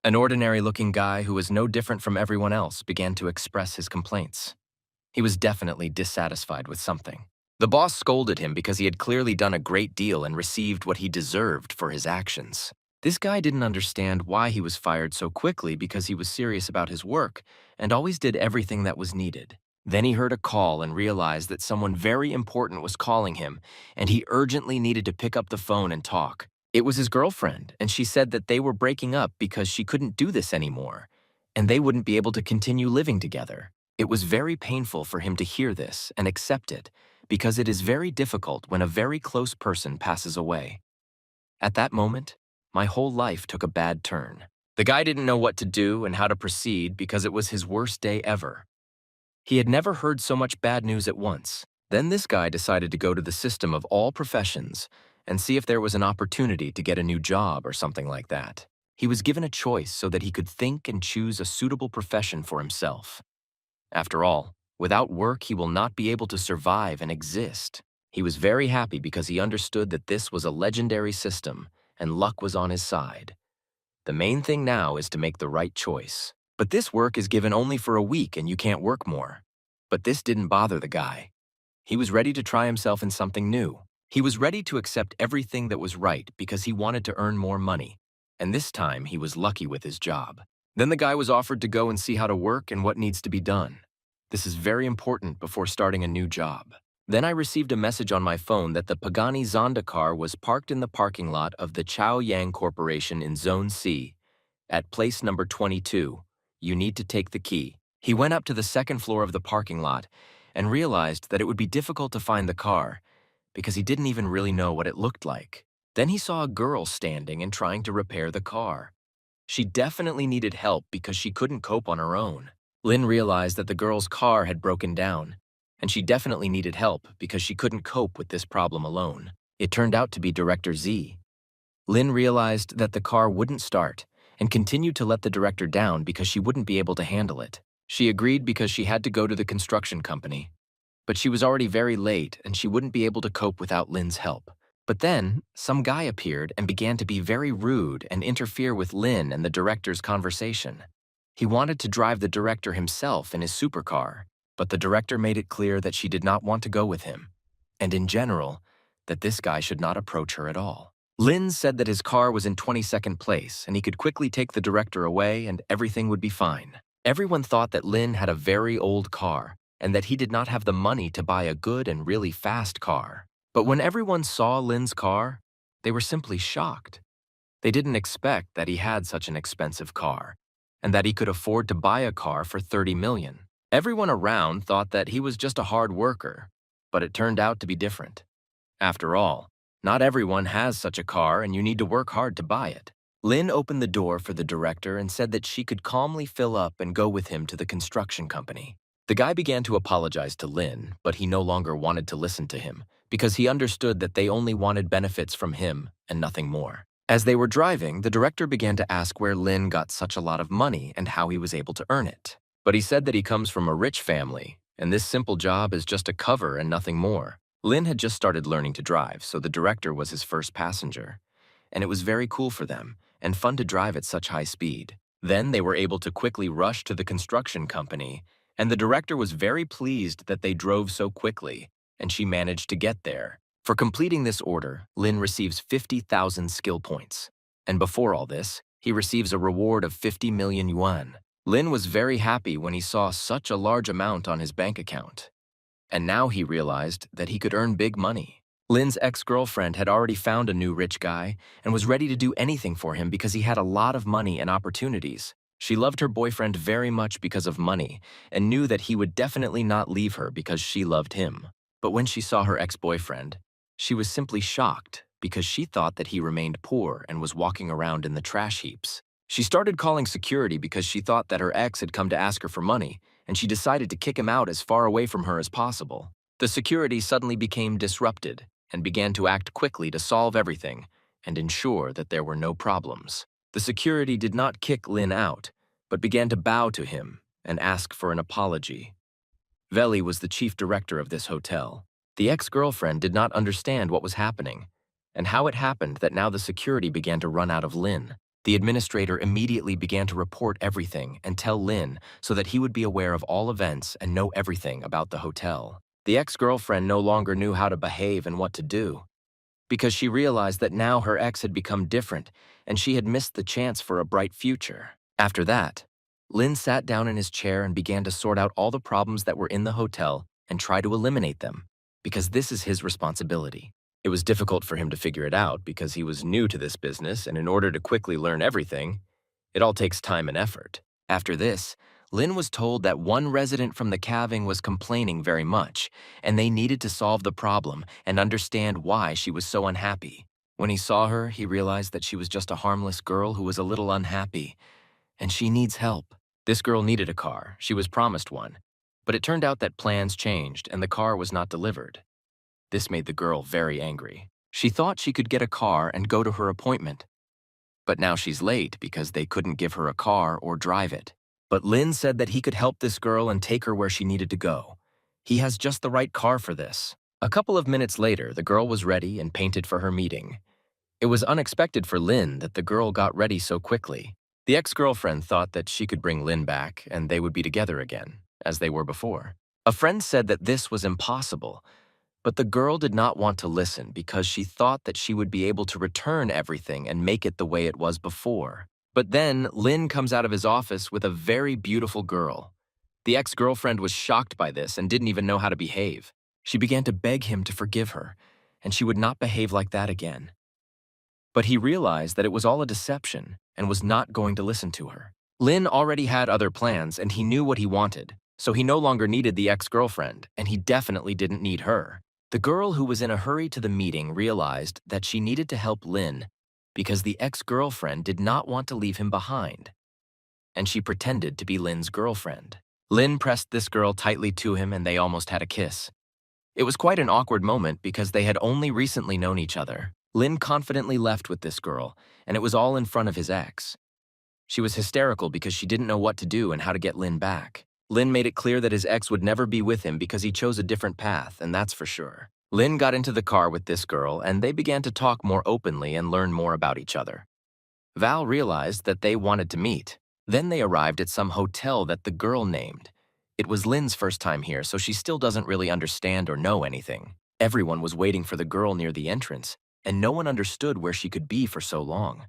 An ordinary-looking guy who was no different from everyone else began to express his complaints. He was definitely dissatisfied with something. The boss scolded him because he had clearly done a great deal and received what he deserved for his actions. This guy didn't understand why he was fired so quickly because he was serious about his work and always did everything that was needed. Then he heard a call and realized that someone very important was calling him, and he urgently needed to pick up the phone and talk. It was his girlfriend, and she said that they were breaking up because she couldn't do this anymore, and they wouldn't be able to continue living together. It was very painful for him to hear this and accept it, because it is very difficult when a very close person passes away. At that moment, my whole life took a bad turn. The guy didn't know what to do and how to proceed because it was his worst day ever. He had never heard so much bad news at once. Then this guy decided to go to the system of all professions and see if there was an opportunity to get a new job or something like that. He was given a choice so that he could think and choose a suitable profession for himself. After all, without work he will not be able to survive and exist. He was very happy because he understood that this was a legendary system and luck was on his side. The main thing now is to make the right choice. But this work is given only for a week and you can't work more. But this didn't bother the guy. He was ready to try himself in something new. He was ready to accept everything that was right because he wanted to earn more money. And this time he was lucky with his job. Then the guy was offered to go and see how to work and what needs to be done. This is very important before starting a new job. Then I received a message on my phone that the Pagani Zonda car was parked in the parking lot of the Chaoyang Corporation in Zone C at place number 22. You need to take the key. He went up to the second floor of the parking lot and realized that it would be difficult to find the car because he didn't even really know what it looked like. Then he saw a girl standing and trying to repair the car. She definitely needed help because she couldn't cope on her own. Lin realized that the girl's car had broken down, and she definitely needed help because she couldn't cope with this problem alone. It turned out to be Director Z. Lin realized that the car wouldn't start and continued to let the director down because she wouldn't be able to handle it. She agreed because she had to go to the construction company. But she was already very late and she wouldn't be able to cope without Lin's help. But then, some guy appeared and began to be very rude and interfere with Lin and the director's conversation. He wanted to drive the director himself in his supercar, but the director made it clear that she did not want to go with him, and in general, that this guy should not approach her at all. Lin said that his car was in 22nd place and he could quickly take the director away and everything would be fine. Everyone thought that Lin had a very old car and that he did not have the money to buy a good and really fast car. But when everyone saw Lin's car, they were simply shocked. They didn't expect that he had such an expensive car and that he could afford to buy a car for 30 million. Everyone around thought that he was just a hard worker, but it turned out to be different. After all, not everyone has such a car and you need to work hard to buy it. Lin opened the door for the director and said that she could calmly fill up and go with him to the construction company. The guy began to apologize to Lin, but he no longer wanted to listen to him because he understood that they only wanted benefits from him and nothing more. As they were driving, the director began to ask where Lin got such a lot of money and how he was able to earn it. But he said that he comes from a rich family, and this simple job is just a cover and nothing more. Lin had just started learning to drive, so the director was his first passenger. And it was very cool for them, and fun to drive at such high speed. Then they were able to quickly rush to the construction company, and the director was very pleased that they drove so quickly, and she managed to get there. For completing this order, Lin receives 50,000 skill points. And before all this, he receives a reward of 50 million yuan. Lin was very happy when he saw such a large amount on his bank account. And now he realized that he could earn big money. Lin's ex-girlfriend had already found a new rich guy and was ready to do anything for him because he had a lot of money and opportunities. She loved her boyfriend very much because of money and knew that he would definitely not leave her because she loved him. But when she saw her ex-boyfriend, she was simply shocked because she thought that he remained poor and was walking around in the trash heaps. She started calling security because she thought that her ex had come to ask her for money, and she decided to kick him out as far away from her as possible. The security suddenly became disrupted and began to act quickly to solve everything and ensure that there were no problems. The security did not kick Lin out, but began to bow to him and ask for an apology. Veli was the chief director of this hotel. The ex-girlfriend did not understand what was happening and how it happened that now the security began to run out of Lin. The administrator immediately began to report everything and tell Lin so that he would be aware of all events and know everything about the hotel. The ex-girlfriend no longer knew how to behave and what to do, because she realized that now her ex had become different and she had missed the chance for a bright future. After that, Lin sat down in his chair and began to sort out all the problems that were in the hotel and try to eliminate them, because this is his responsibility. It was difficult for him to figure it out because he was new to this business, and in order to quickly learn everything, it all takes time and effort. After this, Lin was told that one resident from the calving was complaining very much, and they needed to solve the problem and understand why she was so unhappy. When he saw her, he realized that she was just a harmless girl who was a little unhappy, and she needs help. This girl needed a car. She was promised one, but it turned out that plans changed and the car was not delivered. This made the girl very angry. She thought she could get a car and go to her appointment, but now she's late because they couldn't give her a car or drive it. But Lin said that he could help this girl and take her where she needed to go. He has just the right car for this. A couple of minutes later, the girl was ready and painted for her meeting. It was unexpected for Lin that the girl got ready so quickly. The ex-girlfriend thought that she could bring Lin back and they would be together again, as they were before. A friend said that this was impossible, but the girl did not want to listen because she thought that she would be able to return everything and make it the way it was before. But then Lin comes out of his office with a very beautiful girl. The ex-girlfriend was shocked by this and didn't even know how to behave. She began to beg him to forgive her, and she would not behave like that again. But he realized that it was all a deception and was not going to listen to her. Lin already had other plans and he knew what he wanted, so he no longer needed the ex-girlfriend, and he definitely didn't need her. The girl who was in a hurry to the meeting realized that she needed to help Lin because the ex-girlfriend did not want to leave him behind, and she pretended to be Lin's girlfriend. Lin pressed this girl tightly to him and they almost had a kiss. It was quite an awkward moment because they had only recently known each other. Lin confidently left with this girl, and it was all in front of his ex. She was hysterical because she didn't know what to do and how to get Lin back. Lin made it clear that his ex would never be with him because he chose a different path, and that's for sure. Lin got into the car with this girl, and they began to talk more openly and learn more about each other. Val realized that they wanted to meet. Then they arrived at some hotel that the girl named. It was Lin's first time here, so she still doesn't really understand or know anything. Everyone was waiting for the girl near the entrance, and no one understood where she could be for so long.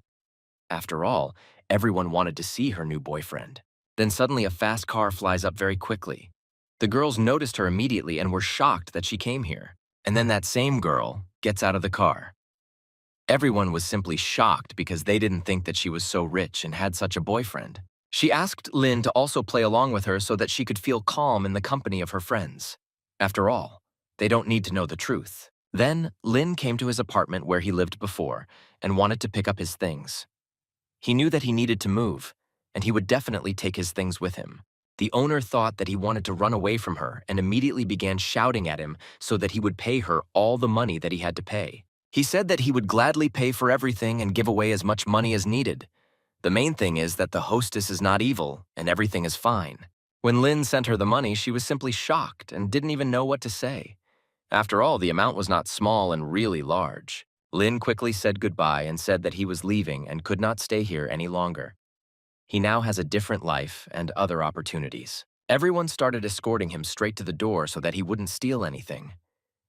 After all, everyone wanted to see her new boyfriend. Then suddenly a fast car flies up very quickly. The girls noticed her immediately and were shocked that she came here. And then that same girl gets out of the car. Everyone was simply shocked because they didn't think that she was so rich and had such a boyfriend. She asked Lin to also play along with her so that she could feel calm in the company of her friends. After all, they don't need to know the truth. Then Lin came to his apartment where he lived before and wanted to pick up his things. He knew that he needed to move, and he would definitely take his things with him. The owner thought that he wanted to run away from her and immediately began shouting at him so that he would pay her all the money that he had to pay. He said that he would gladly pay for everything and give away as much money as needed. The main thing is that the hostess is not evil and everything is fine. When Lin sent her the money, she was simply shocked and didn't even know what to say. After all, the amount was not small and really large. Lin quickly said goodbye and said that he was leaving and could not stay here any longer. He now has a different life and other opportunities. Everyone started escorting him straight to the door so that he wouldn't steal anything.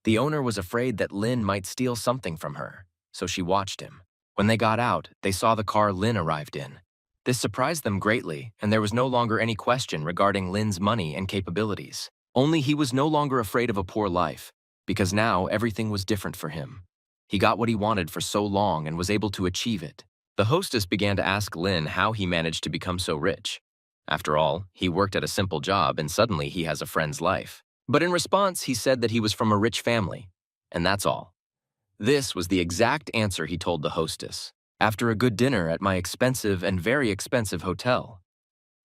The owner was afraid that Lin might steal something from her, so she watched him. When they got out, they saw the car Lin arrived in. This surprised them greatly, and there was no longer any question regarding Lin's money and capabilities. Only he was no longer afraid of a poor life, because now everything was different for him. He got what he wanted for so long and was able to achieve it. The hostess began to ask Lin how he managed to become so rich. After all, he worked at a simple job and suddenly he has a friend's life. But in response, he said that he was from a rich family, and that's all. This was the exact answer he told the hostess. After a good dinner at my expensive and very expensive hotel,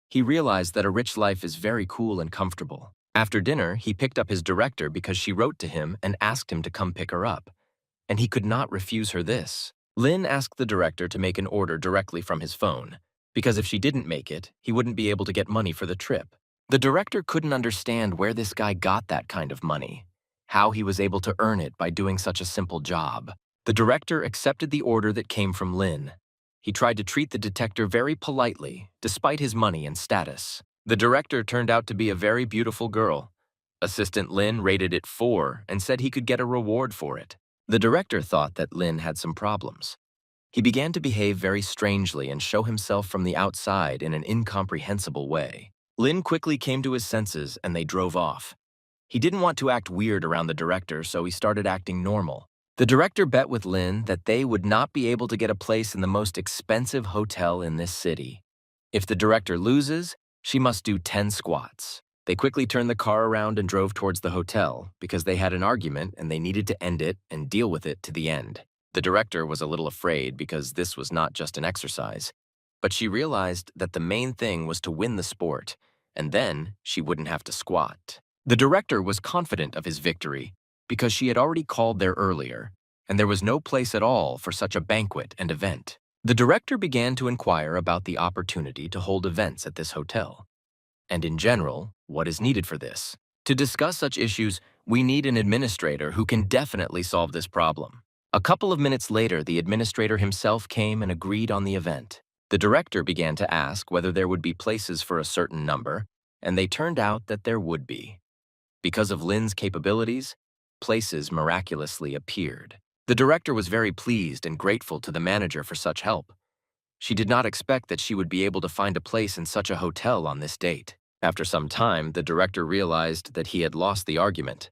he realized that a rich life is very cool and comfortable. After dinner, he picked up his director because she wrote to him and asked him to come pick her up, and he could not refuse her this. Lin asked the director to make an order directly from his phone, because if she didn't make it, he wouldn't be able to get money for the trip. The director couldn't understand where this guy got that kind of money, how he was able to earn it by doing such a simple job. The director accepted the order that came from Lin. He tried to treat the detector very politely, despite his money and status. The director turned out to be a very beautiful girl. Assistant Lin rated it 4 and said he could get a reward for it. The director thought that Lin had some problems. He began to behave very strangely and show himself from the outside in an incomprehensible way. Lin quickly came to his senses and they drove off. He didn't want to act weird around the director, so he started acting normal. The director bet with Lin that they would not be able to get a place in the most expensive hotel in this city. If the director loses, she must do 10 squats. They quickly turned the car around and drove towards the hotel because they had an argument and they needed to end it and deal with it to the end. The director was a little afraid because this was not just an exercise, but she realized that the main thing was to win the sport, and then she wouldn't have to squat. The director was confident of his victory because she had already called there earlier, and there was no place at all for such a banquet and event. The director began to inquire about the opportunity to hold events at this hotel, and in general, what is needed for this. To discuss such issues, we need an administrator who can definitely solve this problem. A couple of minutes later, the administrator himself came and agreed on the event. The director began to ask whether there would be places for a certain number, and they turned out that there would be. Because of Lin's capabilities, places miraculously appeared. The director was very pleased and grateful to the manager for such help. She did not expect that she would be able to find a place in such a hotel on this date. After some time, the director realized that he had lost the argument.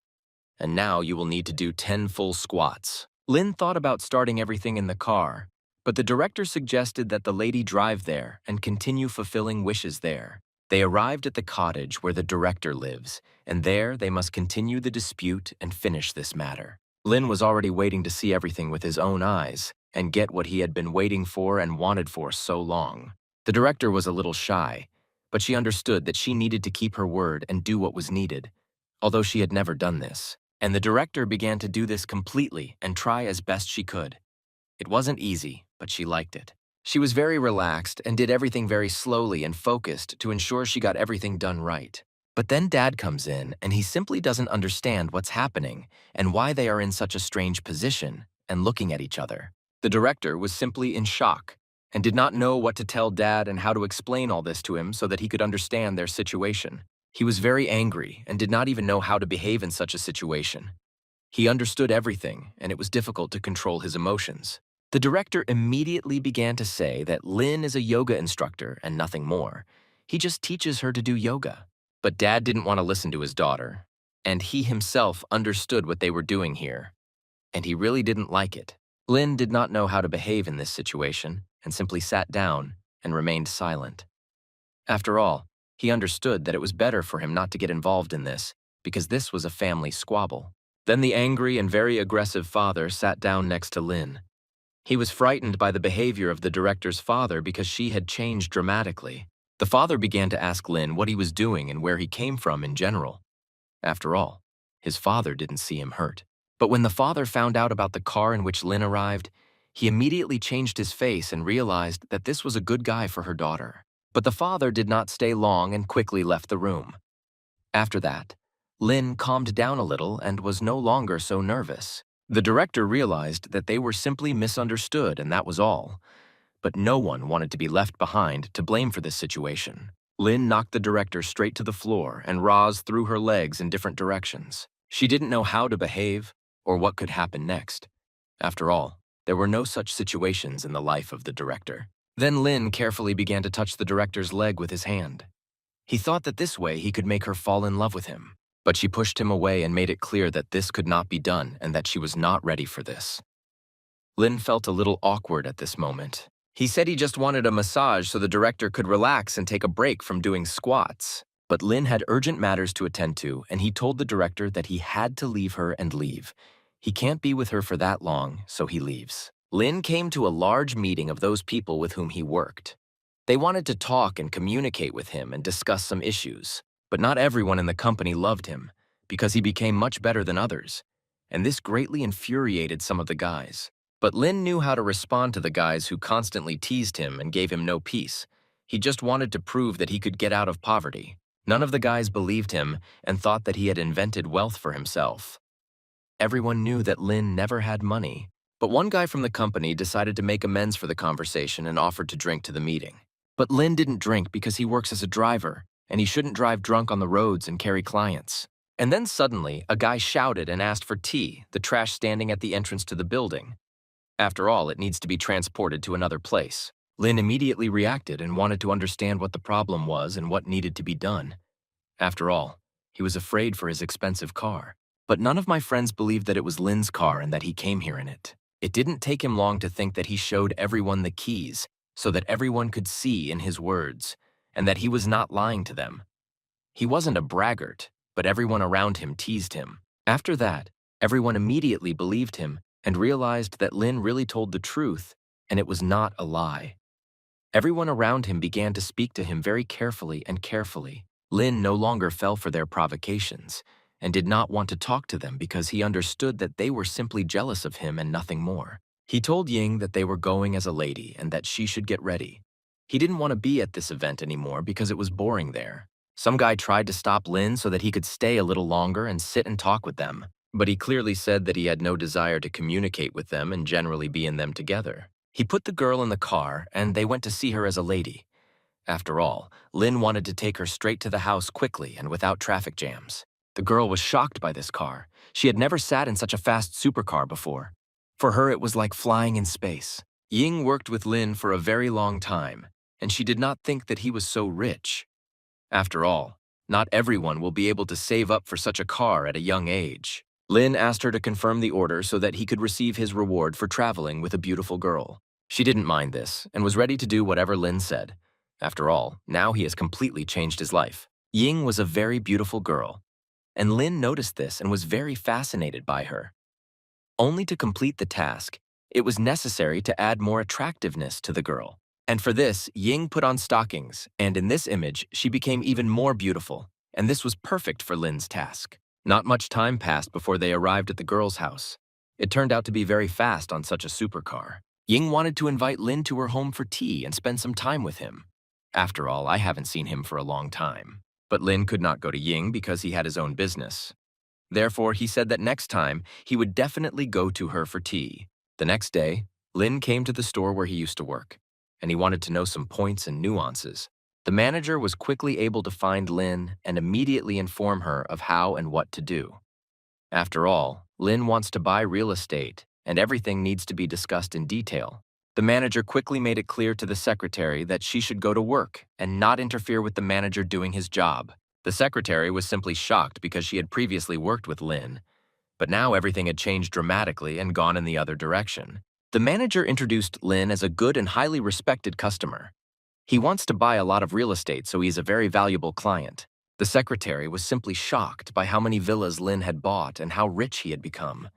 And now you will need to do 10 full squats. Lin thought about starting everything in the car, but the director suggested that the lady drive there and continue fulfilling wishes there. They arrived at the cottage where the director lives, and there they must continue the dispute and finish this matter. Lin was already waiting to see everything with his own eyes and get what he had been waiting for and wanted for so long. The director was a little shy, but she understood that she needed to keep her word and do what was needed, although she had never done this. And the director began to do this completely and try as best she could. It wasn't easy, but she liked it. She was very relaxed and did everything very slowly and focused to ensure she got everything done right. But then Dad comes in and he simply doesn't understand what's happening and why they are in such a strange position and looking at each other. The director was simply in shock and did not know what to tell Dad and how to explain all this to him so that he could understand their situation. He was very angry and did not even know how to behave in such a situation. He understood everything, and it was difficult to control his emotions. The director immediately began to say that Lin is a yoga instructor and nothing more. He just teaches her to do yoga. But Dad didn't want to listen to his daughter, and he himself understood what they were doing here, and he really didn't like it. Lin did not know how to behave in this situation and simply sat down and remained silent. After all, he understood that it was better for him not to get involved in this because this was a family squabble. Then the angry and very aggressive father sat down next to Lin. He was frightened by the behavior of the director's father because she had changed dramatically. The father began to ask Lin what he was doing and where he came from in general. After all, his father didn't see him hurt. But when the father found out about the car in which Lin arrived, he immediately changed his face and realized that this was a good guy for her daughter. But the father did not stay long and quickly left the room. After that, Lin calmed down a little and was no longer so nervous. The director realized that they were simply misunderstood and that was all. But no one wanted to be left behind to blame for this situation. Lin knocked the director straight to the floor and Roz threw her legs in different directions. She didn't know how to behave or what could happen next. After all, there were no such situations in the life of the director. Then Lin carefully began to touch the director's leg with his hand. He thought that this way he could make her fall in love with him. But she pushed him away and made it clear that this could not be done and that she was not ready for this. Lin felt a little awkward at this moment. He said he just wanted a massage so the director could relax and take a break from doing squats. But Lin had urgent matters to attend to, and he told the director that he had to leave her and leave. He can't be with her for that long, so he leaves. Lin came to a large meeting of those people with whom he worked. They wanted to talk and communicate with him and discuss some issues. But not everyone in the company loved him, because he became much better than others, and this greatly infuriated some of the guys. But Lin knew how to respond to the guys who constantly teased him and gave him no peace. He just wanted to prove that he could get out of poverty. None of the guys believed him and thought that he had invented wealth for himself. Everyone knew that Lin never had money, But one guy from the company decided to make amends for the conversation and offered to drink to the meeting. But Lin didn't drink because he works as a driver, and he shouldn't drive drunk on the roads and carry clients. And then suddenly, a guy shouted and asked for tea, the trash standing at the entrance to the building. After all, it needs to be transported to another place. Lin immediately reacted and wanted to understand what the problem was and what needed to be done. After all, he was afraid for his expensive car. But none of my friends believed that it was Lin's car and that he came here in it. It didn't take him long to think that he showed everyone the keys so that everyone could see in his words, and that he was not lying to them. He wasn't a braggart, but everyone around him teased him. After that, everyone immediately believed him and realized that Lin really told the truth, and it was not a lie. Everyone around him began to speak to him very carefully and carefully. Lin no longer fell for their provocations and did not want to talk to them because he understood that they were simply jealous of him and nothing more. He told Ying that they were going as a lady and that she should get ready. He didn't want to be at this event anymore because it was boring there. Some guy tried to stop Lin so that he could stay a little longer and sit and talk with them, but he clearly said that he had no desire to communicate with them and generally be in them together. He put the girl in the car and they went to see her as a lady. After all, Lin wanted to take her straight to the house quickly and without traffic jams. The girl was shocked by this car. She had never sat in such a fast supercar before. For her, it was like flying in space. Ying worked with Lin for a very long time, and she did not think that he was so rich. After all, not everyone will be able to save up for such a car at a young age. Lin asked her to confirm the order so that he could receive his reward for traveling with a beautiful girl. She didn't mind this and was ready to do whatever Lin said. After all, now he has completely changed his life. Ying was a very beautiful girl, and Lin noticed this and was very fascinated by her. Only to complete the task, it was necessary to add more attractiveness to the girl. And for this, Ying put on stockings, and in this image, she became even more beautiful, and this was perfect for Lin's task. Not much time passed before they arrived at the girl's house. It turned out to be very fast on such a supercar. Ying wanted to invite Lin to her home for tea and spend some time with him. After all, I haven't seen him for a long time. But Lin could not go to Ying because he had his own business. Therefore, he said that next time, he would definitely go to her for tea. The next day, Lin came to the store where he used to work, and he wanted to know some points and nuances. The manager was quickly able to find Lin and immediately inform her of how and what to do. After all, Lin wants to buy real estate, and everything needs to be discussed in detail. The manager quickly made it clear to the secretary that she should go to work and not interfere with the manager doing his job. The secretary was simply shocked because she had previously worked with Lin, but now everything had changed dramatically and gone in the other direction. The manager introduced Lin as a good and highly respected customer. He wants to buy a lot of real estate, so he's a very valuable client. The secretary was simply shocked by how many villas Lin had bought and how rich he had become.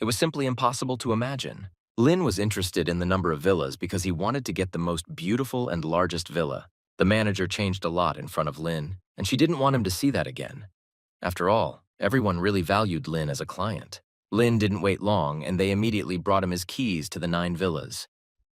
It was simply impossible to imagine. Lin was interested in the number of villas because he wanted to get the most beautiful and largest villa. The manager changed a lot in front of Lin, and she didn't want him to see that again. After all, everyone really valued Lin as a client. Lin didn't wait long, and they immediately brought him his keys to the 9 villas.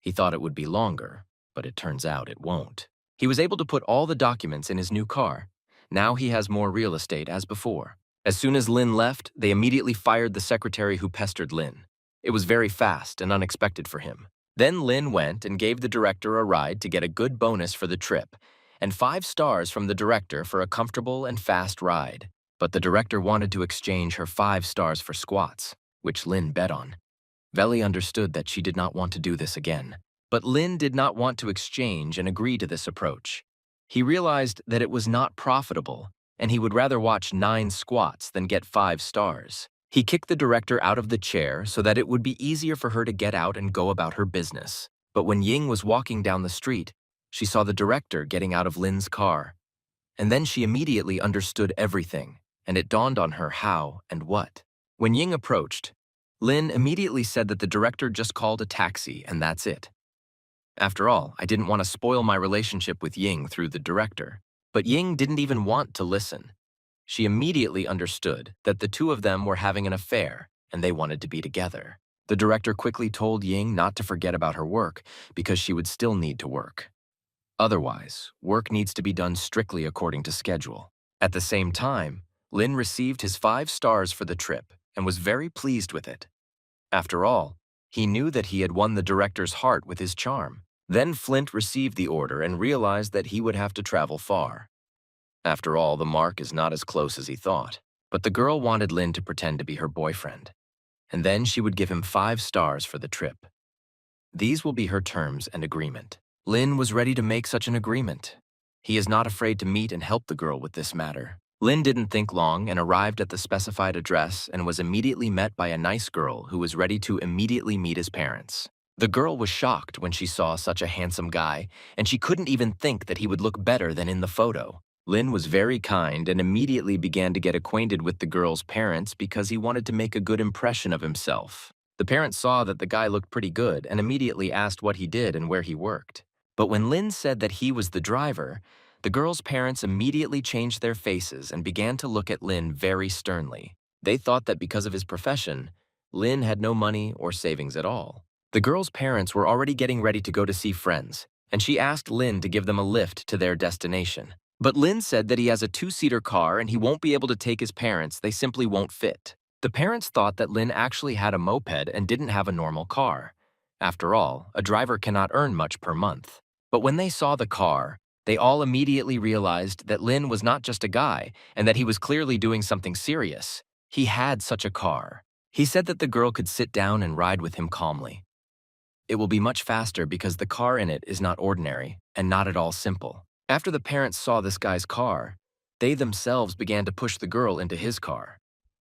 He thought it would be longer, but it turns out it won't. He was able to put all the documents in his new car. Now he has more real estate as before. As soon as Lin left, they immediately fired the secretary who pestered Lin. It was very fast and unexpected for him. Then Lin went and gave the director a ride to get a good bonus for the trip, and 5 stars from the director for a comfortable and fast ride. But the director wanted to exchange her 5 stars for squats, which Lin bet on. Veli understood that she did not want to do this again. But Lin did not want to exchange and agree to this approach. He realized that it was not profitable, and he would rather watch 9 squats than get 5 stars. He kicked the director out of the chair so that it would be easier for her to get out and go about her business. But when Ying was walking down the street, she saw the director getting out of Lin's car. And then she immediately understood everything, and it dawned on her how and what. When Ying approached, Lin immediately said that the director just called a taxi and that's it. After all, I didn't want to spoil my relationship with Ying through the director. But Ying didn't even want to listen. She immediately understood that the two of them were having an affair and they wanted to be together. The director quickly told Ying not to forget about her work because she would still need to work. Otherwise, work needs to be done strictly according to schedule. At the same time, Lin received his 5 stars for the trip and was very pleased with it. After all, He knew that he had won the director's heart with his charm. Then Flint received the order and realized that he would have to travel far. After all, the mark is not as close as he thought. But the girl wanted Lin to pretend to be her boyfriend, and then she would give him 5 stars for the trip. These will be her terms and agreement. Lin was ready to make such an agreement. He is not afraid to meet and help the girl with this matter. Lin didn't think long and arrived at the specified address and was immediately met by a nice girl who was ready to immediately meet his parents. The girl was shocked when she saw such a handsome guy, and she couldn't even think that he would look better than in the photo. Lin was very kind and immediately began to get acquainted with the girl's parents because he wanted to make a good impression of himself. The parents saw that the guy looked pretty good and immediately asked what he did and where he worked. But when Lin said that he was the driver, the girl's parents immediately changed their faces and began to look at Lin very sternly. They thought that because of his profession, Lin had no money or savings at all. The girl's parents were already getting ready to go to see friends, and she asked Lin to give them a lift to their destination. But Lin said that he has a 2-seater car and he won't be able to take his parents, they simply won't fit. The parents thought that Lin actually had a moped and didn't have a normal car. After all, a driver cannot earn much per month. But when they saw the car, they all immediately realized that Lin was not just a guy and that he was clearly doing something serious. He had such a car. He said that the girl could sit down and ride with him calmly. It will be much faster because the car in it is not ordinary and not at all simple. After the parents saw this guy's car, they themselves began to push the girl into his car.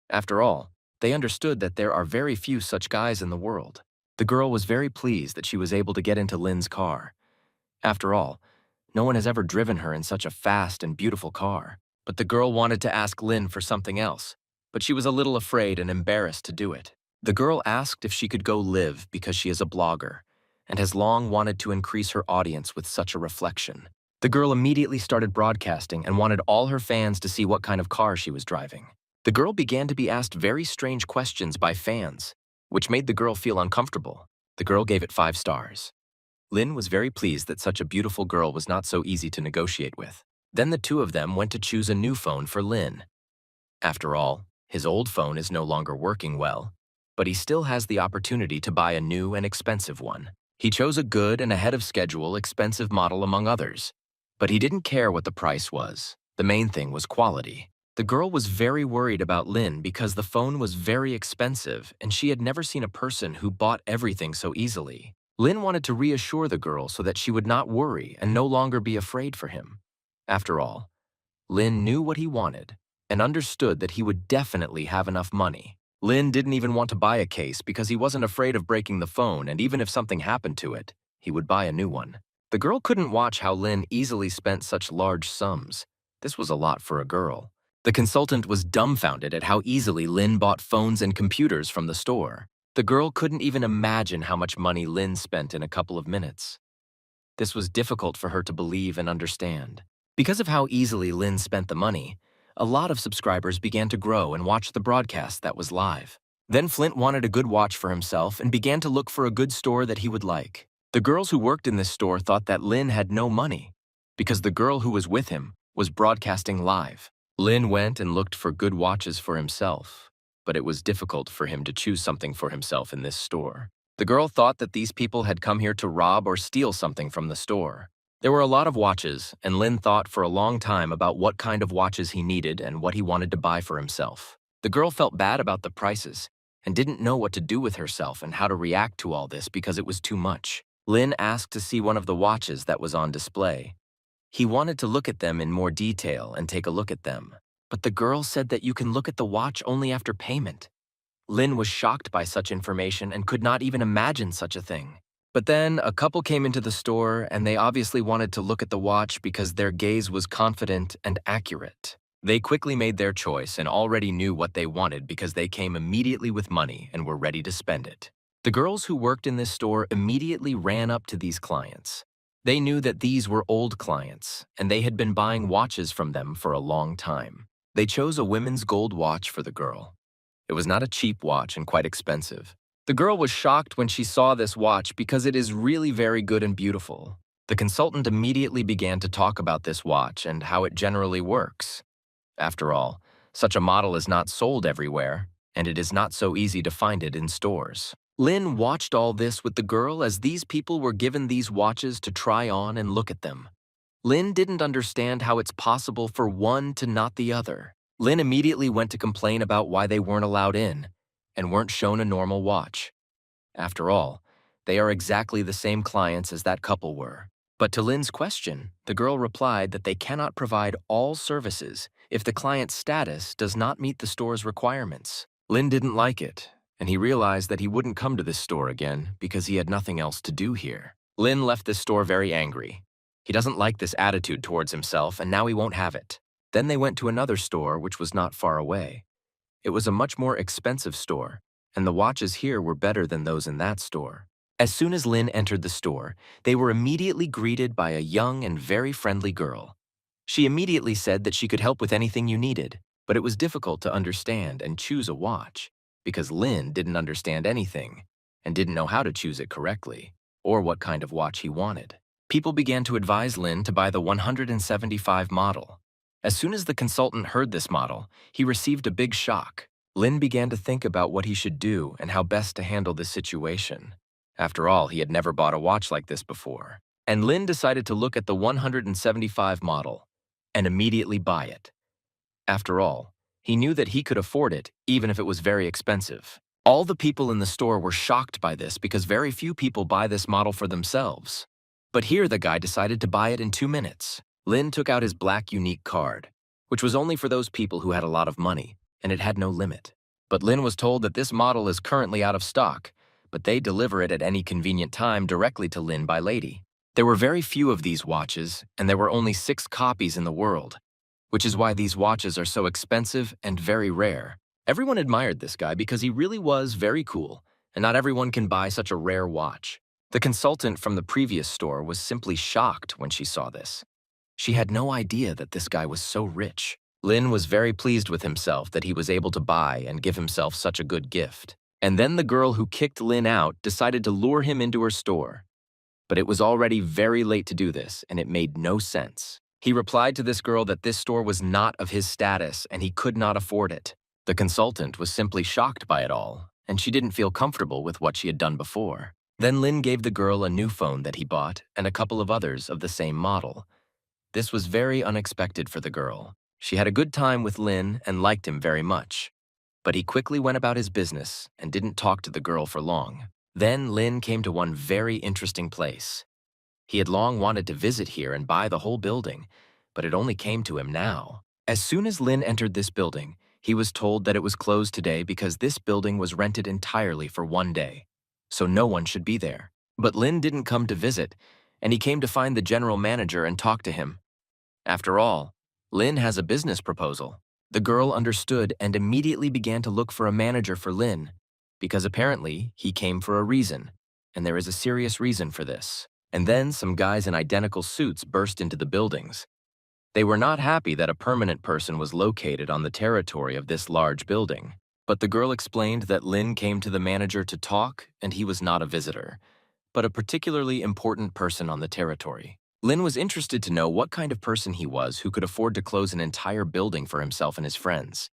After all, they understood that there are very few such guys in the world. The girl was very pleased that she was able to get into Lin's car. After all, no one has ever driven her in such a fast and beautiful car. But the girl wanted to ask Lin for something else, but she was a little afraid and embarrassed to do it. The girl asked if she could go live because she is a blogger and has long wanted to increase her audience with such a reflection. The girl immediately started broadcasting and wanted all her fans to see what kind of car she was driving. The girl began to be asked very strange questions by fans, which made the girl feel uncomfortable. The girl gave it 5 stars. Lin was very pleased that such a beautiful girl was not so easy to negotiate with. Then the two of them went to choose a new phone for Lin. After all, his old phone is no longer working well, but he still has the opportunity to buy a new and expensive one. He chose a good and ahead of schedule expensive model among others, but he didn't care what the price was. The main thing was quality. The girl was very worried about Lin because the phone was very expensive and she had never seen a person who bought everything so easily. Lin wanted to reassure the girl so that she would not worry and no longer be afraid for him. After all, Lin knew what he wanted and understood that he would definitely have enough money. Lin didn't even want to buy a case because he wasn't afraid of breaking the phone, and even if something happened to it, he would buy a new one. The girl couldn't watch how Lin easily spent such large sums. This was a lot for a girl. The consultant was dumbfounded at how easily Lin bought phones and computers from the store. The girl couldn't even imagine how much money Lin spent in a couple of minutes. This was difficult for her to believe and understand. Because of how easily Lin spent the money, a lot of subscribers began to grow and watch the broadcast that was live. Then Flint wanted a good watch for himself and began to look for a good store that he would like. The girls who worked in this store thought that Lin had no money because the girl who was with him was broadcasting live. Lin went and looked for good watches for himself, but it was difficult for him to choose something for himself in this store. The girl thought that these people had come here to rob or steal something from the store. There were a lot of watches, and Lin thought for a long time about what kind of watches he needed and what he wanted to buy for himself. The girl felt bad about the prices and didn't know what to do with herself and how to react to all this because it was too much. Lin asked to see one of the watches that was on display. He wanted to look at them in more detail and take a look at them, but the girl said that you can look at the watch only after payment. Lin was shocked by such information and could not even imagine such a thing. But then a couple came into the store and they obviously wanted to look at the watch because their gaze was confident and accurate. They quickly made their choice and already knew what they wanted because they came immediately with money and were ready to spend it. The girls who worked in this store immediately ran up to these clients. They knew that these were old clients and they had been buying watches from them for a long time. They chose a women's gold watch for the girl. It was not a cheap watch and quite expensive. The girl was shocked when she saw this watch because it is really very good and beautiful. The consultant immediately began to talk about this watch and how it generally works. After all, such a model is not sold everywhere, and it is not so easy to find it in stores. Lynn watched all this with the girl as these people were given these watches to try on and look at them. Lynn didn't understand how it's possible for one to not the other. Lynn immediately went to complain about why they weren't allowed in and weren't shown a normal watch. After all, they are exactly the same clients as that couple were. But to Lynn's question, the girl replied that they cannot provide all services if the client's status does not meet the store's requirements. Lynn didn't like it, and he realized that he wouldn't come to this store again because he had nothing else to do here. Lynn left this store very angry. He doesn't like this attitude towards himself, and now he won't have it. Then they went to another store which was not far away. It was a much more expensive store, and the watches here were better than those in that store. As soon as Lynn entered the store, they were immediately greeted by a young and very friendly girl. She immediately said that she could help with anything you needed, but it was difficult to understand and choose a watch because Lynn didn't understand anything and didn't know how to choose it correctly or what kind of watch he wanted. People began to advise Lynn to buy the 175 model. As soon as the consultant heard this model, he received a big shock. Lynn began to think about what he should do and how best to handle this situation. After all, he had never bought a watch like this before. And Lynn decided to look at the 175 model and immediately buy it. After all, he knew that he could afford it even if it was very expensive. All the people in the store were shocked by this because very few people buy this model for themselves. But here the guy decided to buy it in 2 minutes. Lynn took out his black unique card, which was only for those people who had a lot of money, and it had no limit. But Lynn was told that this model is currently out of stock, but they deliver it at any convenient time directly to Lynn by lady. There were very few of these watches, and there were only 6 copies in the world, which is why these watches are so expensive and very rare. Everyone admired this guy because he really was very cool, and not everyone can buy such a rare watch. The consultant from the previous store was simply shocked when she saw this. She had no idea that this guy was so rich. Lynn was very pleased with himself that he was able to buy and give himself such a good gift. And then the girl who kicked Lynn out decided to lure him into her store. But it was already very late to do this, and it made no sense. He replied to this girl that this store was not of his status and he could not afford it. The consultant was simply shocked by it all, and she didn't feel comfortable with what she had done before. Then Lynn gave the girl a new phone that he bought and a couple of others of the same model. This was very unexpected for the girl. She had a good time with Lynn and liked him very much. But he quickly went about his business and didn't talk to the girl for long. Then Lynn came to one very interesting place. He had long wanted to visit here and buy the whole building, but it only came to him now. As soon as Lynn entered this building, he was told that it was closed today because this building was rented entirely for 1 day, so no one should be there. But Lynn didn't come to visit, and he came to find the general manager and talk to him. After all, Lynn has a business proposal. The girl understood and immediately began to look for a manager for Lynn, because apparently he came for a reason, and there is a serious reason for this. And then some guys in identical suits burst into the buildings. They were not happy that a permanent person was located on the territory of this large building. But the girl explained that Lynn came to the manager to talk and he was not a visitor, but a particularly important person on the territory. Lynn was interested to know what kind of person he was who could afford to close an entire building for himself and his friends.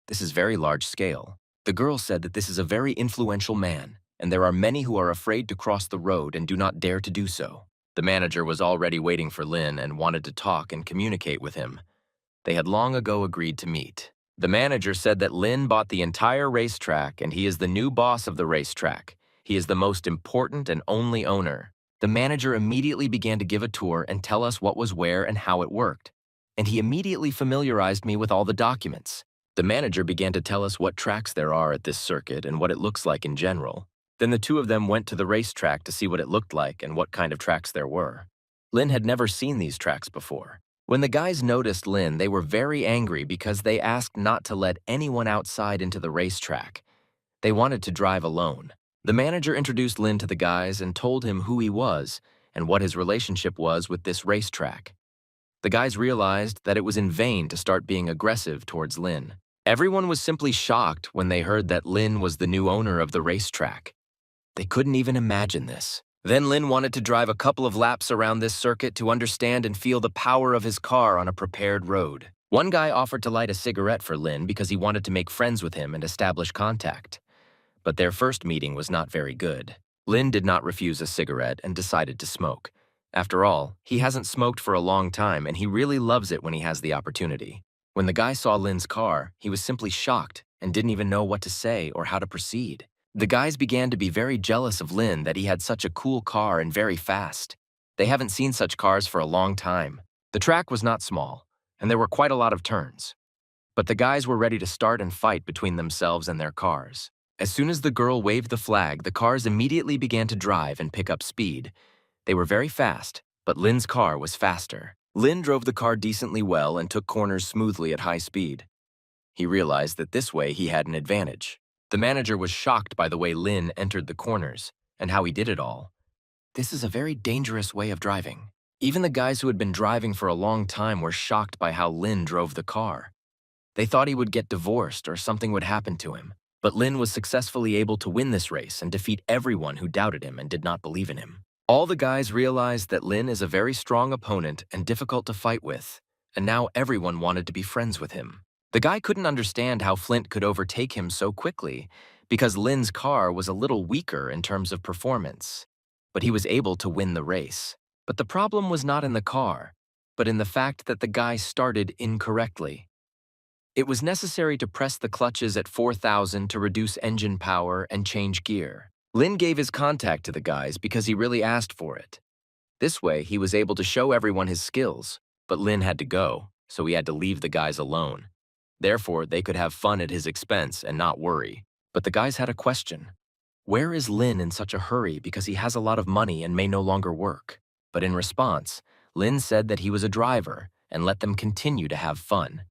This is very large scale. The girl said that this is a very influential man, and there are many who are afraid to cross the road and do not dare to do so. The manager was already waiting for Lynn and wanted to talk and communicate with him. They had long ago agreed to meet. The manager said that Lynn bought the entire racetrack and he is the new boss of the racetrack. He is the most important and only owner. The manager immediately began to give a tour and tell us what was where and how it worked. And he immediately familiarized me with all the documents. The manager began to tell us what tracks there are at this circuit and what it looks like in general. Then the two of them went to the racetrack to see what it looked like and what kind of tracks there were. Lynn had never seen these tracks before. When the guys noticed Lynn, they were very angry because they asked not to let anyone outside into the racetrack. They wanted to drive alone. The manager introduced Lynn to the guys and told him who he was and what his relationship was with this racetrack. The guys realized that it was in vain to start being aggressive towards Lynn. Everyone was simply shocked when they heard that Lynn was the new owner of the racetrack. They couldn't even imagine this. Then Lynn wanted to drive a couple of laps around this circuit to understand and feel the power of his car on a prepared road. One guy offered to light a cigarette for Lynn because he wanted to make friends with him and establish contact. But their first meeting was not very good. Lin did not refuse a cigarette and decided to smoke. After all, he hasn't smoked for a long time and he really loves it when he has the opportunity. When the guy saw Lin's car, he was simply shocked and didn't even know what to say or how to proceed. The guys began to be very jealous of Lin that he had such a cool car and very fast. They haven't seen such cars for a long time. The track was not small, and there were quite a lot of turns. But the guys were ready to start and fight between themselves and their cars. As soon as the girl waved the flag, the cars immediately began to drive and pick up speed. They were very fast, but Lin's car was faster. Lin drove the car decently well and took corners smoothly at high speed. He realized that this way he had an advantage. The manager was shocked by the way Lin entered the corners and how he did it all. This is a very dangerous way of driving. Even the guys who had been driving for a long time were shocked by how Lin drove the car. They thought he would get divorced or something would happen to him. But Lin was successfully able to win this race and defeat everyone who doubted him and did not believe in him. All the guys realized that Lin is a very strong opponent and difficult to fight with, and now everyone wanted to be friends with him. The guy couldn't understand how Flint could overtake him so quickly because Lin's car was a little weaker in terms of performance, but he was able to win the race. But the problem was not in the car, but in the fact that the guy started incorrectly. It was necessary to press the clutches at 4,000 to reduce engine power and change gear. Lin gave his contact to the guys because he really asked for it. This way, he was able to show everyone his skills, but Lin had to go, so he had to leave the guys alone. Therefore, they could have fun at his expense and not worry. But the guys had a question. Where is Lin in such a hurry because he has a lot of money and may no longer work? But in response, Lin said that he was a driver and let them continue to have fun.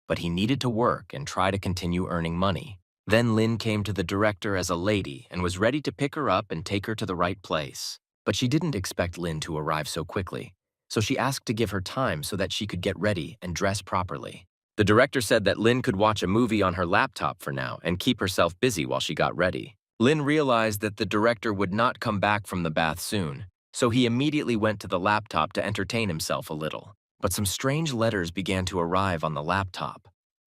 But he needed to work and try to continue earning money. Then Lin came to the director as a lady and was ready to pick her up and take her to the right place. But she didn't expect Lin to arrive so quickly, so she asked to give her time so that she could get ready and dress properly. The director said that Lin could watch a movie on her laptop for now and keep herself busy while she got ready. Lin realized that the director would not come back from the bath soon, so he immediately went to the laptop to entertain himself a little. But some strange letters began to arrive on the laptop.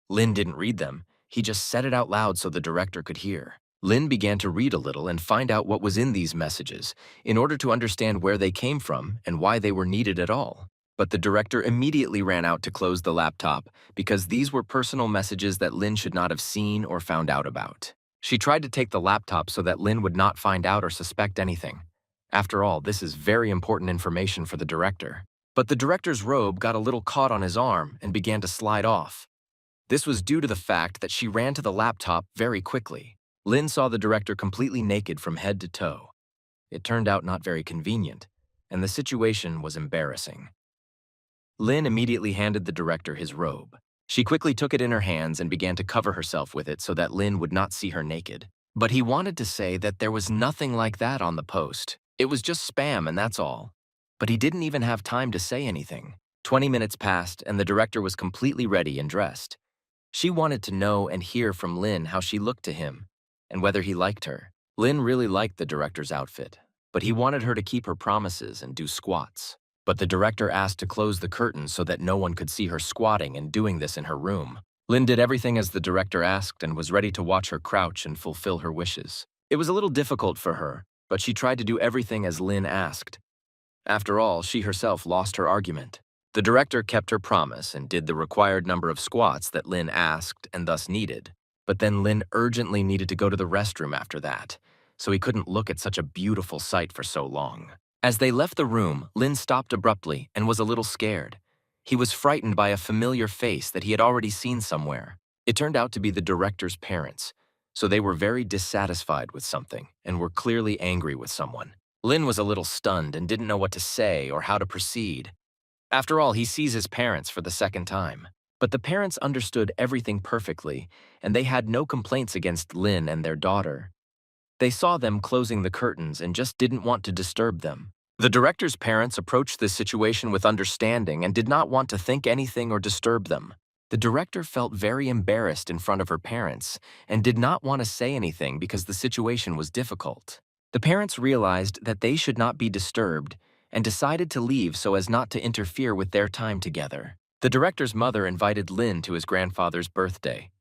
Lin didn't read them, he just said it out loud so the director could hear. Lin began to read a little and find out what was in these messages in order to understand where they came from and why they were needed at all. But the director immediately ran out to close the laptop because these were personal messages that Lin should not have seen or found out about. She tried to take the laptop so that Lin would not find out or suspect anything. After all, this is very important information for the director. But the director's robe got a little caught on his arm and began to slide off. This was due to the fact that she ran to the laptop very quickly. Lin saw the director completely naked from head to toe. It turned out not very convenient, and the situation was embarrassing. Lin immediately handed the director his robe. She quickly took it in her hands and began to cover herself with it so that Lin would not see her naked. But he wanted to say that there was nothing like that on the post. It was just spam and that's all. But he didn't even have time to say anything. 20 minutes passed and the director was completely ready and dressed. She wanted to know and hear from Lin how she looked to him and whether he liked her. Lin really liked the director's outfit, but he wanted her to keep her promises and do squats. But the director asked to close the curtains so that no one could see her squatting and doing this in her room. Lin did everything as the director asked and was ready to watch her crouch and fulfill her wishes. It was a little difficult for her, but she tried to do everything as Lin asked. After all, she herself lost her argument. The director kept her promise and did the required number of squats that Lin asked and thus needed. But then Lin urgently needed to go to the restroom after that, so he couldn't look at such a beautiful sight for so long. As they left the room, Lin stopped abruptly and was a little scared. He was frightened by a familiar face that he had already seen somewhere. It turned out to be the director's parents, so they were very dissatisfied with something and were clearly angry with someone. Lin was a little stunned and didn't know what to say or how to proceed. After all, he sees his parents for the second time. But the parents understood everything perfectly, and they had no complaints against Lin and their daughter. They saw them closing the curtains and just didn't want to disturb them. The director's parents approached this situation with understanding and did not want to think anything or disturb them. The director felt very embarrassed in front of her parents and did not want to say anything because the situation was difficult. The parents realized that they should not be disturbed and decided to leave so as not to interfere with their time together. The director's mother invited Lin to his grandfather's birthday,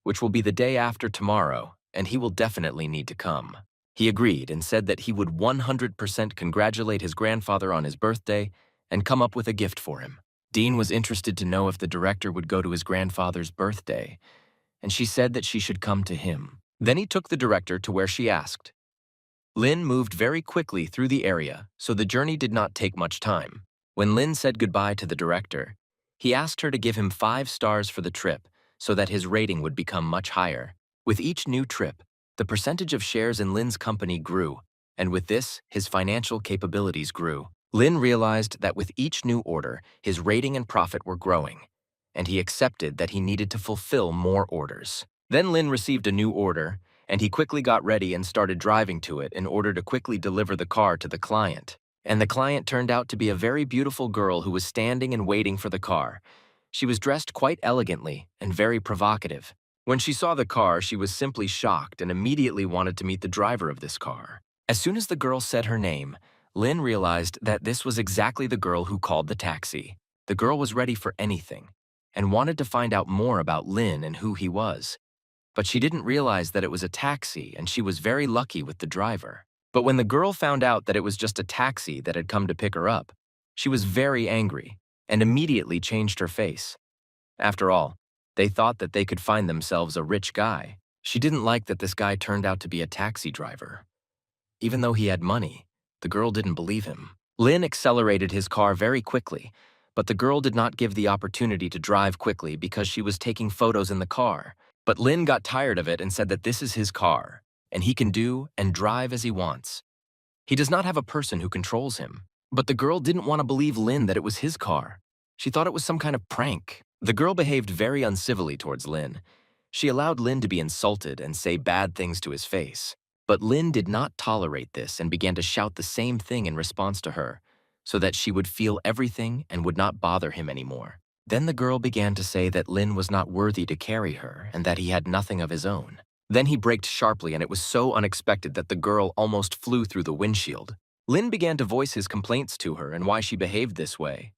which will be the day after tomorrow, and he will definitely need to come. He agreed and said that he would 100% congratulate his grandfather on his birthday and come up with a gift for him. Dean was interested to know if the director would go to his grandfather's birthday, and she said that she should come to him. Then he took the director to where she asked. Lynn moved very quickly through the area, so the journey did not take much time. When Lynn said goodbye to the director, he asked her to give him 5 stars for the trip so that his rating would become much higher. With each new trip, the percentage of shares in Lynn's company grew, and with this, his financial capabilities grew. Lynn realized that with each new order, his rating and profit were growing, and he accepted that he needed to fulfill more orders. Then Lynn received a new order, and he quickly got ready and started driving to it in order to quickly deliver the car to the client. And the client turned out to be a very beautiful girl who was standing and waiting for the car. She was dressed quite elegantly and very provocative. When she saw the car, she was simply shocked and immediately wanted to meet the driver of this car. As soon as the girl said her name, Lynn realized that this was exactly the girl who called the taxi. The girl was ready for anything and wanted to find out more about Lynn and who he was. But she didn't realize that it was a taxi, and she was very lucky with the driver. But when the girl found out that it was just a taxi that had come to pick her up, she was very angry and immediately changed her face. After all, they thought that they could find themselves a rich guy. She didn't like that this guy turned out to be a taxi driver. Even though he had money, the girl didn't believe him. Lynn accelerated his car very quickly, but the girl did not give the opportunity to drive quickly because she was taking photos in the car. But Lynn got tired of it and said that this is his car, and he can do and drive as he wants. He does not have a person who controls him. But the girl didn't want to believe Lynn that it was his car. She thought it was some kind of prank. The girl behaved very uncivilly towards Lynn. She allowed Lynn to be insulted and say bad things to his face. But Lynn did not tolerate this and began to shout the same thing in response to her, so that she would feel everything and would not bother him anymore. Then the girl began to say that Lynn was not worthy to carry her and that he had nothing of his own. Then he braked sharply, and it was so unexpected that the girl almost flew through the windshield. Lynn began to voice his complaints to her and why she behaved this way.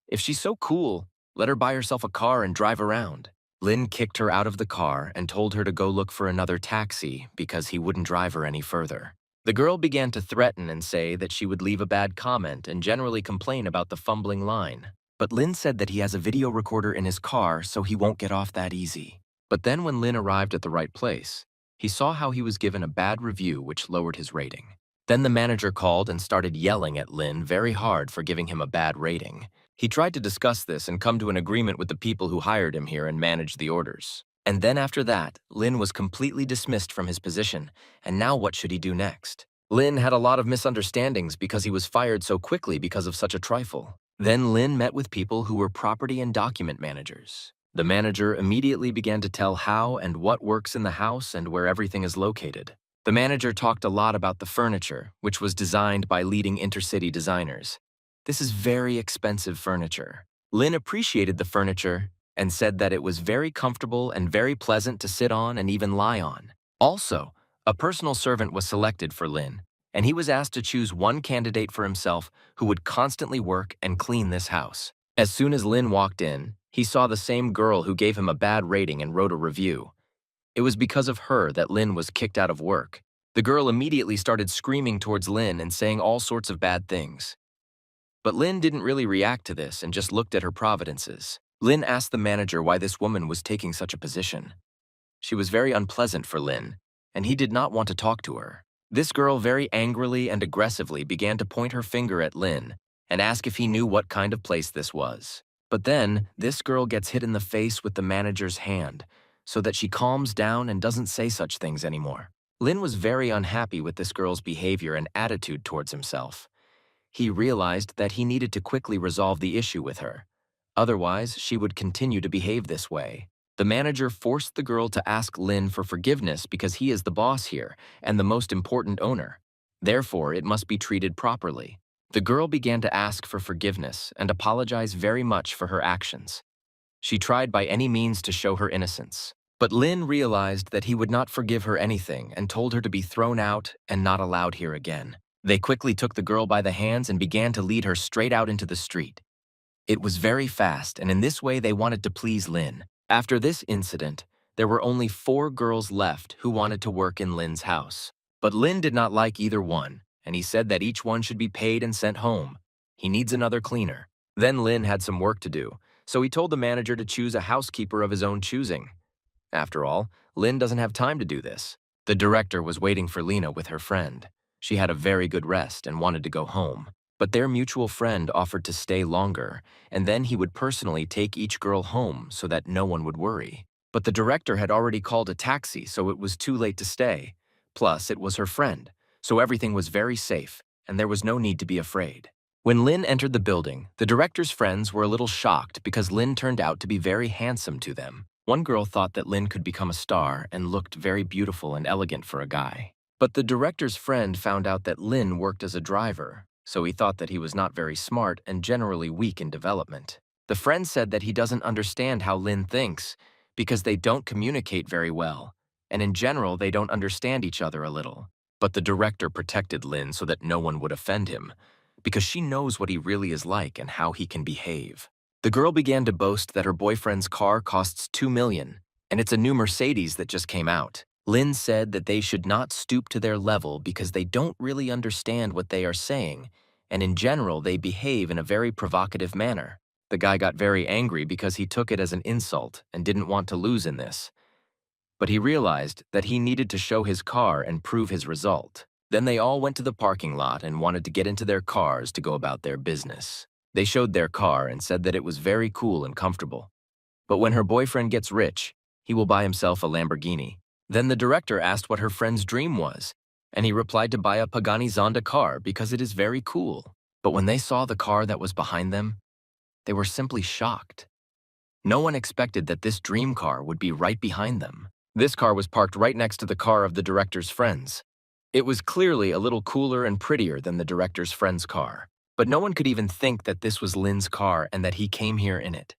If she's so cool, let her buy herself a car and drive around. Lynn kicked her out of the car and told her to go look for another taxi because he wouldn't drive her any further. The girl began to threaten and say that she would leave a bad comment and generally complain about the fumbling line. But Lynn said that he has a video recorder in his car, so he won't get off that easy. But then when Lynn arrived at the right place, he saw how he was given a bad review, which lowered his rating. Then the manager called and started yelling at Lynn very hard for giving him a bad rating. He tried to discuss this and come to an agreement with the people who hired him here and managed the orders. And then after that, Lynn was completely dismissed from his position, and now what should he do next? Lynn had a lot of misunderstandings because he was fired so quickly because of such a trifle. Then Lynn met with people who were property and document managers. The manager immediately began to tell how and what works in the house and where everything is located. The manager talked a lot about the furniture, which was designed by leading intercity designers. This is very expensive furniture. Lynn appreciated the furniture and said that it was very comfortable and very pleasant to sit on and even lie on. Also, a personal servant was selected for Lynn, and he was asked to choose one candidate for himself who would constantly work and clean this house. As soon as Lynn walked in, he saw the same girl who gave him a bad rating and wrote a review. It was because of her that Lynn was kicked out of work. The girl immediately started screaming towards Lynn and saying all sorts of bad things. But Lynn didn't really react to this and just looked at her providences. Lynn asked the manager why this woman was taking such a position. She was very unpleasant for Lynn, and he did not want to talk to her. This girl very angrily and aggressively began to point her finger at Lynn and ask if he knew what kind of place this was. But then, this girl gets hit in the face with the manager's hand, so that she calms down and doesn't say such things anymore. Lynn was very unhappy with this girl's behavior and attitude towards himself. He realized that he needed to quickly resolve the issue with her. Otherwise, she would continue to behave this way. The manager forced the girl to ask Lynn for forgiveness because he is the boss here and the most important owner. Therefore, it must be treated properly. The girl began to ask for forgiveness and apologize very much for her actions. She tried by any means to show her innocence. But Lynn realized that he would not forgive her anything and told her to be thrown out and not allowed here again. They quickly took the girl by the hands and began to lead her straight out into the street. It was very fast, and in this way they wanted to please Lynn. After this incident, there were only 4 girls left who wanted to work in Lin's house. But Lin did not like either one, and he said that each one should be paid and sent home. He needs another cleaner. Then Lin had some work to do, so he told the manager to choose a housekeeper of his own choosing. After all, Lin doesn't have time to do this. The director was waiting for Lena with her friend. She had a very good rest and wanted to go home. But their mutual friend offered to stay longer, and then he would personally take each girl home so that no one would worry. But the director had already called a taxi, so it was too late to stay. Plus, it was her friend, so everything was very safe, and there was no need to be afraid. When Lin entered the building, the director's friends were a little shocked because Lin turned out to be very handsome to them. One girl thought that Lin could become a star and looked very beautiful and elegant for a guy. But the director's friend found out that Lin worked as a driver, so he thought that he was not very smart and generally weak in development. The friend said that he doesn't understand how Lin thinks because they don't communicate very well, and in general they don't understand each other a little. But the director protected Lin so that no one would offend him, because she knows what he really is like and how he can behave. The girl began to boast that her boyfriend's car costs $2 million, and it's a new Mercedes that just came out. Lin said that they should not stoop to their level because they don't really understand what they are saying, and in general they behave in a very provocative manner. The guy got very angry because he took it as an insult and didn't want to lose in this. But he realized that he needed to show his car and prove his result. Then they all went to the parking lot and wanted to get into their cars to go about their business. They showed their car and said that it was very cool and comfortable. But when her boyfriend gets rich, he will buy himself a Lamborghini. Then the director asked what her friend's dream was, and he replied to buy a Pagani Zonda car because it is very cool. But when they saw the car that was behind them, they were simply shocked. No one expected that this dream car would be right behind them. This car was parked right next to the car of the director's friends. It was clearly a little cooler and prettier than the director's friend's car, but no one could even think that this was Lin's car and that he came here in it.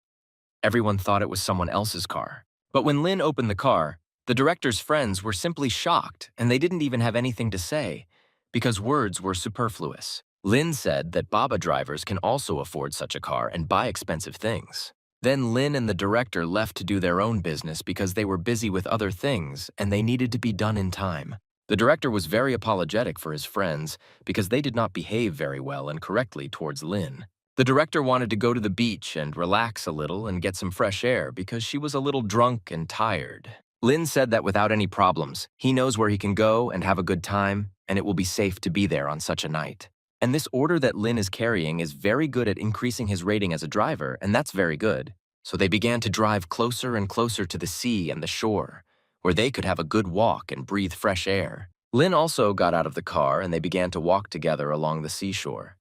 Everyone thought it was someone else's car. But when Lin opened the car, the director's friends were simply shocked, and they didn't even have anything to say, because words were superfluous. Lin said that Baba drivers can also afford such a car and buy expensive things. Then Lin and the director left to do their own business because they were busy with other things and they needed to be done in time. The director was very apologetic for his friends because they did not behave very well and correctly towards Lin. The director wanted to go to the beach and relax a little and get some fresh air because she was a little drunk and tired. Lin said that without any problems, he knows where he can go and have a good time, and it will be safe to be there on such a night. And this order that Lin is carrying is very good at increasing his rating as a driver, and that's very good. So they began to drive closer and closer to the sea and the shore, where they could have a good walk and breathe fresh air. Lin also got out of the car and they began to walk together along the seashore.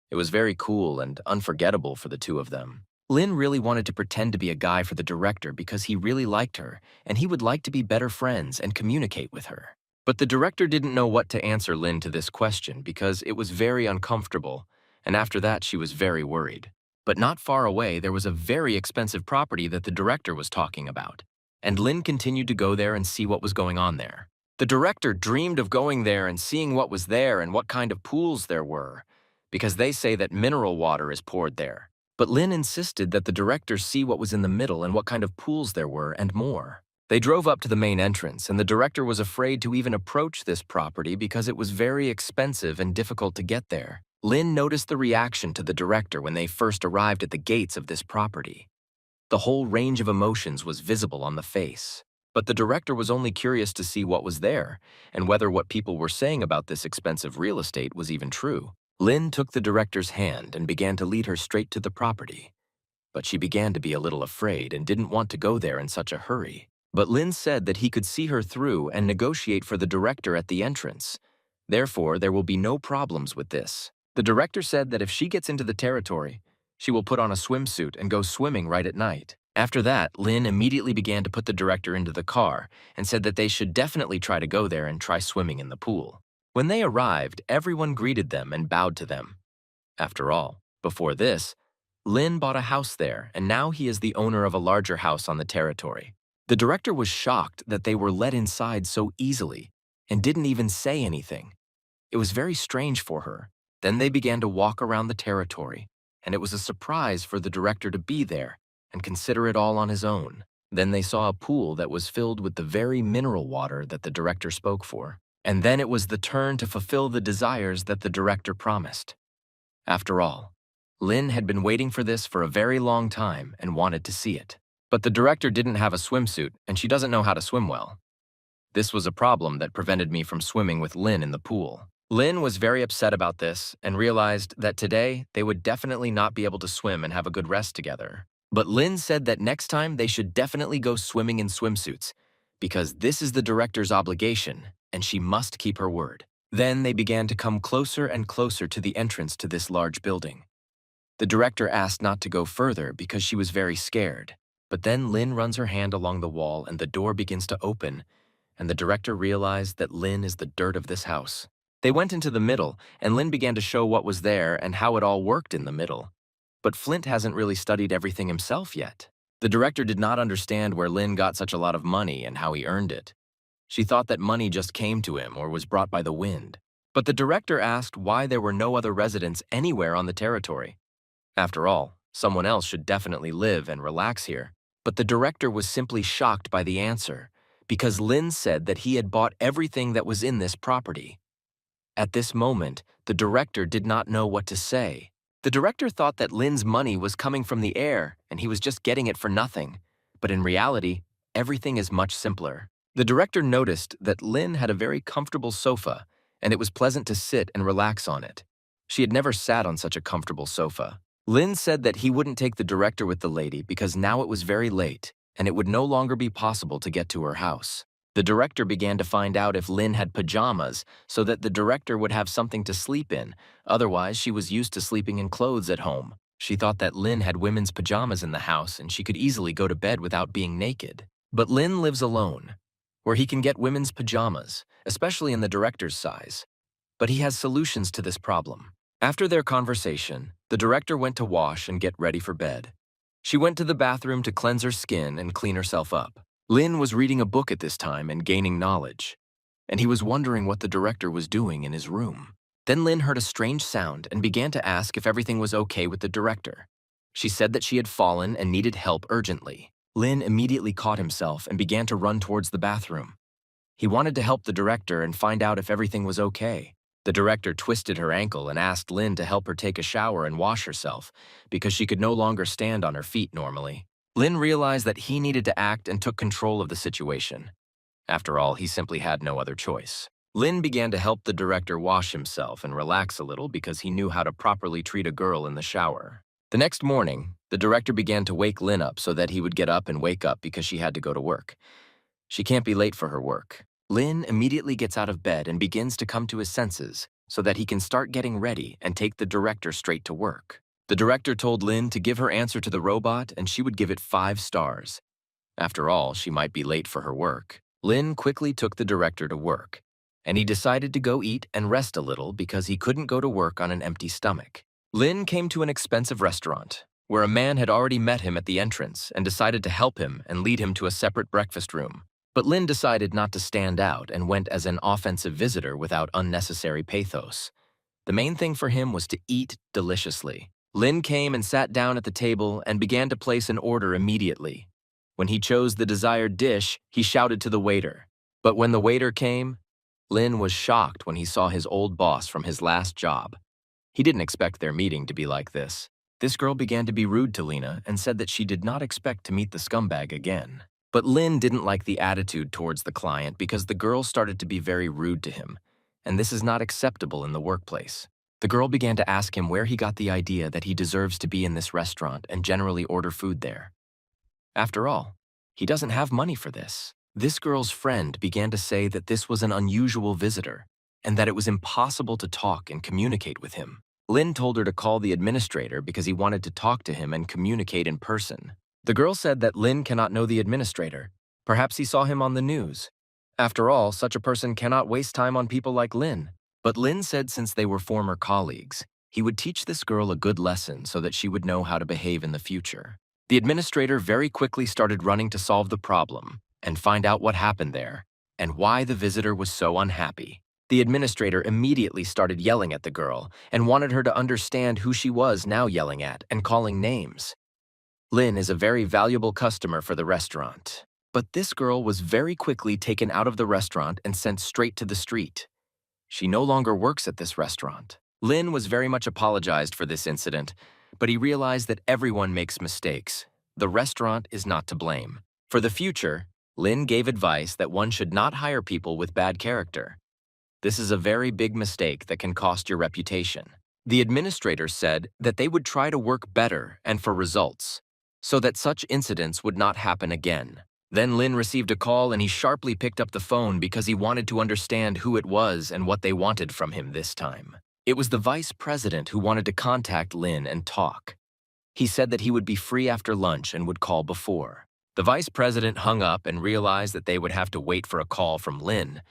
It was very cool and unforgettable for the two of them. Lin really wanted to pretend to be a guy for the director because he really liked her and he would like to be better friends and communicate with her. But the director didn't know what to answer Lin to this question because it was very uncomfortable, and after that she was very worried. But not far away there was a very expensive property that the director was talking about, and Lin continued to go there and see what was going on there. The director dreamed of going there and seeing what was there and what kind of pools there were, because they say that mineral water is poured there. But Lin insisted that the director see what was in the middle and what kind of pools there were and more. They drove up to the main entrance, and the director was afraid to even approach this property because it was very expensive and difficult to get there. Lin noticed the reaction to the director when they first arrived at the gates of this property. The whole range of emotions was visible on the face. But the director was only curious to see what was there, and whether what people were saying about this expensive real estate was even true. Lin took the director's hand and began to lead her straight to the property. But she began to be a little afraid and didn't want to go there in such a hurry. But Lin said that he could see her through and negotiate for the director at the entrance. Therefore, there will be no problems with this. The director said that if she gets into the territory, she will put on a swimsuit and go swimming right at night. After that, Lin immediately began to put the director into the car and said that they should definitely try to go there and try swimming in the pool. When they arrived, everyone greeted them and bowed to them. After all, before this, Lin bought a house there, and now he is the owner of a larger house on the territory. The director was shocked that they were let inside so easily and didn't even say anything. It was very strange for her. Then they began to walk around the territory, and it was a surprise for the director to be there and consider it all on his own. Then they saw a pool that was filled with the very mineral water that the director spoke for. And then it was the turn to fulfill the desires that the director promised. After all, Lynn had been waiting for this for a very long time and wanted to see it. But the director didn't have a swimsuit, and she doesn't know how to swim well. This was a problem that prevented me from swimming with Lynn in the pool. Lynn was very upset about this and realized that today they would definitely not be able to swim and have a good rest together. But Lynn said that next time they should definitely go swimming in swimsuits, because this is the director's obligation, and she must keep her word. Then they began to come closer and closer to the entrance to this large building. The director asked not to go further because she was very scared. But then Lynn runs her hand along the wall and the door begins to open, and the director realized that Lynn is the dirt of this house. They went into the middle, and Lynn began to show what was there and how it all worked in the middle. But Flint hasn't really studied everything himself yet. The director did not understand where Lynn got such a lot of money and how he earned it. She thought that money just came to him or was brought by the wind. But the director asked why there were no other residents anywhere on the territory. After all, someone else should definitely live and relax here. But the director was simply shocked by the answer, because Lynn said that he had bought everything that was in this property. At this moment, the director did not know what to say. The director thought that Lynn's money was coming from the air and he was just getting it for nothing. But in reality, everything is much simpler. The director noticed that Lynn had a very comfortable sofa, and it was pleasant to sit and relax on it. She had never sat on such a comfortable sofa. Lynn said that he wouldn't take the director with the lady because now it was very late, and it would no longer be possible to get to her house. The director began to find out if Lynn had pajamas so that the director would have something to sleep in. Otherwise, she was used to sleeping in clothes at home. She thought that Lynn had women's pajamas in the house and she could easily go to bed without being naked. But Lynn lives alone, where he can get women's pajamas, especially in the director's size. But he has solutions to this problem. After their conversation, the director went to wash and get ready for bed. She went to the bathroom to cleanse her skin and clean herself up. Lynn was reading a book at this time and gaining knowledge, and he was wondering what the director was doing in his room. Then Lynn heard a strange sound and began to ask if everything was okay with the director. She said that she had fallen and needed help urgently. Lynn immediately caught himself and began to run towards the bathroom. He wanted to help the director and find out if everything was okay. The director twisted her ankle and asked Lynn to help her take a shower and wash herself because she could no longer stand on her feet normally. Lynn realized that he needed to act and took control of the situation. After all, he simply had no other choice. Lynn began to help the director wash himself and relax a little because he knew how to properly treat a girl in the shower. The next morning, the director began to wake Lynn up so that he would get up and wake up because she had to go to work. She can't be late for her work. Lynn immediately gets out of bed and begins to come to his senses so that he can start getting ready and take the director straight to work. The director told Lynn to give her answer to the robot and she would give it 5 stars. After all, she might be late for her work. Lynn quickly took the director to work, and he decided to go eat and rest a little because he couldn't go to work on an empty stomach. Lynn came to an expensive restaurant, where a man had already met him at the entrance and decided to help him and lead him to a separate breakfast room. But Lynn decided not to stand out and went as an offensive visitor without unnecessary pathos. The main thing for him was to eat deliciously. Lynn came and sat down at the table and began to place an order immediately. When he chose the desired dish, he shouted to the waiter. But when the waiter came, Lynn was shocked when he saw his old boss from his last job. He didn't expect their meeting to be like this. This girl began to be rude to Lena and said that she did not expect to meet the scumbag again. But Lynn didn't like the attitude towards the client because the girl started to be very rude to him, and this is not acceptable in the workplace. The girl began to ask him where he got the idea that he deserves to be in this restaurant and generally order food there. After all, he doesn't have money for this. This girl's friend began to say that this was an unusual visitor and that it was impossible to talk and communicate with him. Lynn told her to call the administrator because he wanted to talk to him and communicate in person. The girl said that Lynn cannot know the administrator. Perhaps he saw him on the news. After all, such a person cannot waste time on people like Lynn. But Lynn said since they were former colleagues, he would teach this girl a good lesson so that she would know how to behave in the future. The administrator very quickly started running to solve the problem and find out what happened there and why the visitor was so unhappy. The administrator immediately started yelling at the girl and wanted her to understand who she was now yelling at and calling names. Lynn is a very valuable customer for the restaurant. But this girl was very quickly taken out of the restaurant and sent straight to the street. She no longer works at this restaurant. Lynn was very much apologized for this incident, but he realized that everyone makes mistakes. The restaurant is not to blame. For the future, Lynn gave advice that one should not hire people with bad character. This is a very big mistake that can cost your reputation. The administrator said that they would try to work better and for results, so that such incidents would not happen again. Then Lynn received a call and he sharply picked up the phone because he wanted to understand who it was and what they wanted from him this time. It was the vice president who wanted to contact Lynn and talk. He said that he would be free after lunch and would call before. The vice president hung up and realized that they would have to wait for a call from Lynn.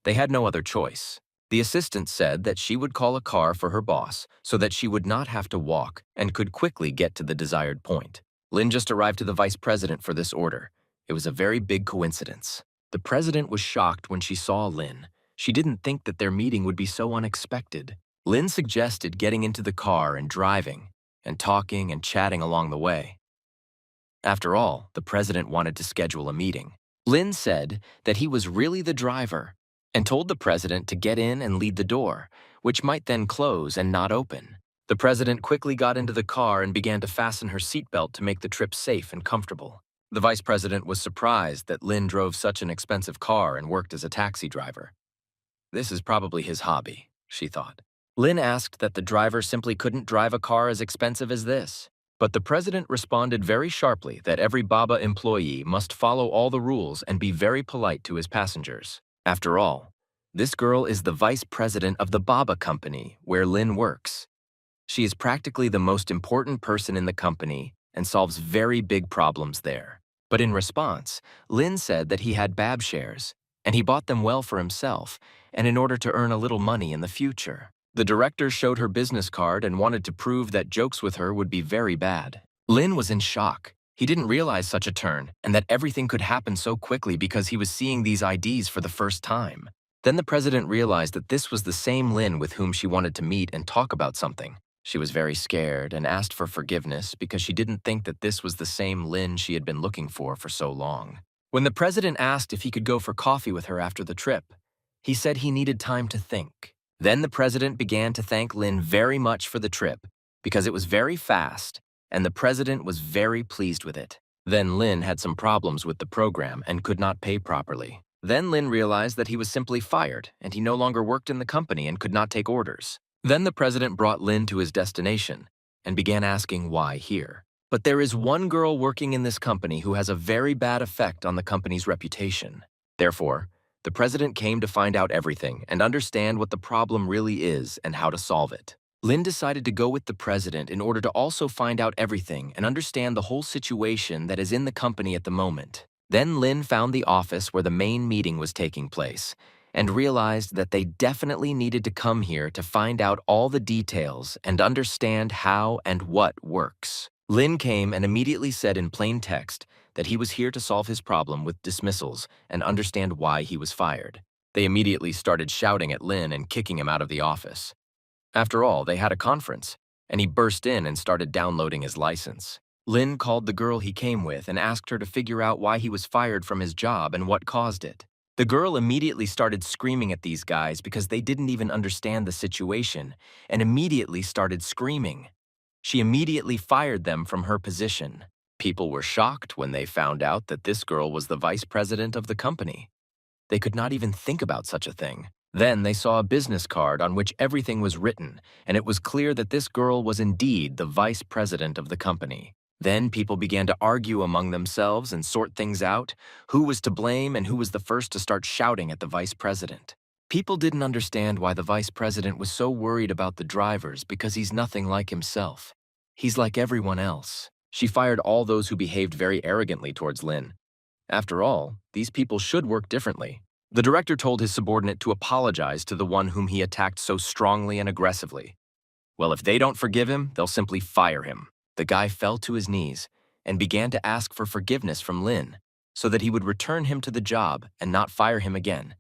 They had no other choice. The assistant said that she would call a car for her boss so that she would not have to walk and could quickly get to the desired point. Lynn just arrived to the vice president for this order. It was a very big coincidence. The president was shocked when she saw Lynn. She didn't think that their meeting would be so unexpected. Lynn suggested getting into the car and driving, and talking and chatting along the way. After all, the president wanted to schedule a meeting. Lynn said that he was really the driver and told the president to get in and lead the door, which might then close and not open. The president quickly got into the car and began to fasten her seatbelt to make the trip safe and comfortable. The vice president was surprised that Lynn drove such an expensive car and worked as a taxi driver. This is probably his hobby, she thought. Lynn asked that the driver simply couldn't drive a car as expensive as this. But the president responded very sharply that every Baba employee must follow all the rules and be very polite to his passengers. After all, this girl is the vice president of the Baba company where Lynn works. She is practically the most important person in the company and solves very big problems there. But in response, Lynn said that he had Bab shares, and he bought them well for himself, and in order to earn a little money in the future. The director showed her business card and wanted to prove that jokes with her would be very bad. Lynn was in shock. He didn't realize such a turn, and that everything could happen so quickly because he was seeing these IDs for the first time. Then the president realized that this was the same Lynn with whom she wanted to meet and talk about something. She was very scared and asked for forgiveness because she didn't think that this was the same Lynn she had been looking for so long. When the president asked if he could go for coffee with her after the trip, he said he needed time to think. Then the president began to thank Lynn very much for the trip because it was very fast, and the president was very pleased with it. Then Lynn had some problems with the program and could not pay properly. Then Lynn realized that he was simply fired and he no longer worked in the company and could not take orders. Then the president brought Lynn to his destination and began asking why here. But there is one girl working in this company who has a very bad effect on the company's reputation. Therefore, the president came to find out everything and understand what the problem really is and how to solve it. Lynn decided to go with the president in order to also find out everything and understand the whole situation that is in the company at the moment. Then Lynn found the office where the main meeting was taking place and realized that they definitely needed to come here to find out all the details and understand how and what works. Lynn came and immediately said in plain text that he was here to solve his problem with dismissals and understand why he was fired. They immediately started shouting at Lynn and kicking him out of the office. After all, they had a conference, and he burst in and started downloading his license. Lynn called the girl he came with and asked her to figure out why he was fired from his job and what caused it. The girl immediately started screaming at these guys because they didn't even understand the situation and immediately started screaming. She immediately fired them from her position. People were shocked when they found out that this girl was the vice president of the company. They could not even think about such a thing. Then they saw a business card on which everything was written, and it was clear that this girl was indeed the vice president of the company. Then people began to argue among themselves and sort things out, who was to blame and who was the first to start shouting at the vice president. People didn't understand why the vice president was so worried about the drivers because he's nothing like himself. He's like everyone else. She fired all those who behaved very arrogantly towards Lynn. After all, these people should work differently. The director told his subordinate to apologize to the one whom he attacked so strongly and aggressively. Well, if they don't forgive him, they'll simply fire him. The guy fell to his knees and began to ask for forgiveness from Lynn so that he would return him to the job and not fire him again.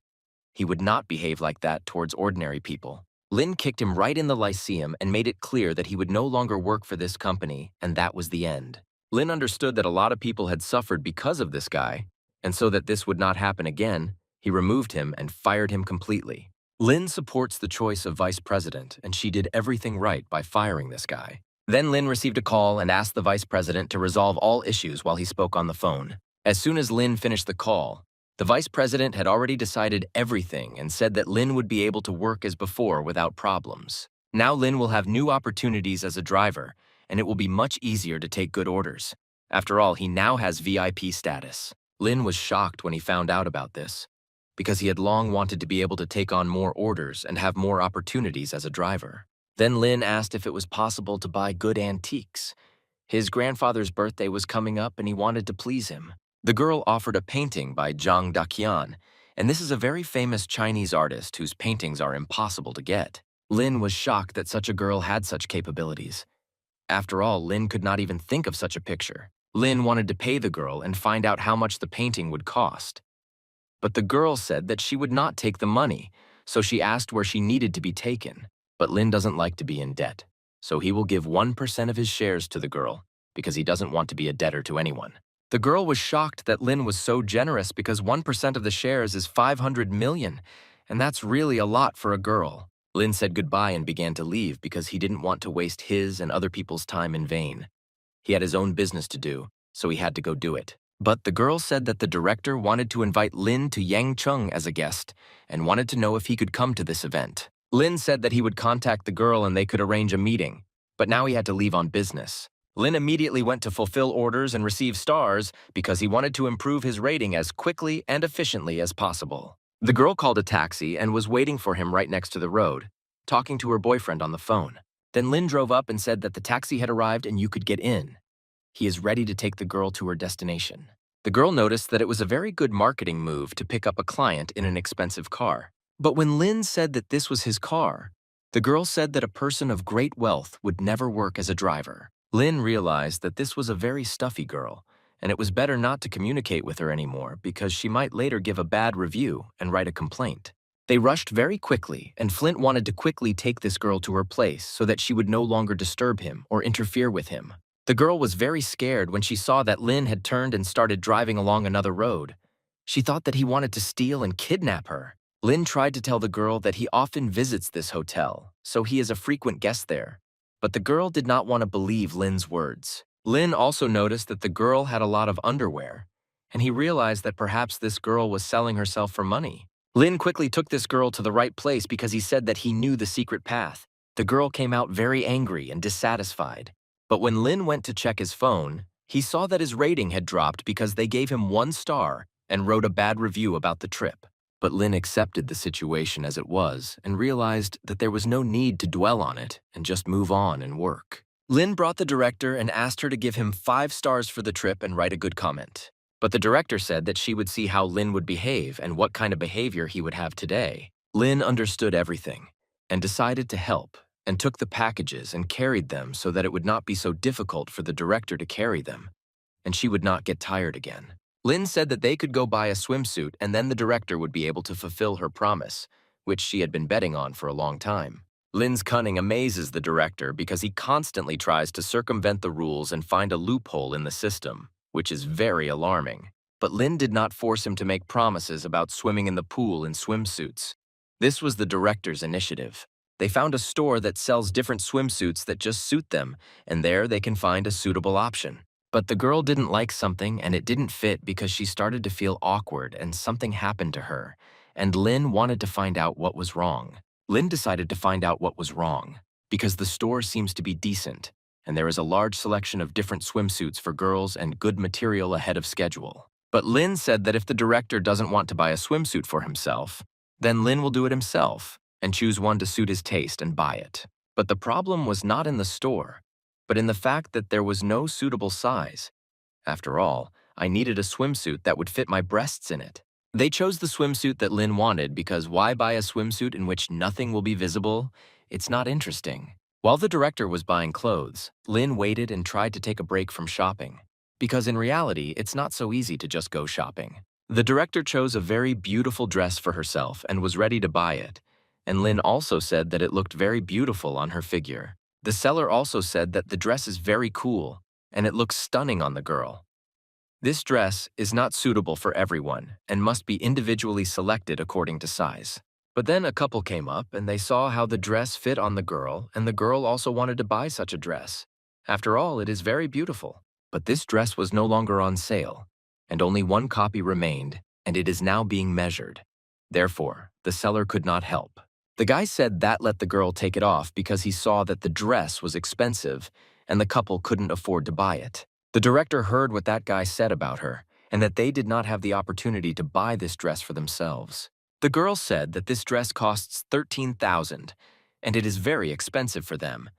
He would not behave like that towards ordinary people. Lynn kicked him right in the Lyceum and made it clear that he would no longer work for this company, and that was the end. Lin understood that a lot of people had suffered because of this guy, and so that this would not happen again, he removed him and fired him completely. Lin supports the choice of vice president, and she did everything right by firing this guy. Then Lin received a call and asked the vice president to resolve all issues while he spoke on the phone. As soon as Lin finished the call, the vice president had already decided everything and said that Lin would be able to work as before without problems. Now Lin will have new opportunities as a driver, and it will be much easier to take good orders. After all, he now has VIP status. Lin was shocked when he found out about this, because he had long wanted to be able to take on more orders and have more opportunities as a driver. Then Lin asked if it was possible to buy good antiques. His grandfather's birthday was coming up and he wanted to please him. The girl offered a painting by Zhang Daqian, and this is a very famous Chinese artist whose paintings are impossible to get. Lin was shocked that such a girl had such capabilities. After all, Lin could not even think of such a picture. Lin wanted to pay the girl and find out how much the painting would cost. But the girl said that she would not take the money, so she asked where she needed to be taken. But Lin doesn't like to be in debt, so he will give 1% of his shares to the girl because he doesn't want to be a debtor to anyone. The girl was shocked that Lin was so generous because 1% of the shares is 500 million, and that's really a lot for a girl. Lin said goodbye and began to leave because he didn't want to waste his and other people's time in vain. He had his own business to do, so he had to go do it. But the girl said that the director wanted to invite Lin to Yangcheng as a guest and wanted to know if he could come to this event. Lin said that he would contact the girl and they could arrange a meeting, but now he had to leave on business. Lin immediately went to fulfill orders and receive stars because he wanted to improve his rating as quickly and efficiently as possible. The girl called a taxi and was waiting for him right next to the road, talking to her boyfriend on the phone. Then Lin drove up and said that the taxi had arrived and you could get in. He is ready to take the girl to her destination. The girl noticed that it was a very good marketing move to pick up a client in an expensive car. But when Lin said that this was his car, the girl said that a person of great wealth would never work as a driver. Lin realized that this was a very stuffy girl, and it was better not to communicate with her anymore because she might later give a bad review and write a complaint. They rushed very quickly, and Flint wanted to quickly take this girl to her place so that she would no longer disturb him or interfere with him. The girl was very scared when she saw that Lin had turned and started driving along another road. She thought that he wanted to steal and kidnap her. Lin tried to tell the girl that he often visits this hotel, so he is a frequent guest there. But the girl did not want to believe Lin's words. Lin also noticed that the girl had a lot of underwear, and he realized that perhaps this girl was selling herself for money. Lin quickly took this girl to the right place because he said that he knew the secret path. The girl came out very angry and dissatisfied. But when Lin went to check his phone, he saw that his rating had dropped because they gave him 1 star and wrote a bad review about the trip. But Lin accepted the situation as it was and realized that there was no need to dwell on it and just move on and work. Lin brought the director and asked her to give him 5 stars for the trip and write a good comment. But the director said that she would see how Lin would behave and what kind of behavior he would have today. Lin understood everything and decided to help and took the packages and carried them so that it would not be so difficult for the director to carry them, and she would not get tired again. Lin said that they could go buy a swimsuit and then the director would be able to fulfill her promise, which she had been betting on for a long time. Lin's cunning amazes the director because he constantly tries to circumvent the rules and find a loophole in the system, which is very alarming. But Lin did not force him to make promises about swimming in the pool in swimsuits. This was the director's initiative. They found a store that sells different swimsuits that just suit them, and there they can find a suitable option. But the girl didn't like something and it didn't fit because she started to feel awkward and something happened to her, and Lin wanted to find out what was wrong. Lin decided to find out what was wrong because the store seems to be decent, and there is a large selection of different swimsuits for girls and good material ahead of schedule. But Lin said that if the director doesn't want to buy a swimsuit for himself, then Lin will do it himself and choose one to suit his taste and buy it. But the problem was not in the store, but in the fact that there was no suitable size. After all, I needed a swimsuit that would fit my breasts in it. They chose the swimsuit that Lin wanted because why buy a swimsuit in which nothing will be visible? It's not interesting. While the director was buying clothes, Lin waited and tried to take a break from shopping. Because in reality, it's not so easy to just go shopping. The director chose a very beautiful dress for herself and was ready to buy it. And Lin also said that it looked very beautiful on her figure. The seller also said that the dress is very cool, and it looks stunning on the girl. This dress is not suitable for everyone and must be individually selected according to size. But then a couple came up and they saw how the dress fit on the girl, and the girl also wanted to buy such a dress. After all, it is very beautiful. But this dress was no longer on sale, and only one copy remained, and it is now being measured. Therefore, the seller could not help. The guy said that let the girl take it off because he saw that the dress was expensive and the couple couldn't afford to buy it. The director heard what that guy said about her and that they did not have the opportunity to buy this dress for themselves. The girl said that this dress costs $13,000 and it is very expensive for them,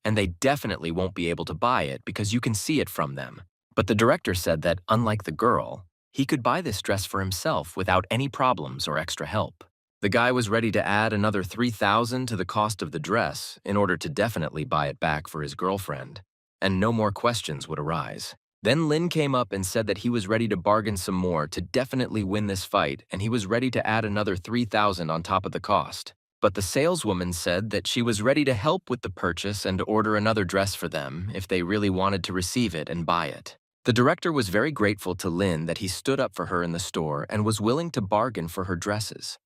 and they definitely won't be able to buy it because you can see it from them. But the director said that, unlike the girl, he could buy this dress for himself without any problems or extra help. The guy was ready to add another $3,000 to the cost of the dress in order to definitely buy it back for his girlfriend, and no more questions would arise. Then Lin came up and said that he was ready to bargain some more to definitely win this fight, and he was ready to add another $3,000 on top of the cost. But the saleswoman said that she was ready to help with the purchase and order another dress for them if they really wanted to receive it and buy it. The director was very grateful to Lin that he stood up for her in the store and was willing to bargain for her dresses.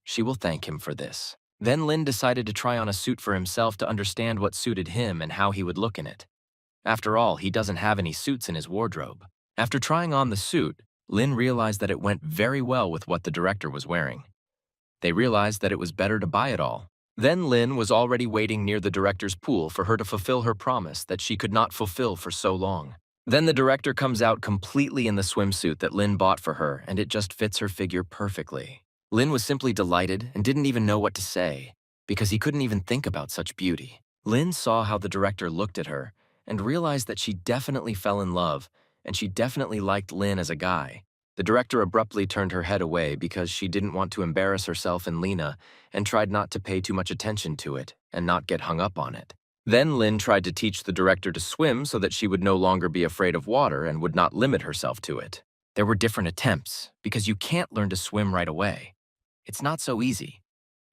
She will thank him for this. Then Lin decided to try on a suit for himself to understand what suited him and how he would look in it. After all, he doesn't have any suits in his wardrobe. After trying on the suit, Lin realized that it went very well with what the director was wearing. They realized that it was better to buy it all. Then Lin was already waiting near the director's pool for her to fulfill her promise that she could not fulfill for so long. Then the director comes out completely in the swimsuit that Lin bought for her, and it just fits her figure perfectly. Lin was simply delighted and didn't even know what to say, because he couldn't even think about such beauty. Lin saw how the director looked at her and realized that she definitely fell in love, and she definitely liked Lin as a guy. The director abruptly turned her head away because she didn't want to embarrass herself and Lena, and tried not to pay too much attention to it and not get hung up on it. Then Lin tried to teach the director to swim so that she would no longer be afraid of water and would not limit herself to it. There were different attempts, because you can't learn to swim right away. It's not so easy.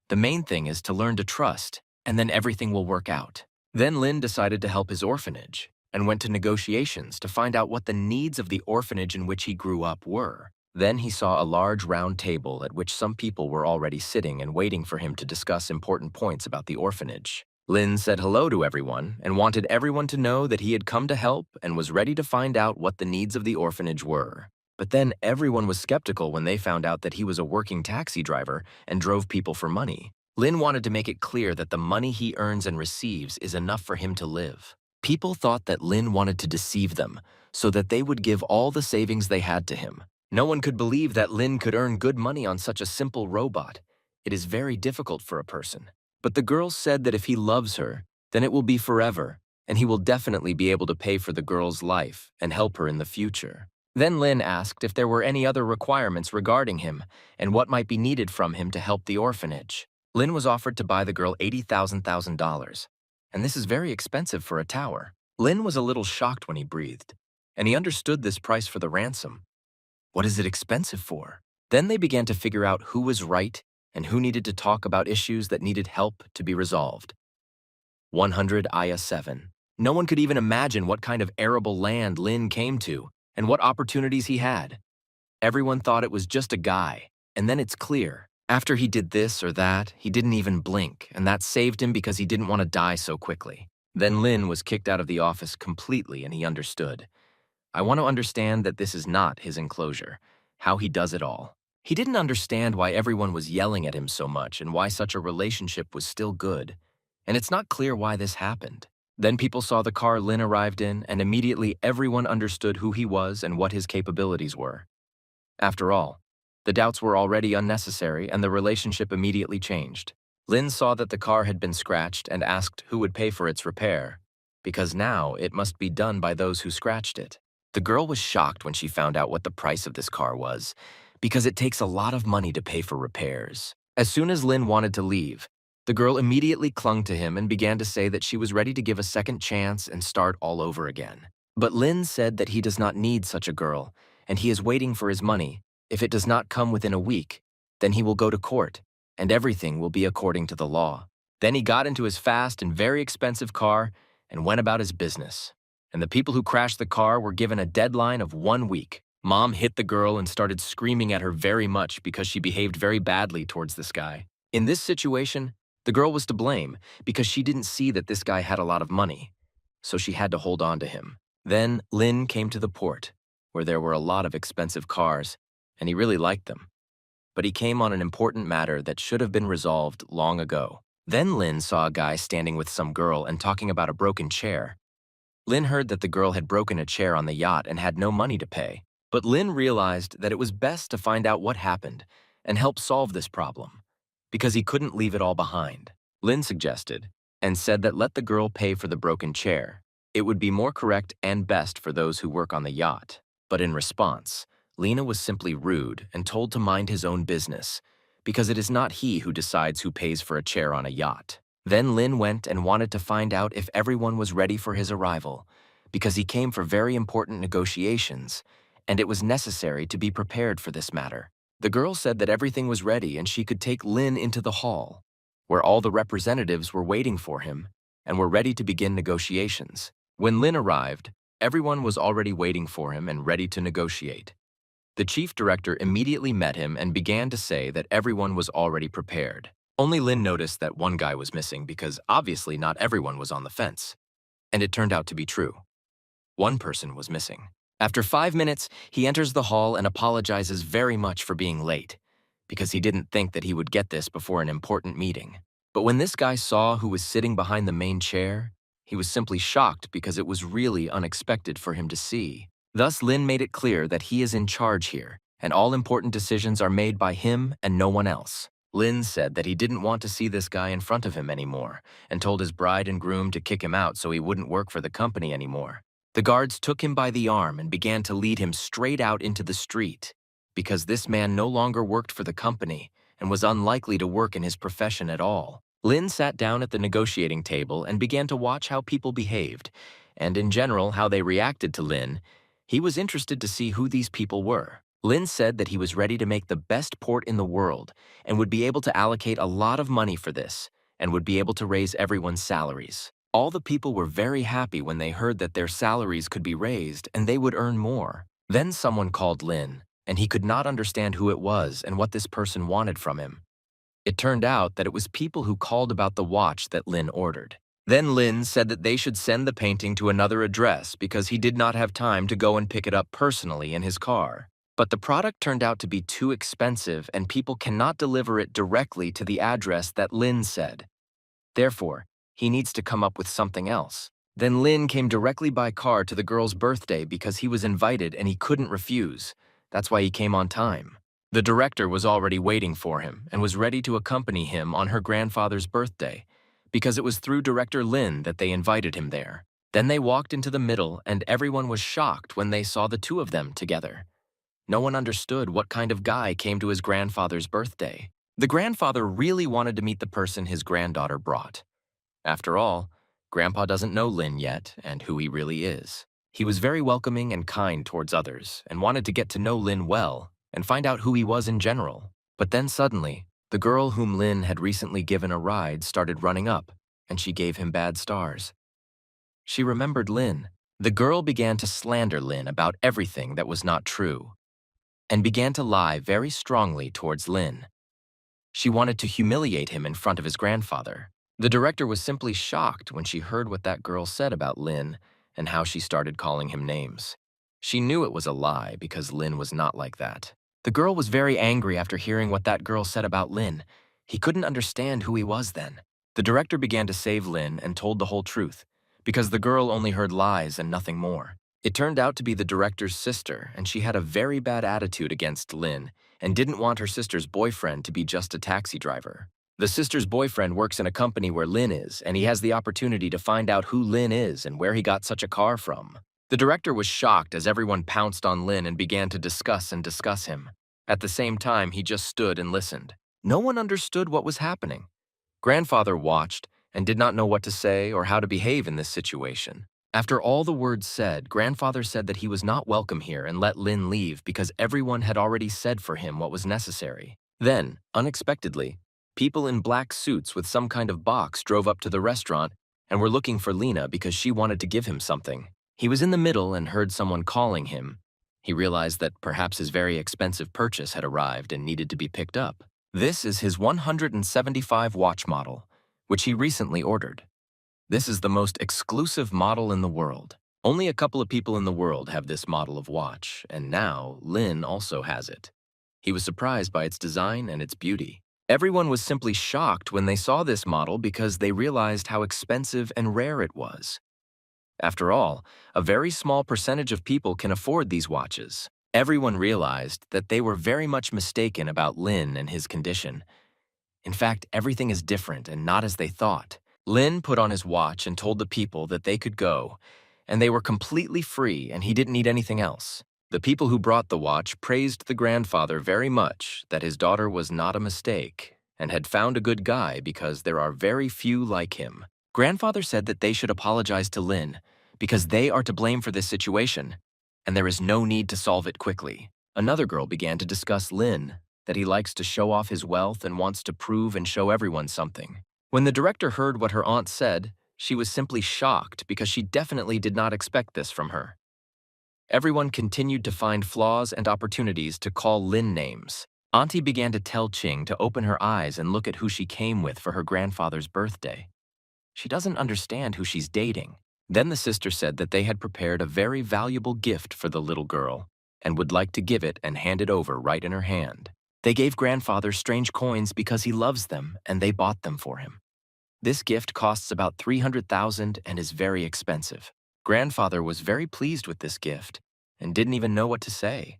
The main thing is to learn to trust, and then everything will work out. Then Lin decided to help his orphanage and went to negotiations to find out what the needs of the orphanage in which he grew up were. Then he saw a large round table at which some people were already sitting and waiting for him to discuss important points about the orphanage. Lin said hello to everyone and wanted everyone to know that he had come to help and was ready to find out what the needs of the orphanage were. But then everyone was skeptical when they found out that he was a working taxi driver and drove people for money. Lin wanted to make it clear that the money he earns and receives is enough for him to live. People thought that Lin wanted to deceive them so that they would give all the savings they had to him. No one could believe that Lin could earn good money on such a simple robot. It is very difficult for a person. But the girl said that if he loves her, then it will be forever, and he will definitely be able to pay for the girl's life and help her in the future. Then Lin asked if there were any other requirements regarding him and what might be needed from him to help the orphanage. Lin was offered to buy the girl $80,000, and this is very expensive for a tower. Lin was a little shocked when he breathed, and he understood this price for the ransom. What is it expensive for? Then they began to figure out who was right and who needed to talk about issues that needed help to be resolved. 100 Aya 7. No one could even imagine what kind of arable land Lin came to and what opportunities he had. Everyone thought it was just a guy, and then it's clear. After he did this or that, he didn't even blink, and that saved him because he didn't want to die so quickly. Then Lin was kicked out of the office completely, and he understood. I want to understand that this is not his enclosure, how he does it all. He didn't understand why everyone was yelling at him so much and why such a relationship was still good. And it's not clear why this happened. Then people saw the car Lin arrived in, and immediately everyone understood who he was and what his capabilities were. After all, the doubts were already unnecessary, and the relationship immediately changed. Lin saw that the car had been scratched and asked who would pay for its repair, because now it must be done by those who scratched it. The girl was shocked when she found out what the price of this car was, because it takes a lot of money to pay for repairs. As soon as Lin wanted to leave, the girl immediately clung to him and began to say that she was ready to give a second chance and start all over again. But Lin said that he does not need such a girl, and he is waiting for his money. If it does not come within a week, then he will go to court, and everything will be according to the law. Then he got into his fast and very expensive car and went about his business. and the people who crashed the car were given a deadline of 1 week. Mom hit the girl and started screaming at her very much because she behaved very badly towards this guy. In this situation, the girl was to blame because she didn't see that this guy had a lot of money, so she had to hold on to him. Then Lin came to the port, where there were a lot of expensive cars, and he really liked them. But he came on an important matter that should have been resolved long ago. Then Lin saw a guy standing with some girl and talking about a broken chair. Lin heard that the girl had broken a chair on the yacht and had no money to pay. But Lin realized that it was best to find out what happened and help solve this problem, because he couldn't leave it all behind. Lin suggested and said that let the girl pay for the broken chair. It would be more correct and best for those who work on the yacht. But in response, Lina was simply rude and told to mind his own business, because it is not he who decides who pays for a chair on a yacht. Then Lin went and wanted to find out if everyone was ready for his arrival, because he came for very important negotiations, and it was necessary to be prepared for this matter. The girl said that everything was ready and she could take Lin into the hall, where all the representatives were waiting for him and were ready to begin negotiations. When Lin arrived, everyone was already waiting for him and ready to negotiate. The chief director immediately met him and began to say that everyone was already prepared. Only Lin noticed that one guy was missing because obviously not everyone was on the fence. And it turned out to be true. One person was missing. After 5 minutes, he enters the hall and apologizes very much for being late, because he didn't think that he would get this before an important meeting. But when this guy saw who was sitting behind the main chair, he was simply shocked because it was really unexpected for him to see. Thus, Lin made it clear that he is in charge here, and all important decisions are made by him and no one else. Lin said that he didn't want to see this guy in front of him anymore, and told his bride and groom to kick him out so he wouldn't work for the company anymore. The guards took him by the arm and began to lead him straight out into the street, because this man no longer worked for the company and was unlikely to work in his profession at all. Lin sat down at the negotiating table and began to watch how people behaved, and in general how they reacted to Lin. He was interested to see who these people were. Lin said that he was ready to make the best port in the world and would be able to allocate a lot of money for this and would be able to raise everyone's salaries. All the people were very happy when they heard that their salaries could be raised and they would earn more. Then someone called Lin, and he could not understand who it was and what this person wanted from him. It turned out that it was people who called about the watch that Lin ordered. Then Lin said that they should send the painting to another address because he did not have time to go and pick it up personally in his car. But the product turned out to be too expensive and people cannot deliver it directly to the address that Lin said. Therefore, he needs to come up with something else. Then Lin came directly by car to the girl's birthday because he was invited and he couldn't refuse. That's why he came on time. The director was already waiting for him and was ready to accompany him on her grandfather's birthday, because it was through Director Lin that they invited him there. Then they walked into the middle and everyone was shocked when they saw the two of them together. No one understood what kind of guy came to his grandfather's birthday. The grandfather really wanted to meet the person his granddaughter brought. After all, Grandpa doesn't know Lin yet and who he really is. He was very welcoming and kind towards others and wanted to get to know Lin well and find out who he was in general. But then suddenly, the girl whom Lin had recently given a ride started running up, and she gave him bad stars. She remembered Lin. The girl began to slander Lin about everything that was not true, and began to lie very strongly towards Lin. She wanted to humiliate him in front of his grandfather. The director was simply shocked when she heard what that girl said about Lin and how she started calling him names. She knew it was a lie because Lin was not like that. The girl was very angry after hearing what that girl said about Lin. He couldn't understand who he was then. The director began to save Lin and told the whole truth, because the girl only heard lies and nothing more. It turned out to be the director's sister, and she had a very bad attitude against Lin and didn't want her sister's boyfriend to be just a taxi driver. The sister's boyfriend works in a company where Lin is, and he has the opportunity to find out who Lin is and where he got such a car from. The director was shocked as everyone pounced on Lin and began to discuss him. At the same time, he just stood and listened. No one understood what was happening. Grandfather watched and did not know what to say or how to behave in this situation. After all the words said, Grandfather said that he was not welcome here and let Lin leave because everyone had already said for him what was necessary. Then, unexpectedly, people in black suits with some kind of box drove up to the restaurant and were looking for Lina because she wanted to give him something. He was in the middle and heard someone calling him. He realized that perhaps his very expensive purchase had arrived and needed to be picked up. This is his 175 watch model, which he recently ordered. This is the most exclusive model in the world. Only a couple of people in the world have this model of watch, and now Lin also has it. He was surprised by its design and its beauty. Everyone was simply shocked when they saw this model because they realized how expensive and rare it was. After all, a very small percentage of people can afford these watches. Everyone realized that they were very much mistaken about Lin and his condition. In fact, everything is different and not as they thought. Lin put on his watch and told the people that they could go, and they were completely free and he didn't need anything else. The people who brought the watch praised the grandfather very much that his daughter was not a mistake and had found a good guy because there are very few like him. Grandfather said that they should apologize to Lin because they are to blame for this situation, and there is no need to solve it quickly. Another girl began to discuss Lin, that he likes to show off his wealth and wants to prove and show everyone something. When the director heard what her aunt said, she was simply shocked because she definitely did not expect this from her. Everyone continued to find flaws and opportunities to call Lin names. Auntie began to tell Qing to open her eyes and look at who she came with for her grandfather's birthday. She doesn't understand who she's dating. Then the sister said that they had prepared a very valuable gift for the little girl and would like to give it and hand it over right in her hand. They gave grandfather strange coins because he loves them and they bought them for him. This gift costs about 300,000 and is very expensive. Grandfather was very pleased with this gift and didn't even know what to say.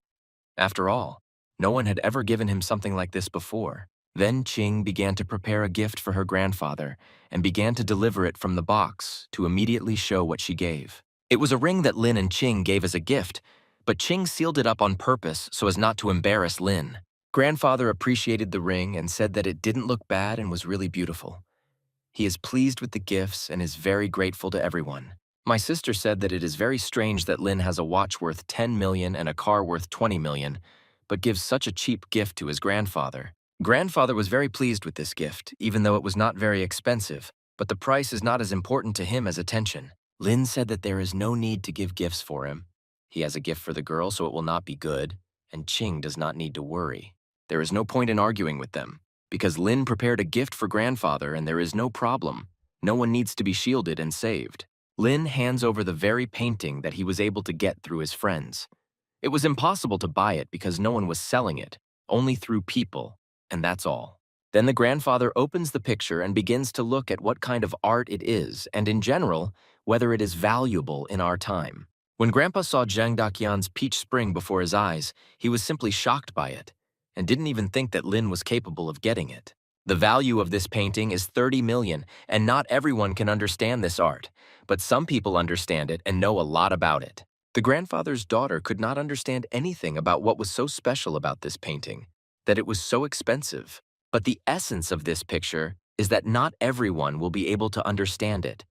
After all, no one had ever given him something like this before. Then Qing began to prepare a gift for her grandfather and began to deliver it from the box to immediately show what she gave. It was a ring that Lin and Qing gave as a gift, but Qing sealed it up on purpose so as not to embarrass Lin. Grandfather appreciated the ring and said that it didn't look bad and was really beautiful. He is pleased with the gifts and is very grateful to everyone. My sister said that it is very strange that Lin has a watch worth 10 million and a car worth 20 million, but gives such a cheap gift to his grandfather. Grandfather was very pleased with this gift, even though it was not very expensive, but the price is not as important to him as attention. Lin said that there is no need to give gifts for him. He has a gift for the girl, so it will not be good, and Qing does not need to worry. There is no point in arguing with them, because Lin prepared a gift for grandfather and there is no problem. No one needs to be shielded and saved. Lin hands over the very painting that he was able to get through his friends. It was impossible to buy it because no one was selling it, only through people, and that's all. Then the grandfather opens the picture and begins to look at what kind of art it is and, in general, whether it is valuable in our time. When Grandpa saw Zhang Daqian's peach spring before his eyes, he was simply shocked by it and didn't even think that Lin was capable of getting it. The value of this painting is 30 million, and not everyone can understand this art, but some people understand it and know a lot about it. The grandfather's daughter could not understand anything about what was so special about this painting, that it was so expensive. But the essence of this picture is that not everyone will be able to understand it,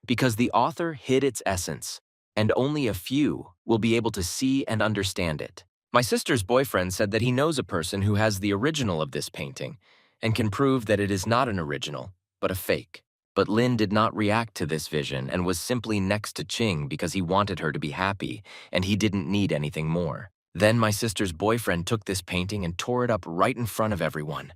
because the author hid its essence, and only a few will be able to see and understand it. My sister's boyfriend said that he knows a person who has the original of this painting and can prove that it is not an original, but a fake. But Lin did not react to this vision and was simply next to Qing because he wanted her to be happy and he didn't need anything more. Then my sister's boyfriend took this painting and tore it up right in front of everyone.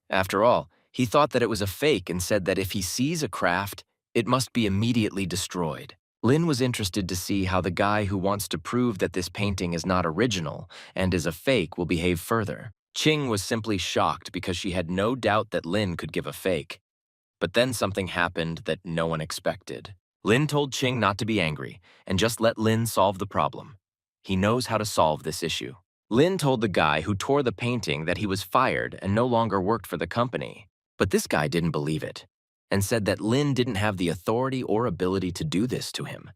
After all, he thought that it was a fake and said that if he sees a craft, it must be immediately destroyed. Lin was interested to see how the guy who wants to prove that this painting is not original and is a fake will behave further. Qing was simply shocked because she had no doubt that Lin could give a fake. But then something happened that no one expected. Lin told Qing not to be angry and just let Lin solve the problem. He knows how to solve this issue. Lin told the guy who tore the painting that he was fired and no longer worked for the company. But this guy didn't believe it and said that Lin didn't have the authority or ability to do this to him.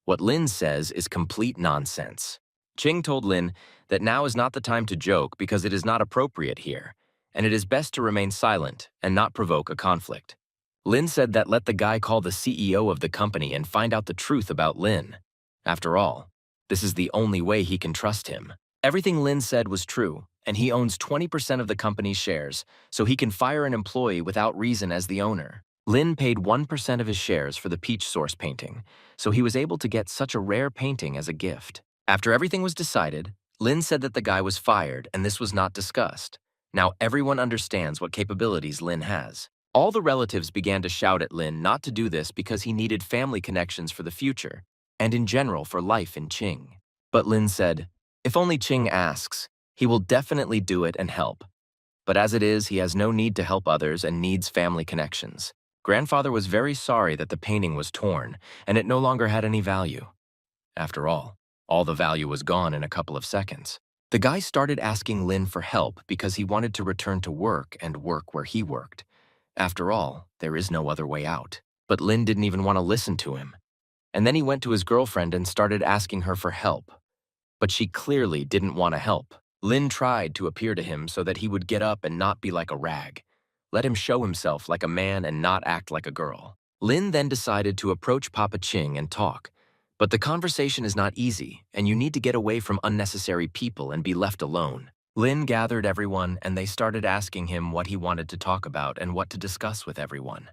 What Lin says is complete nonsense. Qing told Lin that now is not the time to joke because it is not appropriate here, and it is best to remain silent and not provoke a conflict. Lin said that let the guy call the CEO of the company and find out the truth about Lin. After all, this is the only way he can trust him. Everything Lin said was true, and he owns 20% of the company's shares, so he can fire an employee without reason as the owner. Lin paid 1% of his shares for the peach source painting, so he was able to get such a rare painting as a gift. After everything was decided, Lin said that the guy was fired and this was not discussed. Now everyone understands what capabilities Lin has. All the relatives began to shout at Lin not to do this because he needed family connections for the future, and in general for life in Qing. But Lin said, if only Qing asks, he will definitely do it and help. But as it is, he has no need to help others and needs family connections. Grandfather was very sorry that the painting was torn, and it no longer had any value. After all the value was gone in a couple of seconds. The guy started asking Lin for help because he wanted to return to work and work where he worked. After all, there is no other way out. But Lin didn't even want to listen to him. And then he went to his girlfriend and started asking her for help. But she clearly didn't want to help. Lin tried to appear to him so that he would get up and not be like a rag. Let him show himself like a man and not act like a girl. Lin then decided to approach Papa Qing and talk. But the conversation is not easy, and you need to get away from unnecessary people and be left alone. Lin gathered everyone, and they started asking him what he wanted to talk about and what to discuss with everyone.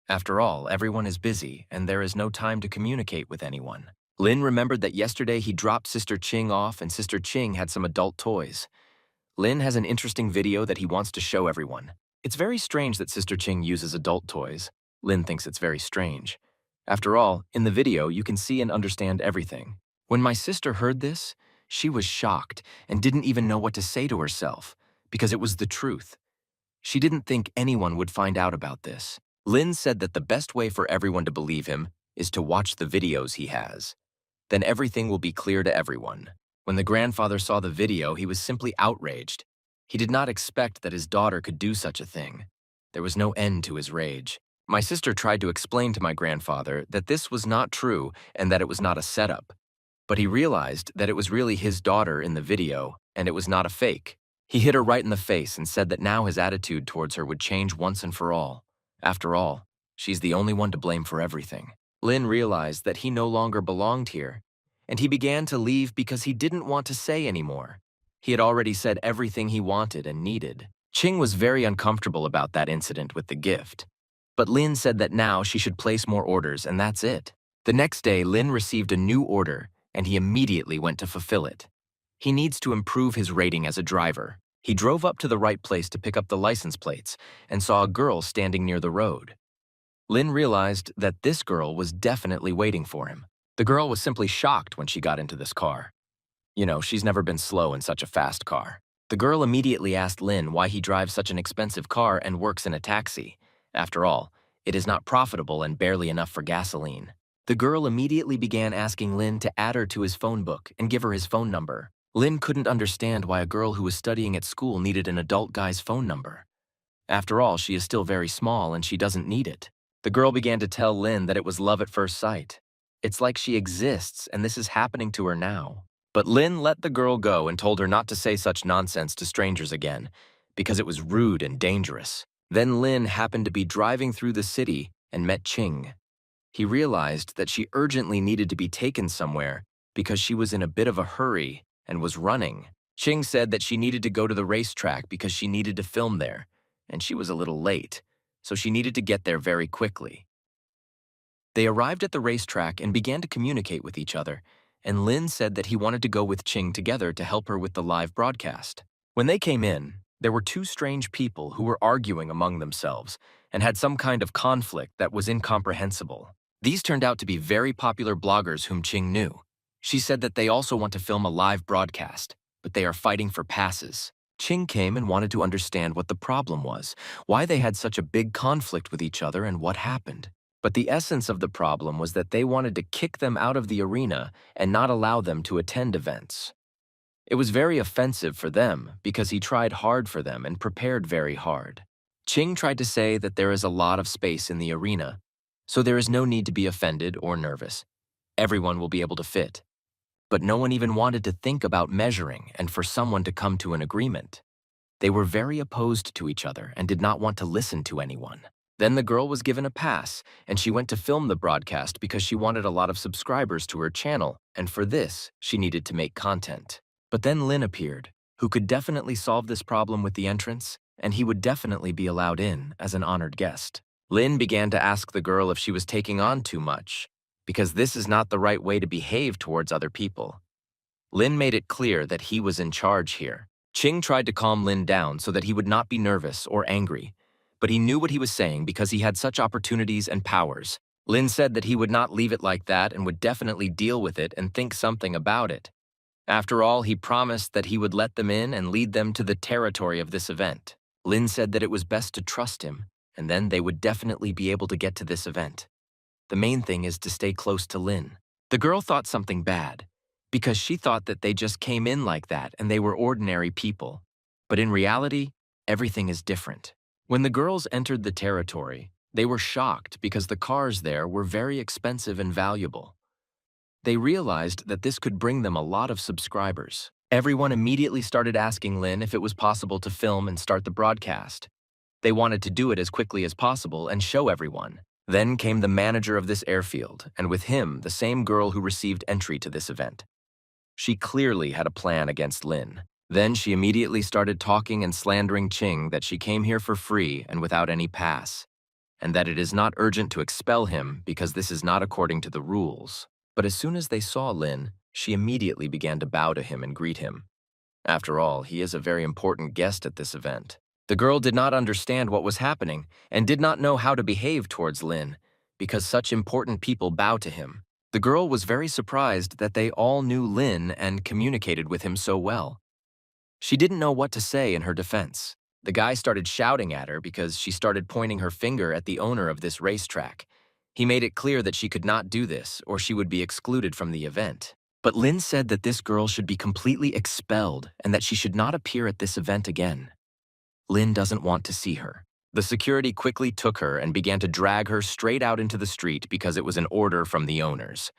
After all, everyone is busy, and there is no time to communicate with anyone. Lin remembered that yesterday he dropped Sister Qing off and Sister Qing had some adult toys. Lin has an interesting video that he wants to show everyone. It's very strange that Sister Qing uses adult toys. Lin thinks it's very strange. After all, in the video, you can see and understand everything. When my sister heard this, she was shocked and didn't even know what to say to herself, because it was the truth. She didn't think anyone would find out about this. Lin said that the best way for everyone to believe him is to watch the videos he has. Then everything will be clear to everyone. When the grandfather saw the video, he was simply outraged. He did not expect that his daughter could do such a thing. There was no end to his rage. My sister tried to explain to my grandfather that this was not true and that it was not a setup. But he realized that it was really his daughter in the video and it was not a fake. He hit her right in the face and said that now his attitude towards her would change once and for all. After all, she's the only one to blame for everything. Lin realized that he no longer belonged here, and he began to leave because he didn't want to say anymore. He had already said everything he wanted and needed. Qing was very uncomfortable about that incident with the gift. But Lin said that now she should place more orders, and that's it. The next day, Lin received a new order, and he immediately went to fulfill it. He needs to improve his rating as a driver. He drove up to the right place to pick up the license plates and saw a girl standing near the road. Lin realized that this girl was definitely waiting for him. The girl was simply shocked when she got into this car. You know, she's never been slow in such a fast car. The girl immediately asked Lin why he drives such an expensive car and works in a taxi. After all, it is not profitable and barely enough for gasoline. The girl immediately began asking Lin to add her to his phone book and give her his phone number. Lin couldn't understand why a girl who was studying at school needed an adult guy's phone number. After all, she is still very small and she doesn't need it. The girl began to tell Lin that it was love at first sight. It's like she exists and this is happening to her now. But Lin let the girl go and told her not to say such nonsense to strangers again, because it was rude and dangerous. Then Lin happened to be driving through the city and met Qing. He realized that she urgently needed to be taken somewhere because she was in a bit of a hurry and was running. Qing said that she needed to go to the racetrack because she needed to film there, and she was a little late, so she needed to get there very quickly. They arrived at the racetrack and began to communicate with each other, and Lin said that he wanted to go with Qing together to help her with the live broadcast. When they came in, there were two strange people who were arguing among themselves and had some kind of conflict that was incomprehensible. These turned out to be very popular bloggers whom Qing knew. She said that they also want to film a live broadcast, but they are fighting for passes. Qing came and wanted to understand what the problem was, why they had such a big conflict with each other and what happened. But the essence of the problem was that they wanted to kick them out of the arena and not allow them to attend events. It was very offensive for them because he tried hard for them and prepared very hard. Qing tried to say that there is a lot of space in the arena, so there is no need to be offended or nervous. Everyone will be able to fit. But no one even wanted to think about measuring and for someone to come to an agreement. They were very opposed to each other and did not want to listen to anyone. Then the girl was given a pass, and she went to film the broadcast because she wanted a lot of subscribers to her channel, and for this, she needed to make content. But then Lin appeared, who could definitely solve this problem with the entrance, and he would definitely be allowed in as an honored guest. Lin began to ask the girl if she was taking on too much, because this is not the right way to behave towards other people. Lin made it clear that he was in charge here. Ching tried to calm Lin down so that he would not be nervous or angry, but he knew what he was saying because he had such opportunities and powers. Lin said that he would not leave it like that and would definitely deal with it and think something about it. After all, he promised that he would let them in and lead them to the territory of this event. Lin said that it was best to trust him, and then they would definitely be able to get to this event. The main thing is to stay close to Lin. The girl thought something bad, because she thought that they just came in like that and they were ordinary people. But in reality, everything is different. When the girls entered the territory, they were shocked because the cars there were very expensive and valuable. They realized that this could bring them a lot of subscribers. Everyone immediately started asking Lin if it was possible to film and start the broadcast. They wanted to do it as quickly as possible and show everyone. Then came the manager of this airfield, and with him, the same girl who received entry to this event. She clearly had a plan against Lin. Then she immediately started talking and slandering Ching that she came here for free and without any pass, and that it is not urgent to expel him because this is not according to the rules. But as soon as they saw Lin, she immediately began to bow to him and greet him. After all, he is a very important guest at this event. The girl did not understand what was happening and did not know how to behave towards Lin because such important people bow to him. The girl was very surprised that they all knew Lin and communicated with him so well. She didn't know what to say in her defense. The guy started shouting at her because she started pointing her finger at the owner of this racetrack. He made it clear that she could not do this or she would be excluded from the event. But Lin said that this girl should be completely expelled and that she should not appear at this event again. Lin doesn't want to see her. The security quickly took her and began to drag her straight out into the street because it was an order from the owners.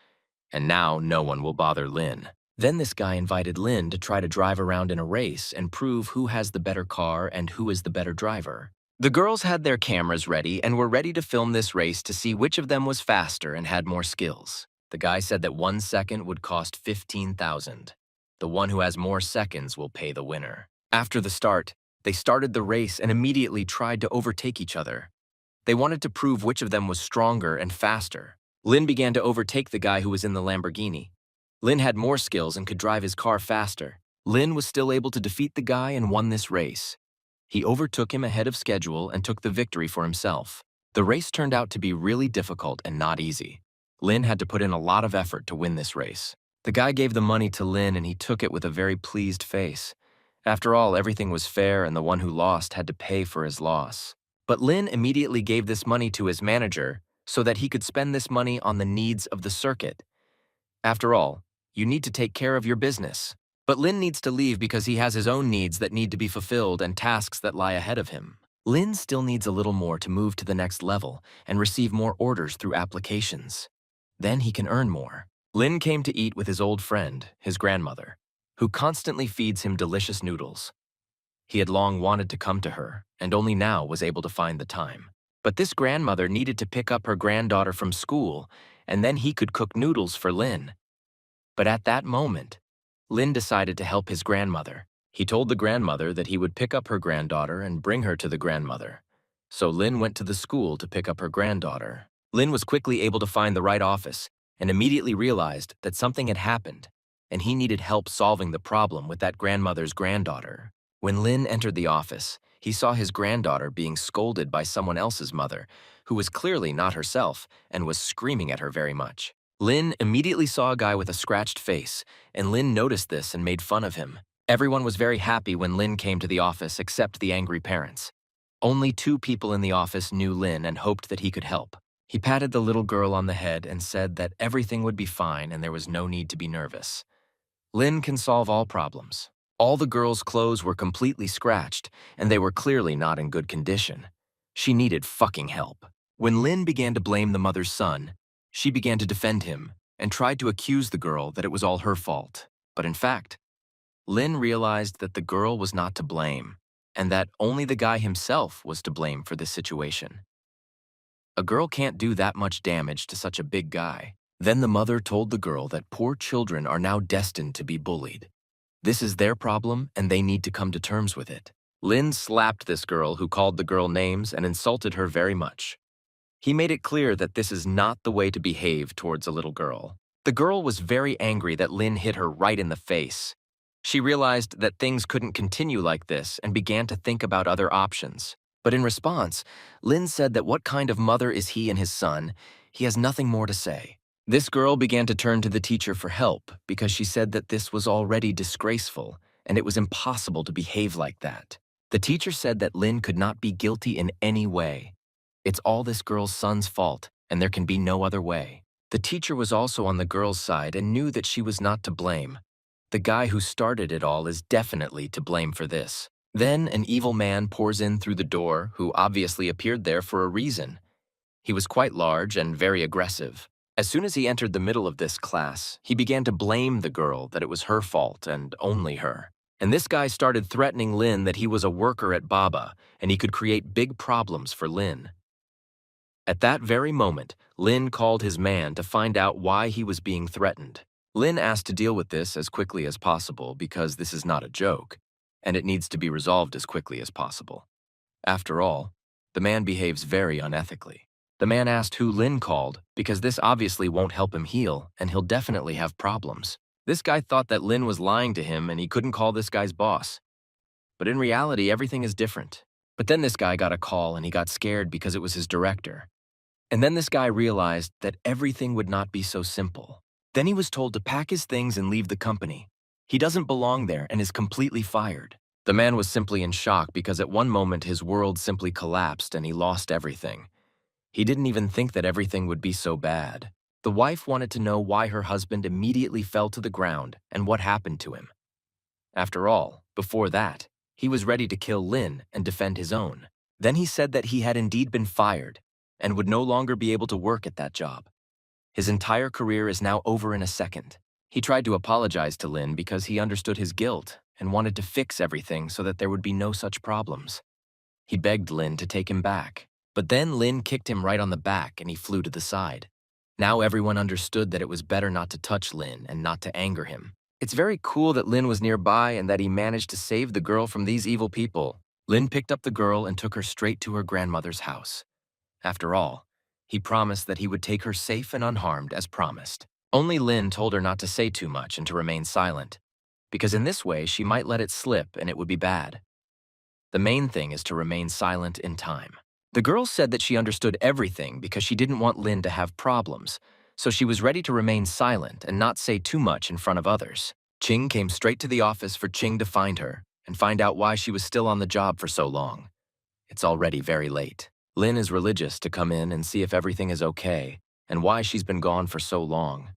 And now no one will bother Lin. Then this guy invited Lin to try to drive around in a race and prove who has the better car and who is the better driver. The girls had their cameras ready and were ready to film this race to see which of them was faster and had more skills. The guy said that 1 second would cost 15,000. The one who has more seconds will pay the winner. After the start, they started the race and immediately tried to overtake each other. They wanted to prove which of them was stronger and faster. Lin began to overtake the guy who was in the Lamborghini. Lin had more skills and could drive his car faster. Lin was still able to defeat the guy and won this race. He overtook him ahead of schedule and took the victory for himself. The race turned out to be really difficult and not easy. Lin had to put in a lot of effort to win this race. The guy gave the money to Lin and he took it with a very pleased face. After all, everything was fair and the one who lost had to pay for his loss. But Lin immediately gave this money to his manager so that he could spend this money on the needs of the circuit. After all, you need to take care of your business. But Lin needs to leave because he has his own needs that need to be fulfilled and tasks that lie ahead of him. Lin still needs a little more to move to the next level and receive more orders through applications. Then he can earn more. Lin came to eat with his old friend, his grandmother, who constantly feeds him delicious noodles. He had long wanted to come to her, and only now was able to find the time. But this grandmother needed to pick up her granddaughter from school, and then he could cook noodles for Lin. But at that moment, Lin decided to help his grandmother. He told the grandmother that he would pick up her granddaughter and bring her to the grandmother. So Lin went to the school to pick up her granddaughter. Lin was quickly able to find the right office and immediately realized that something had happened, and he needed help solving the problem with that grandmother's granddaughter. When Lin entered the office, he saw his granddaughter being scolded by someone else's mother, who was clearly not herself and was screaming at her very much. Lin immediately saw a guy with a scratched face, and Lin noticed this and made fun of him. Everyone was very happy when Lin came to the office except the angry parents. Only 2 people in the office knew Lin and hoped that he could help. He patted the little girl on the head and said that everything would be fine and there was no need to be nervous. Lin can solve all problems. All the girl's clothes were completely scratched, and they were clearly not in good condition. She needed fucking help. When Lin began to blame the mother's son, she began to defend him and tried to accuse the girl that it was all her fault. But in fact, Lin realized that the girl was not to blame, and that only the guy himself was to blame for this situation. A girl can't do that much damage to such a big guy. Then the mother told the girl that poor children are now destined to be bullied. This is their problem and they need to come to terms with it. Lin slapped this girl who called the girl names and insulted her very much. He made it clear that this is not the way to behave towards a little girl. The girl was very angry that Lin hit her right in the face. She realized that things couldn't continue like this and began to think about other options. But in response, Lin said that what kind of mother is he and his son? He has nothing more to say. This girl began to turn to the teacher for help because she said that this was already disgraceful and it was impossible to behave like that. The teacher said that Lin could not be guilty in any way. It's all this girl's son's fault, and there can be no other way. The teacher was also on the girl's side and knew that she was not to blame. The guy who started it all is definitely to blame for this. Then an evil man pours in through the door, who obviously appeared there for a reason. He was quite large and very aggressive. As soon as he entered the middle of this class, he began to blame the girl that it was her fault and only her. And this guy started threatening Lin that he was a worker at Baba and he could create big problems for Lin. At that very moment, Lin called his man to find out why he was being threatened. Lin asked to deal with this as quickly as possible because this is not a joke, and it needs to be resolved as quickly as possible. After all, the man behaves very unethically. The man asked who Lin called because this obviously won't help him heal and he'll definitely have problems. This guy thought that Lin was lying to him and he couldn't call this guy's boss. But in reality, everything is different. But then this guy got a call and he got scared because it was his director. And then this guy realized that everything would not be so simple. Then he was told to pack his things and leave the company. He doesn't belong there and is completely fired. The man was simply in shock because at one moment his world simply collapsed and he lost everything. He didn't even think that everything would be so bad. The wife wanted to know why her husband immediately fell to the ground and what happened to him. After all, before that, he was ready to kill Lin and defend his own. Then he said that he had indeed been fired and would no longer be able to work at that job. His entire career is now over in a second. He tried to apologize to Lin because he understood his guilt and wanted to fix everything so that there would be no such problems. He begged Lin to take him back, but then Lin kicked him right on the back and he flew to the side. Now everyone understood that it was better not to touch Lin and not to anger him. It's very cool that Lin was nearby and that he managed to save the girl from these evil people. Lin picked up the girl and took her straight to her grandmother's house. After all, he promised that he would take her safe and unharmed as promised. Only Lin told her not to say too much and to remain silent, because in this way she might let it slip and it would be bad. The main thing is to remain silent in time. The girl said that she understood everything because she didn't want Lin to have problems, so she was ready to remain silent and not say too much in front of others. Qing came straight to the office for Qing to find her and find out why she was still on the job for so long. It's already very late. Lin is religious to come in and see if everything is okay and why she's been gone for so long.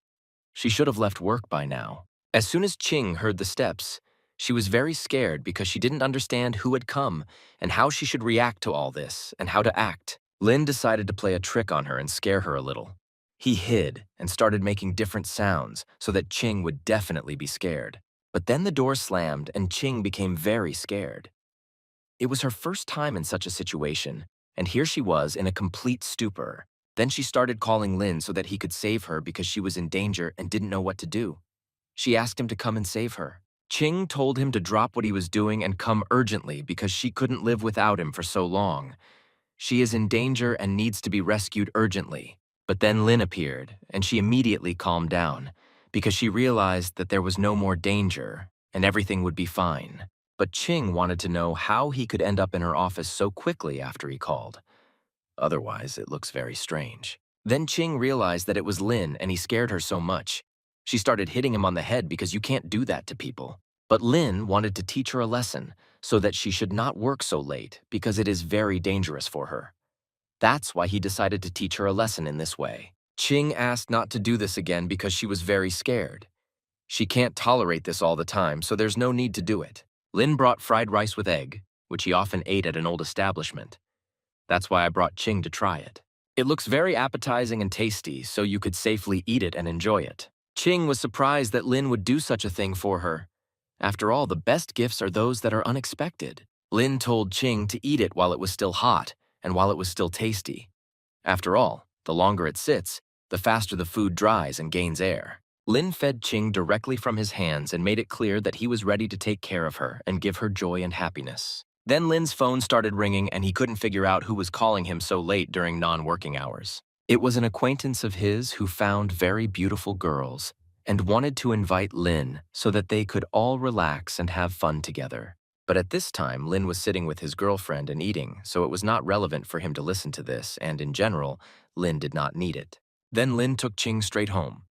She should have left work by now. As soon as Qing heard the steps, she was very scared because she didn't understand who had come and how she should react to all this and how to act. Lin decided to play a trick on her and scare her a little. He hid and started making different sounds so that Qing would definitely be scared. But then the door slammed and Qing became very scared. It was her first time in such a situation, and here she was in a complete stupor. Then she started calling Lin so that he could save her because she was in danger and didn't know what to do. She asked him to come and save her. Qing told him to drop what he was doing and come urgently because she couldn't live without him for so long. She is in danger and needs to be rescued urgently. But then Lin appeared, and she immediately calmed down because she realized that there was no more danger and everything would be fine. But Qing wanted to know how he could end up in her office so quickly after he called. Otherwise, it looks very strange. Then Qing realized that it was Lin and he scared her so much. She started hitting him on the head because you can't do that to people. But Lin wanted to teach her a lesson so that she should not work so late because it is very dangerous for her. That's why he decided to teach her a lesson in this way. Qing asked not to do this again because she was very scared. She can't tolerate this all the time, so there's no need to do it. Lin brought fried rice with egg, which he often ate at an old establishment. That's why I brought Qing to try it. It looks very appetizing and tasty, so you could safely eat it and enjoy it. Qing was surprised that Lin would do such a thing for her. After all, the best gifts are those that are unexpected. Lin told Qing to eat it while it was still hot and while it was still tasty. After all, the longer it sits, the faster the food dries and gains air. Lin fed Qing directly from his hands and made it clear that he was ready to take care of her and give her joy and happiness. Then Lin's phone started ringing and he couldn't figure out who was calling him so late during non-working hours. It was an acquaintance of his who found very beautiful girls and wanted to invite Lin so that they could all relax and have fun together. But at this time, Lin was sitting with his girlfriend and eating, so it was not relevant for him to listen to this, and in general, Lin did not need it. Then Lin took Ching straight home.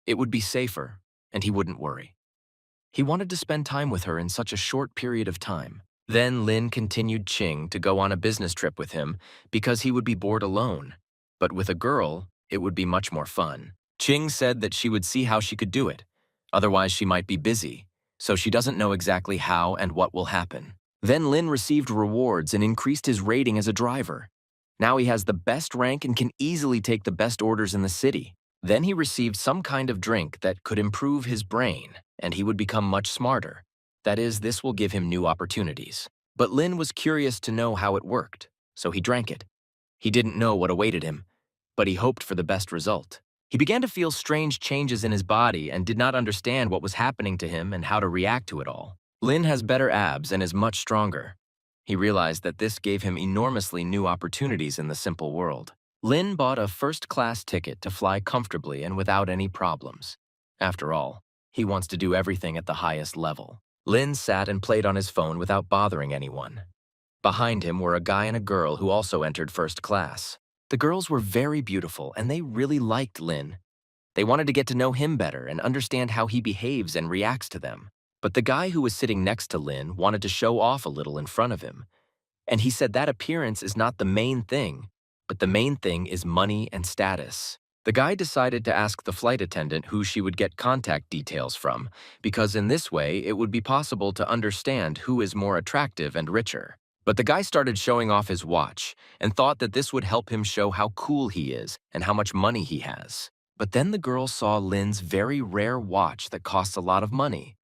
It would be safer, and he wouldn't worry. He wanted to spend time with her in such a short period of time. Then Lin continued Ching to go on a business trip with him because he would be bored alone. But with a girl, it would be much more fun. Ching said that she would see how she could do it. Otherwise, she might be busy, so she doesn't know exactly how and what will happen. Then Lin received rewards and increased his rating as a driver. Now he has the best rank and can easily take the best orders in the city. Then he received some kind of drink that could improve his brain, and he would become much smarter. That is, this will give him new opportunities. But Lin was curious to know how it worked, so he drank it. He didn't know what awaited him, but he hoped for the best result. He began to feel strange changes in his body and did not understand what was happening to him and how to react to it all. Lin has better abs and is much stronger. He realized that this gave him enormously new opportunities in the simple world. Lin bought a first-class ticket to fly comfortably and without any problems. After all, he wants to do everything at the highest level. Lin sat and played on his phone without bothering anyone. Behind him were a guy and a girl who also entered first class. The girls were very beautiful and they really liked Lin. They wanted to get to know him better and understand how he behaves and reacts to them. But the guy who was sitting next to Lin wanted to show off a little in front of him. And he said that appearance is not the main thing, but the main thing is money and status. The guy decided to ask the flight attendant who she would get contact details from, because in this way it would be possible to understand who is more attractive and richer. But the guy started showing off his watch and thought that this would help him show how cool he is and how much money he has. But then the girl saw Lin's very rare watch that costs a lot of money.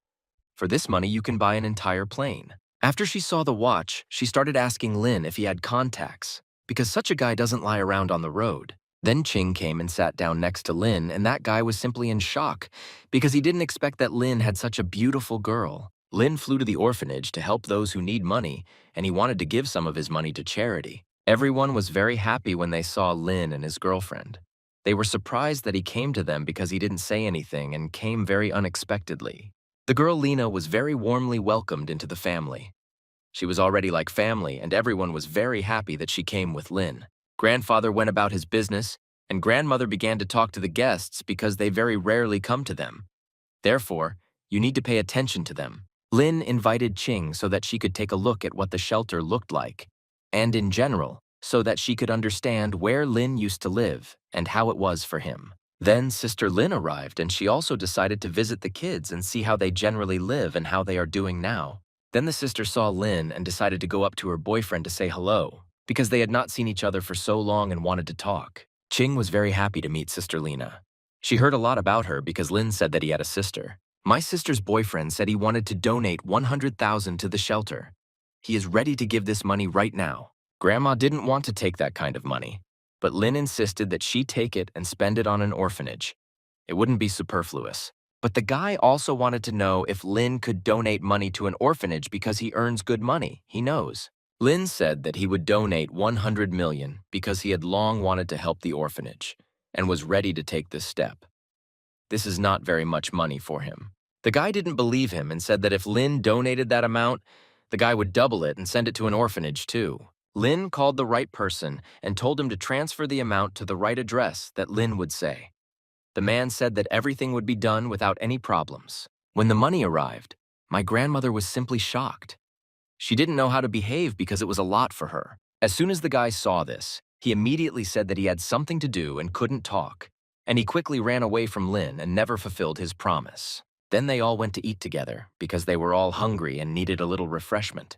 For this money, you can buy an entire plane. After she saw the watch, she started asking Lin if he had contacts, because such a guy doesn't lie around on the road. Then Ching came and sat down next to Lin, and that guy was simply in shock because he didn't expect that Lin had such a beautiful girl. Lin flew to the orphanage to help those who need money, and he wanted to give some of his money to charity. Everyone was very happy when they saw Lin and his girlfriend. They were surprised that he came to them because he didn't say anything and came very unexpectedly. The girl Lena was very warmly welcomed into the family. She was already like family, and everyone was very happy that she came with Lin. Grandfather went about his business, and grandmother began to talk to the guests because they very rarely come to them. Therefore, you need to pay attention to them. Lin invited Ching so that she could take a look at what the shelter looked like, and in general, so that she could understand where Lin used to live and how it was for him. Then Sister Lin arrived, and she also decided to visit the kids and see how they generally live and how they are doing now. Then the sister saw Lin and decided to go up to her boyfriend to say hello, because they had not seen each other for so long and wanted to talk. Ching was very happy to meet Sister Lena. She heard a lot about her because Lin said that he had a sister. My sister's boyfriend said he wanted to donate 100,000 to the shelter. He is ready to give this money right now. Grandma didn't want to take that kind of money, but Lin insisted that she take it and spend it on an orphanage. It wouldn't be superfluous. But the guy also wanted to know if Lin could donate money to an orphanage because he earns good money, he knows. Lin said that he would donate 100 million because he had long wanted to help the orphanage and was ready to take this step. This is not very much money for him. The guy didn't believe him and said that if Lin donated that amount, the guy would double it and send it to an orphanage too. Lin called the right person and told him to transfer the amount to the right address that Lin would say. The man said that everything would be done without any problems. When the money arrived, my grandmother was simply shocked. She didn't know how to behave because it was a lot for her. As soon as the guy saw this, he immediately said that he had something to do and couldn't talk, and he quickly ran away from Lin and never fulfilled his promise. Then they all went to eat together because they were all hungry and needed a little refreshment.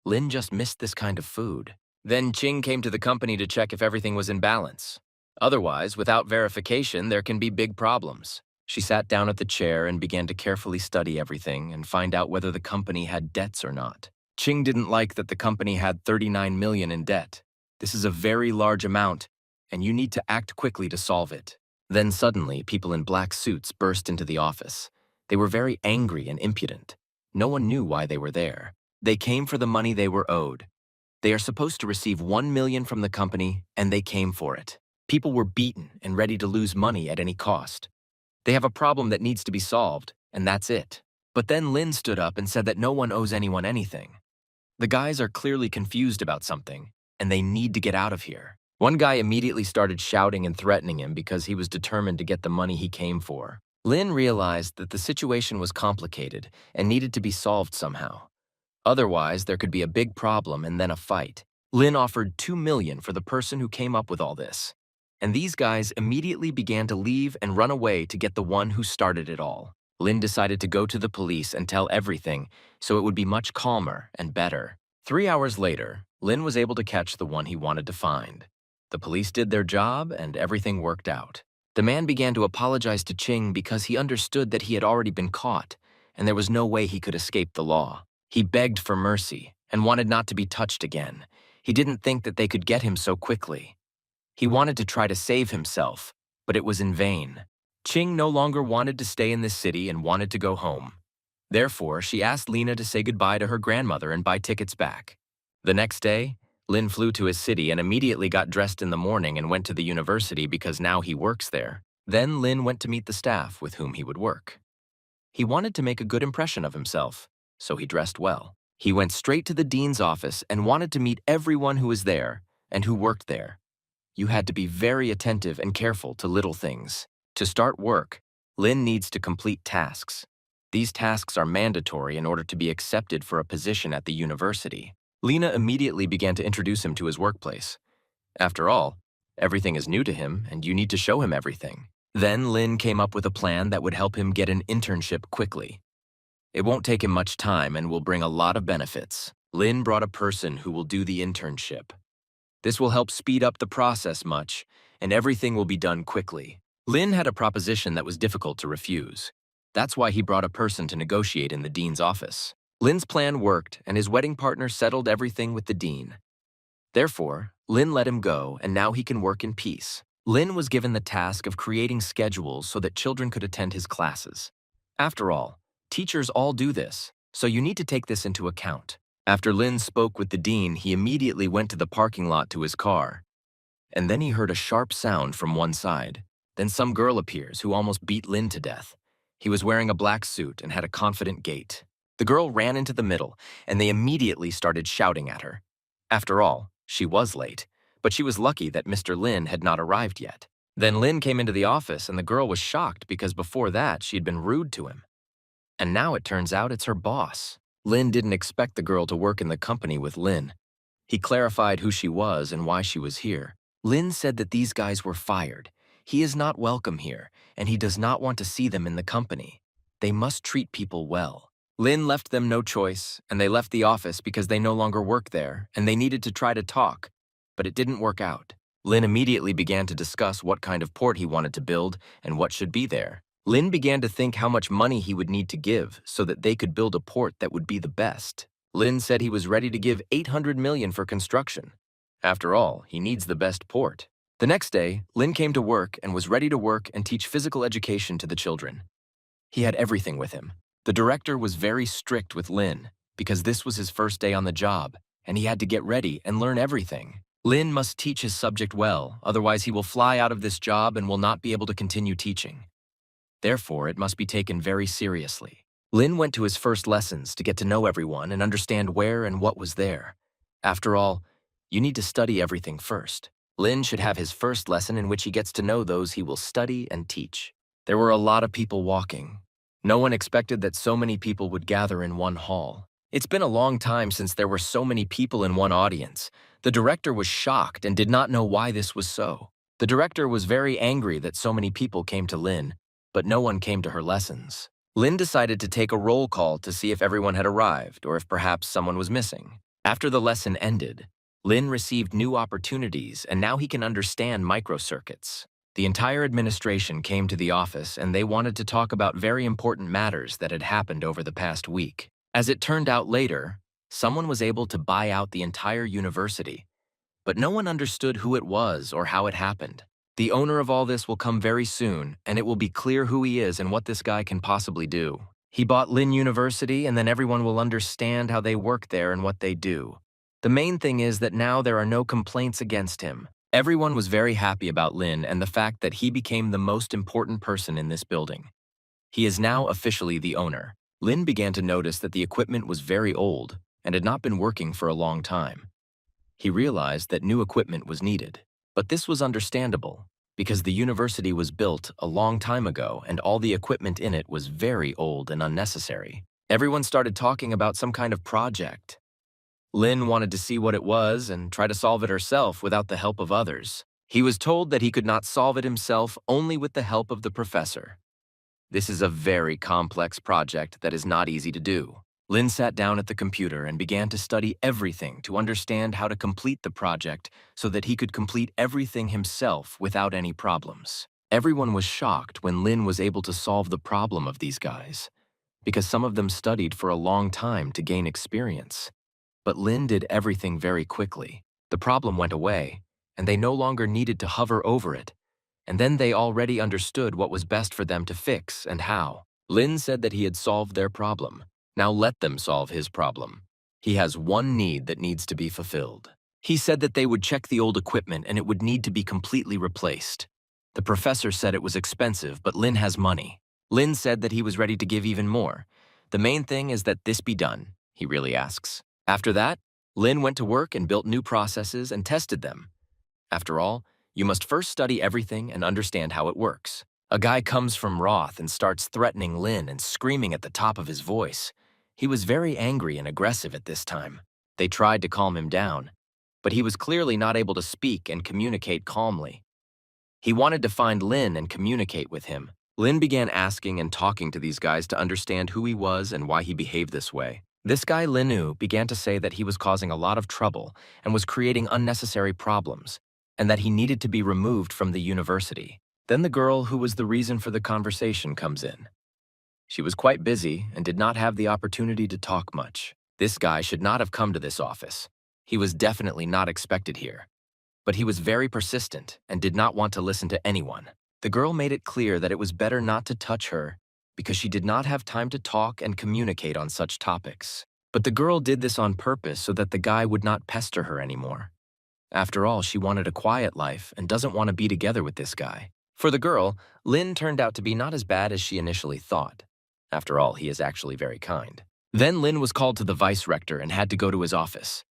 Lin just missed this kind of food. Then Ching came to the company to check if everything was in balance. Otherwise, without verification, there can be big problems. She sat down at the chair and began to carefully study everything and find out whether the company had debts or not. Ching didn't like that the company had 39 million in debt. This is a very large amount, and you need to act quickly to solve it. Then suddenly, people in black suits burst into the office. They were very angry and impudent. No one knew why they were there. They came for the money they were owed. They are supposed to receive 1 million from the company, and they came for it. People were beaten and ready to lose money at any cost. They have a problem that needs to be solved, and that's it. But then Lynn stood up and said that no one owes anyone anything. The guys are clearly confused about something, and they need to get out of here. One guy immediately started shouting and threatening him because he was determined to get the money he came for. Lynn realized that the situation was complicated and needed to be solved somehow. Otherwise, there could be a big problem and then a fight. Lynn offered 2 million for the person who came up with all this. And these guys immediately began to leave and run away to get the one who started it all. Lynn decided to go to the police and tell everything so it would be much calmer and better. 3 hours later, Lynn was able to catch the one he wanted to find. The police did their job and everything worked out. The man began to apologize to Ching because he understood that he had already been caught and there was no way he could escape the law. He begged for mercy and wanted not to be touched again. He didn't think that they could get him so quickly. He wanted to try to save himself, but it was in vain. Ching no longer wanted to stay in this city and wanted to go home. Therefore, she asked Lena to say goodbye to her grandmother and buy tickets back. The next day, Lin flew to his city and immediately got dressed in the morning and went to the university because now he works there. Then Lin went to meet the staff with whom he would work. He wanted to make a good impression of himself, so he dressed well. He went straight to the dean's office and wanted to meet everyone who was there and who worked there. You had to be very attentive and careful to little things. To start work, Lin needs to complete tasks. These tasks are mandatory in order to be accepted for a position at the university. Lena immediately began to introduce him to his workplace. After all, everything is new to him and you need to show him everything. Then Lin came up with a plan that would help him get an internship quickly. It won't take him much time and will bring a lot of benefits. Lin brought a person who will do the internship. This will help speed up the process much, and everything will be done quickly. Lin had a proposition that was difficult to refuse. That's why he brought a person to negotiate in the dean's office. Lin's plan worked, and his wedding partner settled everything with the dean. Therefore, Lin let him go, and now he can work in peace. Lin was given the task of creating schedules so that children could attend his classes. After all, teachers all do this, so you need to take this into account. After Lin spoke with the dean, he immediately went to the parking lot to his car. And then he heard a sharp sound from one side. Then some girl appears who almost beat Lin to death. He was wearing a black suit and had a confident gait. The girl ran into the middle, and they immediately started shouting at her. After all, she was late, but she was lucky that Mr. Lin had not arrived yet. Then Lin came into the office, and the girl was shocked because before that she had been rude to him. And now it turns out it's her boss. Lin didn't expect the girl to work in the company with Lin. He clarified who she was and why she was here. Lin said that these guys were fired. He is not welcome here, and he does not want to see them in the company. They must treat people well. Lin left them no choice, and they left the office because they no longer work there, and they needed to try to talk, but it didn't work out. Lin immediately began to discuss what kind of port he wanted to build and what should be there. Lin began to think how much money he would need to give so that they could build a port that would be the best. Lin said he was ready to give 800 million for construction. After all, he needs the best port. The next day, Lin came to work and was ready to work and teach physical education to the children. He had everything with him. The director was very strict with Lin because this was his first day on the job, and he had to get ready and learn everything. Lin must teach his subject well, otherwise he will fly out of this job and will not be able to continue teaching. Therefore, it must be taken very seriously. Lin went to his first lessons to get to know everyone and understand where and what was there. After all, you need to study everything first. Lin should have his first lesson in which he gets to know those he will study and teach. There were a lot of people walking. No one expected that so many people would gather in one hall. It's been a long time since there were so many people in one audience. The director was shocked and did not know why this was so. The director was very angry that so many people came to Lin, but no one came to her lessons. Lin decided to take a roll call to see if everyone had arrived or if perhaps someone was missing. After the lesson ended, Lin received new opportunities and now he can understand microcircuits. The entire administration came to the office and they wanted to talk about very important matters that had happened over the past week. As it turned out later, someone was able to buy out the entire university, but no one understood who it was or how it happened. The owner of all this will come very soon, and it will be clear who he is and what this guy can possibly do. He bought Lin University, and then everyone will understand how they work there and what they do. The main thing is that now there are no complaints against him. Everyone was very happy about Lin and the fact that he became the most important person in this building. He is now officially the owner. Lin began to notice that the equipment was very old and had not been working for a long time. He realized that new equipment was needed. But this was understandable, because the university was built a long time ago and all the equipment in it was very old and unnecessary. Everyone started talking about some kind of project. Lin wanted to see what it was and try to solve it herself without the help of others. He was told that he could not solve it himself, only with the help of the professor. This is a very complex project that is not easy to do. Lin sat down at the computer and began to study everything to understand how to complete the project so that he could complete everything himself without any problems. Everyone was shocked when Lin was able to solve the problem of these guys, because some of them studied for a long time to gain experience. But Lin did everything very quickly. The problem went away, and they no longer needed to hover over it, and then they already understood what was best for them to fix and how. Lin said that he had solved their problem. Now let them solve his problem. He has one need that needs to be fulfilled. He said that they would check the old equipment and it would need to be completely replaced. The professor said it was expensive, but Lin has money. Lin said that he was ready to give even more. The main thing is that this be done, he really asks. After that, Lin went to work and built new processes and tested them. After all, you must first study everything and understand how it works. A guy comes from Roth and starts threatening Lin and screaming at the top of his voice. He was very angry and aggressive at this time. They tried to calm him down, but he was clearly not able to speak and communicate calmly. He wanted to find Lin and communicate with him. Lin began asking and talking to these guys to understand who he was and why he behaved this way. This guy Linu began to say that he was causing a lot of trouble and was creating unnecessary problems, and that he needed to be removed from the university. Then the girl who was the reason for the conversation comes in. She was quite busy and did not have the opportunity to talk much. This guy should not have come to this office. He was definitely not expected here. But he was very persistent and did not want to listen to anyone. The girl made it clear that it was better not to touch her because she did not have time to talk and communicate on such topics. But the girl did this on purpose so that the guy would not pester her anymore. After all, she wanted a quiet life and doesn't want to be together with this guy. For the girl, Lin turned out to be not as bad as she initially thought. After all, he is actually very kind. Then Lin was called to the vice rector and had to go to his office.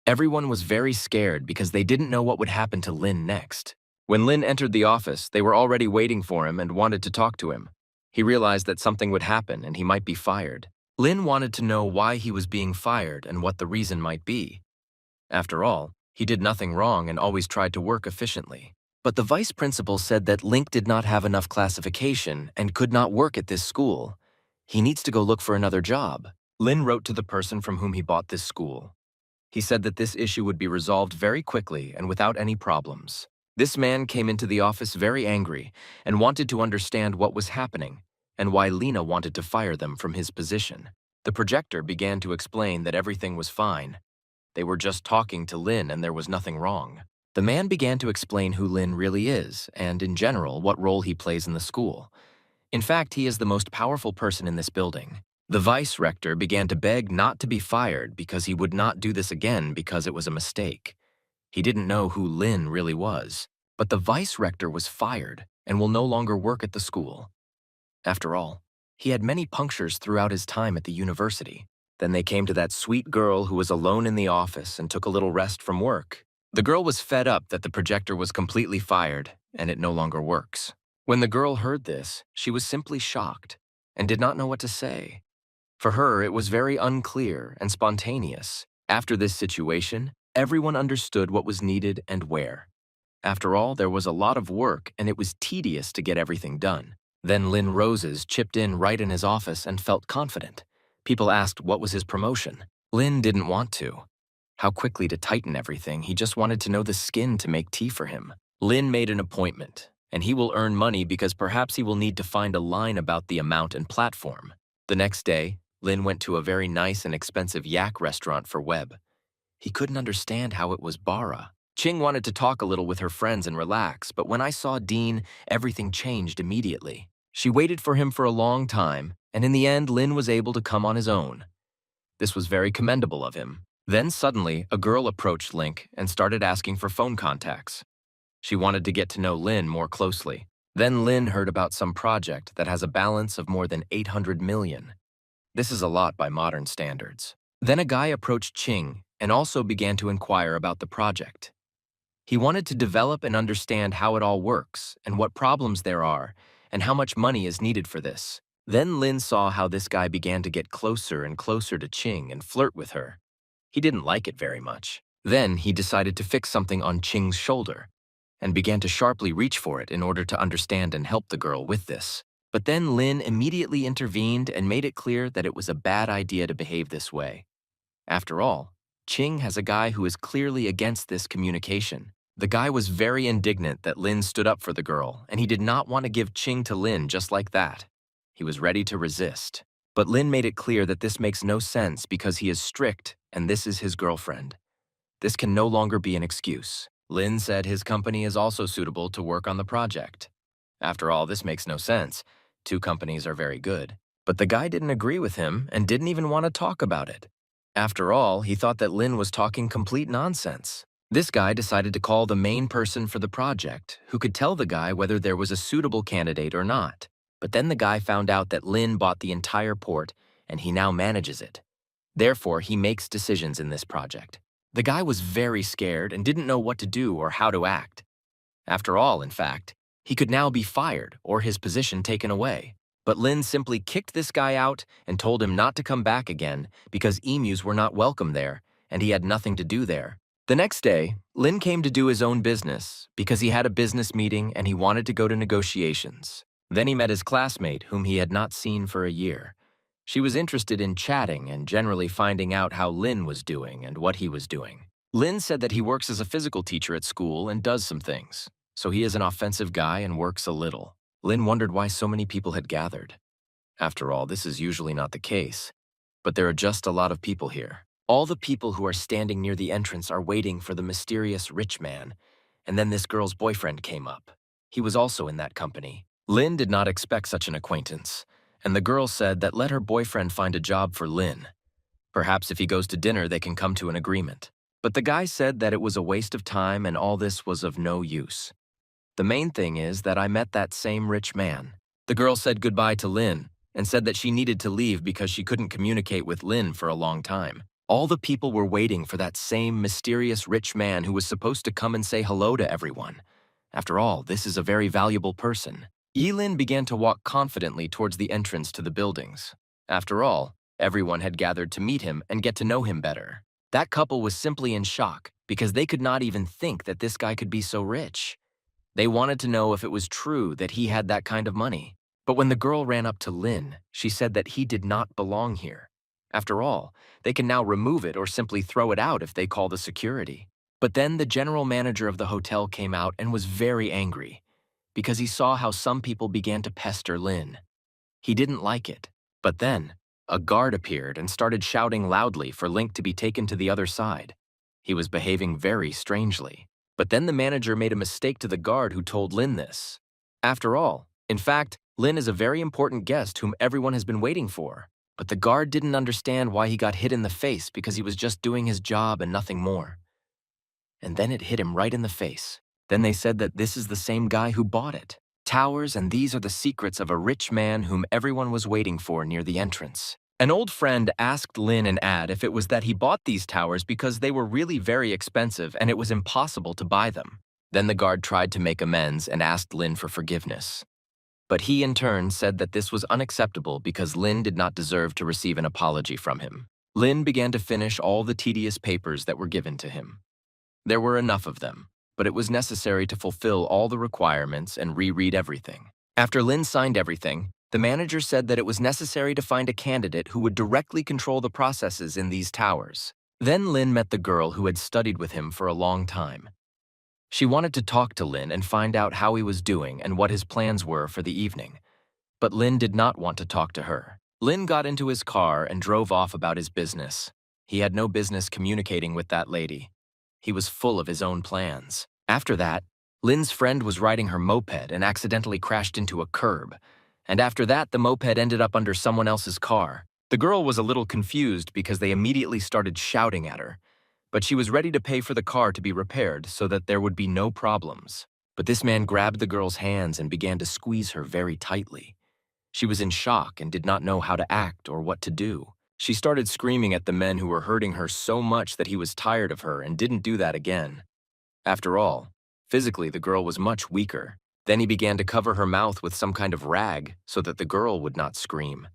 Everyone was very scared because they didn't know what would happen to Lin next. When Lin entered the office, they were already waiting for him and wanted to talk to him. He realized that something would happen and he might be fired. Lin wanted to know why he was being fired and what the reason might be. After all, he did nothing wrong and always tried to work efficiently. But the vice principal said that Link did not have enough classification and could not work at this school. He needs to go look for another job. Lin wrote to the person from whom he bought this school. He said that this issue would be resolved very quickly and without any problems. This man came into the office very angry and wanted to understand what was happening and why Lena wanted to fire them from his position. The projector began to explain that everything was fine. They were just talking to Lin and there was nothing wrong. The man began to explain who Lin really is and, in general, what role he plays in the school. In fact, he is the most powerful person in this building. The vice rector began to beg not to be fired because he would not do this again because it was a mistake. He didn't know who Lin really was, but the vice rector was fired and will no longer work at the school. After all, he had many punctures throughout his time at the university. Then they came to that sweet girl who was alone in the office and took a little rest from work. The girl was fed up that the projector was completely fired and it no longer works. When the girl heard this, she was simply shocked and did not know what to say. For her, it was very unclear and spontaneous. After this situation, everyone understood what was needed and where. After all, there was a lot of work and it was tedious to get everything done. Then Lin Roses chipped in right in his office and felt confident. People asked what was his promotion. Lin didn't want to. How quickly to tighten everything, he just wanted to know the skin to make tea for him. Lin made an appointment, and he will earn money because perhaps he will need to find a line about the amount and platform. The next day, Lin went to a very nice and expensive yak restaurant for Webb. He couldn't understand how it was Bara. Ching wanted to talk a little with her friends and relax, but when I saw Dean, everything changed immediately. She waited for him for a long time, and in the end, Lin was able to come on his own. This was very commendable of him. Then suddenly, a girl approached Link and started asking for phone contacts. She wanted to get to know Lin more closely. Then Lin heard about some project that has a balance of more than 800 million. This is a lot by modern standards. Then a guy approached Qing and also began to inquire about the project. He wanted to develop and understand how it all works and what problems there are and how much money is needed for this. Then Lin saw how this guy began to get closer and closer to Qing and flirt with her. He didn't like it very much. Then he decided to fix something on Qing's shoulder and began to sharply reach for it in order to understand and help the girl with this. But then Lin immediately intervened and made it clear that it was a bad idea to behave this way. After all, Qing has a guy who is clearly against this communication. The guy was very indignant that Lin stood up for the girl, and he did not want to give Qing to Lin just like that. He was ready to resist. But Lin made it clear that this makes no sense because he is strict and this is his girlfriend. This can no longer be an excuse. Lin said his company is also suitable to work on the project. After all, this makes no sense. Two companies are very good. But the guy didn't agree with him and didn't even want to talk about it. After all, he thought that Lin was talking complete nonsense. This guy decided to call the main person for the project, who could tell the guy whether there was a suitable candidate or not. But then the guy found out that Lin bought the entire port, and he now manages it. Therefore, he makes decisions in this project. The guy was very scared and didn't know what to do or how to act. After all, in fact, he could now be fired or his position taken away. But Lin simply kicked this guy out and told him not to come back again because emus were not welcome there, and he had nothing to do there. The next day, Lin came to do his own business because he had a business meeting and he wanted to go to negotiations. Then he met his classmate, whom he had not seen for a year. She was interested in chatting and generally finding out how Lin was doing and what he was doing. Lin said that he works as a physical teacher at school and does some things, so he is an offensive guy and works a little. Lin wondered why so many people had gathered. After all, this is usually not the case, but there are just a lot of people here. All the people who are standing near the entrance are waiting for the mysterious rich man, and then this girl's boyfriend came up. He was also in that company. Lin did not expect such an acquaintance, and the girl said that let her boyfriend find a job for Lin. Perhaps if he goes to dinner, they can come to an agreement. But the guy said that it was a waste of time and all this was of no use. The main thing is that I met that same rich man. The girl said goodbye to Lin and said that she needed to leave because she couldn't communicate with Lin for a long time. All the people were waiting for that same mysterious rich man who was supposed to come and say hello to everyone. After all, this is a very valuable person. Yilin began to walk confidently towards the entrance to the buildings. After all, everyone had gathered to meet him and get to know him better. That couple was simply in shock because they could not even think that this guy could be so rich. They wanted to know if it was true that he had that kind of money. But when the girl ran up to Lin, she said that he did not belong here. After all, they can now remove it or simply throw it out if they call the security. But then the general manager of the hotel came out and was very angry because he saw how some people began to pester Lin. He didn't like it. But then, a guard appeared and started shouting loudly for Link to be taken to the other side. He was behaving very strangely. But then the manager made a mistake to the guard who told Lin this. After all, in fact, Lin is a very important guest whom everyone has been waiting for. But the guard didn't understand why he got hit in the face because he was just doing his job and nothing more. And then it hit him right in the face. Then they said that this is the same guy who bought it. Towers, and these are the secrets of a rich man whom everyone was waiting for near the entrance. An old friend asked Lin and Ad if it was that he bought these towers because they were really very expensive and it was impossible to buy them. Then the guard tried to make amends and asked Lin for forgiveness. But he in turn said that this was unacceptable because Lin did not deserve to receive an apology from him. Lin began to finish all the tedious papers that were given to him. There were enough of them, but it was necessary to fulfill all the requirements and reread everything. After Lin signed everything, the manager said that it was necessary to find a candidate who would directly control the processes in these towers. Then Lin met the girl who had studied with him for a long time. She wanted to talk to Lin and find out how he was doing and what his plans were for the evening. But Lin did not want to talk to her. Lin got into his car and drove off about his business. He had no business communicating with that lady. He was full of his own plans. After that, Lin's friend was riding her moped and accidentally crashed into a curb, And after that, the moped ended up under someone else's car. The girl was a little confused because they immediately started shouting at her, but she was ready to pay for the car to be repaired so that there would be no problems. But this man grabbed the girl's hands and began to squeeze her very tightly. She was in shock and did not know how to act or what to do. She started screaming at the men who were hurting her so much that he was tired of her and didn't do that again. After all, physically the girl was much weaker. Then he began to cover her mouth with some kind of rag so that the girl would not scream.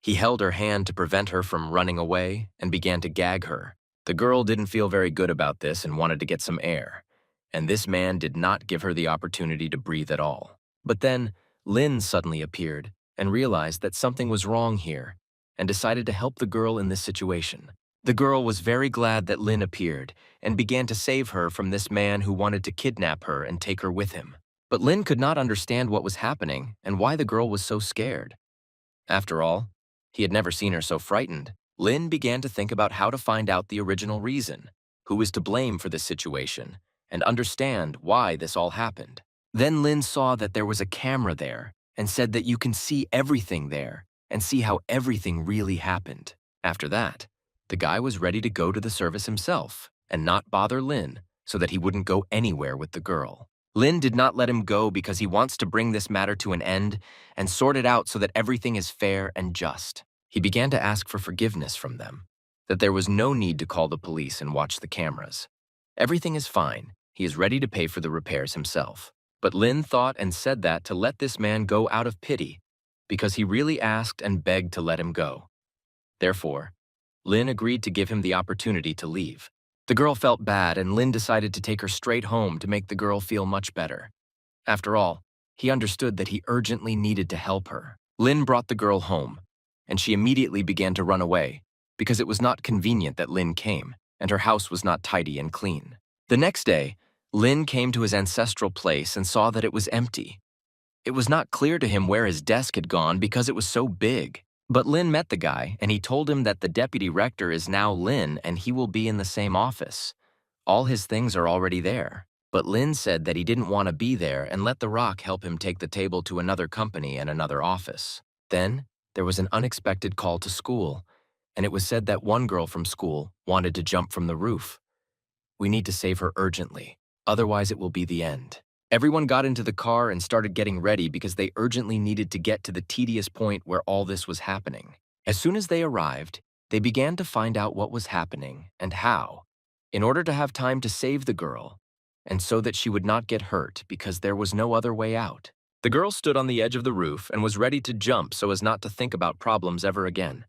He held her hand to prevent her from running away and began to gag her. The girl didn't feel very good about this and wanted to get some air, and this man did not give her the opportunity to breathe at all. But then, Lynn suddenly appeared and realized that something was wrong here and decided to help the girl in this situation. The girl was very glad that Lynn appeared and began to save her from this man who wanted to kidnap her and take her with him. But Lynn could not understand what was happening and why the girl was so scared. After all, he had never seen her so frightened. Lynn began to think about how to find out the original reason, who was to blame for this situation, and understand why this all happened. Then Lynn saw that there was a camera there and said that you can see everything there and see how everything really happened. After that, the guy was ready to go to the service himself and not bother Lynn so that he wouldn't go anywhere with the girl. Lynn did not let him go because he wants to bring this matter to an end and sort it out so that everything is fair and just. He began to ask for forgiveness from them, that there was no need to call the police and watch the cameras. Everything is fine. He is ready to pay for the repairs himself. But Lynn thought and said that to let this man go out of pity because he really asked and begged to let him go. Therefore, Lynn agreed to give him the opportunity to leave. The girl felt bad and Lynn decided to take her straight home to make the girl feel much better. After all, he understood that he urgently needed to help her. Lynn brought the girl home, and she immediately began to run away because it was not convenient that Lynn came, and her house was not tidy and clean. The next day, Lynn came to his ancestral place and saw that it was empty. It was not clear to him where his desk had gone because it was so big. But Lynn met the guy, and he told him that the deputy rector is now Lynn and he will be in the same office. All his things are already there. But Lynn said that he didn't want to be there and let the rock help him take the table to another company and another office. Then, there was an unexpected call to school, and it was said that one girl from school wanted to jump from the roof. We need to save her urgently, otherwise it will be the end. Everyone got into the car and started getting ready because they urgently needed to get to the tedious point where all this was happening. As soon as they arrived, they began to find out what was happening and how, in order to have time to save the girl, and so that she would not get hurt because there was no other way out. The girl stood on the edge of the roof and was ready to jump so as not to think about problems ever again.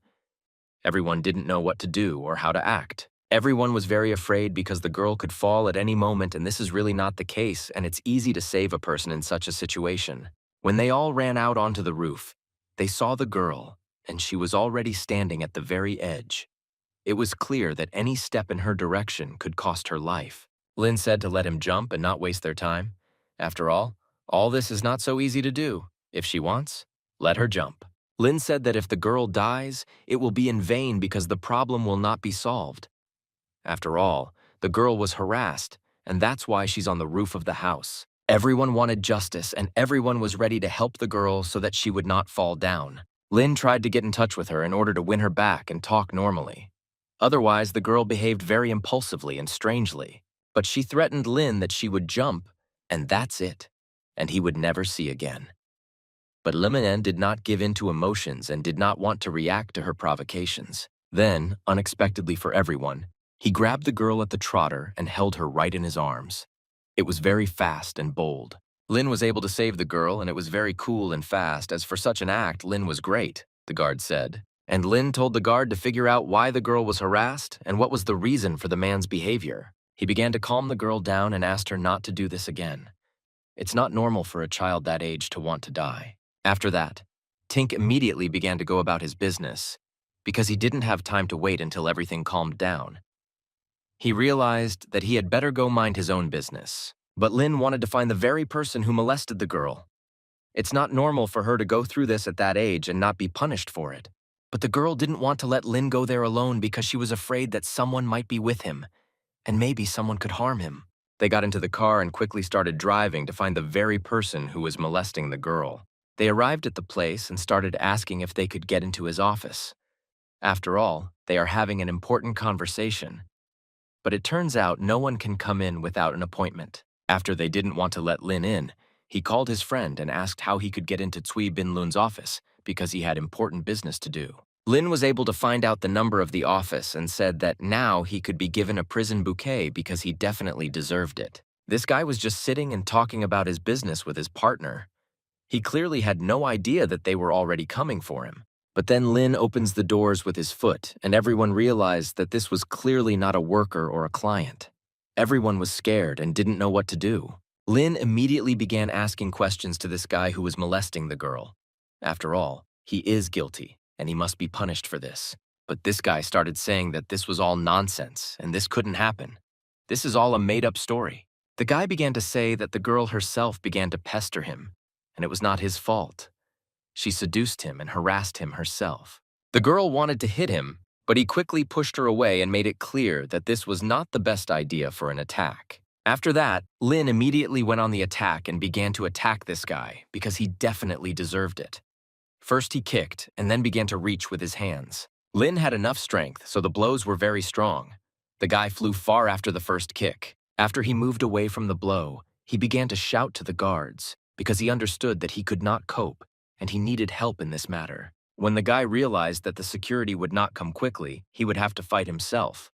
Everyone didn't know what to do or how to act. Everyone was very afraid because the girl could fall at any moment, and this is really not the case, and it's easy to save a person in such a situation. When they all ran out onto the roof, they saw the girl, and she was already standing at the very edge. It was clear that any step in her direction could cost her life. Lynn said to let him jump and not waste their time. After all this is not so easy to do. If she wants, let her jump. Lynn said that if the girl dies, it will be in vain because the problem will not be solved. After all, the girl was harassed, and that's why she's on the roof of the house. Everyone wanted justice, and everyone was ready to help the girl so that she would not fall down. Lynn tried to get in touch with her in order to win her back and talk normally. Otherwise, the girl behaved very impulsively and strangely. But she threatened Lynn that she would jump, and that's it, and he would never see again. But Lynn did not give in to emotions and did not want to react to her provocations. Then, unexpectedly for everyone, he grabbed the girl at the trotter and held her right in his arms. It was very fast and bold. Lynn was able to save the girl, and it was very cool and fast. As for such an act, Lynn was great, the guard said. And Lynn told the guard to figure out why the girl was harassed and what was the reason for the man's behavior. He began to calm the girl down and asked her not to do this again. It's not normal for a child that age to want to die. After that, Tink immediately began to go about his business because he didn't have time to wait until everything calmed down. He realized that he had better go mind his own business, but Lynn wanted to find the very person who molested the girl. It's not normal for her to go through this at that age and not be punished for it. But the girl didn't want to let Lynn go there alone because she was afraid that someone might be with him, and maybe someone could harm him. They got into the car and quickly started driving to find the very person who was molesting the girl. They arrived at the place and started asking if they could get into his office. After all, they are having an important conversation. But it turns out no one can come in without an appointment. After they didn't want to let Lin in, he called his friend and asked how he could get into Cui Bin Lun's office because he had important business to do. Lin was able to find out the number of the office and said that now he could be given a prison bouquet because he definitely deserved it. This guy was just sitting and talking about his business with his partner. He clearly had no idea that they were already coming for him. But then Lin opens the doors with his foot, and everyone realized that this was clearly not a worker or a client. Everyone was scared and didn't know what to do. Lin immediately began asking questions to this guy who was molesting the girl. After all, he is guilty, and he must be punished for this. But this guy started saying that this was all nonsense, and this couldn't happen. This is all a made-up story. The guy began to say that the girl herself began to pester him, and it was not his fault. She seduced him and harassed him herself. The girl wanted to hit him, but he quickly pushed her away and made it clear that this was not the best idea for an attack. After that, Lin immediately went on the attack and began to attack this guy because he definitely deserved it. First he kicked and then began to reach with his hands. Lin had enough strength, so the blows were very strong. The guy flew far after the first kick. After he moved away from the blow, he began to shout to the guards because he understood that he could not cope and he needed help in this matter. When the guy realized that the security would not come quickly, he would have to fight himself.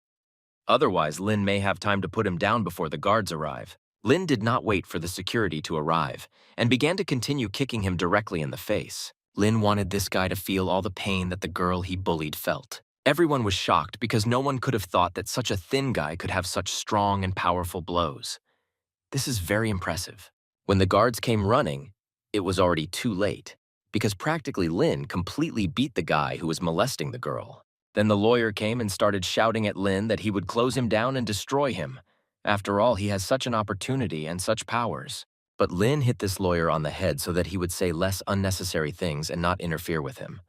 Otherwise, Lin may have time to put him down before the guards arrive. Lin did not wait for the security to arrive and began to continue kicking him directly in the face. Lin wanted this guy to feel all the pain that the girl he bullied felt. Everyone was shocked because no one could have thought that such a thin guy could have such strong and powerful blows. This is very impressive. When the guards came running, it was already too late, because practically Lin completely beat the guy who was molesting the girl. Then the lawyer came and started shouting at Lin that he would close him down and destroy him. After all, he has such an opportunity and such powers. But Lin hit this lawyer on the head so that he would say less unnecessary things and not interfere with him.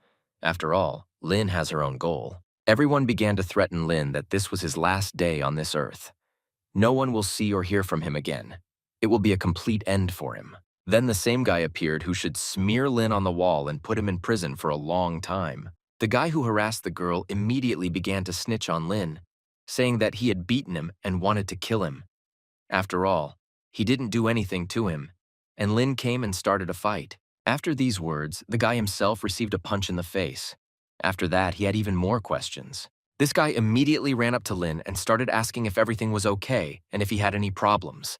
After all, Lin has her own goal. Everyone began to threaten Lin that this was his last day on this earth. No one will see or hear from him again. It will be a complete end for him. Then the same guy appeared who should smear Lin on the wall and put him in prison for a long time. The guy who harassed the girl immediately began to snitch on Lin, saying that he had beaten him and wanted to kill him. After all, he didn't do anything to him, and Lin came and started a fight. After these words, the guy himself received a punch in the face. After that, he had even more questions. This guy immediately ran up to Lin and started asking if everything was okay and if he had any problems.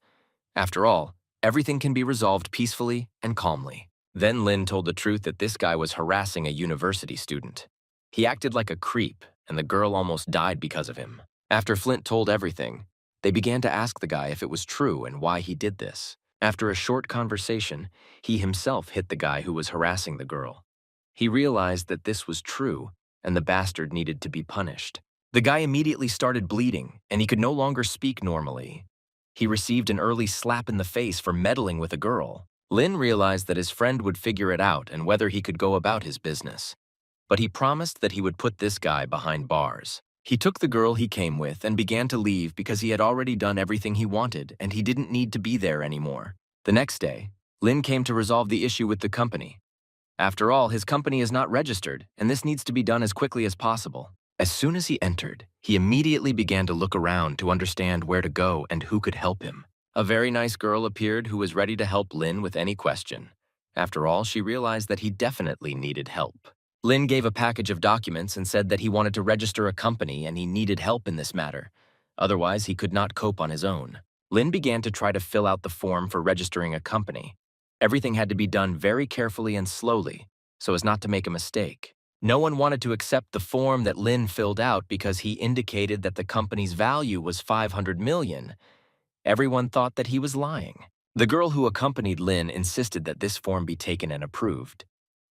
After all, everything can be resolved peacefully and calmly. Then Lin told the truth that this guy was harassing a university student. He acted like a creep, and the girl almost died because of him. After Flint told everything, they began to ask the guy if it was true and why he did this. After a short conversation, he himself hit the guy who was harassing the girl. He realized that this was true, and the bastard needed to be punished. The guy immediately started bleeding, and he could no longer speak normally. He received an early slap in the face for meddling with a girl. Lin realized that his friend would figure it out and whether he could go about his business. But he promised that he would put this guy behind bars. He took the girl he came with and began to leave because he had already done everything he wanted and he didn't need to be there anymore. The next day, Lin came to resolve the issue with the company. After all, his company is not registered, and this needs to be done as quickly as possible. As soon as he entered, he immediately began to look around to understand where to go and who could help him. A very nice girl appeared who was ready to help Lin with any question. After all, she realized that he definitely needed help. Lin gave a package of documents and said that he wanted to register a company and he needed help in this matter. Otherwise, he could not cope on his own. Lin began to try to fill out the form for registering a company. Everything had to be done very carefully and slowly, so as not to make a mistake. No one wanted to accept the form that Lin filled out because he indicated that the company's value was 500 million. Everyone thought that he was lying. The girl who accompanied Lin insisted that this form be taken and approved.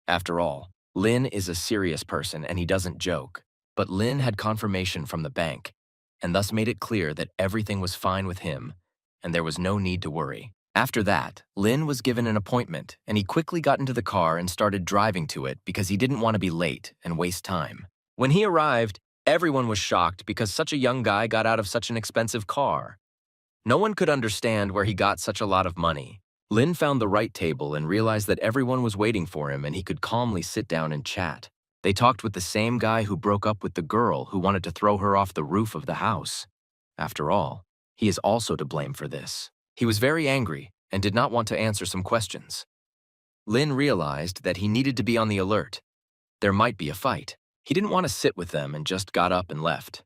After all, Lin is a serious person and he doesn't joke, but Lin had confirmation from the bank, and thus made it clear that everything was fine with him, and there was no need to worry. After that, Lin was given an appointment, and he quickly got into the car and started driving to it because he didn't want to be late and waste time. When he arrived, everyone was shocked because such a young guy got out of such an expensive car. No one could understand where he got such a lot of money. Lin found the right table and realized that everyone was waiting for him and he could calmly sit down and chat. They talked with the same guy who broke up with the girl who wanted to throw her off the roof of the house. After all, he is also to blame for this. He was very angry and did not want to answer some questions. Lin realized that he needed to be on the alert. There might be a fight. He didn't want to sit with them and just got up and left.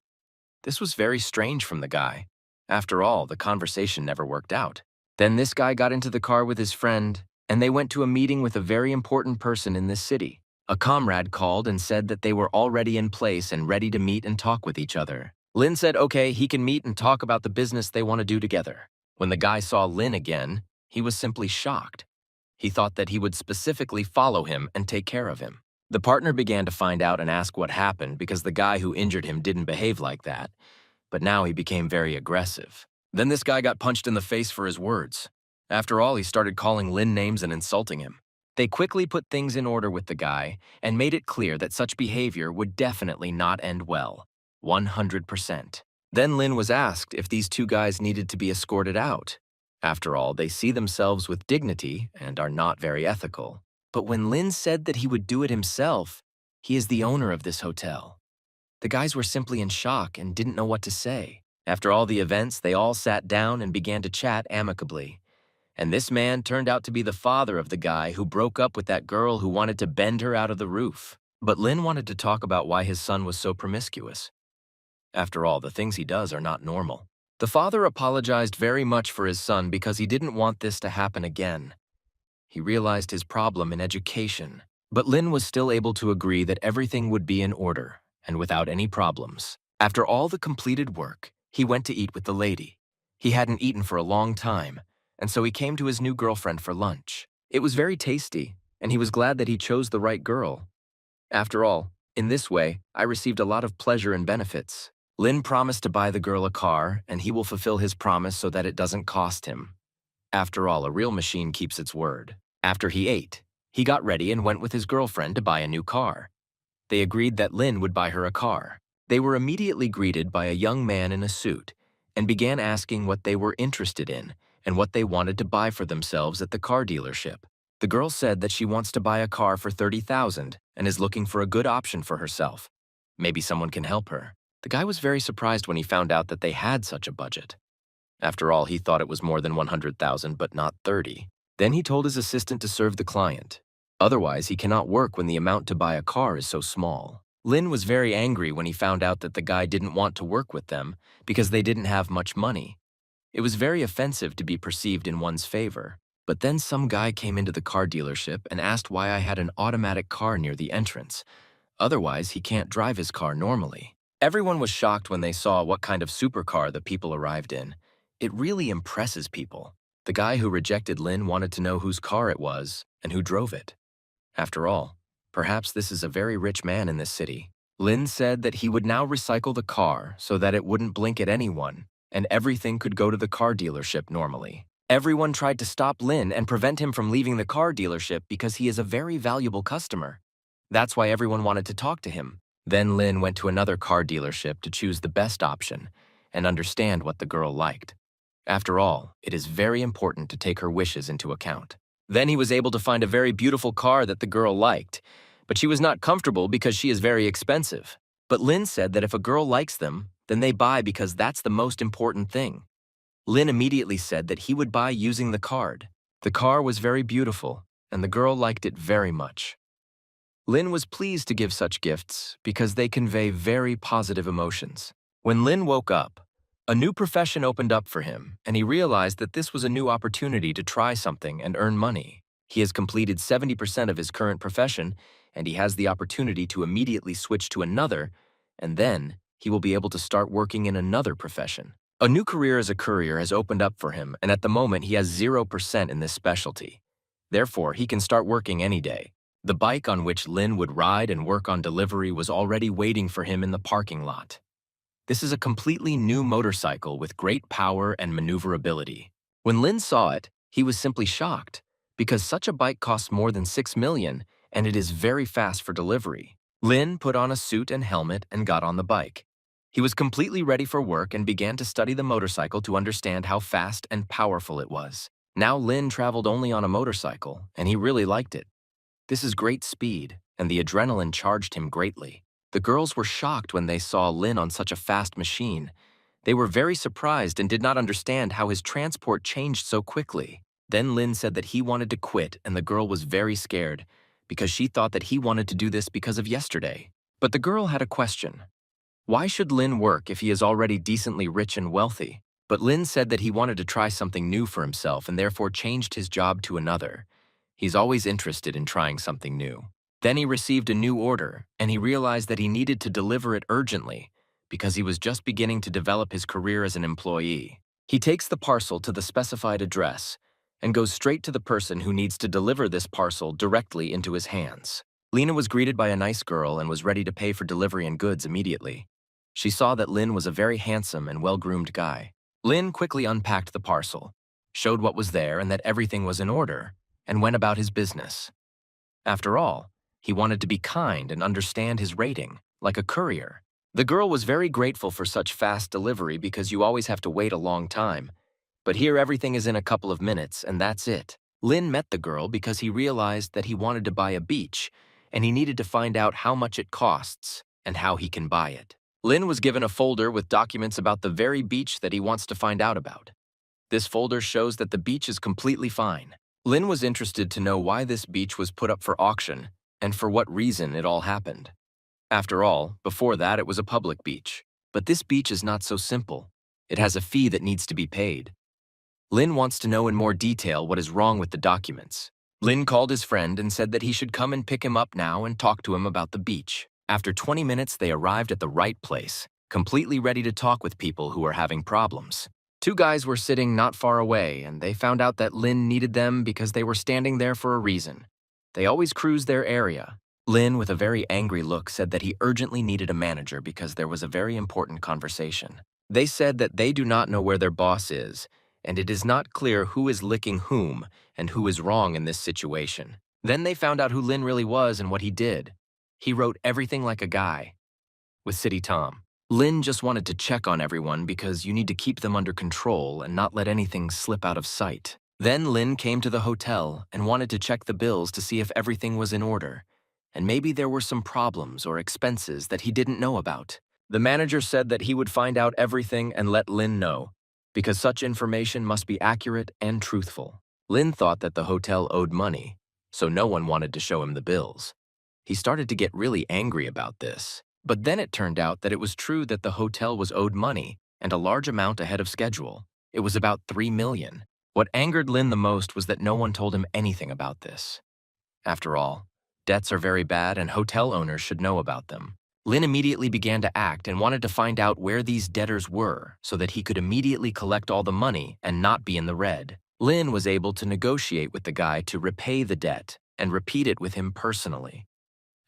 This was very strange from the guy. After all, the conversation never worked out. Then this guy got into the car with his friend, and they went to a meeting with a very important person in this city. A comrade called and said that they were already in place and ready to meet and talk with each other. Lin said okay, he can meet and talk about the business they want to do together. When the guy saw Lin again, he was simply shocked. He thought that he would specifically follow him and take care of him. The partner began to find out and ask what happened because the guy who injured him didn't behave like that. But now he became very aggressive. Then this guy got punched in the face for his words. After all, he started calling Lin names and insulting him. They quickly put things in order with the guy and made it clear that such behavior would definitely not end well. 100%. Then Lin was asked if these two guys needed to be escorted out. After all, they see themselves with dignity and are not very ethical. But when Lin said that he would do it himself, he is the owner of this hotel. The guys were simply in shock and didn't know what to say. After all the events, they all sat down and began to chat amicably. And this man turned out to be the father of the guy who broke up with that girl who wanted to bend her out of the roof. But Lin wanted to talk about why his son was so promiscuous. After all, the things he does are not normal. The father apologized very much for his son because he didn't want this to happen again. He realized his problem in education. But Lin was still able to agree that everything would be in order and without any problems. After all the completed work, he went to eat with the lady. He hadn't eaten for a long time, and so he came to his new girlfriend for lunch. It was very tasty, and he was glad that he chose the right girl. After all, in this way, I received a lot of pleasure and benefits. Lin promised to buy the girl a car, and he will fulfill his promise so that it doesn't cost him. After all, a real machine keeps its word. After he ate, he got ready and went with his girlfriend to buy a new car. They agreed that Lin would buy her a car. They were immediately greeted by a young man in a suit and began asking what they were interested in and what they wanted to buy for themselves at the car dealership. The girl said that she wants to buy a car for $30,000 and is looking for a good option for herself. Maybe someone can help her. The guy was very surprised when he found out that they had such a budget. After all, he thought it was more than $100,000 but not 30. Then he told his assistant to serve the client. Otherwise, he cannot work when the amount to buy a car is so small. Lin was very angry when he found out that the guy didn't want to work with them because they didn't have much money. It was very offensive to be perceived in one's favor. But then some guy came into the car dealership and asked why I had an automatic car near the entrance. Otherwise, he can't drive his car normally. Everyone was shocked when they saw what kind of supercar the people arrived in. It really impresses people. The guy who rejected Lin wanted to know whose car it was and who drove it. After all, perhaps this is a very rich man in this city. Lin said that he would now recycle the car so that it wouldn't blink at anyone, and everything could go to the car dealership normally. Everyone tried to stop Lin and prevent him from leaving the car dealership because he is a very valuable customer. That's why everyone wanted to talk to him. Then Lin went to another car dealership to choose the best option and understand what the girl liked. After all, it is very important to take her wishes into account. Then he was able to find a very beautiful car that the girl liked, but she was not comfortable because she is very expensive. But Lin said that if a girl likes them, then they buy because that's the most important thing. Lin immediately said that he would buy using the card. The car was very beautiful, and the girl liked it very much. Lin was pleased to give such gifts because they convey very positive emotions. When Lin woke up, a new profession opened up for him, and he realized that this was a new opportunity to try something and earn money. He has completed 70% of his current profession, and he has the opportunity to immediately switch to another, and then he will be able to start working in another profession. A new career as a courier has opened up for him, and at the moment he has 0% in this specialty. Therefore, he can start working any day. The bike on which Lin would ride and work on delivery was already waiting for him in the parking lot. This is a completely new motorcycle with great power and maneuverability. When Lin saw it, he was simply shocked, because such a bike costs more than $6 million, and it is very fast for delivery. Lin put on a suit and helmet and got on the bike. He was completely ready for work and began to study the motorcycle to understand how fast and powerful it was. Now Lin traveled only on a motorcycle, and he really liked it. This is great speed, and the adrenaline charged him greatly. The girls were shocked when they saw Lin on such a fast machine. They were very surprised and did not understand how his transport changed so quickly. Then Lin said that he wanted to quit, and the girl was very scared because she thought that he wanted to do this because of yesterday. But the girl had a question. Why should Lin work if he is already decently rich and wealthy? But Lin said that he wanted to try something new for himself and therefore changed his job to another. He's always interested in trying something new. Then he received a new order, and he realized that he needed to deliver it urgently because he was just beginning to develop his career as an employee. He takes the parcel to the specified address and goes straight to the person who needs to deliver this parcel directly into his hands. Lena was greeted by a nice girl and was ready to pay for delivery and goods immediately. She saw that Lin was a very handsome and well-groomed guy. Lin quickly unpacked the parcel, showed what was there and that everything was in order, and went about his business. After all, he wanted to be kind and understand his rating, like a courier. The girl was very grateful for such fast delivery because you always have to wait a long time. But here everything is in a couple of minutes, and that's it. Lin met the girl because he realized that he wanted to buy a beach, and he needed to find out how much it costs and how he can buy it. Lin was given a folder with documents about the very beach that he wants to find out about. This folder shows that the beach is completely fine. Lin was interested to know why this beach was put up for auction and for what reason it all happened. After all, before that it was a public beach. But this beach is not so simple. It has a fee that needs to be paid. Lin wants to know in more detail what is wrong with the documents. Lin called his friend and said that he should come and pick him up now and talk to him about the beach. After 20 minutes, they arrived at the right place, completely ready to talk with people who were having problems. Two guys were sitting not far away, and they found out that Lin needed them because they were standing there for a reason. They always cruise their area. Lin, with a very angry look, said that he urgently needed a manager because there was a very important conversation. They said that they do not know where their boss is, and it is not clear who is licking whom and who is wrong in this situation. Then they found out who Lin really was and what he did. He wrote everything like a guy. With City Tom. Lin just wanted to check on everyone because you need to keep them under control and not let anything slip out of sight. Then Lin came to the hotel and wanted to check the bills to see if everything was in order, and maybe there were some problems or expenses that he didn't know about. The manager said that he would find out everything and let Lin know, because such information must be accurate and truthful. Lin thought that the hotel owed money, so no one wanted to show him the bills. He started to get really angry about this. But then it turned out that it was true that the hotel was owed money, and a large amount ahead of schedule. It was about $3 million. What angered Lin the most was that no one told him anything about this. After all, debts are very bad and hotel owners should know about them. Lin immediately began to act and wanted to find out where these debtors were so that he could immediately collect all the money and not be in the red. Lin was able to negotiate with the guy to repay the debt and repeat it with him personally.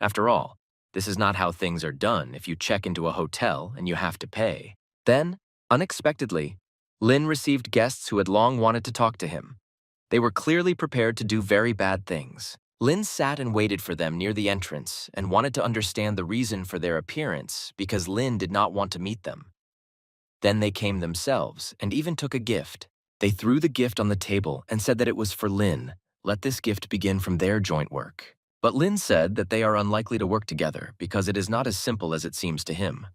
After all, this is not how things are done if you check into a hotel and you have to pay. Then, unexpectedly, Lin received guests who had long wanted to talk to him. They were clearly prepared to do very bad things. Lin sat and waited for them near the entrance and wanted to understand the reason for their appearance because Lin did not want to meet them. Then they came themselves and even took a gift. They threw the gift on the table and said that it was for Lin. Let this gift begin from their joint work. But Lin said that they are unlikely to work together because it is not as simple as it seems to him.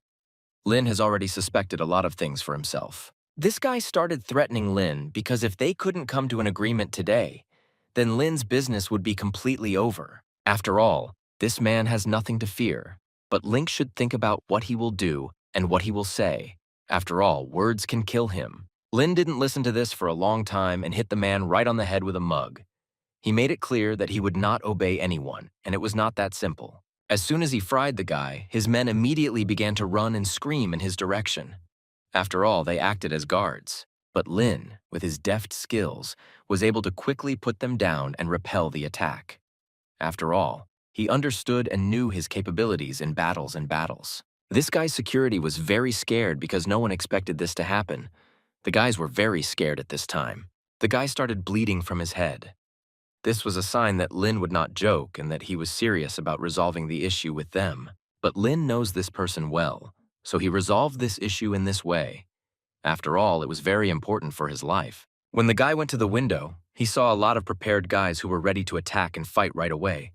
Lin has already suspected a lot of things for himself. This guy started threatening Lin because if they couldn't come to an agreement today, then Lin's business would be completely over. After all, this man has nothing to fear, but Link should think about what he will do and what he will say. After all, words can kill him. Lin didn't listen to this for a long time and hit the man right on the head with a mug. He made it clear that he would not obey anyone, and it was not that simple. As soon as he fried the guy, his men immediately began to run and scream in his direction. After all, they acted as guards. But Lin, with his deft skills, was able to quickly put them down and repel the attack. After all, he understood and knew his capabilities in battles. This guy's security was very scared because no one expected this to happen. The guys were very scared at this time. The guy started bleeding from his head. This was a sign that Lin would not joke and that he was serious about resolving the issue with them. But Lin knows this person well, so he resolved this issue in this way. After all, it was very important for his life. When the guy went to the window, he saw a lot of prepared guys who were ready to attack and fight right away.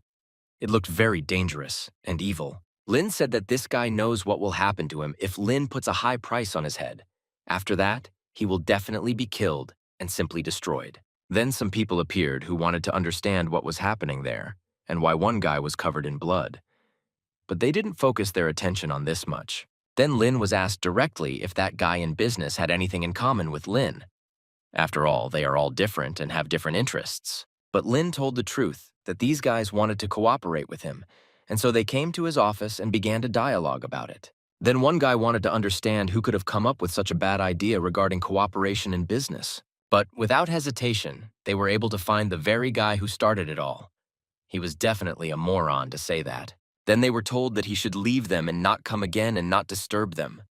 It looked very dangerous and evil. Lin said that this guy knows what will happen to him if Lin puts a high price on his head. After that, he will definitely be killed and simply destroyed. Then some people appeared who wanted to understand what was happening there and why one guy was covered in blood. But they didn't focus their attention on this much. Then Lin was asked directly if that guy in business had anything in common with Lin. After all, they are all different and have different interests. But Lin told the truth that these guys wanted to cooperate with him, and so they came to his office and began to dialogue about it. Then one guy wanted to understand who could have come up with such a bad idea regarding cooperation in business. But without hesitation, they were able to find the very guy who started it all. He was definitely a moron to say that. Then they were told that he should leave them and not come again and not disturb them.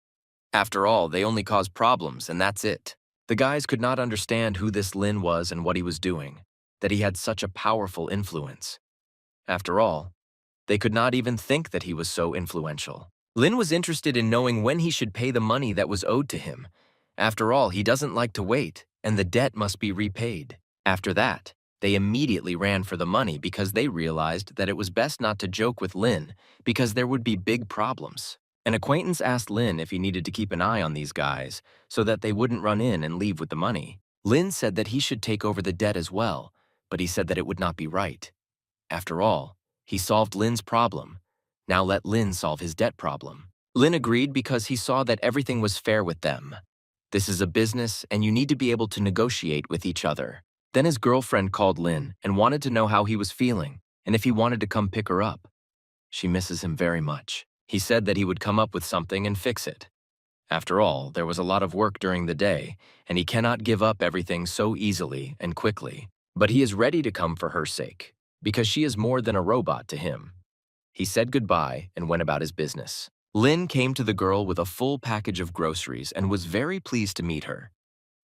After all, they only cause problems, and that's it. The guys could not understand who this Lin was and what he was doing, that he had such a powerful influence. After all, they could not even think that he was so influential. Lin was interested in knowing when he should pay the money that was owed to him. After all, he doesn't like to wait, and the debt must be repaid. After that, they immediately ran for the money because they realized that it was best not to joke with Lin because there would be big problems. An acquaintance asked Lin if he needed to keep an eye on these guys so that they wouldn't run in and leave with the money. Lin said that he should take over the debt as well, but he said that it would not be right. After all, he solved Lin's problem. Now let Lin solve his debt problem. Lin agreed because he saw that everything was fair with them. This is a business and you need to be able to negotiate with each other. Then his girlfriend called Lin and wanted to know how he was feeling and if he wanted to come pick her up. She misses him very much. He said that he would come up with something and fix it. After all, there was a lot of work during the day, and he cannot give up everything so easily and quickly. But he is ready to come for her sake, because she is more than a robot to him. He said goodbye and went about his business. Lin came to the girl with a full package of groceries and was very pleased to meet her.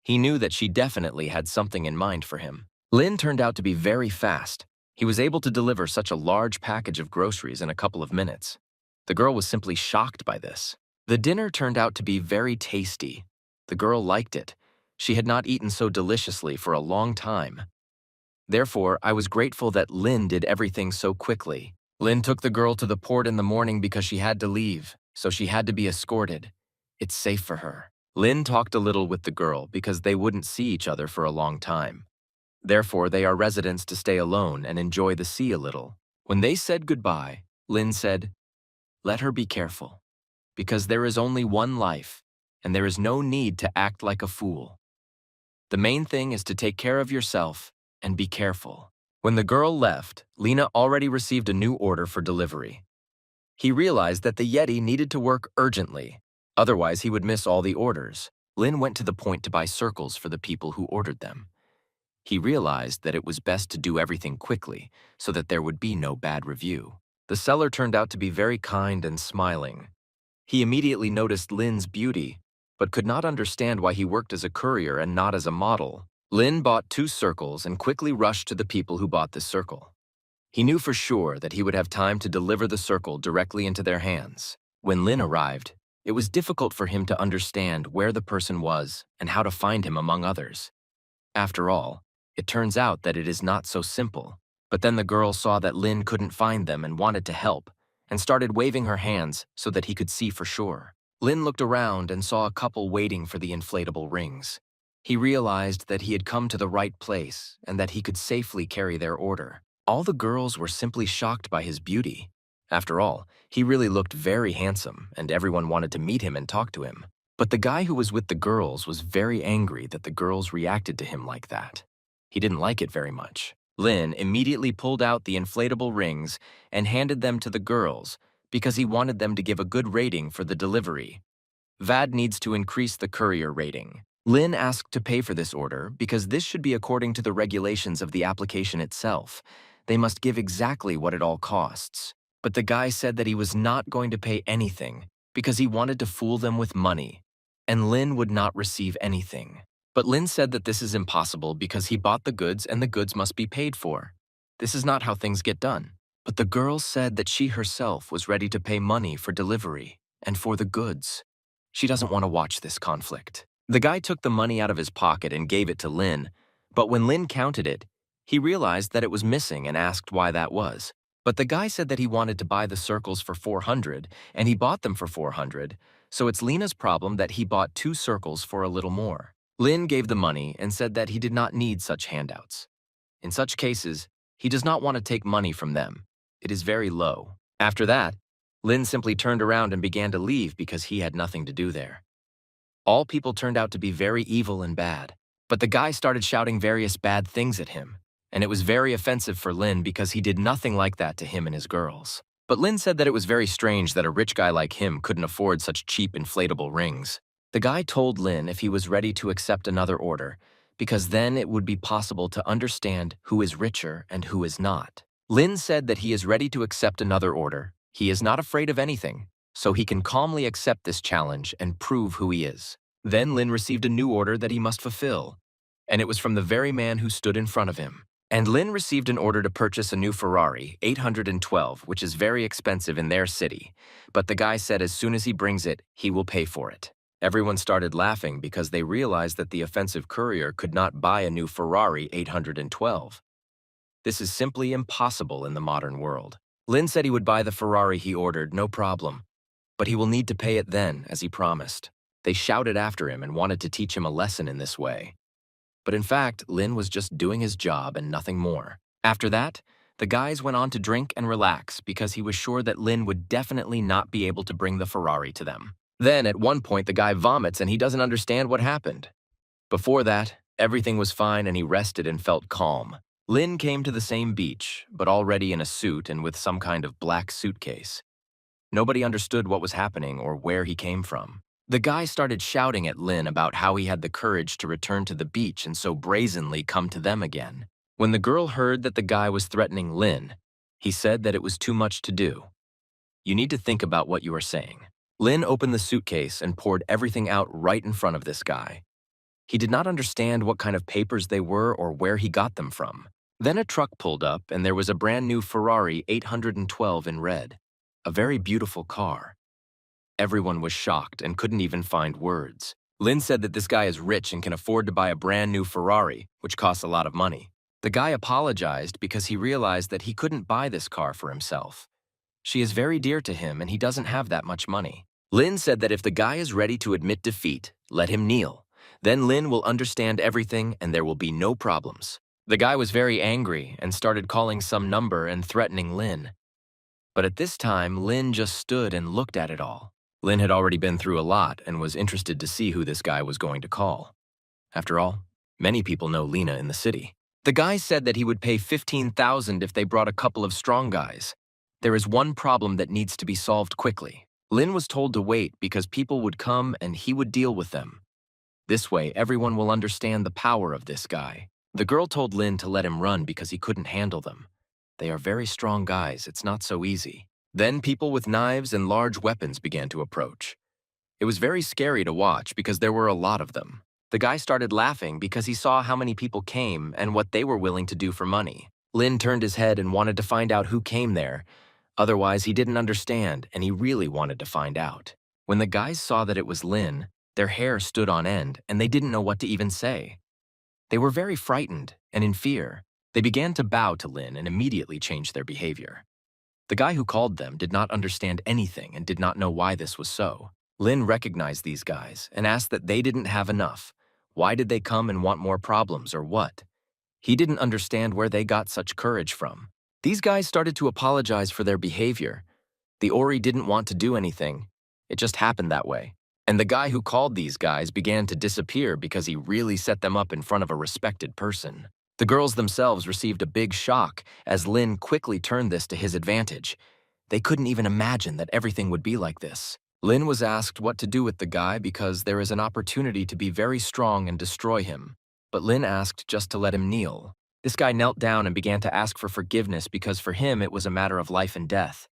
He knew that she definitely had something in mind for him. Lin turned out to be very fast. He was able to deliver such a large package of groceries in a couple of minutes. The girl was simply shocked by this. The dinner turned out to be very tasty. The girl liked it. She had not eaten so deliciously for a long time. Therefore, I was grateful that Lin did everything so quickly. Lin took the girl to the port in the morning because she had to leave, so she had to be escorted. It's safe for her. Lin talked a little with the girl because they wouldn't see each other for a long time. Therefore, they are residents to stay alone and enjoy the sea a little. When they said goodbye, Lin said, "Let her be careful, because there is only one life, and there is no need to act like a fool. The main thing is to take care of yourself and be careful." When the girl left, Lina already received a new order for delivery. He realized that the Yeti needed to work urgently, otherwise he would miss all the orders. Lin went to the point to buy circles for the people who ordered them. He realized that it was best to do everything quickly so that there would be no bad review. The seller turned out to be very kind and smiling. He immediately noticed Lin's beauty, but could not understand why he worked as a courier and not as a model. Lin bought 2 circles and quickly rushed to the people who bought this circle. He knew for sure that he would have time to deliver the circle directly into their hands. When Lin arrived, it was difficult for him to understand where the person was and how to find him among others. After all, it turns out that it is not so simple. But then the girl saw that Lin couldn't find them and wanted to help, and started waving her hands so that he could see for sure. Lin looked around and saw a couple waiting for the inflatable rings. He realized that he had come to the right place and that he could safely carry their order. All the girls were simply shocked by his beauty. After all, he really looked very handsome, and everyone wanted to meet him and talk to him. But the guy who was with the girls was very angry that the girls reacted to him like that. He didn't like it very much. Lin immediately pulled out the inflatable rings and handed them to the girls because he wanted them to give a good rating for the delivery. VAD needs to increase the courier rating. Lin asked to pay for this order because this should be according to the regulations of the application itself. They must give exactly what it all costs. But the guy said that he was not going to pay anything because he wanted to fool them with money, and Lin would not receive anything. But Lin said that this is impossible because he bought the goods and the goods must be paid for. This is not how things get done. But the girl said that she herself was ready to pay money for delivery and for the goods. She doesn't want to watch this conflict. The guy took the money out of his pocket and gave it to Lin, but when Lin counted it, he realized that it was missing and asked why that was. But the guy said that he wanted to buy the circles for 400, and he bought them for 400, so it's Lena's problem that he bought 2 circles for a little more. Lin gave the money and said that he did not need such handouts. In such cases, he does not want to take money from them. It is very low. After that, Lin simply turned around and began to leave because he had nothing to do there. All people turned out to be very evil and bad, but the guy started shouting various bad things at him, and it was very offensive for Lin because he did nothing like that to him and his girls. But Lin said that it was very strange that a rich guy like him couldn't afford such cheap inflatable rings. The guy told Lin if he was ready to accept another order, because then it would be possible to understand who is richer and who is not. Lin said that he is ready to accept another order. He is not afraid of anything, so he can calmly accept this challenge and prove who he is. Then Lin received a new order that he must fulfill, and it was from the very man who stood in front of him. And Lin received an order to purchase a new Ferrari 812, which is very expensive in their city, but the guy said as soon as he brings it, he will pay for it. Everyone started laughing because they realized that the offensive courier could not buy a new Ferrari 812. This is simply impossible in the modern world. Lin said he would buy the Ferrari he ordered, no problem, but he will need to pay it then, as he promised. They shouted after him and wanted to teach him a lesson in this way. But in fact, Lin was just doing his job and nothing more. After that, the guys went on to drink and relax because he was sure that Lin would definitely not be able to bring the Ferrari to them. Then, at one point, the guy vomits and he doesn't understand what happened. Before that, everything was fine and he rested and felt calm. Lin came to the same beach, but already in a suit and with some kind of black suitcase. Nobody understood what was happening or where he came from. The guy started shouting at Lin about how he had the courage to return to the beach and so brazenly come to them again. When the girl heard that the guy was threatening Lin, he said that it was too much to do. You need to think about what you are saying. Lin opened the suitcase and poured everything out right in front of this guy. He did not understand what kind of papers they were or where he got them from. Then a truck pulled up and there was a brand new Ferrari 812 in red. A very beautiful car. Everyone was shocked and couldn't even find words. Lin said that this guy is rich and can afford to buy a brand new Ferrari, which costs a lot of money. The guy apologized because he realized that he couldn't buy this car for himself. She is very dear to him and he doesn't have that much money. Lin said that if the guy is ready to admit defeat, let him kneel. Then Lin will understand everything and there will be no problems. The guy was very angry and started calling some number and threatening Lin. But at this time, Lin just stood and looked at it all. Lin had already been through a lot and was interested to see who this guy was going to call. After all, many people know Lena in the city. The guy said that he would pay 15,000 if they brought a couple of strong guys. There is one problem that needs to be solved quickly. Lin was told to wait because people would come and he would deal with them. This way, everyone will understand the power of this guy. The girl told Lin to let him run because he couldn't handle them. They are very strong guys, it's not so easy. Then people with knives and large weapons began to approach. It was very scary to watch because there were a lot of them. The guy started laughing because he saw how many people came and what they were willing to do for money. Lin turned his head and wanted to find out who came there. Otherwise, he didn't understand and he really wanted to find out. When the guys saw that it was Lin, their hair stood on end and they didn't know what to even say. They were very frightened and in fear. They began to bow to Lin and immediately changed their behavior. The guy who called them did not understand anything and did not know why this was so. Lin recognized these guys and asked that they didn't have enough. Why did they come and want more problems or what? He didn't understand where they got such courage from. These guys started to apologize for their behavior. The Ori didn't want to do anything. It just happened that way. And the guy who called these guys began to disappear because he really set them up in front of a respected person. The girls themselves received a big shock as Lin quickly turned this to his advantage. They couldn't even imagine that everything would be like this. Lin was asked what to do with the guy because there is an opportunity to be very strong and destroy him. But Lin asked just to let him kneel. This guy knelt down and began to ask for forgiveness because for him it was a matter of life and death.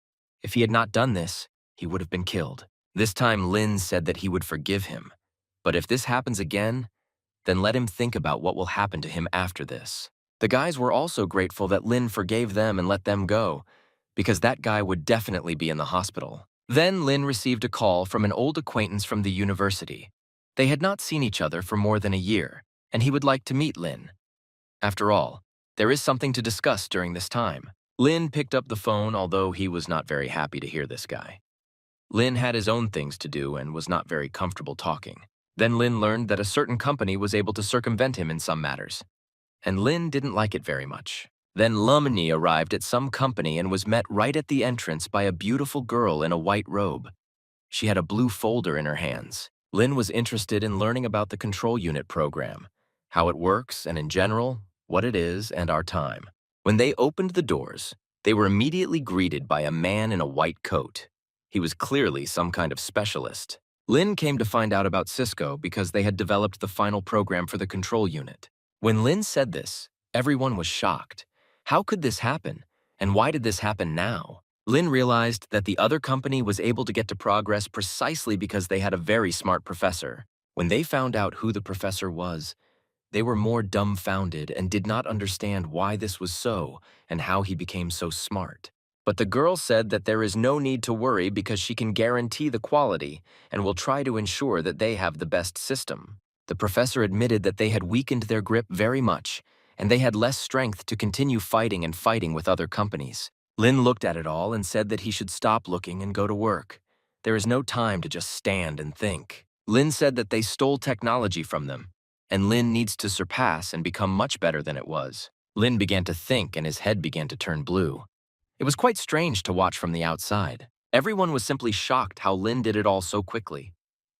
If he had not done this, he would have been killed. This time Lin said that he would forgive him. But if this happens again, then let him think about what will happen to him after this. The guys were also grateful that Lin forgave them and let them go, because that guy would definitely be in the hospital. Then Lin received a call from an old acquaintance from the university. They had not seen each other for more than a year, and he would like to meet Lin. After all, there is something to discuss during this time. Lin picked up the phone, although he was not very happy to hear this guy. Lin had his own things to do and was not very comfortable talking. Then Lin learned that a certain company was able to circumvent him in some matters, and Lin didn't like it very much. Then Lumini arrived at some company and was met right at the entrance by a beautiful girl in a white robe. She had a blue folder in her hands. Lin was interested in learning about the control unit program, how it works, and in general, what it is and our time. When they opened the doors, they were immediately greeted by a man in a white coat. He was clearly some kind of specialist. Lin came to find out about Cisco because they had developed the final program for the control unit. When Lin said this, everyone was shocked. How could this happen? And why did this happen now? Lin realized that the other company was able to get to progress precisely because they had a very smart professor. When they found out who the professor was, they were more dumbfounded and did not understand why this was so and how he became so smart. But the girl said that there is no need to worry because she can guarantee the quality and will try to ensure that they have the best system. The professor admitted that they had weakened their grip very much, and they had less strength to continue fighting and fighting with other companies. Lin looked at it all and said that he should stop looking and go to work. There is no time to just stand and think. Lin said that they stole technology from them, and Lin needs to surpass and become much better than it was. Lin began to think and his head began to turn blue. It was quite strange to watch from the outside. Everyone was simply shocked how Lin did it all so quickly.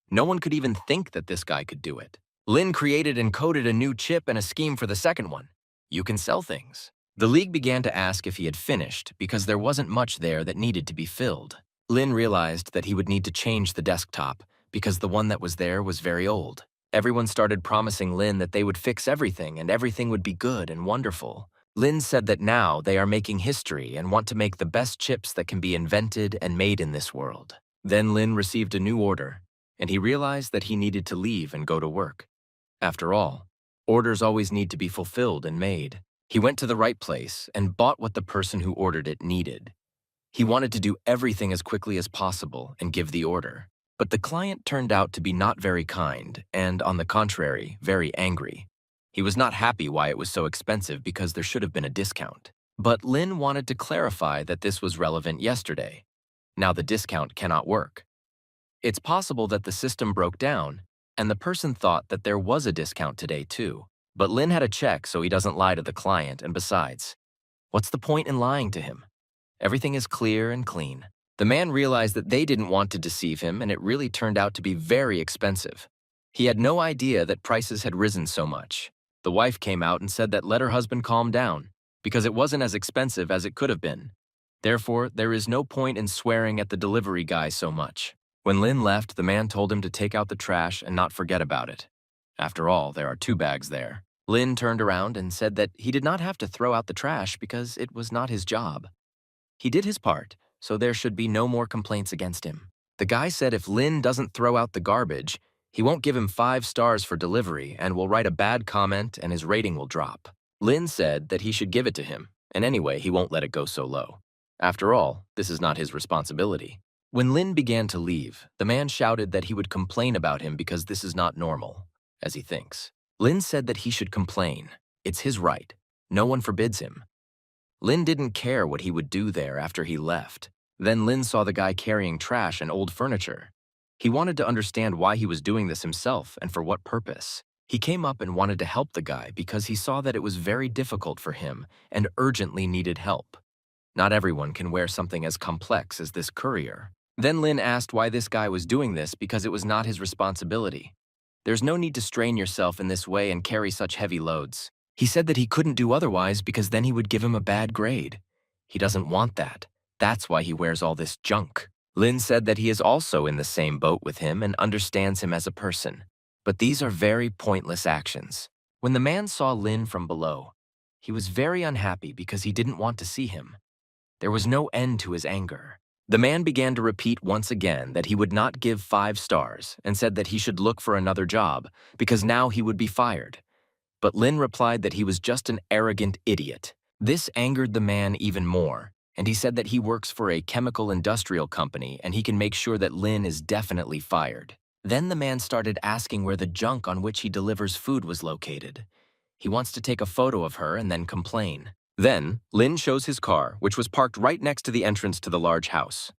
No one could even think that this guy could do it. Lin created and coded a new chip and a scheme for the second one. You can sell things. The league began to ask if he had finished because there wasn't much there that needed to be filled. Lin realized that he would need to change the desktop because the one that was there was very old. Everyone started promising Lin that they would fix everything and everything would be good and wonderful. Lin said that now they are making history and want to make the best chips that can be invented and made in this world. Then Lin received a new order, and he realized that he needed to leave and go to work. After all, orders always need to be fulfilled and made. He went to the right place and bought what the person who ordered it needed. He wanted to do everything as quickly as possible and give the order. But the client turned out to be not very kind and, on the contrary, very angry. He was not happy why it was so expensive because there should have been a discount. But Lin wanted to clarify that this was relevant yesterday. Now the discount cannot work. It's possible that the system broke down, and the person thought that there was a discount today too. But Lin had a check so he doesn't lie to the client, and besides, what's the point in lying to him? Everything is clear and clean. The man realized that they didn't want to deceive him, and it really turned out to be very expensive. He had no idea that prices had risen so much. The wife came out and said that let her husband calm down, because it wasn't as expensive as it could have been. Therefore, there is no point in swearing at the delivery guy so much. When Lin left, the man told him to take out the trash and not forget about it. After all, there are 2 bags there. Lin turned around and said that he did not have to throw out the trash because it was not his job. He did his part, so there should be no more complaints against him. The guy said if Lin doesn't throw out the garbage, he won't give him 5 stars for delivery and will write a bad comment and his rating will drop. Lin said that he should give it to him, and anyway, he won't let it go so low. After all, this is not his responsibility. When Lin began to leave, the man shouted that he would complain about him because this is not normal, as he thinks. Lin said that he should complain. It's his right. No one forbids him. Lin didn't care what he would do there after he left. Then Lin saw the guy carrying trash and old furniture. He wanted to understand why he was doing this himself and for what purpose. He came up and wanted to help the guy because he saw that it was very difficult for him and urgently needed help. Not everyone can wear something as complex as this courier. Then Lin asked why this guy was doing this because it was not his responsibility. There's no need to strain yourself in this way and carry such heavy loads. He said that he couldn't do otherwise because then he would give him a bad grade. He doesn't want that. That's why he wears all this junk. Lin said that he is also in the same boat with him and understands him as a person. But these are very pointless actions. When the man saw Lin from below, he was very unhappy because he didn't want to see him. There was no end to his anger. The man began to repeat once again that he would not give 5 stars and said that he should look for another job because now he would be fired. But Lin replied that he was just an arrogant idiot. This angered the man even more, and he said that he works for a chemical industrial company and he can make sure that Lin is definitely fired. Then the man started asking where the junk on which he delivers food was located. He wants to take a photo of her and then complain. Then, Lin shows his car, which was parked right next to the entrance to the large house.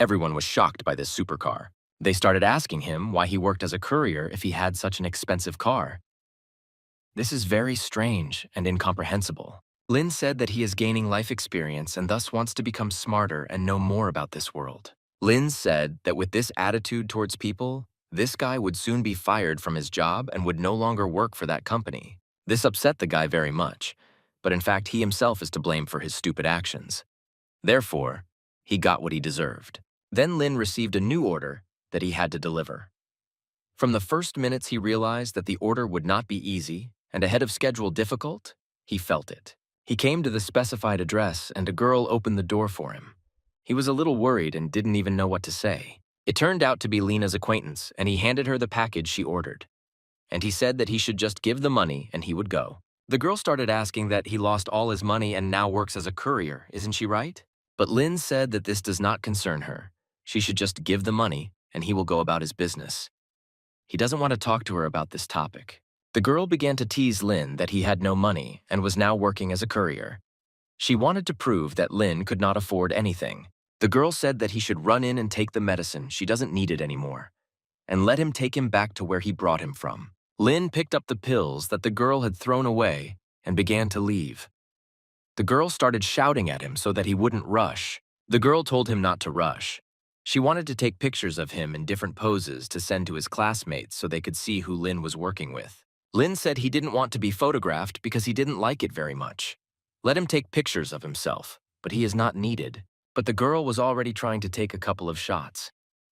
Everyone was shocked by this supercar. They started asking him why he worked as a courier if he had such an expensive car. This is very strange and incomprehensible. Lin said that he is gaining life experience and thus wants to become smarter and know more about this world. Lin said that with this attitude towards people, this guy would soon be fired from his job and would no longer work for that company. This upset the guy very much, but in fact he himself is to blame for his stupid actions. Therefore, he got what he deserved. Then Lin received a new order that he had to deliver. From the first minutes he realized that the order would not be easy and ahead of schedule difficult, he felt it. He came to the specified address and a girl opened the door for him. He was a little worried and didn't even know what to say. It turned out to be Lena's acquaintance, and he handed her the package she ordered. And he said that he should just give the money and he would go. The girl started asking that he lost all his money and now works as a courier, isn't she right? But Lin said that this does not concern her. She should just give the money and he will go about his business. He doesn't want to talk to her about this topic. The girl began to tease Lin that he had no money and was now working as a courier. She wanted to prove that Lin could not afford anything. The girl said that he should run in and take the medicine, she doesn't need it anymore, and let him take him back to where he brought him from. Lin picked up the pills that the girl had thrown away and began to leave. The girl started shouting at him so that he wouldn't rush. The girl told him not to rush. She wanted to take pictures of him in different poses to send to his classmates so they could see who Lin was working with. Lin said he didn't want to be photographed because he didn't like it very much. Let him take pictures of himself, but he is not needed. But the girl was already trying to take a couple of shots.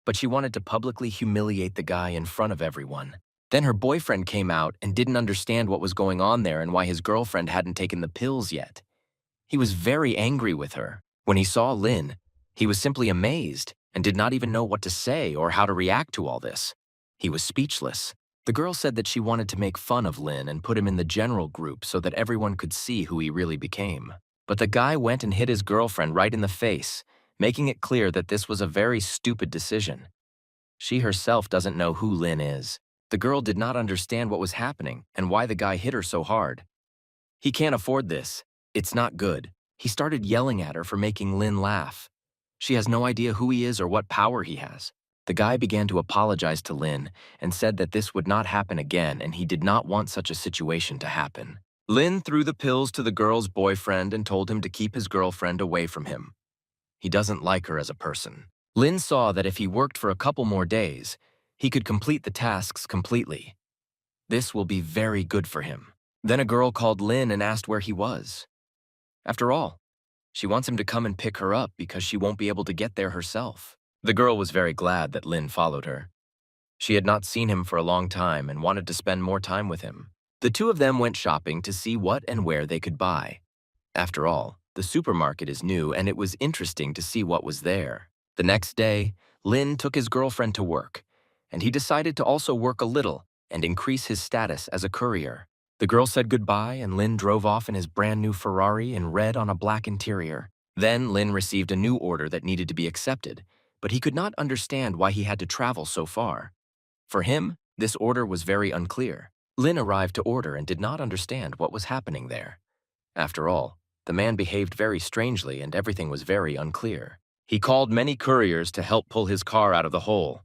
But she wanted to publicly humiliate the guy in front of everyone. Then her boyfriend came out and didn't understand what was going on there and why his girlfriend hadn't taken the pills yet. He was very angry with her. When he saw Lin, he was simply amazed and did not even know what to say or how to react to all this. He was speechless. The girl said that she wanted to make fun of Lin and put him in the general group so that everyone could see who he really became. But the guy went and hit his girlfriend right in the face, making it clear that this was a very stupid decision. She herself doesn't know who Lin is. The girl did not understand what was happening and why the guy hit her so hard. He can't afford this. It's not good. He started yelling at her for making Lin laugh. She has no idea who he is or what power he has. The guy began to apologize to Lin and said that this would not happen again and he did not want such a situation to happen. Lin threw the pills to the girl's boyfriend and told him to keep his girlfriend away from him. He doesn't like her as a person. Lin saw that if he worked for a couple more days, he could complete the tasks completely. This will be very good for him. Then a girl called Lin and asked where he was. After all, she wants him to come and pick her up because she won't be able to get there herself. The girl was very glad that Lin followed her. She had not seen him for a long time and wanted to spend more time with him. The two of them went shopping to see what and where they could buy. After all, the supermarket is new and it was interesting to see what was there. The next day, Lin took his girlfriend to work, and he decided to also work a little and increase his status as a courier. The girl said goodbye and Lin drove off in his brand new Ferrari in red on a black interior. Then Lin received a new order that needed to be accepted, but he could not understand why he had to travel so far. For him, this order was very unclear. Lin arrived to order and did not understand what was happening there. After all, the man behaved very strangely and everything was very unclear. He called many couriers to help pull his car out of the hole.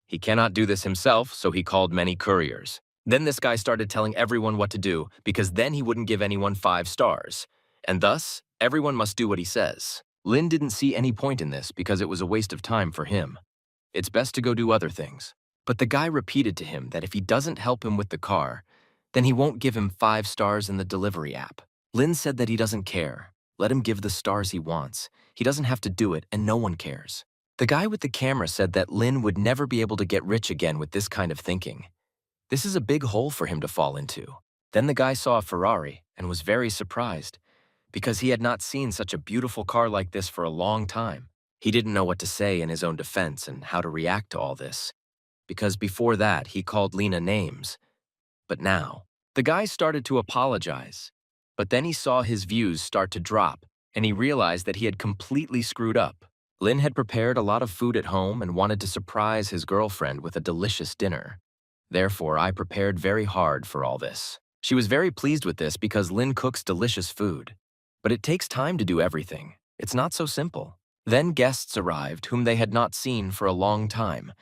He cannot do this himself, so he called many couriers. Then this guy started telling everyone what to do because then he wouldn't give anyone 5 stars. And thus, everyone must do what he says. Lin didn't see any point in this because it was a waste of time for him. It's best to go do other things. But the guy repeated to him that if he doesn't help him with the car, then he won't give him 5 stars in the delivery app. Lin said that he doesn't care. Let him give the stars he wants. He doesn't have to do it and no one cares. The guy with the camera said that Lin would never be able to get rich again with this kind of thinking. This is a big hole for him to fall into. Then the guy saw a Ferrari and was very surprised because he had not seen such a beautiful car like this for a long time. He didn't know what to say in his own defense and how to react to all this, because before that he called Lena names. But now, the guy started to apologize, but then he saw his views start to drop and he realized that he had completely screwed up. Lin had prepared a lot of food at home and wanted to surprise his girlfriend with a delicious dinner. Therefore, I prepared very hard for all this. She was very pleased with this because Lin cooks delicious food. But it takes time to do everything. It's not so simple. Then guests arrived whom they had not seen for a long time,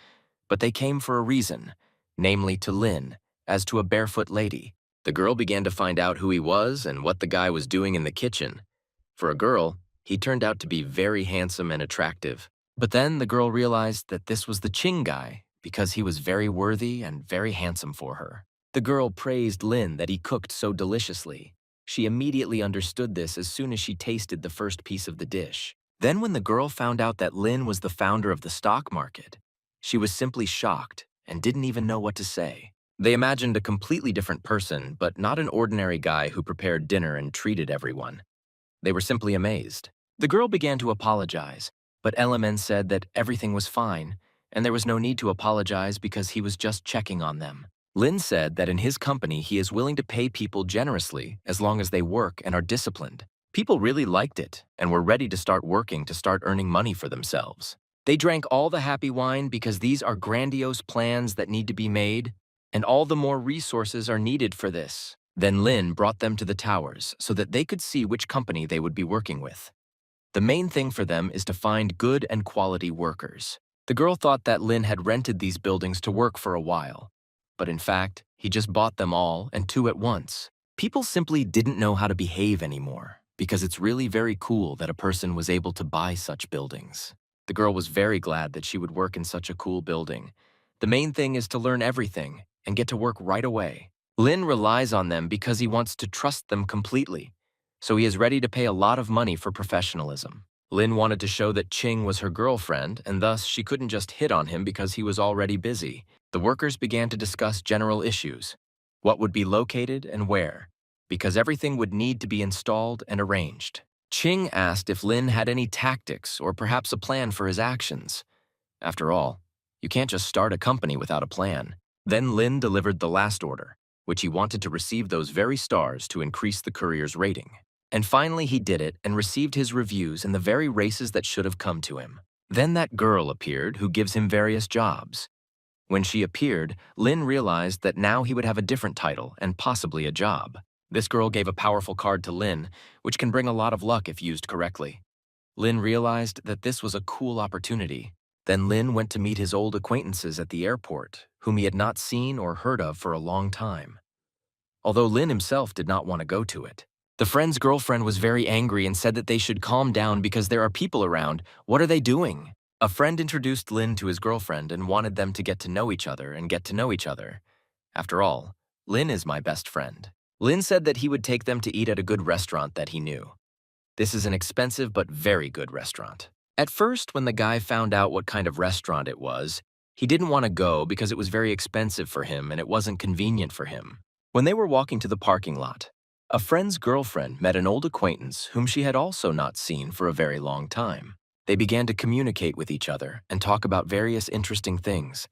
but they came for a reason, namely to Lin, as to a barefoot lady. The girl began to find out who he was and what the guy was doing in the kitchen. For a girl, he turned out to be very handsome and attractive. But then the girl realized that this was the Ching guy because he was very worthy and very handsome for her. The girl praised Lin that he cooked so deliciously. She immediately understood this as soon as she tasted the first piece of the dish. Then when the girl found out that Lin was the founder of the stock market, she was simply shocked and didn't even know what to say. They imagined a completely different person, but not an ordinary guy who prepared dinner and treated everyone. They were simply amazed. The girl began to apologize, but LMN said that everything was fine, and there was no need to apologize because he was just checking on them. Lin said that in his company he is willing to pay people generously as long as they work and are disciplined. People really liked it and were ready to start working to start earning money for themselves. They drank all the happy wine because these are grandiose plans that need to be made, and all the more resources are needed for this. Then Lin brought them to the towers so that they could see which company they would be working with. The main thing for them is to find good and quality workers. The girl thought that Lin had rented these buildings to work for a while, but in fact, he just bought them all and two at once. People simply didn't know how to behave anymore because it's really very cool that a person was able to buy such buildings. The girl was very glad that she would work in such a cool building. The main thing is to learn everything and get to work right away. Lin relies on them because he wants to trust them completely, so he is ready to pay a lot of money for professionalism. Lin wanted to show that Ching was her girlfriend, and thus she couldn't just hit on him because he was already busy. The workers began to discuss general issues, what would be located and where, because everything would need to be installed and arranged. Ching asked if Lin had any tactics or perhaps a plan for his actions. After all, you can't just start a company without a plan. Then Lin delivered the last order, which he wanted to receive those very stars to increase the courier's rating. And finally he did it and received his reviews in the very races that should have come to him. Then that girl appeared who gives him various jobs. When she appeared, Lin realized that now he would have a different title and possibly a job. This girl gave a powerful card to Lin, which can bring a lot of luck if used correctly. Lin realized that this was a cool opportunity. Then Lin went to meet his old acquaintances at the airport, whom he had not seen or heard of for a long time. Although Lin himself did not want to go to it. The friend's girlfriend was very angry and said that they should calm down because there are people around. What are they doing? A friend introduced Lin to his girlfriend and wanted them to get to know each other and get to know each other. After all, Lin is my best friend. Lin said that he would take them to eat at a good restaurant that he knew. This is an expensive but very good restaurant. At first, when the guy found out what kind of restaurant it was, he didn't want to go because it was very expensive for him and it wasn't convenient for him. When they were walking to the parking lot, a friend's girlfriend met an old acquaintance whom she had also not seen for a very long time. They began to communicate with each other and talk about various interesting things.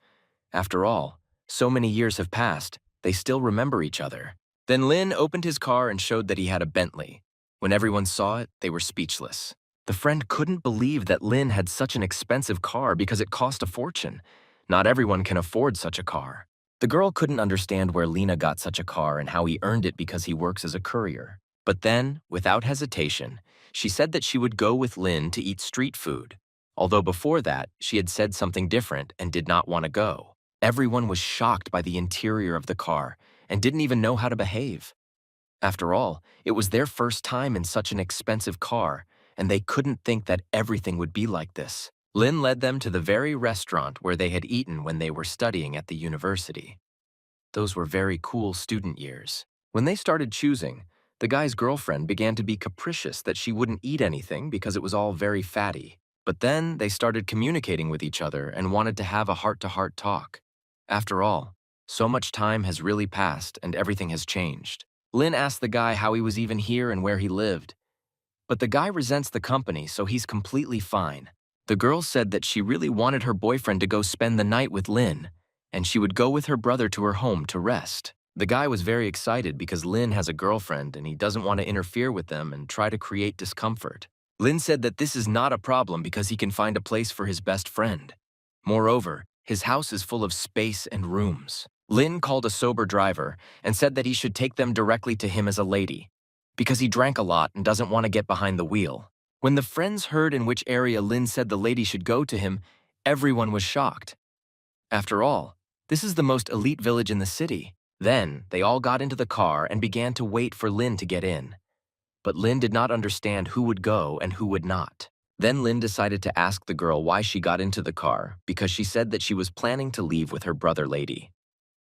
After all, so many years have passed, they still remember each other. Then Lin opened his car and showed that he had a Bentley. When everyone saw it, they were speechless. The friend couldn't believe that Lin had such an expensive car because it cost a fortune. Not everyone can afford such a car. The girl couldn't understand where Lina got such a car and how he earned it because he works as a courier. But then, without hesitation, she said that she would go with Lin to eat street food. Although before that, she had said something different and did not want to go. Everyone was shocked by the interior of the car and didn't even know how to behave. After all, it was their first time in such an expensive car, and they couldn't think that everything would be like this. Lin led them to the very restaurant where they had eaten when they were studying at the university. Those were very cool student years. When they started choosing, the guy's girlfriend began to be capricious that she wouldn't eat anything because it was all very fatty. But then they started communicating with each other and wanted to have a heart-to-heart talk. After all, so much time has really passed and everything has changed. Lin asked the guy how he was even here and where he lived. But the guy resents the company, so he's completely fine. The girl said that she really wanted her boyfriend to go spend the night with Lin, and she would go with her brother to her home to rest. The guy was very excited because Lin has a girlfriend and he doesn't want to interfere with them and try to create discomfort. Lin said that this is not a problem because he can find a place for his best friend. Moreover, his house is full of space and rooms. Lin called a sober driver and said that he should take them directly to him as a lady, because he drank a lot and doesn't want to get behind the wheel. When the friends heard in which area Lin said the lady should go to him, everyone was shocked. After all, this is the most elite village in the city. Then, they all got into the car and began to wait for Lin to get in. But Lin did not understand who would go and who would not. Then Lin decided to ask the girl why she got into the car because she said that she was planning to leave with her brother lady.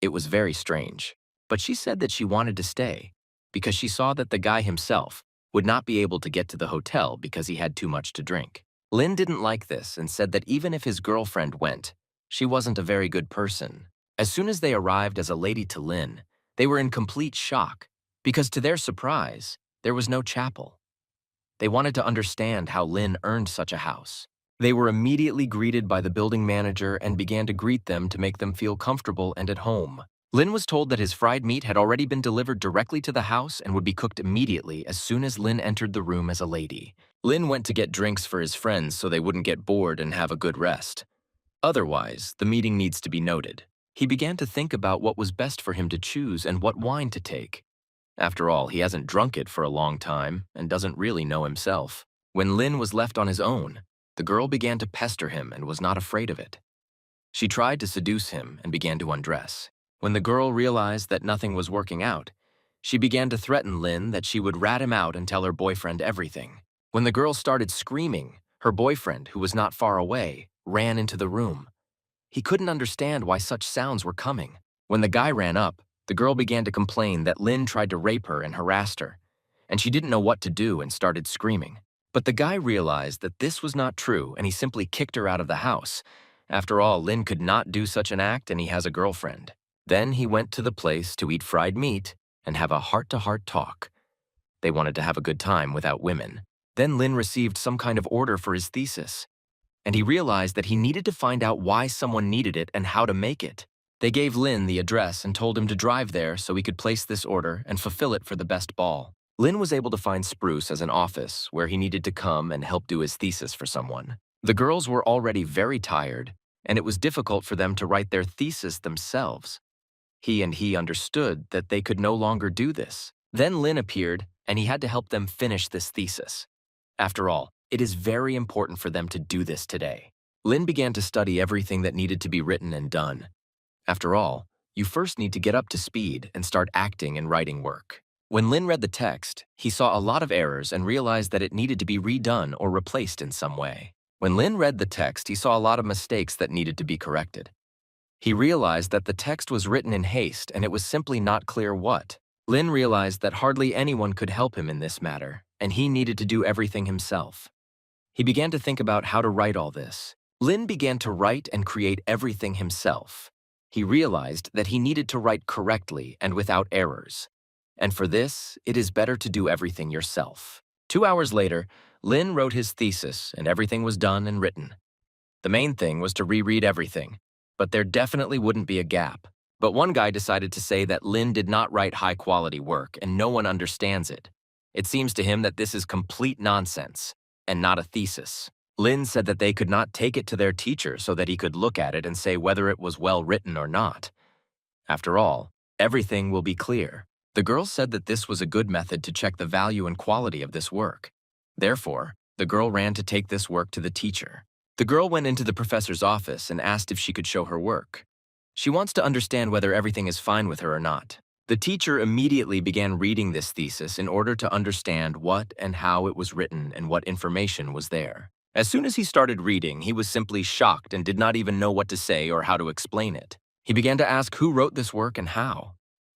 It was very strange, but she said that she wanted to stay because she saw that the guy himself would not be able to get to the hotel because he had too much to drink. Lin didn't like this and said that even if his girlfriend went, she wasn't a very good person. As soon as they arrived as a lady to Lin, they were in complete shock because to their surprise, there was no chapel. They wanted to understand how Lin earned such a house. They were immediately greeted by the building manager and began to greet them to make them feel comfortable and at home. Lin was told that his fried meat had already been delivered directly to the house and would be cooked immediately as soon as Lin entered the room as a lady. Lin went to get drinks for his friends so they wouldn't get bored and have a good rest. Otherwise, the meeting needs to be noted. He began to think about what was best for him to choose and what wine to take. After all, he hasn't drunk it for a long time and doesn't really know himself. When Lin was left on his own, the girl began to pester him and was not afraid of it. She tried to seduce him and began to undress. When the girl realized that nothing was working out, she began to threaten Lin that she would rat him out and tell her boyfriend everything. When the girl started screaming, her boyfriend, who was not far away, ran into the room. He couldn't understand why such sounds were coming. When the guy ran up, the girl began to complain that Lin tried to rape her and harassed her, and she didn't know what to do and started screaming. But the guy realized that this was not true and he simply kicked her out of the house. After all, Lin could not do such an act and he has a girlfriend. Then he went to the place to eat fried meat and have a heart-to-heart talk. They wanted to have a good time without women. Then Lin received some kind of order for his thesis, and he realized that he needed to find out why someone needed it and how to make it. They gave Lin the address and told him to drive there so he could place this order and fulfill it for the best ball. Lin was able to find Spruce as an office where he needed to come and help do his thesis for someone. The girls were already very tired, and it was difficult for them to write their thesis themselves. He understood that they could no longer do this. Then Lin appeared, and he had to help them finish this thesis. After all, it is very important for them to do this today. Lin began to study everything that needed to be written and done. After all, you first need to get up to speed and start acting and writing work. When Lin read the text, he saw a lot of errors and realized that it needed to be redone or replaced in some way. When Lin read the text, he saw a lot of mistakes that needed to be corrected. He realized that the text was written in haste and it was simply not clear what. Lin realized that hardly anyone could help him in this matter, and he needed to do everything himself. He began to think about how to write all this. Lin began to write and create everything himself. He realized that he needed to write correctly and without errors. And for this, it is better to do everything yourself. 2 hours later, Lin wrote his thesis and everything was done and written. The main thing was to reread everything, but there definitely wouldn't be a gap. But one guy decided to say that Lin did not write high-quality work and no one understands it. It seems to him that this is complete nonsense and not a thesis. Lin said that they could not take it to their teacher so that he could look at it and say whether it was well written or not. After all, everything will be clear. The girl said that this was a good method to check the value and quality of this work. Therefore, the girl ran to take this work to the teacher. The girl went into the professor's office and asked if she could show her work. She wants to understand whether everything is fine with her or not. The teacher immediately began reading this thesis in order to understand what and how it was written and what information was there. As soon as he started reading, he was simply shocked and did not even know what to say or how to explain it. He began to ask who wrote this work and how.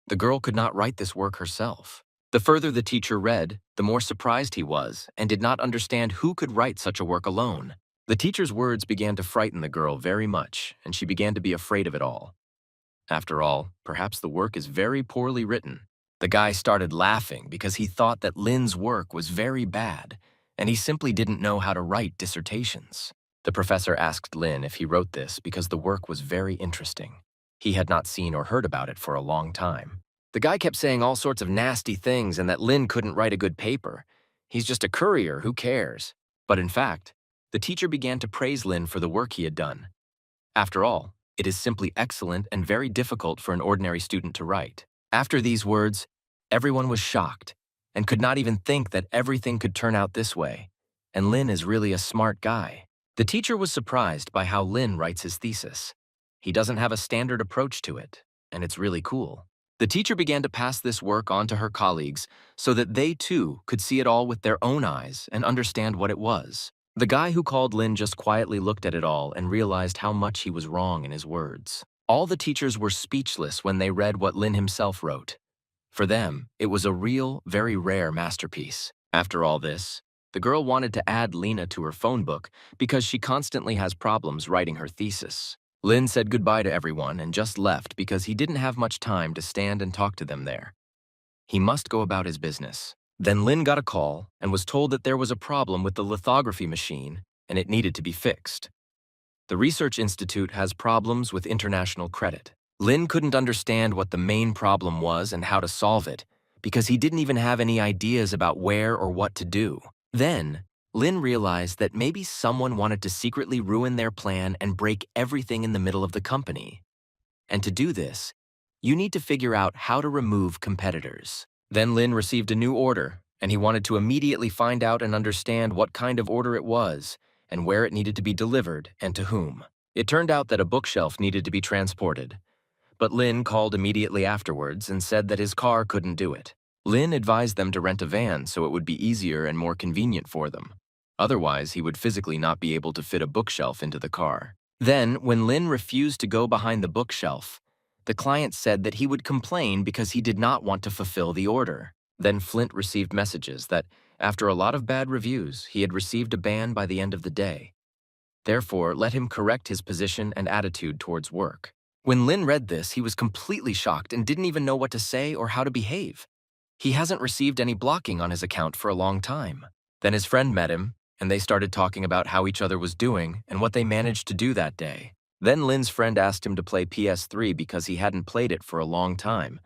The girl could not write this work herself. The further the teacher read, the more surprised he was and did not understand who could write such a work alone. The teacher's words began to frighten the girl very much, and she began to be afraid of it all. After all, perhaps the work is very poorly written. The guy started laughing because he thought that Lin's work was very bad, and he simply didn't know how to write dissertations. The professor asked Lin if he wrote this because the work was very interesting. He had not seen or heard about it for a long time. The guy kept saying all sorts of nasty things and that Lin couldn't write a good paper. He's just a courier, who cares? But in fact, the teacher began to praise Lin for the work he had done. After all, it is simply excellent and very difficult for an ordinary student to write. After these words, everyone was shocked and could not even think that everything could turn out this way. And Lin is really a smart guy. The teacher was surprised by how Lin writes his thesis. He doesn't have a standard approach to it, and it's really cool. The teacher began to pass this work on to her colleagues so that they too could see it all with their own eyes and understand what it was. The guy who called Lin just quietly looked at it all and realized how much he was wrong in his words. All the teachers were speechless when they read what Lin himself wrote. For them, it was a real, very rare masterpiece. After all this, the girl wanted to add Lena to her phone book because she constantly has problems writing her thesis. Lin said goodbye to everyone and just left because he didn't have much time to stand and talk to them there. He must go about his business. Then Lin got a call and was told that there was a problem with the lithography machine and it needed to be fixed. The research institute has problems with international credit. Lin couldn't understand what the main problem was and how to solve it because he didn't even have any ideas about where or what to do. Then, Lin realized that maybe someone wanted to secretly ruin their plan and break everything in the middle of the company. And to do this, you need to figure out how to remove competitors. Then Lin received a new order, and he wanted to immediately find out and understand what kind of order it was, and where it needed to be delivered, and to whom. It turned out that a bookshelf needed to be transported, but Lin called immediately afterwards and said that his car couldn't do it. Lin advised them to rent a van so it would be easier and more convenient for them. Otherwise, he would physically not be able to fit a bookshelf into the car. Then, when Lin refused to go behind the bookshelf, the client said that he would complain because he did not want to fulfill the order. Then Flint received messages that, after a lot of bad reviews, he had received a ban by the end of the day. Therefore, let him correct his position and attitude towards work. When Lin read this, he was completely shocked and didn't even know what to say or how to behave. He hasn't received any blocking on his account for a long time. Then his friend met him, and they started talking about how each other was doing and what they managed to do that day. Then Lin's friend asked him to play PS3 because he hadn't played it for a long time.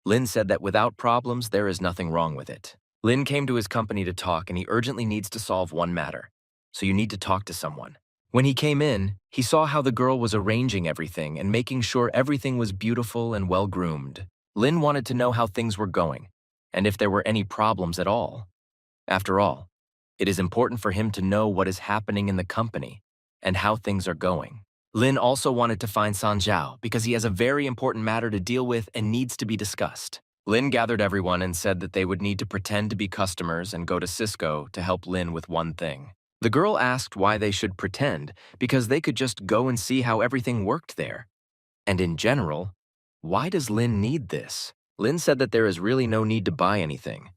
Lin said that without problems, there is nothing wrong with it. Lin came to his company to talk and he urgently needs to solve one matter. So you need to talk to someone. When he came in, he saw how the girl was arranging everything and making sure everything was beautiful and well-groomed. Lin wanted to know how things were going and if there were any problems at all. After all, it is important for him to know what is happening in the company and how things are going. Lin also wanted to find Sanjiao because he has a very important matter to deal with and needs to be discussed. Lin gathered everyone and said that they would need to pretend to be customers and go to Cisco to help Lin with one thing. The girl asked why they should pretend because they could just go and see how everything worked there. And in general, why does Lin need this? Lin said that there is really no need to buy anything.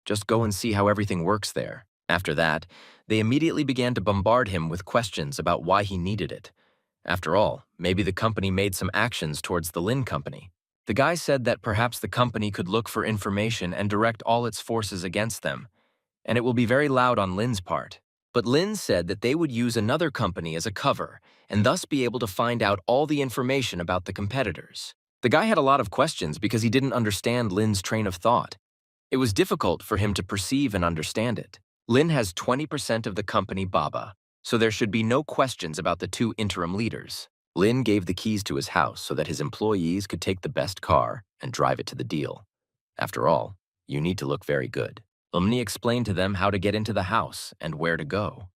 Just go and see how everything works there. After that, they immediately began to bombard him with questions about why he needed it. After all, maybe the company made some actions towards the Lin company. The guy said that perhaps the company could look for information and direct all its forces against them, and it will be very loud on Lin's part. But Lin said that they would use another company as a cover and thus be able to find out all the information about the competitors. The guy had a lot of questions because he didn't understand Lin's train of thought. It was difficult for him to perceive and understand it. Lin has 20% of the company Baba, so there should be no questions about the two interim leaders. Lin gave the keys to his house so that his employees could take the best car and drive it to the deal. After all, you need to look very good. Lumni explained to them how to get into the house and where to go.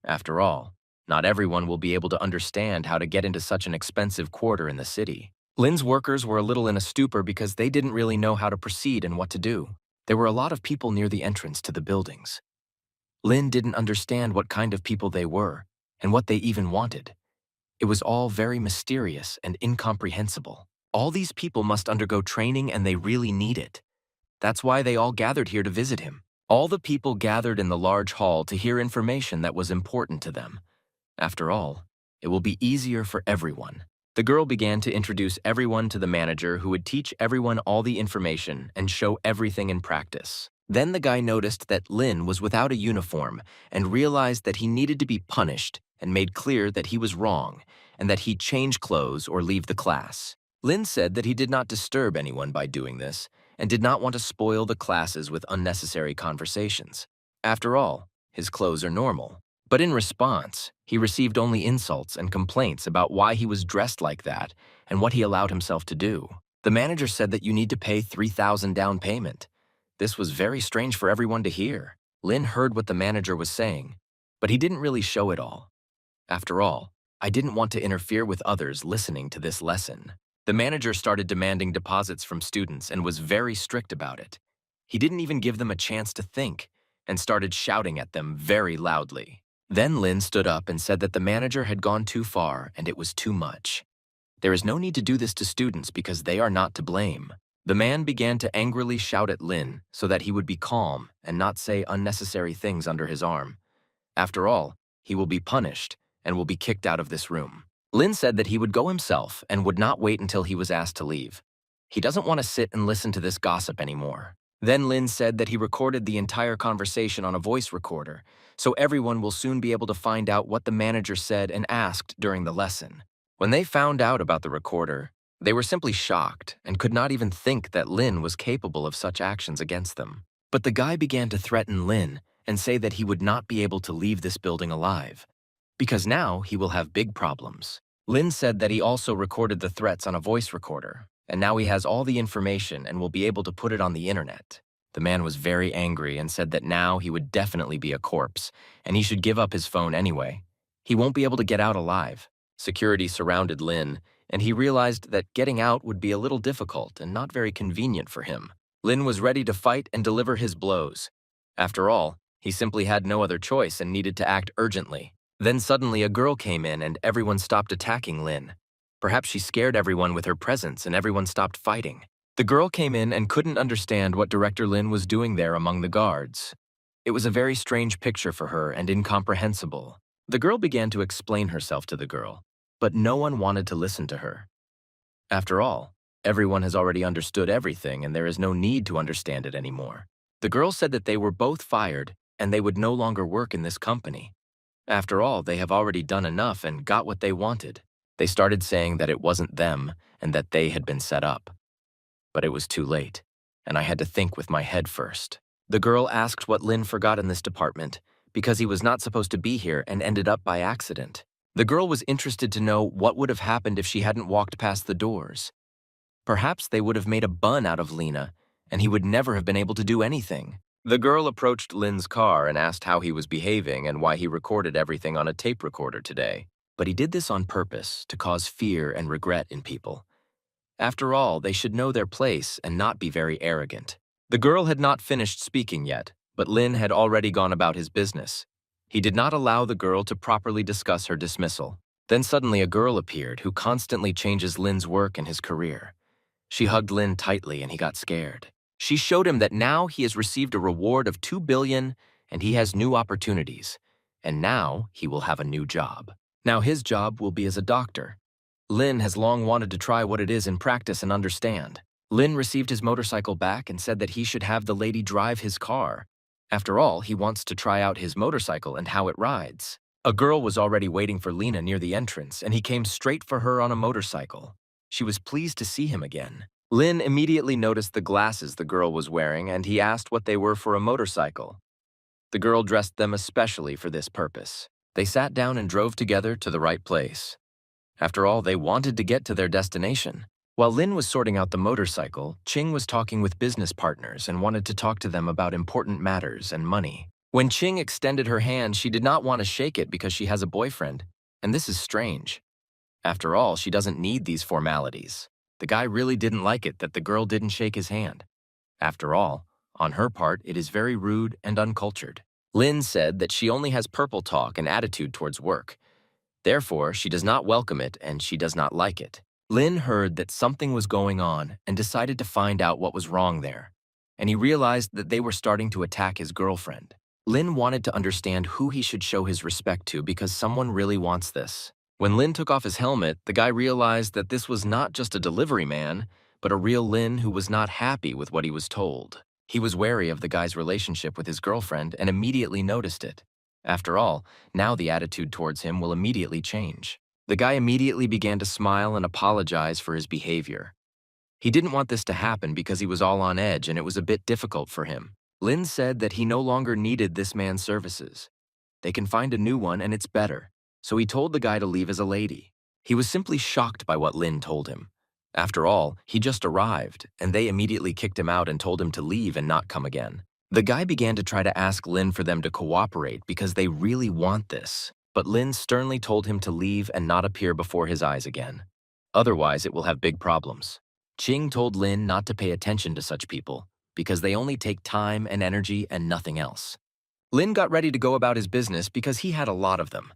After all, not everyone will be able to understand how to get into such an expensive quarter in the city. Lin's workers were a little in a stupor because they didn't really know how to proceed and what to do. There were a lot of people near the entrance to the buildings. Lin didn't understand what kind of people they were and what they even wanted. It was all very mysterious and incomprehensible. All these people must undergo training and they really need it. That's why they all gathered here to visit him. All the people gathered in the large hall to hear information that was important to them. After all, it will be easier for everyone. The girl began to introduce everyone to the manager who would teach everyone all the information and show everything in practice. Then the guy noticed that Lin was without a uniform and realized that he needed to be punished and made clear that he was wrong and that he'd change clothes or leave the class. Lin said that he did not disturb anyone by doing this and did not want to spoil the classes with unnecessary conversations. After all, his clothes are normal. But in response, he received only insults and complaints about why he was dressed like that and what he allowed himself to do. The manager said that you need to pay $3,000 down payment. This was very strange for everyone to hear. Lin heard what the manager was saying, but he didn't really show it all. After all, I didn't want to interfere with others listening to this lesson. The manager started demanding deposits from students and was very strict about it. He didn't even give them a chance to think and started shouting at them very loudly. Then Lin stood up and said that the manager had gone too far and it was too much. There is no need to do this to students because they are not to blame. The man began to angrily shout at Lin so that he would be calm and not say unnecessary things under his arm. After all, he will be punished and will be kicked out of this room. Lin said that he would go himself and would not wait until he was asked to leave. He doesn't want to sit and listen to this gossip anymore. Then Lin said that he recorded the entire conversation on a voice recorder, so everyone will soon be able to find out what the manager said and asked during the lesson. When they found out about the recorder, they were simply shocked and could not even think that Lin was capable of such actions against them. But the guy began to threaten Lin and say that he would not be able to leave this building alive, because now he will have big problems. Lin said that he also recorded the threats on a voice recorder, and now he has all the information and will be able to put it on the internet. The man was very angry and said that now he would definitely be a corpse, and he should give up his phone anyway. He won't be able to get out alive. Security surrounded Lin, and he realized that getting out would be a little difficult and not very convenient for him. Lin was ready to fight and deliver his blows. After all, he simply had no other choice and needed to act urgently. Then suddenly a girl came in and everyone stopped attacking Lin. Perhaps she scared everyone with her presence and everyone stopped fighting. The girl came in and couldn't understand what Director Lin was doing there among the guards. It was a very strange picture for her and incomprehensible. The girl began to explain herself to the girl, but no one wanted to listen to her. After all, everyone has already understood everything and there is no need to understand it anymore. The girl said that they were both fired and they would no longer work in this company. After all, they have already done enough and got what they wanted. They started saying that it wasn't them and that they had been set up. But it was too late, and I had to think with my head first. The girl asked what Lin forgot in this department because he was not supposed to be here and ended up by accident. The girl was interested to know what would have happened if she hadn't walked past the doors. Perhaps they would have made a bun out of Lena, and he would never have been able to do anything. The girl approached Lin's car and asked how he was behaving and why he recorded everything on a tape recorder today. But he did this on purpose to cause fear and regret in people. After all, they should know their place and not be very arrogant. The girl had not finished speaking yet, but Lin had already gone about his business. He did not allow the girl to properly discuss her dismissal. Then suddenly a girl appeared who constantly changes Lin's work and his career. She hugged Lin tightly and he got scared. She showed him that now he has received a reward of $2 billion and he has new opportunities. And now he will have a new job. Now his job will be as a doctor. Lin has long wanted to try what it is in practice and understand. Lin received his motorcycle back and said that he should have the lady drive his car. After all, he wants to try out his motorcycle and how it rides. A girl was already waiting for Lena near the entrance, and he came straight for her on a motorcycle. She was pleased to see him again. Lin immediately noticed the glasses the girl was wearing, and he asked what they were for a motorcycle. The girl dressed them especially for this purpose. They sat down and drove together to the right place. After all, they wanted to get to their destination. While Lin was sorting out the motorcycle, Ching was talking with business partners and wanted to talk to them about important matters and money. When Ching extended her hand, she did not want to shake it because she has a boyfriend, and this is strange. After all, she doesn't need these formalities. The guy really didn't like it that the girl didn't shake his hand. After all, on her part, it is very rude and uncultured. Lin said that she only has purple talk and attitude towards work. Therefore, she does not welcome it and she does not like it. Lin heard that something was going on and decided to find out what was wrong there. And he realized that they were starting to attack his girlfriend. Lin wanted to understand who he should show his respect to because someone really wants this. When Lin took off his helmet, the guy realized that this was not just a delivery man, but a real Lin who was not happy with what he was told. He was wary of the guy's relationship with his girlfriend and immediately noticed it. After all, now the attitude towards him will immediately change. The guy immediately began to smile and apologize for his behavior. He didn't want this to happen because he was all on edge and it was a bit difficult for him. Lin said that he no longer needed this man's services. They can find a new one and it's better. So he told the guy to leave as a lady. He was simply shocked by what Lin told him. After all, he just arrived, and they immediately kicked him out and told him to leave and not come again. The guy began to try to ask Lin for them to cooperate because they really want this, but Lin sternly told him to leave and not appear before his eyes again. Otherwise, it will have big problems. Qing told Lin not to pay attention to such people because they only take time and energy and nothing else. Lin got ready to go about his business because he had a lot of them.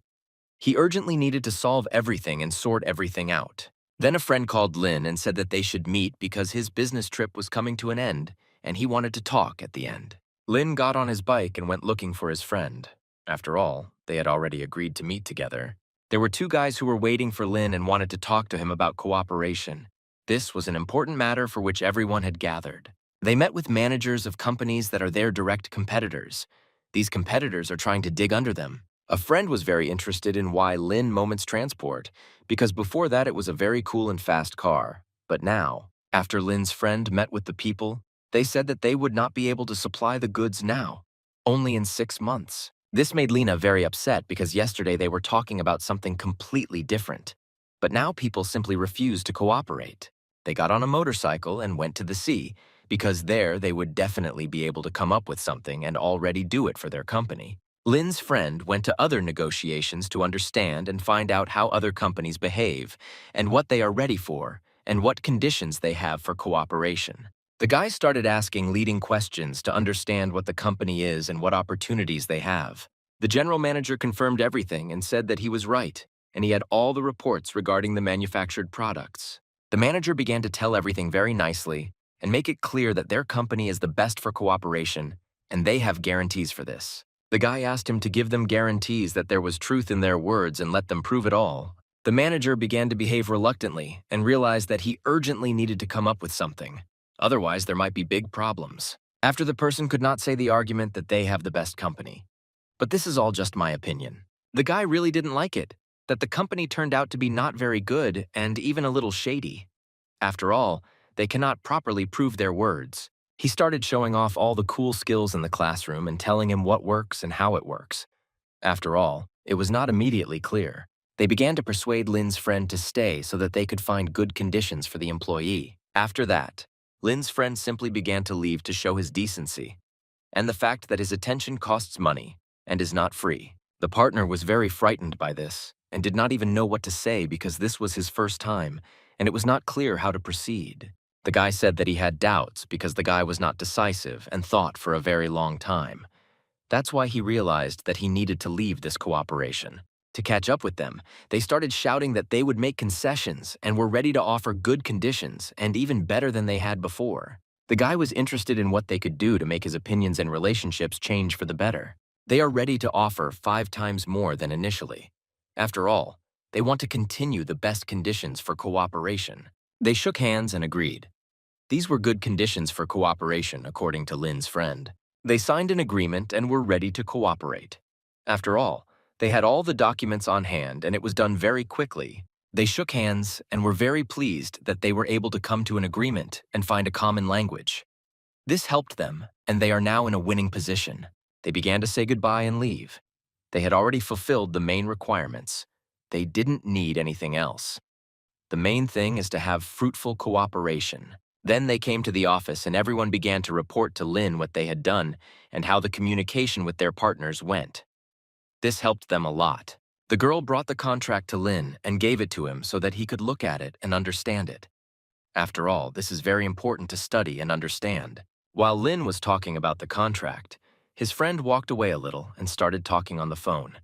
He urgently needed to solve everything and sort everything out. Then a friend called Lin and said that they should meet because his business trip was coming to an end and he wanted to talk at the end. Lin got on his bike and went looking for his friend. After all, they had already agreed to meet together. There were two guys who were waiting for Lin and wanted to talk to him about cooperation. This was an important matter for which everyone had gathered. They met with managers of companies that are their direct competitors. These competitors are trying to dig under them. A friend was very interested in why Lin Moments Transport, because before that it was a very cool and fast car. But now, after Lin's friend met with the people, they said that they would not be able to supply the goods now, only in 6 months. This made Lina very upset because yesterday they were talking about something completely different. But now people simply refused to cooperate. They got on a motorcycle and went to the sea, because there they would definitely be able to come up with something and already do it for their company. Lin's friend went to other negotiations to understand and find out how other companies behave and what they are ready for and what conditions they have for cooperation. The guy started asking leading questions to understand what the company is and what opportunities they have. The general manager confirmed everything and said that he was right, and he had all the reports regarding the manufactured products. The manager began to tell everything very nicely and make it clear that their company is the best for cooperation, and they have guarantees for this. The guy asked him to give them guarantees that there was truth in their words and let them prove it all. The manager began to behave reluctantly and realized that he urgently needed to come up with something. Otherwise, there might be big problems. After the person could not say the argument that they have the best company. But this is all just my opinion. The guy really didn't like it, that the company turned out to be not very good and even a little shady. After all, they cannot properly prove their words. He started showing off all the cool skills in the classroom and telling him what works and how it works. After all, it was not immediately clear. They began to persuade Lin's friend to stay so that they could find good conditions for the employee. After that, Lin's friend simply began to leave to show his decency and the fact that his attention costs money and is not free. The partner was very frightened by this and did not even know what to say because this was his first time and it was not clear how to proceed. The guy said that he had doubts because the guy was not decisive and thought for a very long time. That's why he realized that he needed to leave this cooperation. To catch up with them, they started shouting that they would make concessions and were ready to offer good conditions and even better than they had before. The guy was interested in what they could do to make his opinions and relationships change for the better. They are ready to offer 5 times more than initially. After all, they want to continue the best conditions for cooperation. They shook hands and agreed. These were good conditions for cooperation, according to Lin's friend. They signed an agreement and were ready to cooperate. After all, they had all the documents on hand and it was done very quickly. They shook hands and were very pleased that they were able to come to an agreement and find a common language. This helped them, and they are now in a winning position. They began to say goodbye and leave. They had already fulfilled the main requirements. They didn't need anything else. The main thing is to have fruitful cooperation. Then they came to the office and everyone began to report to Lin what they had done and how the communication with their partners went. This helped them a lot. The girl brought the contract to Lin and gave it to him so that he could look at it and understand it. After all, this is very important to study and understand. While Lin was talking about the contract, his friend walked away a little and started talking on the phone.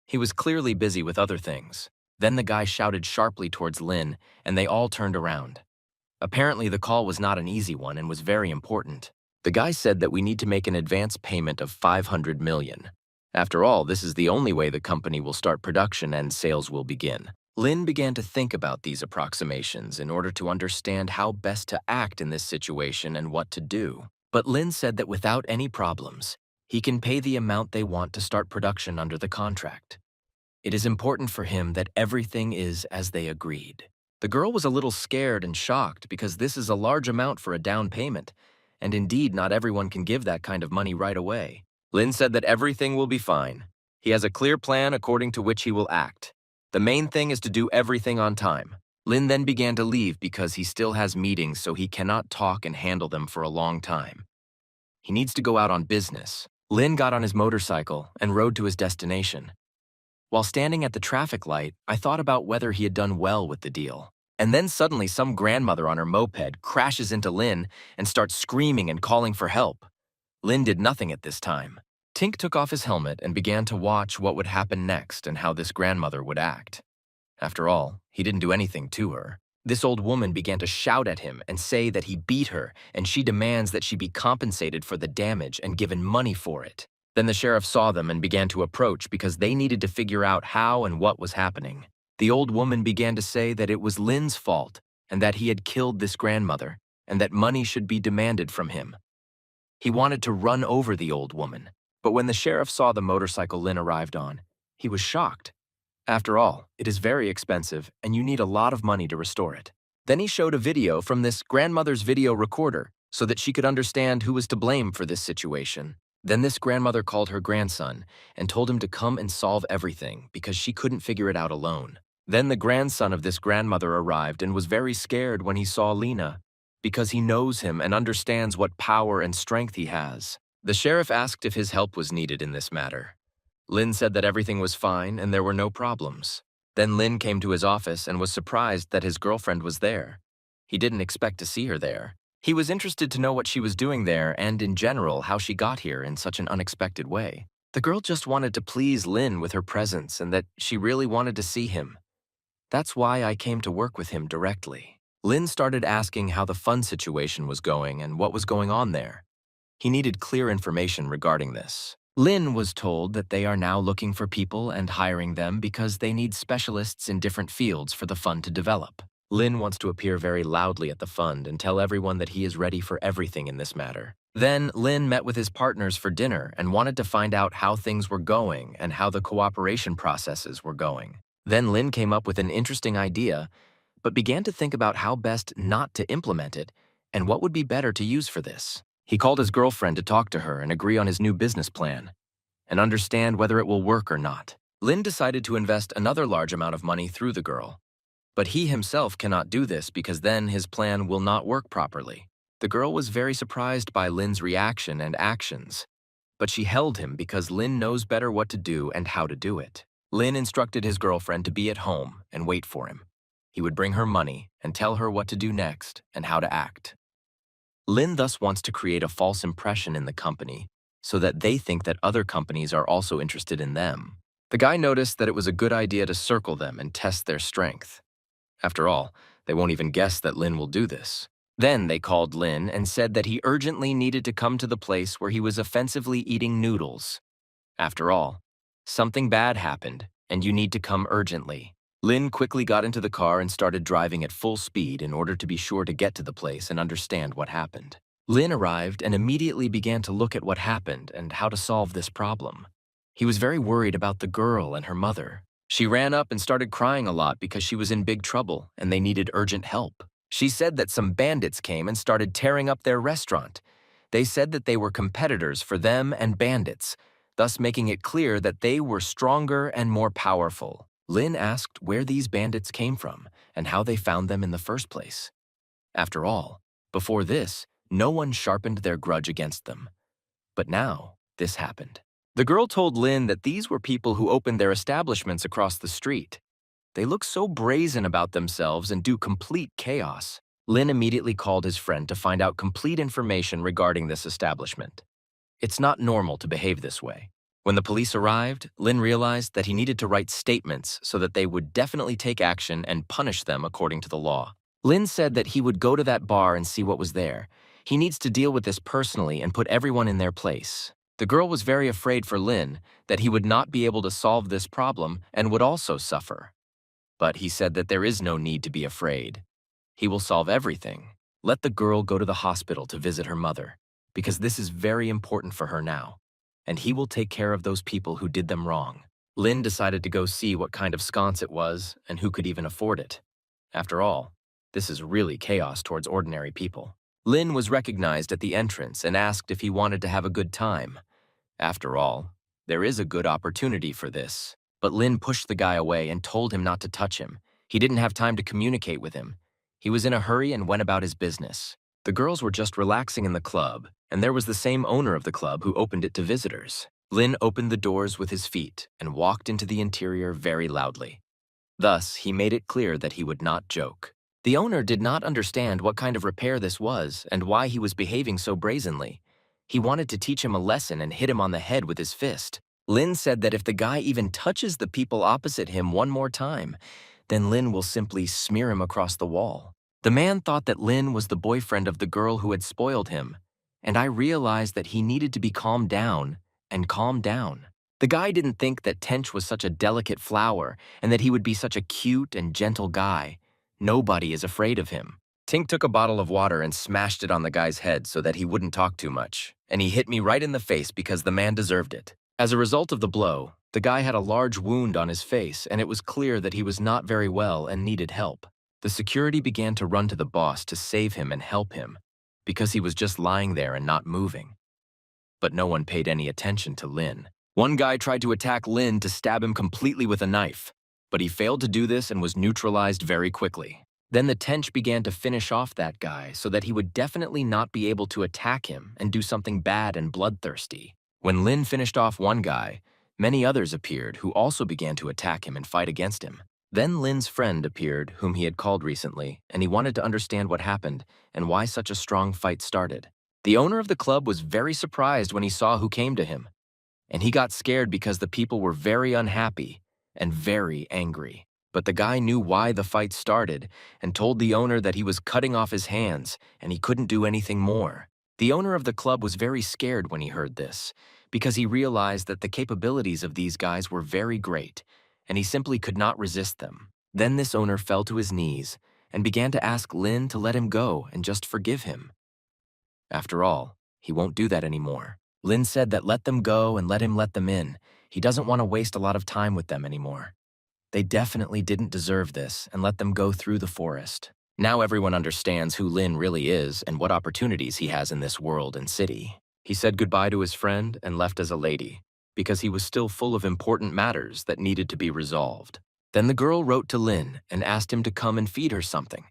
He was clearly busy with other things. Then the guy shouted sharply towards Lin, and they all turned around. Apparently, the call was not an easy one and was very important. The guy said that we need to make an advance payment of 500 million. After all, this is the only way the company will start production and sales will begin. Lin began to think about these approximations in order to understand how best to act in this situation and what to do. But Lin said that without any problems, he can pay the amount they want to start production under the contract. It is important for him that everything is as they agreed. The girl was a little scared and shocked because this is a large amount for a down payment, and indeed not everyone can give that kind of money right away. Lin said that everything will be fine. He has a clear plan according to which he will act. The main thing is to do everything on time. Lin then began to leave because he still has meetings, so he cannot talk and handle them for a long time. He needs to go out on business. Lin got on his motorcycle and rode to his destination. While standing at the traffic light, I thought about whether he had done well with the deal. And then suddenly some grandmother on her moped crashes into Lin and starts screaming and calling for help. Lin did nothing at this time. Tink took off his helmet and began to watch what would happen next and how this grandmother would act. After all, he didn't do anything to her. This old woman began to shout at him and say that he beat her, and she demands that she be compensated for the damage and given money for it. Then the sheriff saw them and began to approach because they needed to figure out how and what was happening. The old woman began to say that it was Lin's fault and that he had killed this grandmother and that money should be demanded from him. He wanted to run over the old woman, but when the sheriff saw the motorcycle Lin arrived on, he was shocked. After all, it is very expensive and you need a lot of money to restore it. Then he showed a video from this grandmother's video recorder so that she could understand who was to blame for this situation. Then this grandmother called her grandson and told him to come and solve everything because she couldn't figure it out alone. Then the grandson of this grandmother arrived and was very scared when he saw Lina because he knows him and understands what power and strength he has. The sheriff asked if his help was needed in this matter. Lin said that everything was fine and there were no problems. Then Lin came to his office and was surprised that his girlfriend was there. He didn't expect to see her there. He was interested to know what she was doing there and, in general, how she got here in such an unexpected way. The girl just wanted to please Lin with her presence and that she really wanted to see him. That's why I came to work with him directly. Lin started asking how the fund situation was going and what was going on there. He needed clear information regarding this. Lin was told that they are now looking for people and hiring them because they need specialists in different fields for the fund to develop. Lin wants to appear very loudly at the fund and tell everyone that he is ready for everything in this matter. Then Lin met with his partners for dinner and wanted to find out how things were going and how the cooperation processes were going. Then Lin came up with an interesting idea, but began to think about how best not to implement it and what would be better to use for this. He called his girlfriend to talk to her and agree on his new business plan and understand whether it will work or not. Lin decided to invest another large amount of money through the girl, but he himself cannot do this because then his plan will not work properly. The girl was very surprised by Lin's reaction and actions, but she held him because Lin knows better what to do and how to do it. Lin instructed his girlfriend to be at home and wait for him. He would bring her money and tell her what to do next and how to act. Lin thus wants to create a false impression in the company so that they think that other companies are also interested in them. The guy noticed that it was a good idea to circle them and test their strength. After all, they won't even guess that Lin will do this. Then they called Lin and said that he urgently needed to come to the place where he was offensively eating noodles. After all, something bad happened and you need to come urgently. Lin quickly got into the car and started driving at full speed in order to be sure to get to the place and understand what happened. Lin arrived and immediately began to look at what happened and how to solve this problem. He was very worried about the girl and her mother. She ran up and started crying a lot because she was in big trouble and they needed urgent help. She said that some bandits came and started tearing up their restaurant. They said that they were competitors for them and bandits, thus making it clear that they were stronger and more powerful. Lin asked where these bandits came from and how they found them in the first place. After all, before this, no one sharpened their grudge against them. But now, this happened. The girl told Lin that these were people who opened their establishments across the street. They look so brazen about themselves and do complete chaos. Lin immediately called his friend to find out complete information regarding this establishment. It's not normal to behave this way. When the police arrived, Lin realized that he needed to write statements so that they would definitely take action and punish them according to the law. Lin said that he would go to that bar and see what was there. He needs to deal with this personally and put everyone in their place. The girl was very afraid for Lin that he would not be able to solve this problem and would also suffer. But he said that there is no need to be afraid. He will solve everything. Let the girl go to the hospital to visit her mother, because this is very important for her now, and he will take care of those people who did them wrong. Lin decided to go see what kind of sconce it was and who could even afford it. After all, this is really chaos towards ordinary people. Lin was recognized at the entrance and asked if he wanted to have a good time. After all, there is a good opportunity for this. But Lin pushed the guy away and told him not to touch him. He didn't have time to communicate with him. He was in a hurry and went about his business. The girls were just relaxing in the club, and there was the same owner of the club who opened it to visitors. Lin opened the doors with his feet and walked into the interior very loudly. Thus, he made it clear that he would not joke. The owner did not understand what kind of repair this was and why he was behaving so brazenly. He wanted to teach him a lesson and hit him on the head with his fist. Lin said that if the guy even touches the people opposite him one more time, then Lin will simply smear him across the wall. The man thought that Lin was the boyfriend of the girl who had spoiled him, and I realized that he needed to be calmed down and calm down. The guy didn't think that Tench was such a delicate flower and that he would be such a cute and gentle guy. Nobody is afraid of him. Tink took a bottle of water and smashed it on the guy's head so that he wouldn't talk too much, and he hit me right in the face because the man deserved it. As a result of the blow, the guy had a large wound on his face, and it was clear that he was not very well and needed help. The security began to run to the boss to save him and help him, because he was just lying there and not moving. But no one paid any attention to Lin. One guy tried to attack Lin to stab him completely with a knife, but he failed to do this and was neutralized very quickly. Then the Tench began to finish off that guy so that he would definitely not be able to attack him and do something bad and bloodthirsty. When Lin finished off one guy, many others appeared who also began to attack him and fight against him. Then Lin's friend appeared, whom he had called recently, and he wanted to understand what happened and why such a strong fight started. The owner of the club was very surprised when he saw who came to him, and he got scared because the people were very unhappy and very angry. But the guy knew why the fight started and told the owner that he was cutting off his hands and he couldn't do anything more. The owner of the club was very scared when he heard this, because he realized that the capabilities of these guys were very great, and he simply could not resist them. Then this owner fell to his knees and began to ask Lin to let him go and just forgive him. After all, he won't do that anymore. Lin said that let them go and let him let them in. He doesn't want to waste a lot of time with them anymore. They definitely didn't deserve this and let them go through the forest. Now everyone understands who Lin really is and what opportunities he has in this world and city. He said goodbye to his friend and left as a lady, because he was still full of important matters that needed to be resolved. Then the girl wrote to Lin and asked him to come and feed her something.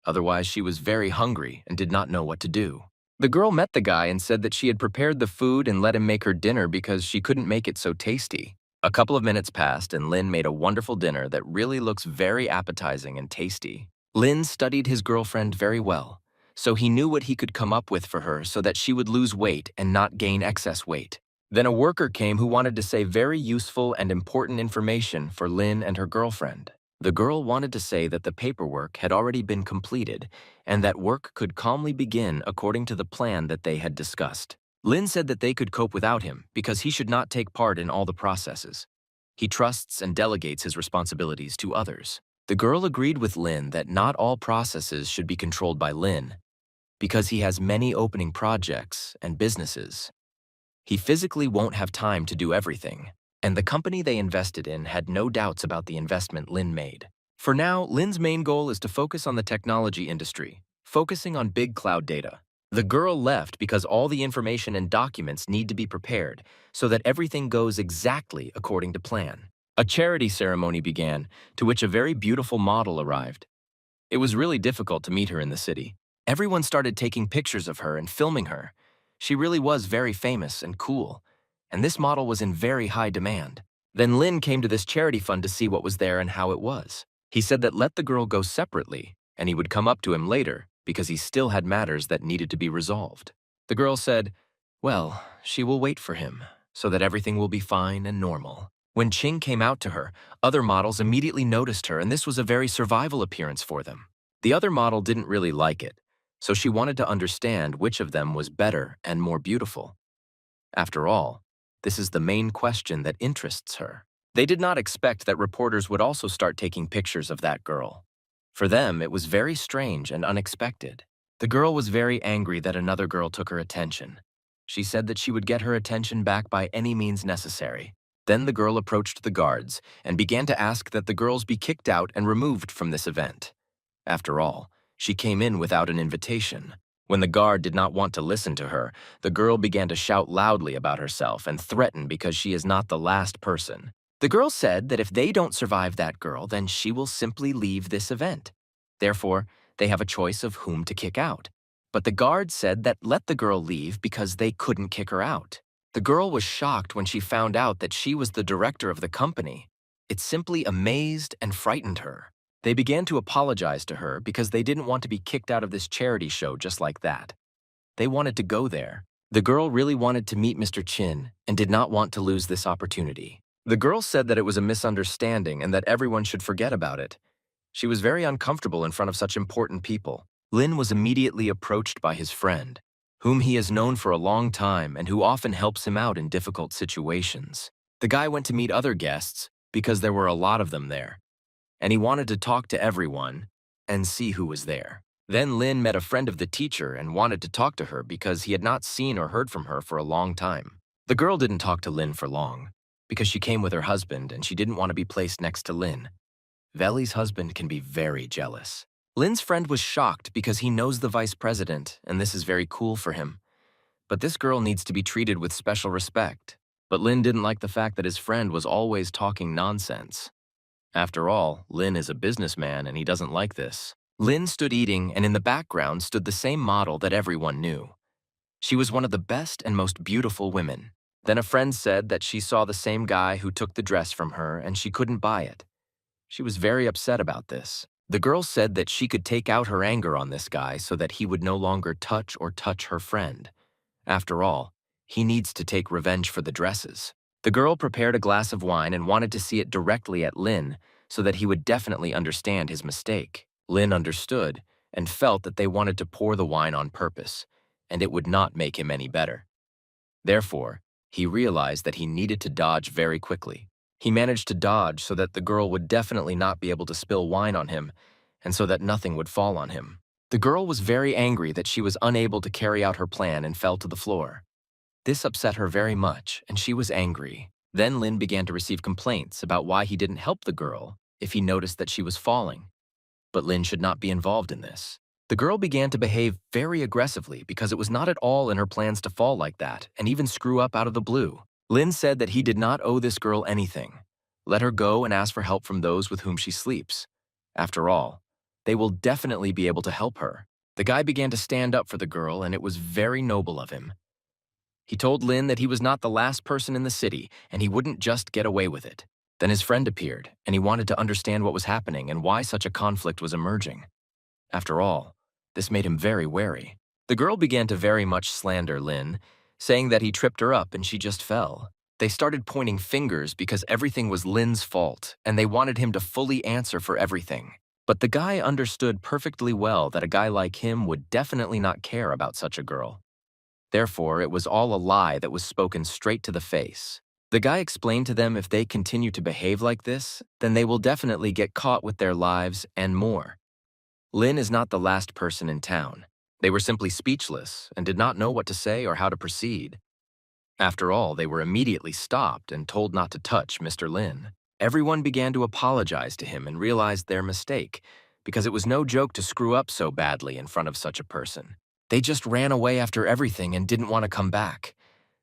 Otherwise, she was very hungry and did not know what to do. The girl met the guy and said that she had prepared the food and let him make her dinner because she couldn't make it so tasty. A couple of minutes passed and Lin made a wonderful dinner that really looks very appetizing and tasty. Lin studied his girlfriend very well, so he knew what he could come up with for her so that she would lose weight and not gain excess weight. Then a worker came who wanted to say very useful and important information for Lin and her girlfriend. The girl wanted to say that the paperwork had already been completed and that work could calmly begin according to the plan that they had discussed. Lin said that they could cope without him because he should not take part in all the processes. He trusts and delegates his responsibilities to others. The girl agreed with Lin that not all processes should be controlled by Lin because he has many opening projects and businesses. He physically won't have time to do everything, and the company they invested in had no doubts about the investment Lin made. For now, Lin's main goal is to focus on the technology industry, focusing on big cloud data. The girl left because all the information and documents need to be prepared so that everything goes exactly according to plan. A charity ceremony began, to which a very beautiful model arrived. It was really difficult to meet her in the city. Everyone started taking pictures of her and filming her. She really was very famous and cool, and this model was in very high demand. Then Lin came to this charity fund to see what was there and how it was. He said that let the girl go separately, and he would come up to him later because he still had matters that needed to be resolved. The girl said, well, she will wait for him, so that everything will be fine and normal. When Ching came out to her, other models immediately noticed her, and this was a very survival appearance for them. The other model didn't really like it, so she wanted to understand which of them was better and more beautiful. After all, this is the main question that interests her. They did not expect that reporters would also start taking pictures of that girl. For them, it was very strange and unexpected. The girl was very angry that another girl took her attention. She said that she would get her attention back by any means necessary. Then the girl approached the guards and began to ask that the girls be kicked out and removed from this event. After all, she came in without an invitation. When the guard did not want to listen to her, the girl began to shout loudly about herself and threaten because she is not the last person. The girl said that if they don't survive that girl, then she will simply leave this event. Therefore, they have a choice of whom to kick out. But the guard said that let the girl leave because they couldn't kick her out. The girl was shocked when she found out that she was the director of the company. It simply amazed and frightened her. They began to apologize to her because they didn't want to be kicked out of this charity show just like that. They wanted to go there. The girl really wanted to meet Mr. Chin and did not want to lose this opportunity. The girl said that it was a misunderstanding and that everyone should forget about it. She was very uncomfortable in front of such important people. Lin was immediately approached by his friend, whom he has known for a long time and who often helps him out in difficult situations. The guy went to meet other guests because there were a lot of them there, and he wanted to talk to everyone and see who was there. Then Lin met a friend of the teacher and wanted to talk to her because he had not seen or heard from her for a long time. The girl didn't talk to Lin for long because she came with her husband and she didn't want to be placed next to Lin. Veli's husband can be very jealous. Lin's friend was shocked because he knows the vice president and this is very cool for him. But this girl needs to be treated with special respect. But Lin didn't like the fact that his friend was always talking nonsense. After all, Lin is a businessman and he doesn't like this. Lin stood eating, and in the background stood the same model that everyone knew. She was one of the best and most beautiful women. Then a friend said that she saw the same guy who took the dress from her and she couldn't buy it. She was very upset about this. The girl said that she could take out her anger on this guy so that he would no longer touch her friend. After all, he needs to take revenge for the dresses. The girl prepared a glass of wine and wanted to see it directly at Lin so that he would definitely understand his mistake. Lin understood and felt that they wanted to pour the wine on purpose, and it would not make him any better. Therefore, he realized that he needed to dodge very quickly. He managed to dodge so that the girl would definitely not be able to spill wine on him, and so that nothing would fall on him. The girl was very angry that she was unable to carry out her plan and fell to the floor. This upset her very much, and she was angry. Then Lin began to receive complaints about why he didn't help the girl if he noticed that she was falling. But Lin should not be involved in this. The girl began to behave very aggressively because it was not at all in her plans to fall like that and even screw up out of the blue. Lin said that he did not owe this girl anything. Let her go and ask for help from those with whom she sleeps. After all, they will definitely be able to help her. The guy began to stand up for the girl, and it was very noble of him. He told Lin that he was not the last person in the city and he wouldn't just get away with it. Then his friend appeared, and he wanted to understand what was happening and why such a conflict was emerging. After all, this made him very wary. The girl began to very much slander Lin, saying that he tripped her up and she just fell. They started pointing fingers because everything was Lin's fault, and they wanted him to fully answer for everything. But the guy understood perfectly well that a guy like him would definitely not care about such a girl. Therefore, it was all a lie that was spoken straight to the face. The guy explained to them if they continue to behave like this, then they will definitely get caught with their lives and more. Lin is not the last person in town. They were simply speechless and did not know what to say or how to proceed. After all, they were immediately stopped and told not to touch Mr. Lin. Everyone began to apologize to him and realized their mistake, because it was no joke to screw up so badly in front of such a person. They just ran away after everything and didn't want to come back.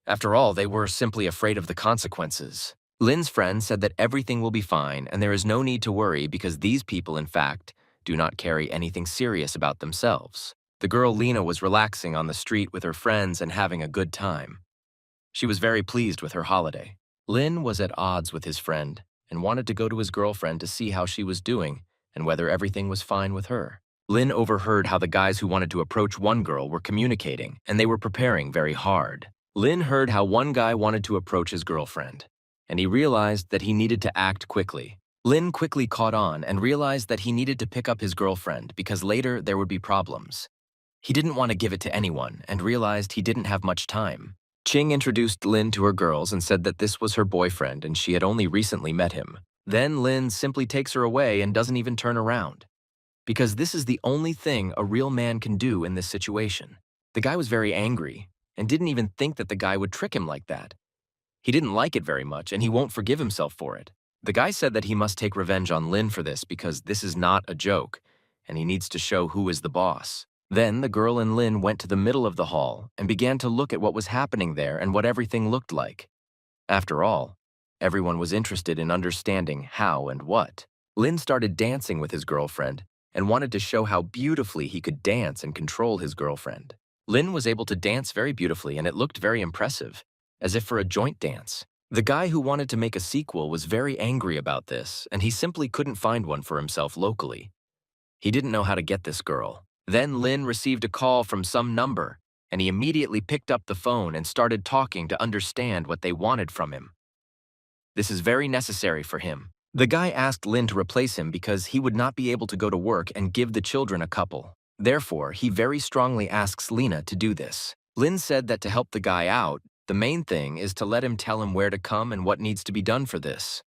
After all, they were simply afraid of the consequences. Lin's friend said that everything will be fine and there is no need to worry because these people, in fact, do not carry anything serious about themselves. The girl Lena was relaxing on the street with her friends and having a good time. She was very pleased with her holiday. Lin was at odds with his friend and wanted to go to his girlfriend to see how she was doing and whether everything was fine with her. Lin overheard how the guys who wanted to approach one girl were communicating, and they were preparing very hard. Lin heard how one guy wanted to approach his girlfriend, and he realized that he needed to act quickly. Lin quickly caught on and realized that he needed to pick up his girlfriend because later there would be problems. He didn't want to give it to anyone and realized he didn't have much time. Ching introduced Lin to her girls and said that this was her boyfriend and she had only recently met him. Then Lin simply takes her away and doesn't even turn around. Because this is the only thing a real man can do in this situation. The guy was very angry and didn't even think that the guy would trick him like that. He didn't like it very much and he won't forgive himself for it. The guy said that he must take revenge on Lin for this because this is not a joke and he needs to show who is the boss. Then the girl and Lin went to the middle of the hall and began to look at what was happening there and what everything looked like. After all, everyone was interested in understanding how and what. Lin started dancing with his girlfriend and wanted to show how beautifully he could dance and control his girlfriend. Lin was able to dance very beautifully and it looked very impressive, as if for a joint dance. The guy who wanted to make a sequel was very angry about this, and he simply couldn't find one for himself locally. He didn't know how to get this girl. Then Lin received a call from some number, and he immediately picked up the phone and started talking to understand what they wanted from him. This is very necessary for him. The guy asked Lin to replace him because he would not be able to go to work and give the children a couple. Therefore, he very strongly asks Lina to do this. Lin said that to help the guy out, the main thing is to let him tell him where to come and what needs to be done for this.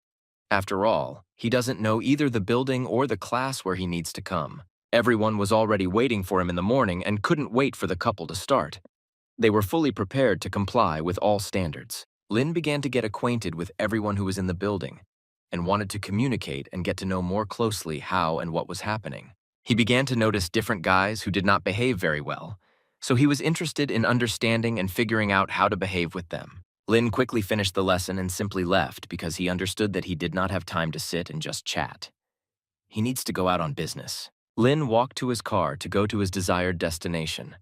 After all, he doesn't know either the building or the class where he needs to come. Everyone was already waiting for him in the morning and couldn't wait for the couple to start. They were fully prepared to comply with all standards. Lin began to get acquainted with everyone who was in the building and wanted to communicate and get to know more closely how and what was happening. He began to notice different guys who did not behave very well, so he was interested in understanding and figuring out how to behave with them. Lin quickly finished the lesson and simply left because he understood that he did not have time to sit and just chat. He needs to go out on business. Lin walked to his car to go to his desired destination.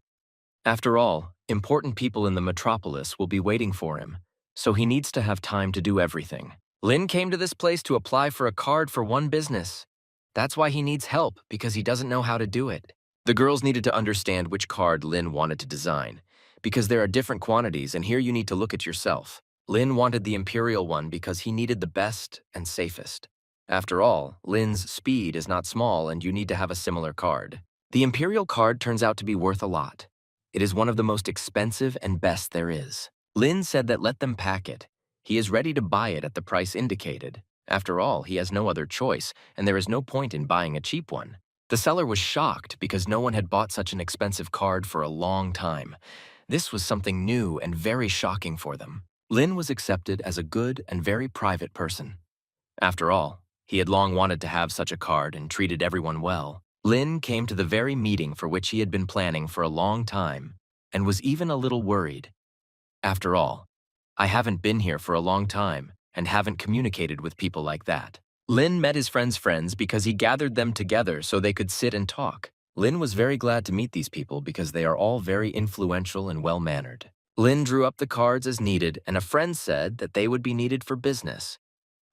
After all, important people in the metropolis will be waiting for him, so he needs to have time to do everything. Lin came to this place to apply for a card for one business. That's why he needs help, because he doesn't know how to do it. The girls needed to understand which card Lin wanted to design, because there are different quantities and here you need to look at yourself. Lin wanted the Imperial one because he needed the best and safest. After all, Lin's speed is not small and you need to have a similar card. The Imperial card turns out to be worth a lot. It is one of the most expensive and best there is. Lin said that let them pack it. He is ready to buy it at the price indicated. After all, he has no other choice, and there is no point in buying a cheap one. The seller was shocked because no one had bought such an expensive card for a long time. This was something new and very shocking for them. Lin was accepted as a good and very private person. After all, he had long wanted to have such a card and treated everyone well. Lin came to the very meeting for which he had been planning for a long time and was even a little worried. After all, I haven't been here for a long time and haven't communicated with people like that. Lin met his friends' friends because he gathered them together so they could sit and talk. Lin was very glad to meet these people because they are all very influential and well-mannered. Lin drew up the cards as needed, and a friend said that they would be needed for business.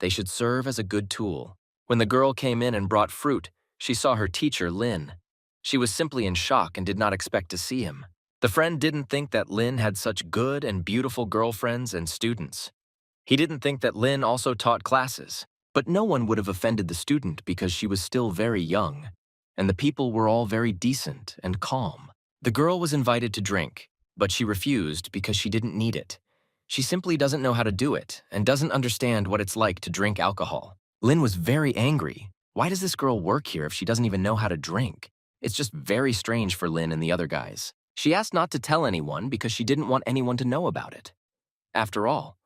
They should serve as a good tool. When the girl came in and brought fruit, she saw her teacher, Lin. She was simply in shock and did not expect to see him. The friend didn't think that Lin had such good and beautiful girlfriends and students. He didn't think that Lin also taught classes. But no one would have offended the student because she was still very young, and the people were all very decent and calm. The girl was invited to drink, but she refused because she didn't need it. She simply doesn't know how to do it and doesn't understand what it's like to drink alcohol. Lin was very angry. Why does this girl work here if she doesn't even know how to drink? It's just very strange for Lin and the other guys. She asked not to tell anyone because she didn't want anyone to know about it. After all,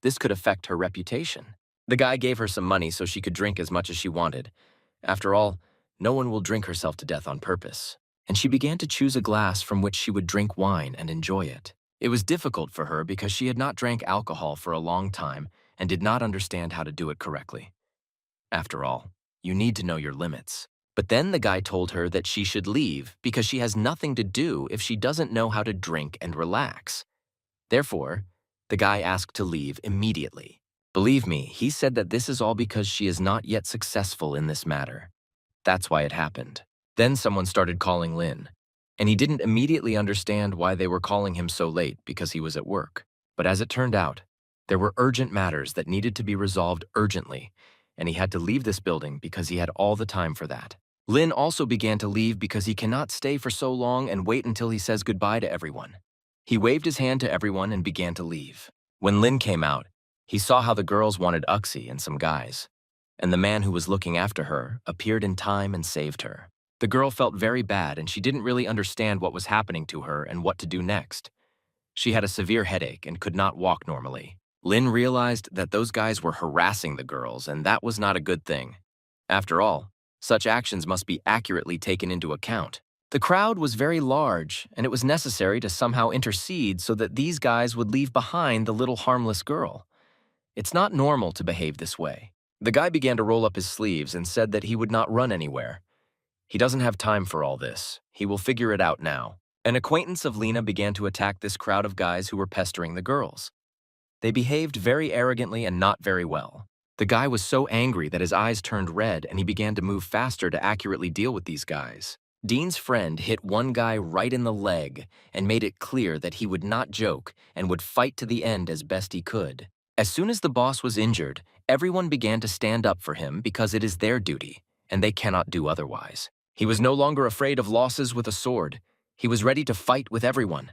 this could affect her reputation. The guy gave her some money so she could drink as much as she wanted. After all, no one will drink herself to death on purpose. And she began to choose a glass from which she would drink wine and enjoy it. It was difficult for her because she had not drank alcohol for a long time and did not understand how to do it correctly. After all, you need to know your limits. But then the guy told her that she should leave because she has nothing to do if she doesn't know how to drink and relax. Therefore, the guy asked to leave immediately. Believe me, he said that this is all because she is not yet successful in this matter. That's why it happened. Then someone started calling Lin, and he didn't immediately understand why they were calling him so late because he was at work. But as it turned out, there were urgent matters that needed to be resolved urgently, and he had to leave this building because he had all the time for that. Lin also began to leave because he cannot stay for so long and wait until he says goodbye to everyone. He waved his hand to everyone and began to leave. When Lin came out, he saw how the girls wanted Uxie and some guys, and the man who was looking after her appeared in time and saved her. The girl felt very bad and she didn't really understand what was happening to her and what to do next. She had a severe headache and could not walk normally. Lin realized that those guys were harassing the girls and that was not a good thing. After all, such actions must be accurately taken into account. The crowd was very large, and it was necessary to somehow intercede so that these guys would leave behind the little harmless girl. It's not normal to behave this way. The guy began to roll up his sleeves and said that he would not run anywhere. He doesn't have time for all this. He will figure it out now. An acquaintance of Lena began to attack this crowd of guys who were pestering the girls. They behaved very arrogantly and not very well. The guy was so angry that his eyes turned red and he began to move faster to accurately deal with these guys. Dean's friend hit one guy right in the leg and made it clear that he would not joke and would fight to the end as best he could. As soon as the boss was injured, everyone began to stand up for him because it is their duty, and they cannot do otherwise. He was no longer afraid of losses with a sword. He was ready to fight with everyone.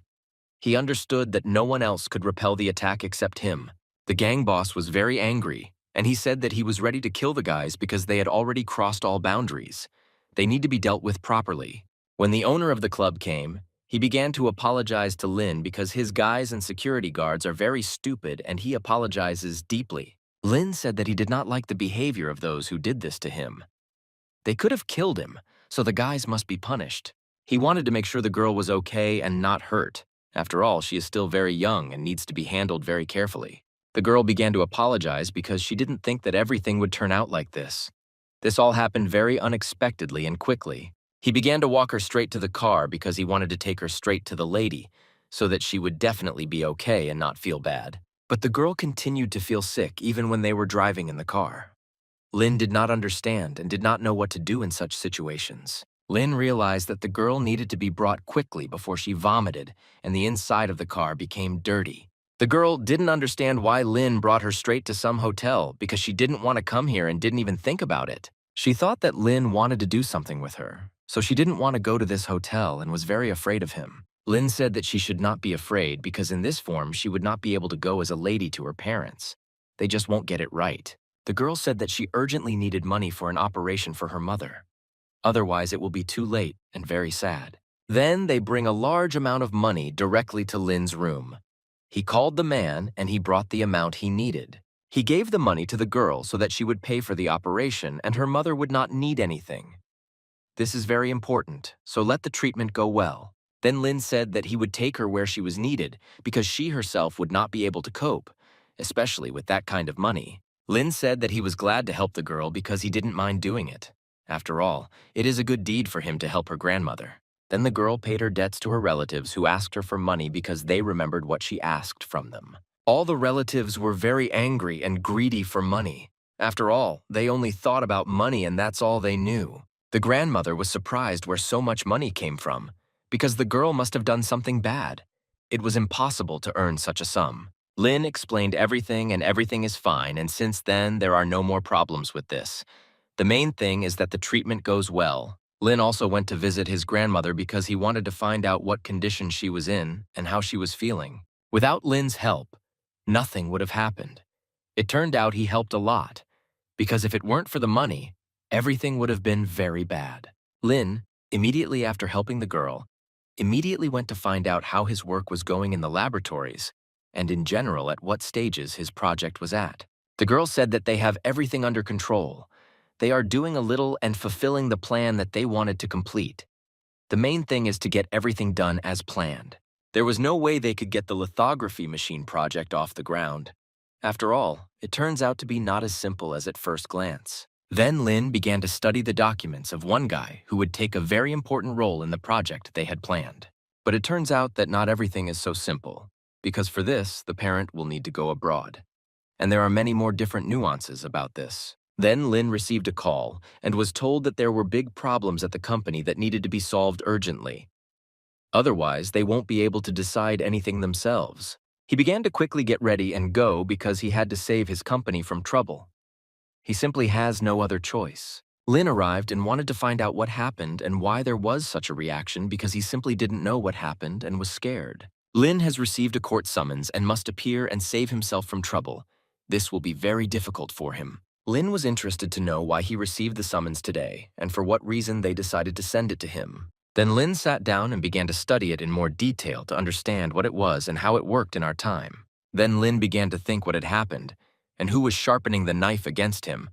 He understood that no one else could repel the attack except him. The gang boss was very angry, and he said that he was ready to kill the guys because they had already crossed all boundaries. They need to be dealt with properly. When the owner of the club came, he began to apologize to Lin because his guys and security guards are very stupid and he apologizes deeply. Lin said that he did not like the behavior of those who did this to him. They could have killed him, so the guys must be punished. He wanted to make sure the girl was okay and not hurt. After all, she is still very young and needs to be handled very carefully. The girl began to apologize because she didn't think that everything would turn out like this. This all happened very unexpectedly and quickly. He began to walk her straight to the car because he wanted to take her straight to the lady, so that she would definitely be okay and not feel bad. But the girl continued to feel sick even when they were driving in the car. Lin did not understand and did not know what to do in such situations. Lin realized that the girl needed to be brought quickly before she vomited and the inside of the car became dirty. The girl didn't understand why Lin brought her straight to some hotel because she didn't want to come here and didn't even think about it. She thought that Lin wanted to do something with her, so she didn't want to go to this hotel and was very afraid of him. Lin said that she should not be afraid because in this form she would not be able to go as a lady to her parents. They just won't get it right. The girl said that she urgently needed money for an operation for her mother. Otherwise, it will be too late and very sad. Then they bring a large amount of money directly to Lin's room. He called the man and he brought the amount he needed. He gave the money to the girl so that she would pay for the operation and her mother would not need anything. This is very important, so let the treatment go well. Then Lin said that he would take her where she was needed because she herself would not be able to cope, especially with that kind of money. Lin said that he was glad to help the girl because he didn't mind doing it. After all, it is a good deed for him to help her grandmother. Then the girl paid her debts to her relatives who asked her for money because they remembered what she asked from them. All the relatives were very angry and greedy for money. After all, they only thought about money and that's all they knew. The grandmother was surprised where so much money came from because the girl must have done something bad. It was impossible to earn such a sum. Lin explained everything and everything is fine, and since then there are no more problems with this. The main thing is that the treatment goes well. Lin also went to visit his grandmother because he wanted to find out what condition she was in and how she was feeling. Without Lin's help, nothing would have happened. It turned out he helped a lot, because if it weren't for the money, everything would have been very bad. Lin, immediately after helping the girl, immediately went to find out how his work was going in the laboratories and in general at what stages his project was at. The girl said that they have everything under control. They are doing a little and fulfilling the plan that they wanted to complete. The main thing is to get everything done as planned. There was no way they could get the lithography machine project off the ground. After all, it turns out to be not as simple as at first glance. Then Lin began to study the documents of one guy who would take a very important role in the project they had planned. But it turns out that not everything is so simple, because for this, the parent will need to go abroad. And there are many more different nuances about this. Then Lin received a call and was told that there were big problems at the company that needed to be solved urgently. Otherwise, they won't be able to decide anything themselves. He began to quickly get ready and go because he had to save his company from trouble. He simply has no other choice. Lin arrived and wanted to find out what happened and why there was such a reaction because he simply didn't know what happened and was scared. Lin has received a court summons and must appear and save himself from trouble. This will be very difficult for him. Lin was interested to know why he received the summons today and for what reason they decided to send it to him. Then Lin sat down and began to study it in more detail to understand what it was and how it worked in our time. Then Lin began to think what had happened and who was sharpening the knife against him.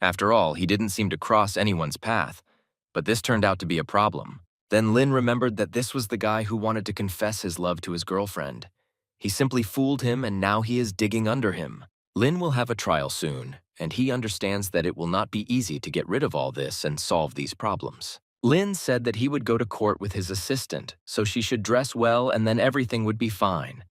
After all, he didn't seem to cross anyone's path, but this turned out to be a problem. Then Lin remembered that this was the guy who wanted to confess his love to his girlfriend. He simply fooled him and now he is digging under him. Lin will have a trial soon, and he understands that it will not be easy to get rid of all this and solve these problems. Lin said that he would go to court with his assistant, so she should dress well and then everything would be fine.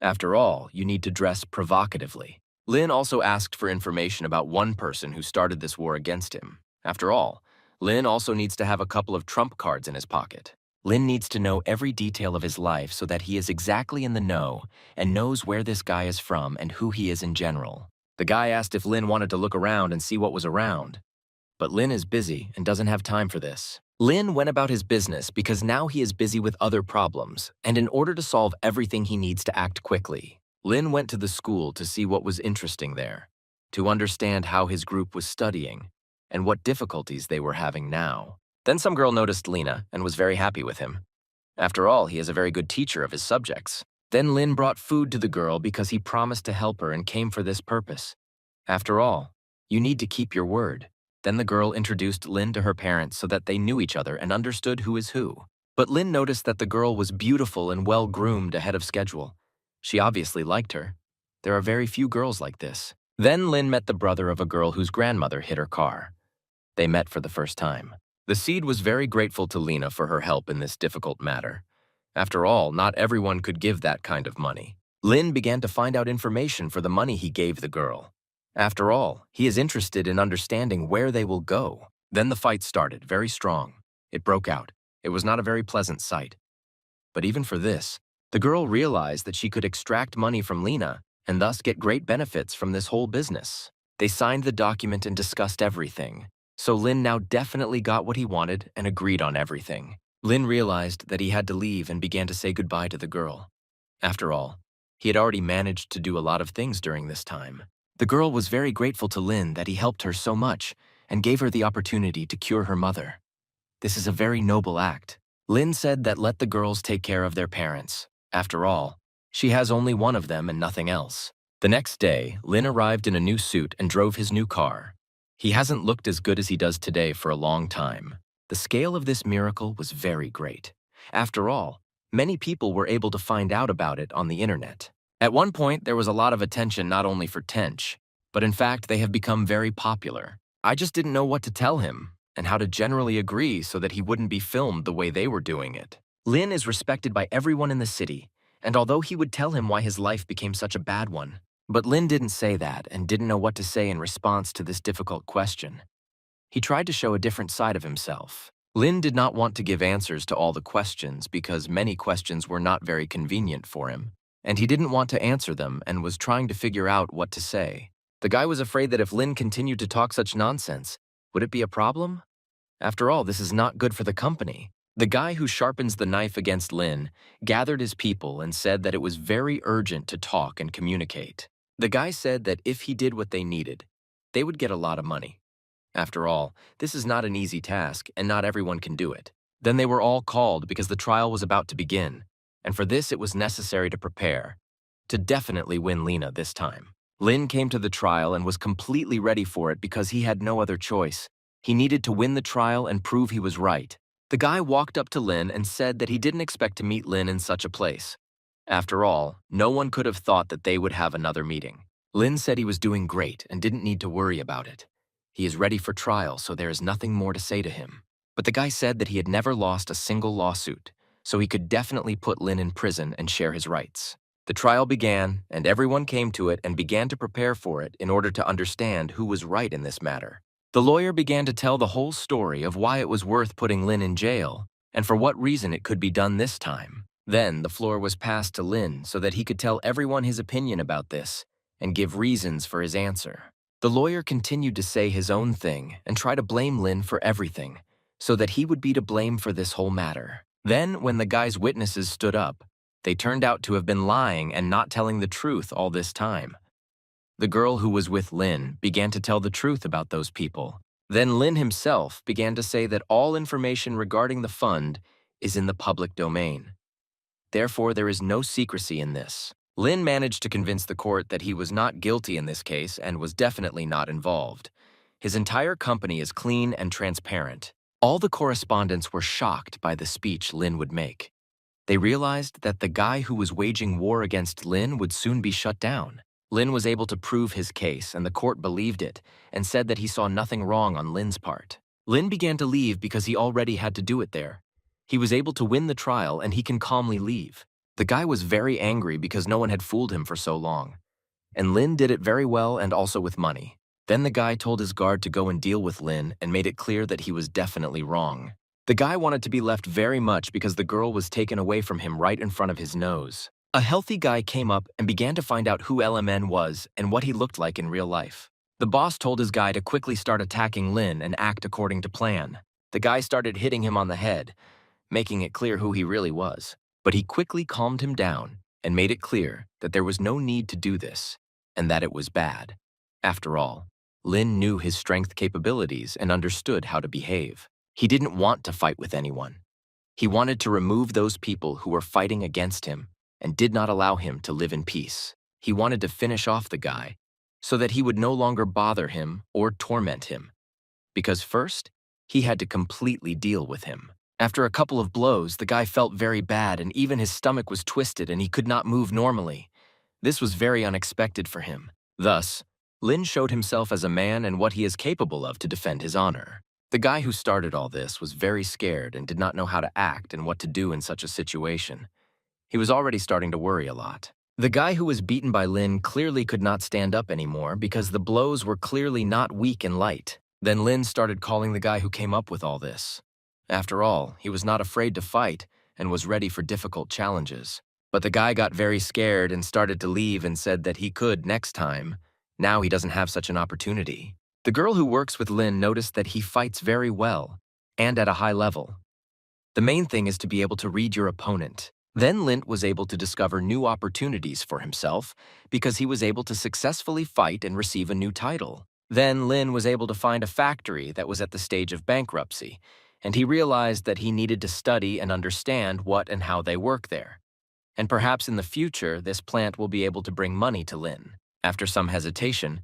After all, you need to dress provocatively. Lin also asked for information about one person who started this war against him. After all, Lin also needs to have a couple of trump cards in his pocket. Lin needs to know every detail of his life so that he is exactly in the know and knows where this guy is from and who he is in general. The guy asked if Lin wanted to look around and see what was around. But Lin is busy and doesn't have time for this. Lin went about his business because now he is busy with other problems, and in order to solve everything he needs to act quickly. Lin went to the school to see what was interesting there, to understand how his group was studying, and what difficulties they were having now. Then some girl noticed Lina and was very happy with him. After all, he is a very good teacher of his subjects. Then Lin brought food to the girl because he promised to help her and came for this purpose. After all, you need to keep your word. Then the girl introduced Lin to her parents so that they knew each other and understood who is who. But Lin noticed that the girl was beautiful and well-groomed ahead of schedule. She obviously liked her. There are very few girls like this. Then Lin met the brother of a girl whose grandmother hit her car. They met for the first time. The Seed was very grateful to Lina for her help in this difficult matter. After all, not everyone could give that kind of money. Lin began to find out information for the money he gave the girl. After all, he is interested in understanding where they will go. Then the fight started, very strong. It broke out. It was not a very pleasant sight. But even for this, the girl realized that she could extract money from Lina and thus get great benefits from this whole business. They signed the document and discussed everything. So Lin now definitely got what he wanted and agreed on everything. Lin realized that he had to leave and began to say goodbye to the girl. After all, he had already managed to do a lot of things during this time. The girl was very grateful to Lin that he helped her so much and gave her the opportunity to cure her mother. This is a very noble act. Lin said that let the girls take care of their parents. After all, she has only one of them and nothing else. The next day, Lin arrived in a new suit and drove his new car. He hasn't looked as good as he does today for a long time. The scale of this miracle was very great. After all, many people were able to find out about it on the internet. At one point, there was a lot of attention not only for Tench, but in fact, they have become very popular. I just didn't know what to tell him and how to generally agree so that he wouldn't be filmed the way they were doing it. Lin is respected by everyone in the city, and although he would tell him why his life became such a bad one, but Lin didn't say that and didn't know what to say in response to this difficult question. He tried to show a different side of himself. Lin did not want to give answers to all the questions because many questions were not very convenient for him, and he didn't want to answer them and was trying to figure out what to say. The guy was afraid that if Lin continued to talk such nonsense, would it be a problem? After all, this is not good for the company. The guy who sharpens the knife against Lin gathered his people and said that it was very urgent to talk and communicate. The guy said that if he did what they needed, they would get a lot of money. After all, this is not an easy task and not everyone can do it. Then they were all called because the trial was about to begin, and for this it was necessary to prepare, to definitely win Lina this time. Lin came to the trial and was completely ready for it because he had no other choice. He needed to win the trial and prove he was right. The guy walked up to Lin and said that he didn't expect to meet Lin in such a place. After all, no one could have thought that they would have another meeting. Lin said he was doing great and didn't need to worry about it. He is ready for trial, so there is nothing more to say to him. But the guy said that he had never lost a single lawsuit, so he could definitely put Lin in prison and share his rights. The trial began, and everyone came to it and began to prepare for it in order to understand who was right in this matter. The lawyer began to tell the whole story of why it was worth putting Lin in jail, and for what reason it could be done this time. Then the floor was passed to Lin so that he could tell everyone his opinion about this and give reasons for his answer. The lawyer continued to say his own thing and try to blame Lin for everything, so that he would be to blame for this whole matter. Then, when the guy's witnesses stood up, they turned out to have been lying and not telling the truth all this time. The girl who was with Lin began to tell the truth about those people. Then Lin himself began to say that all information regarding the fund is in the public domain. Therefore, there is no secrecy in this. Lin managed to convince the court that he was not guilty in this case and was definitely not involved. His entire company is clean and transparent. All the correspondents were shocked by the speech Lin would make. They realized that the guy who was waging war against Lin would soon be shut down. Lin was able to prove his case, and the court believed it and said that he saw nothing wrong on Lin's part. Lin began to leave because he already had to do it there. He was able to win the trial, and he can calmly leave. The guy was very angry because no one had fooled him for so long. And Lin did it very well and also with money. Then the guy told his guard to go and deal with Lin and made it clear that he was definitely wrong. The guy wanted to be left very much because the girl was taken away from him right in front of his nose. A healthy guy came up and began to find out who LMN was and what he looked like in real life. The boss told his guy to quickly start attacking Lin and act according to plan. The guy started hitting him on the head, making it clear who he really was. But he quickly calmed him down and made it clear that there was no need to do this and that it was bad. After all, Lin knew his strength capabilities and understood how to behave. He didn't want to fight with anyone. He wanted to remove those people who were fighting against him and did not allow him to live in peace. He wanted to finish off the guy so that he would no longer bother him or torment him. Because first, he had to completely deal with him. After a couple of blows, the guy felt very bad and even his stomach was twisted and he could not move normally. This was very unexpected for him. Thus, Lin showed himself as a man and what he is capable of to defend his honor. The guy who started all this was very scared and did not know how to act and what to do in such a situation. He was already starting to worry a lot. The guy who was beaten by Lin clearly could not stand up anymore because the blows were clearly not weak and light. Then Lin started calling the guy who came up with all this. After all, he was not afraid to fight and was ready for difficult challenges. But the guy got very scared and started to leave and said that he could next time. Now he doesn't have such an opportunity. The girl who works with Lin noticed that he fights very well and at a high level. The main thing is to be able to read your opponent. Then Lin was able to discover new opportunities for himself because he was able to successfully fight and receive a new title. Then Lin was able to find a factory that was at the stage of bankruptcy, and he realized that he needed to study and understand what and how they work there. And perhaps in the future, this plant will be able to bring money to Lin. After some hesitation,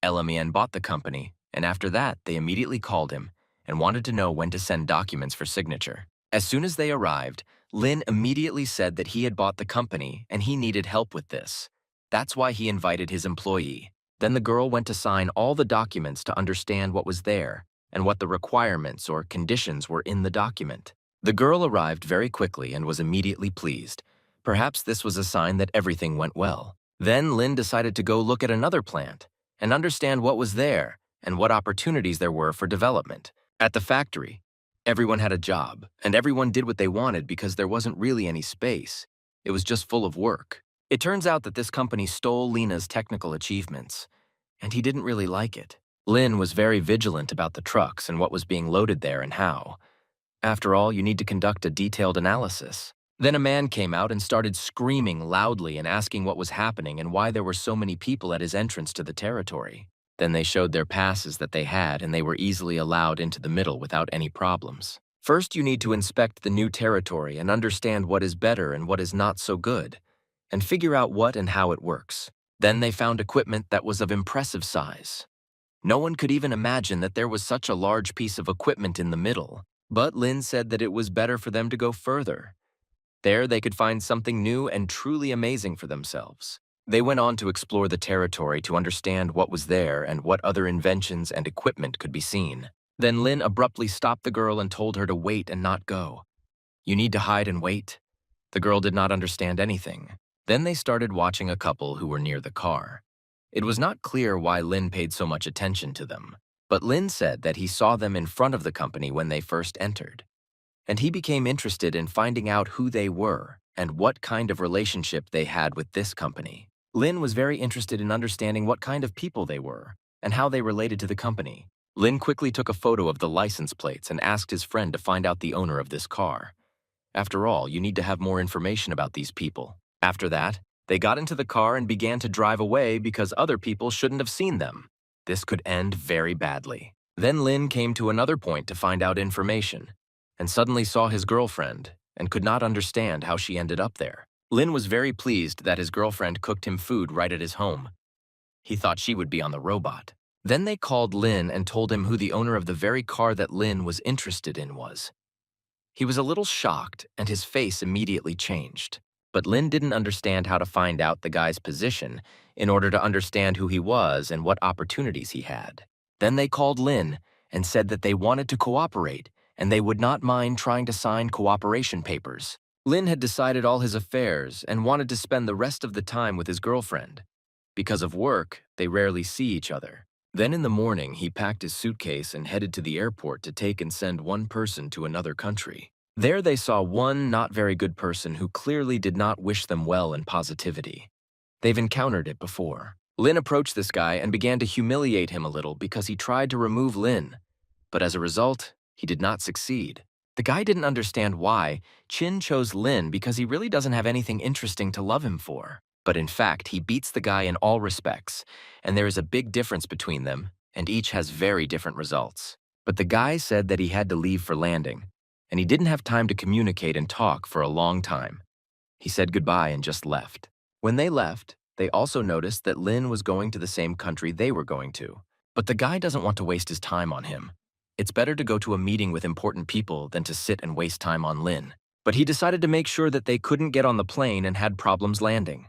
LMN bought the company, and after that, they immediately called him and wanted to know when to send documents for signature. As soon as they arrived, Lin immediately said that he had bought the company and he needed help with this. That's why he invited his employee. Then the girl went to sign all the documents to understand what was there and what the requirements or conditions were in the document. The girl arrived very quickly and was immediately pleased. Perhaps this was a sign that everything went well. Then Lin decided to go look at another plant and understand what was there and what opportunities there were for development. At the factory, everyone had a job, and everyone did what they wanted because there wasn't really any space. It was just full of work. It turns out that this company stole Lena's technical achievements, and he didn't really like it. Lin was very vigilant about the trucks and what was being loaded there and how. After all, you need to conduct a detailed analysis. Then a man came out and started screaming loudly and asking what was happening and why there were so many people at his entrance to the territory. Then they showed their passes that they had and they were easily allowed into the middle without any problems. First, you need to inspect the new territory and understand what is better and what is not so good, and figure out what and how it works. Then they found equipment that was of impressive size. No one could even imagine that there was such a large piece of equipment in the middle, but Lin said that it was better for them to go further. There they could find something new and truly amazing for themselves. They went on to explore the territory to understand what was there and what other inventions and equipment could be seen. Then Lin abruptly stopped the girl and told her to wait and not go. You need to hide and wait. The girl did not understand anything. Then they started watching a couple who were near the car. It was not clear why Lin paid so much attention to them, but Lin said that he saw them in front of the company when they first entered. And he became interested in finding out who they were and what kind of relationship they had with this company. Lin was very interested in understanding what kind of people they were and how they related to the company. Lin quickly took a photo of the license plates and asked his friend to find out the owner of this car. After all, you need to have more information about these people. After that, they got into the car and began to drive away because other people shouldn't have seen them. This could end very badly. Then Lin came to another point to find out information, and suddenly saw his girlfriend and could not understand how she ended up there. Lin was very pleased that his girlfriend cooked him food right at his home. He thought she would be on the robot. Then they called Lin and told him who the owner of the very car that Lin was interested in was. He was a little shocked, and his face immediately changed. But Lin didn't understand how to find out the guy's position in order to understand who he was and what opportunities he had. Then they called Lin and said that they wanted to cooperate and they would not mind trying to sign cooperation papers. Lin had decided all his affairs and wanted to spend the rest of the time with his girlfriend. Because of work, they rarely see each other. Then in the morning, he packed his suitcase and headed to the airport to take and send one person to another country. There they saw one not very good person who clearly did not wish them well and positivity. They've encountered it before. Lin approached this guy and began to humiliate him a little because he tried to remove Lin, but as a result, he did not succeed. The guy didn't understand why. Chin chose Lin because he really doesn't have anything interesting to love him for. But in fact, he beats the guy in all respects, and there is a big difference between them, and each has very different results. But the guy said that he had to leave for landing, and he didn't have time to communicate and talk for a long time. He said goodbye and just left. When they left, they also noticed that Lin was going to the same country they were going to. But the guy doesn't want to waste his time on him. It's better to go to a meeting with important people than to sit and waste time on Lin. But he decided to make sure that they couldn't get on the plane and had problems landing.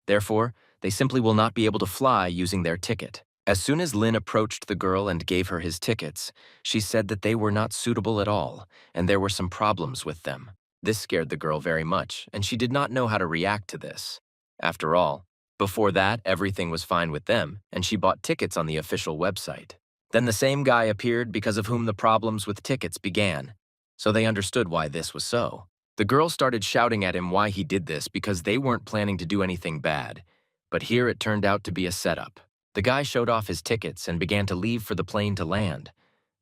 Therefore, they simply will not be able to fly using their ticket. As soon as Lin approached the girl and gave her his tickets, she said that they were not suitable at all, and there were some problems with them. This scared the girl very much, and she did not know how to react to this. After all, before that, everything was fine with them, and she bought tickets on the official website. Then the same guy appeared because of whom the problems with tickets began, so they understood why this was so. The girl started shouting at him why he did this because they weren't planning to do anything bad, but here it turned out to be a setup. The guy showed off his tickets and began to leave for the plane to land.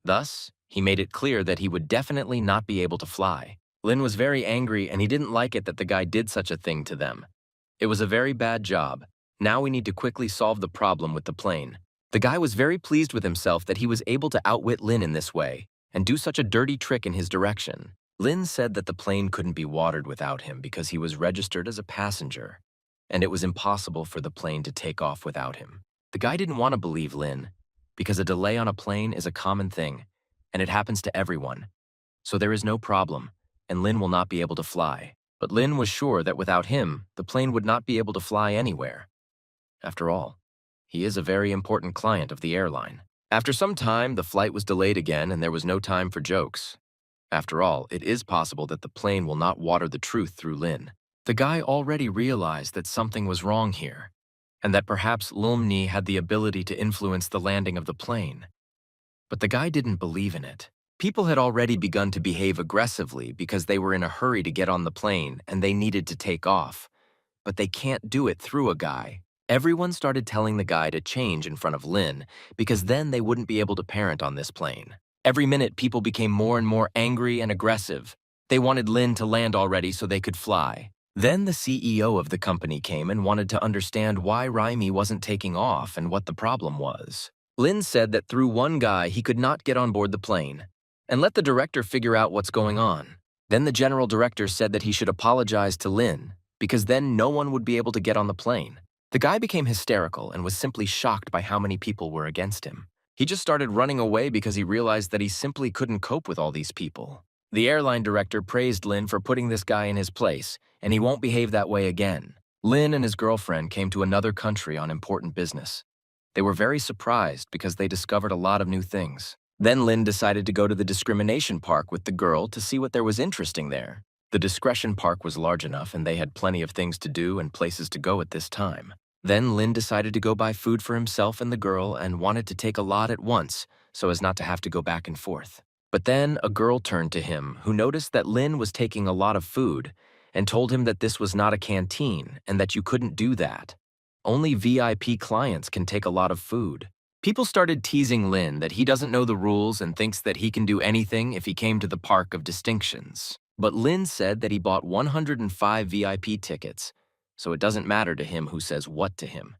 Thus, he made it clear that he would definitely not be able to fly. Lin was very angry and he didn't like it that the guy did such a thing to them. It was a very bad job. Now we need to quickly solve the problem with the plane. The guy was very pleased with himself that he was able to outwit Lin in this way and do such a dirty trick in his direction. Lin said that the plane couldn't be watered without him because he was registered as a passenger, and it was impossible for the plane to take off without him. The guy didn't want to believe Lin because a delay on a plane is a common thing, and it happens to everyone. So there is no problem, and Lin will not be able to fly. But Lin was sure that without him, the plane would not be able to fly anywhere. After all, he is a very important client of the airline. After some time, the flight was delayed again and there was no time for jokes. After all, it is possible that the plane will not water the truth through Lin. The guy already realized that something was wrong here, and that perhaps Lumni had the ability to influence the landing of the plane. But the guy didn't believe in it. People had already begun to behave aggressively because they were in a hurry to get on the plane and they needed to take off. But they can't do it through a guy. Everyone started telling the guy to change in front of Lin because then they wouldn't be able to parent on this plane. Every minute, people became more and more angry and aggressive. They wanted Lin to land already so they could fly. Then the CEO of the company came and wanted to understand why Raimi wasn't taking off and what the problem was. Lin said that through one guy he could not get on board the plane, and let the director figure out what's going on. Then the general director said that he should apologize to Lin because then no one would be able to get on the plane. The guy became hysterical and was simply shocked by how many people were against him. He just started running away because he realized that he simply couldn't cope with all these people. The airline director praised Lin for putting this guy in his place, and he won't behave that way again. Lin and his girlfriend came to another country on important business. They were very surprised because they discovered a lot of new things. Then Lin decided to go to the discrimination park with the girl to see what there was interesting there. The discretion park was large enough and they had plenty of things to do and places to go at this time. Then Lin decided to go buy food for himself and the girl and wanted to take a lot at once so as not to have to go back and forth. But then a girl turned to him who noticed that Lin was taking a lot of food and told him that this was not a canteen and that you couldn't do that. Only VIP clients can take a lot of food. People started teasing Lin that he doesn't know the rules and thinks that he can do anything if he came to the Park of Distinctions. But Lin said that he bought 105 VIP tickets, so it doesn't matter to him who says what to him.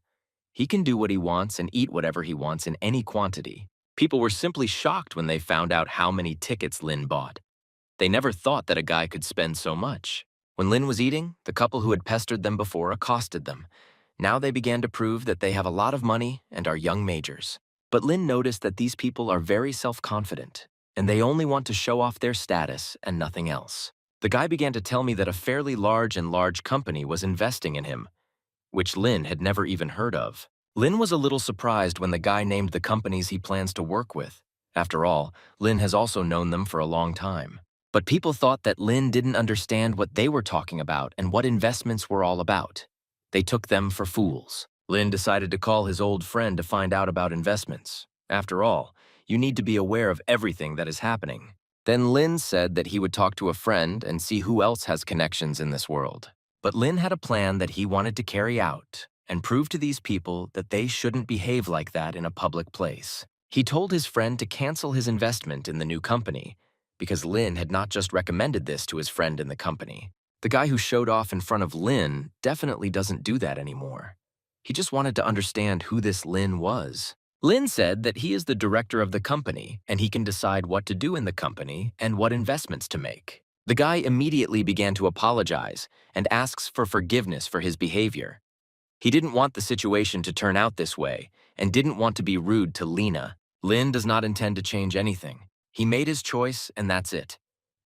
He can do what he wants and eat whatever he wants in any quantity. People were simply shocked when they found out how many tickets Lin bought. They never thought that a guy could spend so much. When Lin was eating, the couple who had pestered them before accosted them. Now they began to prove that they have a lot of money and are young majors. But Lin noticed that these people are very self-confident, and they only want to show off their status and nothing else. The guy began to tell me that a fairly large company was investing in him, which Lin had never even heard of. Lin was a little surprised when the guy named the companies he plans to work with. After all, Lin has also known them for a long time. But people thought that Lin didn't understand what they were talking about and what investments were all about. They took them for fools. Lin decided to call his old friend to find out about investments. After all, you need to be aware of everything that is happening. Then Lin said that he would talk to a friend and see who else has connections in this world. But Lin had a plan that he wanted to carry out and prove to these people that they shouldn't behave like that in a public place. He told his friend to cancel his investment in the new company because Lin had not just recommended this to his friend in the company. The guy who showed off in front of Lin definitely doesn't do that anymore. He just wanted to understand who this Lin was. Lin said that he is the director of the company and he can decide what to do in the company and what investments to make. The guy immediately began to apologize and asks for forgiveness for his behavior. He didn't want the situation to turn out this way and didn't want to be rude to Lina. Lin does not intend to change anything. He made his choice and that's it.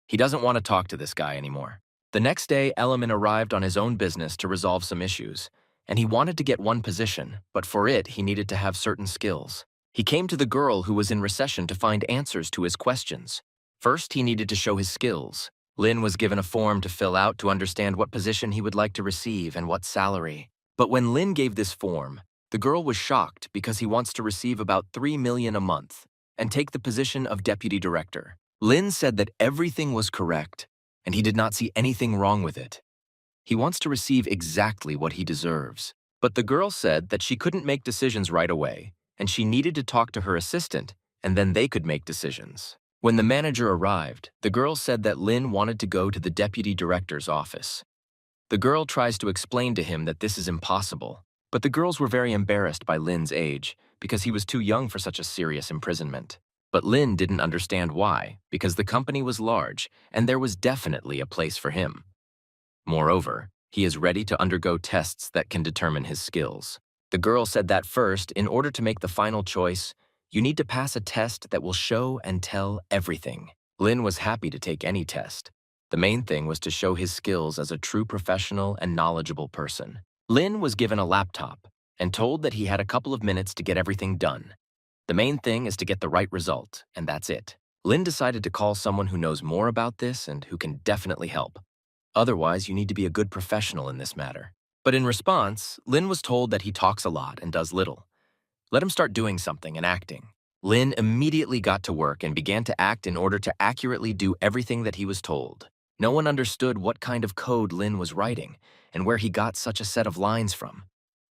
He doesn't want to talk to this guy anymore. The next day, Elliman arrived on his own business to resolve some issues, and he wanted to get one position, but for it, he needed to have certain skills. He came to the girl who was in recession to find answers to his questions. First, he needed to show his skills. Lin was given a form to fill out to understand what position he would like to receive and what salary. But when Lin gave this form, the girl was shocked because he wants to receive about $3 million a month and take the position of deputy director. Lin said that everything was correct, and he did not see anything wrong with it. He wants to receive exactly what he deserves. But the girl said that she couldn't make decisions right away, and she needed to talk to her assistant, and then they could make decisions. When the manager arrived, the girl said that Lin wanted to go to the deputy director's office. The girl tries to explain to him that this is impossible, but the girls were very embarrassed by Lin's age because he was too young for such a serious imprisonment. But Lin didn't understand why, because the company was large and there was definitely a place for him. Moreover, he is ready to undergo tests that can determine his skills. The girl said that first, in order to make the final choice, you need to pass a test that will show and tell everything. Lin was happy to take any test. The main thing was to show his skills as a true professional and knowledgeable person. Lin was given a laptop and told that he had a couple of minutes to get everything done. The main thing is to get the right result, and that's it. Lin decided to call someone who knows more about this and who can definitely help. Otherwise, you need to be a good professional in this matter. But in response, Lin was told that he talks a lot and does little. Let him start doing something and acting. Lin immediately got to work and began to act in order to accurately do everything that he was told. No one understood what kind of code Lin was writing and where he got such a set of lines from.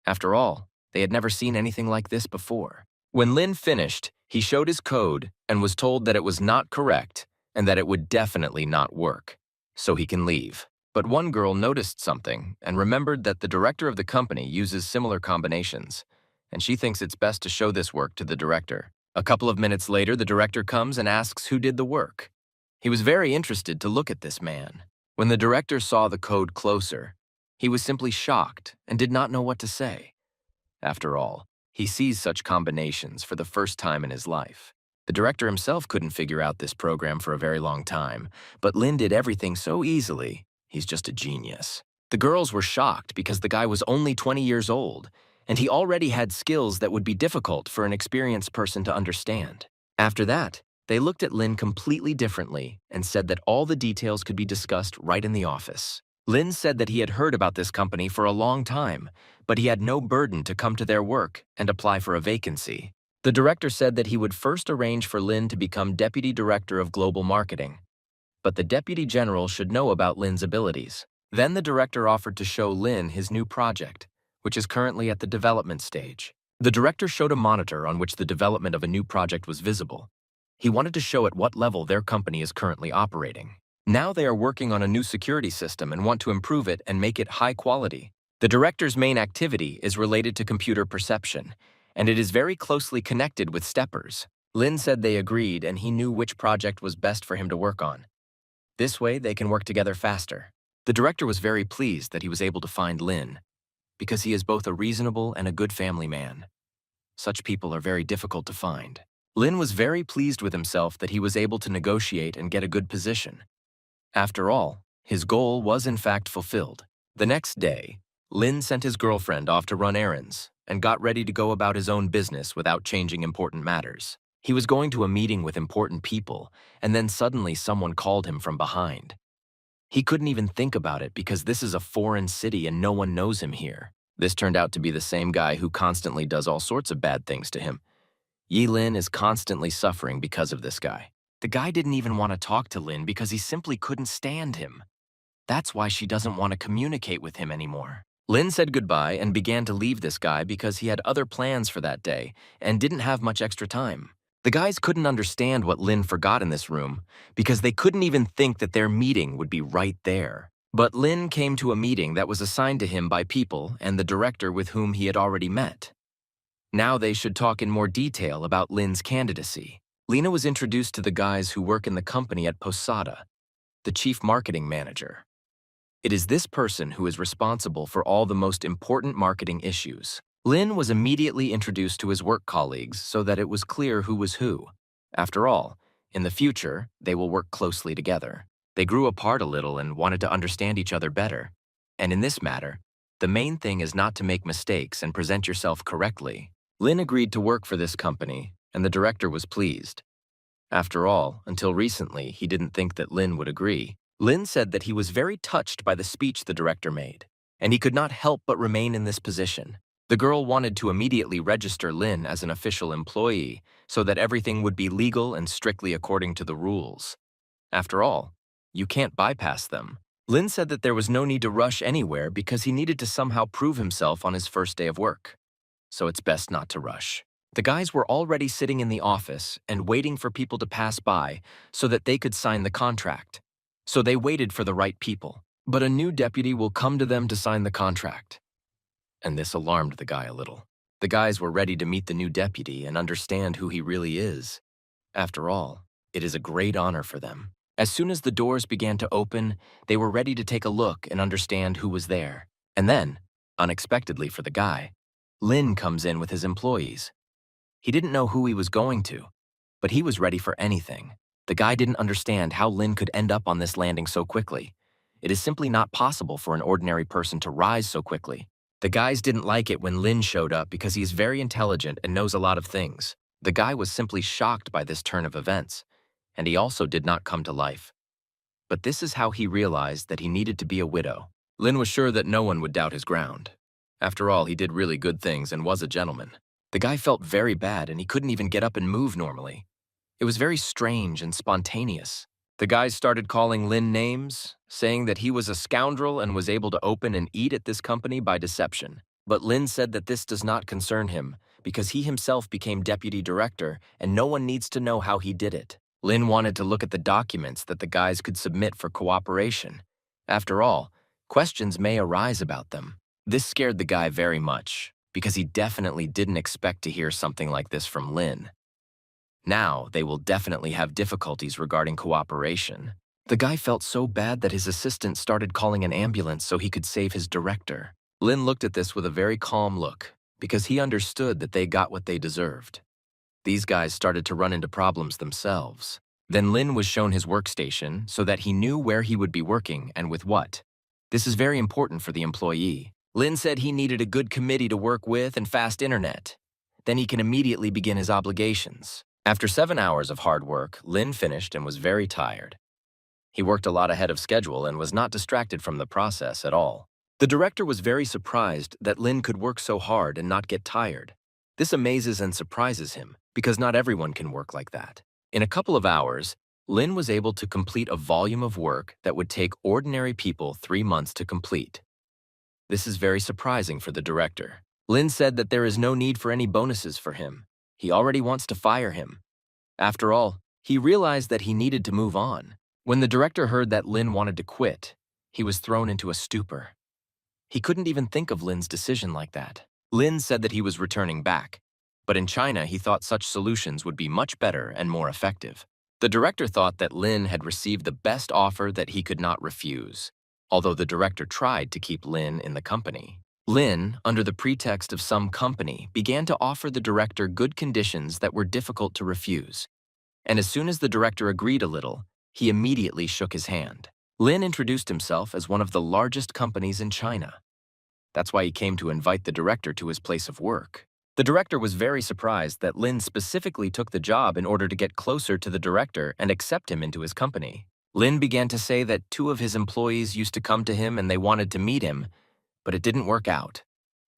After all, they had never seen anything like this before. When Lin finished, he showed his code and was told that it was not correct and that it would definitely not work, so he can leave. But one girl noticed something and remembered that the director of the company uses similar combinations, and she thinks it's best to show this work to the director. A couple of minutes later, the director comes and asks who did the work. He was very interested to look at this man. When the director saw the code closer, he was simply shocked and did not know what to say. After all, he sees such combinations for the first time in his life. The director himself couldn't figure out this program for a very long time, but Lin did everything so easily. He's just a genius. The girls were shocked because the guy was only 20 years old, and he already had skills that would be difficult for an experienced person to understand. After that, they looked at Lin completely differently and said that all the details could be discussed right in the office. Lin said that he had heard about this company for a long time, but he had no burden to come to their work and apply for a vacancy. The director said that he would first arrange for Lin to become deputy director of global marketing, but the deputy general should know about Lin's abilities. Then the director offered to show Lin his new project, which is currently at the development stage. The director showed a monitor on which the development of a new project was visible. He wanted to show at what level their company is currently operating. Now they are working on a new security system and want to improve it and make it high quality. The director's main activity is related to computer perception, and it is very closely connected with steppers. Lin said they agreed and he knew which project was best for him to work on. This way they can work together faster. The director was very pleased that he was able to find Lin, because he is both a reasonable and a good family man. Such people are very difficult to find. Lin was very pleased with himself that he was able to negotiate and get a good position. After all, his goal was in fact fulfilled. The next day, Lin sent his girlfriend off to run errands and got ready to go about his own business without changing important matters. He was going to a meeting with important people, and then suddenly someone called him from behind. He couldn't even think about it because this is a foreign city and no one knows him here. This turned out to be the same guy who constantly does all sorts of bad things to him. Yi Lin is constantly suffering because of this guy. The guy didn't even want to talk to Lin because he simply couldn't stand him. That's why she doesn't want to communicate with him anymore. Lin said goodbye and began to leave this guy because he had other plans for that day and didn't have much extra time. The guys couldn't understand what Lin forgot in this room because they couldn't even think that their meeting would be right there. But Lin came to a meeting that was assigned to him by people and the director with whom he had already met. Now they should talk in more detail about Lin's candidacy. Lina was introduced to the guys who work in the company at Posada, the chief marketing manager. It is this person who is responsible for all the most important marketing issues. Lin was immediately introduced to his work colleagues so that it was clear who was who. After all, in the future, they will work closely together. They grew apart a little and wanted to understand each other better. And in this matter, the main thing is not to make mistakes and present yourself correctly. Lin agreed to work for this company, and the director was pleased. After all, until recently, he didn't think that Lin would agree. Lin said that he was very touched by the speech the director made, and he could not help but remain in this position. The girl wanted to immediately register Lin as an official employee so that everything would be legal and strictly according to the rules. After all, you can't bypass them. Lin said that there was no need to rush anywhere because he needed to somehow prove himself on his first day of work. So it's best not to rush. The guys were already sitting in the office and waiting for people to pass by so that they could sign the contract. So they waited for the right people. But a new deputy will come to them to sign the contract. And this alarmed the guy a little. The guys were ready to meet the new deputy and understand who he really is. After all, it is a great honor for them. As soon as the doors began to open, they were ready to take a look and understand who was there. And then, unexpectedly for the guy, Lin comes in with his employees. He didn't know who he was going to, but he was ready for anything. The guy didn't understand how Lin could end up on this landing so quickly. It is simply not possible for an ordinary person to rise so quickly. The guys didn't like it when Lin showed up because he is very intelligent and knows a lot of things. The guy was simply shocked by this turn of events, and he also did not come to life. But this is how he realized that he needed to be a widow. Lin was sure that no one would doubt his ground. After all, he did really good things and was a gentleman. The guy felt very bad and he couldn't even get up and move normally. It was very strange and spontaneous. The guys started calling Lin names, saying that he was a scoundrel and was able to open and eat at this company by deception. But Lin said that this does not concern him because he himself became deputy director and no one needs to know how he did it. Lin wanted to look at the documents that the guys could submit for cooperation. After all, questions may arise about them. This scared the guy very much, because he definitely didn't expect to hear something like this from Lin. Now, they will definitely have difficulties regarding cooperation. The guy felt so bad that his assistant started calling an ambulance so he could save his director. Lin looked at this with a very calm look, because he understood that they got what they deserved. These guys started to run into problems themselves. Then Lin was shown his workstation so that he knew where he would be working and with what. This is very important for the employee. Lin said he needed a good committee to work with and fast internet. Then he can immediately begin his obligations. After 7 hours of hard work, Lin finished and was very tired. He worked a lot ahead of schedule and was not distracted from the process at all. The director was very surprised that Lin could work so hard and not get tired. This amazes and surprises him because not everyone can work like that. In a couple of hours, Lin was able to complete a volume of work that would take ordinary people 3 months to complete. This is very surprising for the director. Lin said that there is no need for any bonuses for him. He already wants to fire him. After all, he realized that he needed to move on. When the director heard that Lin wanted to quit, he was thrown into a stupor. He couldn't even think of Lin's decision like that. Lin said that he was returning back, but in China he thought such solutions would be much better and more effective. The director thought that Lin had received the best offer that he could not refuse, although the director tried to keep Lin in the company. Lin, under the pretext of some company, began to offer the director good conditions that were difficult to refuse. And as soon as the director agreed a little, he immediately shook his hand. Lin introduced himself as one of the largest companies in China. That's why he came to invite the director to his place of work. The director was very surprised that Lin specifically took the job in order to get closer to the director and accept him into his company. Lin began to say that two of his employees used to come to him and they wanted to meet him, but it didn't work out.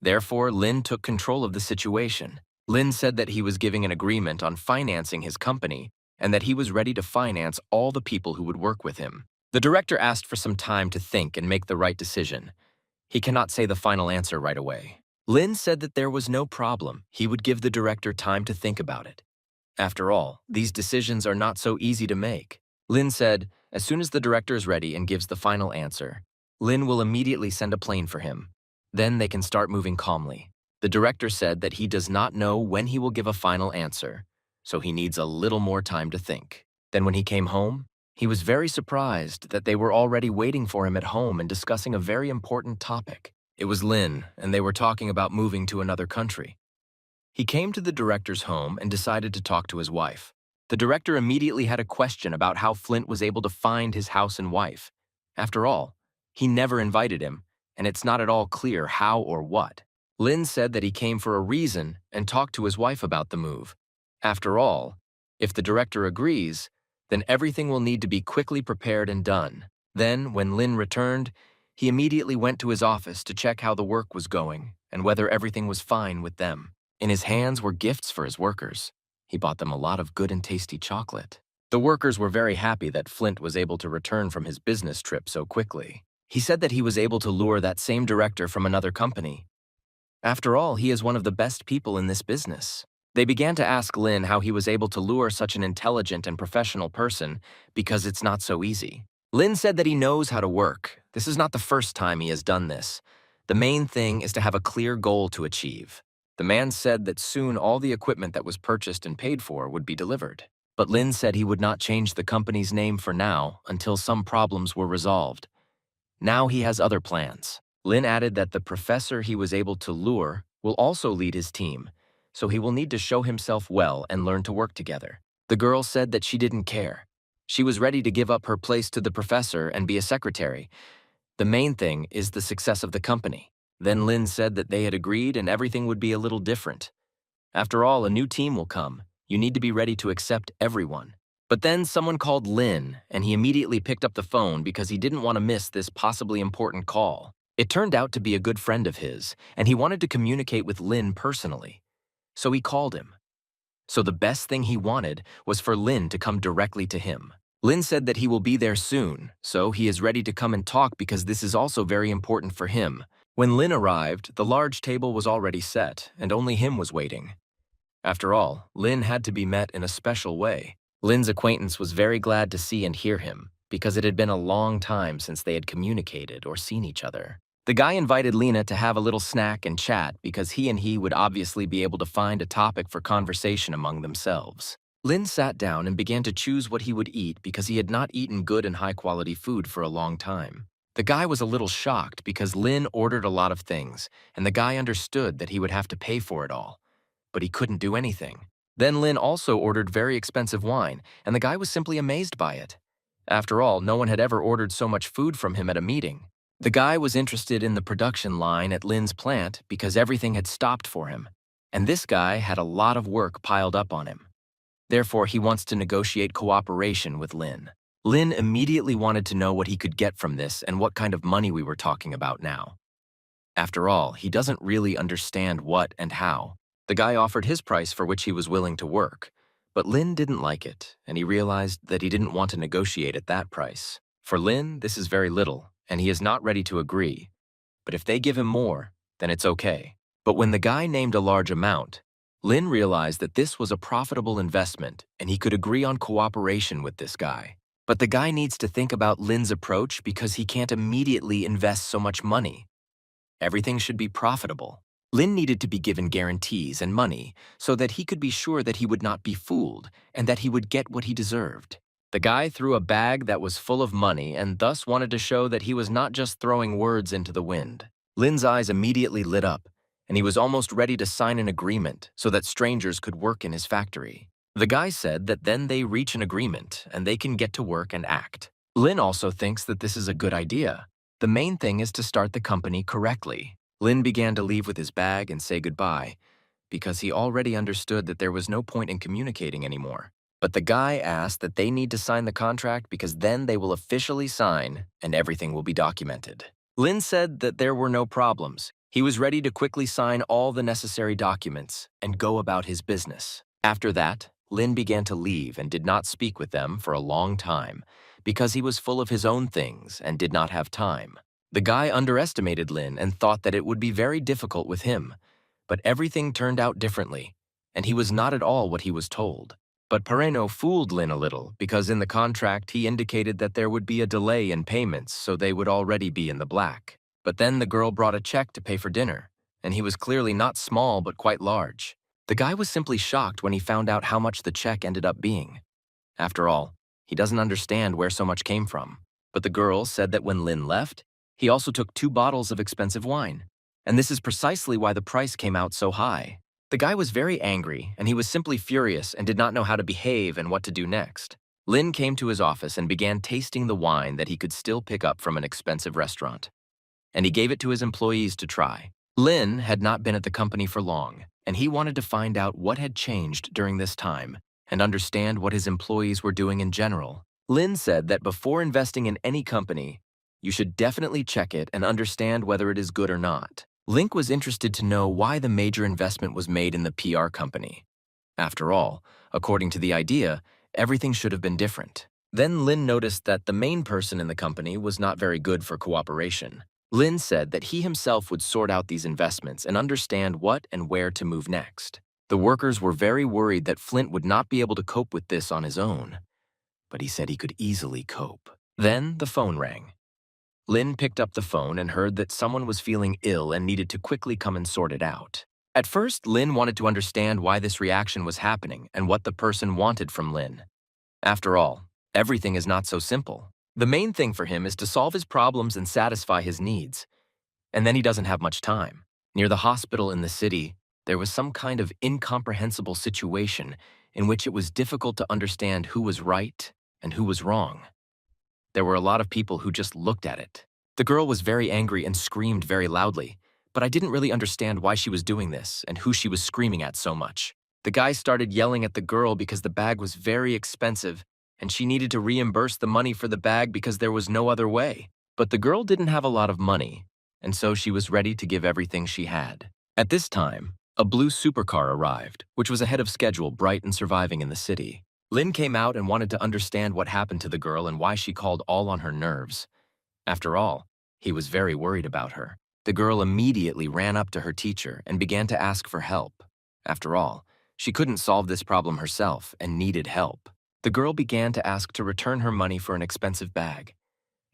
Therefore, Lin took control of the situation. Lin said that he was giving an agreement on financing his company and that he was ready to finance all the people who would work with him. The director asked for some time to think and make the right decision. He cannot say the final answer right away. Lin said that there was no problem. He would give the director time to think about it. After all, these decisions are not so easy to make. Lin said, as soon as the director is ready and gives the final answer, Lin will immediately send a plane for him. Then they can start moving calmly. The director said that he does not know when he will give a final answer, so he needs a little more time to think. Then when he came home, he was very surprised that they were already waiting for him at home and discussing a very important topic. It was Lin, and they were talking about moving to another country. He came to the director's home and decided to talk to his wife. The director immediately had a question about how Flint was able to find his house and wife. After all, he never invited him, and it's not at all clear how or what. Lin said that he came for a reason and talked to his wife about the move. After all, if the director agrees, then everything will need to be quickly prepared and done. Then, when Lin returned, he immediately went to his office to check how the work was going and whether everything was fine with them. In his hands were gifts for his workers. He bought them a lot of good and tasty chocolate. The workers were very happy that Flint was able to return from his business trip so quickly. He said that he was able to lure that same director from another company. After all, he is one of the best people in this business. They began to ask Lin how he was able to lure such an intelligent and professional person because it's not so easy. Lin said that he knows how to work. This is not the first time he has done this. The main thing is to have a clear goal to achieve. The man said that soon all the equipment that was purchased and paid for would be delivered. But Lin said he would not change the company's name for now until some problems were resolved. Now he has other plans. Lin added that the professor he was able to lure will also lead his team, so he will need to show himself well and learn to work together. The girl said that she didn't care. She was ready to give up her place to the professor and be a secretary. The main thing is the success of the company. Then Lin said that they had agreed and everything would be a little different. After all, a new team will come. You need to be ready to accept everyone. But then someone called Lin, and he immediately picked up the phone because he didn't want to miss this possibly important call. It turned out to be a good friend of his, and he wanted to communicate with Lin personally. So he called him. So the best thing he wanted was for Lin to come directly to him. Lin said that he will be there soon, so he is ready to come and talk because this is also very important for him. When Lin arrived, the large table was already set, and only him was waiting. After all, Lin had to be met in a special way. Lin's acquaintance was very glad to see and hear him, because it had been a long time since they had communicated or seen each other. The guy invited Lina to have a little snack and chat because he and he would obviously be able to find a topic for conversation among themselves. Lin sat down and began to choose what he would eat because he had not eaten good and high-quality food for a long time. The guy was a little shocked because Lin ordered a lot of things, and the guy understood that he would have to pay for it all. But he couldn't do anything. Then Lin also ordered very expensive wine, and the guy was simply amazed by it. After all, no one had ever ordered so much food from him at a meeting. The guy was interested in the production line at Lin's plant because everything had stopped for him, and this guy had a lot of work piled up on him. Therefore, he wants to negotiate cooperation with Lin. Lin immediately wanted to know what he could get from this and what kind of money we were talking about now. After all, he doesn't really understand what and how. The guy offered his price for which he was willing to work, but Lin didn't like it, and he realized that he didn't want to negotiate at that price. For Lin, this is very little, and he is not ready to agree. But if they give him more, then it's okay. But when the guy named a large amount, Lin realized that this was a profitable investment, and he could agree on cooperation with this guy. But the guy needs to think about Lin's approach because he can't immediately invest so much money. Everything should be profitable. Lin needed to be given guarantees and money so that he could be sure that he would not be fooled and that he would get what he deserved. The guy threw a bag that was full of money and thus wanted to show that he was not just throwing words into the wind. Lin's eyes immediately lit up, and he was almost ready to sign an agreement so that strangers could work in his factory. The guy said that then they reach an agreement and they can get to work and act. Lin also thinks that this is a good idea. The main thing is to start the company correctly. Lin began to leave with his bag and say goodbye, because he already understood that there was no point in communicating anymore. But the guy asked that they need to sign the contract because then they will officially sign and everything will be documented. Lin said that there were no problems. He was ready to quickly sign all the necessary documents and go about his business. After that, Lin began to leave and did not speak with them for a long time because he was full of his own things and did not have time. The guy underestimated Lin and thought that it would be very difficult with him, but everything turned out differently, and he was not at all what he was told. But Pereno fooled Lin a little because in the contract he indicated that there would be a delay in payments so they would already be in the black. But then the girl brought a check to pay for dinner, and he was clearly not small but quite large. The guy was simply shocked when he found out how much the check ended up being. After all, he doesn't understand where so much came from. But the girl said that when Lin left, he also took 2 bottles of expensive wine. And this is precisely why the price came out so high. The guy was very angry, and he was simply furious and did not know how to behave and what to do next. Lin came to his office and began tasting the wine that he could still pick up from an expensive restaurant. And he gave it to his employees to try. Lin had not been at the company for long, and he wanted to find out what had changed during this time and understand what his employees were doing in general. Lin said that before investing in any company, you should definitely check it and understand whether it is good or not. Link was interested to know why the major investment was made in the PR company. After all, according to the idea, everything should have been different. Then Lin noticed that the main person in the company was not very good for cooperation. Lin said that he himself would sort out these investments and understand what and where to move next. The workers were very worried that Flint would not be able to cope with this on his own, but he said he could easily cope. Then the phone rang. Lin picked up the phone and heard that someone was feeling ill and needed to quickly come and sort it out. At first, Lin wanted to understand why this reaction was happening and what the person wanted from Lin. After all, everything is not so simple. The main thing for him is to solve his problems and satisfy his needs. And then he doesn't have much time. Near the hospital in the city, there was some kind of incomprehensible situation in which it was difficult to understand who was right and who was wrong. There were a lot of people who just looked at it. The girl was very angry and screamed very loudly, but I didn't really understand why she was doing this and who she was screaming at so much. The guy started yelling at the girl because the bag was very expensive and she needed to reimburse the money for the bag because there was no other way. But the girl didn't have a lot of money, and so she was ready to give everything she had. At this time, a blue supercar arrived, which was ahead of schedule, bright and surviving in the city. Lin came out and wanted to understand what happened to the girl and why she called all on her nerves. After all, he was very worried about her. The girl immediately ran up to her teacher and began to ask for help. After all, she couldn't solve this problem herself and needed help. The girl began to ask to return her money for an expensive bag.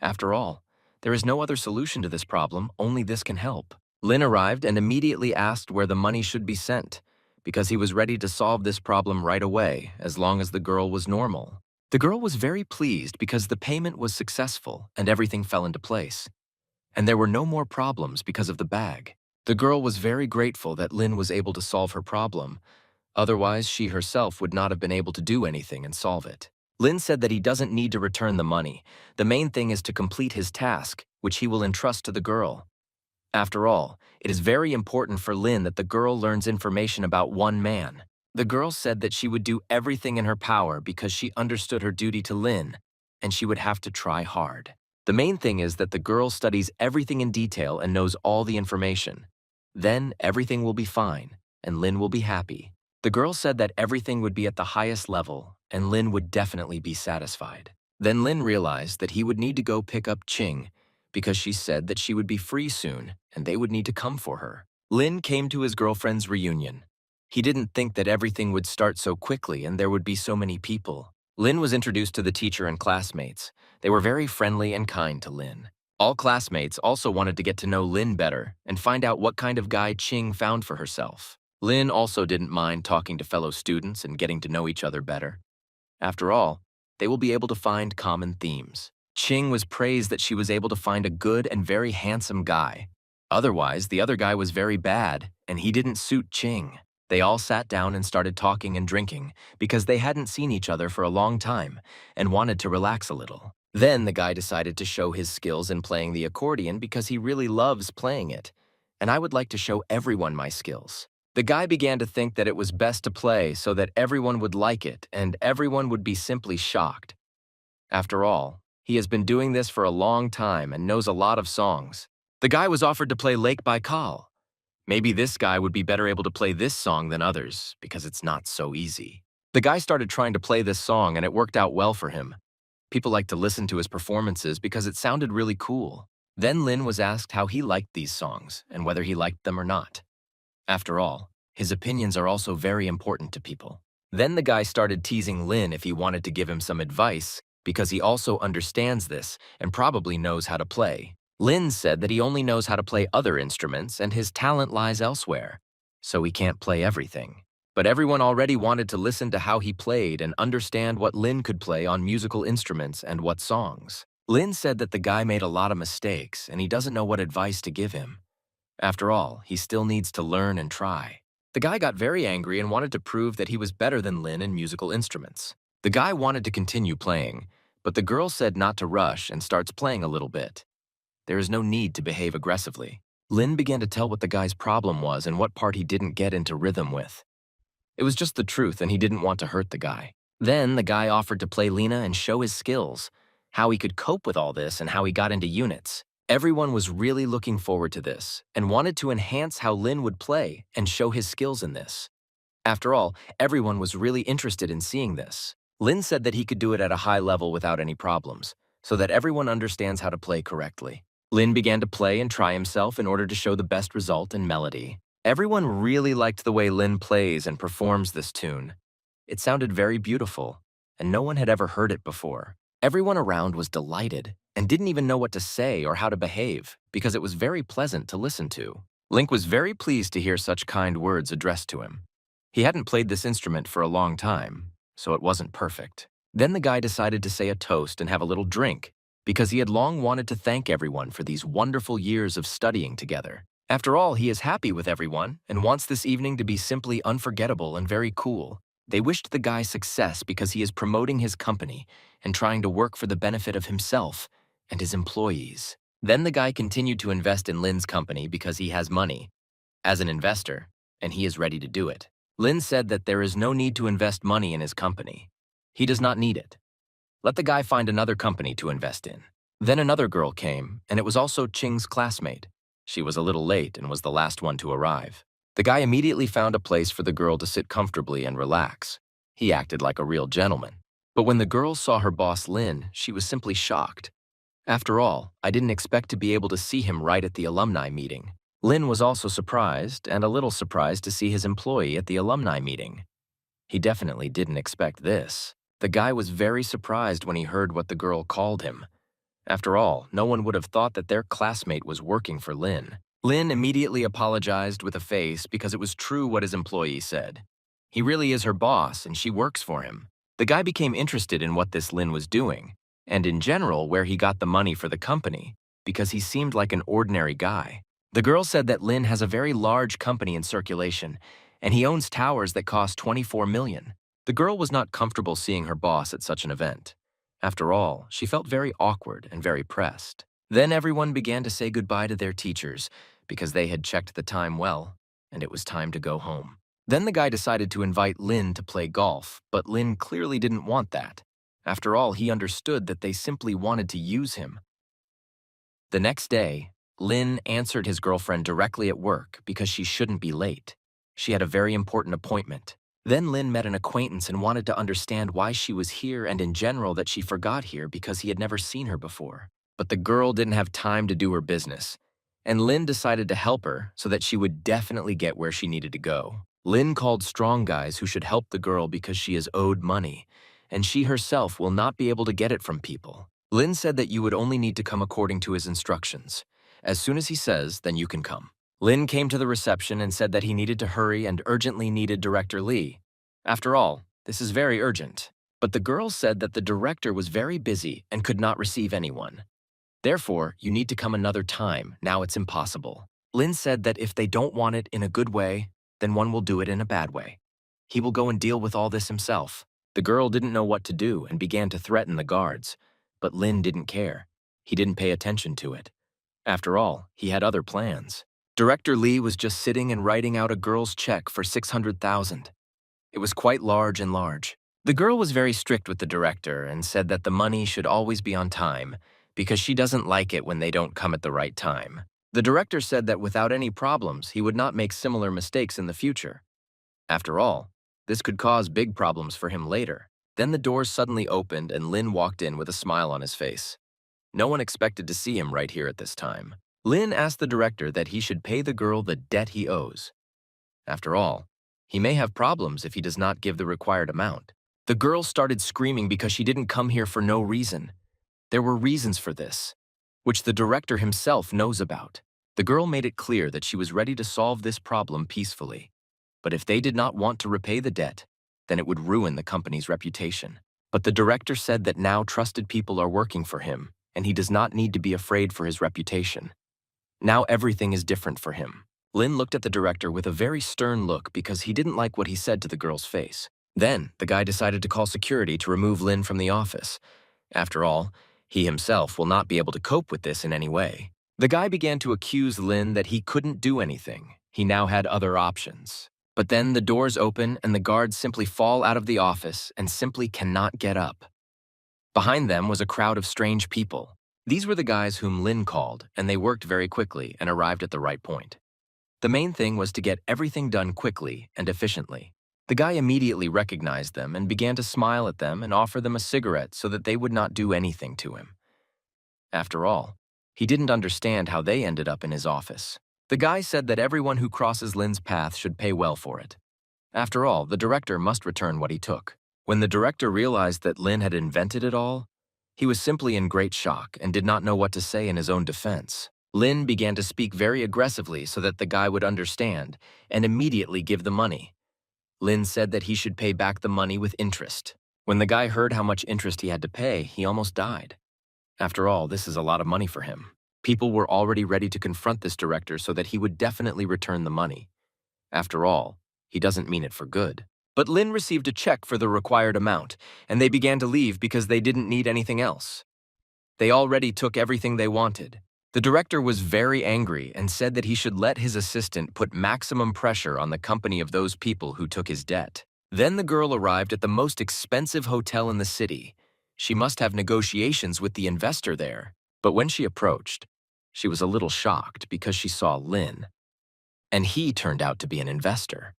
After all, there is no other solution to this problem, only this can help. Lin arrived and immediately asked where the money should be sent, because he was ready to solve this problem right away, as long as the girl was normal. The girl was very pleased because the payment was successful and everything fell into place. And there were no more problems because of the bag. The girl was very grateful that Lin was able to solve her problem. Otherwise, she herself would not have been able to do anything and solve it. Lin said that he doesn't need to return the money. The main thing is to complete his task, which he will entrust to the girl. After all, it is very important for Lin that the girl learns information about one man. The girl said that she would do everything in her power because she understood her duty to Lin, and she would have to try hard. The main thing is that the girl studies everything in detail and knows all the information. Then everything will be fine, and Lin will be happy. The girl said that everything would be at the highest level, and Lin would definitely be satisfied. Then Lin realized that he would need to go pick up Qing, because she said that she would be free soon and they would need to come for her. Lin came to his girlfriend's reunion. He didn't think that everything would start so quickly and there would be so many people. Lin was introduced to the teacher and classmates. They were very friendly and kind to Lin. All classmates also wanted to get to know Lin better and find out what kind of guy Qing found for herself. Lin also didn't mind talking to fellow students and getting to know each other better. After all, they will be able to find common themes. Qing was praised that she was able to find a good and very handsome guy. Otherwise, the other guy was very bad, and he didn't suit Ching. They all sat down and started talking and drinking because they hadn't seen each other for a long time and wanted to relax a little. Then the guy decided to show his skills in playing the accordion because he really loves playing it, and I would like to show everyone my skills. The guy began to think that it was best to play so that everyone would like it and everyone would be simply shocked. After all, he has been doing this for a long time and knows a lot of songs. The guy was offered to play Lake Baikal. Maybe this guy would be better able to play this song than others because it's not so easy. The guy started trying to play this song and it worked out well for him. People liked to listen to his performances because it sounded really cool. Then Lin was asked how he liked these songs and whether he liked them or not. After all, his opinions are also very important to people. Then the guy started teasing Lin if he wanted to give him some advice because he also understands this and probably knows how to play. Lin said that he only knows how to play other instruments and his talent lies elsewhere, so he can't play everything. But everyone already wanted to listen to how he played and understand what Lin could play on musical instruments and what songs. Lin said that the guy made a lot of mistakes and he doesn't know what advice to give him. After all, he still needs to learn and try. The guy got very angry and wanted to prove that he was better than Lin in musical instruments. The guy wanted to continue playing, but the girl said not to rush and starts playing a little bit. There is no need to behave aggressively. Lin began to tell what the guy's problem was and what part he didn't get into rhythm with. It was just the truth and he didn't want to hurt the guy. Then the guy offered to play Lina and show his skills, how he could cope with all this and how he got into units. Everyone was really looking forward to this and wanted to enhance how Lin would play and show his skills in this. After all, everyone was really interested in seeing this. Lin said that he could do it at a high level without any problems, so that everyone understands how to play correctly. Lin began to play and try himself in order to show the best result in melody. Everyone really liked the way Lin plays and performs this tune. It sounded very beautiful, and no one had ever heard it before. Everyone around was delighted and didn't even know what to say or how to behave because it was very pleasant to listen to. Link was very pleased to hear such kind words addressed to him. He hadn't played this instrument for a long time, so it wasn't perfect. Then the guy decided to say a toast and have a little drink because he had long wanted to thank everyone for these wonderful years of studying together. After all, he is happy with everyone and wants this evening to be simply unforgettable and very cool. They wished the guy success because he is promoting his company and trying to work for the benefit of himself and his employees. Then the guy continued to invest in Lin's company because he has money as an investor, and he is ready to do it. Lin said that there is no need to invest money in his company. He does not need it. Let the guy find another company to invest in. Then another girl came, and it was also Ching's classmate. She was a little late and was the last one to arrive. The guy immediately found a place for the girl to sit comfortably and relax. He acted like a real gentleman. But when the girl saw her boss Lin, she was simply shocked. After all, I didn't expect to be able to see him right at the alumni meeting. Lin was also surprised and a little surprised to see his employee at the alumni meeting. He definitely didn't expect this. The guy was very surprised when he heard what the girl called him. After all, no one would have thought that their classmate was working for Lin. Lin immediately apologized with a face because it was true what his employee said. He really is her boss and she works for him. The guy became interested in what this Lin was doing, and in general where he got the money for the company, because he seemed like an ordinary guy. The girl said that Lin has a very large company in circulation, and he owns towers that cost 24 million. The girl was not comfortable seeing her boss at such an event. After all, she felt very awkward and very pressed. Then everyone began to say goodbye to their teachers because they had checked the time well, and it was time to go home. Then the guy decided to invite Lin to play golf, but Lin clearly didn't want that. After all, he understood that they simply wanted to use him. The next day, Lin answered his girlfriend directly at work because she shouldn't be late. She had a very important appointment. Then Lin met an acquaintance and wanted to understand why she was here and in general that she forgot here because he had never seen her before. But the girl didn't have time to do her business, and Lin decided to help her so that she would definitely get where she needed to go. Lin called strong guys who should help the girl because she is owed money, and she herself will not be able to get it from people. Lin said that you would only need to come according to his instructions. As soon as he says, then you can come. Lin came to the reception and said that he needed to hurry and urgently needed Director Lee. After all, this is very urgent. But the girl said that the director was very busy and could not receive anyone. Therefore, you need to come another time. Now it's impossible. Lin said that if they don't want it in a good way, then one will do it in a bad way. He will go and deal with all this himself. The girl didn't know what to do and began to threaten the guards, but Lin didn't care. He didn't pay attention to it. After all, he had other plans. Director Lee was just sitting and writing out a girl's check for 600,000. It was quite large. The girl was very strict with the director and said that the money should always be on time because she doesn't like it when they don't come at the right time. The director said that without any problems, he would not make similar mistakes in the future. After all, this could cause big problems for him later. Then the doors suddenly opened and Lin walked in with a smile on his face. No one expected to see him right here at this time. Lin asked the director that he should pay the girl the debt he owes. After all, he may have problems if he does not give the required amount. The girl started screaming because she didn't come here for no reason. There were reasons for this, which the director himself knows about. The girl made it clear that she was ready to solve this problem peacefully. But if they did not want to repay the debt, then it would ruin the company's reputation. But the director said that now trusted people are working for him, and he does not need to be afraid for his reputation. Now everything is different for him. Lin looked at the director with a very stern look because he didn't like what he said to the girl's face. Then, the guy decided to call security to remove Lin from the office. After all, he himself will not be able to cope with this in any way. The guy began to accuse Lin that he couldn't do anything. He now had other options. But then the doors open and the guards simply fall out of the office and simply cannot get up. Behind them was a crowd of strange people. These were the guys whom Lin called, and they worked very quickly and arrived at the right point. The main thing was to get everything done quickly and efficiently. The guy immediately recognized them and began to smile at them and offer them a cigarette so that they would not do anything to him. After all, he didn't understand how they ended up in his office. The guy said that everyone who crosses Lin's path should pay well for it. After all, the director must return what he took. When the director realized that Lin had invented it all, he was simply in great shock and did not know what to say in his own defense. Lin began to speak very aggressively so that the guy would understand and immediately give the money. Lin said that he should pay back the money with interest. When the guy heard how much interest he had to pay, he almost died. After all, this is a lot of money for him. People were already ready to confront this director so that he would definitely return the money. After all, he doesn't mean it for good. But Lin received a check for the required amount, and they began to leave because they didn't need anything else. They already took everything they wanted. The director was very angry and said that he should let his assistant put maximum pressure on the company of those people who took his debt. Then the girl arrived at the most expensive hotel in the city. She must have negotiations with the investor there. But when she approached, she was a little shocked because she saw Lin. And he turned out to be an investor.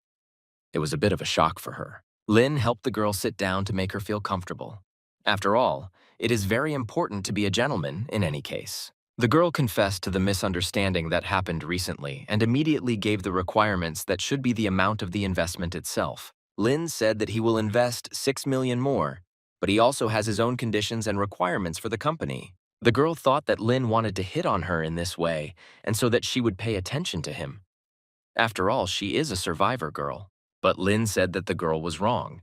It was a bit of a shock for her. Lin helped the girl sit down to make her feel comfortable. After all, it is very important to be a gentleman in any case. The girl confessed to the misunderstanding that happened recently and immediately gave the requirements that should be the amount of the investment itself. Lin said that he will invest 6 million more, but he also has his own conditions and requirements for the company. The girl thought that Lin wanted to hit on her in this way, and so that she would pay attention to him. After all, she is a survivor girl. But Lin said that the girl was wrong.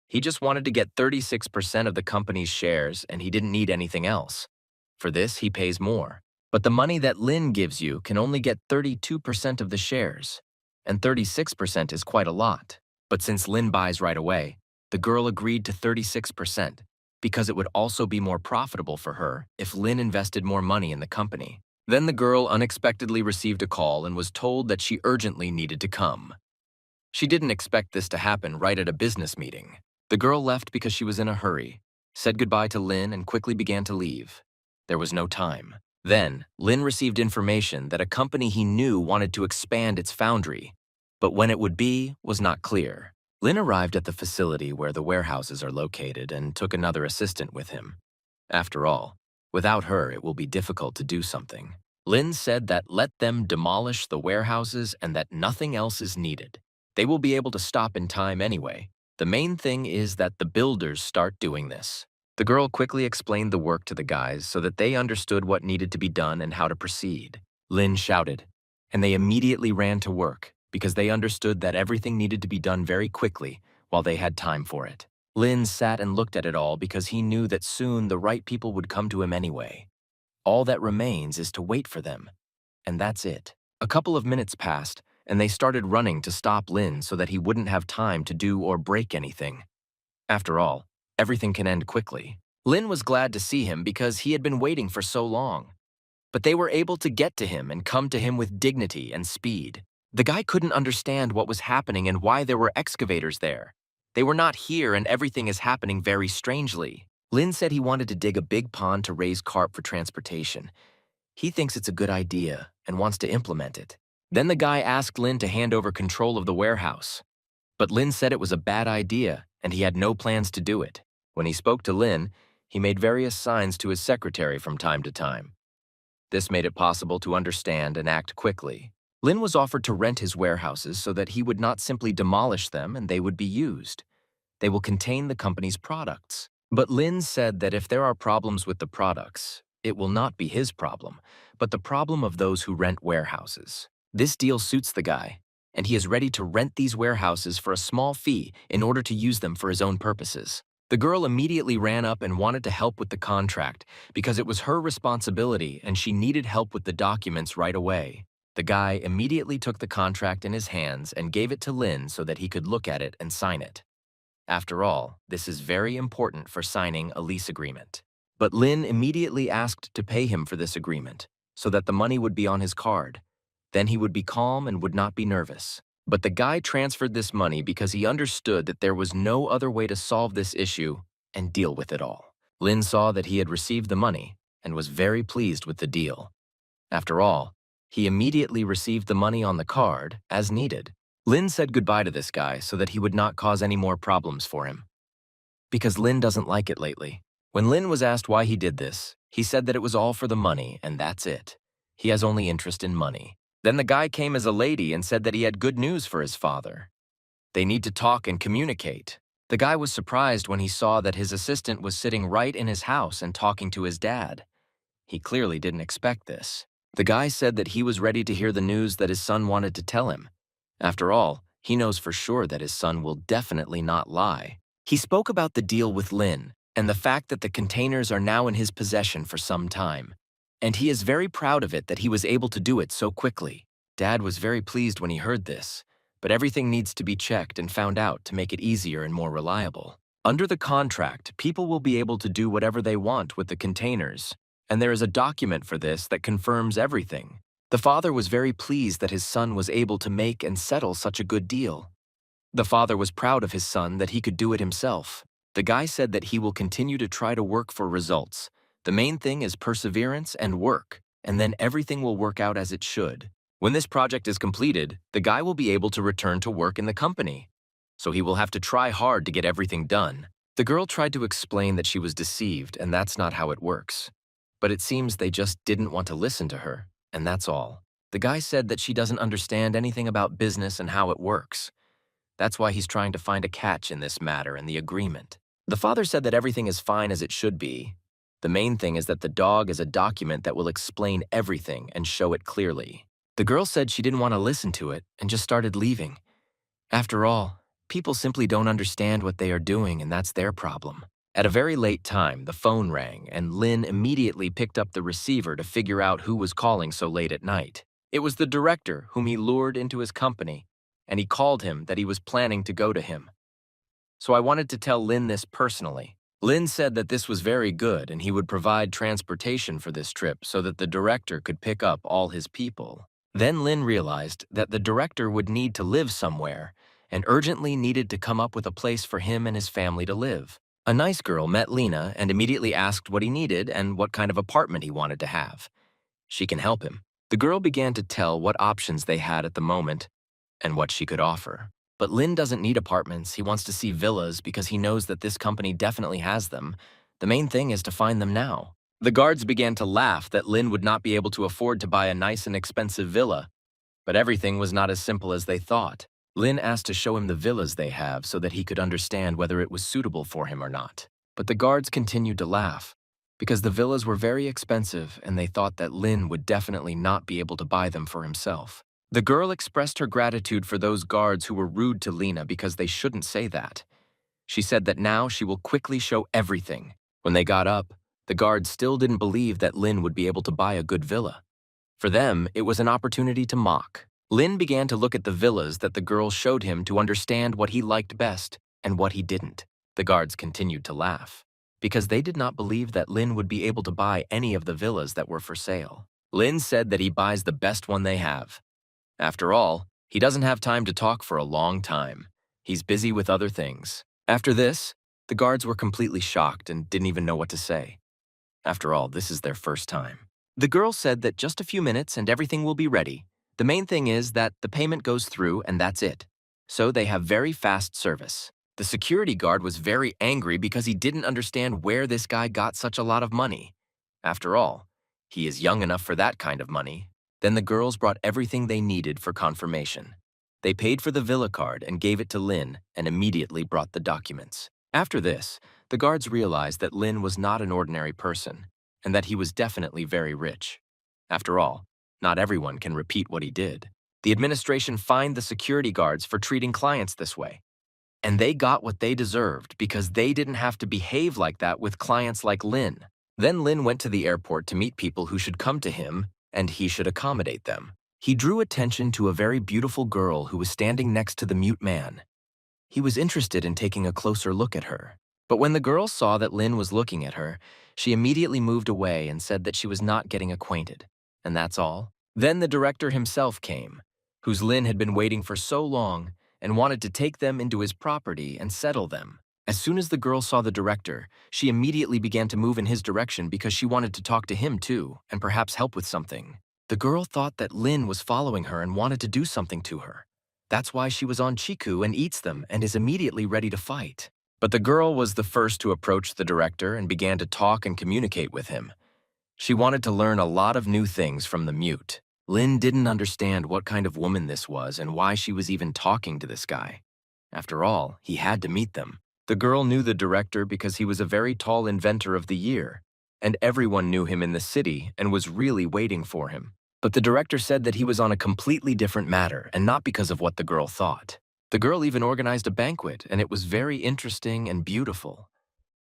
He just wanted to get 36% of the company's shares, and he didn't need anything else. For this, he pays more. But the money that Lin gives you can only get 32% of the shares, and 36% is quite a lot. But since Lin buys right away, the girl agreed to 36%. Because it would also be more profitable for her if Lin invested more money in the company. Then the girl unexpectedly received a call and was told that she urgently needed to come. She didn't expect this to happen right at a business meeting. The girl left because she was in a hurry, said goodbye to Lin and quickly began to leave. There was no time. Then, Lin received information that a company he knew wanted to expand its foundry, but when it would be was not clear. Lin arrived at the facility where the warehouses are located and took another assistant with him. After all, without her it will be difficult to do something. Lin said that let them demolish the warehouses and that nothing else is needed. They will be able to stop in time anyway. The main thing is that the builders start doing this. The girl quickly explained the work to the guys so that they understood what needed to be done and how to proceed. Lin shouted, and they immediately ran to work, because they understood that everything needed to be done very quickly while they had time for it. Lin sat and looked at it all because he knew that soon the right people would come to him anyway. All that remains is to wait for them, and that's it. A couple of minutes passed, and they started running to stop Lin so that he wouldn't have time to do or break anything. After all, everything can end quickly. Lin was glad to see him because he had been waiting for so long. But they were able to get to him and come to him with dignity and speed. The guy couldn't understand what was happening and why there were excavators there. They were not here and everything is happening very strangely. Lin said he wanted to dig a big pond to raise carp for transportation. He thinks it's a good idea and wants to implement it. Then the guy asked Lin to hand over control of the warehouse. But Lin said it was a bad idea and he had no plans to do it. When he spoke to Lin, he made various signs to his secretary from time to time. This made it possible to understand and act quickly. Lin was offered to rent his warehouses so that he would not simply demolish them and they would be used. They will contain the company's products. But Lin said that if there are problems with the products, it will not be his problem, but the problem of those who rent warehouses. This deal suits the guy, and he is ready to rent these warehouses for a small fee in order to use them for his own purposes. The girl immediately ran up and wanted to help with the contract because it was her responsibility and she needed help with the documents right away. The guy immediately took the contract in his hands and gave it to Lin so that he could look at it and sign it. After all, this is very important for signing a lease agreement. But Lin immediately asked to pay him for this agreement so that the money would be on his card. Then he would be calm and would not be nervous. But the guy transferred this money because he understood that there was no other way to solve this issue and deal with it all. Lin saw that he had received the money and was very pleased with the deal. After all, he immediately received the money on the card as needed. Lin said goodbye to this guy so that he would not cause any more problems for him. Because Lin doesn't like it lately. When Lin was asked why he did this, he said that it was all for the money and that's it. He has only interest in money. Then the guy came as a lady and said that he had good news for his father. They need to talk and communicate. The guy was surprised when he saw that his assistant was sitting right in his house and talking to his dad. He clearly didn't expect this. The guy said that he was ready to hear the news that his son wanted to tell him. After all, he knows for sure that his son will definitely not lie. He spoke about the deal with Lin and the fact that the containers are now in his possession for some time. And he is very proud of it that he was able to do it so quickly. Dad was very pleased when he heard this, but everything needs to be checked and found out to make it easier and more reliable. Under the contract, people will be able to do whatever they want with the containers, and there is a document for this that confirms everything. The father was very pleased that his son was able to make and settle such a good deal. The father was proud of his son that he could do it himself. The guy said that he will continue to try to work for results. The main thing is perseverance and work, and then everything will work out as it should. When this project is completed, the guy will be able to return to work in the company. So he will have to try hard to get everything done. The girl tried to explain that she was deceived and that's not how it works. But it seems they just didn't want to listen to her, and that's all. The guy said that she doesn't understand anything about business and how it works. That's why he's trying to find a catch in this matter and the agreement. The father said that everything is fine as it should be. The main thing is that the dog is a document that will explain everything and show it clearly. The girl said she didn't want to listen to it and just started leaving. After all, people simply don't understand what they are doing and that's their problem. At a very late time, the phone rang and Lin immediately picked up the receiver to figure out who was calling so late at night. It was the director whom he lured into his company, and he called him that he was planning to go to him. So I wanted to tell Lin this personally. Lin said that this was very good and he would provide transportation for this trip so that the director could pick up all his people. Then Lin realized that the director would need to live somewhere and urgently needed to come up with a place for him and his family to live. A nice girl met Lina and immediately asked what he needed and what kind of apartment he wanted to have. She can help him. The girl began to tell what options they had at the moment and what she could offer. But Lin doesn't need apartments. He wants to see villas because he knows that this company definitely has them. The main thing is to find them now. The guards began to laugh that Lin would not be able to afford to buy a nice and expensive villa. But everything was not as simple as they thought. Lin asked to show him the villas they have so that he could understand whether it was suitable for him or not. But the guards continued to laugh because the villas were very expensive and they thought that Lin would definitely not be able to buy them for himself. The girl expressed her gratitude for those guards who were rude to Lina because they shouldn't say that. She said that now she will quickly show everything. When they got up, the guards still didn't believe that Lin would be able to buy a good villa. For them, it was an opportunity to mock. Lin began to look at the villas that the girls showed him to understand what he liked best and what he didn't. The guards continued to laugh, because they did not believe that Lin would be able to buy any of the villas that were for sale. Lin said that he buys the best one they have. After all, he doesn't have time to talk for a long time. He's busy with other things. After this, the guards were completely shocked and didn't even know what to say. After all, this is their first time. The girl said that just a few minutes and everything will be ready. The main thing is that the payment goes through and that's it. So they have very fast service. The security guard was very angry because he didn't understand where this guy got such a lot of money. After all, he is young enough for that kind of money. Then the girls brought everything they needed for confirmation. They paid for the villa card and gave it to Lin and immediately brought the documents. After this, the guards realized that Lin was not an ordinary person and that he was definitely very rich. After all, not everyone can repeat what he did. The administration fined the security guards for treating clients this way. And they got what they deserved because they didn't have to behave like that with clients like Lin. Then Lin went to the airport to meet people who should come to him and he should accommodate them. He drew attention to a very beautiful girl who was standing next to the mute man. He was interested in taking a closer look at her. But when the girl saw that Lin was looking at her, she immediately moved away and said that she was not getting acquainted. And that's all. Then the director himself came, whose Lin had been waiting for so long and wanted to take them into his property and settle them. As soon as the girl saw the director, she immediately began to move in his direction because she wanted to talk to him too and perhaps help with something. The girl thought that Lin was following her and wanted to do something to her. That's why she was on Chiku and eats them and is immediately ready to fight. But the girl was the first to approach the director and began to talk and communicate with him. She wanted to learn a lot of new things from the mute. Lin didn't understand what kind of woman this was and why she was even talking to this guy. After all, he had to meet them. The girl knew the director because he was a very tall inventor of the year, and everyone knew him in the city and was really waiting for him. But the director said that he was on a completely different matter and not because of what the girl thought. The girl even organized a banquet, and it was very interesting and beautiful.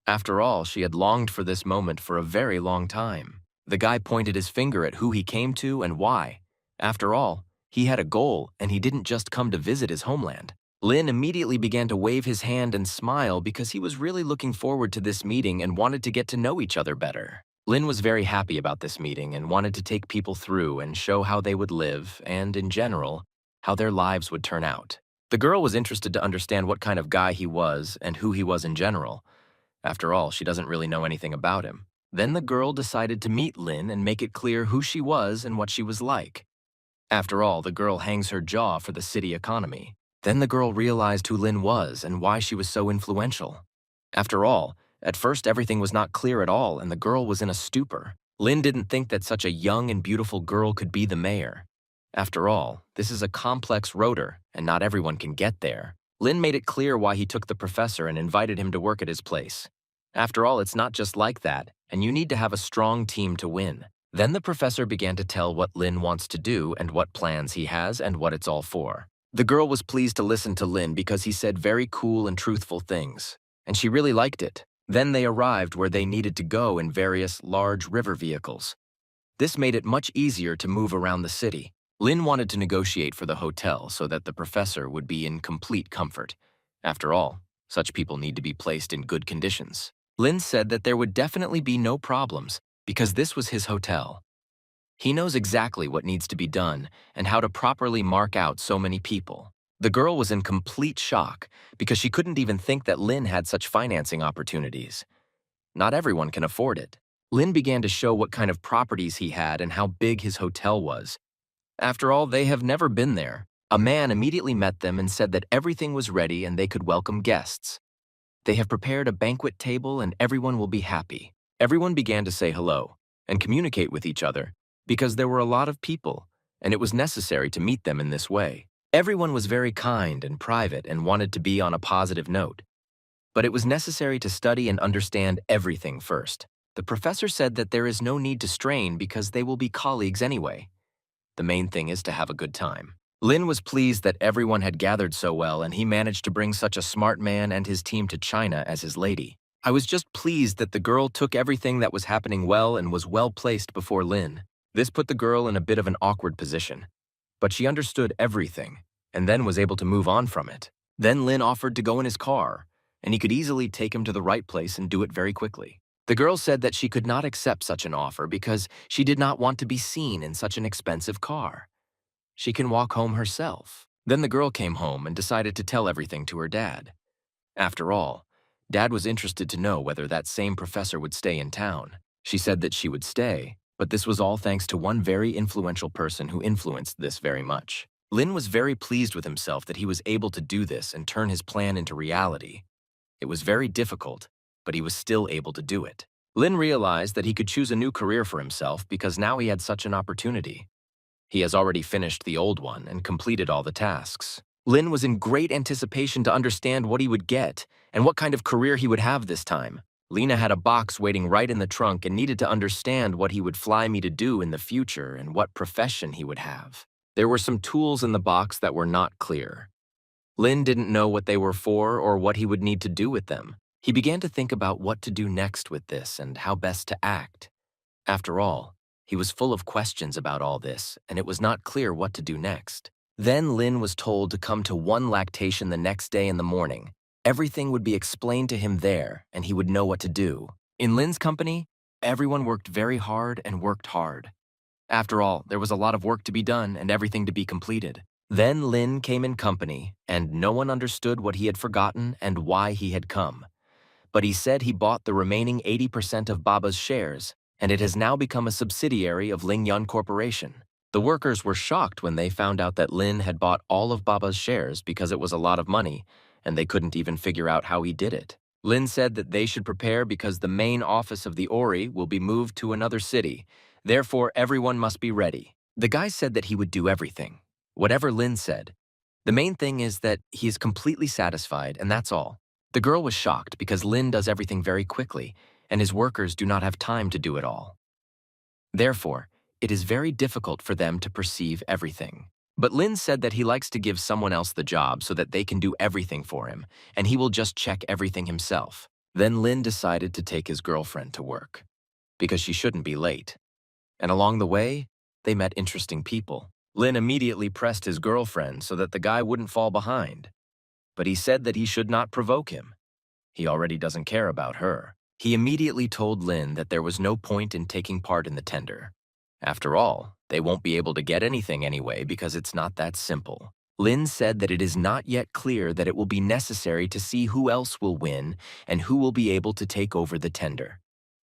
After all, she had longed for this moment for a very long time. The guy pointed his finger at who he came to and why. After all, he had a goal, and he didn't just come to visit his homeland. Lin immediately began to wave his hand and smile because he was really looking forward to this meeting and wanted to get to know each other better. Lin was very happy about this meeting and wanted to take people through and show how they would live and, in general, how their lives would turn out. The girl was interested to understand what kind of guy he was and who he was in general. After all, she doesn't really know anything about him. Then the girl decided to meet Lin and make it clear who she was and what she was like. After all, the girl hangs her jaw for the city economy. Then the girl realized who Lin was and why she was so influential. After all, at first everything was not clear at all and the girl was in a stupor. Lin didn't think that such a young and beautiful girl could be the mayor. After all, this is a complex rotor and not everyone can get there. Lin made it clear why he took the professor and invited him to work at his place. After all, it's not just like that, and you need to have a strong team to win. Then the professor began to tell what Lin wants to do and what plans he has and what it's all for. The girl was pleased to listen to Lin because he said very cool and truthful things, and she really liked it. Then they arrived where they needed to go in various large river vehicles. This made it much easier to move around the city. Lin wanted to negotiate for the hotel so that the professor would be in complete comfort. After all, such people need to be placed in good conditions. Lin said that there would definitely be no problems because this was his hotel. He knows exactly what needs to be done and how to properly mark out so many people. The girl was in complete shock because she couldn't even think that Lin had such financing opportunities. Not everyone can afford it. Lin began to show what kind of properties he had and how big his hotel was. After all, they have never been there. A man immediately met them and said that everything was ready and they could welcome guests. They have prepared a banquet table and everyone will be happy. Everyone began to say hello and communicate with each other because there were a lot of people and it was necessary to meet them in this way. Everyone was very kind and private and wanted to be on a positive note. But it was necessary to study and understand everything first. The professor said that there is no need to strain because they will be colleagues anyway. The main thing is to have a good time. Lin was pleased that everyone had gathered so well and he managed to bring such a smart man and his team to China as his lady. I was just pleased that the girl took everything that was happening well and was well placed before Lin. This put the girl in a bit of an awkward position, but she understood everything and then was able to move on from it. Then Lin offered to go in his car, and he could easily take him to the right place and do it very quickly. The girl said that she could not accept such an offer because she did not want to be seen in such an expensive car. She can walk home herself. Then the girl came home and decided to tell everything to her dad. After all, Dad was interested to know whether that same professor would stay in town. She said that she would stay, but this was all thanks to one very influential person who influenced this very much. Lin was very pleased with himself that he was able to do this and turn his plan into reality. It was very difficult, but he was still able to do it. Lin realized that he could choose a new career for himself because now he had such an opportunity. He has already finished the old one and completed all the tasks. Lin was in great anticipation to understand what he would get and what kind of career he would have this time. Lena had a box waiting right in the trunk and needed to understand what he would fly me to do in the future and what profession he would have. There were some tools in the box that were not clear. Lin didn't know what they were for or what he would need to do with them. He began to think about what to do next with this and how best to act. After all, he was full of questions about all this, and it was not clear what to do next. Then Lin was told to come to one lactation the next day in the morning. Everything would be explained to him there, and he would know what to do. In Lin's company, everyone worked very hard and worked hard. After all, there was a lot of work to be done and everything to be completed. Then Lin came in company, and no one understood what he had forgotten and why he had come. But he said he bought the remaining 80% of Baba's shares, and it has now become a subsidiary of Lingyun Corporation. The workers were shocked when they found out that Lin had bought all of Baba's shares because it was a lot of money, and they couldn't even figure out how he did it. Lin said that they should prepare because the main office of the Ori will be moved to another city. Therefore, everyone must be ready. The guy said that he would do everything, whatever Lin said. The main thing is that he is completely satisfied, and that's all. The girl was shocked because Lin does everything very quickly, and his workers do not have time to do it all. Therefore, it is very difficult for them to perceive everything. But Lin said that he likes to give someone else the job so that they can do everything for him, and he will just check everything himself. Then Lin decided to take his girlfriend to work, because she shouldn't be late. And along the way, they met interesting people. Lin immediately pressed his girlfriend so that the guy wouldn't fall behind. But he said that he should not provoke him. He already doesn't care about her. He immediately told Lin that there was no point in taking part in the tender. After all, they won't be able to get anything anyway because it's not that simple. Lin said that it is not yet clear that it will be necessary to see who else will win and who will be able to take over the tender.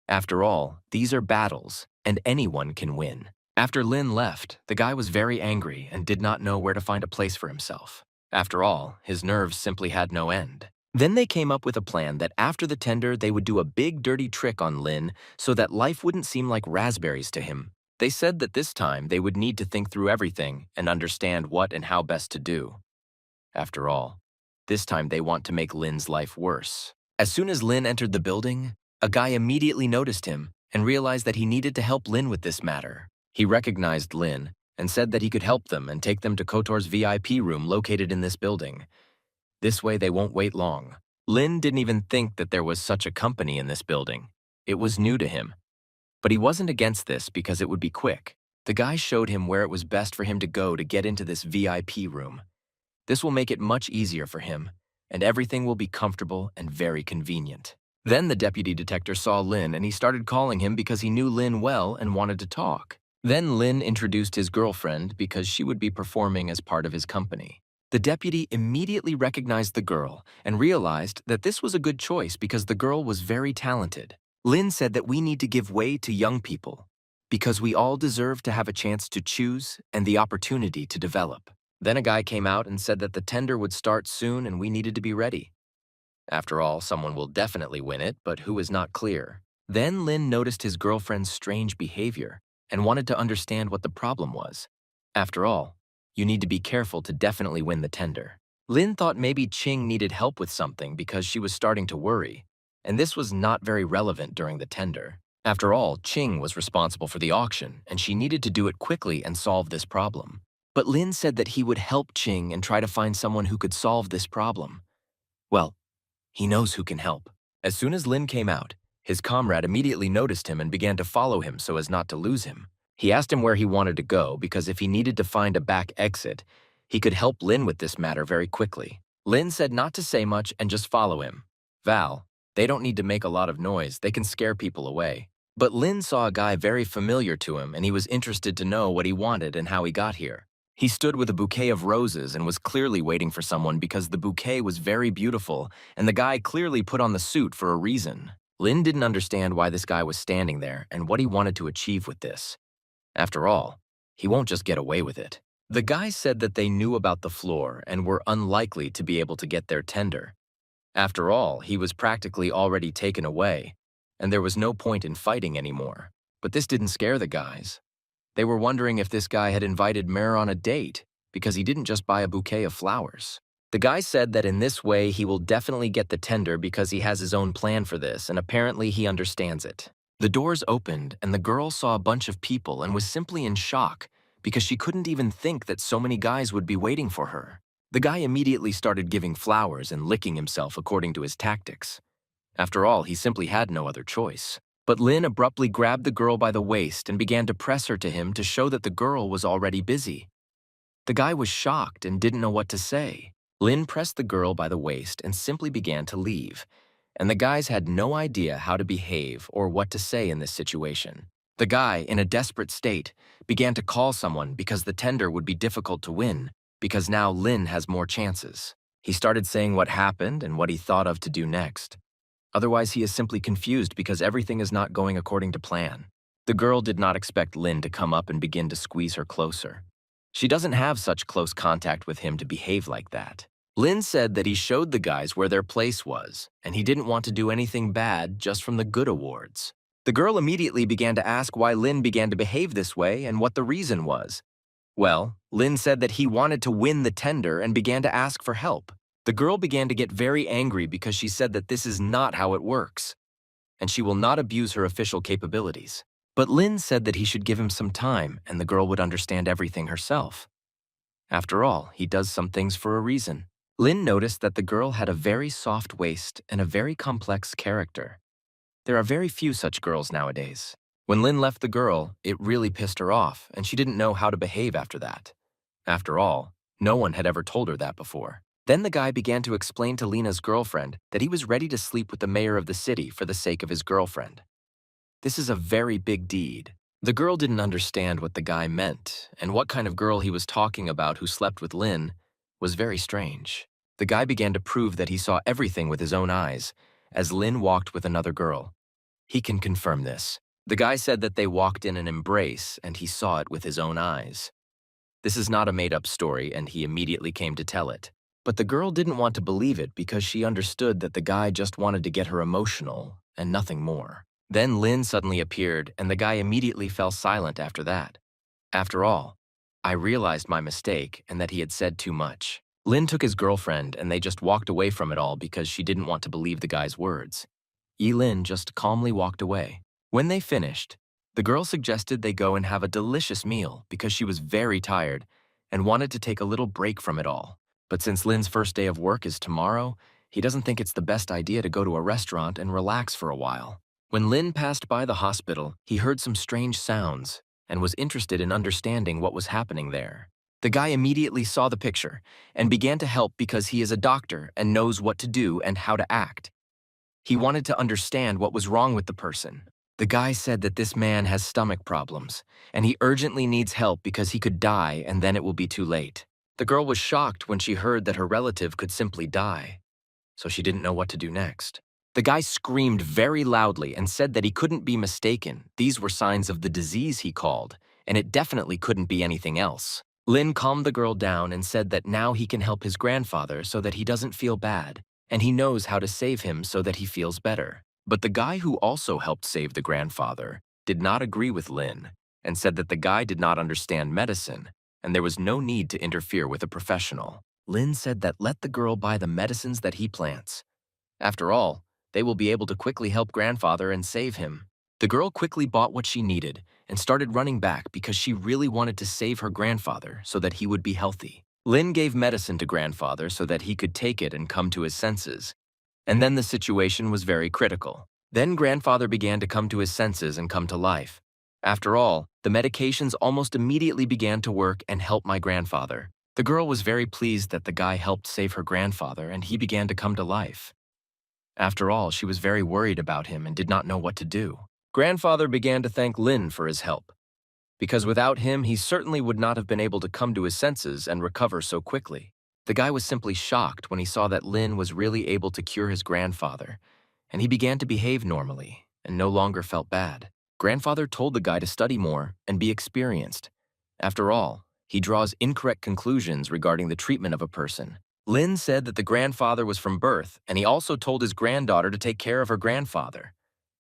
After all, these are battles, and anyone can win. After Lin left, the guy was very angry and did not know where to find a place for himself. After all, his nerves simply had no end. Then they came up with a plan that after the tender they would do a big dirty trick on Lin so that life wouldn't seem like raspberries to him. They said that this time they would need to think through everything and understand what and how best to do. After all, this time they want to make Lin's life worse. As soon as Lin entered the building, a guy immediately noticed him and realized that he needed to help Lin with this matter. He recognized Lin and said that he could help them and take them to Kotor's VIP room located in this building. This way they won't wait long. Lin didn't even think that there was such a company in this building. It was new to him. But he wasn't against this because it would be quick. The guy showed him where it was best for him to go to get into this VIP room. This will make it much easier for him, and everything will be comfortable and very convenient. Then the deputy detective saw Lin and he started calling him because he knew Lin well and wanted to talk. Then Lin introduced his girlfriend because she would be performing as part of his company. The deputy immediately recognized the girl and realized that this was a good choice because the girl was very talented. Lin said that we need to give way to young people because we all deserve to have a chance to choose and the opportunity to develop. Then a guy came out and said that the tender would start soon and we needed to be ready. After all, someone will definitely win it, but who is not clear. Then Lin noticed his girlfriend's strange behavior and wanted to understand what the problem was. After all, you need to be careful to definitely win the tender. Lin thought maybe Qing needed help with something because she was starting to worry, and this was not very relevant during the tender. After all, Qing was responsible for the auction, and she needed to do it quickly and solve this problem. But Lin said that he would help Qing and try to find someone who could solve this problem. Well, he knows who can help. As soon as Lin came out, his comrade immediately noticed him and began to follow him so as not to lose him. He asked him where he wanted to go because if he needed to find a back exit, he could help Lin with this matter very quickly. Lin said not to say much and just follow him. Val, they don't need to make a lot of noise, they can scare people away. But Lin saw a guy very familiar to him and he was interested to know what he wanted and how he got here. He stood with a bouquet of roses and was clearly waiting for someone because the bouquet was very beautiful and the guy clearly put on the suit for a reason. Lin didn't understand why this guy was standing there and what he wanted to achieve with this. After all, he won't just get away with it. The guy said that they knew about the floor and were unlikely to be able to get their tender. After all, he was practically already taken away, and there was no point in fighting anymore. But this didn't scare the guys. They were wondering if this guy had invited Mare on a date because he didn't just buy a bouquet of flowers. The guy said that in this way he will definitely get the tender because he has his own plan for this and apparently he understands it. The doors opened and the girl saw a bunch of people and was simply in shock because she couldn't even think that so many guys would be waiting for her. The guy immediately started giving flowers and licking himself according to his tactics. After all, he simply had no other choice. But Lin abruptly grabbed the girl by the waist and began to press her to him to show that the girl was already busy. The guy was shocked and didn't know what to say. Lin pressed the girl by the waist and simply began to leave, and the guys had no idea how to behave or what to say in this situation. The guy, in a desperate state, began to call someone because the tender would be difficult to win, because now Lin has more chances. He started saying what happened and what he thought of to do next. Otherwise, he is simply confused because everything is not going according to plan. The girl did not expect Lin to come up and begin to squeeze her closer. She doesn't have such close contact with him to behave like that. Lin said that he showed the guys where their place was, and he didn't want to do anything bad just from the good awards. The girl immediately began to ask why Lin began to behave this way and what the reason was. Well, Lin said that he wanted to win the tender and began to ask for help. The girl began to get very angry because she said that this is not how it works, and she will not abuse her official capabilities. But Lin said that he should give him some time and the girl would understand everything herself. After all, he does some things for a reason. Lin noticed that the girl had a very soft waist and a very complex character. There are very few such girls nowadays. When Lin left the girl, it really pissed her off, and she didn't know how to behave after that. After all, no one had ever told her that before. Then the guy began to explain to Lena's girlfriend that he was ready to sleep with the mayor of the city for the sake of his girlfriend. This is a very big deed. The girl didn't understand what the guy meant, and what kind of girl he was talking about who slept with Lin was very strange. The guy began to prove that he saw everything with his own eyes, as Lin walked with another girl. He can confirm this. The guy said that they walked in an embrace, and he saw it with his own eyes. This is not a made-up story, and he immediately came to tell it. But the girl didn't want to believe it because she understood that the guy just wanted to get her emotional, and nothing more. Then Lin suddenly appeared, and the guy immediately fell silent after that. After all, I realized my mistake and that he had said too much. Lin took his girlfriend, and they just walked away from it all because she didn't want to believe the guy's words. Lin just calmly walked away. When they finished, the girl suggested they go and have a delicious meal because she was very tired and wanted to take a little break from it all. But since Lin's first day of work is tomorrow, he doesn't think it's the best idea to go to a restaurant and relax for a while. When Lin passed by the hospital, he heard some strange sounds and was interested in understanding what was happening there. The guy immediately saw the picture and began to help because he is a doctor and knows what to do and how to act. He wanted to understand what was wrong with the person. The guy said that this man has stomach problems, and he urgently needs help because he could die and then it will be too late. The girl was shocked when she heard that her relative could simply die, so she didn't know what to do next. The guy screamed very loudly and said that he couldn't be mistaken. These were signs of the disease he called, and it definitely couldn't be anything else. Lin calmed the girl down and said that now he can help his grandfather so that he doesn't feel bad, and he knows how to save him so that he feels better. But the guy who also helped save the grandfather did not agree with Lin and said that the guy did not understand medicine and there was no need to interfere with a professional. Lin said that let the girl buy the medicines that he plants. After all, they will be able to quickly help grandfather and save him. The girl quickly bought what she needed and started running back because she really wanted to save her grandfather so that he would be healthy. Lin gave medicine to grandfather so that he could take it and come to his senses. And then the situation was very critical. Then grandfather began to come to his senses and come to life. After all, the medications almost immediately began to work and help my grandfather. The girl was very pleased that the guy helped save her grandfather and he began to come to life. After all, she was very worried about him and did not know what to do. Grandfather began to thank Lin for his help, because without him, he certainly would not have been able to come to his senses and recover so quickly. The guy was simply shocked when he saw that Lin was really able to cure his grandfather, and he began to behave normally and no longer felt bad. Grandfather told the guy to study more and be experienced. After all, he draws incorrect conclusions regarding the treatment of a person. Lin said that the grandfather was from birth, and he also told his granddaughter to take care of her grandfather.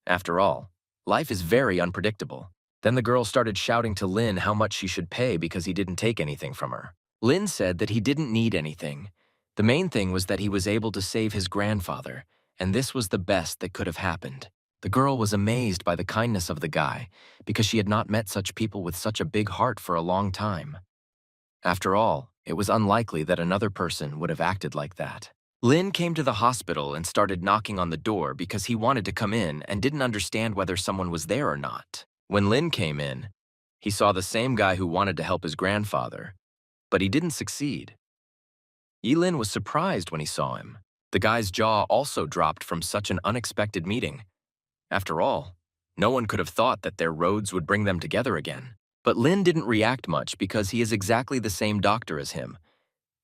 After all, life is very unpredictable. Then the girl started shouting to Lin how much she should pay because he didn't take anything from her. Lin said that he didn't need anything. The main thing was that he was able to save his grandfather, and this was the best that could have happened. The girl was amazed by the kindness of the guy because she had not met such people with such a big heart for a long time. After all, it was unlikely that another person would have acted like that. Lin came to the hospital and started knocking on the door because he wanted to come in and didn't understand whether someone was there or not. When Lin came in, he saw the same guy who wanted to help his grandfather, but he didn't succeed. Yilin was surprised when he saw him. The guy's jaw also dropped from such an unexpected meeting. After all, no one could have thought that their roads would bring them together again. But Lin didn't react much because he is exactly the same doctor as him.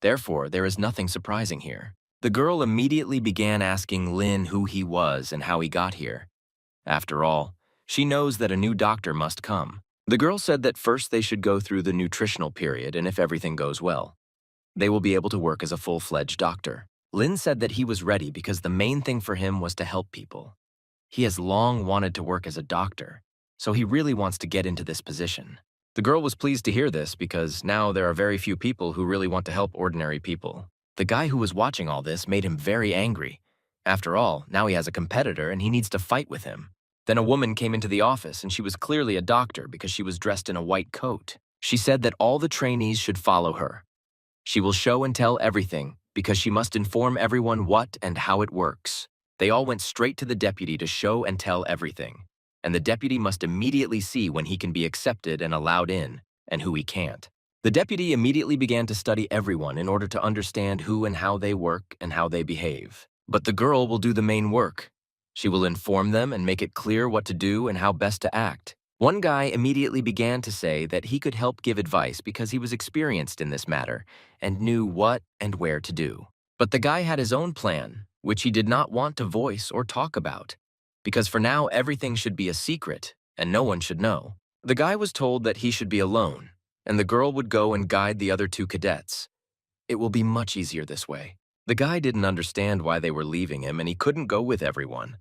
Therefore, there is nothing surprising here. The girl immediately began asking Lin who he was and how he got here. After all, she knows that a new doctor must come. The girl said that first they should go through the nutritional period, and if everything goes well, they will be able to work as a full-fledged doctor. Lin said that he was ready because the main thing for him was to help people. He has long wanted to work as a doctor, so he really wants to get into this position. The girl was pleased to hear this because now there are very few people who really want to help ordinary people. The guy who was watching all this made him very angry. After all, now he has a competitor and he needs to fight with him. Then a woman came into the office and she was clearly a doctor because she was dressed in a white coat. She said that all the trainees should follow her. She will show and tell everything because she must inform everyone what and how it works. They all went straight to the deputy to show and tell everything, and the deputy must immediately see when he can be accepted and allowed in, and who he can't. The deputy immediately began to study everyone in order to understand who and how they work and how they behave. But the girl will do the main work. She will inform them and make it clear what to do and how best to act. One guy immediately began to say that he could help give advice because he was experienced in this matter and knew what and where to do. But the guy had his own plan, which he did not want to voice or talk about, because for now everything should be a secret and no one should know. The guy was told that he should be alone, and the girl would go and guide the other two cadets. It will be much easier this way. The guy didn't understand why they were leaving him, and he couldn't go with everyone.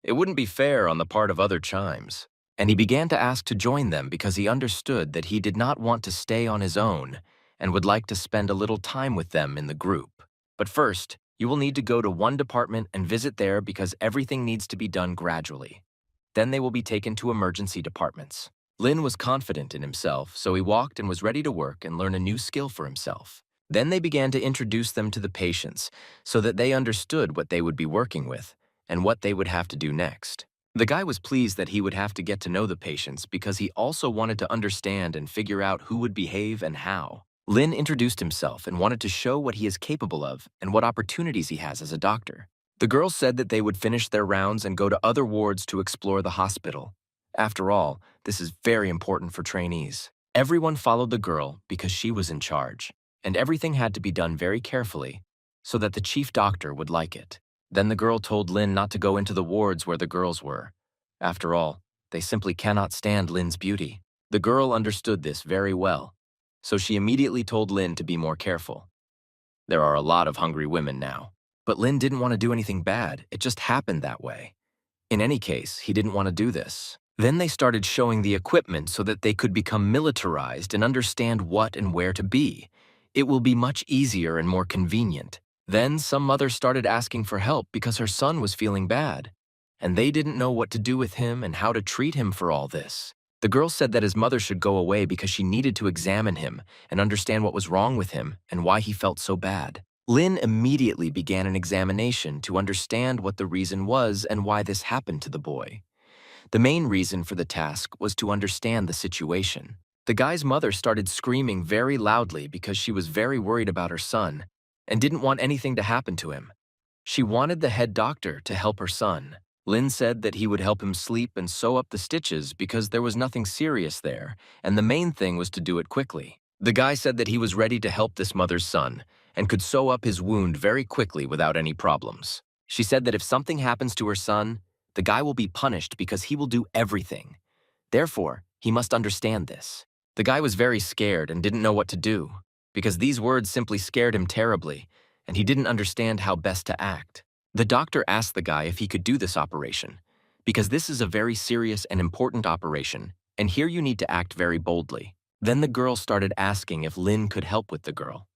It wouldn't be fair on the part of other chimes, and he began to ask to join them because he understood that he did not want to stay on his own and would like to spend a little time with them in the group. But first, you will need to go to one department and visit there because everything needs to be done gradually. Then they will be taken to emergency departments. Lin was confident in himself, so he walked and was ready to work and learn a new skill for himself. Then they began to introduce them to the patients so that they understood what they would be working with and what they would have to do next. The guy was pleased that he would have to get to know the patients because he also wanted to understand and figure out who would behave and how. Lin introduced himself and wanted to show what he is capable of and what opportunities he has as a doctor. The girls said that they would finish their rounds and go to other wards to explore the hospital. After all, this is very important for trainees. Everyone followed the girl because she was in charge, and everything had to be done very carefully so that the chief doctor would like it. Then the girl told Lin not to go into the wards where the girls were. After all, they simply cannot stand Lin's beauty. The girl understood this very well, so she immediately told Lin to be more careful. There are a lot of hungry women now. But Lin didn't want to do anything bad. It just happened that way. In any case, he didn't want to do this. Then they started showing the equipment so that they could become militarized and understand what and where to be. It will be much easier and more convenient. Then some mother started asking for help because her son was feeling bad, and they didn't know what to do with him and how to treat him for all this. The girl said that his mother should go away because she needed to examine him and understand what was wrong with him and why he felt so bad. Lin immediately began an examination to understand what the reason was and why this happened to the boy. The main reason for the task was to understand the situation. The guy's mother started screaming very loudly because she was very worried about her son and didn't want anything to happen to him. She wanted the head doctor to help her son. Lynn said that he would help him sleep and sew up the stitches because there was nothing serious there, and the main thing was to do it quickly. The guy said that he was ready to help this mother's son and could sew up his wound very quickly without any problems. She said that if something happens to her son, the guy will be punished because he will do everything. Therefore, he must understand this. The guy was very scared and didn't know what to do, because these words simply scared him terribly, and he didn't understand how best to act. The doctor asked the guy if he could do this operation, because this is a very serious and important operation, and here you need to act very boldly. Then the girl started asking if Lynn could help with the girl.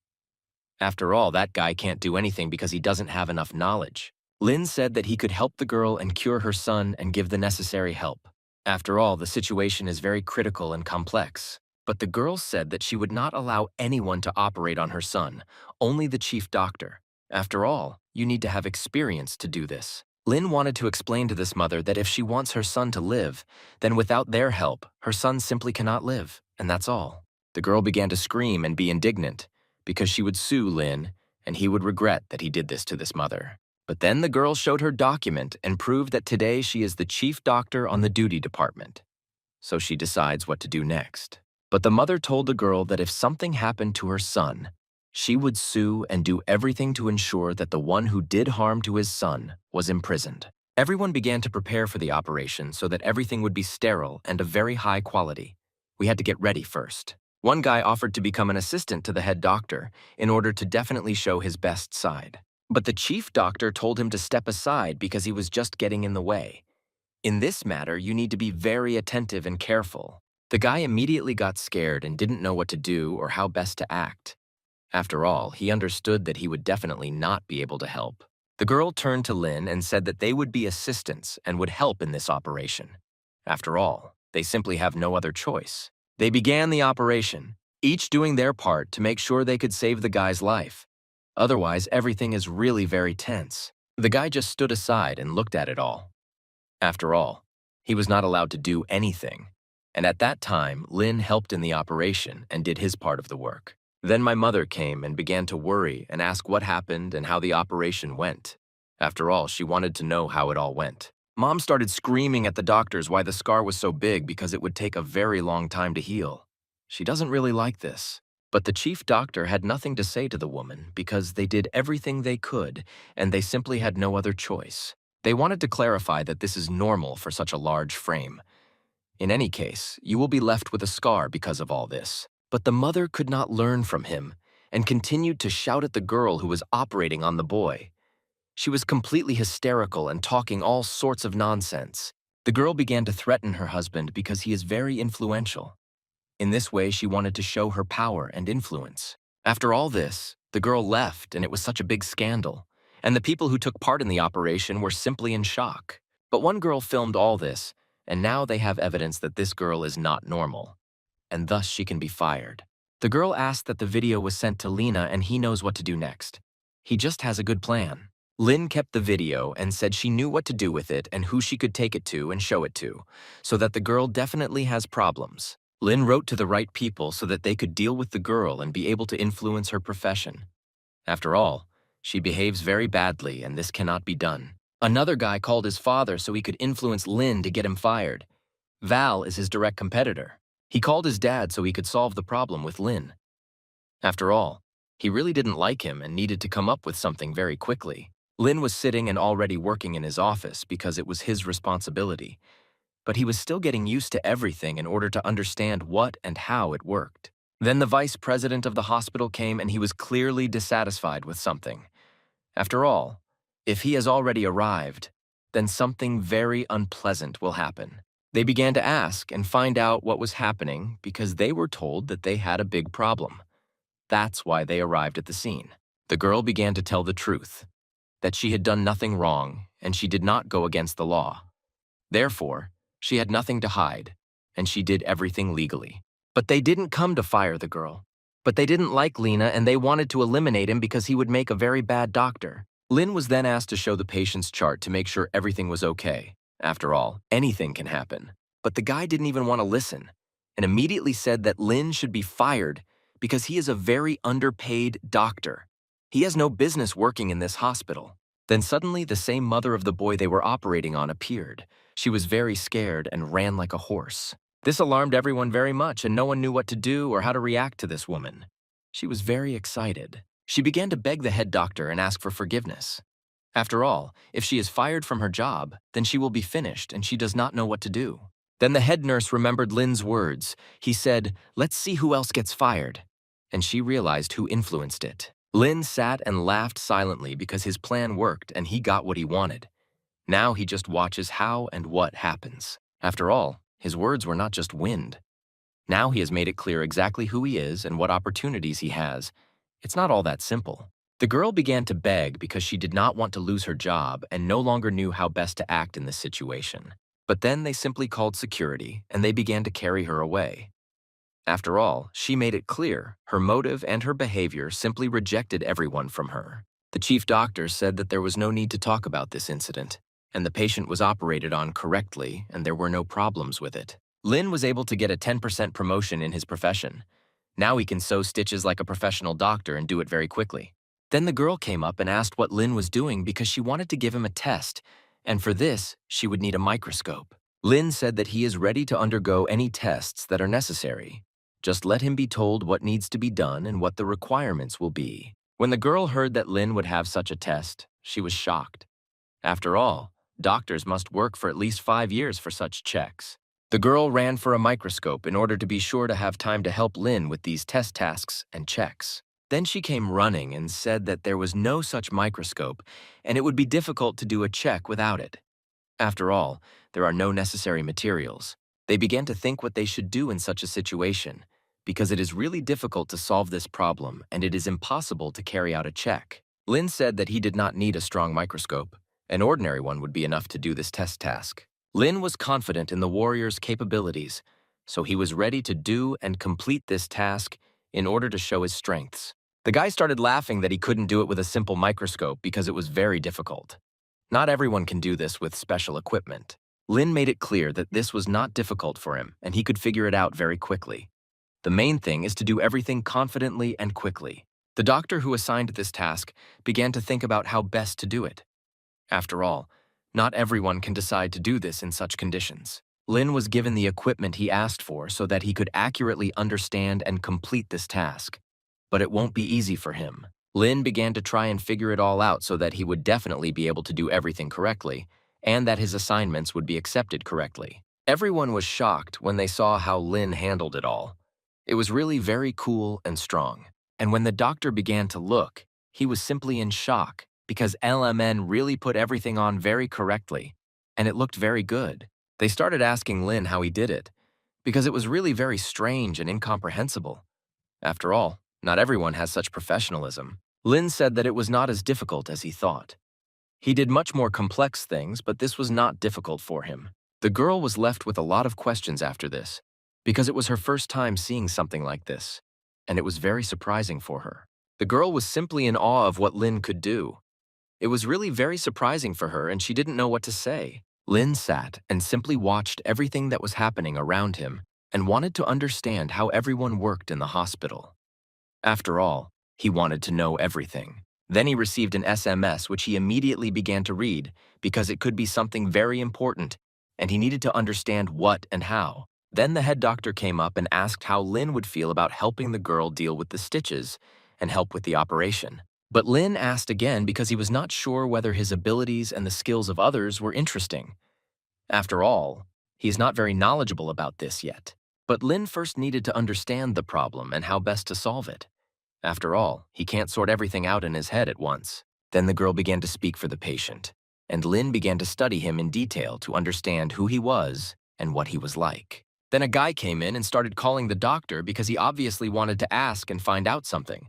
After all, that guy can't do anything because he doesn't have enough knowledge. Lynn said that he could help the girl and cure her son and give the necessary help. After all, the situation is very critical and complex. But the girl said that she would not allow anyone to operate on her son, only the chief doctor. After all, you need to have experience to do this. Lynn wanted to explain to this mother that if she wants her son to live, then without their help, her son simply cannot live, and that's all. The girl began to scream and be indignant, because she would sue Lynn, and he would regret that he did this to this mother. But then the girl showed her document and proved that today she is the chief doctor on the duty department. So she decides what to do next. But the mother told the girl that if something happened to her son, she would sue and do everything to ensure that the one who did harm to his son was imprisoned. Everyone began to prepare for the operation so that everything would be sterile and of very high quality. We had to get ready first. One guy offered to become an assistant to the head doctor in order to definitely show his best side. But the chief doctor told him to step aside because he was just getting in the way. In this matter, you need to be very attentive and careful. The guy immediately got scared and didn't know what to do or how best to act. After all, he understood that he would definitely not be able to help. The girl turned to Lynn and said that they would be assistants and would help in this operation. After all, they simply have no other choice. They began the operation, each doing their part to make sure they could save the guy's life. Otherwise, everything is really very tense. The guy just stood aside and looked at it all. After all, he was not allowed to do anything. And at that time, Lynn helped in the operation and did his part of the work. Then my mother came and began to worry and ask what happened and how the operation went. After all, she wanted to know how it all went. Mom started screaming at the doctors why the scar was so big because it would take a very long time to heal. She doesn't really like this. But the chief doctor had nothing to say to the woman because they did everything they could and they simply had no other choice. They wanted to clarify that this is normal for such a large frame. In any case, you will be left with a scar because of all this. But the mother could not learn from him and continued to shout at the girl who was operating on the boy. She was completely hysterical and talking all sorts of nonsense. The girl began to threaten her husband because he is very influential. In this way, she wanted to show her power and influence. After all this, the girl left and it was such a big scandal, and the people who took part in the operation were simply in shock. But one girl filmed all this, and now they have evidence that this girl is not normal, and thus she can be fired. The girl asked that the video was sent to Lena and he knows what to do next. He just has a good plan. Lynn kept the video and said she knew what to do with it and who she could take it to and show it to, so that the girl definitely has problems. Lynn wrote to the right people so that they could deal with the girl and be able to influence her profession. After all, she behaves very badly and this cannot be done. Another guy called his father so he could influence Lynn to get him fired. Val is his direct competitor. He called his dad so he could solve the problem with Lynn. After all, he really didn't like him and needed to come up with something very quickly. Lynn was sitting and already working in his office because it was his responsibility, but he was still getting used to everything in order to understand what and how it worked. Then the vice president of the hospital came and he was clearly dissatisfied with something. After all, if he has already arrived, then something very unpleasant will happen. They began to ask and find out what was happening because they were told that they had a big problem. That's why they arrived at the scene. The girl began to tell the truth, that she had done nothing wrong and she did not go against the law. Therefore, she had nothing to hide, and she did everything legally. But they didn't come to fire the girl. But they didn't like Lena and they wanted to eliminate him because he would make a very bad doctor. Lynn was then asked to show the patient's chart to make sure everything was okay. After all, anything can happen. But the guy didn't even want to listen and immediately said that Lin should be fired because he is a very underpaid doctor. He has no business working in this hospital. Then suddenly the same mother of the boy they were operating on appeared. She was very scared and ran like a horse. This alarmed everyone very much, and no one knew what to do or how to react to this woman. She was very excited. She began to beg the head doctor and ask for forgiveness. After all, if she is fired from her job, then she will be finished and she does not know what to do. Then the head nurse remembered Lin's words. He said, "Let's see who else gets fired." And she realized who influenced it. Lin sat and laughed silently because his plan worked and he got what he wanted. Now he just watches how and what happens. After all, his words were not just wind. Now he has made it clear exactly who he is and what opportunities he has. It's not all that simple. The girl began to beg because she did not want to lose her job and no longer knew how best to act in this situation. But then they simply called security and they began to carry her away. After all, she made it clear her motive and her behavior simply rejected everyone from her. The chief doctor said that there was no need to talk about this incident, and the patient was operated on correctly and there were no problems with it. Lin was able to get a 10% promotion in his profession. Now he can sew stitches like a professional doctor and do it very quickly. Then the girl came up and asked what Lin was doing because she wanted to give him a test, and for this, she would need a microscope. Lin said that he is ready to undergo any tests that are necessary. Just let him be told what needs to be done and what the requirements will be. When the girl heard that Lin would have such a test, she was shocked. After all, doctors must work for at least 5 years for such checks. The girl ran for a microscope in order to be sure to have time to help Lin with these test tasks and checks. Then she came running and said that there was no such microscope and it would be difficult to do a check without it. After all, there are no necessary materials. They began to think what they should do in such a situation, because it is really difficult to solve this problem and it is impossible to carry out a check. Lin said that he did not need a strong microscope. An ordinary one would be enough to do this test task. Lin was confident in the warrior's capabilities, so he was ready to do and complete this task in order to show his strengths. The guy started laughing that he couldn't do it with a simple microscope because it was very difficult. Not everyone can do this with special equipment. Lin made it clear that this was not difficult for him and he could figure it out very quickly. The main thing is to do everything confidently and quickly. The doctor who assigned this task began to think about how best to do it. After all, not everyone can decide to do this in such conditions. Lin was given the equipment he asked for so that he could accurately understand and complete this task. But it won't be easy for him. Lin began to try and figure it all out so that he would definitely be able to do everything correctly, and that his assignments would be accepted correctly. Everyone was shocked when they saw how Lin handled it all. It was really very cool and strong. And when the doctor began to look, he was simply in shock because LMN really put everything on very correctly, and it looked very good. They started asking Lin how he did it, because it was really very strange and incomprehensible. After all, not everyone has such professionalism. Lin said that it was not as difficult as he thought. He did much more complex things, but this was not difficult for him. The girl was left with a lot of questions after this, because it was her first time seeing something like this, and it was very surprising for her. The girl was simply in awe of what Lin could do. It was really very surprising for her, and she didn't know what to say. Lin sat and simply watched everything that was happening around him and wanted to understand how everyone worked in the hospital. After all, he wanted to know everything. Then he received an SMS which he immediately began to read because it could be something very important, and he needed to understand what and how. Then the head doctor came up and asked how Lin would feel about helping the girl deal with the stitches and help with the operation. But Lin asked again because he was not sure whether his abilities and the skills of others were interesting. After all, he's not very knowledgeable about this yet. But Lin first needed to understand the problem and how best to solve it. After all, he can't sort everything out in his head at once. Then the girl began to speak for the patient, and Lin began to study him in detail to understand who he was and what he was like. Then a guy came in and started calling the doctor because he obviously wanted to ask and find out something.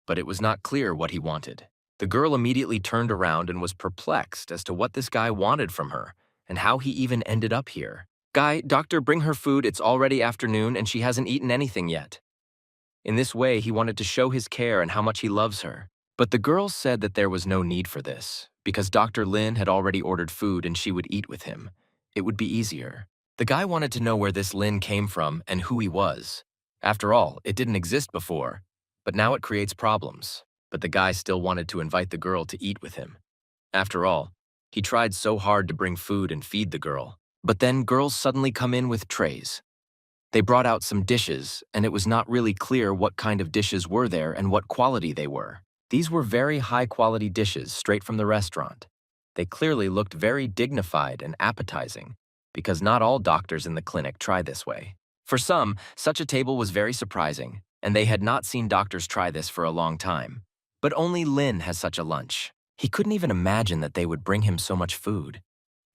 But it was not clear what he wanted. The girl immediately turned around and was perplexed as to what this guy wanted from her and how he even ended up here. "Guy, doctor, bring her food. It's already afternoon and she hasn't eaten anything yet." In this way, he wanted to show his care and how much he loves her. But the girl said that there was no need for this because Dr. Lin had already ordered food and she would eat with him. it would be easier. The guy wanted to know where this Lin came from and who he was. After all, it didn't exist before, but now it creates problems. But the guy still wanted to invite the girl to eat with him. After all, he tried so hard to bring food and feed the girl. But then girls suddenly come in with trays. They brought out some dishes, and it was not really clear what kind of dishes were there and what quality they were. These were very high-quality dishes straight from the restaurant. They clearly looked very dignified and appetizing, because not all doctors in the clinic try this way. For some, such a table was very surprising, and they had not seen doctors try this for a long time. But only Lin has such a lunch. He couldn't even imagine that they would bring him so much food.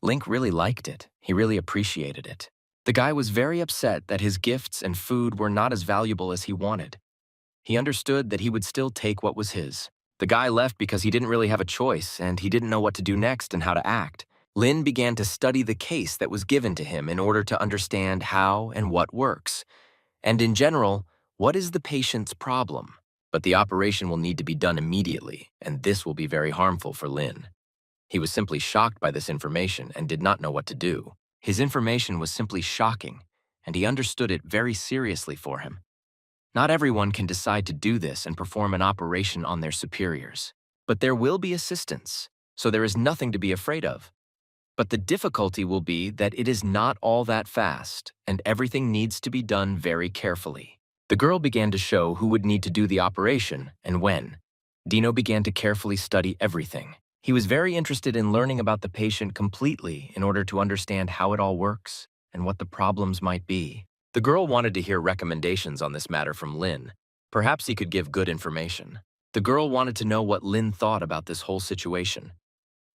Link really liked it. He really appreciated it. The guy was very upset that his gifts and food were not as valuable as he wanted. He understood that he would still take what was his. The guy left because he didn't really have a choice, and he didn't know what to do next and how to act. Lin began to study the case that was given to him in order to understand how and what works. And in general, what is the patient's problem? But the operation will need to be done immediately, and this will be very harmful for Lin. He was simply shocked by this information and did not know what to do. His information was simply shocking, and he understood it very seriously for him. Not everyone can decide to do this and perform an operation on their superiors. But there will be assistance, so there is nothing to be afraid of. But the difficulty will be that it is not all that fast, and everything needs to be done very carefully. The girl began to show who would need to do the operation and when. Dino began to carefully study everything. He was very interested in learning about the patient completely in order to understand how it all works and what the problems might be. The girl wanted to hear recommendations on this matter from Lin. Perhaps he could give good information. The girl wanted to know what Lin thought about this whole situation.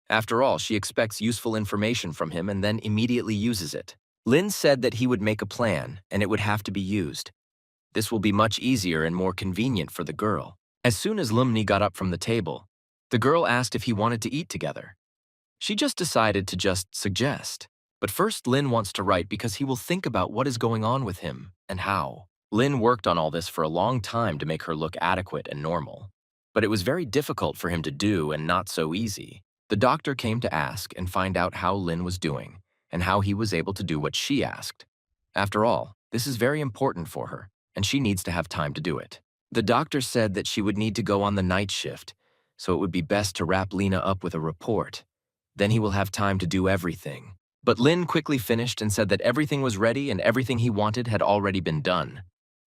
After all, she expects useful information from him and then immediately uses it. Lin said that he would make a plan and it would have to be used. This will be much easier and more convenient for the girl. As soon as Lumni got up from the table, the girl asked if he wanted to eat together. She just decided to just suggest. But first, Lin wants to write because he will think about what is going on with him and how. Lin worked on all this for a long time to make her look adequate and normal. But it was very difficult for him to do and not so easy. The doctor came to ask and find out how Lin was doing and how he was able to do what she asked. After all, this is very important for her, and she needs to have time to do it. The doctor said that she would need to go on the night shift, so it would be best to wrap Lena up with a report. Then he will have time to do everything. But Lin quickly finished and said that everything was ready and everything he wanted had already been done.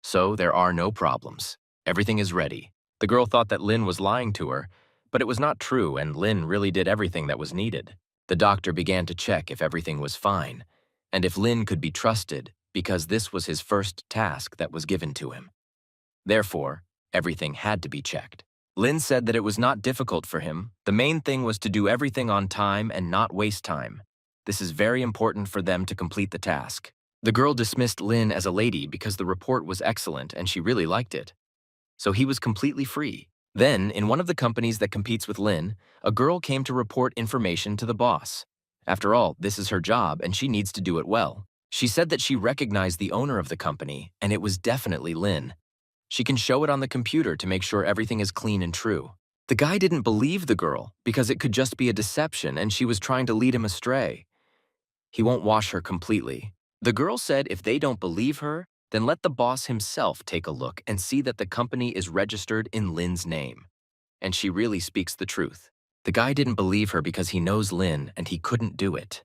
So there are no problems. Everything is ready. The girl thought that Lin was lying to her, but it was not true and Lin really did everything that was needed. The doctor began to check if everything was fine and if Lin could be trusted because this was his first task that was given to him. Therefore, everything had to be checked. Lin said that it was not difficult for him. The main thing was to do everything on time and not waste time. This is very important for them to complete the task. The girl dismissed Lin as a lady because the report was excellent and she really liked it. So he was completely free. Then, in one of the companies that competes with Lin, a girl came to report information to the boss. After all, this is her job and she needs to do it well. She said that she recognized the owner of the company and it was definitely Lin. She can show it on the computer to make sure everything is clean and true. The guy didn't believe the girl because it could just be a deception and she was trying to lead him astray. He won't wash her completely. The girl said if they don't believe her, then let the boss himself take a look and see that the company is registered in Lin's name. And she really speaks the truth. The guy didn't believe her because he knows Lin and he couldn't do it.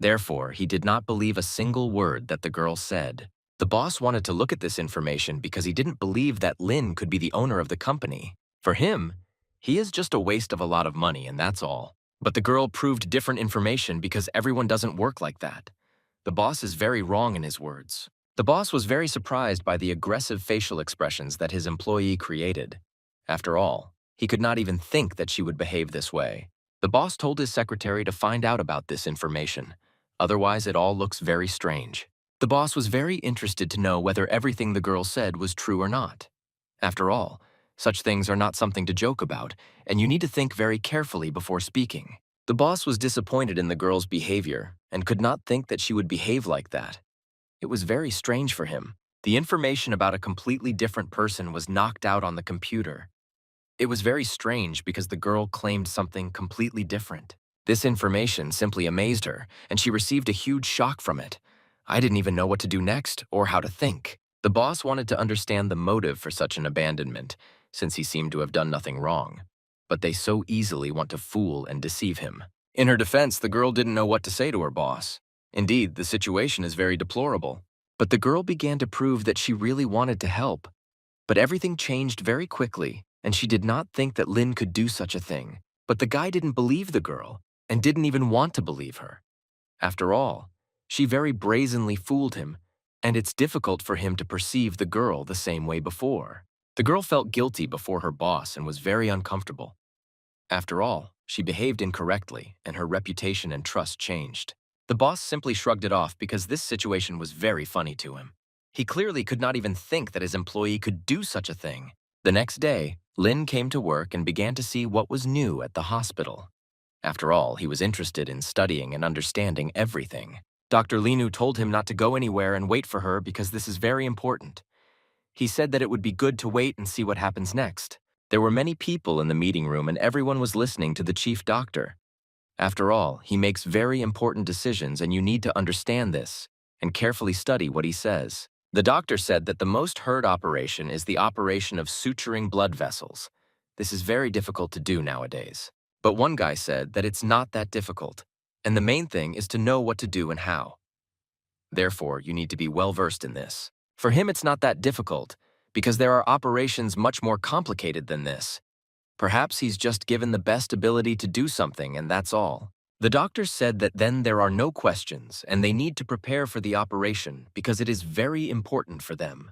Therefore, he did not believe a single word that the girl said. The boss wanted to look at this information because he didn't believe that Lin could be the owner of the company. For him, he is just a waste of a lot of money and that's all. But the girl proved different information because everyone doesn't work like that. The boss is very wrong in his words. The boss was very surprised by the aggressive facial expressions that his employee created. After all, he could not even think that she would behave this way. The boss told his secretary to find out about this information. Otherwise, it all looks very strange. The boss was very interested to know whether everything the girl said was true or not. After all, such things are not something to joke about, and you need to think very carefully before speaking. The boss was disappointed in the girl's behavior and could not think that she would behave like that. It was very strange for him. The information about a completely different person was knocked out on the computer. It was very strange because the girl claimed something completely different. This information simply amazed her, and she received a huge shock from it. I didn't even know what to do next or how to think. The boss wanted to understand the motive for such an abandonment, since he seemed to have done nothing wrong. But they so easily want to fool and deceive him. In her defense, the girl didn't know what to say to her boss. Indeed, the situation is very deplorable. But the girl began to prove that she really wanted to help. But everything changed very quickly, and she did not think that Lin could do such a thing. But the guy didn't believe the girl, and didn't even want to believe her. After all, she very brazenly fooled him, and it's difficult for him to perceive the girl the same way before. The girl felt guilty before her boss and was very uncomfortable. After all, she behaved incorrectly, and her reputation and trust changed. The boss simply shrugged it off because this situation was very funny to him. He clearly could not even think that his employee could do such a thing. The next day, Lin came to work and began to see what was new at the hospital. After all, he was interested in studying and understanding everything. Dr. Linu told him not to go anywhere and wait for her because this is very important. He said that it would be good to wait and see what happens next. There were many people in the meeting room and everyone was listening to the chief doctor. After all, he makes very important decisions and you need to understand this and carefully study what he says. The doctor said that the most heard operation is the operation of suturing blood vessels. This is very difficult to do nowadays. But one guy said that it's not that difficult, and the main thing is to know what to do and how. Therefore, you need to be well-versed in this. For him, it's not that difficult, because there are operations much more complicated than this. Perhaps he's just given the best ability to do something, and that's all. The doctor said that then there are no questions, and they need to prepare for the operation because it is very important for them.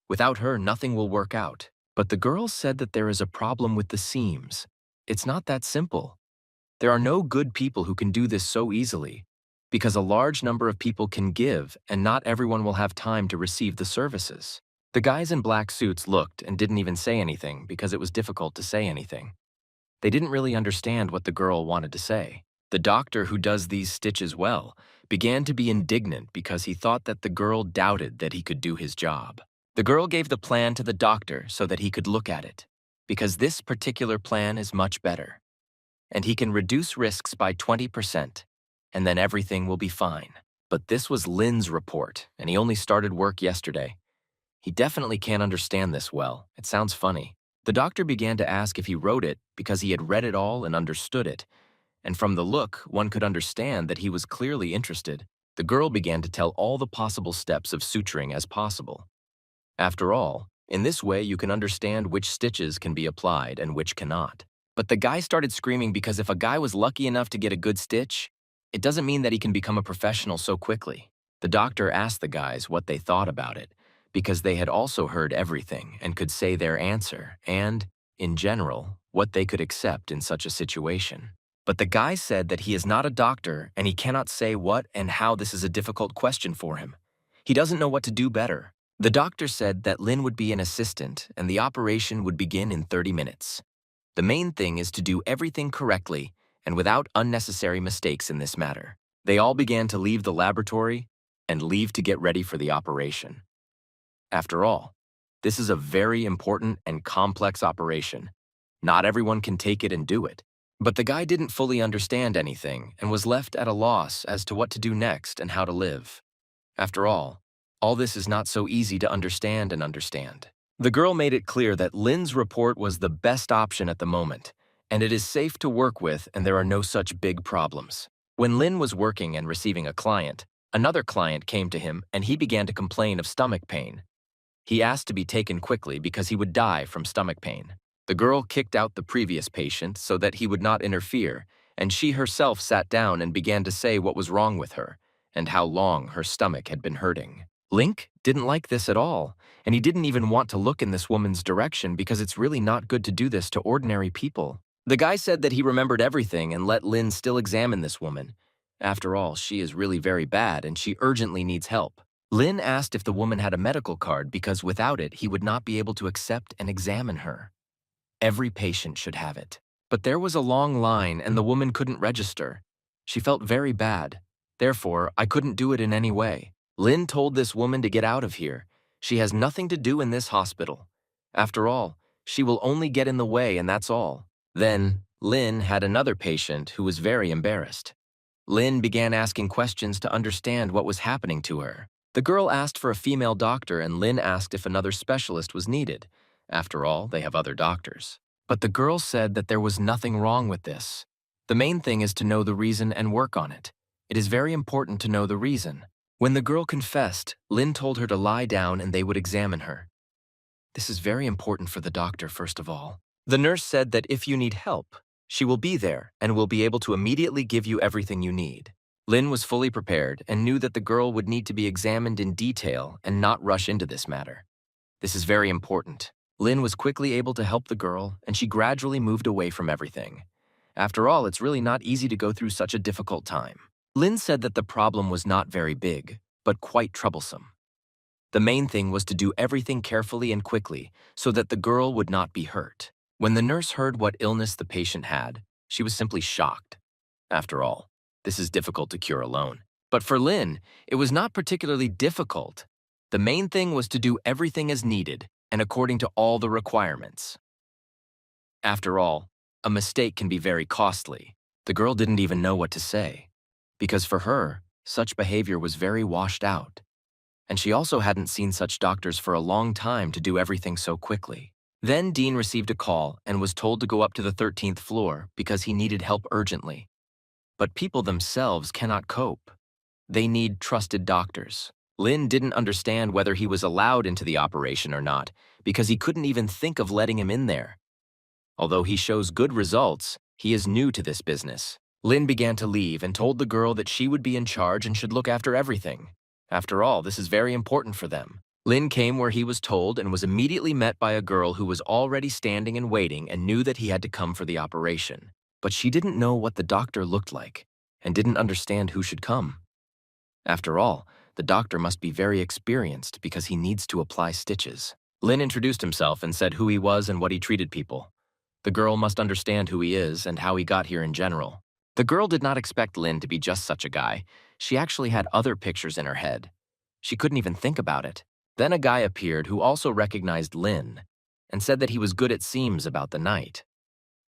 Without her, nothing will work out. But the girl said that there is a problem with the seams. It's not that simple. There are no good people who can do this so easily, because a large number of people can give, and not everyone will have time to receive the services. The guys in black suits looked and didn't even say anything because it was difficult to say anything. They didn't really understand what the girl wanted to say. The doctor, who does these stitches well, began to be indignant because he thought that the girl doubted that he could do his job. The girl gave the plan to the doctor so that he could look at it, because this particular plan is much better. And he can reduce risks by 20%, and then everything will be fine. But this was Lin's report, and he only started work yesterday. He definitely can't understand this well. It sounds funny. The doctor began to ask if he wrote it because he had read it all and understood it. And from the look, one could understand that he was clearly interested. The girl began to tell all the possible steps of suturing as possible. After all, in this way you can understand which stitches can be applied and which cannot. But the guy started screaming because if a guy was lucky enough to get a good stitch, it doesn't mean that he can become a professional so quickly. The doctor asked the guys what they thought about it, because they had also heard everything and could say their answer and, in general, what they could accept in such a situation. But the guy said that he is not a doctor and he cannot say what and how this is a difficult question for him. He doesn't know what to do better. The doctor said that Lin would be an assistant and the operation would begin in 30 minutes. The main thing is to do everything correctly and without unnecessary mistakes in this matter. They all began to leave the laboratory and leave to get ready for the operation. After all, this is a very important and complex operation. Not everyone can take it and do it. But the guy didn't fully understand anything and was left at a loss as to what to do next and how to live. After all this is not so easy to understand. The girl made it clear that Lin's report was the best option at the moment, and it is safe to work with and there are no such big problems. When Lin was working and receiving a client, another client came to him and he began to complain of stomach pain. He asked to be taken quickly because he would die from stomach pain. The girl kicked out the previous patient so that he would not interfere, and she herself sat down and began to say what was wrong with her and how long her stomach had been hurting. Link didn't like this at all, and he didn't even want to look in this woman's direction because it's really not good to do this to ordinary people. The guy said that he remembered everything and let Lin still examine this woman. After all, she is really very bad and she urgently needs help. Lin asked if the woman had a medical card because without it, he would not be able to accept and examine her. Every patient should have it. But there was a long line and the woman couldn't register. She felt very bad. Therefore, I couldn't do it in any way. Lin told this woman to get out of here. She has nothing to do in this hospital. After all, she will only get in the way and that's all. Then, Lynn had another patient who was very embarrassed. Lynn began asking questions to understand what was happening to her. The girl asked for a female doctor and Lynn asked if another specialist was needed. After all, they have other doctors. But the girl said that there was nothing wrong with this. The main thing is to know the reason and work on it. It is very important to know the reason. When the girl confessed, Lynn told her to lie down and they would examine her. This is very important for the doctor, first of all. The nurse said that if you need help, she will be there and will be able to immediately give you everything you need. Lynn was fully prepared and knew that the girl would need to be examined in detail and not rush into this matter. This is very important. Lynn was quickly able to help the girl, and she gradually moved away from everything. After all, it's really not easy to go through such a difficult time. Lynn said that the problem was not very big, but quite troublesome. The main thing was to do everything carefully and quickly so that the girl would not be hurt. When the nurse heard what illness the patient had, she was simply shocked. After all, this is difficult to cure alone. But for Lynn, it was not particularly difficult. The main thing was to do everything as needed and according to all the requirements. After all, a mistake can be very costly. The girl didn't even know what to say, because for her, such behavior was very washed out. And she also hadn't seen such doctors for a long time to do everything so quickly. Then Dean received a call and was told to go up to the 13th floor because he needed help urgently. But people themselves cannot cope. They need trusted doctors. Lynn didn't understand whether he was allowed into the operation or not because he couldn't even think of letting him in there. Although he shows good results, he is new to this business. Lynn began to leave and told the girl that she would be in charge and should look after everything. After all, this is very important for them. Lynn came where he was told and was immediately met by a girl who was already standing and waiting and knew that he had to come for the operation. But she didn't know what the doctor looked like and didn't understand who should come. After all, the doctor must be very experienced because he needs to apply stitches. Lynn introduced himself and said who he was and what he treated people. The girl must understand who he is and how he got here in general. The girl did not expect Lynn to be just such a guy. She actually had other pictures in her head. She couldn't even think about it. Then a guy appeared who also recognized Lynn and said that he was good at seams about the night.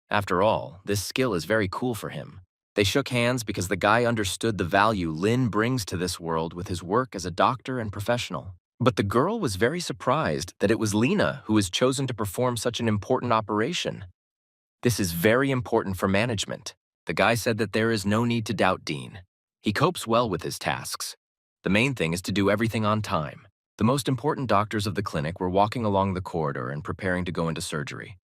After all, this skill is very cool for him. They shook hands because the guy understood the value Lynn brings to this world with his work as a doctor and professional. But the girl was very surprised that it was Lena who was chosen to perform such an important operation. This is very important for management. The guy said that there is no need to doubt Dean. He copes well with his tasks. The main thing is to do everything on time. The most important doctors of the clinic were walking along the corridor and preparing to go into surgery.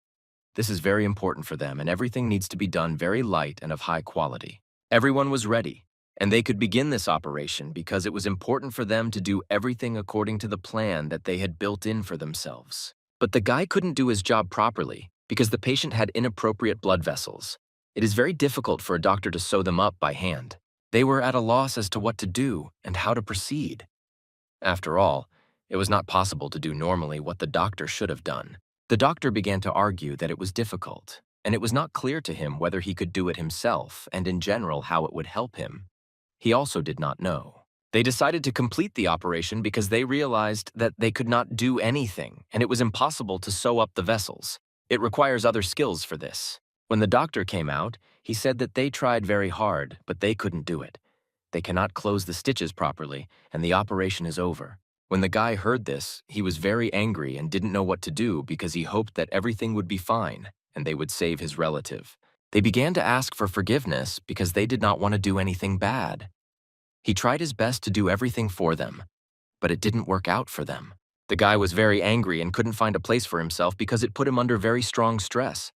This is very important for them, and everything needs to be done very light and of high quality. Everyone was ready, and they could begin this operation because it was important for them to do everything according to the plan that they had built in for themselves. But the guy couldn't do his job properly because the patient had inappropriate blood vessels. It is very difficult for a doctor to sew them up by hand. They were at a loss as to what to do and how to proceed. After all, it was not possible to do normally what the doctor should have done. The doctor began to argue that it was difficult, and it was not clear to him whether he could do it himself and in general how it would help him. He also did not know. They decided to complete the operation because they realized that they could not do anything and it was impossible to sew up the vessels. It requires other skills for this. When the doctor came out, he said that they tried very hard, but they couldn't do it. They cannot close the stitches properly, and the operation is over. When the guy heard this, he was very angry and didn't know what to do because he hoped that everything would be fine and they would save his relative. They began to ask for forgiveness because they did not want to do anything bad. He tried his best to do everything for them, but it didn't work out for them. The guy was very angry and couldn't find a place for himself because it put him under very strong stress.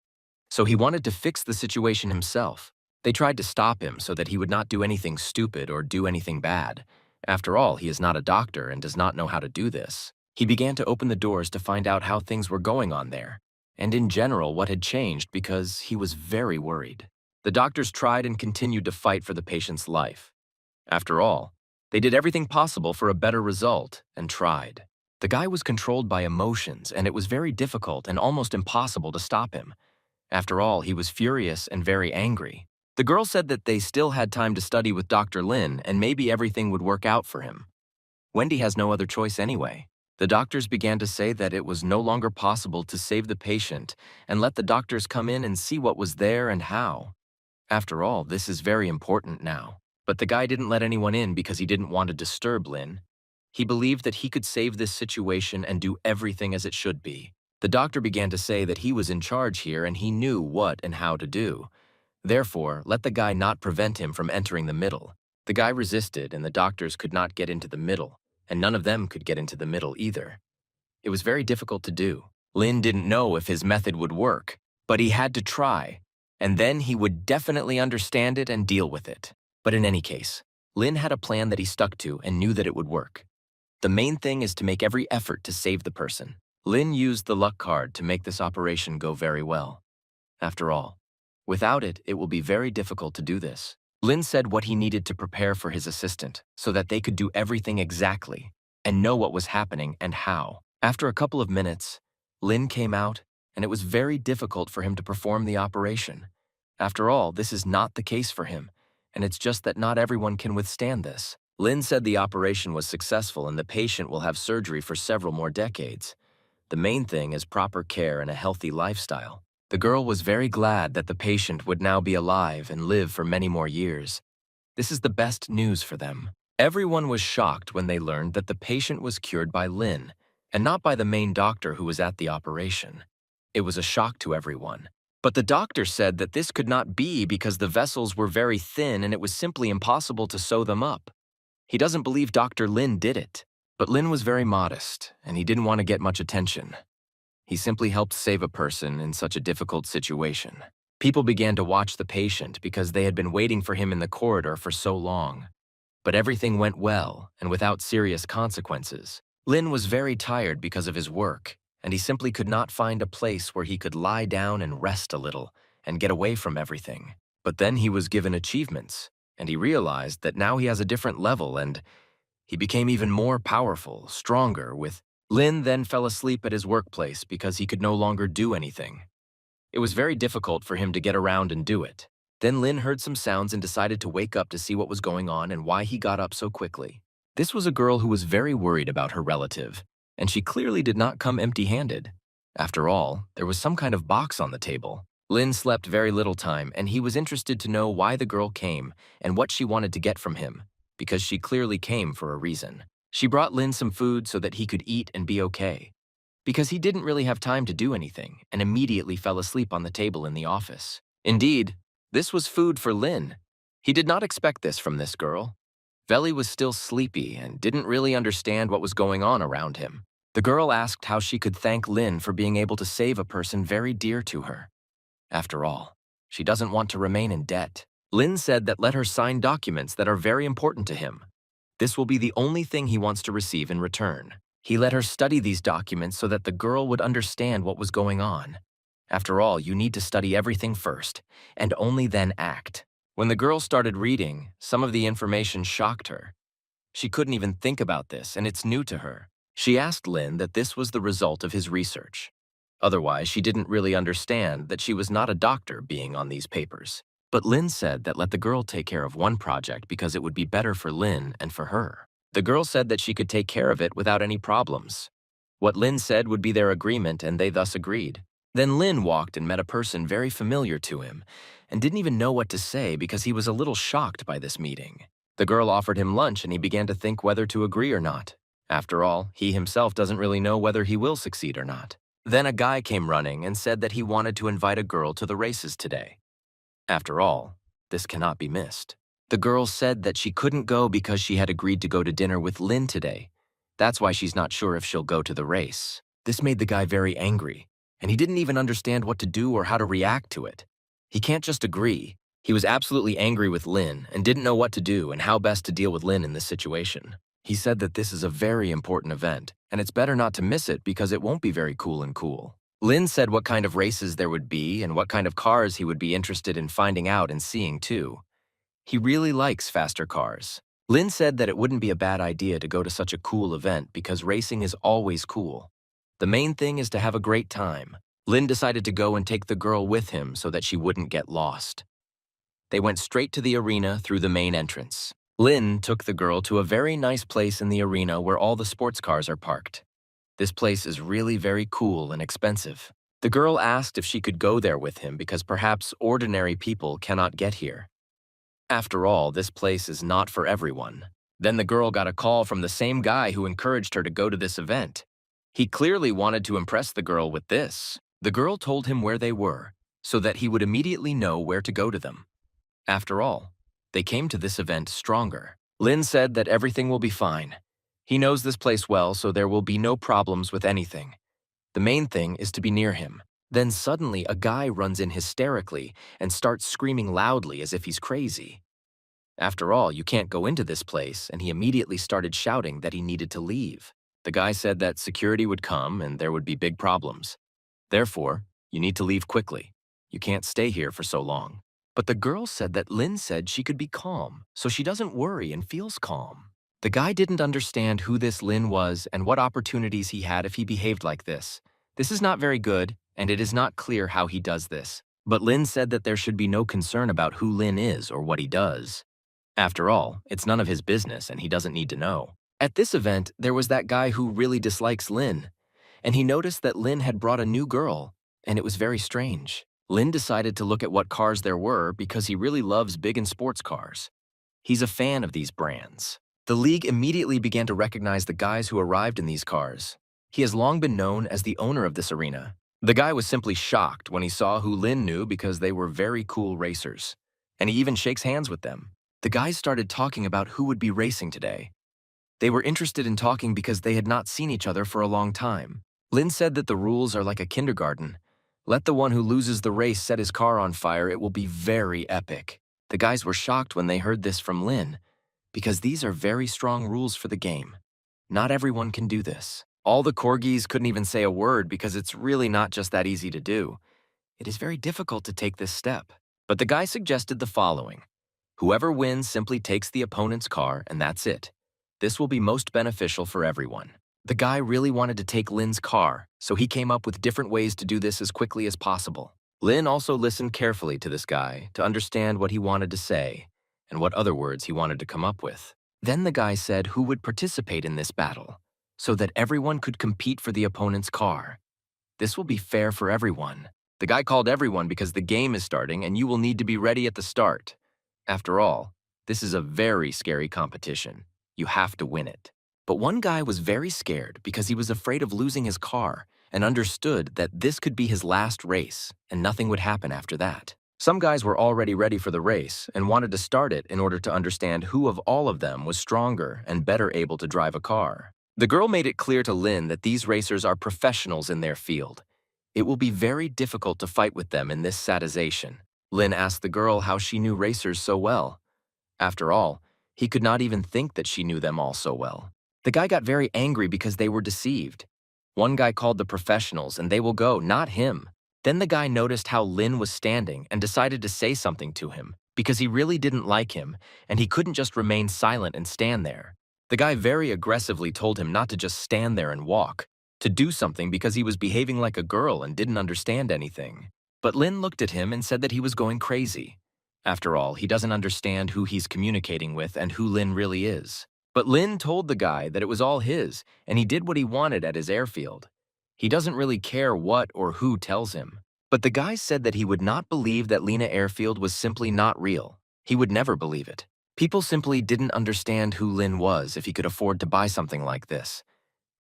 So he wanted to fix the situation himself. They tried to stop him so that he would not do anything stupid or do anything bad. After all, he is not a doctor and does not know how to do this. He began to open the doors to find out how things were going on there, and in general what had changed because he was very worried. The doctors tried and continued to fight for the patient's life. After all, they did everything possible for a better result and tried. The guy was controlled by emotions, and it was very difficult and almost impossible to stop him. After all, he was furious and very angry. The girl said that they still had time to study with Dr. Lin and maybe everything would work out for him. Wendy has no other choice anyway. The doctors began to say that it was no longer possible to save the patient and let the doctors come in and see what was there and how. After all, this is very important now. But the guy didn't let anyone in because he didn't want to disturb Lin. He believed that he could save this situation and do everything as it should be. The doctor began to say that he was in charge here and he knew what and how to do. Therefore, let the guy not prevent him from entering the middle. The guy resisted and the doctors could not get into the middle, and none of them could get into the middle either. It was very difficult to do. Lin didn't know if his method would work, but he had to try, and then he would definitely understand it and deal with it. But in any case, Lin had a plan that he stuck to and knew that it would work. The main thing is to make every effort to save the person. Lin used the luck card to make this operation go very well. After all, without it, it will be very difficult to do this. Lin said what he needed to prepare for his assistant so that they could do everything exactly and know what was happening and how. After a couple of minutes, Lin came out and it was very difficult for him to perform the operation. After all, this is not the case for him, and it's just that not everyone can withstand this. Lin said the operation was successful and the patient will have surgery for several more decades. The main thing is proper care and a healthy lifestyle. The girl was very glad that the patient would now be alive and live for many more years. This is the best news for them. Everyone was shocked when they learned that the patient was cured by Lin, and not by the main doctor who was at the operation. It was a shock to everyone. But the doctor said that this could not be because the vessels were very thin and it was simply impossible to sew them up. He doesn't believe Dr. Lin did it. But Lin was very modest, and he didn't want to get much attention. He simply helped save a person in such a difficult situation. People began to watch the patient because they had been waiting for him in the corridor for so long. But everything went well and without serious consequences. Lin was very tired because of his work, and he simply could not find a place where he could lie down and rest a little and get away from everything. But then he was given achievements, and he realized that now he has a different level and he became even more powerful, stronger with. Lin then fell asleep at his workplace because he could no longer do anything. It was very difficult for him to get around and do it. Then Lin heard some sounds and decided to wake up to see what was going on and why he got up so quickly. This was a girl who was very worried about her relative, and she clearly did not come empty-handed. After all, there was some kind of box on the table. Lin slept very little time, and he was interested to know why the girl came and what she wanted to get from him, because she clearly came for a reason. She brought Lin some food so that he could eat and be okay, because he didn't really have time to do anything and immediately fell asleep on the table in the office. Indeed, this was food for Lin. He did not expect this from this girl. Veli was still sleepy and didn't really understand what was going on around him. The girl asked how she could thank Lin for being able to save a person very dear to her. After all, she doesn't want to remain in debt. Lin said that let her sign documents that are very important to him. This will be the only thing he wants to receive in return. He let her study these documents so that the girl would understand what was going on. After all, you need to study everything first, and only then act. When the girl started reading, some of the information shocked her. She couldn't even think about this, and it's new to her. She asked Lin that this was the result of his research. Otherwise, she didn't really understand that she was not a doctor being on these papers. But Lin said that let the girl take care of one project because it would be better for Lin and for her. The girl said that she could take care of it without any problems. What Lin said would be their agreement, and they thus agreed. Then Lin walked and met a person very familiar to him and didn't even know what to say because he was a little shocked by this meeting. The girl offered him lunch and he began to think whether to agree or not. After all, he himself doesn't really know whether he will succeed or not. Then a guy came running and said that he wanted to invite a girl to the races today. After all, this cannot be missed. The girl said that she couldn't go because she had agreed to go to dinner with Lin today. That's why she's not sure if she'll go to the race. This made the guy very angry, and he didn't even understand what to do or how to react to it. He can't just agree. He was absolutely angry with Lin and didn't know what to do and how best to deal with Lin in this situation. He said that this is a very important event, and it's better not to miss it because it won't be very cool. Lin said what kind of races there would be and what kind of cars he would be interested in finding out and seeing too. He really likes faster cars. Lin said that it wouldn't be a bad idea to go to such a cool event because racing is always cool. The main thing is to have a great time. Lin decided to go and take the girl with him so that she wouldn't get lost. They went straight to the arena through the main entrance. Lin took the girl to a very nice place in the arena where all the sports cars are parked. This place is really very cool and expensive. The girl asked if she could go there with him because perhaps ordinary people cannot get here. After all, this place is not for everyone. Then the girl got a call from the same guy who encouraged her to go to this event. He clearly wanted to impress the girl with this. The girl told him where they were, so that he would immediately know where to go to them. After all, they came to this event stronger. Lin said that everything will be fine. He knows this place well, so there will be no problems with anything. The main thing is to be near him. Then suddenly a guy runs in hysterically and starts screaming loudly as if he's crazy. After all, you can't go into this place, and he immediately started shouting that he needed to leave. The guy said that security would come and there would be big problems. Therefore, you need to leave quickly. You can't stay here for so long. But the girl said that Lin said she could be calm, so she doesn't worry and feels calm. The guy didn't understand who this Lin was and what opportunities he had if he behaved like this. This is not very good, and it is not clear how he does this. But Lin said that there should be no concern about who Lin is or what he does. After all, it's none of his business and he doesn't need to know. At this event, there was that guy who really dislikes Lin, and he noticed that Lin had brought a new girl, and it was very strange. Lin decided to look at what cars there were because he really loves big and sports cars. He's a fan of these brands. The league immediately began to recognize the guys who arrived in these cars. He has long been known as the owner of this arena. The guy was simply shocked when he saw who Lin knew because they were very cool racers, and he even shakes hands with them. The guys started talking about who would be racing today. They were interested in talking because they had not seen each other for a long time. Lin said that the rules are like a kindergarten. Let the one who loses the race set his car on fire, it will be very epic. The guys were shocked when they heard this from Lin, because these are very strong rules for the game. Not everyone can do this. All the corgis couldn't even say a word because it's really not just that easy to do. It is very difficult to take this step. But the guy suggested the following. Whoever wins simply takes the opponent's car, and that's it. This will be most beneficial for everyone. The guy really wanted to take Lin's car, so he came up with different ways to do this as quickly as possible. Lin also listened carefully to this guy to understand what he wanted to say and what other words he wanted to come up with. Then the guy said who would participate in this battle, so that everyone could compete for the opponent's car. This will be fair for everyone. The guy called everyone because the game is starting and you will need to be ready at the start. After all, this is a very scary competition. You have to win it. But one guy was very scared because he was afraid of losing his car and understood that this could be his last race and nothing would happen after that. Some guys were already ready for the race and wanted to start it in order to understand who of all of them was stronger and better able to drive a car. The girl made it clear to Lin that these racers are professionals in their field. It will be very difficult to fight with them in this sadization. Lin asked the girl how she knew racers so well. After all, he could not even think that she knew them all so well. The guy got very angry because they were deceived. One guy called the professionals and they will go, not him. Then the guy noticed how Lin was standing and decided to say something to him because he really didn't like him and he couldn't just remain silent and stand there. The guy very aggressively told him not to just stand there and walk, to do something because he was behaving like a girl and didn't understand anything. But Lin looked at him and said that he was going crazy. After all, he doesn't understand who he's communicating with and who Lin really is. But Lin told the guy that it was all his, and he did what he wanted at his airfield. He doesn't really care what or who tells him. But the guy said that he would not believe that Lena Airfield was simply not real. He would never believe it. People simply didn't understand who Lin was if he could afford to buy something like this.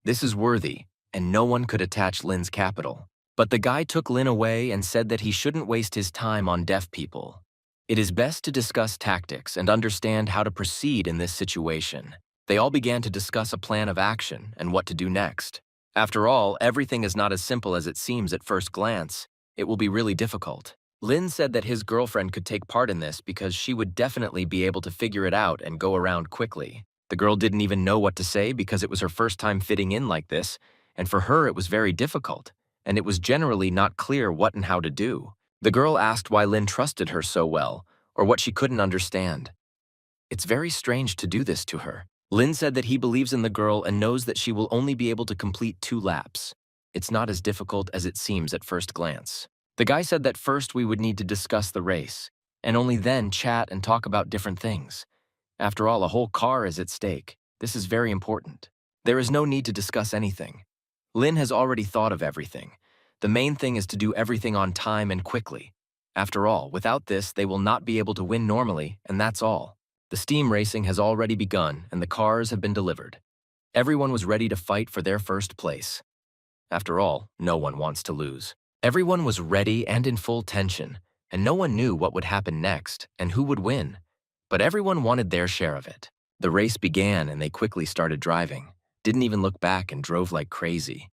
This is worthy, and no one could attach Lin's capital. But the guy took Lin away and said that he shouldn't waste his time on deaf people. It is best to discuss tactics and understand how to proceed in this situation. They all began to discuss a plan of action and what to do next. After all, everything is not as simple as it seems at first glance. It will be really difficult. Lin said that his girlfriend could take part in this because she would definitely be able to figure it out and go around quickly. The girl didn't even know what to say because it was her first time fitting in like this, and for her it was very difficult, and it was generally not clear what and how to do. The girl asked why Lin trusted her so well, or what she couldn't understand. It's very strange to do this to her. Lin said that he believes in the girl and knows that she will only be able to complete 2 laps. It's not as difficult as it seems at first glance. The guy said that first we would need to discuss the race, and only then chat and talk about different things. After all, a whole car is at stake. This is very important. There is no need to discuss anything. Lin has already thought of everything. The main thing is to do everything on time and quickly. After all, without this, they will not be able to win normally, and that's all. The steam racing has already begun, and the cars have been delivered. Everyone was ready to fight for their first place. After all, no one wants to lose. Everyone was ready and in full tension, and no one knew what would happen next and who would win. But everyone wanted their share of it. The race began and they quickly started driving, didn't even look back and drove like crazy.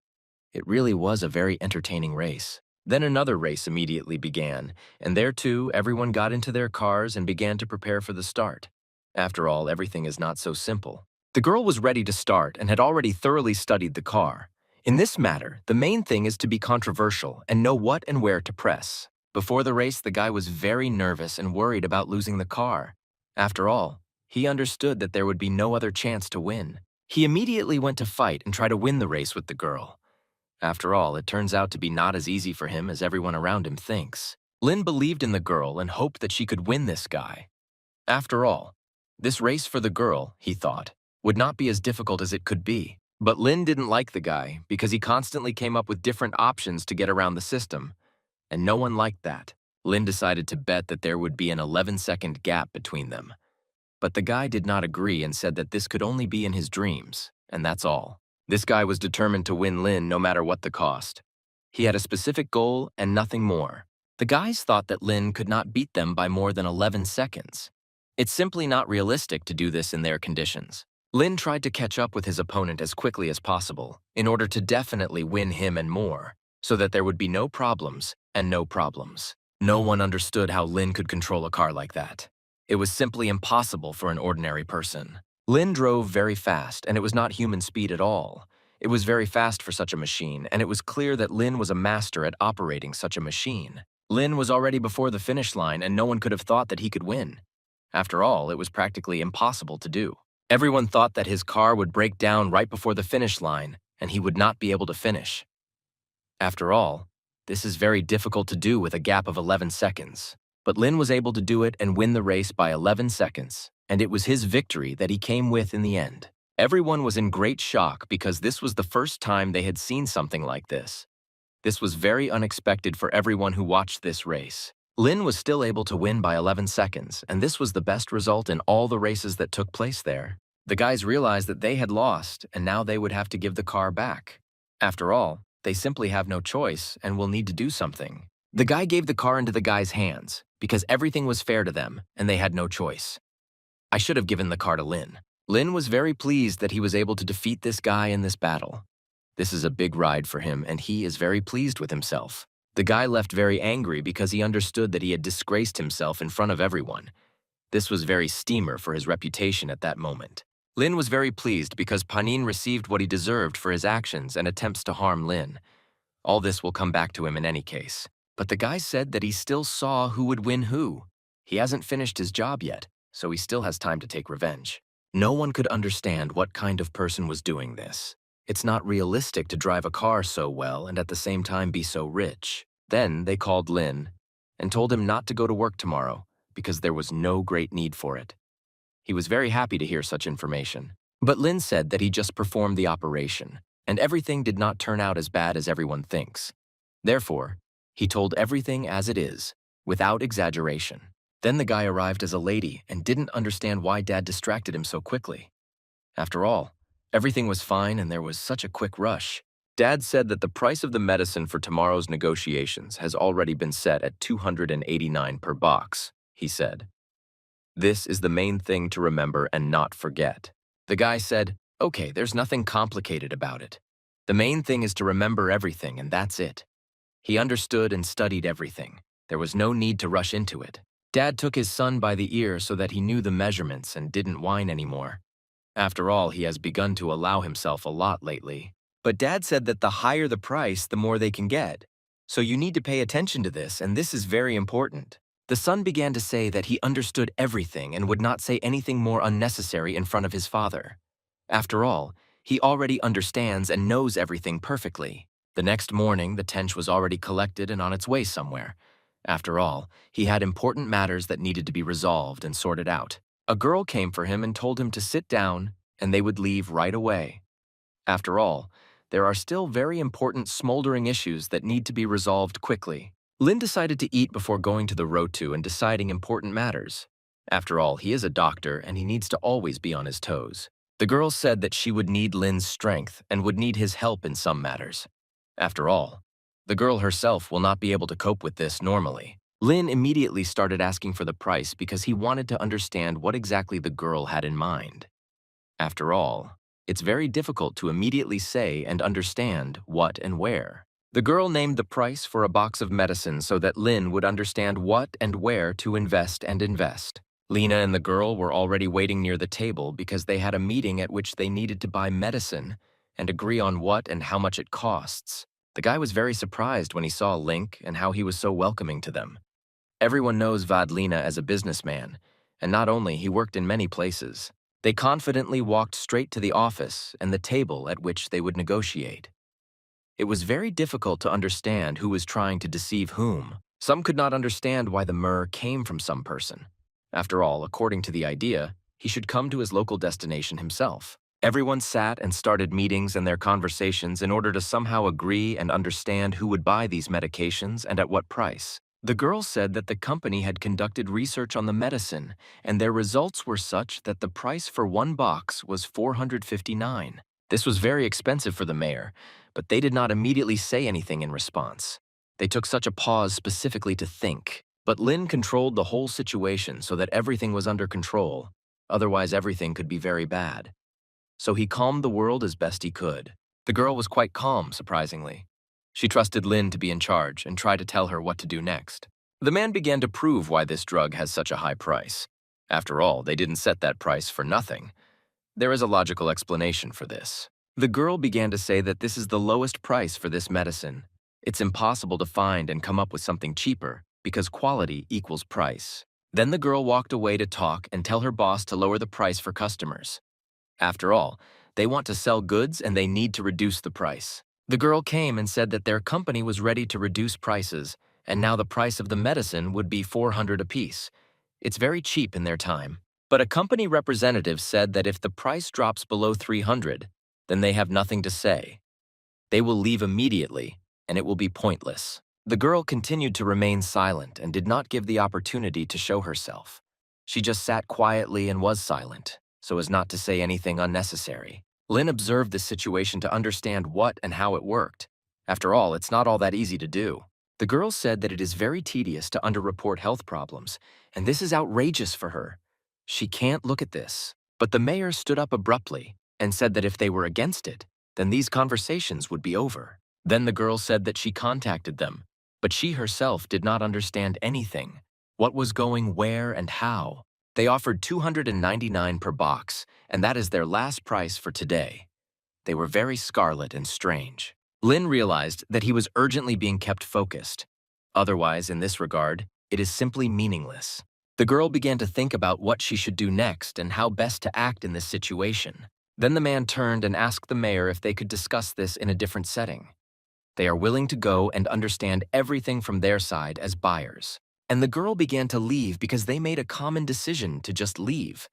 It really was a very entertaining race. Then another race immediately began, and there too, everyone got into their cars and began to prepare for the start. After all, everything is not so simple. The girl was ready to start and had already thoroughly studied the car. In this matter, the main thing is to be controversial and know what and where to press. Before the race, the guy was very nervous and worried about losing the car. After all, he understood that there would be no other chance to win. He immediately went to fight and try to win the race with the girl. After all, it turns out to be not as easy for him as everyone around him thinks. Lin believed in the girl and hoped that she could win this guy. After all, this race for the girl, he thought, would not be as difficult as it could be. But Lin didn't like the guy because he constantly came up with different options to get around the system, and no one liked that. Lin decided to bet that there would be an 11-second gap between them. But the guy did not agree and said that this could only be in his dreams, and that's all. This guy was determined to win Lin no matter what the cost. He had a specific goal and nothing more. The guys thought that Lin could not beat them by more than 11 seconds. It's simply not realistic to do this in their conditions. Lin tried to catch up with his opponent as quickly as possible in order to definitely win him and more, so that there would be no problems and no problems. No one understood how Lin could control a car like that. It was simply impossible for an ordinary person. Lin drove very fast, and it was not human speed at all. It was very fast for such a machine, and it was clear that Lin was a master at operating such a machine. Lin was already before the finish line, and no one could have thought that he could win. After all, it was practically impossible to do. Everyone thought that his car would break down right before the finish line, and he would not be able to finish. After all, this is very difficult to do with a gap of 11 seconds. But Lin was able to do it and win the race by 11 seconds, and it was his victory that he came with in the end. Everyone was in great shock because this was the first time they had seen something like this. This was very unexpected for everyone who watched this race. Lin was still able to win by 11 seconds, and this was the best result in all the races that took place there. The guys realized that they had lost, and now they would have to give the car back. After all, they simply have no choice and will need to do something. The guy gave the car into the guy's hands because everything was fair to them and they had no choice. I should have given the car to Lin. Lin was very pleased that he was able to defeat this guy in this battle. This is a big ride for him, and he is very pleased with himself. The guy left very angry because he understood that he had disgraced himself in front of everyone. This was very steamer for his reputation at that moment. Lin was very pleased because Panin received what he deserved for his actions and attempts to harm Lin. All this will come back to him in any case. But the guy said that he still saw who would win who. He hasn't finished his job yet, so he still has time to take revenge. No one could understand what kind of person was doing this. It's not realistic to drive a car so well and at the same time be so rich. Then they called Lin and told him not to go to work tomorrow because there was no great need for it. He was very happy to hear such information. But Lin said that he just performed the operation, and everything did not turn out as bad as everyone thinks. Therefore, he told everything as it is, without exaggeration. Then the guy arrived as a lady and didn't understand why Dad distracted him so quickly. After all, everything was fine and there was such a quick rush. Dad said that the price of the medicine for tomorrow's negotiations has already been set at $289 per box, he said. This is the main thing to remember and not forget. The guy said, okay, there's nothing complicated about it. The main thing is to remember everything and that's it. He understood and studied everything. There was no need to rush into it. Dad took his son by the ear so that he knew the measurements and didn't whine anymore. After all, he has begun to allow himself a lot lately. But Dad said that the higher the price, the more they can get. So you need to pay attention to this, and this is very important. The son began to say that he understood everything and would not say anything more unnecessary in front of his father. After all, he already understands and knows everything perfectly. The next morning, the tench was already collected and on its way somewhere. After all, he had important matters that needed to be resolved and sorted out. A girl came for him and told him to sit down, and they would leave right away. After all, there are still very important smoldering issues that need to be resolved quickly. Lin decided to eat before going to the Rotu and deciding important matters. After all, he is a doctor and he needs to always be on his toes. The girl said that she would need Lin's strength and would need his help in some matters. After all, the girl herself will not be able to cope with this normally. Lin immediately started asking for the price because he wanted to understand what exactly the girl had in mind. After all, it's very difficult to immediately say and understand what and where. The girl named the price for a box of medicine so that Lin would understand what and where to invest and invest. Lena and the girl were already waiting near the table because they had a meeting at which they needed to buy medicine and agree on what and how much it costs. The guy was very surprised when he saw Link and how he was so welcoming to them. Everyone knows Vadlina as a businessman, and not only, he worked in many places. They confidently walked straight to the office and the table at which they would negotiate. It was very difficult to understand who was trying to deceive whom. Some could not understand why the myrrh came from some person. After all, according to the idea, he should come to his local destination himself. Everyone sat and started meetings and their conversations in order to somehow agree and understand who would buy these medications and at what price. The girl said that the company had conducted research on the medicine, and their results were such that the price for one box was 459. This was very expensive for the mayor, but they did not immediately say anything in response. They took such a pause specifically to think. But Lin controlled the whole situation so that everything was under control, otherwise everything could be very bad. So he calmed the world as best he could. The girl was quite calm, surprisingly. She trusted Lin to be in charge and tried to tell her what to do next. The man began to prove why this drug has such a high price. After all, they didn't set that price for nothing. There is a logical explanation for this. The girl began to say that this is the lowest price for this medicine. It's impossible to find and come up with something cheaper, because quality equals price. Then the girl walked away to talk and tell her boss to lower the price for customers. After all, they want to sell goods and they need to reduce the price. The girl came and said that their company was ready to reduce prices, and now the price of the medicine would be 400 apiece. It's very cheap in their time. But a company representative said that if the price drops below 300, then they have nothing to say. They will leave immediately, and it will be pointless. The girl continued to remain silent and did not give the opportunity to show herself. She just sat quietly and was silent, so as not to say anything unnecessary. Lin observed this situation to understand what and how it worked. After all, it's not all that easy to do. The girl said that it is very tedious to underreport health problems, and this is outrageous for her. She can't look at this. But the mayor stood up abruptly and said that if they were against it, then these conversations would be over. Then the girl said that she contacted them, but she herself did not understand anything. What was going where and how? They offered 299 per box, and that is their last price for today. They were very scarlet and strange. Lin realized that he was urgently being kept focused. Otherwise, in this regard, it is simply meaningless. The girl began to think about what she should do next and how best to act in this situation. Then the man turned and asked the mayor if they could discuss this in a different setting. They are willing to go and understand everything from their side as buyers. And the girl began to leave because they made a common decision to just leave.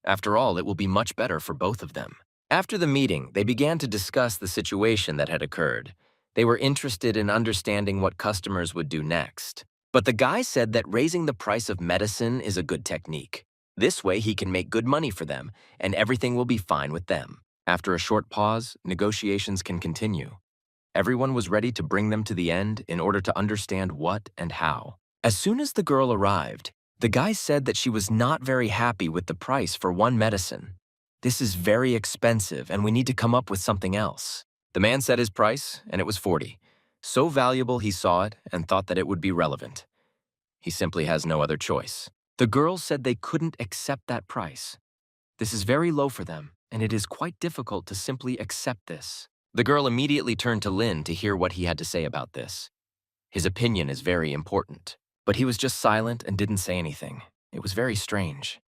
After all, it will be much better for both of them. After the meeting, they began to discuss the situation that had occurred. They were interested in understanding what customers would do next. But the guy said that raising the price of medicine is a good technique. This way he can make good money for them, and everything will be fine with them. After a short pause, negotiations can continue. Everyone was ready to bring them to the end in order to understand what and how. As soon as the girl arrived, the guy said that she was not very happy with the price for one medicine. This is very expensive and we need to come up with something else. The man said his price, and it was 40. So valuable he saw it and thought that it would be relevant. He simply has no other choice. The girl said they couldn't accept that price. This is very low for them, and it is quite difficult to simply accept this. The girl immediately turned to Lin to hear what he had to say about this. His opinion is very important, but he was just silent and didn't say anything. It was very strange.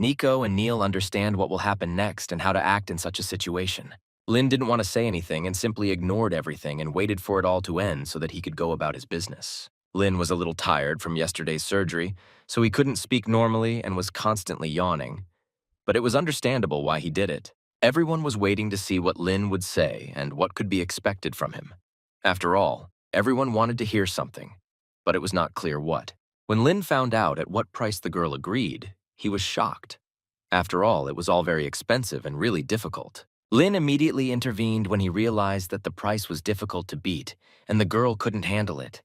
Nico and Neil understand what will happen next and how to act in such a situation. Lin didn't want to say anything and simply ignored everything and waited for it all to end so that he could go about his business. Lin was a little tired from yesterday's surgery, so he couldn't speak normally and was constantly yawning. But it was understandable why he did it. Everyone was waiting to see what Lin would say and what could be expected from him. After all, everyone wanted to hear something, but it was not clear what. When Lin found out at what price the girl agreed, he was shocked. After all, it was all very expensive and really difficult. Lin immediately intervened when he realized that the price was difficult to beat and the girl couldn't handle it.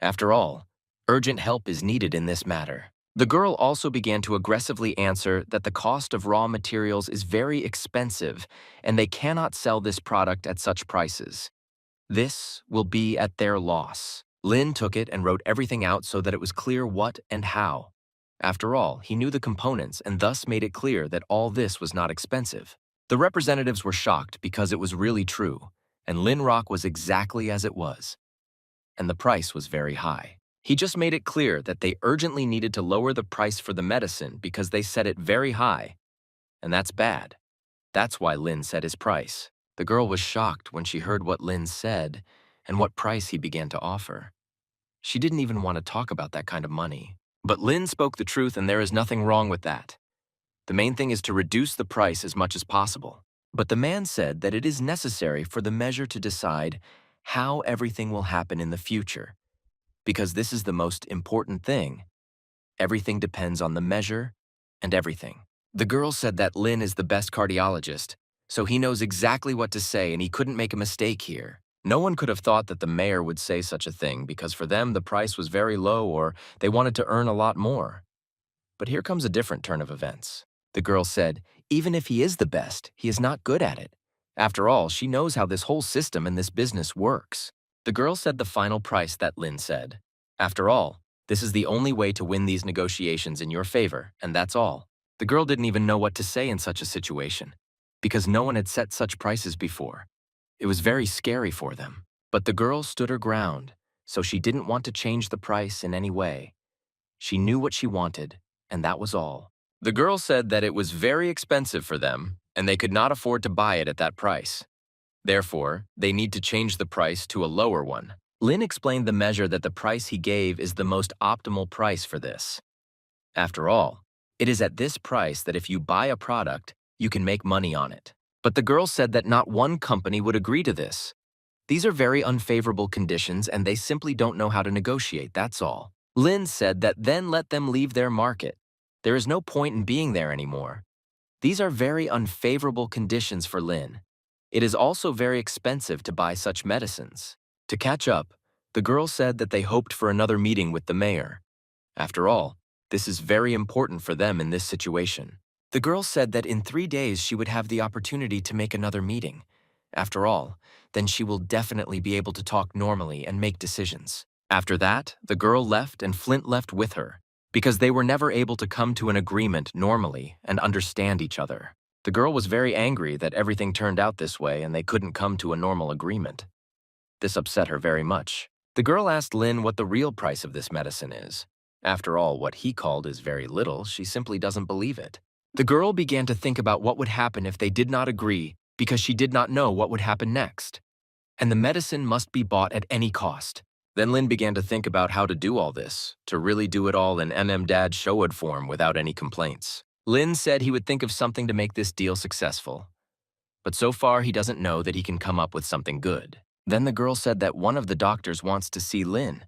After all, urgent help is needed in this matter. The girl also began to aggressively answer that the cost of raw materials is very expensive and they cannot sell this product at such prices. This will be at their loss. Lin took it and wrote everything out so that it was clear what and how. After all, he knew the components and thus made it clear that all this was not expensive. The representatives were shocked because it was really true, and Lin Rock was exactly as it was. And the price was very high. He just made it clear that they urgently needed to lower the price for the medicine because they set it very high, and that's bad. That's why Lin set his price. The girl was shocked when she heard what Lin said and what price he began to offer. She didn't even want to talk about that kind of money. But Lin spoke the truth and there is nothing wrong with that. The main thing is to reduce the price as much as possible. But the man said that it is necessary for the measure to decide how everything will happen in the future. Because this is the most important thing. Everything depends on the measure and everything. The girl said that Lin is the best cardiologist, so he knows exactly what to say and he couldn't make a mistake here. No one could have thought that the mayor would say such a thing because for them the price was very low or they wanted to earn a lot more. But here comes a different turn of events. The girl said, even if he is the best, he is not good at it. After all, she knows how this whole system and this business works. The girl said the final price that Lin said. After all, this is the only way to win these negotiations in your favor, and that's all. The girl didn't even know what to say in such a situation, because no one had set such prices before. It was very scary for them. But the girl stood her ground, so she didn't want to change the price in any way. She knew what she wanted, and that was all. The girl said that it was very expensive for them, and they could not afford to buy it at that price. Therefore, they need to change the price to a lower one. Lin explained the measure that the price he gave is the most optimal price for this. After all, it is at this price that if you buy a product, you can make money on it. But the girl said that not one company would agree to this. These are very unfavorable conditions and they simply don't know how to negotiate, that's all. Lin said that then let them leave their market. There is no point in being there anymore. These are very unfavorable conditions for Lin. It is also very expensive to buy such medicines. To catch up, the girl said that they hoped for another meeting with the mayor. After all, this is very important for them in this situation. The girl said that in 3 days she would have the opportunity to make another meeting. After all, then she will definitely be able to talk normally and make decisions. After that, the girl left and Flint left with her, because they were never able to come to an agreement normally and understand each other. The girl was very angry that everything turned out this way and they couldn't come to a normal agreement. This upset her very much. The girl asked Lin what the real price of this medicine is. After all, what he called is very little, she simply doesn't believe it. The girl began to think about what would happen if they did not agree because she did not know what would happen next. And the medicine must be bought at any cost. Then Lin began to think about how to do all this, to really do it all in NM-Dad Showood form without any complaints. Lin said he would think of something to make this deal successful. But so far he doesn't know that he can come up with something good. Then the girl said that one of the doctors wants to see Lin,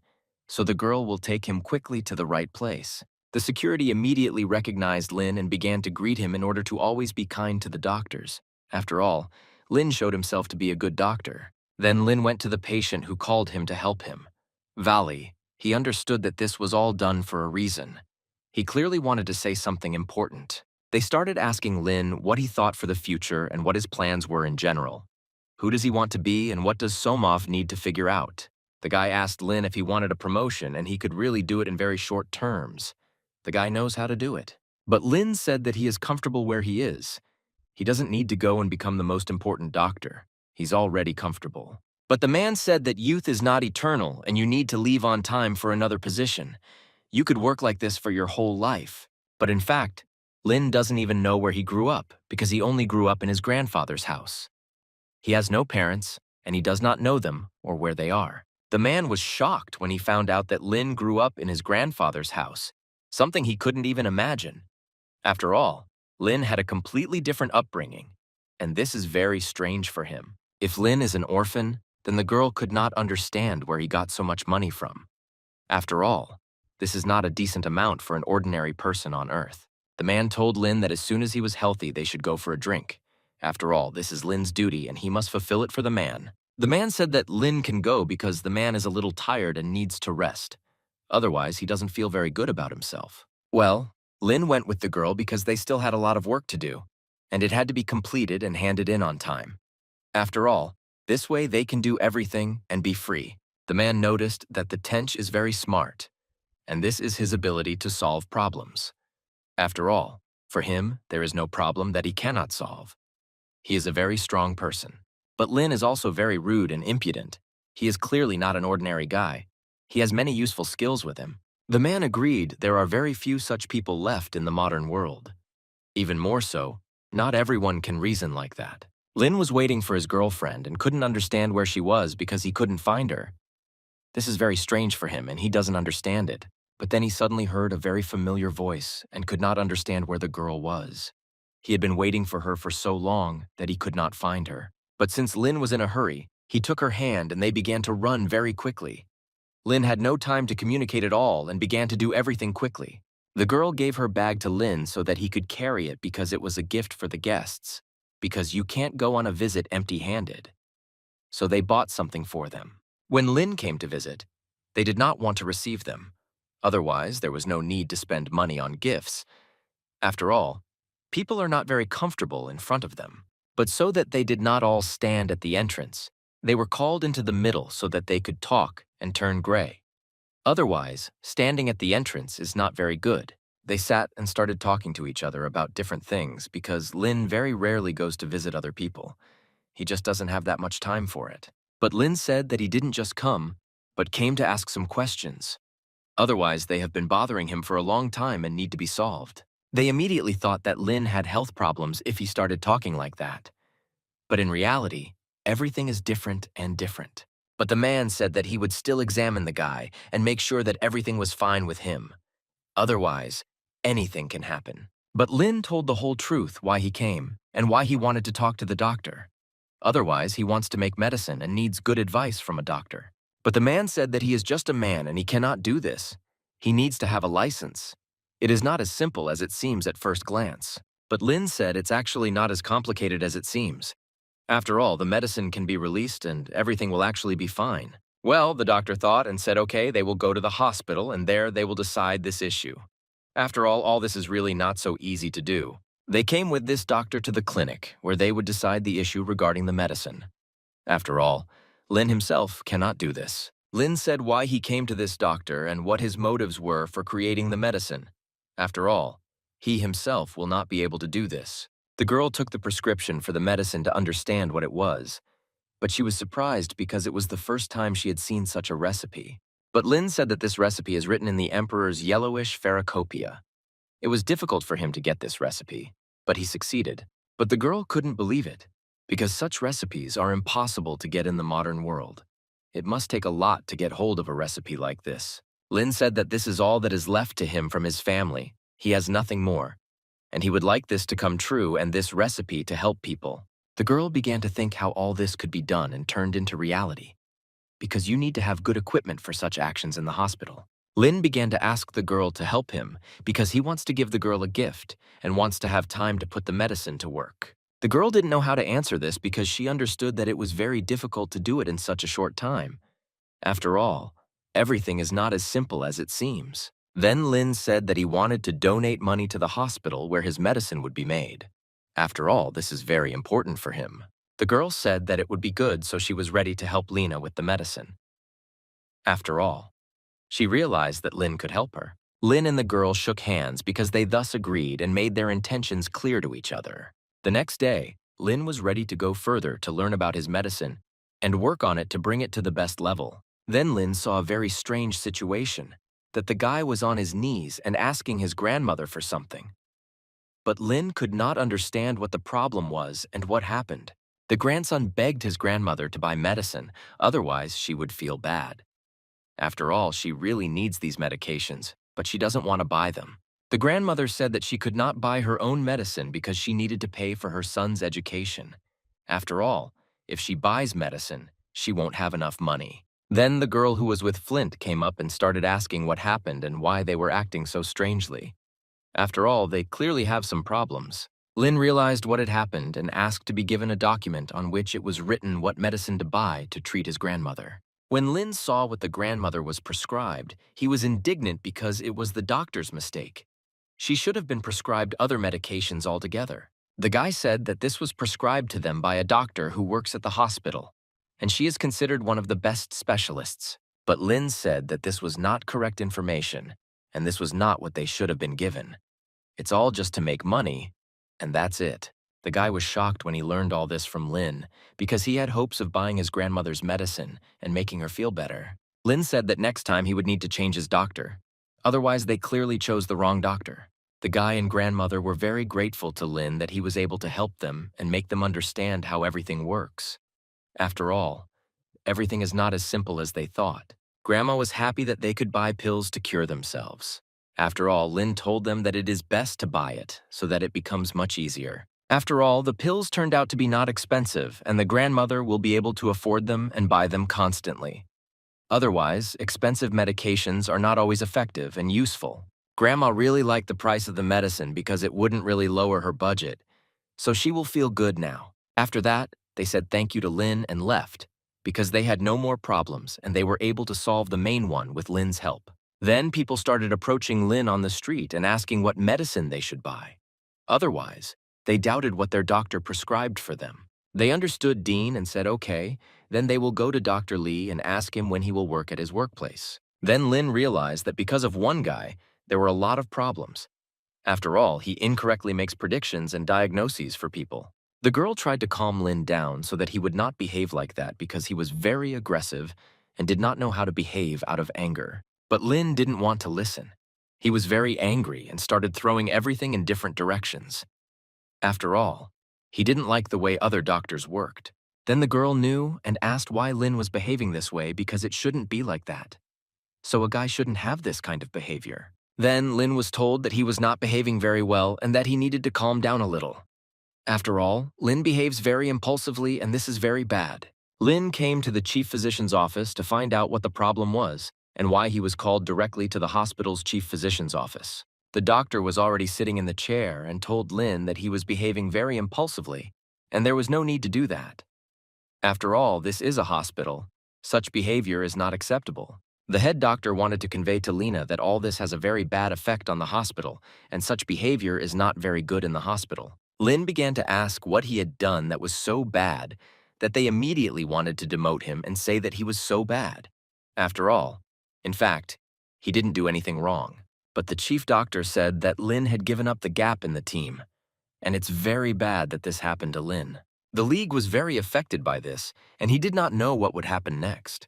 so the girl will take him quickly to the right place. The security immediately recognized Lin and began to greet him in order to always be kind to the doctors. After all, Lin showed himself to be a good doctor. Then Lin went to the patient who called him to help him. Valley, he understood that this was all done for a reason. He clearly wanted to say something important. They started asking Lin what he thought for the future and what his plans were in general. Who does he want to be and what does Somov need to figure out? The guy asked Lin if he wanted a promotion and he could really do it in very short terms. The guy knows how to do it. But Lin said that he is comfortable where he is. He doesn't need to go and become the most important doctor. He's already comfortable. But the man said that youth is not eternal and you need to leave on time for another position. You could work like this for your whole life. But in fact, Lin doesn't even know where he grew up because he only grew up in his grandfather's house. He has no parents and he does not know them or where they are. The man was shocked when he found out that Lin grew up in his grandfather's house, something he couldn't even imagine. After all, Lin had a completely different upbringing, and this is very strange for him. If Lin is an orphan, then the girl could not understand where he got so much money from. After all, this is not a decent amount for an ordinary person on Earth. The man told Lin that as soon as he was healthy, they should go for a drink. After all, this is Lin's duty, and he must fulfill it for the man. The man said that Lin can go because the man is a little tired and needs to rest. Otherwise, he doesn't feel very good about himself. Well, Lin went with the girl because they still had a lot of work to do, and it had to be completed and handed in on time. After all, this way they can do everything and be free. The man noticed that the Tench is very smart, and this is his ability to solve problems. After all, for him, there is no problem that he cannot solve. He is a very strong person. But Lin is also very rude and impudent. He is clearly not an ordinary guy. He has many useful skills with him. The man agreed there are very few such people left in the modern world. Even more so, not everyone can reason like that. Lin was waiting for his girlfriend and couldn't understand where she was because he couldn't find her. This is very strange for him and he doesn't understand it. But then he suddenly heard a very familiar voice and could not understand where the girl was. He had been waiting for her for so long that he could not find her. But since Lin was in a hurry, he took her hand and they began to run very quickly. Lin had no time to communicate at all and began to do everything quickly. The girl gave her bag to Lin so that he could carry it because it was a gift for the guests, because you can't go on a visit empty-handed. So they bought something for them. When Lin came to visit, they did not want to receive them. Otherwise, there was no need to spend money on gifts. After all, people are not very comfortable in front of them. But so that they did not all stand at the entrance, they were called into the middle so that they could talk and turn gray. Otherwise, standing at the entrance is not very good. They sat and started talking to each other about different things because Lin very rarely goes to visit other people. He just doesn't have that much time for it. But Lin said that he didn't just come, but came to ask some questions. Otherwise, they have been bothering him for a long time and need to be solved. They immediately thought that Lin had health problems if he started talking like that. But in reality, everything is different and different. But the man said that he would still examine the guy and make sure that everything was fine with him. Otherwise, anything can happen. But Lin told the whole truth why he came and why he wanted to talk to the doctor. Otherwise, he wants to make medicine and needs good advice from a doctor. But the man said that he is just a man and he cannot do this. He needs to have a license. It is not as simple as it seems at first glance. But Lin said it's actually not as complicated as it seems. After all, the medicine can be released and everything will actually be fine. Well, the doctor thought and said, okay, they will go to the hospital and there they will decide this issue. After all this is really not so easy to do. They came with this doctor to the clinic where they would decide the issue regarding the medicine. After all, Lin himself cannot do this. Lin said why he came to this doctor and what his motives were for creating the medicine. After all, he himself will not be able to do this. The girl took the prescription for the medicine to understand what it was, but she was surprised because it was the first time she had seen such a recipe. But Lin said that this recipe is written in the Emperor's yellowish pharmacopoeia. It was difficult for him to get this recipe, but he succeeded. But the girl couldn't believe it, because such recipes are impossible to get in the modern world. It must take a lot to get hold of a recipe like this. Lin said that this is all that is left to him from his family. He has nothing more, and he would like this to come true and this recipe to help people. The girl began to think how all this could be done and turned into reality, because you need to have good equipment for such actions in the hospital. Lin began to ask the girl to help him because he wants to give the girl a gift and wants to have time to put the medicine to work. The girl didn't know how to answer this because she understood that it was very difficult to do it in such a short time. After all, everything is not as simple as it seems. Then Lin said that he wanted to donate money to the hospital where his medicine would be made. After all, this is very important for him. The girl said that it would be good, so she was ready to help Lina with the medicine. After all, she realized that Lin could help her. Lin and the girl shook hands because they thus agreed and made their intentions clear to each other. The next day, Lin was ready to go further to learn about his medicine and work on it to bring it to the best level. Then Lin saw a very strange situation, that the guy was on his knees and asking his grandmother for something. But Lin could not understand what the problem was and what happened. The grandson begged his grandmother to buy medicine, otherwise she would feel bad. After all, she really needs these medications, but she doesn't want to buy them. The grandmother said that she could not buy her own medicine because she needed to pay for her son's education. After all, if she buys medicine, she won't have enough money. Then the girl who was with Flint came up and started asking what happened and why they were acting so strangely. After all, they clearly have some problems. Lynn realized what had happened and asked to be given a document on which it was written what medicine to buy to treat his grandmother. When Lynn saw what the grandmother was prescribed, he was indignant because it was the doctor's mistake. She should have been prescribed other medications altogether. The guy said that this was prescribed to them by a doctor who works at the hospital, and she is considered one of the best specialists. But Lynn said that this was not correct information, and this was not what they should have been given. It's all just to make money, and that's it. The guy was shocked when he learned all this from Lynn because he had hopes of buying his grandmother's medicine and making her feel better. Lynn said that next time he would need to change his doctor. Otherwise, they clearly chose the wrong doctor. The guy and grandmother were very grateful to Lynn that he was able to help them and make them understand how everything works. After all, everything is not as simple as they thought. Grandma was happy that they could buy pills to cure themselves. After all, Lynn told them that it is best to buy it so that it becomes much easier. After all, the pills turned out to be not expensive, and the grandmother will be able to afford them and buy them constantly. Otherwise, expensive medications are not always effective and useful. Grandma really liked the price of the medicine because it wouldn't really lower her budget, so she will feel good now. After that, they said thank you to Lynn and left, because they had no more problems and they were able to solve the main one with Lynn's help. Then people started approaching Lynn on the street and asking what medicine they should buy. Otherwise, they doubted what their doctor prescribed for them. They understood Dean and said okay, then they will go to Dr. Lee and ask him when he will work at his workplace. Then Lynn realized that because of one guy, there were a lot of problems. After all, he incorrectly makes predictions and diagnoses for people. The girl tried to calm Lynn down so that he would not behave like that because he was very aggressive and did not know how to behave out of anger. But Lynn didn't want to listen. He was very angry and started throwing everything in different directions. After all, he didn't like the way other doctors worked. Then the girl knew and asked why Lynn was behaving this way because it shouldn't be like that. So a guy shouldn't have this kind of behavior. Then Lynn was told that he was not behaving very well and that he needed to calm down a little. After all, Lynn behaves very impulsively and this is very bad. Lynn came to the chief physician's office to find out what the problem was and why he was called directly to the hospital's chief physician's office. The doctor was already sitting in the chair and told Lynn that he was behaving very impulsively, and there was no need to do that. After all, this is a hospital. Such behavior is not acceptable. The head doctor wanted to convey to Lena that all this has a very bad effect on the hospital, and such behavior is not very good in the hospital. Lynn began to ask what he had done that was so bad that they immediately wanted to demote him and say that he was so bad. After all, in fact, he didn't do anything wrong. But the chief doctor said that Lynn had given up the gap in the team, and it's very bad that this happened to Lynn. The league was very affected by this, and he did not know what would happen next.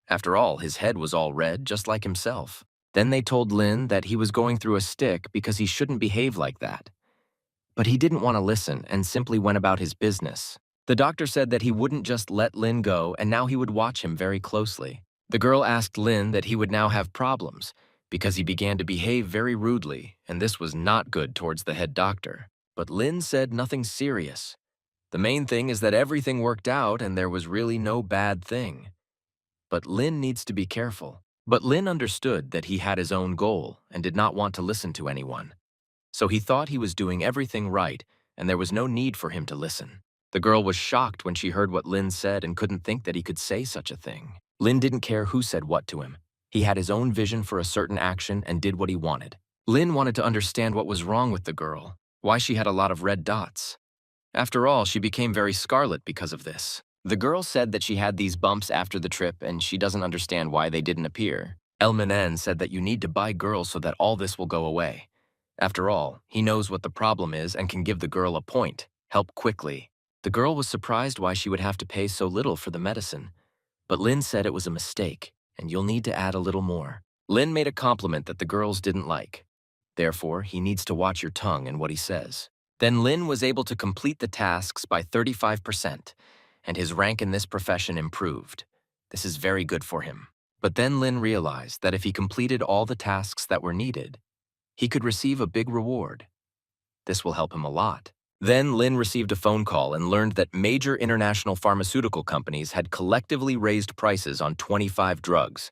After all, his head was all red, just like himself. Then they told Lynn that he was going through a stick because he shouldn't behave like that. But he didn't want to listen and simply went about his business. The doctor said that he wouldn't just let Lynn go and now he would watch him very closely. The girl asked Lynn that he would now have problems because he began to behave very rudely, and this was not good towards the head doctor. But Lynn said nothing serious. The main thing is that everything worked out and there was really no bad thing. But Lynn needs to be careful. But Lynn understood that he had his own goal and did not want to listen to anyone. So he thought he was doing everything right and there was no need for him to listen. The girl was shocked when she heard what Lynn said and couldn't think that he could say such a thing. Lynn didn't care who said what to him. He had his own vision for a certain action and did what he wanted. Lynn wanted to understand what was wrong with the girl, why she had a lot of red dots. After all, she became very scarlet because of this. The girl said that she had these bumps after the trip and she doesn't understand why they didn't appear. Elmanen said that you need to buy girls so that all this will go away. After all, he knows what the problem is and can give the girl a point, help quickly. The girl was surprised why she would have to pay so little for the medicine. But Lynn said it was a mistake, and you'll need to add a little more. Lynn made a compliment that the girls didn't like. Therefore, he needs to watch your tongue and what he says. Then Lynn was able to complete the tasks by 35%, and his rank in this profession improved. This is very good for him. But then Lynn realized that if he completed all the tasks that were needed, he could receive a big reward. This will help him a lot. Then Lin received a phone call and learned that major international pharmaceutical companies had collectively raised prices on 25 drugs.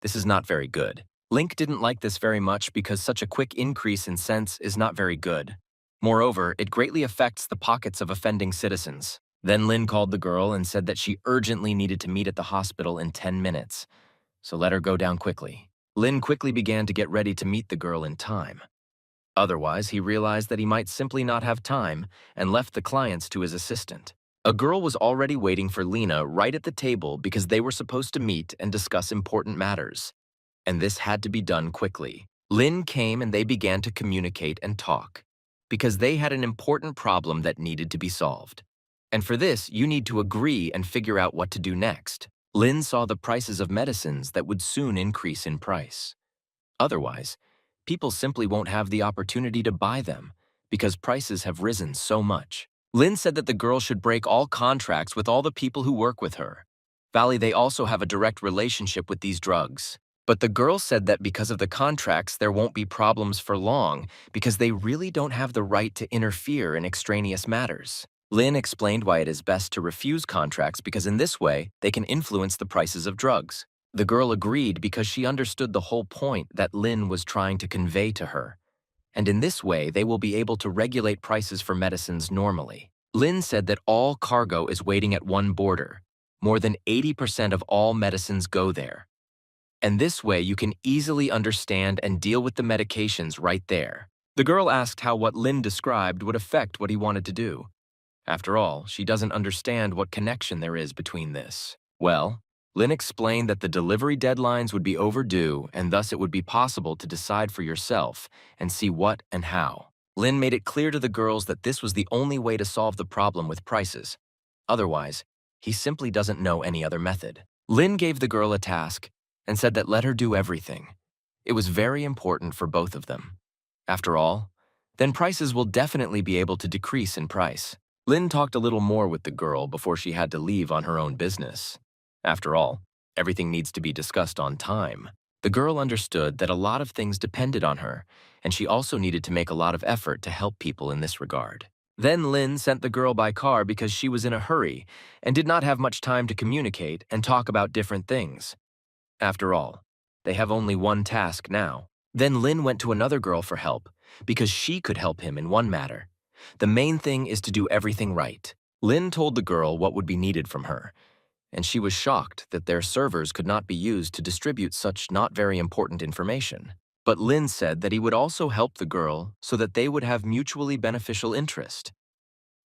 This is not very good. Link didn't like this very much because such a quick increase in cents is not very good. Moreover, it greatly affects the pockets of offending citizens. Then Lin called the girl and said that she urgently needed to meet at the hospital in 10 minutes, so let her go down quickly. Lin quickly began to get ready to meet the girl in time. Otherwise, he realized that he might simply not have time and left the clients to his assistant. A girl was already waiting for Lena right at the table because they were supposed to meet and discuss important matters. And this had to be done quickly. Lin came and they began to communicate and talk because they had an important problem that needed to be solved. And for this, you need to agree and figure out what to do next. Lin saw the prices of medicines that would soon increase in price. Otherwise, people simply won't have the opportunity to buy them because prices have risen so much. Lin said that the girl should break all contracts with all the people who work with her. They also have a direct relationship with these drugs. But the girl said that because of the contracts, there won't be problems for long because they really don't have the right to interfere in extraneous matters. Lin explained why it is best to refuse contracts because in this way, they can influence the prices of drugs. The girl agreed because she understood the whole point that Lin was trying to convey to her. And in this way, they will be able to regulate prices for medicines normally. Lin said that all cargo is waiting at one border. More than 80% of all medicines go there. And this way, you can easily understand and deal with the medications right there. The girl asked how what Lin described would affect what he wanted to do. After all, she doesn't understand what connection there is between this. Well, Lin explained that the delivery deadlines would be overdue and thus it would be possible to decide for yourself and see what and how. Lin made it clear to the girls that this was the only way to solve the problem with prices. Otherwise, he simply doesn't know any other method. Lin gave the girl a task and said that let her do everything. It was very important for both of them. After all, then prices will definitely be able to decrease in price. Lin talked a little more with the girl before she had to leave on her own business. After all, everything needs to be discussed on time. The girl understood that a lot of things depended on her, and she also needed to make a lot of effort to help people in this regard. Then Lin sent the girl by car because she was in a hurry and did not have much time to communicate and talk about different things. After all, they have only one task now. Then Lin went to another girl for help because she could help him in one matter. The main thing is to do everything right. Lin told the girl what would be needed from her, and she was shocked that their servers could not be used to distribute such not very important information. But Lin said that he would also help the girl so that they would have mutually beneficial interest.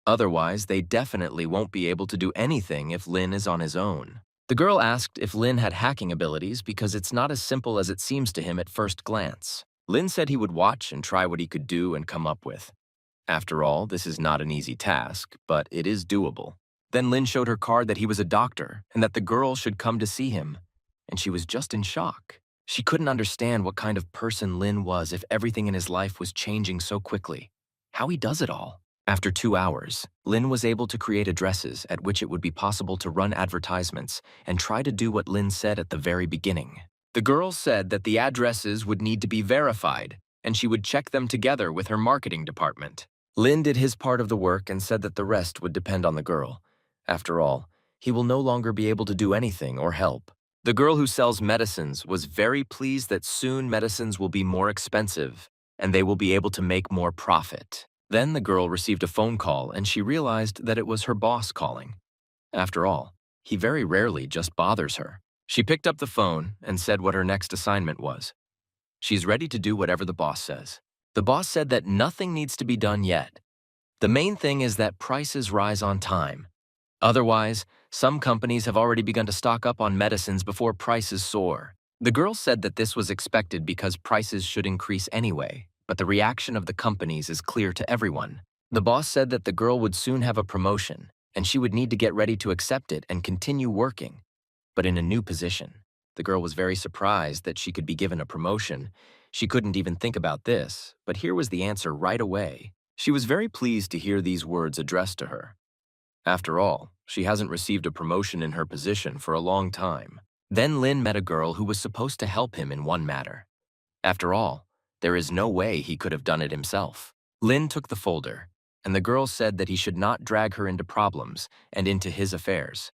Otherwise, they definitely won't be able to do anything if Lin is on his own. The girl asked if Lin had hacking abilities because it's not as simple as it seems to him at first glance. Lin said he would watch and try what he could do and come up with. After all, this is not an easy task, but it is doable. Then Lin showed her card that he was a doctor and that the girl should come to see him, and she was just in shock. She couldn't understand what kind of person Lin was if everything in his life was changing so quickly. How he does it all. After 2 hours, Lin was able to create addresses at which it would be possible to run advertisements and try to do what Lin said at the very beginning. The girl said that the addresses would need to be verified, and she would check them together with her marketing department. Lin did his part of the work and said that the rest would depend on the girl. After all, he will no longer be able to do anything or help. The girl who sells medicines was very pleased that soon medicines will be more expensive and they will be able to make more profit. Then the girl received a phone call and she realized that it was her boss calling. After all, he very rarely just bothers her. She picked up the phone and said what her next assignment was. She's ready to do whatever the boss says. The boss said that nothing needs to be done yet. The main thing is that prices rise on time. Otherwise, some companies have already begun to stock up on medicines before prices soar. The girl said that this was expected because prices should increase anyway, but the reaction of the companies is clear to everyone. The boss said that the girl would soon have a promotion, and she would need to get ready to accept it and continue working, but in a new position. The girl was very surprised that she could be given a promotion. She couldn't even think about this, but here was the answer right away. She was very pleased to hear these words addressed to her. After all, she hasn't received a promotion in her position for a long time. Then Lin met a girl who was supposed to help him in one matter. After all, There is no way he could have done it himself. Lin took the folder, and the girl said that he should not drag her into problems and into his affairs.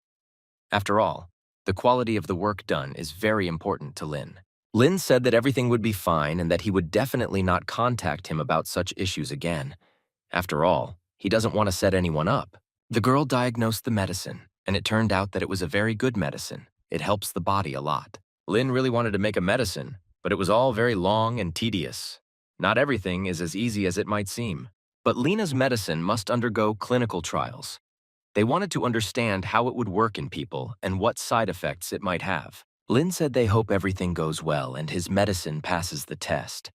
After all, the quality of the work done is very important to Lin. Lin said that everything would be fine and that he would definitely not contact him about such issues again. After all, he doesn't want to set anyone up. The girl diagnosed the medicine, and it turned out that it was a very good medicine. It helps the body a lot. Lin really wanted to make a medicine, but it was all very long and tedious. Not everything is as easy as it might seem. But Lena's medicine must undergo clinical trials. They wanted to understand how it would work in people and what side effects it might have. Lin said they hope everything goes well and his medicine passes the test.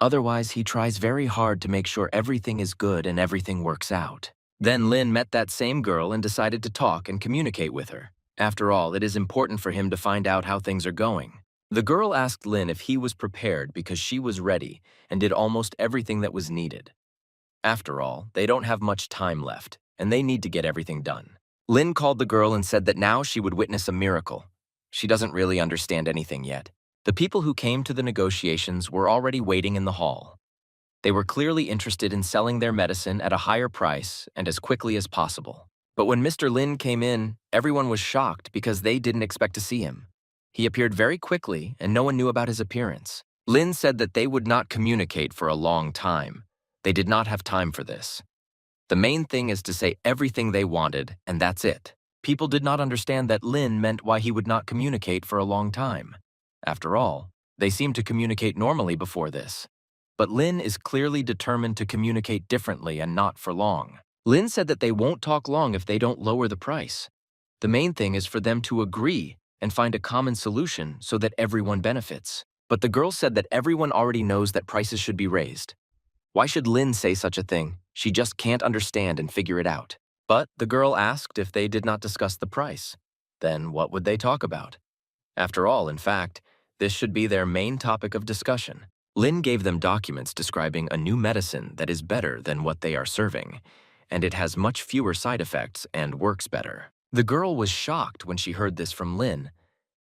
Otherwise, he tries very hard to make sure everything is good and everything works out. Then Lin met that same girl and decided to talk and communicate with her. After all, it is important for him to find out how things are going. The girl asked Lin if he was prepared because she was ready and did almost everything that was needed. After all, they don't have much time left, and they need to get everything done. Lin called the girl and said that now she would witness a miracle. She doesn't really understand anything yet. The people who came to the negotiations were already waiting in the hall. They were clearly interested in selling their medicine at a higher price and as quickly as possible. But when Mr. Lin came in, everyone was shocked because they didn't expect to see him. He appeared very quickly, and no one knew about his appearance. Lin said that they would not communicate for a long time. They did not have time for this. The main thing is to say everything they wanted, and that's it. People did not understand that Lin meant why he would not communicate for a long time. After all, they seemed to communicate normally before this. But Lin is clearly determined to communicate differently and not for long. Lin said that they won't talk long if they don't lower the price. The main thing is for them to agree and find a common solution so that everyone benefits. But the girl said that everyone already knows that prices should be raised. Why should Lin say such a thing? She just can't understand and figure it out. But the girl asked if they did not discuss the price. Then what would they talk about? After all, in fact, this should be their main topic of discussion. Lin gave them documents describing a new medicine that is better than what they are serving, and it has much fewer side effects and works better. The girl was shocked when she heard this from Lin,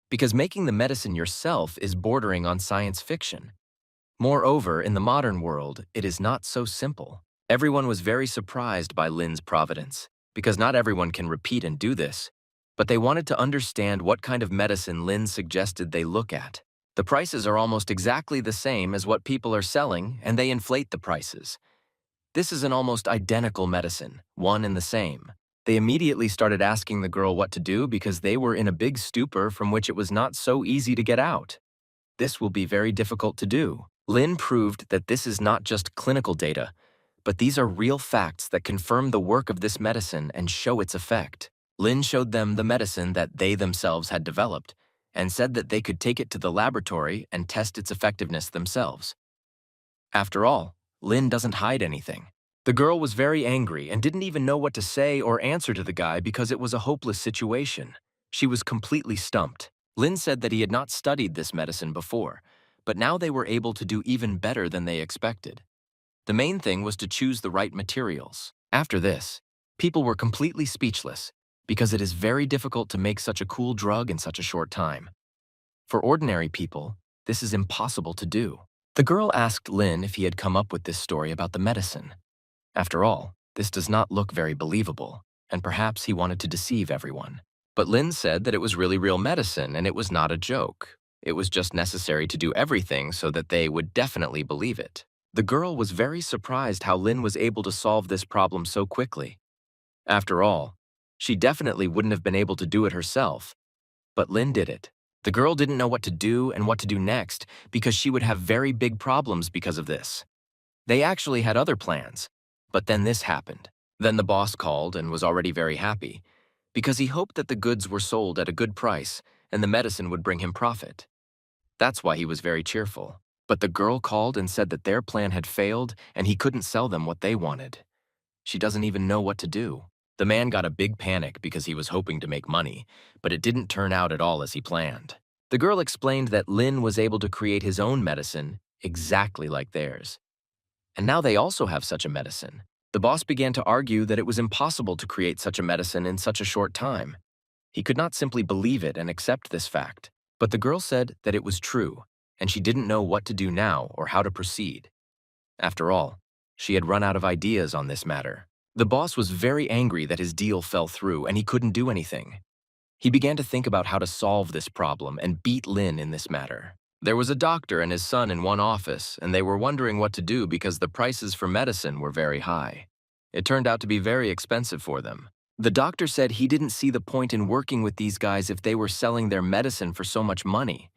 because making the medicine yourself is bordering on science fiction. Moreover, in the modern world, it is not so simple. Everyone was very surprised by Lin's providence, because not everyone can repeat and do this, but they wanted to understand what kind of medicine Lin suggested they look at. The prices are almost exactly the same as what people are selling, and they inflate the prices. This is an almost identical medicine, one and the same. They immediately started asking the girl what to do because they were in a big stupor from which it was not so easy to get out. This will be very difficult to do. Lin proved that this is not just clinical data, but these are real facts that confirm the work of this medicine and show its effect. Lin showed them the medicine that they themselves had developed and said that they could take it to the laboratory and test its effectiveness themselves. After all, Lin doesn't hide anything. The girl was very angry and didn't even know what to say or answer to the guy because it was a hopeless situation. She was completely stumped. Lin said that he had not studied this medicine before, but now they were able to do even better than they expected. The main thing was to choose the right materials. After this, people were completely speechless because it is very difficult to make such a cool drug in such a short time. For ordinary people, this is impossible to do. The girl asked Lin if he had come up with this story about the medicine. After all, this does not look very believable, and perhaps he wanted to deceive everyone. But Lin said that it was really real medicine and it was not a joke. It was just necessary to do everything so that they would definitely believe it. The girl was very surprised how Lin was able to solve this problem so quickly. After all, she definitely wouldn't have been able to do it herself, but Lin did it. The girl didn't know what to do and what to do next because she would have very big problems because of this. They actually had other plans, but then this happened. Then the boss called and was already very happy because he hoped that the goods were sold at a good price and the medicine would bring him profit. That's why he was very cheerful. But the girl called and said that their plan had failed and he couldn't sell them what they wanted. She doesn't even know what to do. The man got a big panic because he was hoping to make money, but it didn't turn out at all as he planned. The girl explained that Lin was able to create his own medicine exactly like theirs. And now they also have such a medicine. The boss began to argue that it was impossible to create such a medicine in such a short time. He could not simply believe it and accept this fact. But the girl said that it was true, and she didn't know what to do now or how to proceed. After all, she had run out of ideas on this matter. The boss was very angry that his deal fell through and he couldn't do anything. He began to think about how to solve this problem and beat Lin in this matter. There was a doctor and his son in one office, and they were wondering what to do because the prices for medicine were very high. It turned out to be very expensive for them. The doctor said he didn't see the point in working with these guys if they were selling their medicine for so much money.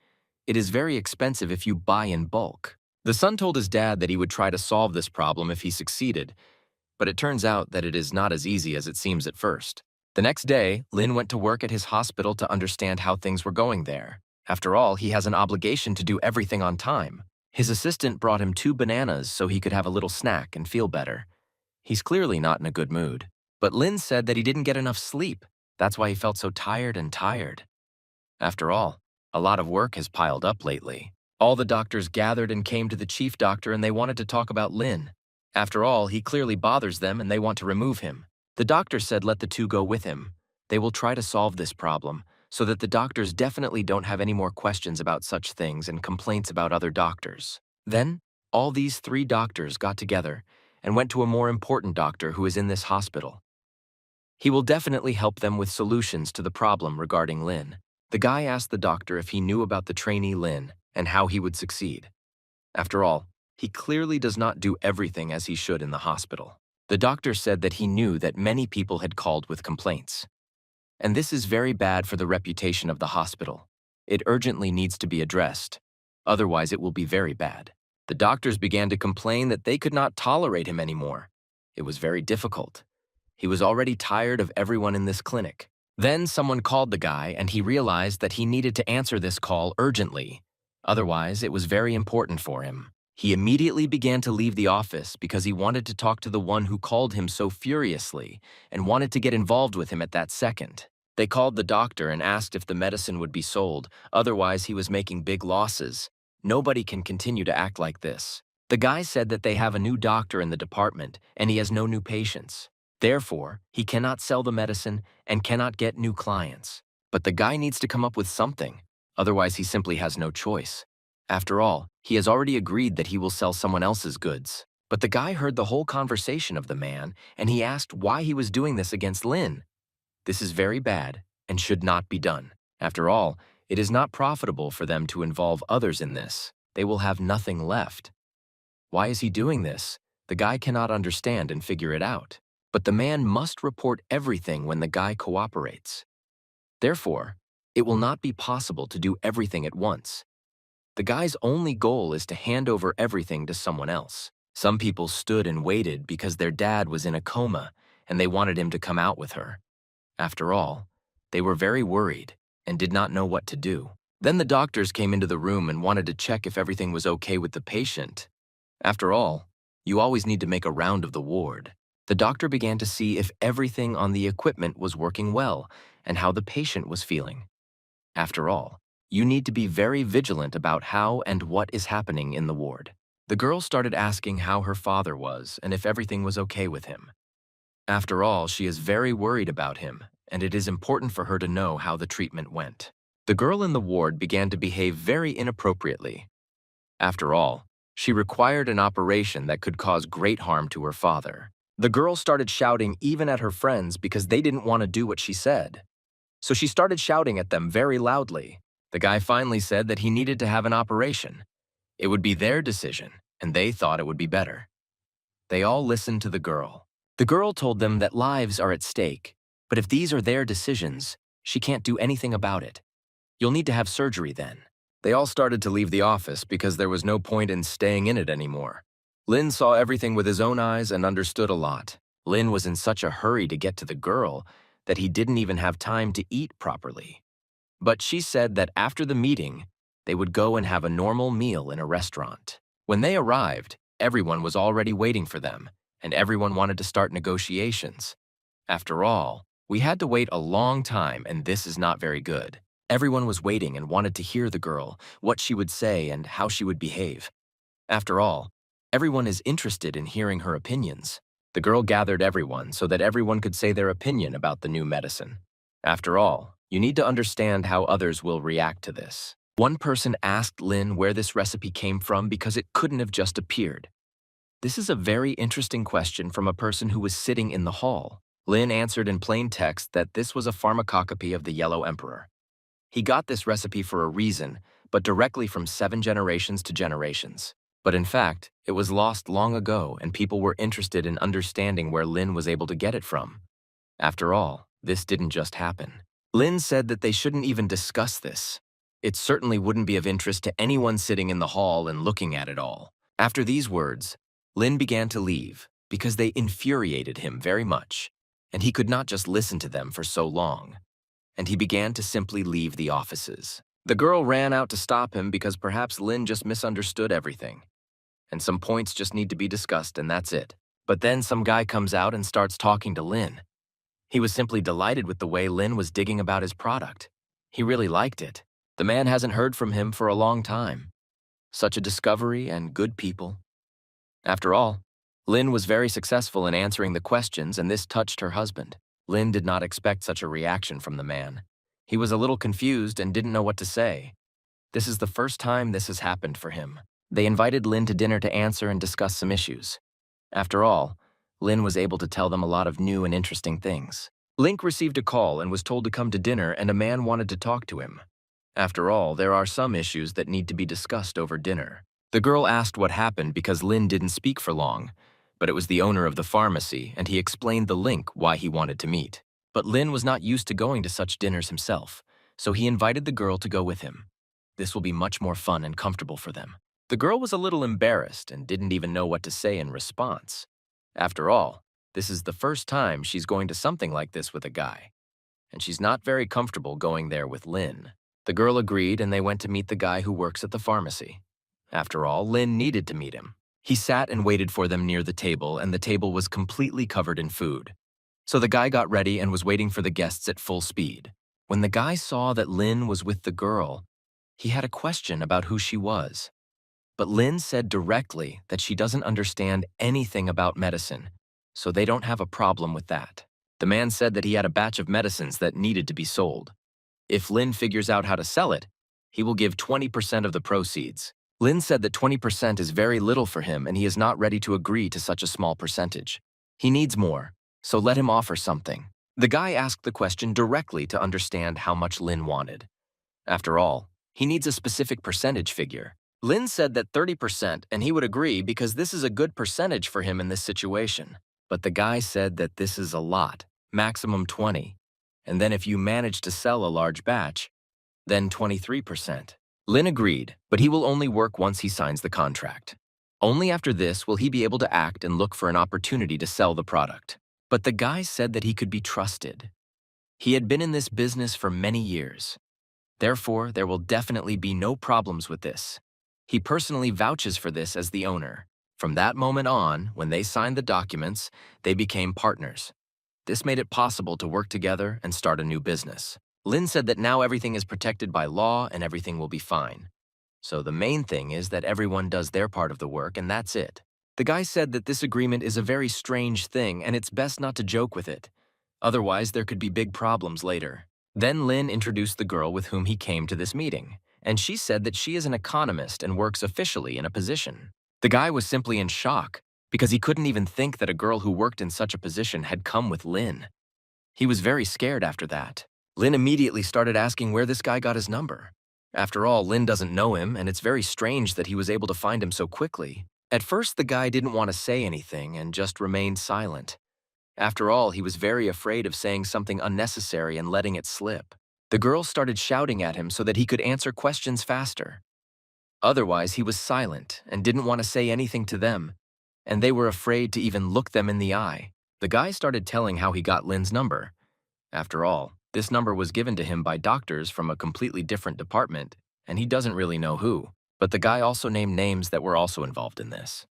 It is very expensive if you buy in bulk. The son told his dad that he would try to solve this problem if he succeeded, but it turns out that it is not as easy as it seems at first. The next day, Lin went to work at his hospital to understand how things were going there. After all, he has an obligation to do everything on time. His assistant brought him 2 bananas so he could have a little snack and feel better. He's clearly not in a good mood. But Lin said that he didn't get enough sleep. That's why he felt so tired. After all, a lot of work has piled up lately. All the doctors gathered and came to the chief doctor and they wanted to talk about Lin. After all, he clearly bothers them and they want to remove him. The doctor said let the 2 go with him. They will try to solve this problem so that the doctors definitely don't have any more questions about such things and complaints about other doctors. Then, all these 3 doctors got together and went to a more important doctor who is in this hospital. He will definitely help them with solutions to the problem regarding Lin. The guy asked the doctor if he knew about the trainee Lin and how he would succeed. After all, he clearly does not do everything as he should in the hospital. The doctor said that he knew that many people had called with complaints. And this is very bad for the reputation of the hospital. It urgently needs to be addressed. Otherwise, it will be very bad. The doctors began to complain that they could not tolerate him anymore. It was very difficult. He was already tired of everyone in this clinic. Then someone called the guy and he realized that he needed to answer this call urgently. Otherwise, it was very important for him. He immediately began to leave the office because he wanted to talk to the one who called him so furiously and wanted to get involved with him at that second. They called the doctor and asked if the medicine would be sold, otherwise he was making big losses. Nobody can continue to act like this. The guy said that they have a new doctor in the department and he has no new patients. Therefore, he cannot sell the medicine and cannot get new clients. But the guy needs to come up with something, otherwise he simply has no choice. After all, he has already agreed that he will sell someone else's goods. But the guy heard the whole conversation of the man, and he asked why he was doing this against Lin. This is very bad and should not be done. After all, it is not profitable for them to involve others in this. They will have nothing left. Why is he doing this? The guy cannot understand and figure it out. But the man must report everything when the guy cooperates. Therefore, it will not be possible to do everything at once. The guy's only goal is to hand over everything to someone else. Some people stood and waited because their dad was in a coma and they wanted him to come out with her. After all, they were very worried and did not know what to do. Then the doctors came into the room and wanted to check if everything was okay with the patient. After all, you always need to make a round of the ward. The doctor began to see if everything on the equipment was working well and how the patient was feeling. After all, you need to be very vigilant about how and what is happening in the ward. The girl started asking how her father was and if everything was okay with him. After all, she is very worried about him, and it is important for her to know how the treatment went. The girl in the ward began to behave very inappropriately. After all, she required an operation that could cause great harm to her father. The girl started shouting even at her friends because they didn't want to do what she said. So she started shouting at them very loudly. The guy finally said that he needed to have an operation. It would be their decision, and they thought it would be better. They all listened to the girl. The girl told them that lives are at stake, but if these are their decisions, she can't do anything about it. You'll need to have surgery then. They all started to leave the office because there was no point in staying in it anymore. Lin saw everything with his own eyes and understood a lot. Lin was in such a hurry to get to the girl that he didn't even have time to eat properly. But she said that after the meeting, they would go and have a normal meal in a restaurant. When they arrived, everyone was already waiting for them, and everyone wanted to start negotiations. After all, we had to wait a long time, and this is not very good. Everyone was waiting and wanted to hear the girl, what she would say and how she would behave. After all, everyone is interested in hearing her opinions. The girl gathered everyone so that everyone could say their opinion about the new medicine. After all, you need to understand how others will react to this. One person asked Lin where this recipe came from because it couldn't have just appeared. This is a very interesting question from a person who was sitting in the hall. Lin answered in plain text that this was a pharmacopy of the Yellow Emperor. He got this recipe for a reason, but directly from 7 generations to generations. But in fact, it was lost long ago and people were interested in understanding where Lin was able to get it from. After all, this didn't just happen. Lin said that they shouldn't even discuss this. It certainly wouldn't be of interest to anyone sitting in the hall and looking at it all. After these words, Lin began to leave because they infuriated him very much, and he could not just listen to them for so long. And he began to simply leave the offices. The girl ran out to stop him because perhaps Lin just misunderstood everything. And some points just need to be discussed and that's it. But then some guy comes out and starts talking to Lin. He was simply delighted with the way Lin was digging about his product. He really liked it. The man hasn't heard from him for a long time. Such a discovery and good people. After all, Lin was very successful in answering the questions and this touched her husband. Lin did not expect such a reaction from the man. He was a little confused and didn't know what to say. This is the first time this has happened for him. They invited Lin to dinner to answer and discuss some issues. After all, Lin was able to tell them a lot of new and interesting things. Link received a call and was told to come to dinner and a man wanted to talk to him. After all, there are some issues that need to be discussed over dinner. The girl asked what happened because Lin didn't speak for long, but it was the owner of the pharmacy and he explained the Link why he wanted to meet. But Lin was not used to going to such dinners himself, so he invited the girl to go with him. This will be much more fun and comfortable for them. The girl was a little embarrassed and didn't even know what to say in response. After all, this is the first time she's going to something like this with a guy, and she's not very comfortable going there with Lin. The girl agreed and they went to meet the guy who works at the pharmacy. After all, Lin needed to meet him. He sat and waited for them near the table and the table was completely covered in food. So the guy got ready and was waiting for the guests at full speed. When the guy saw that Lin was with the girl, he had a question about who she was. But Lin said directly that she doesn't understand anything about medicine, so they don't have a problem with that. The man said that he had a batch of medicines that needed to be sold. If Lin figures out how to sell it, he will give 20% of the proceeds. Lin said that 20% is very little for him and he is not ready to agree to such a small percentage. He needs more, so let him offer something. The guy asked the question directly to understand how much Lin wanted. After all, he needs a specific percentage figure. Lin said that 30% and he would agree because this is a good percentage for him in this situation. But the guy said that this is a lot, maximum 20. And then if you manage to sell a large batch, then 23%. Lin agreed, but he will only work once he signs the contract. Only after this will he be able to act and look for an opportunity to sell the product. But the guy said that he could be trusted. He had been in this business for many years. Therefore, there will definitely be no problems with this. He personally vouches for this as the owner. From that moment on, when they signed the documents, they became partners. This made it possible to work together and start a new business. Lin said that now everything is protected by law and everything will be fine. So the main thing is that everyone does their part of the work and that's it. The guy said that this agreement is a very strange thing and it's best not to joke with it. Otherwise, there could be big problems later. Then Lin introduced the girl with whom he came to this meeting, and she said that she is an economist and works officially in a position. The guy was simply in shock because he couldn't even think that a girl who worked in such a position had come with Lin. He was very scared after that. Lin immediately started asking where this guy got his number. After all, Lin doesn't know him, and it's very strange that he was able to find him so quickly. At first, the guy didn't want to say anything and just remained silent. After all, he was very afraid of saying something unnecessary and letting it slip. The girl started shouting at him so that he could answer questions faster. Otherwise, he was silent and didn't want to say anything to them, and they were afraid to even look them in the eye. The guy started telling how he got Lin's number. After all, this number was given to him by doctors from a completely different department, and he doesn't really know who. But the guy also named names that were also involved in this.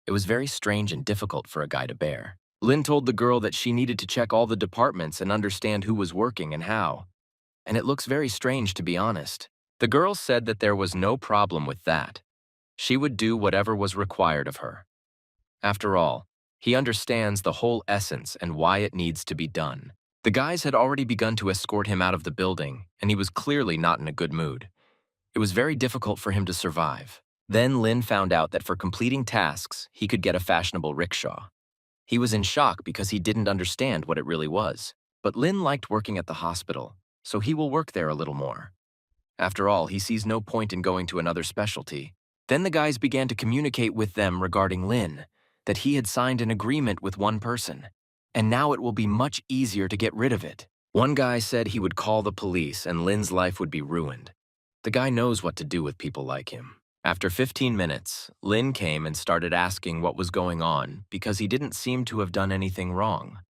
It was very strange and difficult for a guy to bear. Lin told the girl that she needed to check all the departments and understand who was working and how. And it looks very strange, to be honest. The girl said that there was no problem with that. She would do whatever was required of her. After all, he understands the whole essence and why it needs to be done. The guys had already begun to escort him out of the building, and he was clearly not in a good mood. It was very difficult for him to survive. Then Lin found out that for completing tasks, he could get a fashionable rickshaw. He was in shock because he didn't understand what it really was. But Lin liked working at the hospital, so he will work there a little more. After all, he sees no point in going to another specialty. Then the guys began to communicate with them regarding Lin, that he had signed an agreement with one person, and now it will be much easier to get rid of it. One guy said he would call the police and Lin's life would be ruined. The guy knows what to do with people like him. After 15 minutes, Lin came and started asking what was going on because he didn't seem to have done anything wrong,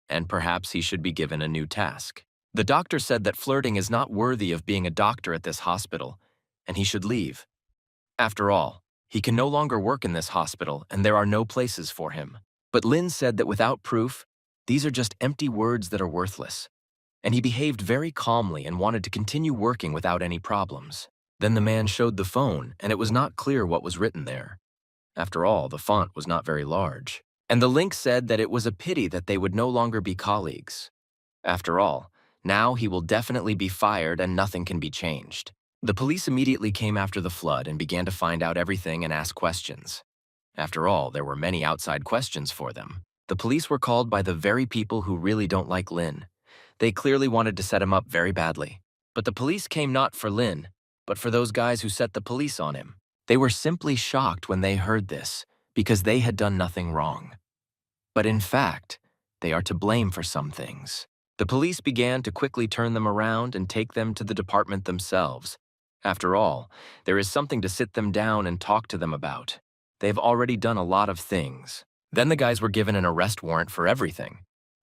and perhaps he should be given a new task. The doctor said that flirting is not worthy of being a doctor at this hospital, and he should leave. After all, he can no longer work in this hospital and there are no places for him. But Lin said that without proof, these are just empty words that are worthless. And he behaved very calmly and wanted to continue working without any problems. Then the man showed the phone, and it was not clear what was written there. After all, the font was not very large. And the link said that it was a pity that they would no longer be colleagues. After all, now he will definitely be fired and nothing can be changed. The police immediately came after the flood and began to find out everything and ask questions. After all, there were many outside questions for them. The police were called by the very people who really don't like Lin. They clearly wanted to set him up very badly. But the police came not for Lin, but for those guys who set the police on him. They were simply shocked when they heard this, because they had done nothing wrong. But in fact, they are to blame for some things. The police began to quickly turn them around and take them to the department themselves. After all, there is something to sit them down and talk to them about. They've already done a lot of things. Then the guys were given an arrest warrant for everything.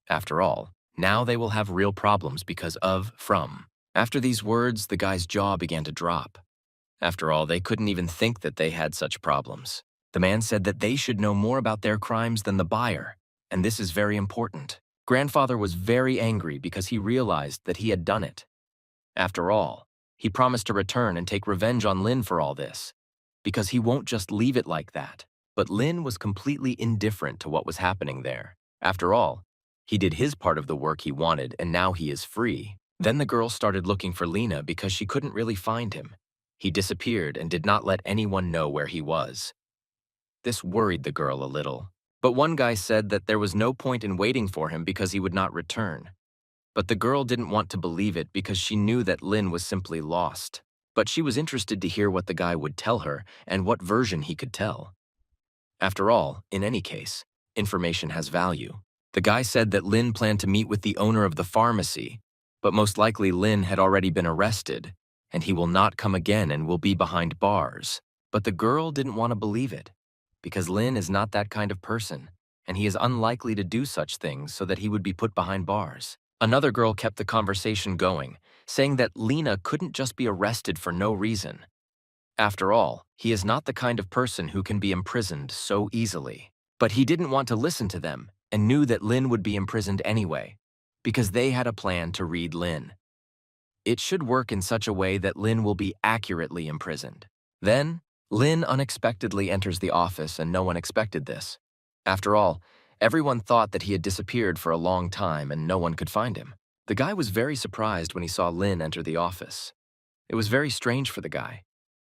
After all, now they will have real problems because of from. After these words, the guy's jaw began to drop. After all, they couldn't even think that they had such problems. The man said that they should know more about their crimes than the buyer, and this is very important. Grandfather was very angry because he realized that he had done it. After all, he promised to return and take revenge on Lin for all this, because he won't just leave it like that. But Lin was completely indifferent to what was happening there. After all, he did his part of the work he wanted, and now he is free. Then the girl started looking for Lina because she couldn't really find him. He disappeared and did not let anyone know where he was. This worried the girl a little. But one guy said that there was no point in waiting for him because he would not return. But the girl didn't want to believe it because she knew that Lin was simply lost. But she was interested to hear what the guy would tell her and what version he could tell. After all, in any case, information has value. The guy said that Lin planned to meet with the owner of the pharmacy, but most likely Lin had already been arrested, and he will not come again and will be behind bars. But the girl didn't want to believe it, because Lin is not that kind of person, and he is unlikely to do such things so that he would be put behind bars. Another girl kept the conversation going, saying that Lina couldn't just be arrested for no reason. After all, he is not the kind of person who can be imprisoned so easily. But he didn't want to listen to them and knew that Lin would be imprisoned anyway, because they had a plan to read Lin. It should work in such a way that Lin will be accurately imprisoned. Then, Lin unexpectedly enters the office and no one expected this. After all, everyone thought that he had disappeared for a long time and no one could find him. The guy was very surprised when he saw Lin enter the office. It was very strange for the guy.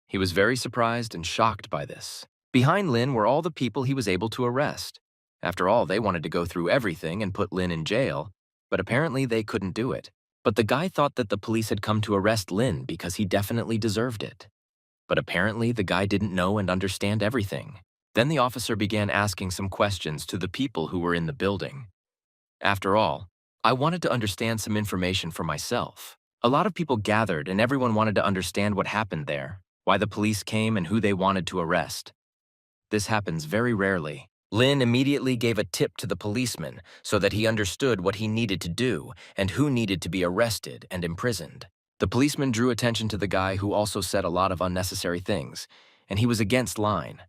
He was very surprised and shocked by this. Behind Lin were all the people he was able to arrest. After all, they wanted to go through everything and put Lin in jail, but apparently they couldn't do it. But the guy thought that the police had come to arrest Lin because he definitely deserved it. But apparently the guy didn't know and understand everything. Then the officer began asking some questions to the people who were in the building. After all, I wanted to understand some information for myself. A lot of people gathered and everyone wanted to understand what happened there, why the police came and who they wanted to arrest. This happens very rarely. Lin immediately gave a tip to the policeman so that he understood what he needed to do and who needed to be arrested and imprisoned. The policeman drew attention to the guy who also said a lot of unnecessary things, and he was against line.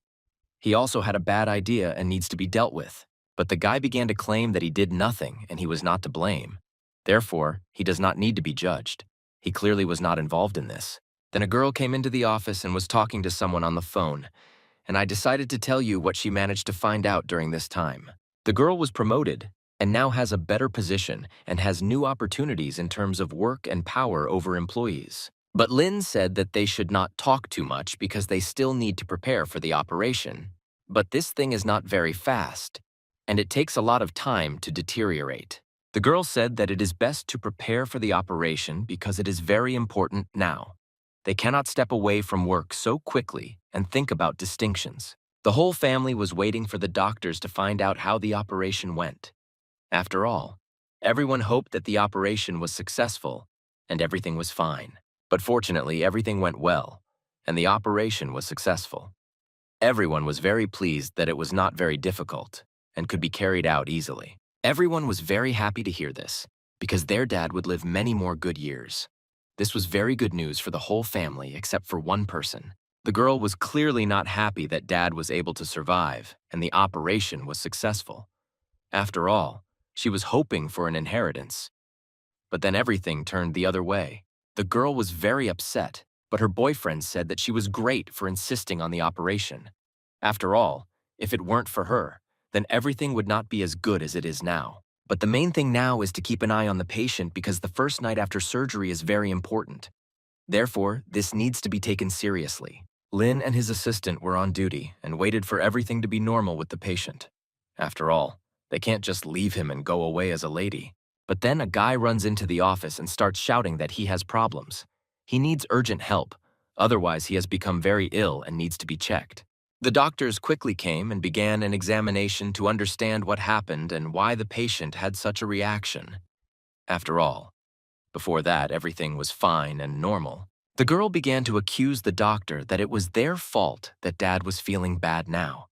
He also had a bad idea and needs to be dealt with, but the guy began to claim that he did nothing and he was not to blame. Therefore, he does not need to be judged. He clearly was not involved in this. Then a girl came into the office and was talking to someone on the phone, and I decided to tell you what she managed to find out during this time. The girl was promoted and now has a better position and has new opportunities in terms of work and power over employees. But Lin said that they should not talk too much because they still need to prepare for the operation. But this thing is not very fast, and it takes a lot of time to deteriorate. The girl said that it is best to prepare for the operation because it is very important now. They cannot step away from work so quickly and think about distinctions. The whole family was waiting for the doctors to find out how the operation went. After all, everyone hoped that the operation was successful and everything was fine. But fortunately, everything went well, and the operation was successful. Everyone was very pleased that it was not very difficult and could be carried out easily. Everyone was very happy to hear this, because their dad would live many more good years. This was very good news for the whole family except for one person. The girl was clearly not happy that dad was able to survive and the operation was successful. After all, she was hoping for an inheritance. But then everything turned the other way. The girl was very upset, but her boyfriend said that she was great for insisting on the operation. After all, if it weren't for her, then everything would not be as good as it is now. But the main thing now is to keep an eye on the patient because the first night after surgery is very important. Therefore, this needs to be taken seriously. Lin and his assistant were on duty and waited for everything to be normal with the patient. After all, they can't just leave him and go away as a lady. But then a guy runs into the office and starts shouting that he has problems. He needs urgent help, otherwise he has become very ill and needs to be checked. The doctors quickly came and began an examination to understand what happened and why the patient had such a reaction. After all, before that everything was fine and normal. The girl began to accuse the doctor that it was their fault that dad was feeling bad now.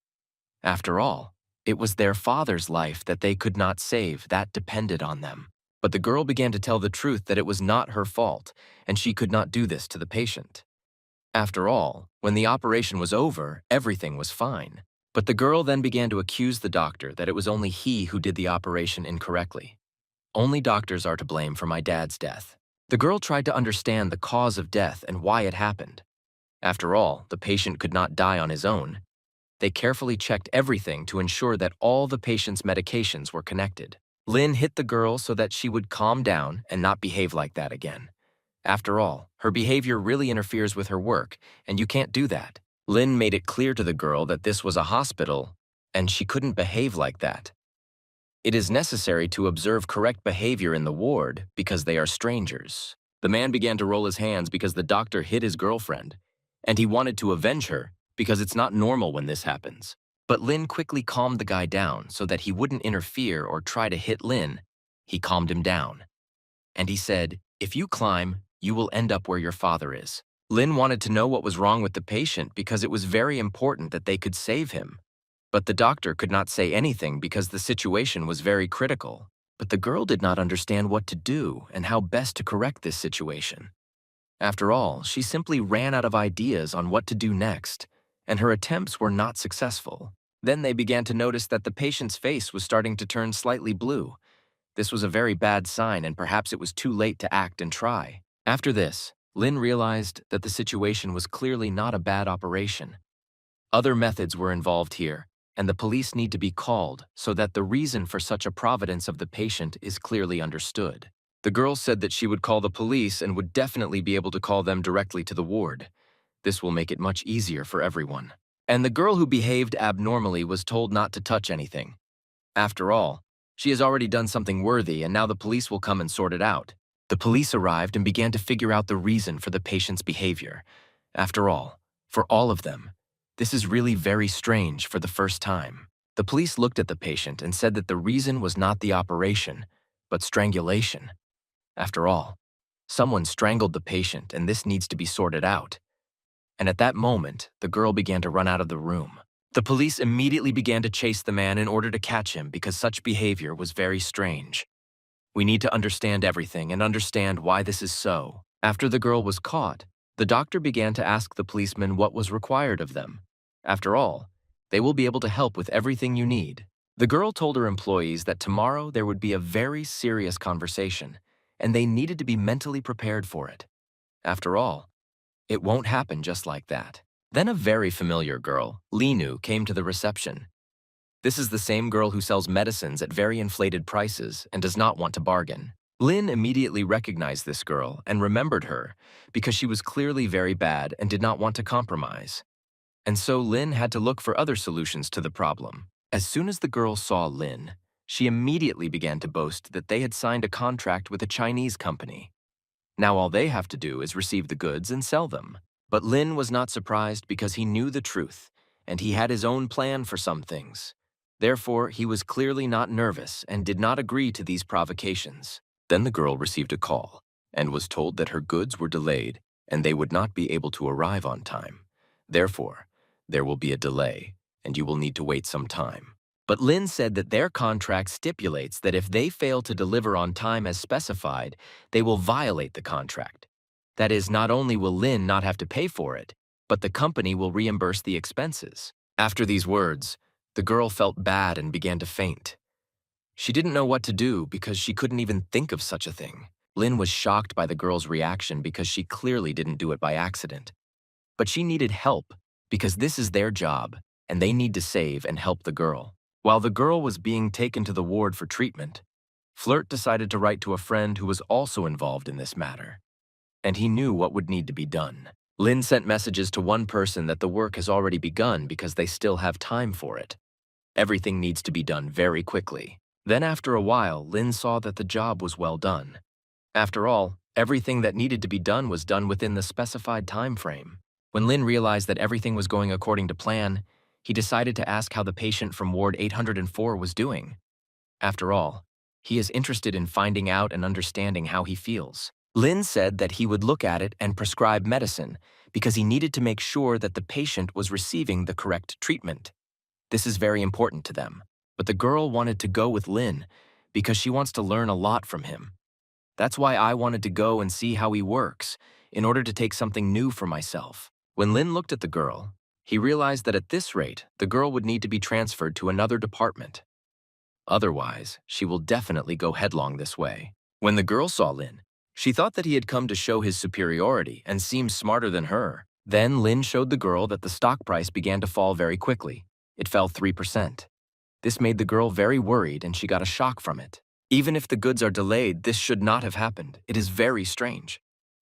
After all, it was their father's life that they could not save that depended on them. But the girl began to tell the truth that it was not her fault, and she could not do this to the patient. After all, when the operation was over, everything was fine. But the girl then began to accuse the doctor that it was only he who did the operation incorrectly. Only doctors are to blame for my dad's death. The girl tried to understand the cause of death and why it happened. After all, the patient could not die on his own. They carefully checked everything to ensure that all the patient's medications were connected. Lin hit the girl so that she would calm down and not behave like that again. After all, her behavior really interferes with her work, and you can't do that. Lin made it clear to the girl that this was a hospital, and she couldn't behave like that. It is necessary to observe correct behavior in the ward because they are strangers. The man began to roll his hands because the doctor hit his girlfriend, and he wanted to avenge her because it's not normal when this happens. But Lin quickly calmed the guy down so that he wouldn't interfere or try to hit Lin. He calmed him down. And he said, "If you climb, you will end up where your father is." Lin wanted to know what was wrong with the patient because it was very important that they could save him. But the doctor could not say anything because the situation was very critical. But the girl did not understand what to do and how best to correct this situation. After all, she simply ran out of ideas on what to do next, and her attempts were not successful. Then they began to notice that the patient's face was starting to turn slightly blue. This was a very bad sign, and perhaps it was too late to act and try. After this, Lin realized that the situation was clearly not a bad operation. Other methods were involved here, and the police need to be called so that the reason for such a providence of the patient is clearly understood. The girl said that she would call the police and would definitely be able to call them directly to the ward. This will make it much easier for everyone. And the girl who behaved abnormally was told not to touch anything. After all, she has already done something worthy, and now the police will come and sort it out. The police arrived and began to figure out the reason for the patient's behavior. After all, for all of them, this is really very strange for the first time. The police looked at the patient and said that the reason was not the operation, but strangulation. After all, someone strangled the patient, and this needs to be sorted out. And at that moment, the girl began to run out of the room. The police immediately began to chase the man in order to catch him because such behavior was very strange. We need to understand everything and understand why this is so. After the girl was caught, the doctor began to ask the policemen what was required of them. After all, they will be able to help with everything you need. The girl told her employees that tomorrow there would be a very serious conversation, and they needed to be mentally prepared for it. After all, it won't happen just like that. Then a very familiar girl, Linu, came to the reception. This is the same girl who sells medicines at very inflated prices and does not want to bargain. Lynn immediately recognized this girl and remembered her because she was clearly very bad and did not want to compromise. And so Lynn had to look for other solutions to the problem. As soon as the girl saw Lynn, she immediately began to boast that they had signed a contract with a Chinese company. Now all they have to do is receive the goods and sell them. But Lin was not surprised because he knew the truth, and he had his own plan for some things. Therefore, he was clearly not nervous and did not agree to these provocations. Then the girl received a call and was told that her goods were delayed and they would not be able to arrive on time. Therefore, there will be a delay, and you will need to wait some time. But Lin said that their contract stipulates that if they fail to deliver on time as specified, they will violate the contract. That is, not only will Lin not have to pay for it, but the company will reimburse the expenses. After these words, the girl felt bad and began to faint. She didn't know what to do because she couldn't even think of such a thing. Lin was shocked by the girl's reaction because she clearly didn't do it by accident. But she needed help because this is their job, and they need to save and help the girl. While the girl was being taken to the ward for treatment, Flirt decided to write to a friend who was also involved in this matter, and he knew what would need to be done. Lin sent messages to one person that the work has already begun because they still have time for it. Everything needs to be done very quickly. Then after a while, Lin saw that the job was well done. After all, everything that needed to be done was done within the specified time frame. When Lin realized that everything was going according to plan, he decided to ask how the patient from Ward 804 was doing. After all, he is interested in finding out and understanding how he feels. Lin said that he would look at it and prescribe medicine because he needed to make sure that the patient was receiving the correct treatment. This is very important to them. But the girl wanted to go with Lin because she wants to learn a lot from him. That's why I wanted to go and see how he works in order to take something new for myself. When Lin looked at the girl, he realized that at this rate, the girl would need to be transferred to another department. Otherwise, she will definitely go headlong this way. When the girl saw Lin, she thought that he had come to show his superiority and seemed smarter than her. Then Lin showed the girl that the stock price began to fall very quickly. It fell 3%. This made the girl very worried and she got a shock from it. Even if the goods are delayed, this should not have happened. It is very strange.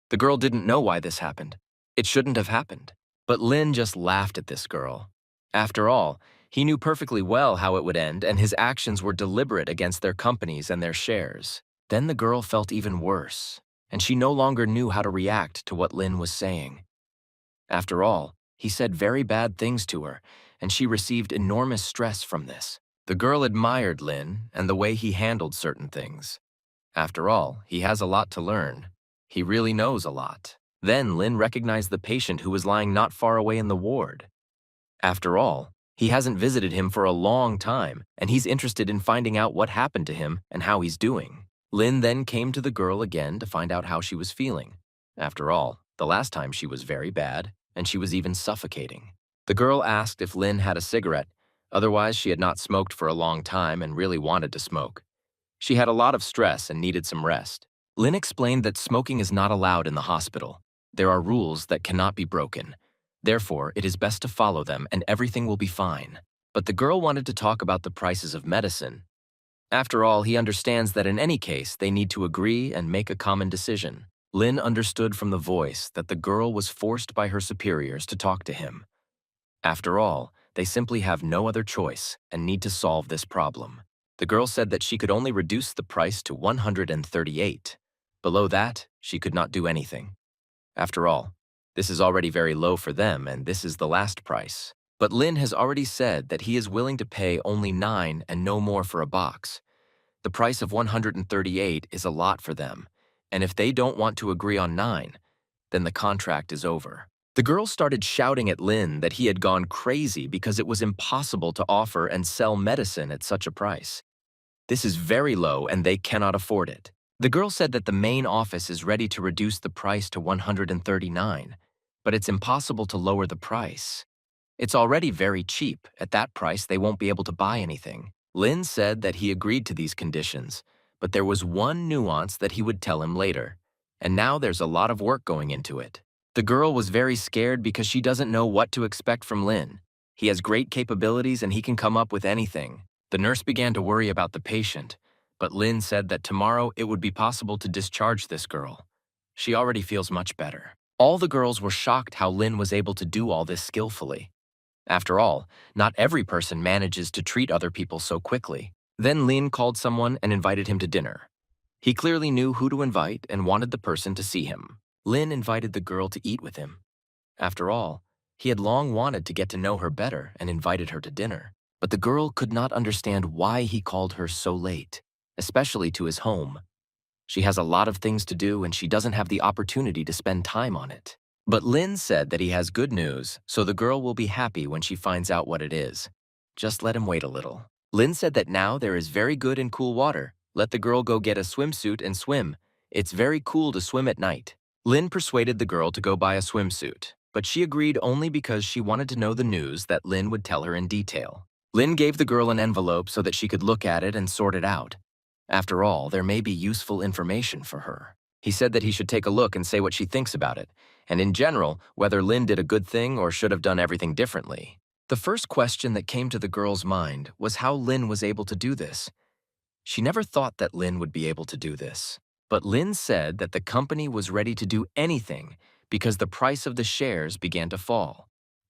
The girl didn't know why this happened. It shouldn't have happened. But Lin just laughed at this girl. After all, he knew perfectly well how it would end, and his actions were deliberate against their companies and their shares. Then the girl felt even worse, and she no longer knew how to react to what Lin was saying. After all, he said very bad things to her, and she received enormous stress from this. The girl admired Lin and the way he handled certain things. After all, he has a lot to learn. He really knows a lot. Then Lin recognized the patient who was lying not far away in the ward. After all, he hasn't visited him for a long time, and he's interested in finding out what happened to him and how he's doing. Lin then came to the girl again to find out how she was feeling. After all, the last time she was very bad, and she was even suffocating. The girl asked if Lin had a cigarette, otherwise she had not smoked for a long time and really wanted to smoke. She had a lot of stress and needed some rest. Lin explained that smoking is not allowed in the hospital. There are rules that cannot be broken. Therefore, it is best to follow them and everything will be fine. But the girl wanted to talk about the prices of medicine. After all, he understands that in any case, they need to agree and make a common decision. Lin understood from the voice that the girl was forced by her superiors to talk to him. After all, they simply have no other choice and need to solve this problem. The girl said that she could only reduce the price to 138. Below that, she could not do anything. After all, this is already very low for them, and this is the last price. But Lin has already said that he is willing to pay only 9 and no more for a box. The price of 138 is a lot for them, and if they don't want to agree on 9, then the contract is over. The girl started shouting at Lin that he had gone crazy because it was impossible to offer and sell medicine at such a price. This is very low and they cannot afford it. The girl said that the main office is ready to reduce the price to 139, but it's impossible to lower the price. It's already very cheap. At that price, they won't be able to buy anything. Lin said that he agreed to these conditions, but there was one nuance that he would tell him later, and now there's a lot of work going into it. The girl was very scared because she doesn't know what to expect from Lin. He has great capabilities and he can come up with anything. The nurse began to worry about the patient, But Lynn said that tomorrow it would be possible to discharge this girl. She already feels much better. All the girls were shocked how Lynn was able to do all this skillfully. After all, not every person manages to treat other people so quickly. Then Lynn called someone and invited him to dinner. He clearly knew who to invite and wanted the person to see him. Lynn invited the girl to eat with him. After all, he had long wanted to get to know her better and invited her to dinner. But the girl could not understand why he called her so late, especially to his home. She has a lot of things to do and she doesn't have the opportunity to spend time on it. But Lynn said that he has good news, so the girl will be happy when she finds out what it is. Just let him wait a little. Lynn said that now there is very good and cool water. Let the girl go get a swimsuit and swim. It's very cool to swim at night. Lynn persuaded the girl to go buy a swimsuit, but she agreed only because she wanted to know the news that Lynn would tell her in detail. Lynn gave the girl an envelope so that she could look at it and sort it out. After all, there may be useful information for her. He said that he should take a look and say what she thinks about it, and in general, whether Lynn did a good thing or should have done everything differently. The first question that came to the girl's mind was how Lynn was able to do this. She never thought that Lynn would be able to do this. But Lynn said that the company was ready to do anything because the price of the shares began to fall,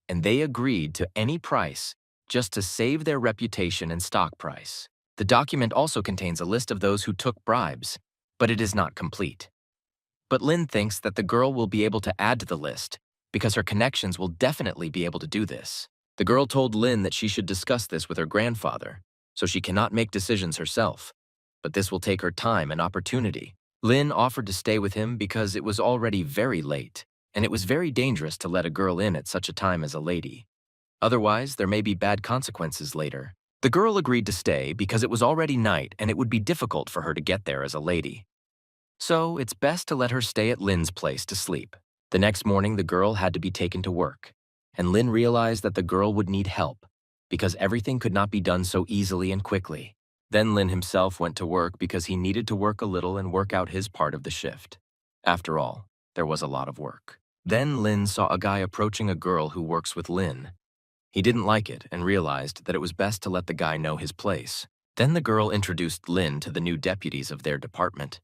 and they agreed to any price just to save their reputation and stock price. The document also contains a list of those who took bribes, but it is not complete. But Lynn thinks that the girl will be able to add to the list because her connections will definitely be able to do this. The girl told Lynn that she should discuss this with her grandfather, so she cannot make decisions herself. But this will take her time and opportunity. Lynn offered to stay with him because it was already very late, and it was very dangerous to let a girl in at such a time as a lady. Otherwise, there may be bad consequences later. The girl agreed to stay because it was already night and it would be difficult for her to get there as a lady. So it's best to let her stay at Lynn's place to sleep. The next morning, the girl had to be taken to work, and Lynn realized that the girl would need help because everything could not be done so easily and quickly. Then Lynn himself went to work because he needed to work a little and work out his part of the shift. After all, there was a lot of work. Then Lynn saw a guy approaching a girl who works with Lynn. He didn't like it and realized that it was best to let the guy know his place. Then the girl introduced Lynn to the new deputies of their department.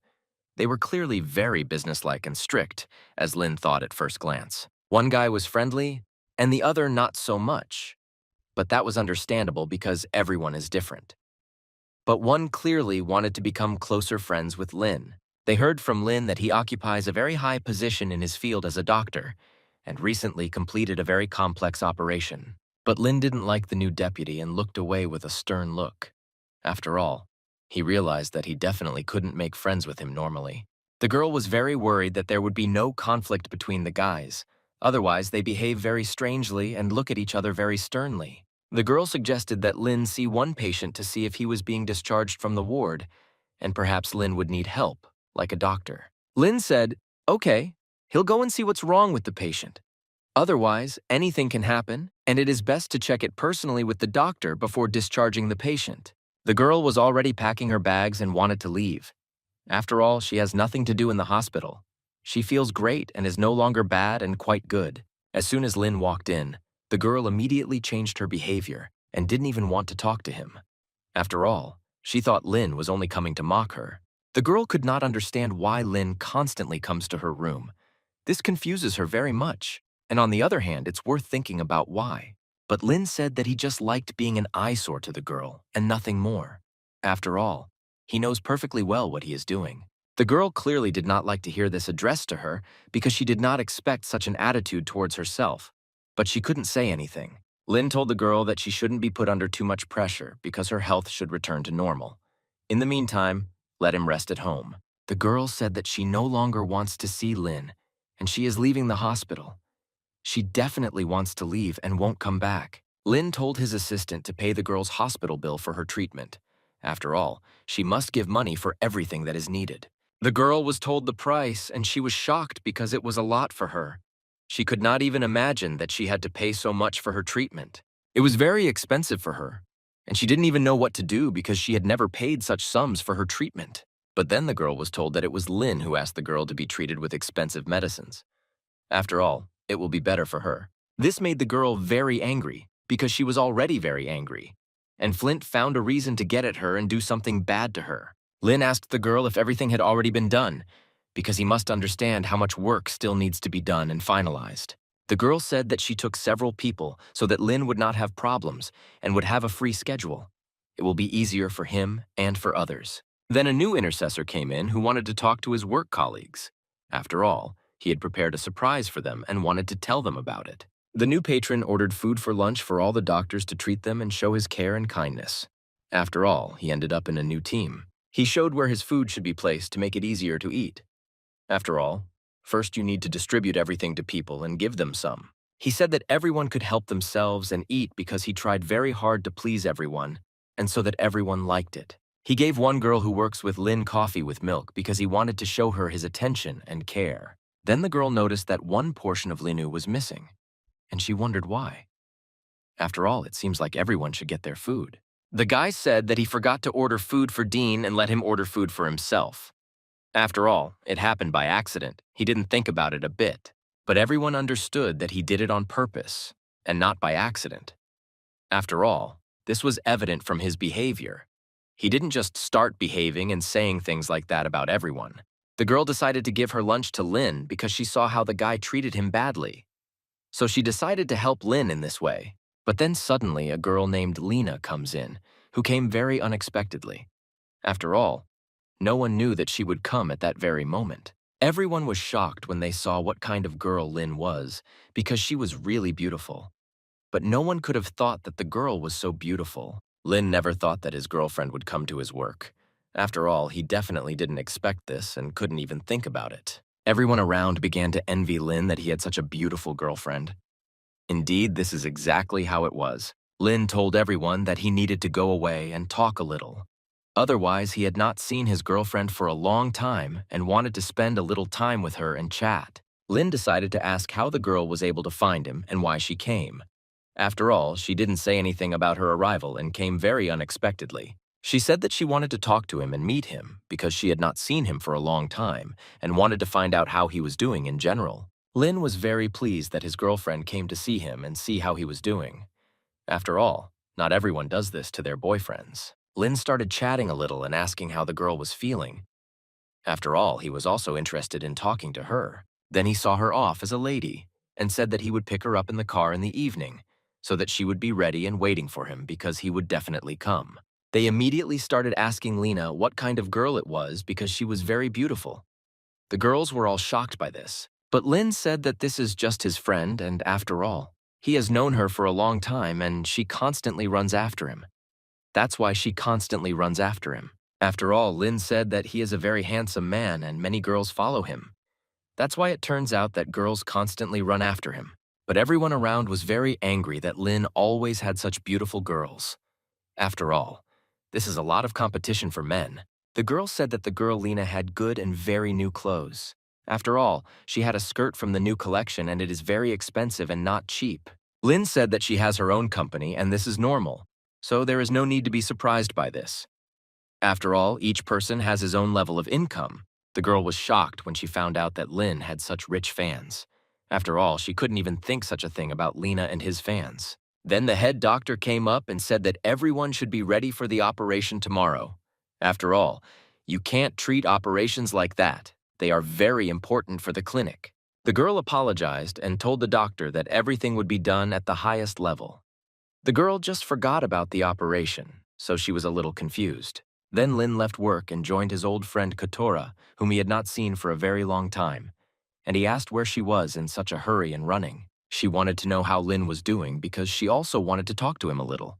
They were clearly very businesslike and strict, as Lynn thought at first glance. One guy was friendly, and the other not so much. But that was understandable because everyone is different. But one clearly wanted to become closer friends with Lynn. They heard from Lynn that he occupies a very high position in his field as a doctor, and recently completed a very complex operation. But Lynn didn't like the new deputy and looked away with a stern look. After all, he realized that he definitely couldn't make friends with him normally. The girl was very worried that there would be no conflict between the guys. Otherwise, they behave very strangely and look at each other very sternly. The girl suggested that Lynn see one patient to see if he was being discharged from the ward, and perhaps Lynn would need help, like a doctor. Lynn said, "Okay, he'll go and see what's wrong with the patient. Otherwise, anything can happen, and it is best to check it personally with the doctor before discharging the patient." The girl was already packing her bags and wanted to leave. After all, she has nothing to do in the hospital. She feels great and is no longer bad and quite good. As soon as Lynn walked in, the girl immediately changed her behavior and didn't even want to talk to him. After all, she thought Lynn was only coming to mock her. The girl could not understand why Lynn constantly comes to her room. This confuses her very much, and on the other hand, it's worth thinking about why. But Lynn said that he just liked being an eyesore to the girl and nothing more. After all, he knows perfectly well what he is doing. The girl clearly did not like to hear this addressed to her because she did not expect such an attitude towards herself. But she couldn't say anything. Lynn told the girl that she shouldn't be put under too much pressure because her health should return to normal. In the meantime, let him rest at home. The girl said that she no longer wants to see Lynn, and she is leaving the hospital. She definitely wants to leave and won't come back. Lynn told his assistant to pay the girl's hospital bill for her treatment. After all, she must give money for everything that is needed. The girl was told the price, and she was shocked because it was a lot for her. She could not even imagine that she had to pay so much for her treatment. It was very expensive for her, and she didn't even know what to do because she had never paid such sums for her treatment. But then the girl was told that it was Lynn who asked the girl to be treated with expensive medicines. After all, it will be better for her. This made the girl very angry because she was already very angry, and Flint found a reason to get at her and do something bad to her. Lin asked the girl if everything had already been done, because he must understand how much work still needs to be done and finalized. The girl said that she took several people so that Lin would not have problems and would have a free schedule. It will be easier for him and for others. Then a new intercessor came in who wanted to talk to his work colleagues. After all, he had prepared a surprise for them and wanted to tell them about it. The new patron ordered food for lunch for all the doctors to treat them and show his care and kindness. After all, he ended up in a new team. He showed where his food should be placed to make it easier to eat. After all, first you need to distribute everything to people and give them some. He said that everyone could help themselves and eat because he tried very hard to please everyone, and so that everyone liked it. He gave one girl who works with Lin coffee with milk because he wanted to show her his attention and care. Then the girl noticed that one portion of Linu was missing, and she wondered why. After all, it seems like everyone should get their food. The guy said that he forgot to order food for Dean and let him order food for himself. After all, it happened by accident. He didn't think about it a bit. But everyone understood that he did it on purpose, and not by accident. After all, this was evident from his behavior. He didn't just start behaving and saying things like that about everyone. The girl decided to give her lunch to Lin because she saw how the guy treated him badly. So she decided to help Lin in this way. But then suddenly a girl named Lena comes in, who came very unexpectedly. After all, no one knew that she would come at that very moment. Everyone was shocked when they saw what kind of girl Lin was, because she was really beautiful. But no one could have thought that the girl was so beautiful. Lin never thought that his girlfriend would come to his work. After all, he definitely didn't expect this and couldn't even think about it. Everyone around began to envy Lin that he had such a beautiful girlfriend. Indeed, this is exactly how it was. Lin told everyone that he needed to go away and talk a little. Otherwise, he had not seen his girlfriend for a long time and wanted to spend a little time with her and chat. Lin decided to ask how the girl was able to find him and why she came. After all, she didn't say anything about her arrival and came very unexpectedly. She said that she wanted to talk to him and meet him because she had not seen him for a long time and wanted to find out how he was doing in general. Lin was very pleased that his girlfriend came to see him and see how he was doing. After all, not everyone does this to their boyfriends. Lin started chatting a little and asking how the girl was feeling. After all, he was also interested in talking to her. Then he saw her off as a lady and said that he would pick her up in the car in the evening so that she would be ready and waiting for him because he would definitely come. They immediately started asking Lena what kind of girl it was because she was very beautiful. The girls were all shocked by this. But Lin said that this is just his friend, and after all, he has known her for a long time and she constantly runs after him. That's why she constantly runs after him. After all, Lin said that he is a very handsome man and many girls follow him. That's why it turns out that girls constantly run after him. But everyone around was very angry that Lin always had such beautiful girls. After all, this is a lot of competition for men. The girl said that the girl Lena had good and very new clothes. After all, she had a skirt from the new collection and it is very expensive and not cheap. Lin said that she has her own company and this is normal, so there is no need to be surprised by this. After all, each person has his own level of income. The girl was shocked when she found out that Lin had such rich fans. After all, she couldn't even think such a thing about Lena and his fans. Then the head doctor came up and said that everyone should be ready for the operation tomorrow. After all, you can't treat operations like that. They are very important for the clinic. The girl apologized and told the doctor that everything would be done at the highest level. The girl just forgot about the operation, so she was a little confused. Then Lin left work and joined his old friend Kotora, whom he had not seen for a very long time, and he asked where she was in such a hurry and running. She wanted to know how Lin was doing because she also wanted to talk to him a little.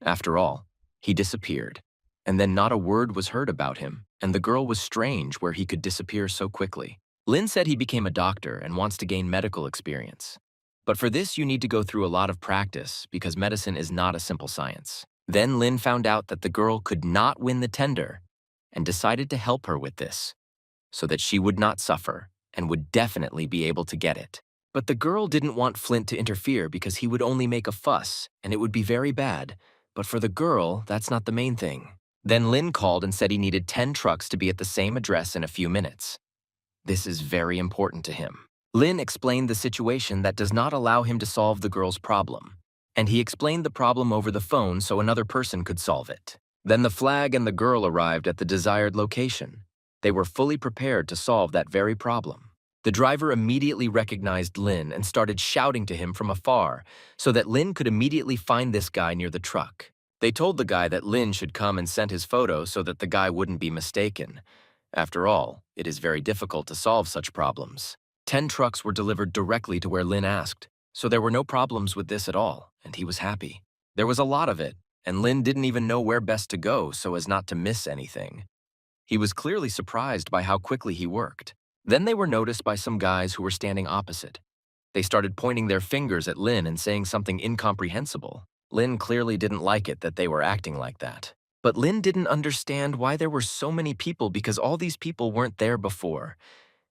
After all, he disappeared, and then not a word was heard about him, and the girl was strange where he could disappear so quickly. Lin said he became a doctor and wants to gain medical experience. But for this, you need to go through a lot of practice because medicine is not a simple science. Then Lin found out that the girl could not win the tender and decided to help her with this so that she would not suffer and would definitely be able to get it. But the girl didn't want Flint to interfere because he would only make a fuss and it would be very bad. But for the girl, that's not the main thing. Then Lin called and said he needed 10 trucks to be at the same address in a few minutes. This is very important to him. Lin explained the situation that does not allow him to solve the girl's problem, and he explained the problem over the phone so another person could solve it. Then the flag and the girl arrived at the desired location. They were fully prepared to solve that very problem. The driver immediately recognized Lin and started shouting to him from afar so that Lin could immediately find this guy near the truck. They told the guy that Lin should come and send his photo so that the guy wouldn't be mistaken. After all, it is very difficult to solve such problems. 10 trucks were delivered directly to where Lin asked, so there were no problems with this at all, and he was happy. There was a lot of it, and Lin didn't even know where best to go so as not to miss anything. He was clearly surprised by how quickly he worked. Then they were noticed by some guys who were standing opposite. They started pointing their fingers at Lin and saying something incomprehensible. Lin clearly didn't like it that they were acting like that. But Lin didn't understand why there were so many people because all these people weren't there before,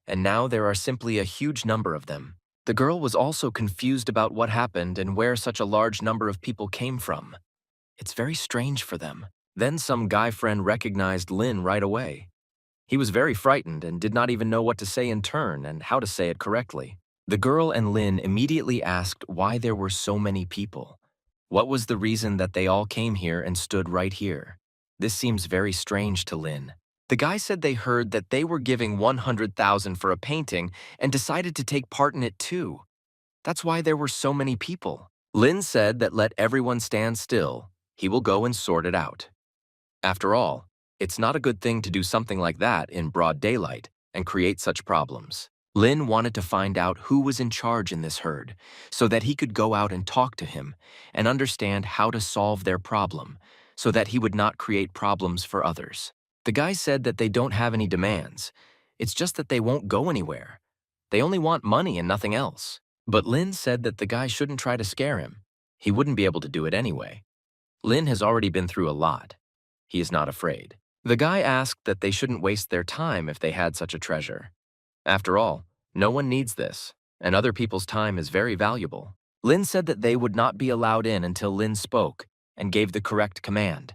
and now there are simply a huge number of them. The girl was also confused about what happened and where such a large number of people came from. It's very strange for them. Then some guy friend recognized Lin right away. He was very frightened and did not even know what to say in turn and how to say it correctly. The girl and Lin immediately asked why there were so many people. What was the reason that they all came here and stood right here? This seems very strange to Lin. The guy said they heard that they were giving 100,000 for a painting and decided to take part in it too. That's why there were so many people. Lin said that let everyone stand still. He will go and sort it out. After all, it's not a good thing to do something like that in broad daylight and create such problems. Lin wanted to find out who was in charge in this herd so that he could go out and talk to him and understand how to solve their problem so that he would not create problems for others. The guy said that they don't have any demands. It's just that they won't go anywhere. They only want money and nothing else. But Lin said that the guy shouldn't try to scare him. He wouldn't be able to do it anyway. Lin has already been through a lot. He is not afraid. The guy asked that they shouldn't waste their time if they had such a treasure. After all, no one needs this, and other people's time is very valuable. Lin said that they would not be allowed in until Lin spoke and gave the correct command.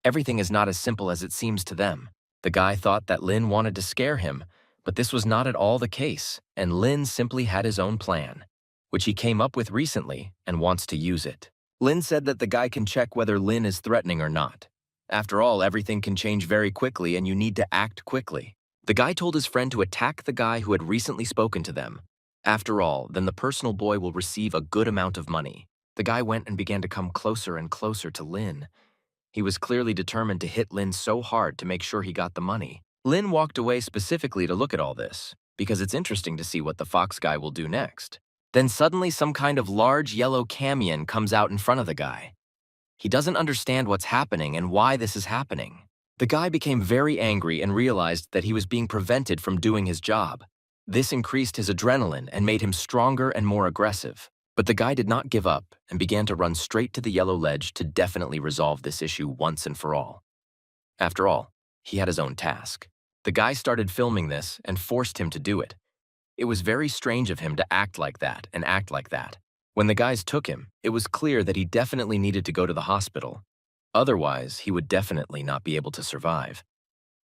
Everything is not as simple as it seems to them. The guy thought that Lin wanted to scare him, but this was not at all the case, and Lin simply had his own plan, which he came up with recently and wants to use it. Lin said that the guy can check whether Lin is threatening or not. After all, everything can change very quickly and you need to act quickly. The guy told his friend to attack the guy who had recently spoken to them. After all, then the personal boy will receive a good amount of money. The guy went and began to come closer and closer to Lin. He was clearly determined to hit Lin so hard to make sure he got the money. Lin walked away specifically to look at all this, because it's interesting to see what the fox guy will do next. Then suddenly some kind of large yellow camion comes out in front of the guy. He doesn't understand what's happening and why this is happening. The guy became very angry and realized that he was being prevented from doing his job. This increased his adrenaline and made him stronger and more aggressive. But the guy did not give up and began to run straight to the yellow ledge to definitely resolve this issue once and for all. After all, he had his own task. The guy started filming this and forced him to do it. It was very strange of him to act like that and act like that. When the guys took him, it was clear that he definitely needed to go to the hospital. Otherwise, he would definitely not be able to survive.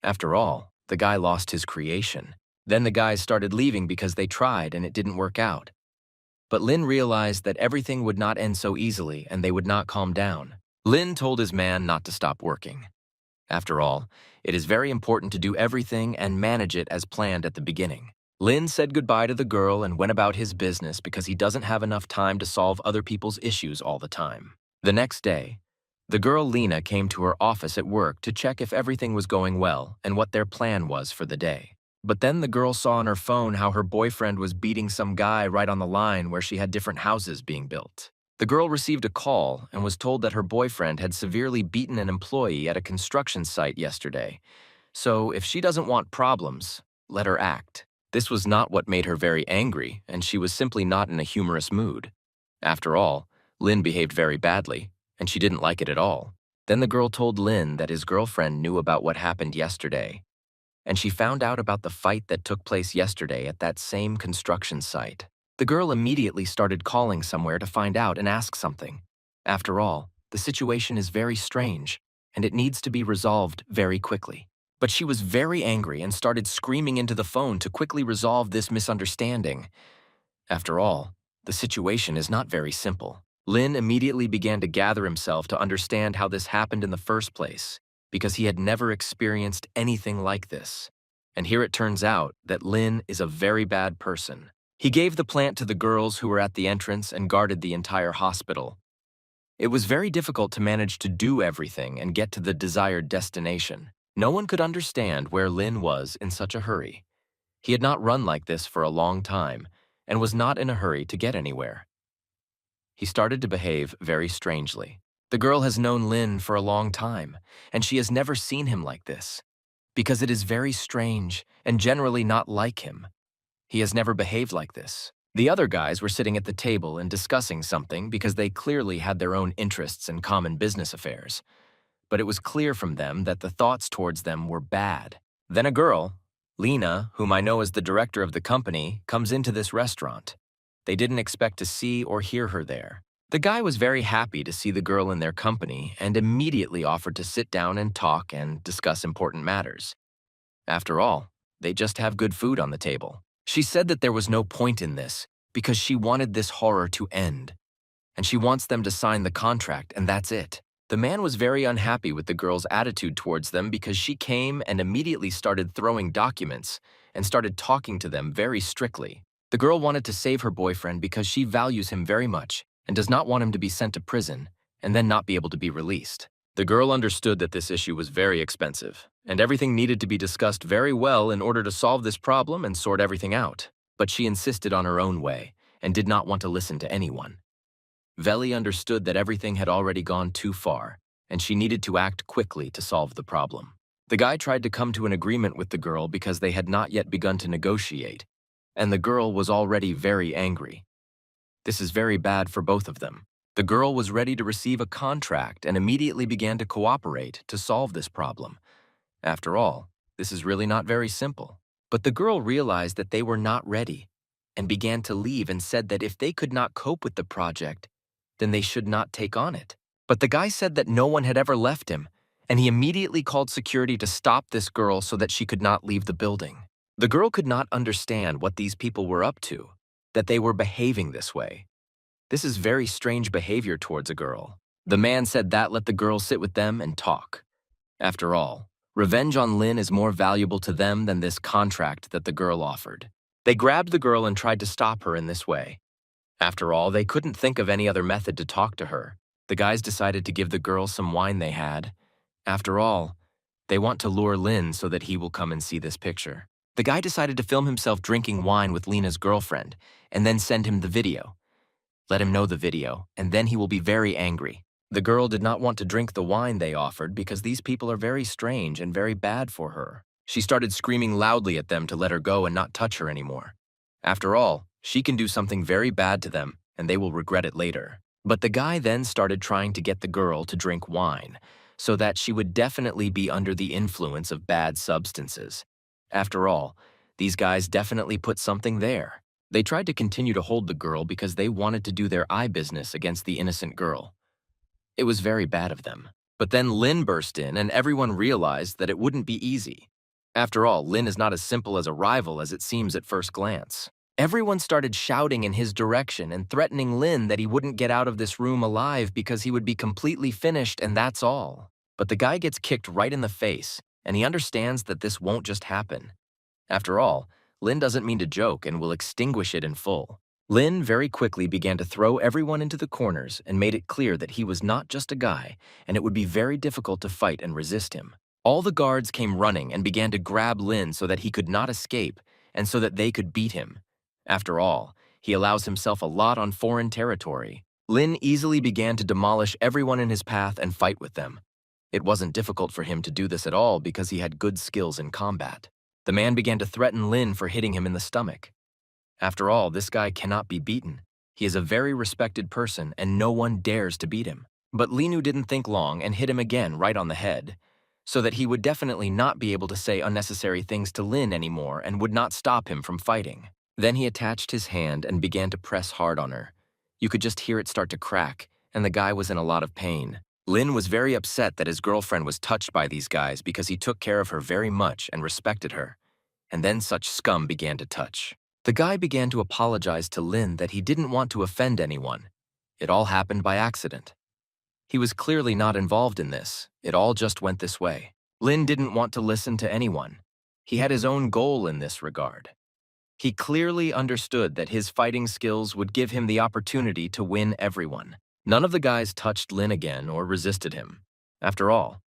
After all, the guy lost his creation. Then the guys started leaving because they tried and it didn't work out. But Lin realized that everything would not end so easily and they would not calm down. Lin told his man not to stop working. After all, it is very important to do everything and manage it as planned at the beginning. Lin said goodbye to the girl and went about his business because he doesn't have enough time to solve other people's issues all the time. The next day, the girl Lena came to her office at work to check if everything was going well and what their plan was for the day. But then the girl saw on her phone how her boyfriend was beating some guy right on the line where she had different houses being built. The girl received a call and was told that her boyfriend had severely beaten an employee at a construction site yesterday. So if she doesn't want problems, let her act. This was not what made her very angry, and she was simply not in a humorous mood. After all, Lin behaved very badly, and she didn't like it at all. Then the girl told Lin that his girlfriend knew about what happened yesterday, and she found out about the fight that took place yesterday at that same construction site. The girl immediately started calling somewhere to find out and ask something. After all, the situation is very strange, and it needs to be resolved very quickly. But she was very angry and started screaming into the phone to quickly resolve this misunderstanding. After all, the situation is not very simple. Lin immediately began to gather himself to understand how this happened in the first place, because he had never experienced anything like this. And here it turns out that Lin is a very bad person. He gave the plant to the girls who were at the entrance and guarded the entire hospital. It was very difficult to manage to do everything and get to the desired destination. No one could understand where Lin was in such a hurry. He had not run like this for a long time and was not in a hurry to get anywhere. He started to behave very strangely. The girl has known Lin for a long time, and she has never seen him like this, because it is very strange and generally not like him. He has never behaved like this. The other guys were sitting at the table and discussing something because they clearly had their own interests and common business affairs. But it was clear from them that the thoughts towards them were bad. Then a girl, Lena, whom I know as the director of the company, comes into this restaurant. They didn't expect to see or hear her there. The guy was very happy to see the girl in their company and immediately offered to sit down and talk and discuss important matters. After all, they just have good food on the table. She said that there was no point in this because she wanted this horror to end. And she wants them to sign the contract, and that's it. The man was very unhappy with the girl's attitude towards them because she came and immediately started throwing documents and started talking to them very strictly. The girl wanted to save her boyfriend because she values him very much and does not want him to be sent to prison and then not be able to be released. The girl understood that this issue was very expensive, and everything needed to be discussed very well in order to solve this problem and sort everything out. But she insisted on her own way and did not want to listen to anyone. Veli understood that everything had already gone too far, and she needed to act quickly to solve the problem. The guy tried to come to an agreement with the girl because they had not yet begun to negotiate, and the girl was already very angry. This is very bad for both of them. The girl was ready to receive a contract and immediately began to cooperate to solve this problem. After all, this is really not very simple. But the girl realized that they were not ready and began to leave and said that if they could not cope with the project, then they should not take on it. But the guy said that no one had ever left him, and he immediately called security to stop this girl so that she could not leave the building. The girl could not understand what these people were up to, that they were behaving this way. This is very strange behavior towards a girl. The man said that let the girl sit with them and talk. After all, revenge on Lin is more valuable to them than this contract that the girl offered. They grabbed the girl and tried to stop her in this way. After all, they couldn't think of any other method to talk to her. The guys decided to give the girl some wine they had. After all, they want to lure Lin so that he will come and see this picture. The guy decided to film himself drinking wine with Lena's girlfriend and then send him the video. Let him know the video, and then he will be very angry. The girl did not want to drink the wine they offered because these people are very strange and very bad for her. She started screaming loudly at them to let her go and not touch her anymore. After all, she can do something very bad to them, and they will regret it later. But the guy then started trying to get the girl to drink wine, so that she would definitely be under the influence of bad substances. After all, these guys definitely put something there. They tried to continue to hold the girl because they wanted to do their eye business against the innocent girl. It was very bad of them. But then Lin burst in and everyone realized that it wouldn't be easy. After all, Lin is not as simple as a rival as it seems at first glance. Everyone started shouting in his direction and threatening Lin that he wouldn't get out of this room alive because he would be completely finished and that's all. But the guy gets kicked right in the face, and he understands that this won't just happen. After all, Lin doesn't mean to joke and will extinguish it in full. Lin very quickly began to throw everyone into the corners and made it clear that he was not just a guy, and it would be very difficult to fight and resist him. All the guards came running and began to grab Lin so that he could not escape and so that they could beat him. After all, he allows himself a lot on foreign territory. Lin easily began to demolish everyone in his path and fight with them. It wasn't difficult for him to do this at all because he had good skills in combat. The man began to threaten Lin for hitting him in the stomach. After all, this guy cannot be beaten. He is a very respected person and no one dares to beat him. But Linu didn't think long and hit him again right on the head, so that he would definitely not be able to say unnecessary things to Lin anymore and would not stop him from fighting. Then he attached his hand and began to press hard on her. You could just hear it start to crack, and the guy was in a lot of pain. Lin was very upset that his girlfriend was touched by these guys because he took care of her very much and respected her. And then such scum began to touch. The guy began to apologize to Lin that he didn't want to offend anyone. It all happened by accident. He was clearly not involved in this. It all just went this way. Lin didn't want to listen to anyone. He had his own goal in this regard. He clearly understood that his fighting skills would give him the opportunity to win everyone. None of the guys touched Lin again or resisted him. After all,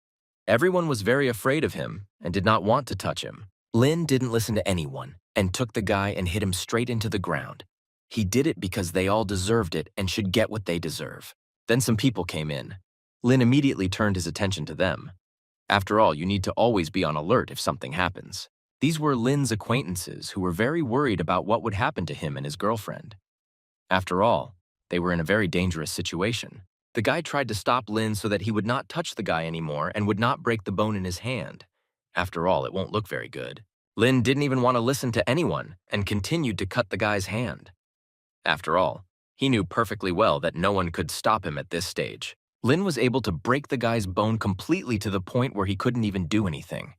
everyone was very afraid of him and did not want to touch him. Lin didn't listen to anyone and took the guy and hit him straight into the ground. He did it because they all deserved it and should get what they deserve. Then some people came in. Lin immediately turned his attention to them. After all, you need to always be on alert if something happens. These were Lin's acquaintances who were very worried about what would happen to him and his girlfriend. After all, they were in a very dangerous situation. The guy tried to stop Lin so that he would not touch the guy anymore and would not break the bone in his hand. After all, it won't look very good. Lin didn't even want to listen to anyone and continued to cut the guy's hand. After all, he knew perfectly well that no one could stop him at this stage. Lin was able to break the guy's bone completely to the point where he couldn't even do anything.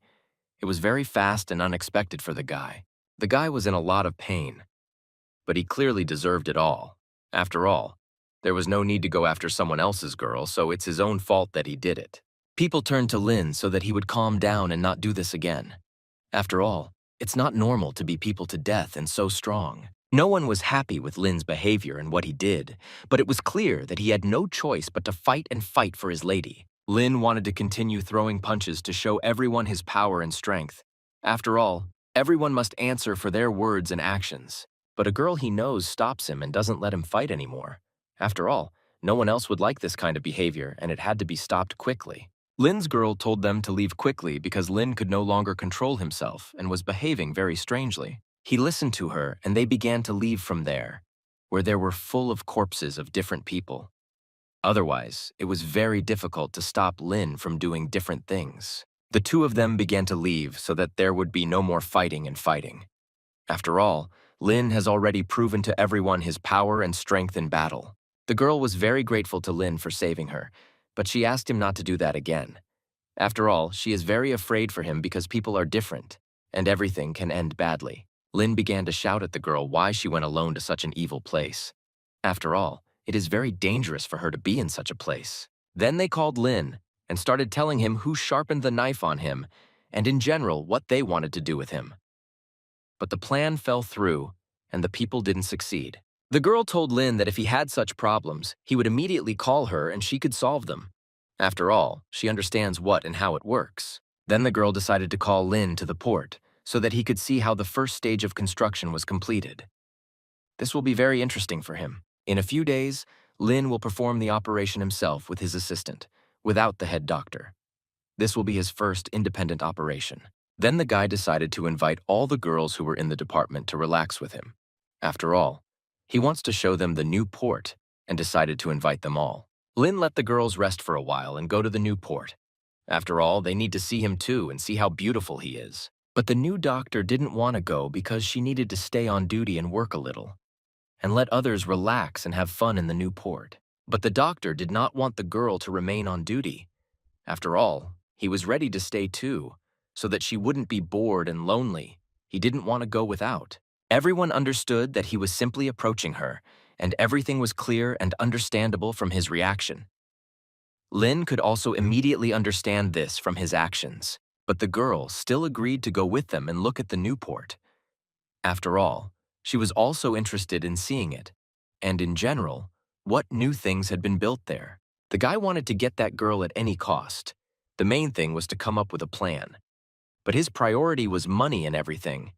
It was very fast and unexpected for the guy. The guy was in a lot of pain, but he clearly deserved it all. After all, there was no need to go after someone else's girl, so it's his own fault that he did it. People turned to Lin so that he would calm down and not do this again. After all, it's not normal to beat people to death and so strong. No one was happy with Lin's behavior and what he did, but it was clear that he had no choice but to fight and fight for his lady. Lin wanted to continue throwing punches to show everyone his power and strength. After all, everyone must answer for their words and actions. But a girl he knows stops him and doesn't let him fight anymore. After all, no one else would like this kind of behavior, and it had to be stopped quickly. Lin's girl told them to leave quickly because Lin could no longer control himself and was behaving very strangely. He listened to her, and they began to leave from there, where there were full of corpses of different people. Otherwise, it was very difficult to stop Lin from doing different things. The two of them began to leave so that there would be no more fighting and fighting. After all, Lin has already proven to everyone his power and strength in battle. The girl was very grateful to Lin for saving her, but she asked him not to do that again. After all, she is very afraid for him because people are different, and everything can end badly. Lin began to shout at the girl why she went alone to such an evil place. After all, it is very dangerous for her to be in such a place. Then they called Lin and started telling him who sharpened the knife on him and in general what they wanted to do with him. But the plan fell through and the people didn't succeed. The girl told Lin that if he had such problems, he would immediately call her and she could solve them. After all, she understands what and how it works. Then the girl decided to call Lin to the port so that he could see how the first stage of construction was completed. This will be very interesting for him. In a few days, Lin will perform the operation himself with his assistant, without the head doctor. This will be his first independent operation. Then the guy decided to invite all the girls who were in the department to relax with him. After all, he wants to show them the new port and decided to invite them all. Lin let the girls rest for a while and go to the new port. After all, they need to see him too and see how beautiful he is. But the new doctor didn't want to go because she needed to stay on duty and work a little, and let others relax and have fun in the new port. But the doctor did not want the girl to remain on duty. After all, he was ready to stay too, so that she wouldn't be bored and lonely. He didn't want to go without. Everyone understood that he was simply approaching her, and everything was clear and understandable from his reaction. Lin could also immediately understand this from his actions, but the girl still agreed to go with them and look at the new port. After all, she was also interested in seeing it, and in general, what new things had been built there. The guy wanted to get that girl at any cost. The main thing was to come up with a plan. But his priority was money and everything,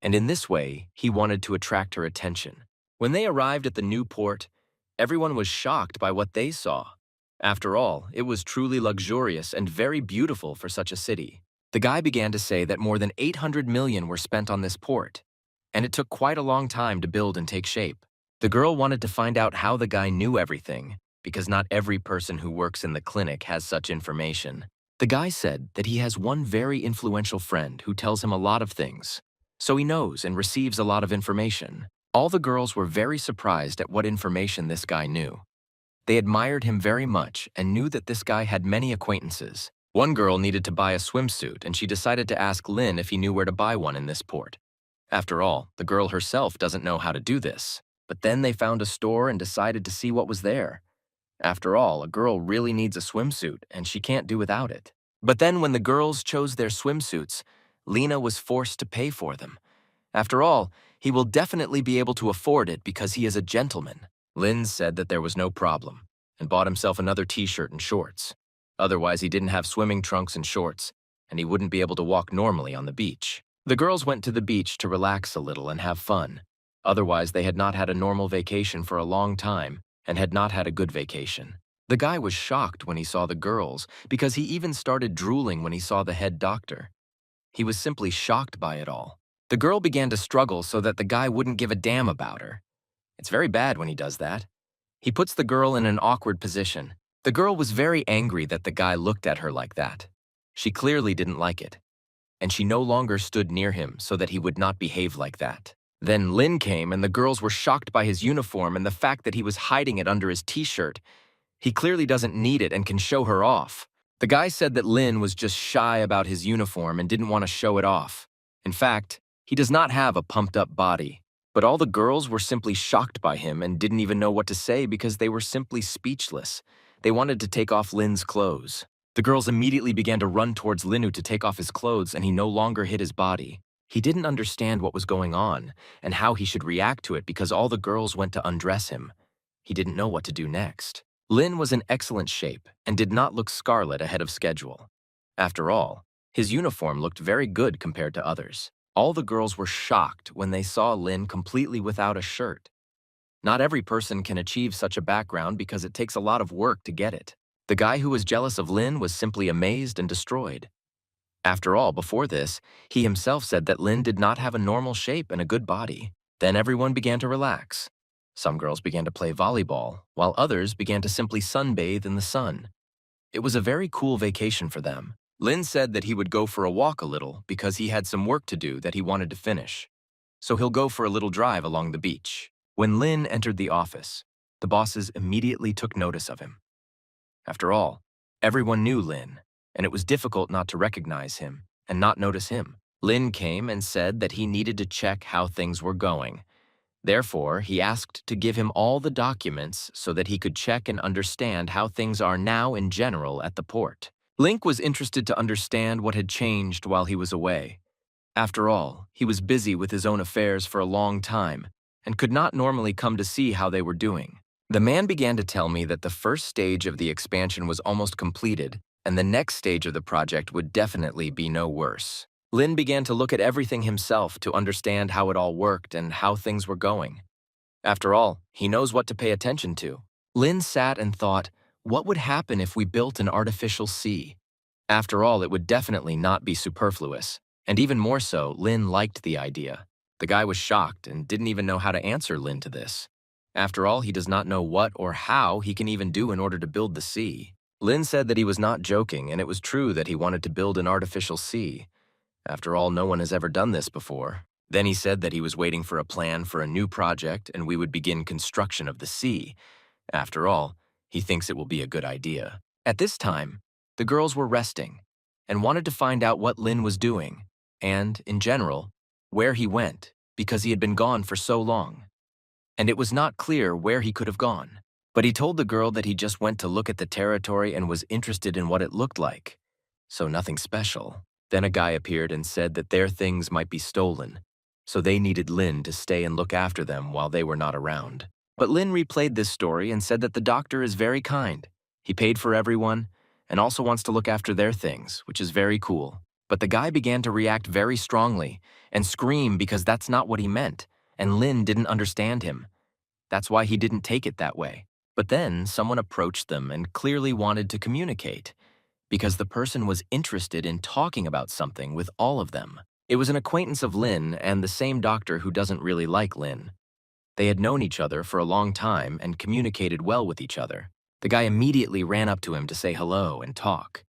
and in this way, he wanted to attract her attention. When they arrived at the new port, everyone was shocked by what they saw. After all, it was truly luxurious and very beautiful for such a city. The guy began to say that more than 800 million were spent on this port, and it took quite a long time to build and take shape. The girl wanted to find out how the guy knew everything, because not every person who works in the clinic has such information. The guy said that he has one very influential friend who tells him a lot of things, so he knows and receives a lot of information. All the girls were very surprised at what information this guy knew. They admired him very much and knew that this guy had many acquaintances. One girl needed to buy a swimsuit, and she decided to ask Lin if he knew where to buy one in this port. After all, the girl herself doesn't know how to do this. But then they found a store and decided to see what was there. After all, a girl really needs a swimsuit, and she can't do without it. But then when the girls chose their swimsuits, Lena was forced to pay for them. After all, he will definitely be able to afford it because he is a gentleman. Lin said that there was no problem, and bought himself another t-shirt and shorts. Otherwise, he didn't have swimming trunks and shorts, and he wouldn't be able to walk normally on the beach. The girls went to the beach to relax a little and have fun. Otherwise, they had not had a normal vacation for a long time and had not had a good vacation. The guy was shocked when he saw the girls because he even started drooling when he saw the head doctor. He was simply shocked by it all. The girl began to struggle so that the guy wouldn't give a damn about her. It's very bad when he does that. He puts the girl in an awkward position. The girl was very angry that the guy looked at her like that. She clearly didn't like it, and she no longer stood near him so that he would not behave like that. Then Lin came, and the girls were shocked by his uniform and the fact that he was hiding it under his t-shirt. He clearly doesn't need it and can show her off. The guy said that Lin was just shy about his uniform and didn't want to show it off. In fact, he does not have a pumped-up body. But all the girls were simply shocked by him and didn't even know what to say because they were simply speechless. They wanted to take off Lin's clothes. The girls immediately began to run towards Linu to take off his clothes, and he no longer hid his body. He didn't understand what was going on and how he should react to it because all the girls went to undress him. He didn't know what to do next. Lin was in excellent shape and did not look scarlet ahead of schedule. After all, his uniform looked very good compared to others. All the girls were shocked when they saw Lin completely without a shirt. Not every person can achieve such a background because it takes a lot of work to get it. The guy who was jealous of Lin was simply amazed and destroyed. After all, before this, he himself said that Lin did not have a normal shape and a good body. Then everyone began to relax. Some girls began to play volleyball, while others began to simply sunbathe in the sun. It was a very cool vacation for them. Lin said that he would go for a walk a little because he had some work to do that he wanted to finish. So he'll go for a little drive along the beach. When Lin entered the office, the bosses immediately took notice of him. After all, everyone knew Lin, and it was difficult not to recognize him and not notice him. Lin came and said that he needed to check how things were going. Therefore, he asked to give him all the documents so that he could check and understand how things are now in general at the port. Link was interested to understand what had changed while he was away. After all, he was busy with his own affairs for a long time and could not normally come to see how they were doing. The man began to tell me that the first stage of the expansion was almost completed, and the next stage of the project would definitely be no worse. Lin began to look at everything himself to understand how it all worked and how things were going. After all, he knows what to pay attention to. Lin sat and thought, what would happen if we built an artificial sea? After all, it would definitely not be superfluous. And even more so, Lin liked the idea. The guy was shocked and didn't even know how to answer Lin to this. After all, he does not know what or how he can even do in order to build the sea. Lin said that he was not joking, and it was true that he wanted to build an artificial sea. After all, no one has ever done this before. Then he said that he was waiting for a plan for a new project and we would begin construction of the sea. After all, he thinks it will be a good idea. At this time, the girls were resting and wanted to find out what Lin was doing and, in general, where he went because he had been gone for so long. And it was not clear where he could have gone. But he told the girl that he just went to look at the territory and was interested in what it looked like. So nothing special. Then a guy appeared and said that their things might be stolen, so they needed Lin to stay and look after them while they were not around. But Lin replayed this story and said that the doctor is very kind. He paid for everyone and also wants to look after their things, which is very cool. But the guy began to react very strongly and scream because that's not what he meant, and Lin didn't understand him. That's why he didn't take it that way. But then someone approached them and clearly wanted to communicate, because the person was interested in talking about something with all of them. It was an acquaintance of Lin and the same doctor who doesn't really like Lin. They had known each other for a long time and communicated well with each other. The guy immediately ran up to him to say hello and talk.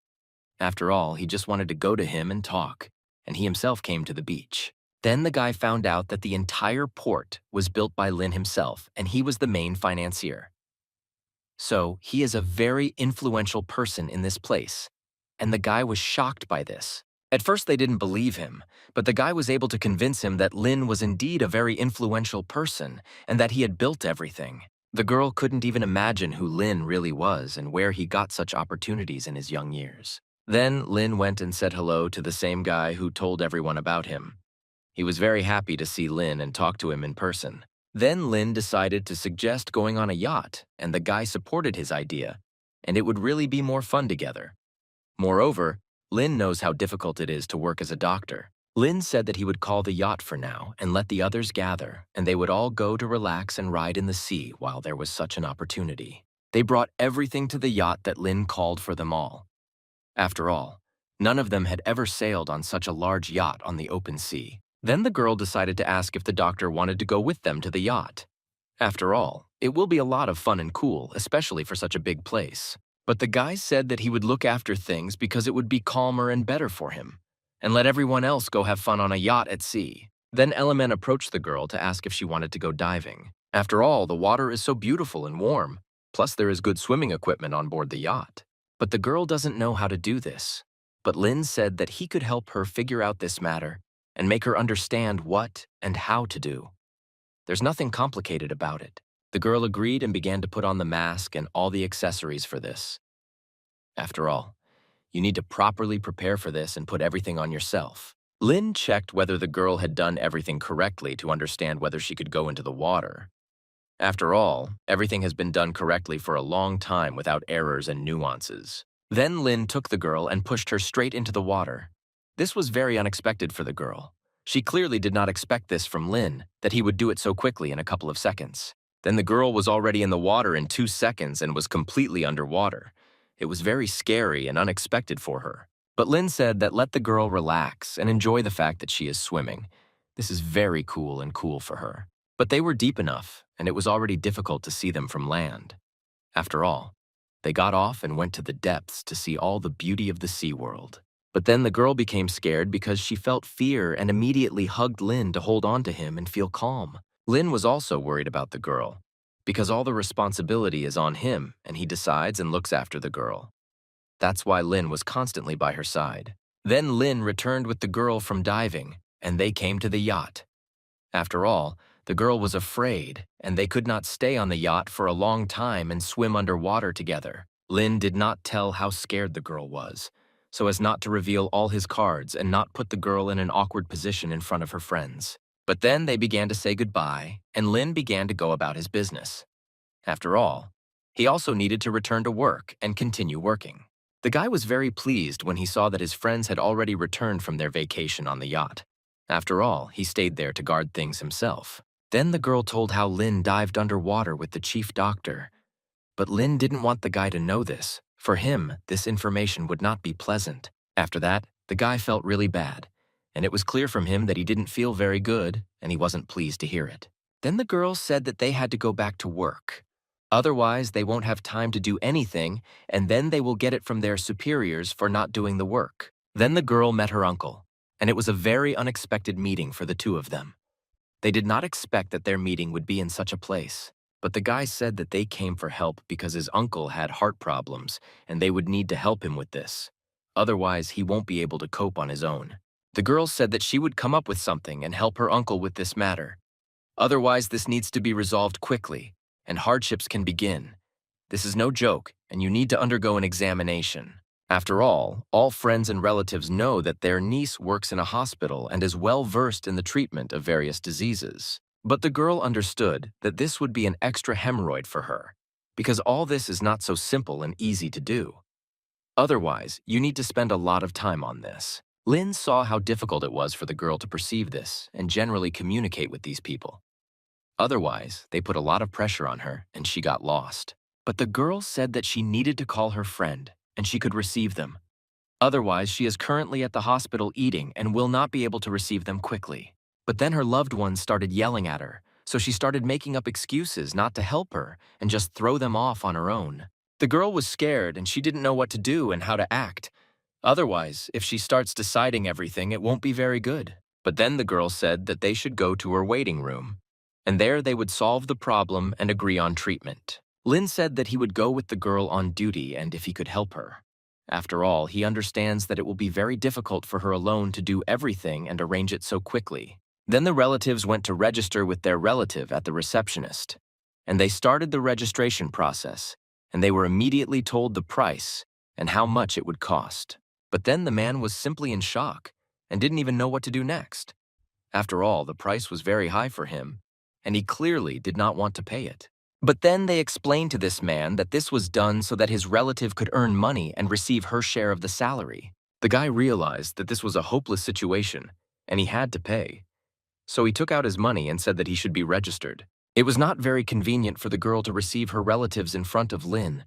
After all, he just wanted to go to him and talk, and he himself came to the beach. Then the guy found out that the entire port was built by Lin himself, and he was the main financier. So he is a very influential person in this place, and the guy was shocked by this. At first, they didn't believe him, but the guy was able to convince him that Lin was indeed a very influential person and that he had built everything. The girl couldn't even imagine who Lin really was and where he got such opportunities in his young years. Then Lin went and said hello to the same guy who told everyone about him. He was very happy to see Lin and talk to him in person. Then Lin decided to suggest going on a yacht, and the guy supported his idea, and it would really be more fun together. Moreover, Lin knows how difficult it is to work as a doctor. Lin said that he would call the yacht for now and let the others gather, and they would all go to relax and ride in the sea while there was such an opportunity. They brought everything to the yacht that Lin called for them all. After all, none of them had ever sailed on such a large yacht on the open sea. Then the girl decided to ask if the doctor wanted to go with them to the yacht. After all, it will be a lot of fun and cool, especially for such a big place. But the guy said that he would look after things because it would be calmer and better for him, and let everyone else go have fun on a yacht at sea. Then Elemen approached the girl to ask if she wanted to go diving. After all, the water is so beautiful and warm, plus there is good swimming equipment on board the yacht. But the girl doesn't know how to do this. But Lin said that he could help her figure out this matter and make her understand what and how to do. There's nothing complicated about it. The girl agreed and began to put on the mask and all the accessories for this. After all, you need to properly prepare for this and put everything on yourself. Lin checked whether the girl had done everything correctly to understand whether she could go into the water. After all, everything has been done correctly for a long time without errors and nuances. Then Lin took the girl and pushed her straight into the water. This was very unexpected for the girl. She clearly did not expect this from Lin, that he would do it so quickly in a couple of seconds. Then the girl was already in the water in 2 seconds and was completely underwater. It was very scary and unexpected for her. But Lin said that let the girl relax and enjoy the fact that she is swimming. This is very cool and cool for her. But they were deep enough, and it was already difficult to see them from land. After all, they got off and went to the depths to see all the beauty of the sea world. But then the girl became scared because she felt fear and immediately hugged Lin to hold on to him and feel calm. Lin was also worried about the girl, because all the responsibility is on him and he decides and looks after the girl. That's why Lin was constantly by her side. Then Lin returned with the girl from diving, and they came to the yacht. After all, the girl was afraid, and they could not stay on the yacht for a long time and swim underwater together. Lin did not tell how scared the girl was, so as not to reveal all his cards and not put the girl in an awkward position in front of her friends. But then they began to say goodbye, and Lin began to go about his business. After all, he also needed to return to work and continue working. The guy was very pleased when he saw that his friends had already returned from their vacation on the yacht. After all, he stayed there to guard things himself. Then the girl told how Lin dived underwater with the chief doctor. But Lin didn't want the guy to know this. For him, this information would not be pleasant. After that, the guy felt really bad, and it was clear from him that he didn't feel very good, and he wasn't pleased to hear it. Then the girl said that they had to go back to work. Otherwise, they won't have time to do anything, and then they will get it from their superiors for not doing the work. Then the girl met her uncle, and it was a very unexpected meeting for the two of them. They did not expect that their meeting would be in such a place, but the guy said that they came for help because his uncle had heart problems, and they would need to help him with this. Otherwise, he won't be able to cope on his own. The girl said that she would come up with something and help her uncle with this matter. Otherwise, this needs to be resolved quickly, and hardships can begin. This is no joke, and you need to undergo an examination. After all friends and relatives know that their niece works in a hospital and is well versed in the treatment of various diseases. But the girl understood that this would be an extra hemorrhoid for her, because all this is not so simple and easy to do. Otherwise, you need to spend a lot of time on this. Lin saw how difficult it was for the girl to perceive this and generally communicate with these people. Otherwise, they put a lot of pressure on her and she got lost. But the girl said that she needed to call her friend and she could receive them. Otherwise, she is currently at the hospital eating and will not be able to receive them quickly. But then her loved ones started yelling at her, so she started making up excuses not to help her and just throw them off on her own. The girl was scared and she didn't know what to do and how to act. Otherwise, if she starts deciding everything, it won't be very good. But then the girl said that they should go to her waiting room, and there they would solve the problem and agree on treatment. Lin said that he would go with the girl on duty and if he could help her. After all, he understands that it will be very difficult for her alone to do everything and arrange it so quickly. Then the relatives went to register with their relative at the receptionist, and they started the registration process, and they were immediately told the price and how much it would cost. But then the man was simply in shock and didn't even know what to do next. After all, the price was very high for him, and he clearly did not want to pay it. But then they explained to this man that this was done so that his relative could earn money and receive her share of the salary. The guy realized that this was a hopeless situation, and he had to pay. So he took out his money and said that he should be registered. It was not very convenient for the girl to receive her relatives in front of Lin,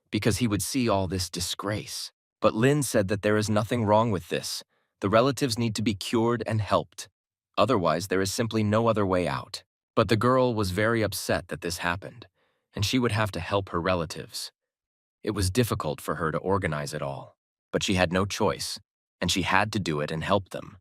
because he would see all this disgrace. But Lin said that there is nothing wrong with this. The relatives need to be cured and helped. Otherwise, there is simply no other way out. But the girl was very upset that this happened, and she would have to help her relatives. It was difficult for her to organize it all, but she had no choice, and she had to do it and help them.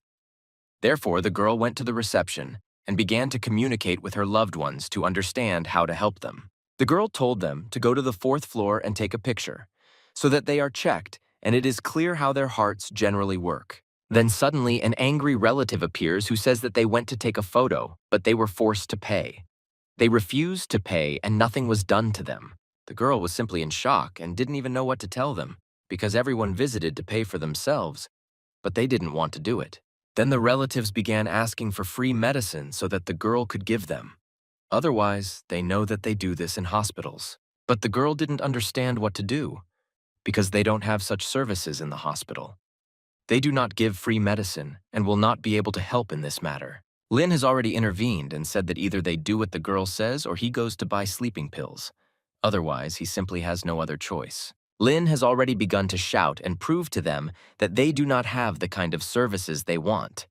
Therefore, the girl went to the reception and began to communicate with her loved ones to understand how to help them. The girl told them to go to the 4th floor and take a picture, so that they are checked and it is clear how their hearts generally work. Then suddenly an angry relative appears who says that they went to take a photo, but they were forced to pay. They refused to pay and nothing was done to them. The girl was simply in shock and didn't even know what to tell them, because everyone visited to pay for themselves, but they didn't want to do it. Then the relatives began asking for free medicine so that the girl could give them. Otherwise, they know that they do this in hospitals. But the girl didn't understand what to do, because they don't have such services in the hospital. They do not give free medicine and will not be able to help in this matter. Lin has already intervened and said that either they do what the girl says or he goes to buy sleeping pills. Otherwise, he simply has no other choice. Lin has already begun to shout and prove to them that they do not have the kind of services they want.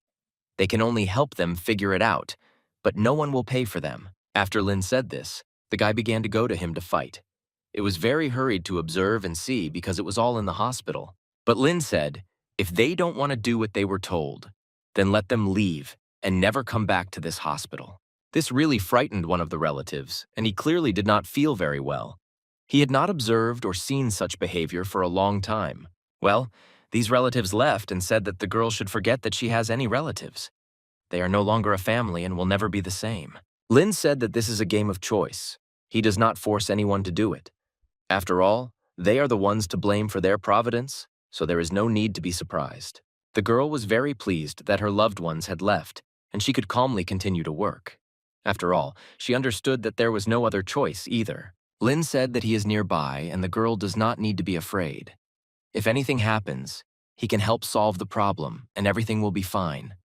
They can only help them figure it out, but no one will pay for them. After Lin said this, the guy began to go to him to fight. It was very hurried to observe and see because it was all in the hospital. But Lin said, if they don't want to do what they were told, then let them leave and never come back to this hospital. This really frightened one of the relatives, and he clearly did not feel very well. He had not observed or seen such behavior for a long time. Well, these relatives left and said that the girl should forget that she has any relatives. They are no longer a family and will never be the same. Lin said that this is a game of choice. He does not force anyone to do it. After all, they are the ones to blame for their providence, so there is no need to be surprised. The girl was very pleased that her loved ones had left, and she could calmly continue to work. After all, she understood that there was no other choice either. Lin said that he is nearby and the girl does not need to be afraid. If anything happens, he can help solve the problem and everything will be fine.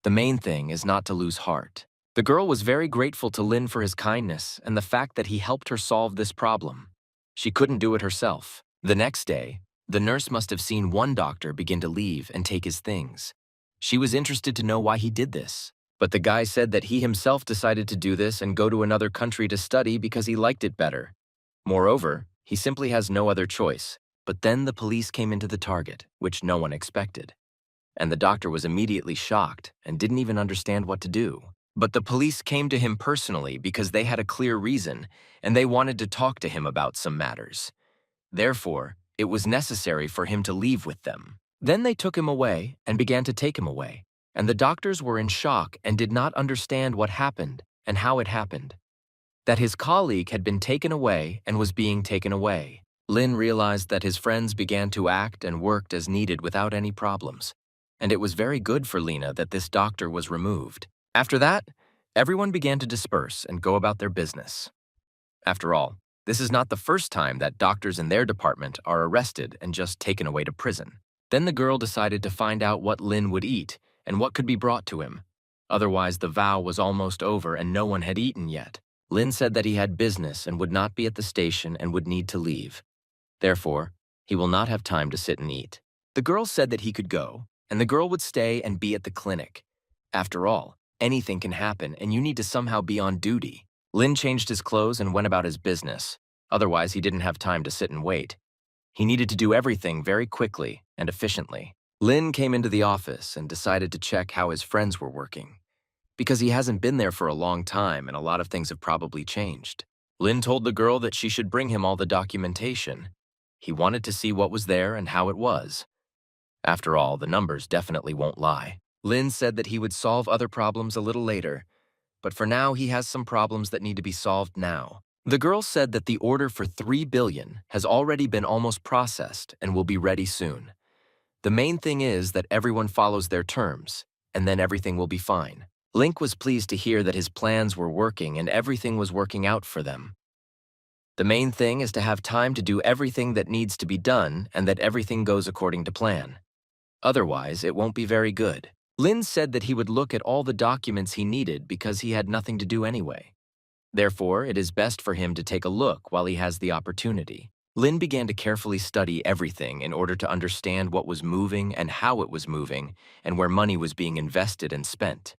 The main thing is not to lose heart. The girl was very grateful to Lin for his kindness and the fact that he helped her solve this problem. She couldn't do it herself. The next day, the nurse must have seen one doctor begin to leave and take his things. She was interested to know why he did this. But the guy said that he himself decided to do this and go to another country to study because he liked it better. Moreover, he simply has no other choice. But then the police came into the target, which no one expected. And the doctor was immediately shocked and didn't even understand what to do. But the police came to him personally because they had a clear reason and they wanted to talk to him about some matters. Therefore, it was necessary for him to leave with them. Then they took him away and began to take him away. And the doctors were in shock and did not understand what happened and how it happened. That his colleague had been taken away and was being taken away. Lin realized that his friends began to act and worked as needed without any problems. And it was very good for Lena that this doctor was removed. After that, everyone began to disperse and go about their business. After all, this is not the first time that doctors in their department are arrested and just taken away to prison. Then the girl decided to find out what Lin would eat and what could be brought to him. Otherwise, the vow was almost over and no one had eaten yet. Lin said that he had business and would not be at the station and would need to leave. Therefore, he will not have time to sit and eat. The girl said that he could go, and the girl would stay and be at the clinic. After all, anything can happen and you need to somehow be on duty. Lin changed his clothes and went about his business. Otherwise, he didn't have time to sit and wait. He needed to do everything very quickly and efficiently. Lin came into the office and decided to check how his friends were working, because he hasn't been there for a long time and a lot of things have probably changed. Lin told the girl that she should bring him all the documentation. He wanted to see what was there and how it was. After all, the numbers definitely won't lie. Lin said that he would solve other problems a little later, but for now he has some problems that need to be solved now. The girl said that the order for 3 billion has already been almost processed and will be ready soon. The main thing is that everyone follows their terms, and then everything will be fine. Link was pleased to hear that his plans were working and everything was working out for them. The main thing is to have time to do everything that needs to be done and that everything goes according to plan. Otherwise, it won't be very good. Lin said that he would look at all the documents he needed because he had nothing to do anyway. Therefore, it is best for him to take a look while he has the opportunity. Lin began to carefully study everything in order to understand what was moving and how it was moving and where money was being invested and spent.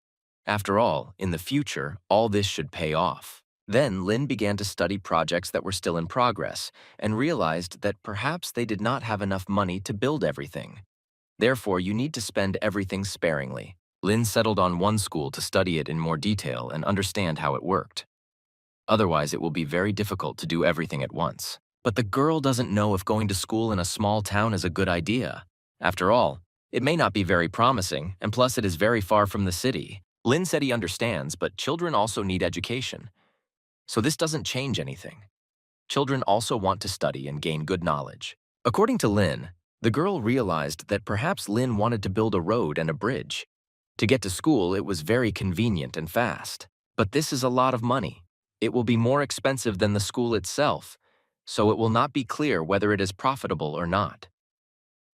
After all, in the future, all this should pay off. Then Lin began to study projects that were still in progress and realized that perhaps they did not have enough money to build everything. Therefore, you need to spend everything sparingly. Lin settled on one school to study it in more detail and understand how it worked. Otherwise, it will be very difficult to do everything at once. But the girl doesn't know if going to school in a small town is a good idea. After all, it may not be very promising, and plus it is very far from the city. Lin said he understands, but children also need education. So this doesn't change anything. Children also want to study and gain good knowledge. According to Lin, the girl realized that perhaps Lin wanted to build a road and a bridge. To get to school, it was very convenient and fast. But this is a lot of money. It will be more expensive than the school itself, so it will not be clear whether it is profitable or not.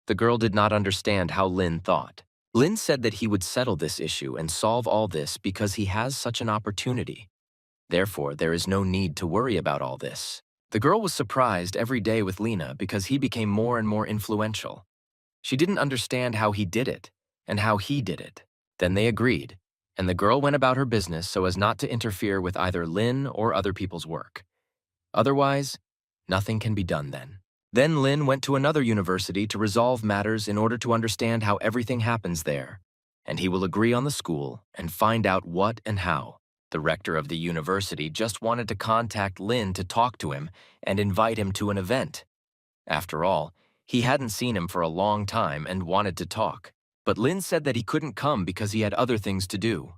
The girl did not understand how Lin thought. Lin said that he would settle this issue and solve all this because he has such an opportunity. Therefore, there is no need to worry about all this. The girl was surprised every day with Lina because he became more and more influential. She didn't understand how he did it and how he did it. Then they agreed, and the girl went about her business so as not to interfere with either Lin or other people's work. Otherwise, nothing can be done then. Then Lin went to another university to resolve matters in order to understand how everything happens there, and he will agree on the school and find out what and how. The rector of the university just wanted to contact Lin to talk to him and invite him to an event. After all, he hadn't seen him for a long time and wanted to talk. But Lin said that he couldn't come because he had other things to do.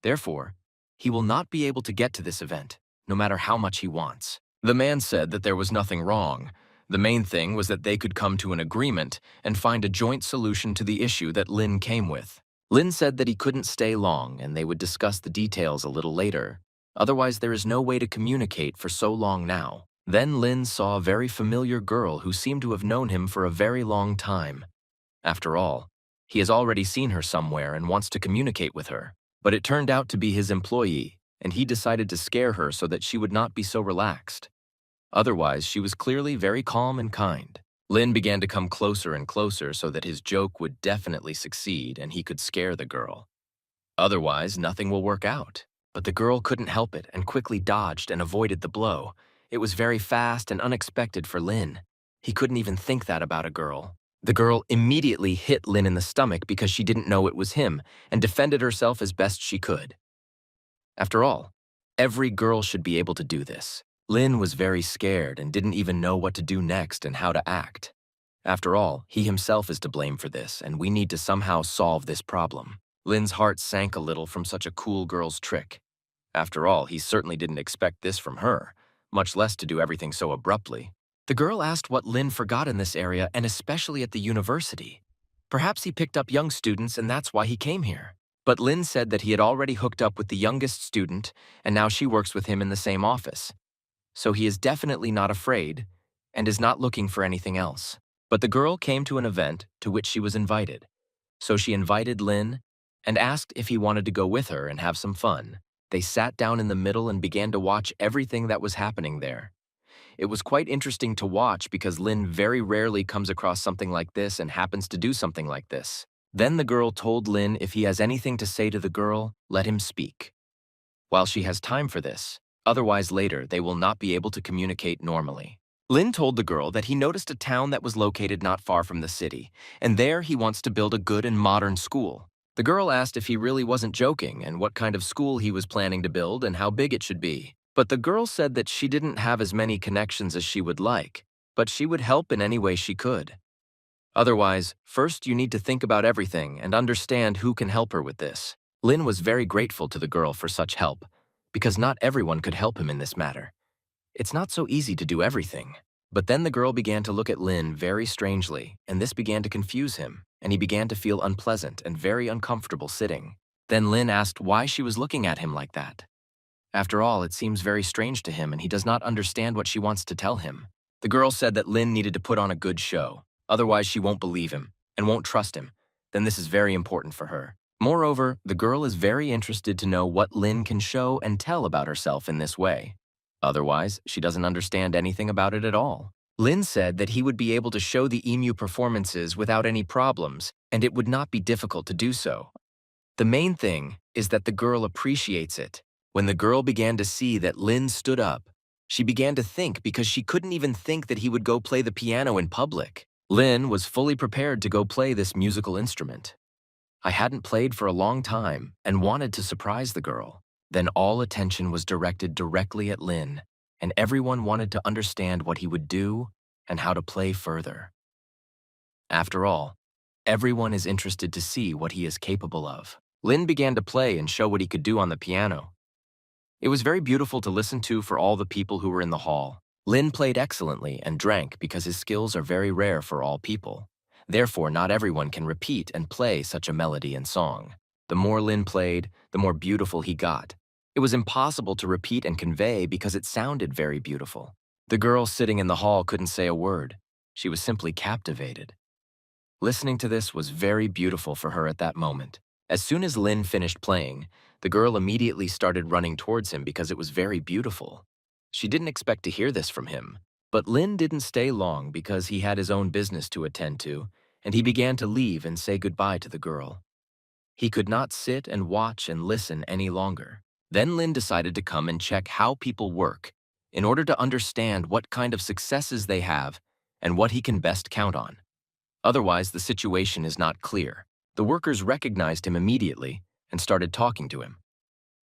Therefore, he will not be able to get to this event, no matter how much he wants. The man said that there was nothing wrong. The main thing was that they could come to an agreement and find a joint solution to the issue that Lin came with. Lin said that he couldn't stay long and they would discuss the details a little later. Otherwise, there is no way to communicate for so long now. Then Lin saw a very familiar girl who seemed to have known him for a very long time. After all, he has already seen her somewhere and wants to communicate with her. But it turned out to be his employee, and he decided to scare her so that she would not be so relaxed. Otherwise, she was clearly very calm and kind. Lin began to come closer and closer so that his joke would definitely succeed and he could scare the girl. Otherwise, nothing will work out. But the girl couldn't help it and quickly dodged and avoided the blow. It was very fast and unexpected for Lin. He couldn't even think that about a girl. The girl immediately hit Lin in the stomach because she didn't know it was him and defended herself as best she could. After all, every girl should be able to do this. Lin was very scared and didn't even know what to do next and how to act. After all, he himself is to blame for this, and we need to somehow solve this problem. Lin's heart sank a little from such a cool girl's trick. After all, he certainly didn't expect this from her, much less to do everything so abruptly. The girl asked what Lin forgot in this area, and especially at the university. Perhaps he picked up young students and that's why he came here. But Lin said that he had already hooked up with the youngest student, and now she works with him in the same office. So he is definitely not afraid and is not looking for anything else. But the girl came to an event to which she was invited. So she invited Lin and asked if he wanted to go with her and have some fun. They sat down in the middle and began to watch everything that was happening there. It was quite interesting to watch because Lin very rarely comes across something like this and happens to do something like this. Then the girl told Lin if he has anything to say to the girl, let him speak. While she has time for this, otherwise later they will not be able to communicate normally. Lin told the girl that he noticed a town that was located not far from the city, and there he wants to build a good and modern school. The girl asked if he really wasn't joking and what kind of school he was planning to build and how big it should be. But the girl said that she didn't have as many connections as she would like, but she would help in any way she could. Otherwise, first you need to think about everything and understand who can help her with this. Lin was very grateful to the girl for such help, because not everyone could help him in this matter. It's not so easy to do everything. But then the girl began to look at Lin very strangely, and this began to confuse him, and he began to feel unpleasant and very uncomfortable sitting. Then Lin asked why she was looking at him like that. After all, it seems very strange to him and he does not understand what she wants to tell him. The girl said that Lin needed to put on a good show, otherwise she won't believe him and won't trust him. Then this is very important for her. Moreover, the girl is very interested to know what Lin can show and tell about herself in this way. Otherwise, she doesn't understand anything about it at all. Lin said that he would be able to show the emu performances without any problems, and it would not be difficult to do so. The main thing is that the girl appreciates it. When the girl began to see that Lin stood up, she began to think because she couldn't even think that he would go play the piano in public. Lin was fully prepared to go play this musical instrument. I hadn't played for a long time and wanted to surprise the girl. Then all attention was directed directly at Lin, and everyone wanted to understand what he would do and how to play further. After all, everyone is interested to see what he is capable of. Lin began to play and show what he could do on the piano. It was very beautiful to listen to for all the people who were in the hall. Lin played excellently and drank because his skills are very rare for all people. Therefore, not everyone can repeat and play such a melody and song. The more Lin played, the more beautiful he got. It was impossible to repeat and convey because it sounded very beautiful. The girl sitting in the hall couldn't say a word. She was simply captivated. Listening to this was very beautiful for her at that moment. As soon as Lin finished playing, the girl immediately started running towards him because it was very beautiful. She didn't expect to hear this from him. But Lin didn't stay long because he had his own business to attend to, and he began to leave and say goodbye to the girl. He could not sit and watch and listen any longer. Then Lin decided to come and check how people work in order to understand what kind of successes they have and what he can best count on. Otherwise, the situation is not clear. The workers recognized him immediately and started talking to him.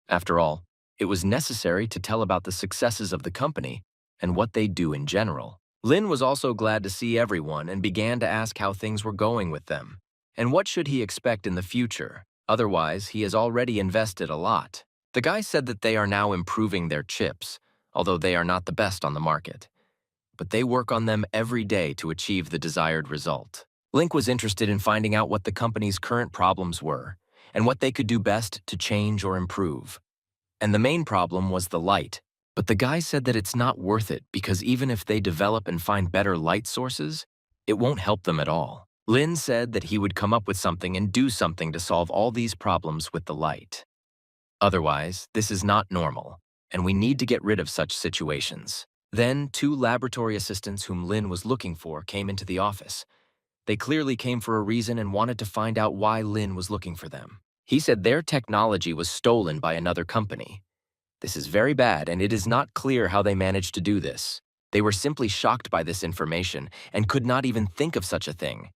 After all, it was necessary to tell about the successes of the company and what they do in general. Lin was also glad to see everyone and began to ask how things were going with them and what should he expect in the future. Otherwise, he has already invested a lot. The guy said that they are now improving their chips, although they are not the best on the market. But they work on them every day to achieve the desired result. Link was interested in finding out what the company's current problems were and what they could do best to change or improve. And the main problem was the light. But the guy said that it's not worth it because even if they develop and find better light sources, it won't help them at all. Lin said that he would come up with something and do something to solve all these problems with the light. Otherwise, this is not normal, and we need to get rid of such situations. Then, 2 laboratory assistants whom Lin was looking for came into the office. They clearly came for a reason and wanted to find out why Lin was looking for them. He said their technology was stolen by another company. This is very bad, and it is not clear how they managed to do this. They were simply shocked by this information and could not even think of such a thing.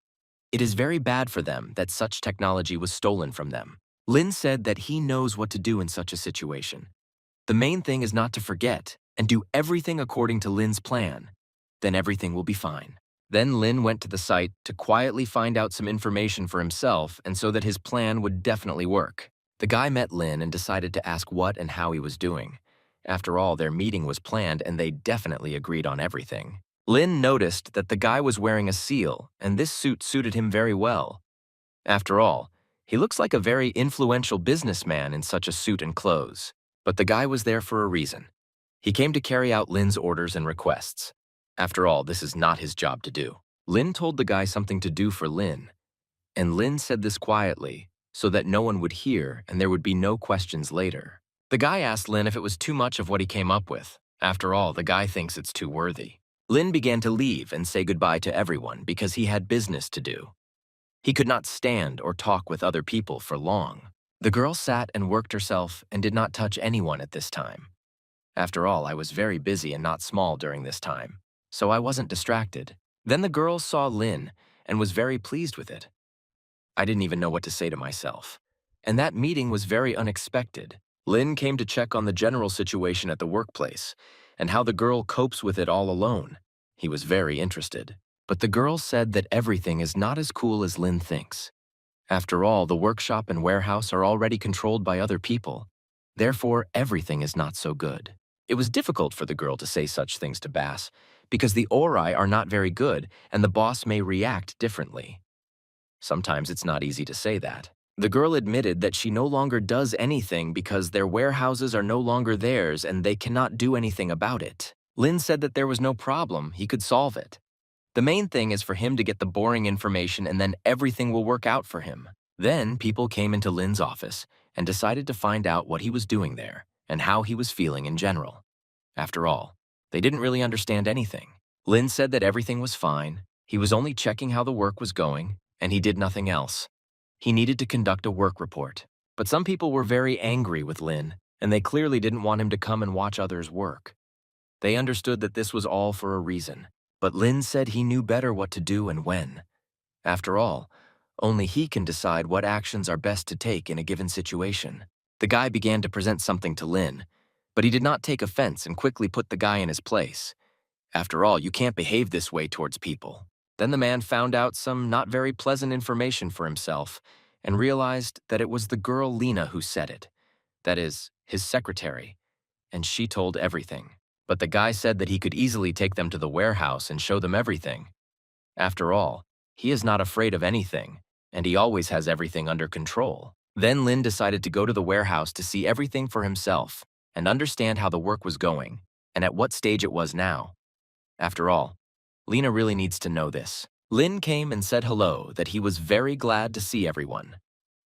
It is very bad for them that such technology was stolen from them. Lin said that he knows what to do in such a situation. The main thing is not to forget and do everything according to Lin's plan. Then everything will be fine. Then Lin went to the site to quietly find out some information for himself and so that his plan would definitely work. The guy met Lin and decided to ask what and how he was doing. After all, their meeting was planned and they definitely agreed on everything. Lin noticed that the guy was wearing a seal and this suit suited him very well. After all, he looks like a very influential businessman in such a suit and clothes. But the guy was there for a reason. He came to carry out Lin's orders and requests. After all, this is not his job to do. Lin told the guy something to do for Lin, and Lin said this quietly so that no one would hear and there would be no questions later. The guy asked Lin if it was too much of what he came up with. After all, the guy thinks it's too worthy. Lin began to leave and say goodbye to everyone because he had business to do. He could not stand or talk with other people for long. The girl sat and worked herself and did not touch anyone at this time. After all, I was very busy and not small during this time, so I wasn't distracted. Then the girl saw Lin and was very pleased with it. I didn't even know what to say to myself. And that meeting was very unexpected. Lin came to check on the general situation at the workplace and how the girl copes with it all alone. He was very interested. But the girl said that everything is not as cool as Lin thinks. After all, the workshop and warehouse are already controlled by other people. Therefore, everything is not so good. It was difficult for the girl to say such things to Bass, because the Ori are not very good and the boss may react differently. Sometimes it's not easy to say that. The girl admitted that she no longer does anything because their warehouses are no longer theirs and they cannot do anything about it. Lin said that there was no problem, he could solve it. The main thing is for him to get the boring information and then everything will work out for him. Then people came into Lin's office and decided to find out what he was doing there and how he was feeling in general. After all, they didn't really understand anything. Lin said that everything was fine, he was only checking how the work was going, and he did nothing else. He needed to conduct a work report. But some people were very angry with Lin, and they clearly didn't want him to come and watch others work. They understood that this was all for a reason. But Lin said he knew better what to do and when. After all, only he can decide what actions are best to take in a given situation. The guy began to present something to Lin, but he did not take offense and quickly put the guy in his place. After all, you can't behave this way towards people. Then the man found out some not very pleasant information for himself and realized that it was the girl Lena who said it. That is, his secretary. And she told everything. But the guy said that he could easily take them to the warehouse and show them everything. After all, he is not afraid of anything, and he always has everything under control. Then Lin decided to go to the warehouse to see everything for himself and understand how the work was going and at what stage it was now. After all, Lena really needs to know this. Lin came and said hello, that he was very glad to see everyone.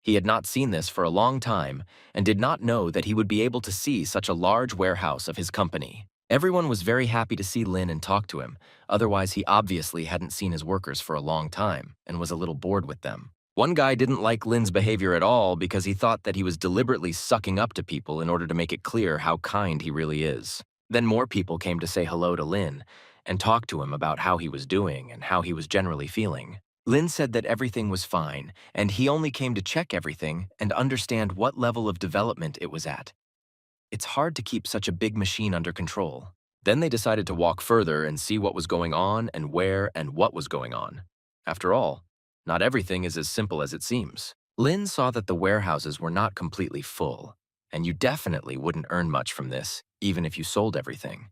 He had not seen this for a long time and did not know that he would be able to see such a large warehouse of his company. Everyone was very happy to see Lin and talk to him, otherwise he obviously hadn't seen his workers for a long time and was a little bored with them. One guy didn't like Lin's behavior at all because he thought that he was deliberately sucking up to people in order to make it clear how kind he really is. Then more people came to say hello to Lin and talk to him about how he was doing and how he was generally feeling. Lin said that everything was fine, and he only came to check everything and understand what level of development it was at. It's hard to keep such a big machine under control. Then they decided to walk further and see what was going on and where and what was going on. After all, not everything is as simple as it seems. Lin saw that the warehouses were not completely full, and you definitely wouldn't earn much from this, even if you sold everything.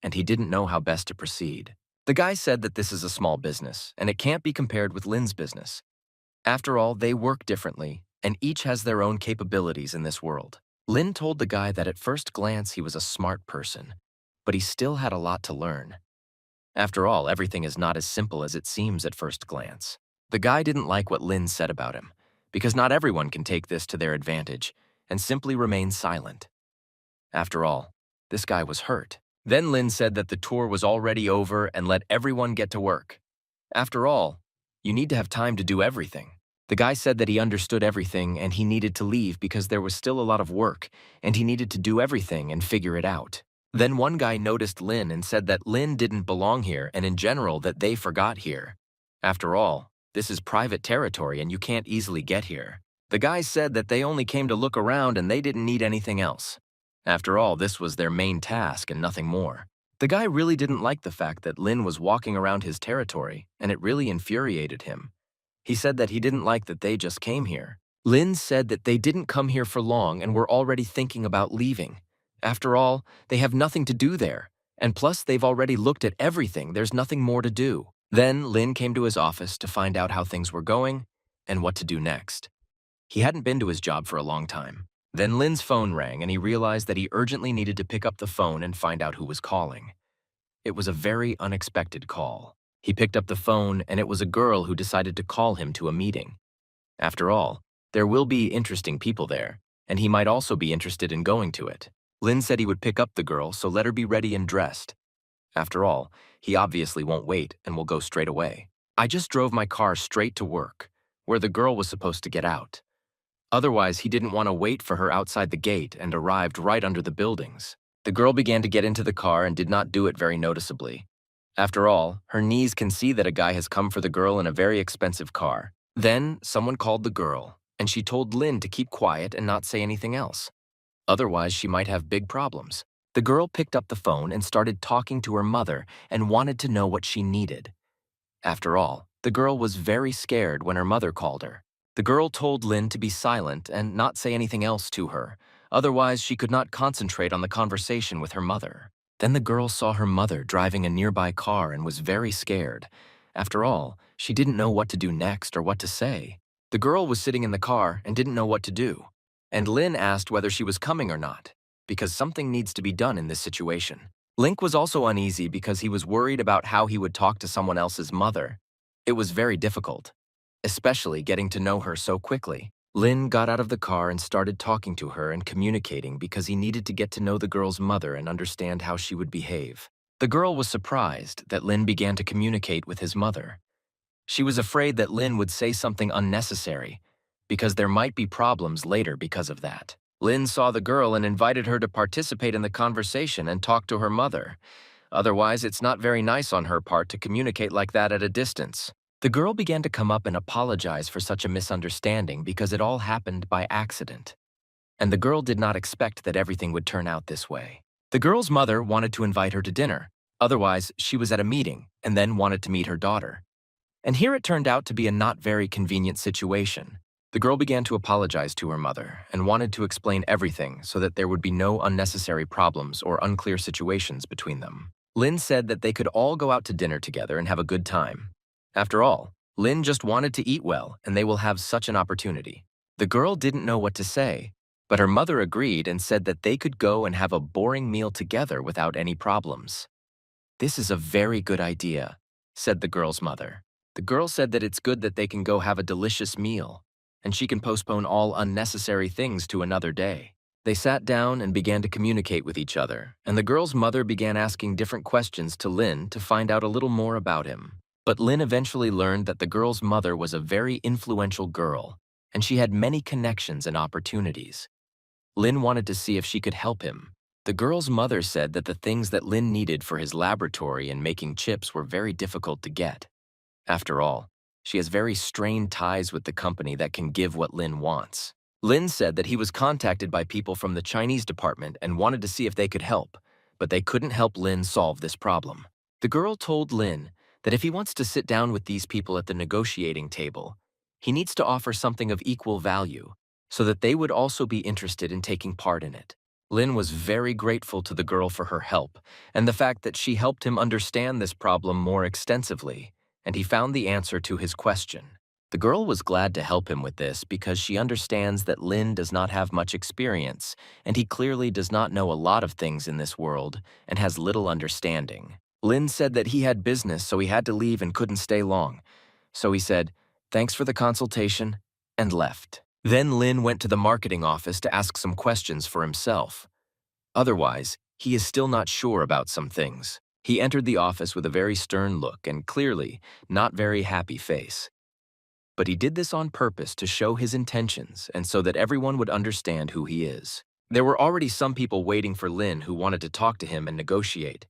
And he didn't know how best to proceed. The guy said that this is a small business, and it can't be compared with Lin's business. After all, they work differently, and each has their own capabilities in this world. Lin told the guy that at first glance he was a smart person, but he still had a lot to learn. After all, everything is not as simple as it seems at first glance. The guy didn't like what Lin said about him, because not everyone can take this to their advantage and simply remain silent. After all, this guy was hurt. Then Lin said that the tour was already over and let everyone get to work. After all, you need to have time to do everything. The guy said that he understood everything and he needed to leave because there was still a lot of work and he needed to do everything and figure it out. Then one guy noticed Lin and said that Lin didn't belong here and in general that they forgot here. After all, this is private territory and you can't easily get here. The guy said that they only came to look around and they didn't need anything else. After all, this was their main task and nothing more. The guy really didn't like the fact that Lin was walking around his territory, and it really infuriated him. He said that he didn't like that they just came here. Lin said that they didn't come here for long and were already thinking about leaving. After all, they have nothing to do there, and plus they've already looked at everything, there's nothing more to do. Then Lin came to his office to find out how things were going and what to do next. He hadn't been to his job for a long time. Then Lin's phone rang and he realized that he urgently needed to pick up the phone and find out who was calling. It was a very unexpected call. He picked up the phone and it was a girl who decided to call him to a meeting. After all, there will be interesting people there, and he might also be interested in going to it. Lin said he would pick up the girl, so let her be ready and dressed. After all, he obviously won't wait and will go straight away. I just drove my car straight to work, where the girl was supposed to get out. Otherwise, he didn't want to wait for her outside the gate and arrived right under the buildings. The girl began to get into the car and did not do it very noticeably. After all, her niece can see that a guy has come for the girl in a very expensive car. Then, someone called the girl, and she told Lin to keep quiet and not say anything else. Otherwise, she might have big problems. The girl picked up the phone and started talking to her mother and wanted to know what she needed. After all, the girl was very scared when her mother called her. The girl told Lin to be silent and not say anything else to her, otherwise she could not concentrate on the conversation with her mother. Then the girl saw her mother driving a nearby car and was very scared. After all, she didn't know what to do next or what to say. The girl was sitting in the car and didn't know what to do. And Lin asked whether she was coming or not, because something needs to be done in this situation. Link was also uneasy because he was worried about how he would talk to someone else's mother. It was very difficult, especially getting to know her so quickly. Lin got out of the car and started talking to her and communicating because he needed to get to know the girl's mother and understand how she would behave. The girl was surprised that Lin began to communicate with his mother. She was afraid that Lin would say something unnecessary because there might be problems later because of that. Lin saw the girl and invited her to participate in the conversation and talk to her mother. Otherwise, it's not very nice on her part to communicate like that at a distance. The girl began to come up and apologize for such a misunderstanding because it all happened by accident. And the girl did not expect that everything would turn out this way. The girl's mother wanted to invite her to dinner. Otherwise, she was at a meeting and then wanted to meet her daughter. And here it turned out to be a not very convenient situation. The girl began to apologize to her mother and wanted to explain everything so that there would be no unnecessary problems or unclear situations between them. Lin said that they could all go out to dinner together and have a good time. After all, Lin just wanted to eat well and they will have such an opportunity. The girl didn't know what to say, but her mother agreed and said that they could go and have a boring meal together without any problems. "This is a very good idea," said the girl's mother. The girl said that it's good that they can go have a delicious meal, and she can postpone all unnecessary things to another day. They sat down and began to communicate with each other, and the girl's mother began asking different questions to Lin to find out a little more about him. But Lin eventually learned that the girl's mother was a very influential girl, and she had many connections and opportunities. Lin wanted to see if she could help him. The girl's mother said that the things that Lin needed for his laboratory and making chips were very difficult to get. After all, she has very strained ties with the company that can give what Lin wants. Lin said that he was contacted by people from the Chinese department and wanted to see if they could help, but they couldn't help Lin solve this problem. The girl told Lin that if he wants to sit down with these people at the negotiating table, he needs to offer something of equal value so that they would also be interested in taking part in it. Lin was very grateful to the girl for her help and the fact that she helped him understand this problem more extensively, and he found the answer to his question. The girl was glad to help him with this because she understands that Lin does not have much experience and he clearly does not know a lot of things in this world and has little understanding. Lin said that he had business, so he had to leave and couldn't stay long. So he said, "Thanks for the consultation," and left. Then Lin went to the marketing office to ask some questions for himself. Otherwise, he is still not sure about some things. He entered the office with a very stern look and clearly not very happy face. But he did this on purpose to show his intentions and so that everyone would understand who he is. There were already some people waiting for Lin who wanted to talk to him and negotiate.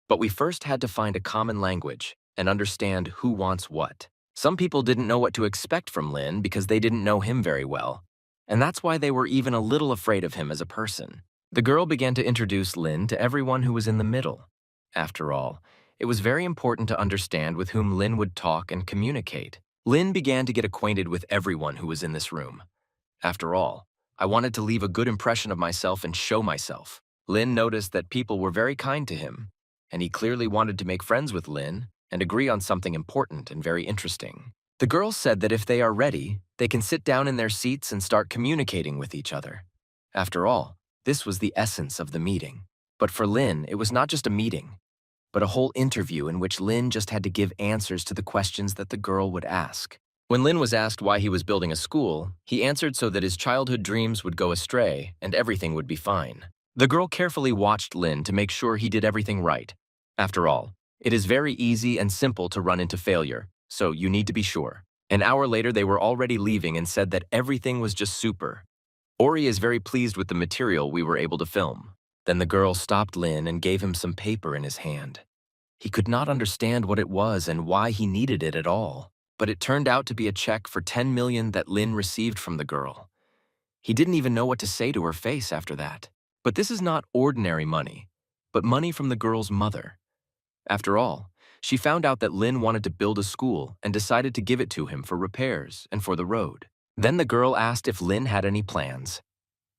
But we first had to find a common language and understand who wants what. Some people didn't know what to expect from Lin because they didn't know him very well, and that's why they were even a little afraid of him as a person. The girl began to introduce Lin to everyone who was in the middle. After all, it was very important to understand with whom Lin would talk and communicate. Lin began to get acquainted with everyone who was in this room. After all, I wanted to leave a good impression of myself and show myself. Lin noticed that people were very kind to him, and he clearly wanted to make friends with Lin and agree on something important and very interesting. The girl said that if they are ready, they can sit down in their seats and start communicating with each other. After all, this was the essence of the meeting. But for Lin, it was not just a meeting, but a whole interview in which Lin just had to give answers to the questions that the girl would ask. When Lin was asked why he was building a school, he answered so that his childhood dreams would go astray and everything would be fine. The girl carefully watched Lin to make sure he did everything right. After all, it is very easy and simple to run into failure, so you need to be sure. An hour later, they were already leaving and said that everything was just super. Ori is very pleased with the material we were able to film. Then the girl stopped Lin and gave him some paper in his hand. He could not understand what it was and why he needed it at all, but it turned out to be a check for 10 million that Lin received from the girl. He didn't even know what to say to her face after that. But this is not ordinary money, but money from the girl's mother. After all, she found out that Lin wanted to build a school and decided to give it to him for repairs and for the road. Then the girl asked if Lin had any plans.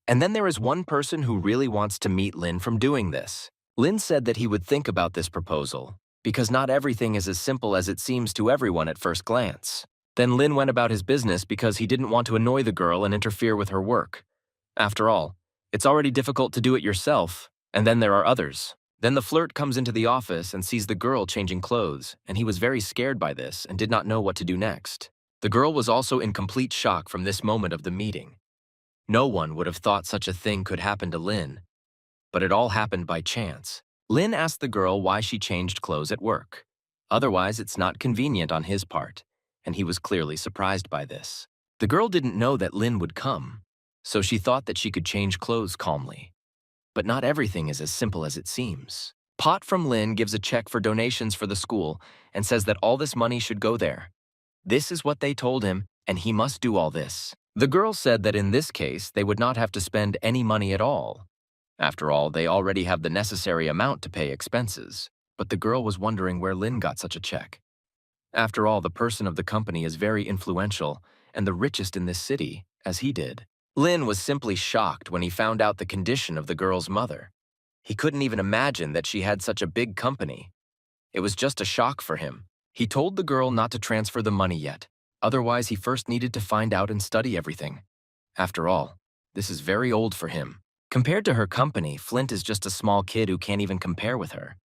And then there is one person who really wants to meet Lin from doing this. Lin said that he would think about this proposal, because not everything is as simple as it seems to everyone at first glance. Then Lin went about his business because he didn't want to annoy the girl and interfere with her work. After all, it's already difficult to do it yourself, and then there are others. Then the flirt comes into the office and sees the girl changing clothes, and he was very scared by this and did not know what to do next. The girl was also in complete shock from this moment of the meeting. No one would have thought such a thing could happen to Lin, but it all happened by chance. Lin asked the girl why she changed clothes at work. Otherwise, it's not convenient on his part, and he was clearly surprised by this. The girl didn't know that Lin would come, so she thought that she could change clothes calmly. But not everything is as simple as it seems. Pot from Lin gives a check for donations for the school and says that all this money should go there. This is what they told him, and he must do all this. The girl said that in this case, they would not have to spend any money at all. After all, they already have the necessary amount to pay expenses. But the girl was wondering where Lin got such a check. After all, the person of the company is very influential and the richest in this city, as he did. Lin was simply shocked when he found out the condition of the girl's mother. He couldn't even imagine that she had such a big company. It was just a shock for him. He told the girl not to transfer the money yet. Otherwise, he first needed to find out and study everything. After all, this is very old for him. Compared to her company, Flint is just a small kid who can't even compare with her.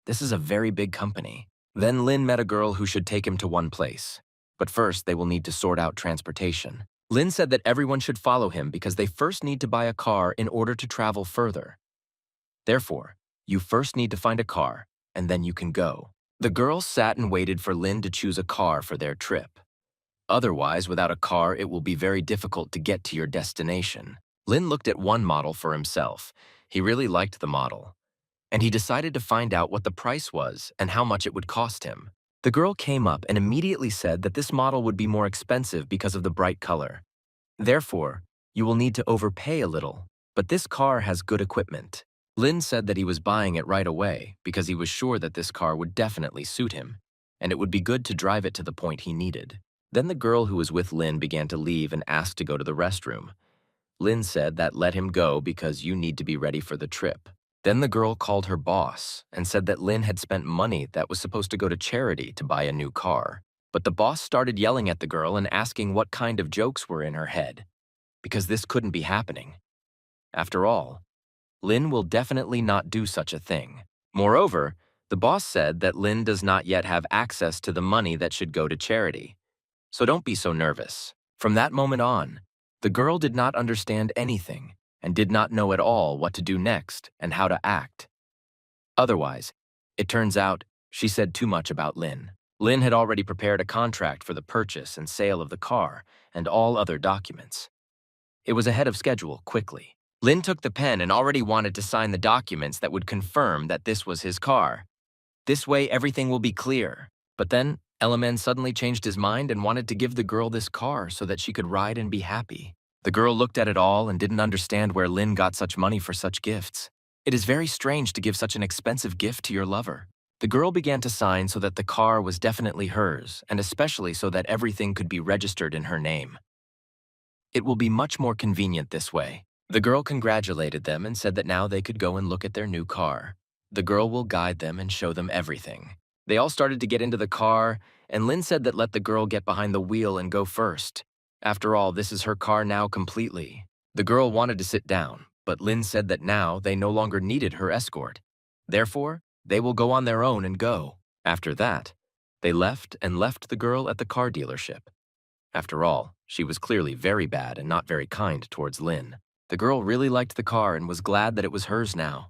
This is a very big company. Then Lin met a girl who should take him to one place. But first, they will need to sort out transportation. Lin said that everyone should follow him because they first need to buy a car in order to travel further. Therefore, you first need to find a car, and then you can go. The girls sat and waited for Lin to choose a car for their trip. Otherwise, without a car, it will be very difficult to get to your destination. Lin looked at one model for himself. He really liked the model. And he decided to find out what the price was and how much it would cost him. The girl came up and immediately said that this model would be more expensive because of the bright color. Therefore, you will need to overpay a little, but this car has good equipment. Lin said that he was buying it right away because he was sure that this car would definitely suit him, and it would be good to drive it to the point he needed. Then the girl who was with Lin began to leave and asked to go to the restroom. Lin said that let him go because you need to be ready for the trip. Then the girl called her boss and said that Lin had spent money that was supposed to go to charity to buy a new car. But the boss started yelling at the girl and asking what kind of jokes were in her head, because this couldn't be happening. After all, Lin will definitely not do such a thing. Moreover, the boss said that Lin does not yet have access to the money that should go to charity. So don't be so nervous. From that moment on, the girl did not understand anything and did not know at all what to do next and how to act. Otherwise, it turns out she said too much about Lin. Lin had already prepared a contract for the purchase and sale of the car and all other documents. It was ahead of schedule quickly. Lin took the pen and already wanted to sign the documents that would confirm that this was his car. This way everything will be clear. But then Elemen suddenly changed his mind and wanted to give the girl this car so that she could ride and be happy. The girl looked at it all and didn't understand where Lin got such money for such gifts. It is very strange to give such an expensive gift to your lover. The girl began to sign so that the car was definitely hers, and especially so that everything could be registered in her name. It will be much more convenient this way. The girl congratulated them and said that now they could go and look at their new car. The girl will guide them and show them everything. They all started to get into the car, and Lin said that let the girl get behind the wheel and go first. After all, this is her car now completely. The girl wanted to sit down, but Lin said that now they no longer needed her escort. Therefore, they will go on their own and go. After that, they left the girl at the car dealership. After all, she was clearly very bad and not very kind towards Lin. The girl really liked the car and was glad that it was hers now.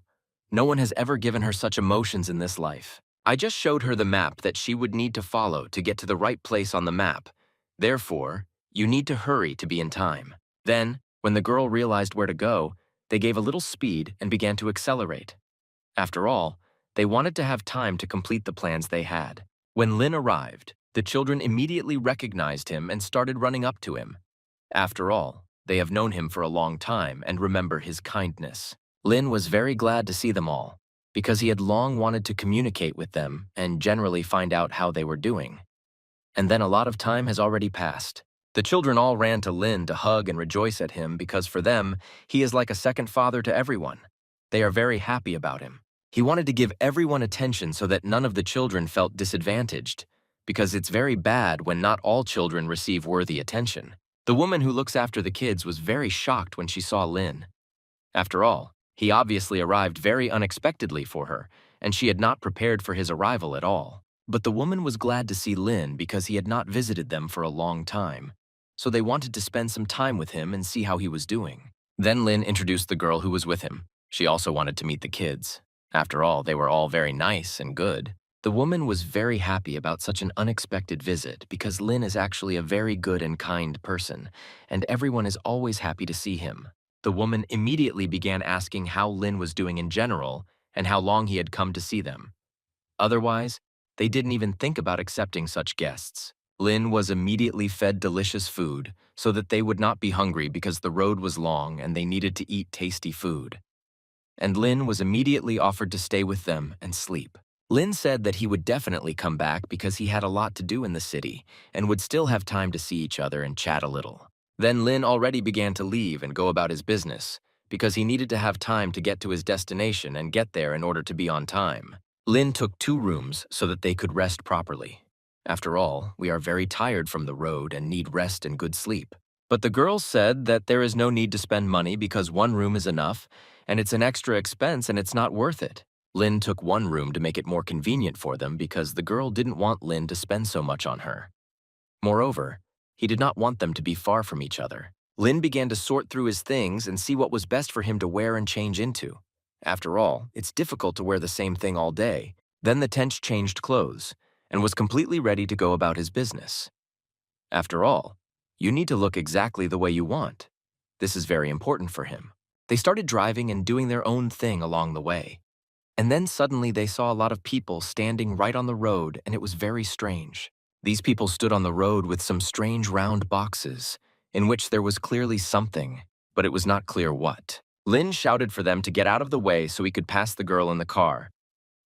No one has ever given her such emotions in this life. I just showed her the map that she would need to follow to get to the right place on the map. Therefore, you need to hurry to be in time. Then, when the girl realized where to go, they gave a little speed and began to accelerate. After all, they wanted to have time to complete the plans they had. When Lin arrived, the children immediately recognized him and started running up to him. After all, they have known him for a long time and remember his kindness. Lin was very glad to see them all, because he had long wanted to communicate with them and generally find out how they were doing. And then a lot of time has already passed. The children all ran to Lin to hug and rejoice at him because for them, he is like a second father to everyone. They are very happy about him. He wanted to give everyone attention so that none of the children felt disadvantaged, because it's very bad when not all children receive worthy attention. The woman who looks after the kids was very shocked when she saw Lin. After all, he obviously arrived very unexpectedly for her, and she had not prepared for his arrival at all. But the woman was glad to see Lin because he had not visited them for a long time, so they wanted to spend some time with him and see how he was doing. Then Lin introduced the girl who was with him. She also wanted to meet the kids. After all, they were all very nice and good. The woman was very happy about such an unexpected visit because Lin is actually a very good and kind person, and everyone is always happy to see him. The woman immediately began asking how Lin was doing in general and how long he had come to see them. Otherwise, they didn't even think about accepting such guests. Lin was immediately fed delicious food so that they would not be hungry because the road was long and they needed to eat tasty food. And Lin was immediately offered to stay with them and sleep. Lin said that he would definitely come back because he had a lot to do in the city and would still have time to see each other and chat a little. Then Lin already began to leave and go about his business because he needed to have time to get to his destination and get there in order to be on time. Lin took 2 rooms so that they could rest properly. After all, we are very tired from the road and need rest and good sleep. But the girls said that there is no need to spend money because 1 room is enough, and it's an extra expense and it's not worth it. Lin took 1 room to make it more convenient for them because the girl didn't want Lin to spend so much on her. Moreover, he did not want them to be far from each other. Lin began to sort through his things and see what was best for him to wear and change into. After all, it's difficult to wear the same thing all day. Then the tench changed clothes and was completely ready to go about his business. After all, you need to look exactly the way you want. This is very important for him. They started driving and doing their own thing along the way. And then suddenly they saw a lot of people standing right on the road, and it was very strange. These people stood on the road with some strange round boxes, in which there was clearly something, but it was not clear what. Lin shouted for them to get out of the way so he could pass the girl in the car.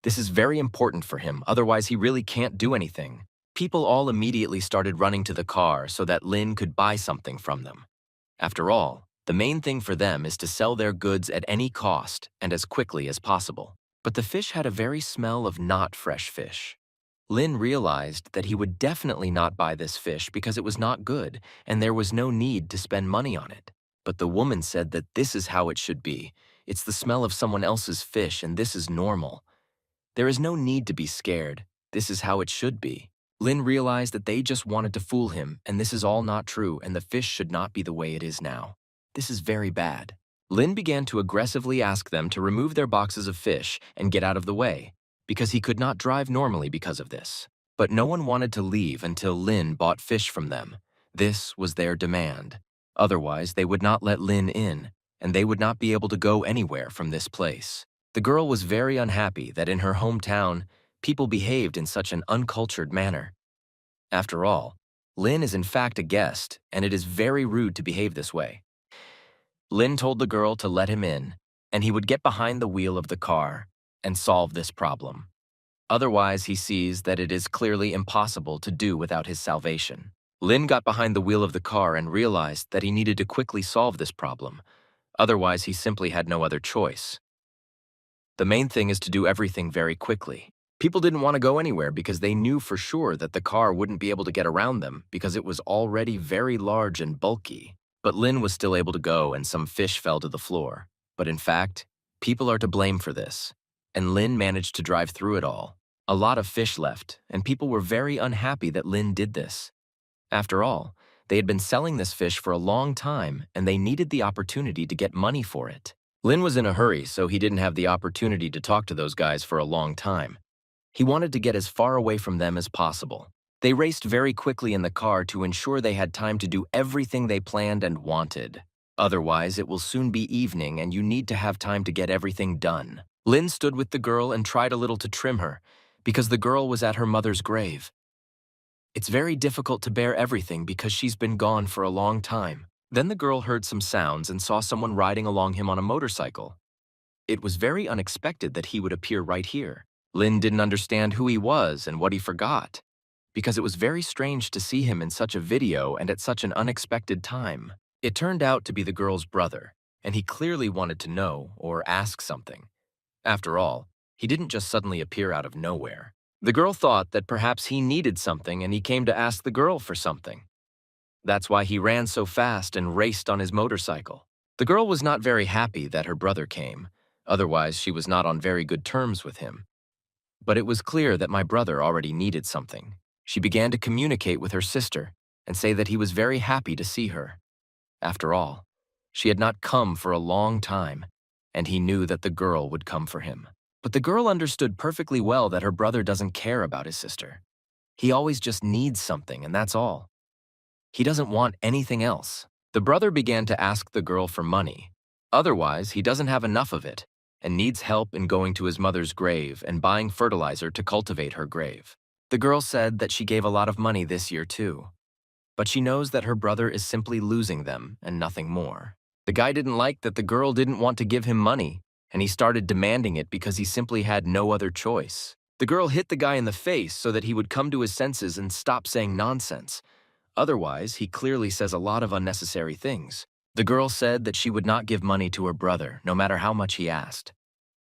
This is very important for him, otherwise he really can't do anything. People all immediately started running to the car so that Lin could buy something from them. After all, the main thing for them is to sell their goods at any cost and as quickly as possible. But the fish had a very smell of not fresh fish. Lin realized that he would definitely not buy this fish because it was not good and there was no need to spend money on it. But the woman said that this is how it should be. It's the smell of someone else's fish and this is normal. There is no need to be scared. This is how it should be. Lin realized that they just wanted to fool him and this is all not true and the fish should not be the way it is now. This is very bad. Lin began to aggressively ask them to remove their boxes of fish and get out of the way, because he could not drive normally because of this. But no one wanted to leave until Lin bought fish from them. This was their demand. Otherwise, they would not let Lin in, and they would not be able to go anywhere from this place. The girl was very unhappy that in her hometown, people behaved in such an uncultured manner. After all, Lin is in fact a guest, and it is very rude to behave this way. Lin told the girl to let him in, and he would get behind the wheel of the car and solve this problem. Otherwise, he sees that it is clearly impossible to do without his salvation. Lin got behind the wheel of the car and realized that he needed to quickly solve this problem. Otherwise, he simply had no other choice. The main thing is to do everything very quickly. People didn't want to go anywhere because they knew for sure that the car wouldn't be able to get around them because it was already very large and bulky. But Lin was still able to go and some fish fell to the floor. But in fact, people are to blame for this. And Lin managed to drive through it all. A lot of fish left, and people were very unhappy that Lin did this. After all, they had been selling this fish for a long time, and they needed the opportunity to get money for it. Lin was in a hurry, so he didn't have the opportunity to talk to those guys for a long time. He wanted to get as far away from them as possible. They raced very quickly in the car to ensure they had time to do everything they planned and wanted. Otherwise, it will soon be evening and you need to have time to get everything done. Lin stood with the girl and tried a little to trim her, because the girl was at her mother's grave. It's very difficult to bear everything because she's been gone for a long time. Then the girl heard some sounds and saw someone riding along him on a motorcycle. It was very unexpected that he would appear right here. Lin didn't understand who he was and what he forgot, because it was very strange to see him in such a video and at such an unexpected time. It turned out to be the girl's brother, and he clearly wanted to know or ask something. After all, he didn't just suddenly appear out of nowhere. The girl thought that perhaps he needed something and he came to ask the girl for something. That's why he ran so fast and raced on his motorcycle. The girl was not very happy that her brother came, otherwise she was not on very good terms with him. But it was clear that my brother already needed something. She began to communicate with her sister and say that he was very happy to see her. After all, she had not come for a long time, and he knew that the girl would come for him. But the girl understood perfectly well that her brother doesn't care about his sister. He always just needs something, and that's all. He doesn't want anything else. The brother began to ask the girl for money. Otherwise, he doesn't have enough of it and needs help in going to his mother's grave and buying fertilizer to cultivate her grave. The girl said that she gave a lot of money this year too, but she knows that her brother is simply losing them and nothing more. The guy didn't like that the girl didn't want to give him money, and he started demanding it because he simply had no other choice. The girl hit the guy in the face so that he would come to his senses and stop saying nonsense. Otherwise, he clearly says a lot of unnecessary things. The girl said that she would not give money to her brother, no matter how much he asked.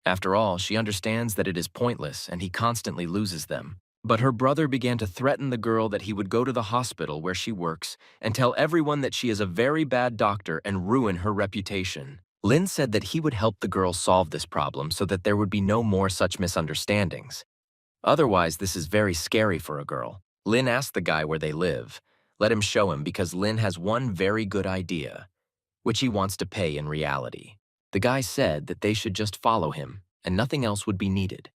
After all, she understands that it is pointless and he constantly loses them. But her brother began to threaten the girl that he would go to the hospital where she works and tell everyone that she is a very bad doctor and ruin her reputation. Lin said that he would help the girl solve this problem so that there would be no more such misunderstandings. Otherwise, this is very scary for a girl. Lin asked the guy where they live. Let him show him because Lin has one very good idea, which he wants to pay in reality. The guy said that they should just follow him and nothing else would be needed.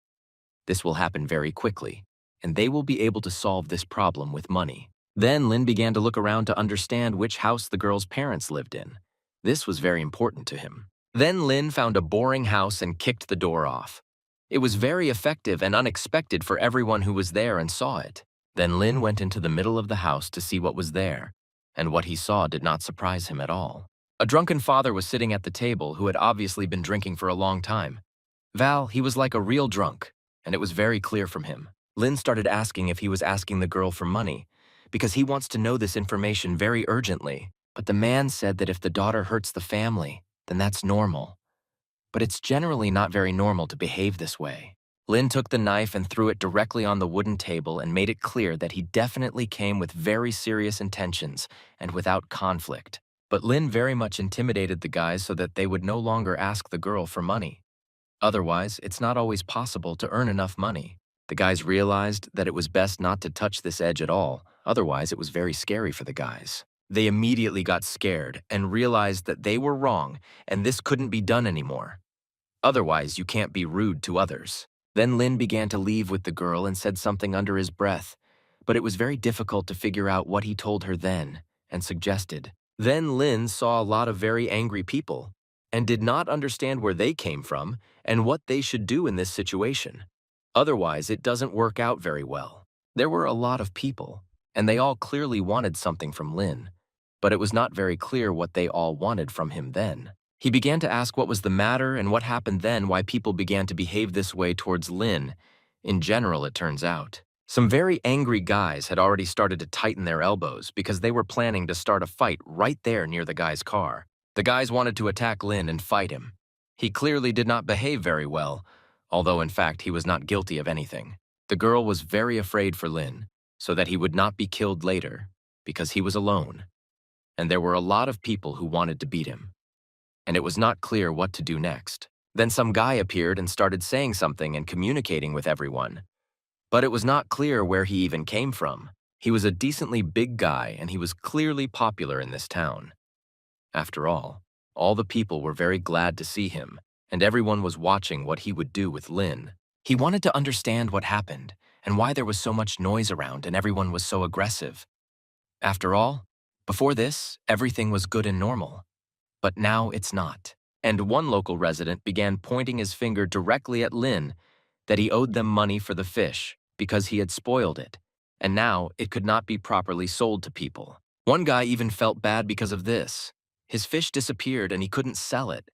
This will happen very quickly, and they will be able to solve this problem with money. Then Lin began to look around to understand which house the girl's parents lived in. This was very important to him. Then Lin found a boring house and kicked the door off. It was very effective and unexpected for everyone who was there and saw it. Then Lin went into the middle of the house to see what was there, and what he saw did not surprise him at all. A drunken father was sitting at the table who had obviously been drinking for a long time. He was like a real drunk, and it was very clear from him. Lin started asking if he was asking the girl for money, because he wants to know this information very urgently. But the man said that if the daughter hurts the family, then that's normal. But it's generally not very normal to behave this way. Lin took the knife and threw it directly on the wooden table and made it clear that he definitely came with very serious intentions and without conflict. But Lin very much intimidated the guys so that they would no longer ask the girl for money. Otherwise, it's not always possible to earn enough money. The guys realized that it was best not to touch this edge at all, otherwise it was very scary for the guys. They immediately got scared and realized that they were wrong and this couldn't be done anymore. Otherwise, you can't be rude to others. Then Lin began to leave with the girl and said something under his breath, but it was very difficult to figure out what he told her then and suggested. Then Lin saw a lot of very angry people and did not understand where they came from and what they should do in this situation. Otherwise, it doesn't work out very well. There were a lot of people, and they all clearly wanted something from Lin, but it was not very clear what they all wanted from him then. He began to ask what was the matter and what happened then, why people began to behave this way towards Lin. In general, it turns out. Some very angry guys had already started to tighten their elbows because they were planning to start a fight right there near the guy's car. The guys wanted to attack Lin and fight him. He clearly did not behave very well, although in fact he was not guilty of anything. The girl was very afraid for Lin, so that he would not be killed later, because he was alone. And there were a lot of people who wanted to beat him. And it was not clear what to do next. Then some guy appeared and started saying something and communicating with everyone. But it was not clear where he even came from. He was a decently big guy and he was clearly popular in this town. After all the people were very glad to see him, and everyone was watching what he would do with Lin. He wanted to understand what happened and why there was so much noise around and everyone was so aggressive. After all, before this, everything was good and normal. But now it's not. And one local resident began pointing his finger directly at Lin that he owed them money for the fish because he had spoiled it, and now it could not be properly sold to people. One guy even felt bad because of this. His fish disappeared and he couldn't sell it.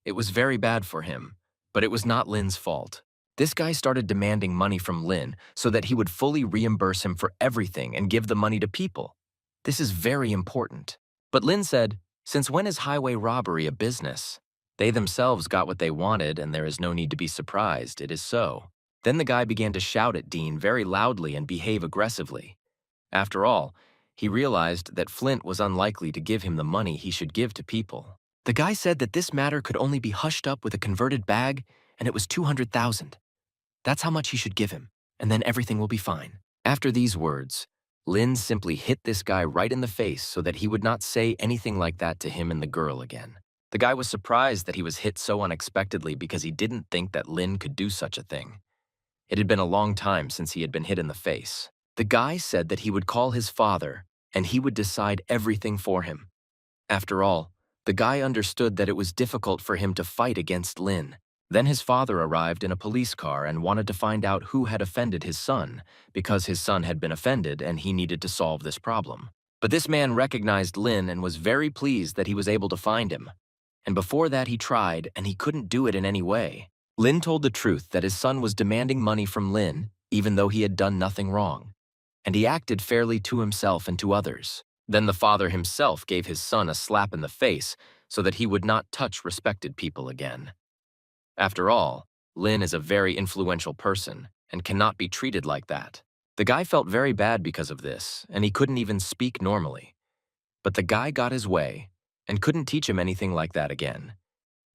It was very bad for him. But it was not Lin's fault. This guy started demanding money from Lin so that he would fully reimburse him for everything and give the money to people. This is very important. But Lin said, since when is highway robbery a business? They themselves got what they wanted and there is no need to be surprised, it is so. Then the guy began to shout at Dean very loudly and behave aggressively. After all, he realized that Flint was unlikely to give him the money he should give to people. The guy said that this matter could only be hushed up with a converted bag, and it was 200,000. That's how much he should give him, and then everything will be fine. After these words, Lin simply hit this guy right in the face so that he would not say anything like that to him and the girl again. The guy was surprised that he was hit so unexpectedly because he didn't think that Lin could do such a thing. It had been a long time since he had been hit in the face. The guy said that he would call his father and he would decide everything for him. After all, the guy understood that it was difficult for him to fight against Lin. Then his father arrived in a police car and wanted to find out who had offended his son, because his son had been offended and he needed to solve this problem. But this man recognized Lin and was very pleased that he was able to find him. And before that he tried, and he couldn't do it in any way. Lin told the truth that his son was demanding money from Lin, even though he had done nothing wrong. And he acted fairly to himself and to others. Then the father himself gave his son a slap in the face so that he would not touch respected people again. After all, Lin is a very influential person and cannot be treated like that. The guy felt very bad because of this, and he couldn't even speak normally. But the guy got his way and couldn't teach him anything like that again,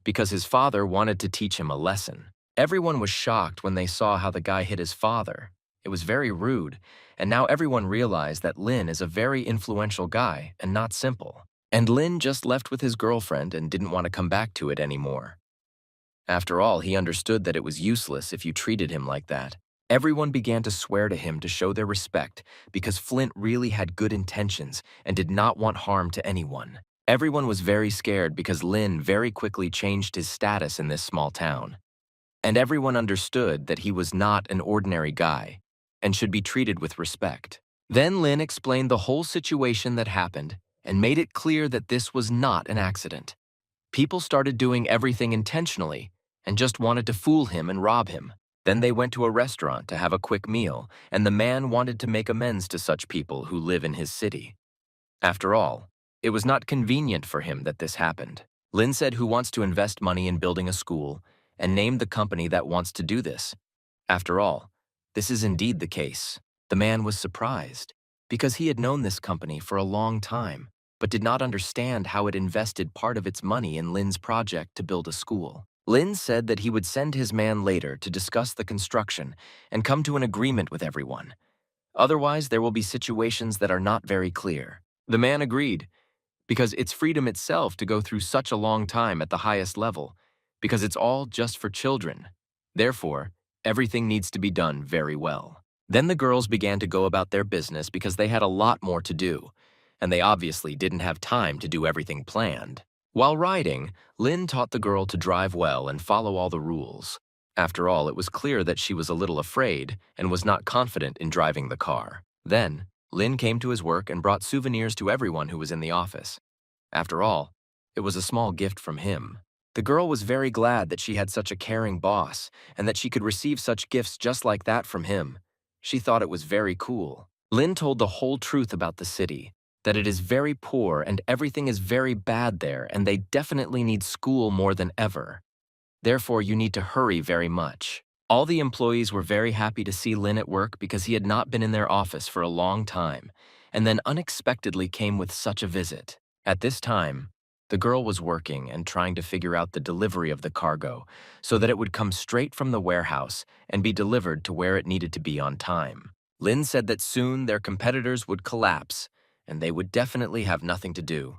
because his father wanted to teach him a lesson. Everyone was shocked when they saw how the guy hit his father. It was very rude, and now everyone realized that Lin is a very influential guy and not simple. And Lin just left with his girlfriend and didn't want to come back to it anymore. After all, he understood that it was useless if you treated him like that. Everyone began to swear to him to show their respect because Flint really had good intentions and did not want harm to anyone. Everyone was very scared because Lin very quickly changed his status in this small town. And everyone understood that he was not an ordinary guy and should be treated with respect. Then Lin explained the whole situation that happened and made it clear that this was not an accident. People started doing everything intentionally and just wanted to fool him and rob him. Then they went to a restaurant to have a quick meal, and the man wanted to make amends to such people who live in his city. After all, it was not convenient for him that this happened. Lin said who wants to invest money in building a school and named the company that wants to do this. After all, this is indeed the case. The man was surprised because he had known this company for a long time, but did not understand how it invested part of its money in Lin's project to build a school. Lin said that he would send his man later to discuss the construction and come to an agreement with everyone. Otherwise, there will be situations that are not very clear. The man agreed, because it's freedom itself to go through such a long time at the highest level, because it's all just for children. Therefore, everything needs to be done very well. Then the girls began to go about their business because they had a lot more to do, and they obviously didn't have time to do everything planned. While riding, Lin taught the girl to drive well and follow all the rules. After all, it was clear that she was a little afraid and was not confident in driving the car. Then, Lin came to his work and brought souvenirs to everyone who was in the office. After all, it was a small gift from him. The girl was very glad that she had such a caring boss and that she could receive such gifts just like that from him. She thought it was very cool. Lin told the whole truth about the city, that it is very poor and everything is very bad there and they definitely need school more than ever. Therefore, you need to hurry very much. All the employees were very happy to see Lin at work because he had not been in their office for a long time, and then unexpectedly came with such a visit. At this time, the girl was working and trying to figure out the delivery of the cargo so that it would come straight from the warehouse and be delivered to where it needed to be on time. Lin said that soon their competitors would collapse and they would definitely have nothing to do.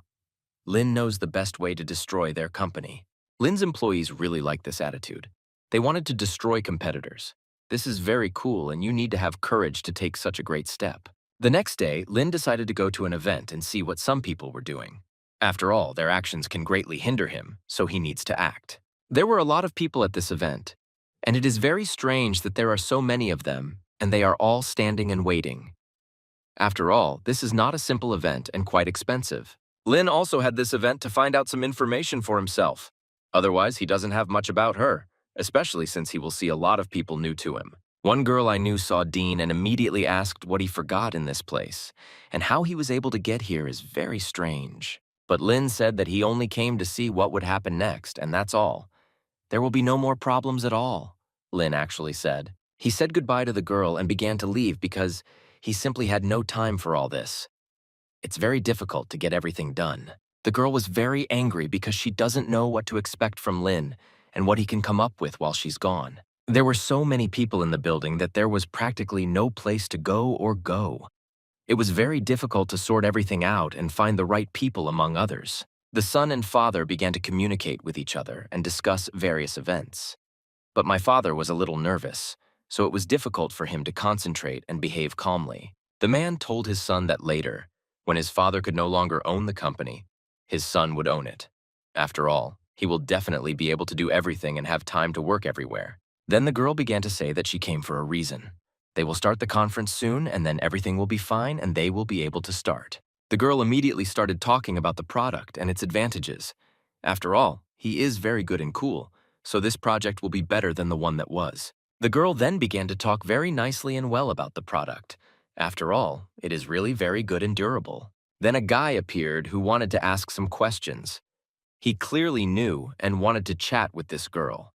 Lin knows the best way to destroy their company. Lin's employees really like this attitude. They wanted to destroy competitors. This is very cool and you need to have courage to take such a great step. The next day, Lin decided to go to an event and see what some people were doing. After all, their actions can greatly hinder him, so he needs to act. There were a lot of people at this event, and it is very strange that there are so many of them, and they are all standing and waiting. After all, this is not a simple event and quite expensive. Lin also had this event to find out some information for himself. Otherwise, he doesn't have much about her. especially since he will see a lot of people new to him. One girl I knew saw Dean and immediately asked what he forgot in this place, and how he was able to get here is very strange. But Lin said that he only came to see what would happen next, and that's all. There will be no more problems at all, Lin actually said. He said goodbye to the girl and began to leave because he simply had no time for all this. It's very difficult to get everything done. The girl was very angry because she doesn't know what to expect from Lin and what he can come up with while she's gone. There were so many people in the building that there was practically no place to go. It was very difficult to sort everything out and find the right people among others. The son and father began to communicate with each other and discuss various events. But my father was a little nervous, so it was difficult for him to concentrate and behave calmly. The man told his son that later, when his father could no longer own the company, his son would own it. After all, he will definitely be able to do everything and have time to work everywhere. Then the girl began to say that she came for a reason. They will start the conference soon, and then everything will be fine and they will be able to start. The girl immediately started talking about the product and its advantages. After all, he is very good and cool, so this project will be better than the one that was. The girl then began to talk very nicely and well about the product. After all, it is really very good and durable. Then a guy appeared who wanted to ask some questions. He clearly knew and wanted to chat with this girl.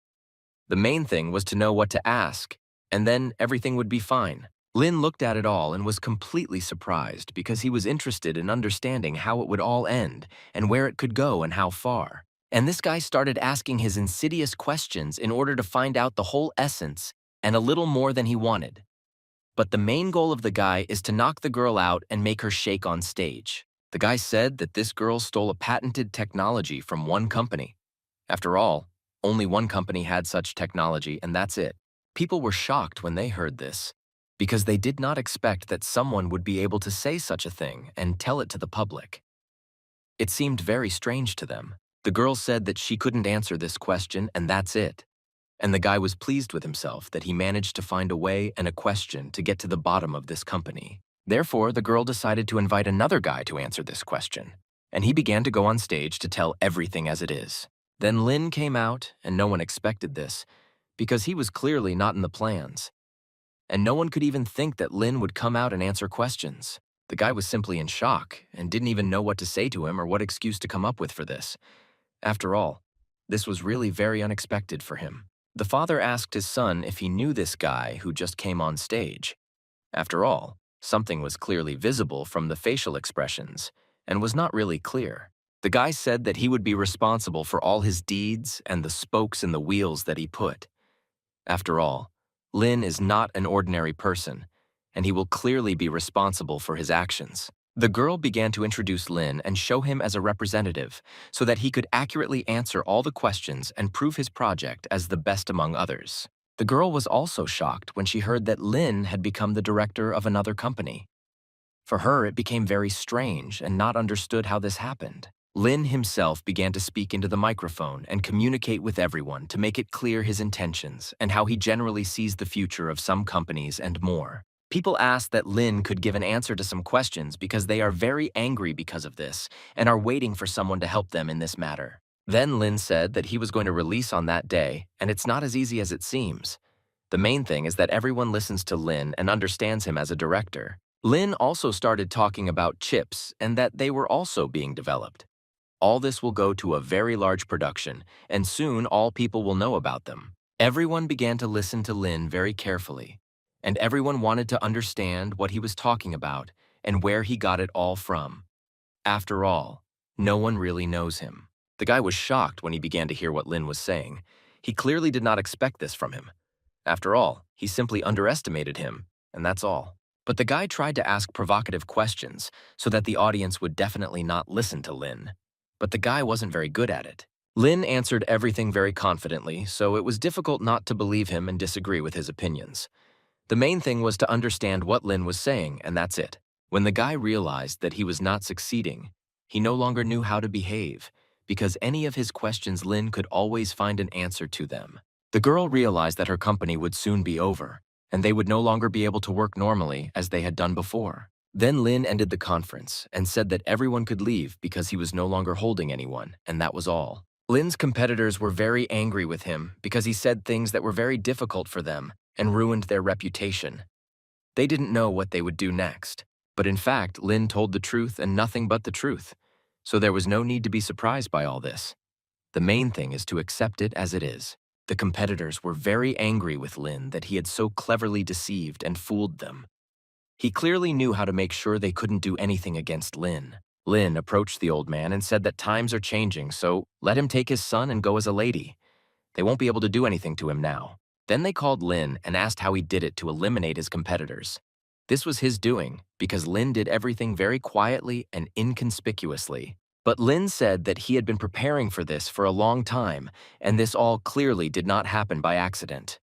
The main thing was to know what to ask, and then everything would be fine. Lin looked at it all and was completely surprised because he was interested in understanding how it would all end and where it could go and how far. And this guy started asking his insidious questions in order to find out the whole essence and a little more than he wanted. But the main goal of the guy is to knock the girl out and make her shake on stage. The guy said that this girl stole a patented technology from one company. After all, only one company had such technology, and that's it. People were shocked when they heard this, because they did not expect that someone would be able to say such a thing and tell it to the public. It seemed very strange to them. The girl said that she couldn't answer this question, and that's it. And the guy was pleased with himself that he managed to find a way and a question to get to the bottom of this company. Therefore, the girl decided to invite another guy to answer this question, and he began to go on stage to tell everything as it is. Then Lin came out, and no one expected this, because he was clearly not in the plans. And no one could even think that Lin would come out and answer questions. The guy was simply in shock and didn't even know what to say to him or what excuse to come up with for this. After all, this was really very unexpected for him. The father asked his son if he knew this guy who just came on stage. After all, something was clearly visible from the facial expressions and was not really clear. The guy said that he would be responsible for all his deeds and the spokes in the wheels that he put. After all, Lin is not an ordinary person, and he will clearly be responsible for his actions. The girl began to introduce Lin and show him as a representative so that he could accurately answer all the questions and prove his project as the best among others. The girl was also shocked when she heard that Lin had become the director of another company. For her, it became very strange and not understood how this happened. Lin himself began to speak into the microphone and communicate with everyone to make it clear his intentions and how he generally sees the future of some companies and more. People asked that Lin could give an answer to some questions because they are very angry because of this and are waiting for someone to help them in this matter. Then Lin said that he was going to release on that day, and it's not as easy as it seems. The main thing is that everyone listens to Lin and understands him as a director. Lin also started talking about chips and that they were also being developed. All this will go to a very large production, and soon all people will know about them. Everyone began to listen to Lin very carefully, and everyone wanted to understand what he was talking about and where he got it all from. After all, no one really knows him. The guy was shocked when he began to hear what Lin was saying. He clearly did not expect this from him. After all, he simply underestimated him, and that's all. But the guy tried to ask provocative questions so that the audience would definitely not listen to Lin. But the guy wasn't very good at it. Lin answered everything very confidently, so it was difficult not to believe him and disagree with his opinions. The main thing was to understand what Lin was saying, and that's it. When the guy realized that he was not succeeding, he no longer knew how to behave, because any of his questions Lin could always find an answer to them. The girl realized that her company would soon be over, and they would no longer be able to work normally as they had done before. Then Lin ended the conference and said that everyone could leave because he was no longer holding anyone, and that was all. Lin's competitors were very angry with him because he said things that were very difficult for them and ruined their reputation. They didn't know what they would do next, but in fact, Lin told the truth and nothing but the truth, so there was no need to be surprised by all this. The main thing is to accept it as it is. The competitors were very angry with Lin that he had so cleverly deceived and fooled them. He clearly knew how to make sure they couldn't do anything against Lin. Lin approached the old man and said that times are changing, so let him take his son and go as a lady. They won't be able to do anything to him now. Then they called Lin and asked how he did it to eliminate his competitors. This was his doing because Lin did everything very quietly and inconspicuously. But Lin said that he had been preparing for this for a long time, and this all clearly did not happen by accident.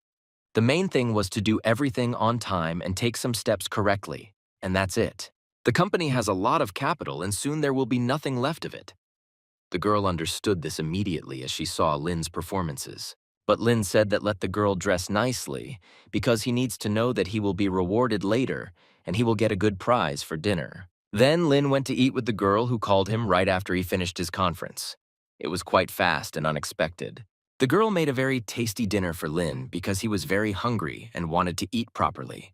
The main thing was to do everything on time and take some steps correctly, and that's it. The company has a lot of capital and soon there will be nothing left of it. The girl understood this immediately as she saw Lin's performances. But Lin said that let the girl dress nicely because he needs to know that he will be rewarded later and he will get a good prize for dinner. Then Lin went to eat with the girl who called him right after he finished his conference. It was quite fast and unexpected. The girl made a very tasty dinner for Lin because he was very hungry and wanted to eat properly.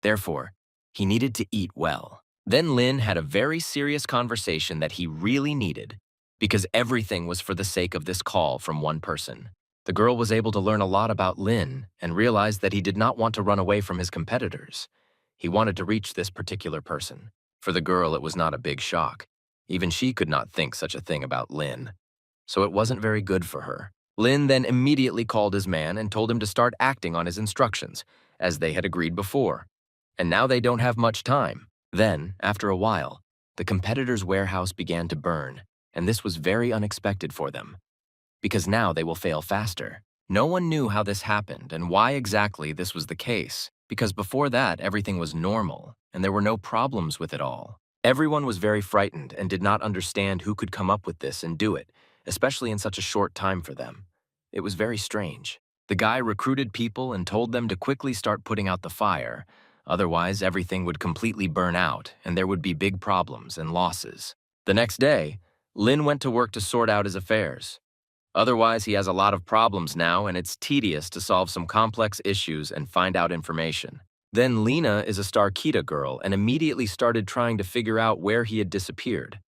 Therefore, he needed to eat well. Then Lin had a very serious conversation that he really needed because everything was for the sake of this call from one person. The girl was able to learn a lot about Lin and realized that he did not want to run away from his competitors. He wanted to reach this particular person. For the girl, it was not a big shock. Even she could not think such a thing about Lin. So it wasn't very good for her. Lin then immediately called his man and told him to start acting on his instructions, as they had agreed before. And now they don't have much time. Then, after a while, the competitor's warehouse began to burn, and this was very unexpected for them, because now they will fail faster. No one knew how this happened and why exactly this was the case, because before that everything was normal and there were no problems with it all. Everyone was very frightened and did not understand who could come up with this and do it, especially in such a short time for them. It was very strange. The guy recruited people and told them to quickly start putting out the fire, otherwise everything would completely burn out and there would be big problems and losses. The next day, Lin went to work to sort out his affairs. Otherwise, he has a lot of problems now and it's tedious to solve some complex issues and find out information. Then Lena is a Starkita girl and immediately started trying to figure out where he had disappeared.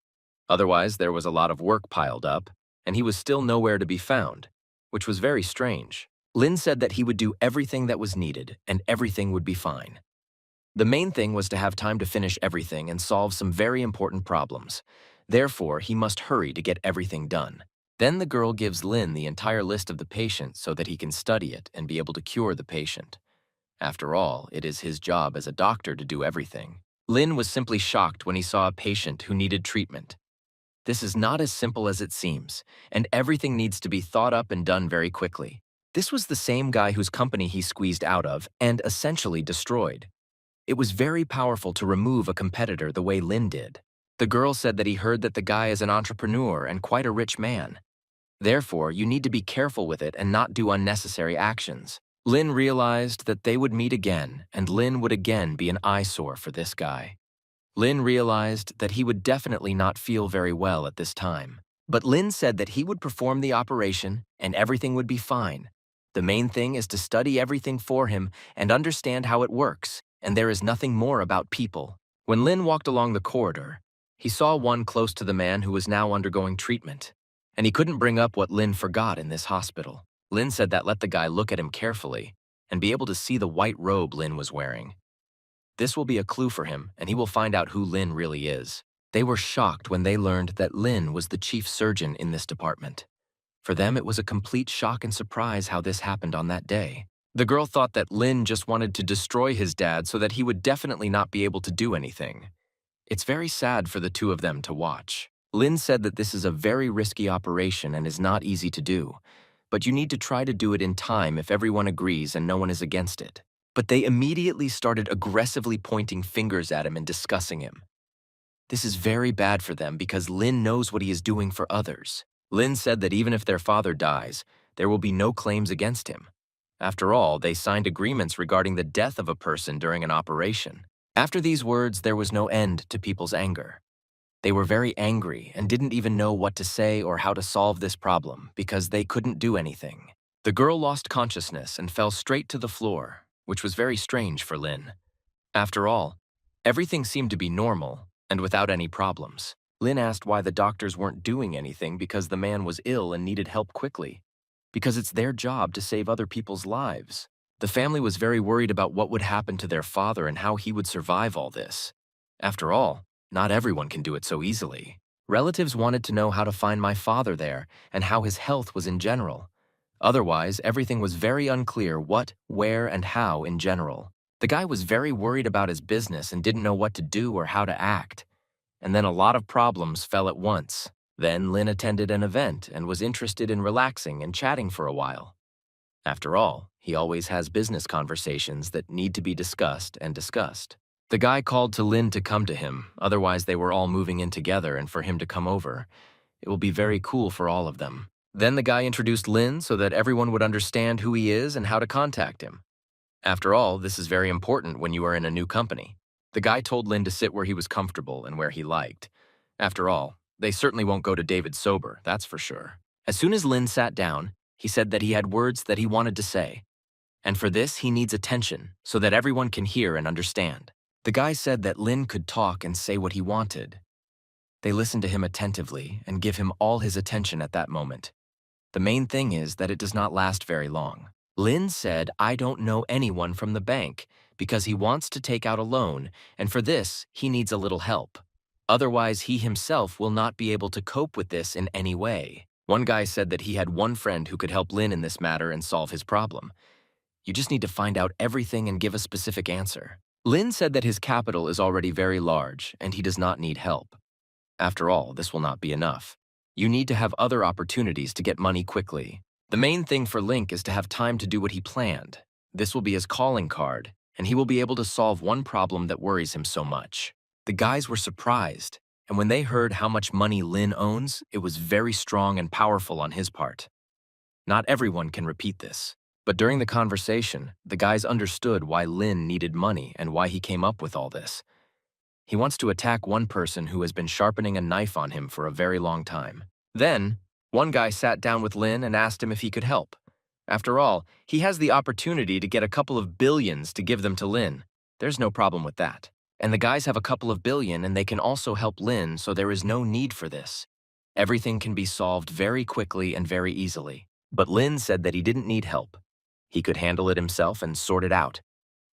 Otherwise, there was a lot of work piled up and he was still nowhere to be found, which was very strange. Lin said that he would do everything that was needed and everything would be fine. The main thing was to have time to finish everything and solve some very important problems. Therefore, he must hurry to get everything done. Then the girl gives Lin the entire list of the patient so that he can study it and be able to cure the patient. After all, it is his job as a doctor to do everything. Lin was simply shocked when he saw a patient who needed treatment. This is not as simple as it seems, and everything needs to be thought up and done very quickly. This was the same guy whose company he squeezed out of and essentially destroyed. It was very powerful to remove a competitor the way Lin did. The girl said that he heard that the guy is an entrepreneur and quite a rich man. Therefore, you need to be careful with it and not do unnecessary actions. Lin realized that they would meet again, and Lin would again be an eyesore for this guy. Lin realized that he would definitely not feel very well at this time. But Lin said that he would perform the operation and everything would be fine. The main thing is to study everything for him and understand how it works, and there is nothing more about people. When Lin walked along the corridor, he saw one close to the man who was now undergoing treatment, and he couldn't bring up what Lin forgot in this hospital. Lin said that let the guy look at him carefully and be able to see the white robe Lin was wearing. This will be a clue for him, and he will find out who Lin really is. They were shocked when they learned that Lin was the chief surgeon in this department. For them, it was a complete shock and surprise how this happened on that day. The girl thought that Lin just wanted to destroy his dad so that he would definitely not be able to do anything. It's very sad for the two of them to watch. Lin said that this is a very risky operation and is not easy to do, but you need to try to do it in time if everyone agrees and no one is against it. But they immediately started aggressively pointing fingers at him and discussing him. This is very bad for them because Lin knows what he is doing for others. Lin said that even if their father dies, there will be no claims against him. After all, they signed agreements regarding the death of a person during an operation. After these words, there was no end to people's anger. They were very angry and didn't even know what to say or how to solve this problem because they couldn't do anything. The girl lost consciousness and fell straight to the floor, which was very strange for Lynn. After all, everything seemed to be normal and without any problems. Lynn asked why the doctors weren't doing anything because the man was ill and needed help quickly. Because it's their job to save other people's lives. The family was very worried about what would happen to their father and how he would survive all this. After all, not everyone can do it so easily. Relatives wanted to know how to find my father there and how his health was in general. Otherwise, everything was very unclear what, where, and how in general. The guy was very worried about his business and didn't know what to do or how to act. And then a lot of problems fell at once. Then Lynn attended an event and was interested in relaxing and chatting for a while. After all, he always has business conversations that need to be discussed and discussed. The guy called to Lynn to come to him, otherwise they were all moving in together and for him to come over. It will be very cool for all of them. Then the guy introduced Lynn so that everyone would understand who he is and how to contact him. After all, this is very important when you are in a new company. The guy told Lynn to sit where he was comfortable and where he liked. After all, they certainly won't go to David sober, that's for sure. As soon as Lynn sat down, he said that he had words that he wanted to say. And for this, he needs attention so that everyone can hear and understand. The guy said that Lynn could talk and say what he wanted. They listened to him attentively and give him all his attention at that moment. The main thing is that it does not last very long. Lynn said, "I don't know anyone from the bank because he wants to take out a loan, and for this, he needs a little help. Otherwise, he himself will not be able to cope with this in any way." One guy said that he had one friend who could help Lynn in this matter and solve his problem. You just need to find out everything and give a specific answer. Lynn said that his capital is already very large and he does not need help. After all, this will not be enough. You need to have other opportunities to get money quickly. The main thing for Link is to have time to do what he planned. This will be his calling card, and he will be able to solve one problem that worries him so much. The guys were surprised, and when they heard how much money Lynn owns, it was very strong and powerful on his part. Not everyone can repeat this, but during the conversation, the guys understood why Lynn needed money and why he came up with all this. He wants to attack one person who has been sharpening a knife on him for a very long time. Then, one guy sat down with Lynn and asked him if he could help. After all, he has the opportunity to get a couple of billions to give them to Lynn. There's no problem with that. And the guys have a couple of billion and they can also help Lynn, so there is no need for this. Everything can be solved very quickly and very easily. But Lynn said that he didn't need help. He could handle it himself and sort it out.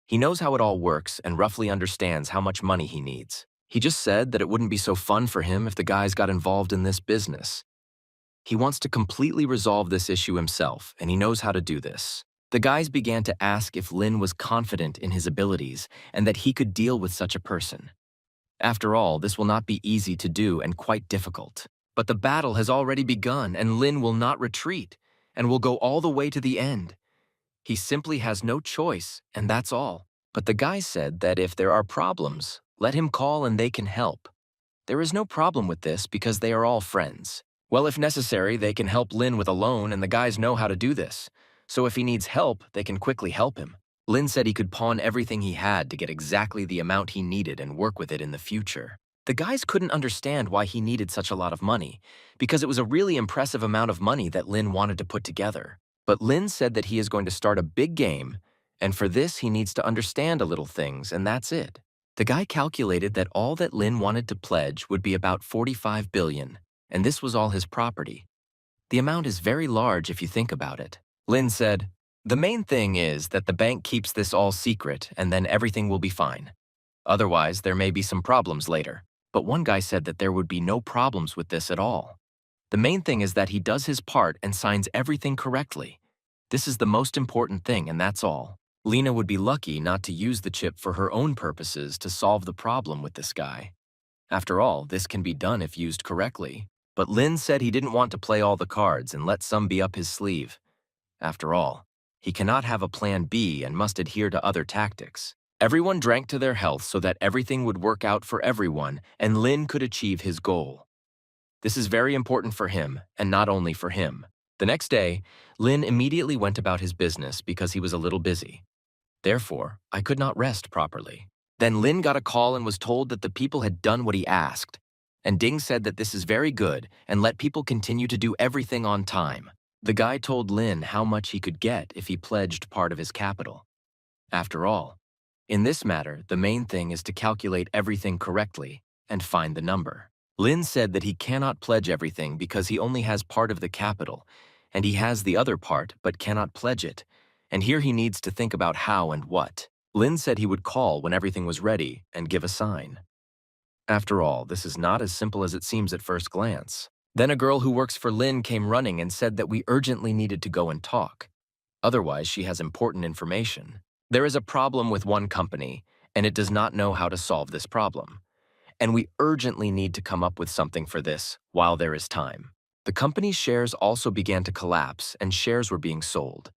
He knows how it all works and roughly understands how much money he needs. He just said that it wouldn't be so fun for him if the guys got involved in this business. He wants to completely resolve this issue himself, and he knows how to do this. The guys began to ask if Lynn was confident in his abilities and that he could deal with such a person. After all, this will not be easy to do and quite difficult. But the battle has already begun and Lynn will not retreat and will go all the way to the end. He simply has no choice, and that's all. But the guy said that if there are problems, let him call and they can help. There is no problem with this because they are all friends. Well, if necessary, they can help Lynn with a loan and the guys know how to do this. So if he needs help, they can quickly help him. Lynn said he could pawn everything he had to get exactly the amount he needed and work with it in the future. The guys couldn't understand why he needed such a lot of money, because it was a really impressive amount of money that Lynn wanted to put together. But Lynn said that he is going to start a big game, and for this he needs to understand a little things, and that's it. The guy calculated that all that Lynn wanted to pledge would be about 45 billion, and this was all his property. The amount is very large if you think about it. Lynn said, "The main thing is that the bank keeps this all secret and then everything will be fine. Otherwise, there may be some problems later." But one guy said that there would be no problems with this at all. The main thing is that he does his part and signs everything correctly. This is the most important thing, and that's all. Lena would be lucky not to use the chip for her own purposes to solve the problem with this guy. After all, this can be done if used correctly. But Lynn said he didn't want to play all the cards and let some be up his sleeve. After all, he cannot have a plan B and must adhere to other tactics. Everyone drank to their health so that everything would work out for everyone and Lynn could achieve his goal. This is very important for him, and not only for him. The next day, Lynn immediately went about his business because he was a little busy. Therefore, I could not rest properly. Then Lynn got a call and was told that the people had done what he asked. And Ding said that this is very good and let people continue to do everything on time. The guy told Lin how much he could get if he pledged part of his capital. After all, in this matter, the main thing is to calculate everything correctly and find the number. Lin said that he cannot pledge everything because he only has part of the capital, and he has the other part but cannot pledge it, and here he needs to think about how and what. Lin said he would call when everything was ready and give a sign. After all, this is not as simple as it seems at first glance. Then a girl who works for Lin came running and said that we urgently needed to go and talk. Otherwise, she has important information. There is a problem with one company, and it does not know how to solve this problem. And we urgently need to come up with something for this while there is time. The company's shares also began to collapse and shares were being sold.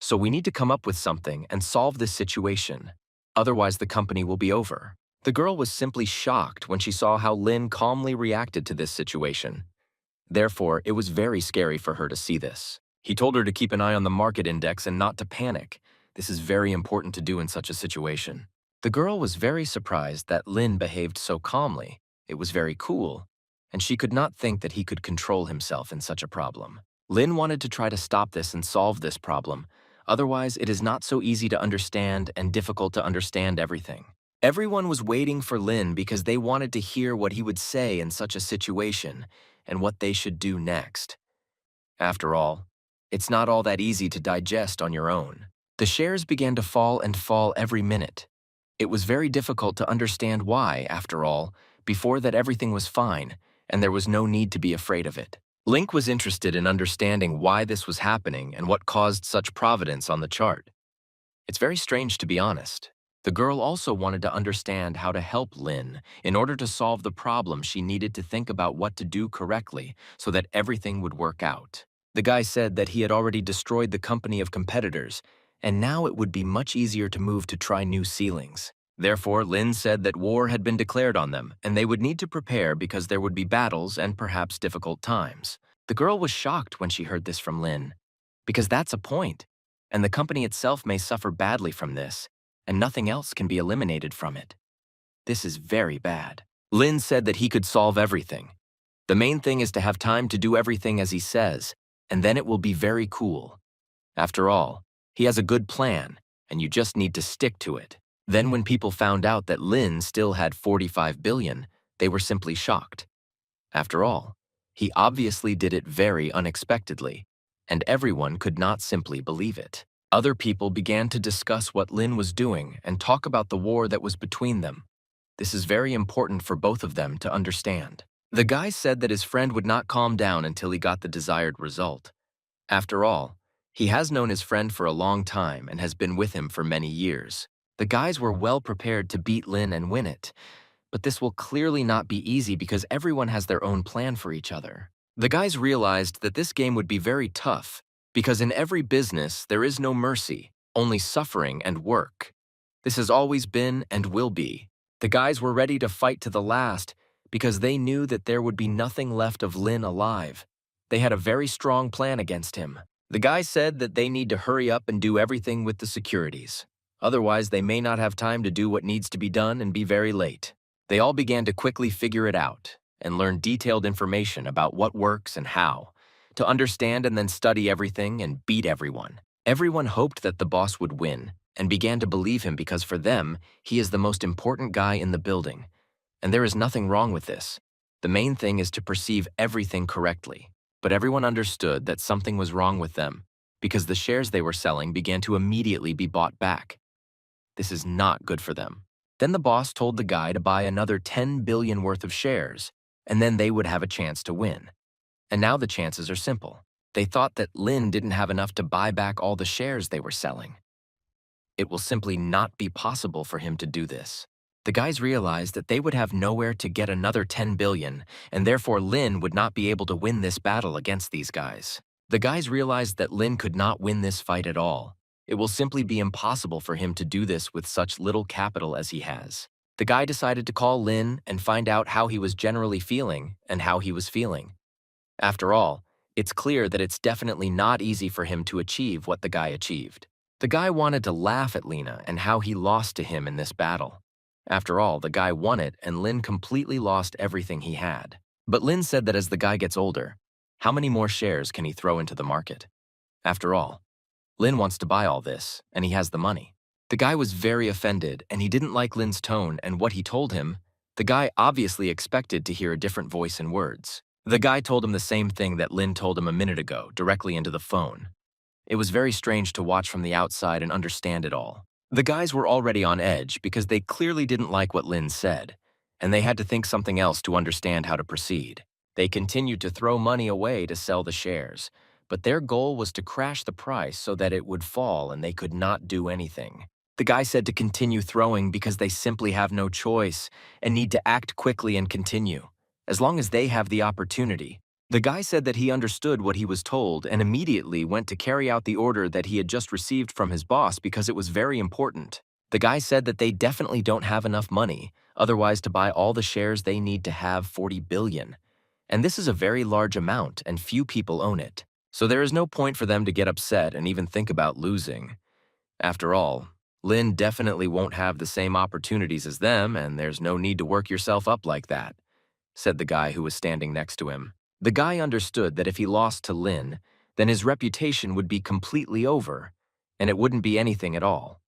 So we need to come up with something and solve this situation. Otherwise, the company will be over. The girl was simply shocked when she saw how Lin calmly reacted to this situation. Therefore, it was very scary for her to see this. He told her to keep an eye on the market index and not to panic. This is very important to do in such a situation. The girl was very surprised that Lin behaved so calmly. It was very cool, and she could not think that he could control himself in such a problem. Lin wanted to try to stop this and solve this problem. Otherwise, it is not so easy to understand and difficult to understand everything. Everyone was waiting for Lin because they wanted to hear what he would say in such a situation and what they should do next. After all, it's not all that easy to digest on your own. The shares began to fall and fall every minute. It was very difficult to understand why, after all, before that everything was fine, and there was no need to be afraid of it. Link was interested in understanding why this was happening and what caused such providence on the chart. It's very strange, to be honest. The girl also wanted to understand how to help Lin. In order to solve the problem, she needed to think about what to do correctly so that everything would work out. The guy said that he had already destroyed the company of competitors, and now it would be much easier to move to try new ceilings. Therefore, Lin said that war had been declared on them, and they would need to prepare because there would be battles and perhaps difficult times. The girl was shocked when she heard this from Lin, because that's a point, and the company itself may suffer badly from this, and nothing else can be eliminated from it. This is very bad. Lin said that he could solve everything. The main thing is to have time to do everything as he says, and then it will be very cool. After all, he has a good plan, and you just need to stick to it. Then when people found out that Lin still had 45 billion, they were simply shocked. After all, he obviously did it very unexpectedly, and everyone could not simply believe it. Other people began to discuss what Lin was doing and talk about the war that was between them. This is very important for both of them to understand. The guy said that his friend would not calm down until he got the desired result. After all, he has known his friend for a long time and has been with him for many years. The guys were well prepared to beat Lin and win it, but this will clearly not be easy because everyone has their own plan for each other. The guys realized that this game would be very tough because in every business there is no mercy, only suffering and work. This has always been and will be. The guys were ready to fight to the last because they knew that there would be nothing left of Lin alive. They had a very strong plan against him. The guy said that they need to hurry up and do everything with the securities. Otherwise, they may not have time to do what needs to be done and be very late. They all began to quickly figure it out and learn detailed information about what works and how, to understand and then study everything and beat everyone. Everyone hoped that the boss would win and began to believe him because for them, he is the most important guy in the building. And there is nothing wrong with this. The main thing is to perceive everything correctly. But everyone understood that something was wrong with them because the shares they were selling began to immediately be bought back. This is not good for them. Then the boss told the guy to buy another 10 billion worth of shares, and then they would have a chance to win. And now the chances are simple. They thought that Lin didn't have enough to buy back all the shares they were selling. It will simply not be possible for him to do this. The guys realized that they would have nowhere to get another 10 billion, and therefore Lin would not be able to win this battle against these guys. The guys realized that Lin could not win this fight at all. It will simply be impossible for him to do this with such little capital as he has. The guy decided to call Lin and find out how he was generally feeling and how he was feeling. After all, it's clear that it's definitely not easy for him to achieve what the guy achieved. The guy wanted to laugh at Lina and how he lost to him in this battle. After all, the guy won it and Lin completely lost everything he had. But Lin said that as the guy gets older, how many more shares can he throw into the market? After all, Lin wants to buy all this, and he has the money. The guy was very offended, and he didn't like Lin's tone and what he told him. The guy obviously expected to hear a different voice and words. The guy told him the same thing that Lin told him a minute ago, directly into the phone. It was very strange to watch from the outside and understand it all. The guys were already on edge because they clearly didn't like what Lin said, and they had to think something else to understand how to proceed. They continued to throw money away to sell the shares, but their goal was to crash the price so that it would fall and they could not do anything. The guy said to continue throwing because they simply have no choice and need to act quickly and continue, as long as they have the opportunity. The guy said that he understood what he was told and immediately went to carry out the order that he had just received from his boss because it was very important. The guy said that they definitely don't have enough money, otherwise to buy all the shares they need to have 40 billion. And this is a very large amount and few people own it. So there is no point for them to get upset and even think about losing. After all, Lin definitely won't have the same opportunities as them and there's no need to work yourself up like that, said the guy who was standing next to him. The guy understood that if he lost to Lin, then his reputation would be completely over, and it wouldn't be anything at all.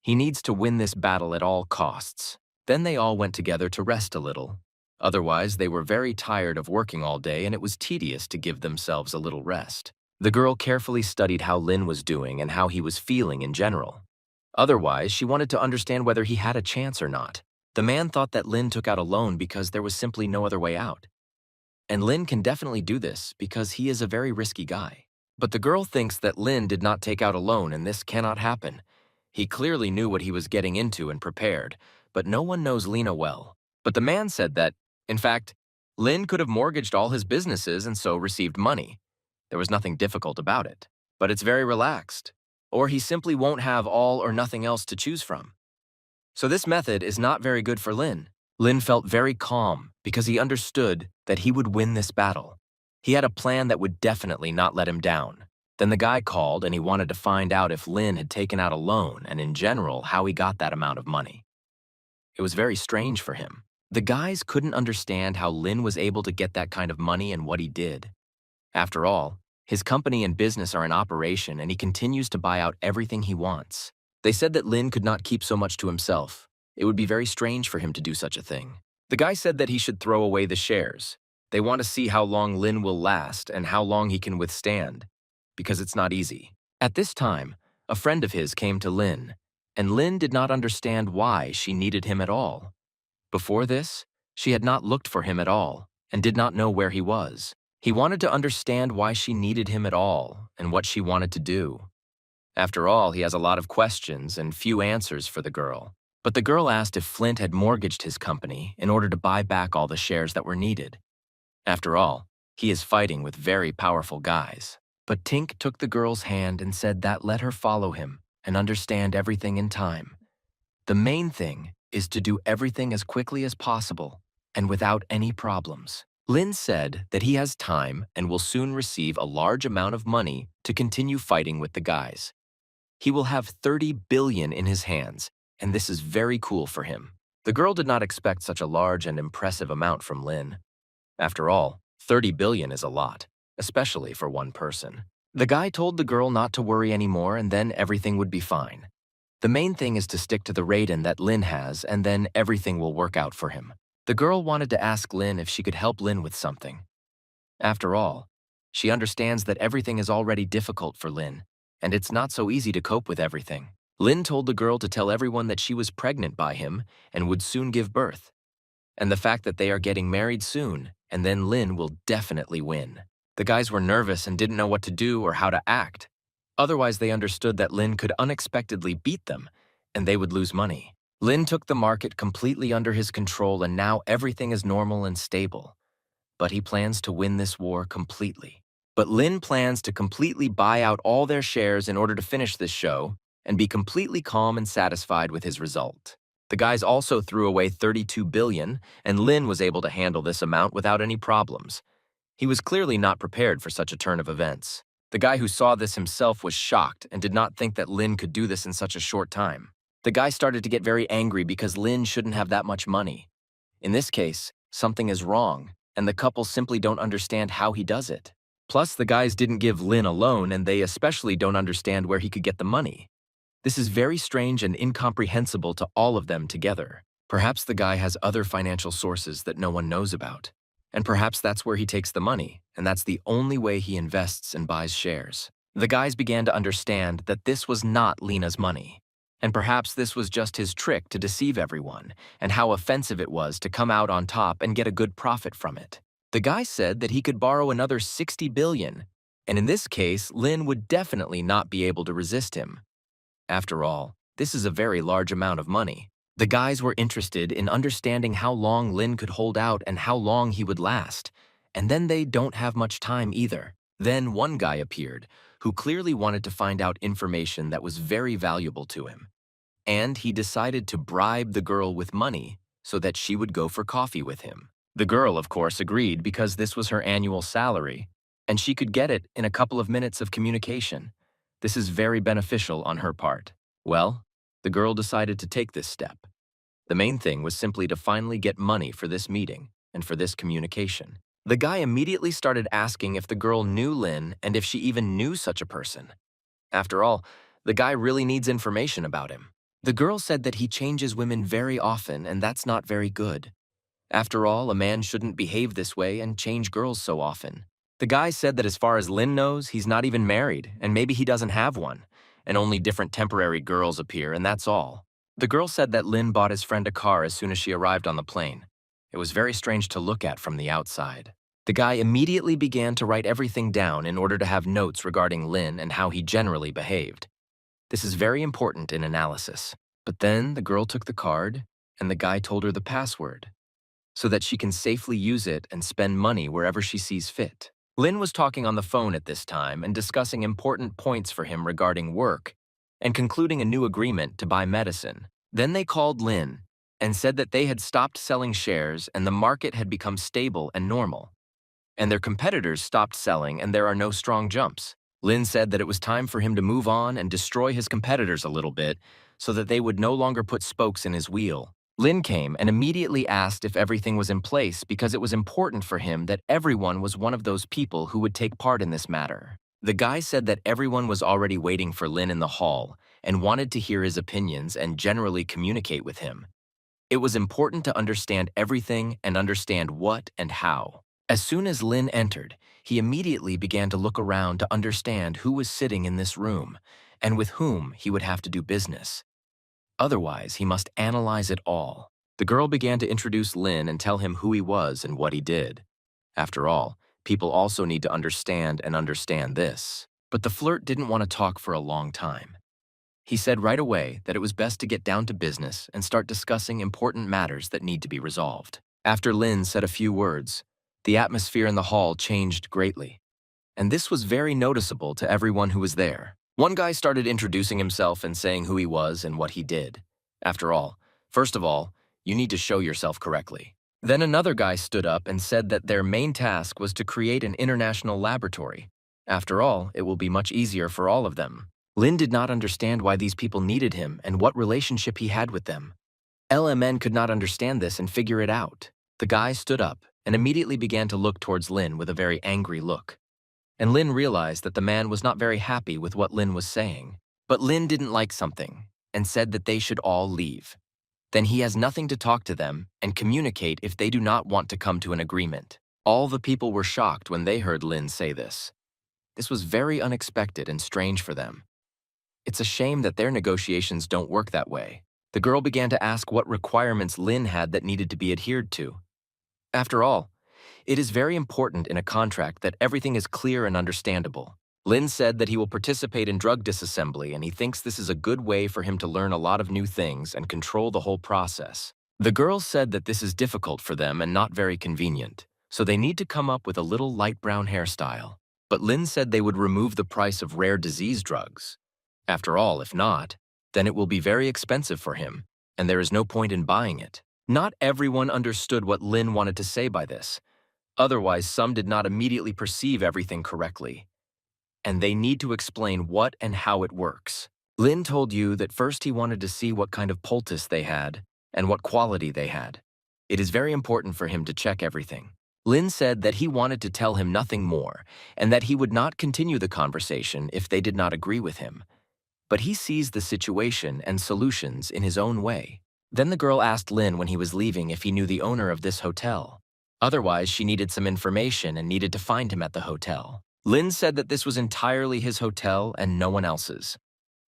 He needs to win this battle at all costs. Then they all went together to rest a little. Otherwise, they were very tired of working all day and it was tedious to give themselves a little rest. The girl carefully studied how Lin was doing and how he was feeling in general. Otherwise, she wanted to understand whether he had a chance or not. The man thought that Lin took out a loan because there was simply no other way out. And Lin can definitely do this because he is a very risky guy. But the girl thinks that Lin did not take out a loan and this cannot happen. He clearly knew what he was getting into and prepared, but no one knows Lena well. But the man said that, in fact, Lin could have mortgaged all his businesses and so received money. There was nothing difficult about it. But it's very relaxed. Or he simply won't have all or nothing else to choose from. So this method is not very good for Lin. Lin felt very calm because he understood that he would win this battle. He had a plan that would definitely not let him down. Then the guy called and he wanted to find out if Lin had taken out a loan and in general how he got that amount of money. It was very strange for him. The guys couldn't understand how Lin was able to get that kind of money and what he did. After all, his company and business are in operation and he continues to buy out everything he wants. They said that Lin could not keep so much to himself. It would be very strange for him to do such a thing. The guy said that he should throw away the shares. They want to see how long Lin will last and how long he can withstand, because it's not easy. At this time, a friend of his came to Lin, and Lin did not understand why she needed him at all. Before this, she had not looked for him at all and did not know where he was. He wanted to understand why she needed him at all and what she wanted to do. After all, he has a lot of questions and few answers for the girl. But the girl asked if Flint had mortgaged his company in order to buy back all the shares that were needed. After all, he is fighting with very powerful guys. But Tink took the girl's hand and said that let her follow him and understand everything in time. The main thing is to do everything as quickly as possible and without any problems. Lin said that he has time and will soon receive a large amount of money to continue fighting with the guys. He will have 30 billion in his hands, and this is very cool for him. The girl did not expect such a large and impressive amount from Lin. After all, 30 billion is a lot, especially for one person. The guy told the girl not to worry anymore and then everything would be fine. The main thing is to stick to the Raiden that Lin has and then everything will work out for him. The girl wanted to ask Lin if she could help Lin with something. After all, she understands that everything is already difficult for Lin, and it's not so easy to cope with everything. Lin told the girl to tell everyone that she was pregnant by him and would soon give birth, and the fact that they are getting married soon, and then Lin will definitely win. The guys were nervous and didn't know what to do or how to act. Otherwise, they understood that Lin could unexpectedly beat them, and they would lose money. Lin took the market completely under his control and now everything is normal and stable. But he plans to win this war completely. But Lin plans to completely buy out all their shares in order to finish this show and be completely calm and satisfied with his result. The guys also threw away 32 billion, and Lin was able to handle this amount without any problems. He was clearly not prepared for such a turn of events. The guy who saw this himself was shocked and did not think that Lin could do this in such a short time. The guy started to get very angry because Lin shouldn't have that much money. In this case, something is wrong, and the couple simply don't understand how he does it. Plus, the guys didn't give Lin a loan, and they especially don't understand where he could get the money. This is very strange and incomprehensible to all of them together. Perhaps the guy has other financial sources that no one knows about. And perhaps that's where he takes the money, and that's the only way he invests and buys shares. The guys began to understand that this was not Lena's money. And perhaps this was just his trick to deceive everyone, and how offensive it was to come out on top and get a good profit from it. The guy said that he could borrow another 60 billion, and in this case, Lin would definitely not be able to resist him. After all, this is a very large amount of money. The guys were interested in understanding how long Lin could hold out and how long he would last, and then they don't have much time either. Then one guy appeared, who clearly wanted to find out information that was very valuable to him. And he decided to bribe the girl with money so that she would go for coffee with him. The girl, of course, agreed because this was her annual salary, and she could get it in a couple of minutes of communication. This is very beneficial on her part. Well, the girl decided to take this step. The main thing was simply to finally get money for this meeting and for this communication. The guy immediately started asking if the girl knew Lin and if she even knew such a person. After all, the guy really needs information about him. The girl said that he changes women very often, and that's not very good. After all, a man shouldn't behave this way and change girls so often. The guy said that as far as Lin knows, he's not even married, and maybe he doesn't have one, and only different temporary girls appear, and that's all. The girl said that Lin bought his friend a car as soon as she arrived on the plane. It was very strange to look at from the outside. The guy immediately began to write everything down in order to have notes regarding Lin and how he generally behaved. This is very important in analysis. But then the girl took the card, and the guy told her the password, so that she can safely use it and spend money wherever she sees fit. Lin was talking on the phone at this time and discussing important points for him regarding work and concluding a new agreement to buy medicine. Then they called Lin and said that they had stopped selling shares and the market had become stable and normal. And their competitors stopped selling and there are no strong jumps. Lin said that it was time for him to move on and destroy his competitors a little bit so that they would no longer put spokes in his wheel. Lin came and immediately asked if everything was in place because it was important for him that everyone was one of those people who would take part in this matter. The guy said that everyone was already waiting for Lin in the hall and wanted to hear his opinions and generally communicate with him. It was important to understand everything and understand what and how. As soon as Lin entered, he immediately began to look around to understand who was sitting in this room and with whom he would have to do business. Otherwise, he must analyze it all. The girl began to introduce Lin and tell him who he was and what he did. After all, people also need to understand this. But the flirt didn't want to talk for a long time. He said right away that it was best to get down to business and start discussing important matters that need to be resolved. After Lin said a few words, the atmosphere in the hall changed greatly. And this was very noticeable to everyone who was there. One guy started introducing himself and saying who he was and what he did. After all, first of all, you need to show yourself correctly. Then another guy stood up and said that their main task was to create an international laboratory. After all, it will be much easier for all of them. Lin did not understand why these people needed him and what relationship he had with them. LMN could not understand this and figure it out. The guy stood up and immediately began to look towards Lin with a very angry look. And Lin realized that the man was not very happy with what Lin was saying. But Lin didn't like something and said that they should all leave. Then he has nothing to talk to them and communicate if they do not want to come to an agreement. All the people were shocked when they heard Lin say this. This was very unexpected and strange for them. It's a shame that their negotiations don't work that way. The girl began to ask what requirements Lin had that needed to be adhered to. After all, it is very important in a contract that everything is clear and understandable. Lin said that he will participate in drug disassembly and he thinks this is a good way for him to learn a lot of new things and control the whole process. The girls said that this is difficult for them and not very convenient, so they need to come up with a little light brown hairstyle. But Lin said they would remove the price of rare disease drugs. After all, if not, then it will be very expensive for him, and there is no point in buying it. Not everyone understood what Lin wanted to say by this. Otherwise, some did not immediately perceive everything correctly. And they need to explain what and how it works. Lin told you that first he wanted to see what kind of poultice they had and what quality they had. It is very important for him to check everything. Lin said that he wanted to tell him nothing more and that he would not continue the conversation if they did not agree with him. But he sees the situation and solutions in his own way. Then the girl asked Lin when he was leaving if he knew the owner of this hotel. Otherwise, she needed some information and needed to find him at the hotel. Lin said that this was entirely his hotel and no one else's.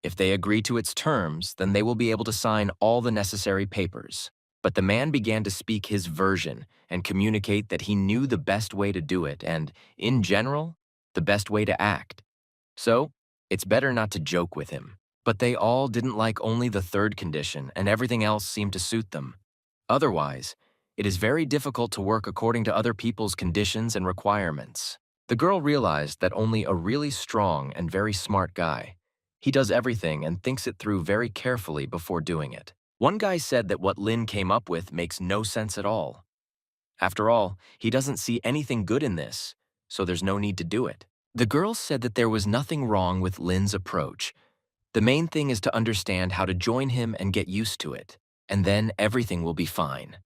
If they agree to its terms, then they will be able to sign all the necessary papers. But the man began to speak his version and communicate that he knew the best way to do it and, in general, the best way to act. So, it's better not to joke with him. But they all didn't like only the third condition, and everything else seemed to suit them. Otherwise, it is very difficult to work according to other people's conditions and requirements. The girl realized that only a really strong and very smart guy. He does everything and thinks it through very carefully before doing it. One guy said that what Lin came up with makes no sense at all. After all, he doesn't see anything good in this, so there's no need to do it. The girl said that there was nothing wrong with Lin's approach. The main thing is to understand how to join him and get used to it, and then everything will be fine.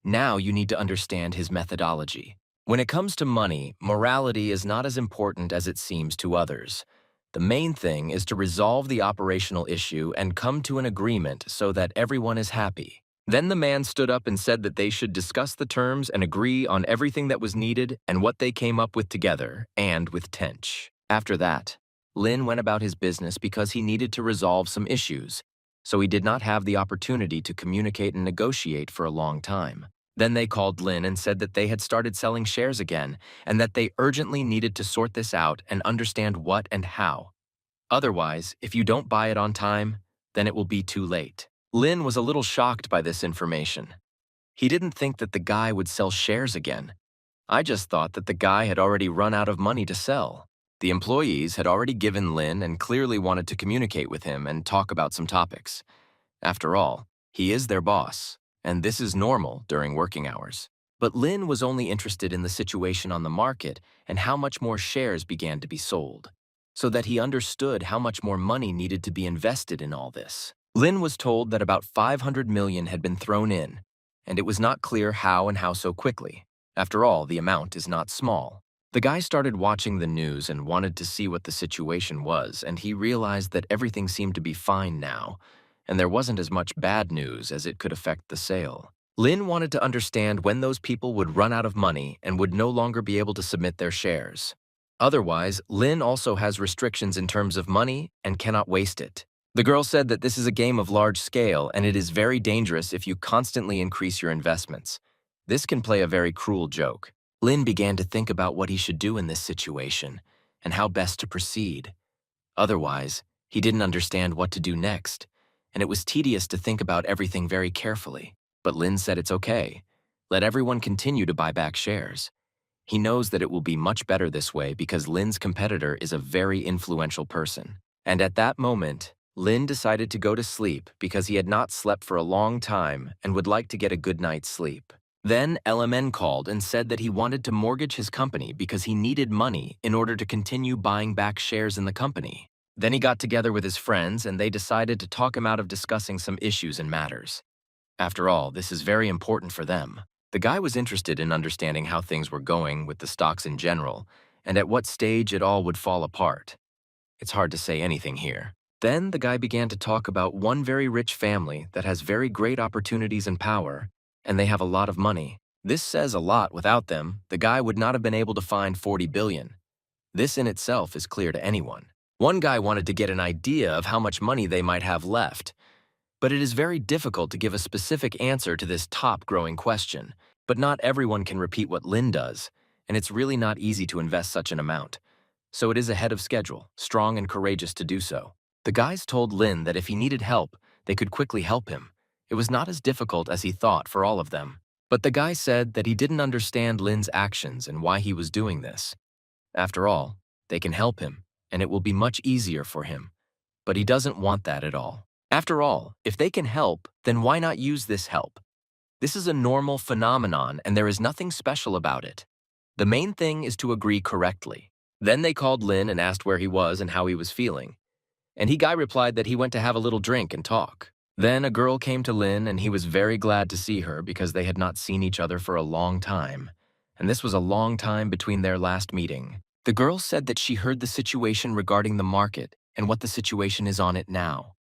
Now you need to understand his methodology. When it comes to money, morality is not as important as it seems to others. The main thing is to resolve the operational issue and come to an agreement so that everyone is happy. Then the man stood up and said that they should discuss the terms and agree on everything that was needed and what they came up with together and with Tench. After that, Lin went about his business because he needed to resolve some issues, so he did not have the opportunity to communicate and negotiate for a long time. Then they called Lin and said that they had started selling shares again and that they urgently needed to sort this out and understand what and how. Otherwise, if you don't buy it on time, then it will be too late. Lin was a little shocked by this information. He didn't think that the guy would sell shares again. I just thought that the guy had already run out of money to sell. The employees had already given Lin and clearly wanted to communicate with him and talk about some topics. After all, he is their boss, and this is normal during working hours. But Lin was only interested in the situation on the market and how much more shares began to be sold, so that he understood how much more money needed to be invested in all this. Lin was told that about 500 million had been thrown in, and it was not clear how and how so quickly. After all, the amount is not small. The guy started watching the news and wanted to see what the situation was, and he realized that everything seemed to be fine now, and there wasn't as much bad news as it could affect the sale. Lin wanted to understand when those people would run out of money and would no longer be able to submit their shares. Otherwise, Lin also has restrictions in terms of money and cannot waste it. The girl said that this is a game of large scale and it is very dangerous if you constantly increase your investments. This can play a very cruel joke. Lin began to think about what he should do in this situation and how best to proceed. Otherwise, he didn't understand what to do next, and it was tedious to think about everything very carefully. But Lin said it's okay. Let everyone continue to buy back shares. He knows that it will be much better this way because Lin's competitor is a very influential person. And at that moment, Lin decided to go to sleep because he had not slept for a long time and would like to get a good night's sleep. Then LMN called and said that he wanted to mortgage his company because he needed money in order to continue buying back shares in the company. Then he got together with his friends and they decided to talk him out of discussing some issues and matters. After all, this is very important for them. The guy was interested in understanding how things were going with the stocks in general and at what stage it all would fall apart. It's hard to say anything here. Then the guy began to talk about one very rich family that has very great opportunities and power, and they have a lot of money. This says a lot. Without them, the guy would not have been able to find 40 billion. This in itself is clear to anyone. One guy wanted to get an idea of how much money they might have left. But it is very difficult to give a specific answer to this top-growing question. But not everyone can repeat what Lin does, and it's really not easy to invest such an amount. So it is ahead of schedule, strong and courageous to do so. The guys told Lin that if he needed help, they could quickly help him. It was not as difficult as he thought for all of them. But the guy said that he didn't understand Lin's actions and why he was doing this. After all, they can help him, and it will be much easier for him. But he doesn't want that at all. After all, if they can help, then why not use this help? This is a normal phenomenon and there is nothing special about it. The main thing is to agree correctly. Then they called Lin and asked where he was and how he was feeling. And guy replied that he went to have a little drink and talk. Then a girl came to Lin and he was very glad to see her because they had not seen each other for a long time. And this was a long time between their last meeting. The girl said that she heard the situation regarding the market and what the situation is on it now.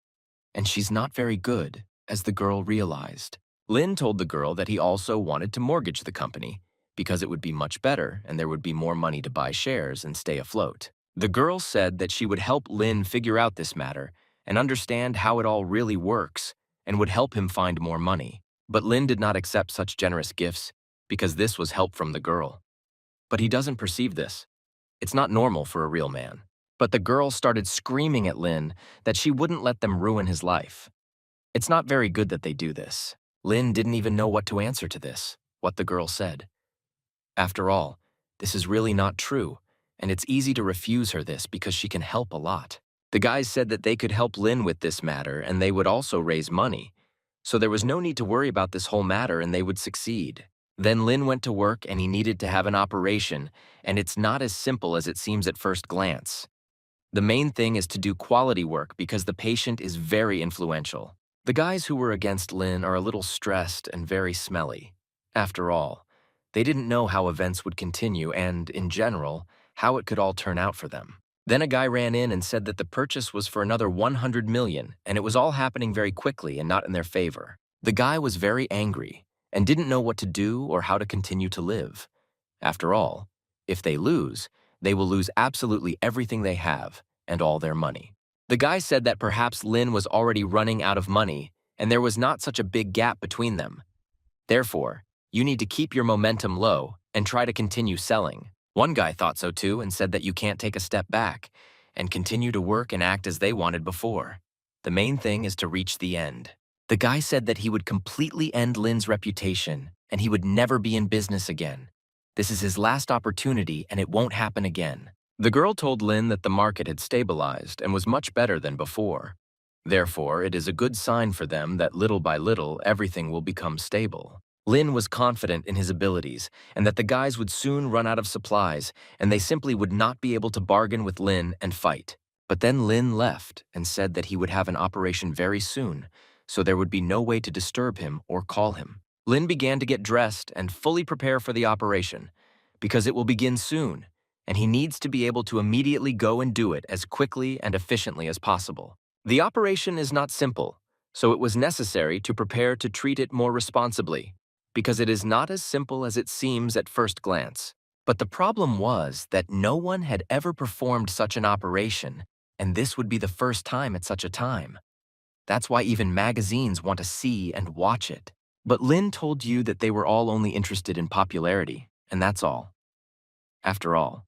And she's not very good, as the girl realized. Lin told the girl that he also wanted to mortgage the company because it would be much better and there would be more money to buy shares and stay afloat. The girl said that she would help Lin figure out this matter and understand how it all really works and would help him find more money. But Lin did not accept such generous gifts because this was help from the girl. But he doesn't perceive this. It's not normal for a real man. But the girl started screaming at Lin that she wouldn't let them ruin his life. It's not very good that they do this. Lin didn't even know what to answer to this, what the girl said. After all, this is really not true, and it's easy to refuse her this because she can help a lot. The guys said that they could help Lin with this matter and they would also raise money. So there was no need to worry about this whole matter and they would succeed. Then Lin went to work and he needed to have an operation, and it's not as simple as it seems at first glance. The main thing is to do quality work because the patient is very influential. The guys who were against Lin are a little stressed and very smelly. After all, they didn't know how events would continue and, in general, how it could all turn out for them. Then a guy ran in and said that the purchase was for another 100 million and it was all happening very quickly and not in their favor. The guy was very angry and didn't know what to do or how to continue to live. After all, if they lose, they will lose absolutely everything they have and all their money. The guy said that perhaps Lin was already running out of money and there was not such a big gap between them. Therefore, you need to keep your momentum low and try to continue selling. One guy thought so too and said that you can't take a step back and continue to work and act as they wanted before. The main thing is to reach the end. The guy said that he would completely end Lin's reputation and he would never be in business again. This is his last opportunity and it won't happen again. The girl told Lin that the market had stabilized and was much better than before. Therefore, it is a good sign for them that little by little everything will become stable. Lin was confident in his abilities and that the guys would soon run out of supplies and they simply would not be able to bargain with Lin and fight. But then Lin left and said that he would have an operation very soon, so there would be no way to disturb him or call him. Lin began to get dressed and fully prepare for the operation because it will begin soon and he needs to be able to immediately go and do it as quickly and efficiently as possible. The operation is not simple, so it was necessary to prepare to treat it more responsibly, because it is not as simple as it seems at first glance. But the problem was that no one had ever performed such an operation, and this would be the first time at such a time. That's why even magazines want to see and watch it. But Lin told you that they were all only interested in popularity, and that's all. After all,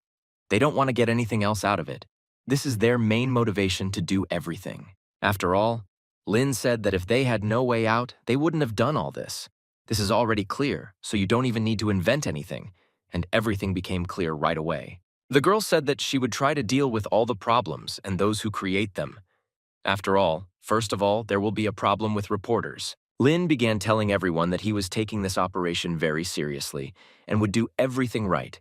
they don't want to get anything else out of it. This is their main motivation to do everything. After all, Lin said that if they had no way out, they wouldn't have done all this. This is already clear, so you don't even need to invent anything, and everything became clear right away. The girl said that she would try to deal with all the problems and those who create them. After all, first of all, there will be a problem with reporters. Lin began telling everyone that he was taking this operation very seriously and would do everything right.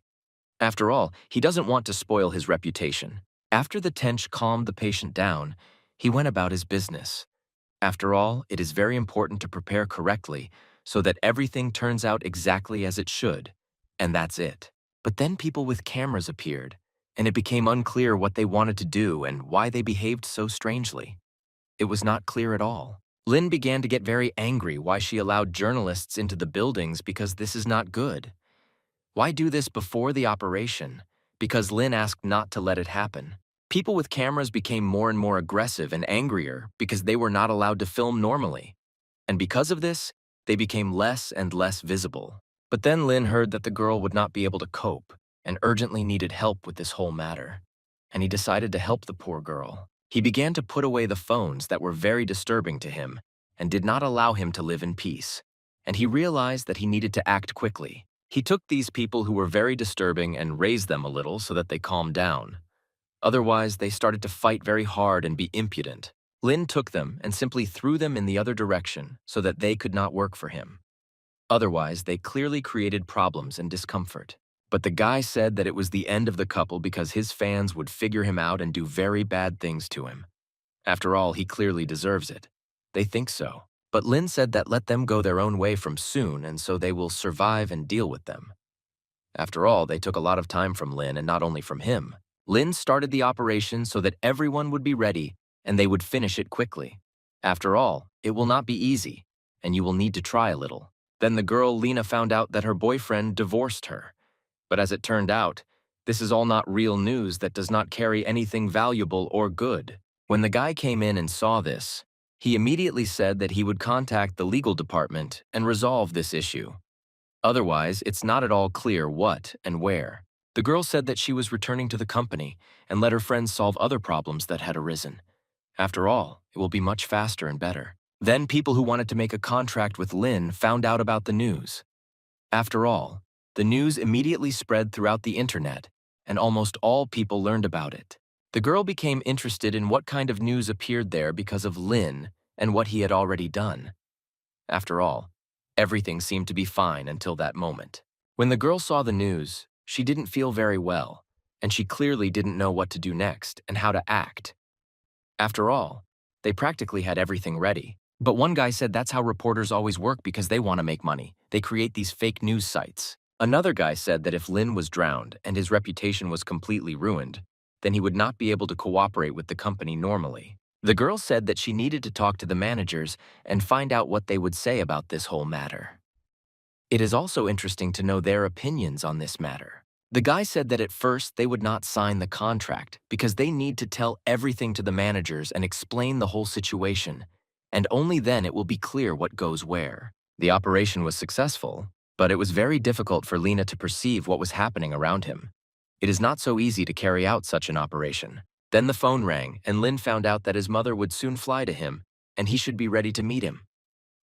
After all, he doesn't want to spoil his reputation. After the tench calmed the patient down, he went about his business. After all, it is very important to prepare correctly so that everything turns out exactly as it should, and that's it. But then people with cameras appeared, and it became unclear what they wanted to do and why they behaved so strangely. It was not clear at all. Lin began to get very angry why she allowed journalists into the buildings because this is not good. Why do this before the operation? Because Lin asked not to let it happen. People with cameras became more and more aggressive and angrier because they were not allowed to film normally. And because of this, they became less and less visible. But then Lin heard that the girl would not be able to cope and urgently needed help with this whole matter. And he decided to help the poor girl. He began to put away the phones that were very disturbing to him and did not allow him to live in peace. And he realized that he needed to act quickly. He took these people who were very disturbing and raised them a little so that they calmed down. Otherwise, they started to fight very hard and be impudent. Lin took them and simply threw them in the other direction so that they could not work for him. Otherwise, they clearly created problems and discomfort. But the guy said that it was the end of the couple because his fans would figure him out and do very bad things to him. After all, he clearly deserves it. They think so. But Lin said that let them go their own way from soon, and so they will survive and deal with them. After all, they took a lot of time from Lin, and not only from him. Lin started the operation so that everyone would be ready and they would finish it quickly. After all, it will not be easy, and you will need to try a little. Then the girl Lena found out that her boyfriend divorced her. But as it turned out, this is all not real news that does not carry anything valuable or good. When the guy came in and saw this, he immediately said that he would contact the legal department and resolve this issue. Otherwise, it's not at all clear what and where. The girl said that she was returning to the company and let her friends solve other problems that had arisen. After all, it will be much faster and better. Then people who wanted to make a contract with Lin found out about the news. After all, the news immediately spread throughout the internet, and almost all people learned about it. The girl became interested in what kind of news appeared there because of Lin and what he had already done. After all, everything seemed to be fine until that moment. When the girl saw the news, she didn't feel very well, and she clearly didn't know what to do next and how to act. After all, they practically had everything ready. But one guy said that's how reporters always work because they want to make money. They create these fake news sites. Another guy said that if Lin was drowned and his reputation was completely ruined, then he would not be able to cooperate with the company normally. The girl said that she needed to talk to the managers and find out what they would say about this whole matter. It is also interesting to know their opinions on this matter. The guy said that at first they would not sign the contract because they need to tell everything to the managers and explain the whole situation, and only then it will be clear what goes where. The operation was successful, but it was very difficult for Lena to perceive what was happening around him. It is not so easy to carry out such an operation. Then the phone rang, and Lin found out that his mother would soon fly to him, and he should be ready to meet him.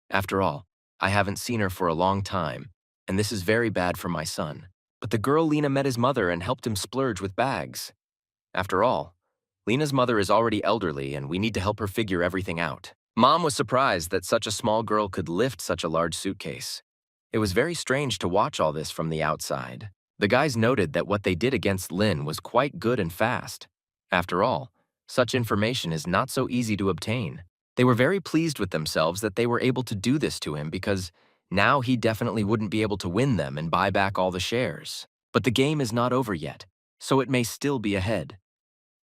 After all, I haven't seen her for a long time, and this is very bad for my son. But the girl Lena met his mother and helped him splurge with bags. After all, Lena's mother is already elderly, and we need to help her figure everything out. Mom was surprised that such a small girl could lift such a large suitcase. It was very strange to watch all this from the outside. The guys noted that what they did against Lin was quite good and fast. After all, such information is not so easy to obtain. They were very pleased with themselves that they were able to do this to him because now he definitely wouldn't be able to win them and buy back all the shares. But the game is not over yet, so it may still be ahead.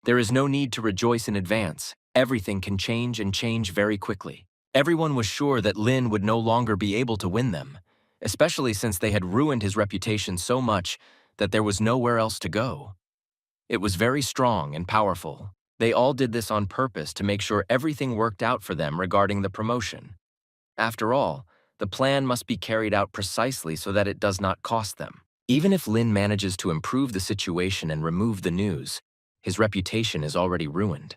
There is no need to rejoice in advance. Everything can change and change very quickly. Everyone was sure that Lin would no longer be able to win them, especially since they had ruined his reputation so much that there was nowhere else to go. It was very strong and powerful. They all did this on purpose to make sure everything worked out for them regarding the promotion. After all, the plan must be carried out precisely so that it does not cost them. Even if Lin manages to improve the situation and remove the news, his reputation is already ruined.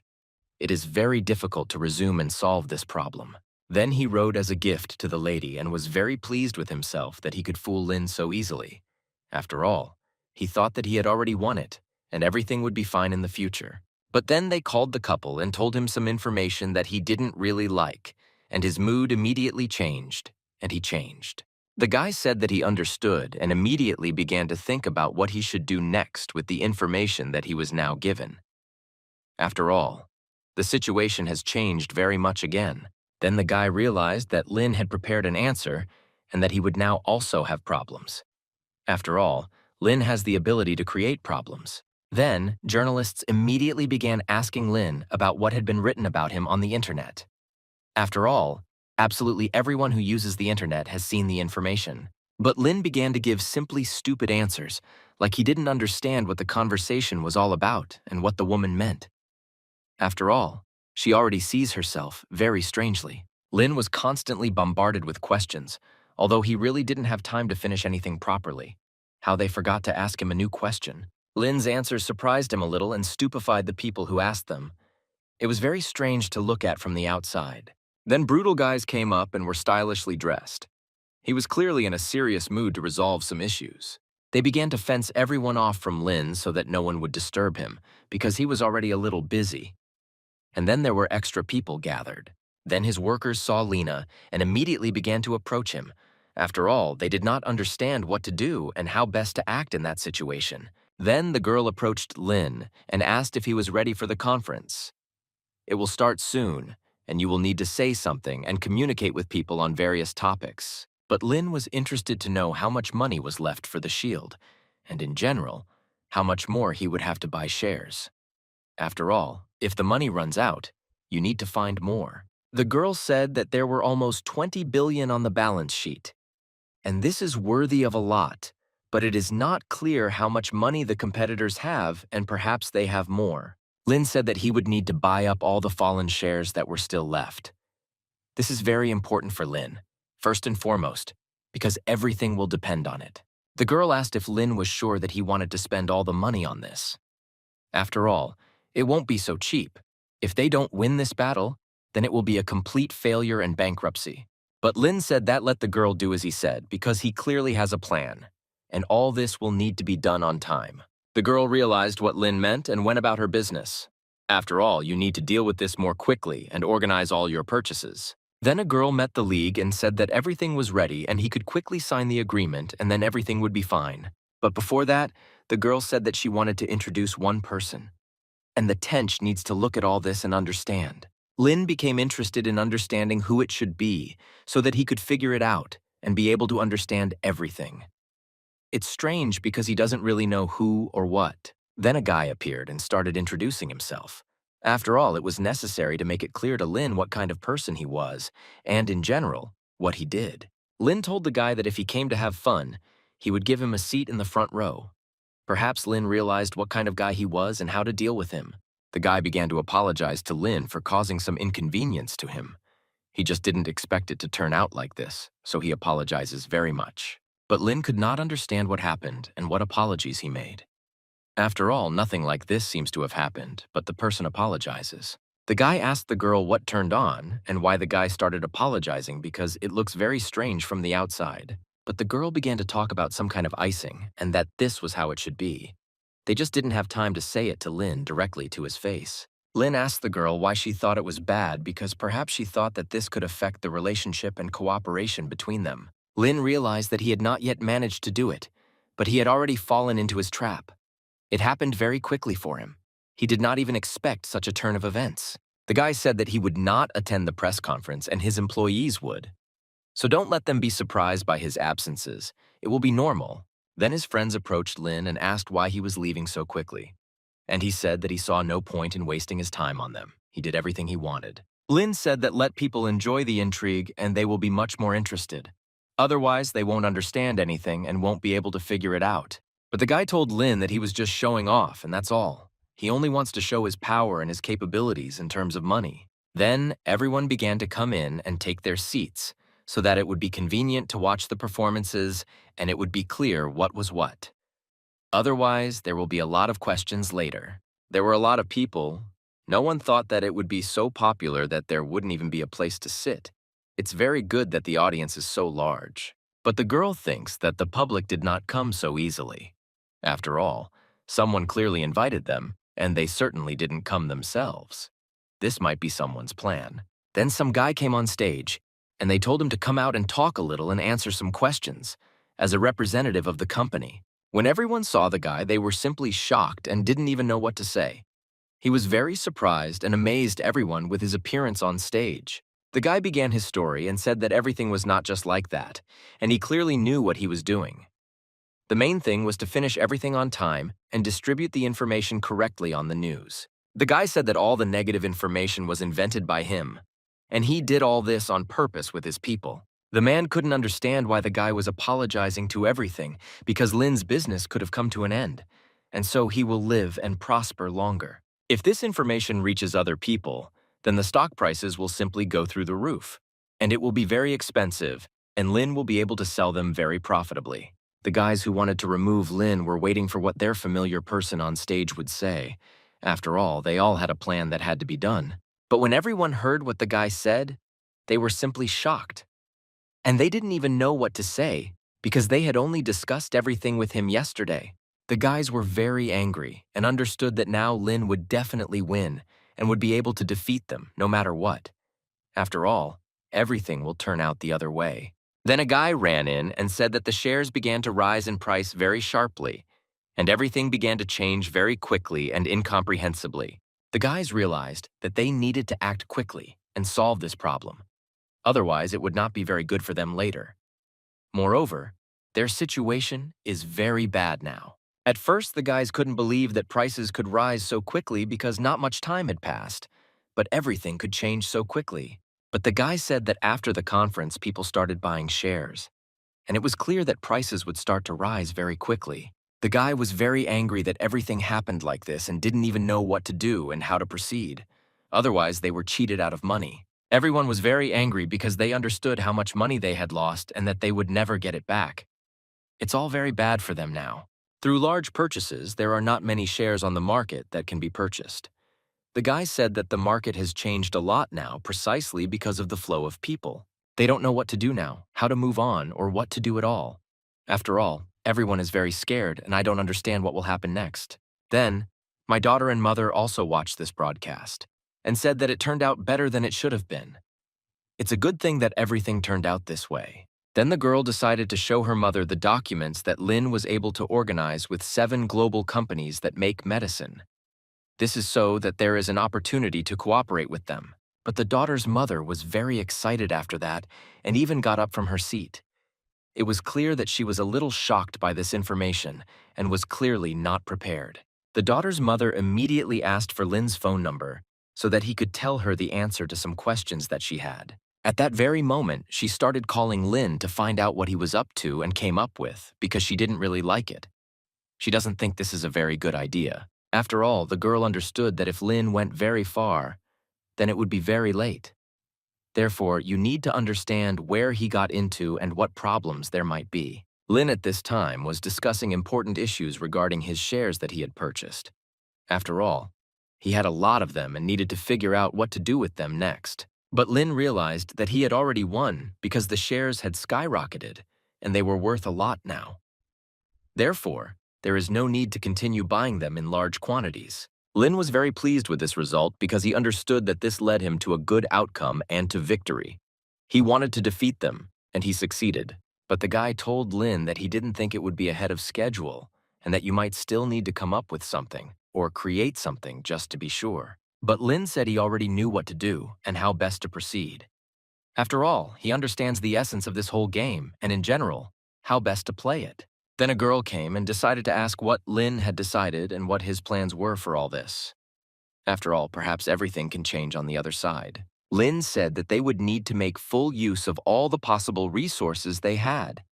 It is very difficult to resume and solve this problem. Then he wrote as a gift to the lady and was very pleased with himself that he could fool Lin so easily. After all, he thought that he had already won it, and everything would be fine in the future. But then they called the couple and told him some information that he didn't really like, and his mood immediately changed, and he changed. The guy said that he understood and immediately began to think about what he should do next with the information that he was now given. After all, the situation has changed very much again. Then the guy realized that Lin had prepared an answer and that he would now also have problems. After all, Lin has the ability to create problems. Then, journalists immediately began asking Lin about what had been written about him on the internet. After all, absolutely everyone who uses the internet has seen the information. But Lin began to give simply stupid answers, like he didn't understand what the conversation was all about and what the woman meant. After all, she already sees herself very strangely. Lin was constantly bombarded with questions, although he really didn't have time to finish anything properly. How they forgot to ask him a new question. Lin's answers surprised him a little and stupefied the people who asked them. It was very strange to look at from the outside. Then brutal guys came up and were stylishly dressed. He was clearly in a serious mood to resolve some issues. They began to fence everyone off from Lin so that no one would disturb him, because he was already a little busy. And then there were extra people gathered. Then his workers saw Lena and immediately began to approach him. After all, they did not understand what to do and how best to act in that situation. Then the girl approached Lin and asked if he was ready for the conference. It will start soon, and you will need to say something and communicate with people on various topics. But Lin was interested to know how much money was left for the shield, and in general, how much more he would have to buy shares. After all, if the money runs out, you need to find more. The girl said that there were almost 20 billion on the balance sheet. And this is worthy of a lot, but it is not clear how much money the competitors have, and perhaps they have more. Lin said that he would need to buy up all the fallen shares that were still left. This is very important for Lin, first and foremost, because everything will depend on it. The girl asked if Lin was sure that he wanted to spend all the money on this. After all, it won't be so cheap. If they don't win this battle, then it will be a complete failure and bankruptcy. But Lin said that let the girl do as he said because he clearly has a plan, and all this will need to be done on time. The girl realized what Lin meant and went about her business. After all, you need to deal with this more quickly and organize all your purchases. Then a girl met the League and said that everything was ready and he could quickly sign the agreement and then everything would be fine. But before that, the girl said that she wanted to introduce one person. And the Tench needs to look at all this and understand. Lin became interested in understanding who it should be so that he could figure it out and be able to understand everything. It's strange because he doesn't really know who or what. Then a guy appeared and started introducing himself. After all, it was necessary to make it clear to Lin what kind of person he was, and in general, what he did. Lin told the guy that if he came to have fun, he would give him a seat in the front row. Perhaps Lin realized what kind of guy he was and how to deal with him. The guy began to apologize to Lin for causing some inconvenience to him. He just didn't expect it to turn out like this, so he apologizes very much. But Lin could not understand what happened and what apologies he made. After all, nothing like this seems to have happened, but the person apologizes. The guy asked the girl what turned on and why the guy started apologizing because it looks very strange from the outside. But the girl began to talk about some kind of icing and that this was how it should be. They just didn't have time to say it to Lin directly to his face. Lin asked the girl why she thought it was bad because perhaps she thought that this could affect the relationship and cooperation between them. Lin realized that he had not yet managed to do it, but he had already fallen into his trap. It happened very quickly for him. He did not even expect such a turn of events. The guy said that he would not attend the press conference and his employees would. So don't let them be surprised by his absences. It will be normal. Then his friends approached Lin and asked why he was leaving so quickly. And he said that he saw no point in wasting his time on them. He did everything he wanted. Lin said that let people enjoy the intrigue and they will be much more interested. Otherwise, they won't understand anything and won't be able to figure it out. But the guy told Lin that he was just showing off, and that's all. He only wants to show his power and his capabilities in terms of money. Then everyone began to come in and take their seats, so that it would be convenient to watch the performances and it would be clear what was what. Otherwise, there will be a lot of questions later. There were a lot of people. No one thought that it would be so popular that there wouldn't even be a place to sit. It's very good that the audience is so large. But the girl thinks that the public did not come so easily. After all, someone clearly invited them, and they certainly didn't come themselves. This might be someone's plan. Then some guy came on stage, and they told him to come out and talk a little and answer some questions, as a representative of the company. When everyone saw the guy, they were simply shocked and didn't even know what to say. He was very surprised and amazed everyone with his appearance on stage. The guy began his story and said that everything was not just like that, and he clearly knew what he was doing. The main thing was to finish everything on time and distribute the information correctly on the news. The guy said that all the negative information was invented by him, and he did all this on purpose with his people. The man couldn't understand why the guy was apologizing to everything because Lin's business could have come to an end, and so he will live and prosper longer. If this information reaches other people, then the stock prices will simply go through the roof, and it will be very expensive, and Lin will be able to sell them very profitably. The guys who wanted to remove Lin were waiting for what their familiar person on stage would say. After all, they all had a plan that had to be done. But when everyone heard what the guy said, they were simply shocked. And they didn't even know what to say, because they had only discussed everything with him yesterday. The guys were very angry and understood that now Lin would definitely win and would be able to defeat them no matter what. After all, everything will turn out the other way. Then a guy ran in and said that the shares began to rise in price very sharply, and everything began to change very quickly and incomprehensibly. The guys realized that they needed to act quickly and solve this problem. Otherwise, it would not be very good for them later. Moreover, their situation is very bad now. At first, the guys couldn't believe that prices could rise so quickly because not much time had passed, but everything could change so quickly. But the guy said that after the conference, people started buying shares, and it was clear that prices would start to rise very quickly. The guy was very angry that everything happened like this and didn't even know what to do and how to proceed. Otherwise, they were cheated out of money. Everyone was very angry because they understood how much money they had lost and that they would never get it back. It's all very bad for them now. Through large purchases, there are not many shares on the market that can be purchased. The guy said that the market has changed a lot now precisely because of the flow of people. They don't know what to do now, how to move on, or what to do at all. After all, everyone is very scared, and I don't understand what will happen next. Then, my daughter and mother also watched this broadcast and said that it turned out better than it should have been. It's a good thing that everything turned out this way. Then the girl decided to show her mother the documents that Lin was able to organize with 7 global companies that make medicine. This is so that there is an opportunity to cooperate with them. But the daughter's mother was very excited after that and even got up from her seat. It was clear that she was a little shocked by this information and was clearly not prepared. The daughter's mother immediately asked for Lin's phone number so that he could tell her the answer to some questions that she had. At that very moment, she started calling Lin to find out what he was up to and came up with because she didn't really like it. She doesn't think this is a very good idea. After all, the girl understood that if Lin went very far, then it would be very late. Therefore, you need to understand where he got into and what problems there might be. Lin at this time was discussing important issues regarding his shares that he had purchased. After all, he had a lot of them and needed to figure out what to do with them next. But Lin realized that he had already won because the shares had skyrocketed and they were worth a lot now. Therefore, there is no need to continue buying them in large quantities. Lin was very pleased with this result because he understood that this led him to a good outcome and to victory. He wanted to defeat them, and he succeeded. But the guy told Lin that he didn't think it would be ahead of schedule and that you might still need to come up with something or create something just to be sure. But Lin said he already knew what to do and how best to proceed. After all, he understands the essence of this whole game and, in general, how best to play it. Then a girl came and decided to ask what Lin had decided and what his plans were for all this. After all, perhaps everything can change on the other side. Lin said that they would need to make full use of all the possible resources they had.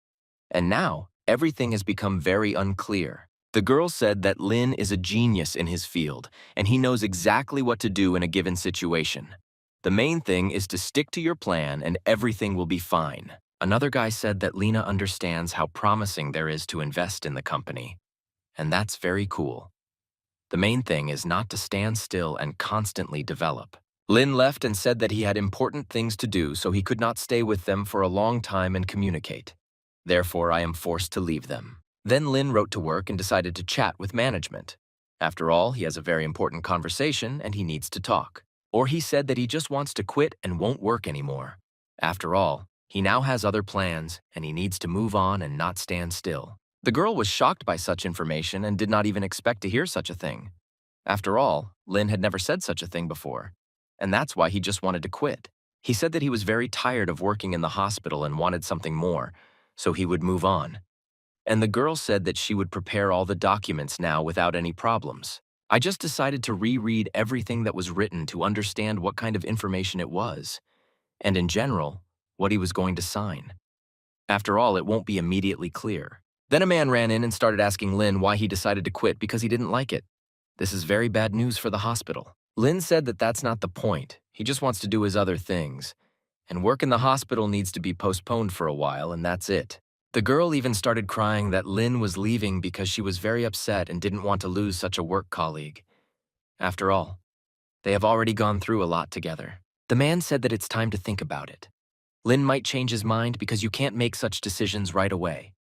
And now, everything has become very unclear. The girl said that Lin is a genius in his field, and he knows exactly what to do in a given situation. The main thing is to stick to your plan and everything will be fine. Another guy said that Lina understands how promising there is to invest in the company, and that's very cool. The main thing is not to stand still and constantly develop. Lin left and said that he had important things to do, so he could not stay with them for a long time and communicate. Therefore, I am forced to leave them. Then Lin wrote to work and decided to chat with management. After all, he has a very important conversation and he needs to talk. Or he said that he just wants to quit and won't work anymore. After all, he now has other plans, and he needs to move on and not stand still. The girl was shocked by such information and did not even expect to hear such a thing. After all, Lin had never said such a thing before, and that's why he just wanted to quit. He said that he was very tired of working in the hospital and wanted something more, so he would move on. And the girl said that she would prepare all the documents now without any problems. I just decided to reread everything that was written to understand what kind of information it was, and in general, what he was going to sign. After all, it won't be immediately clear. Then a man ran in and started asking Lin why he decided to quit because he didn't like it. This is very bad news for the hospital. Lin said that that's not the point. He just wants to do his other things. And work in the hospital needs to be postponed for a while, and that's it. The girl even started crying that Lin was leaving because she was very upset and didn't want to lose such a work colleague. After all, they have already gone through a lot together. The man said that it's time to think about it. Lin might change his mind because you can't make such decisions right away.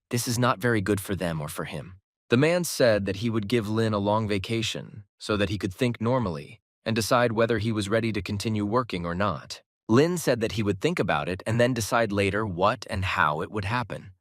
This is not very good for them or for him. The man said that he would give Lin a long vacation so that he could think normally and decide whether he was ready to continue working or not. Lin said that he would think about it and then decide later what and how it would happen.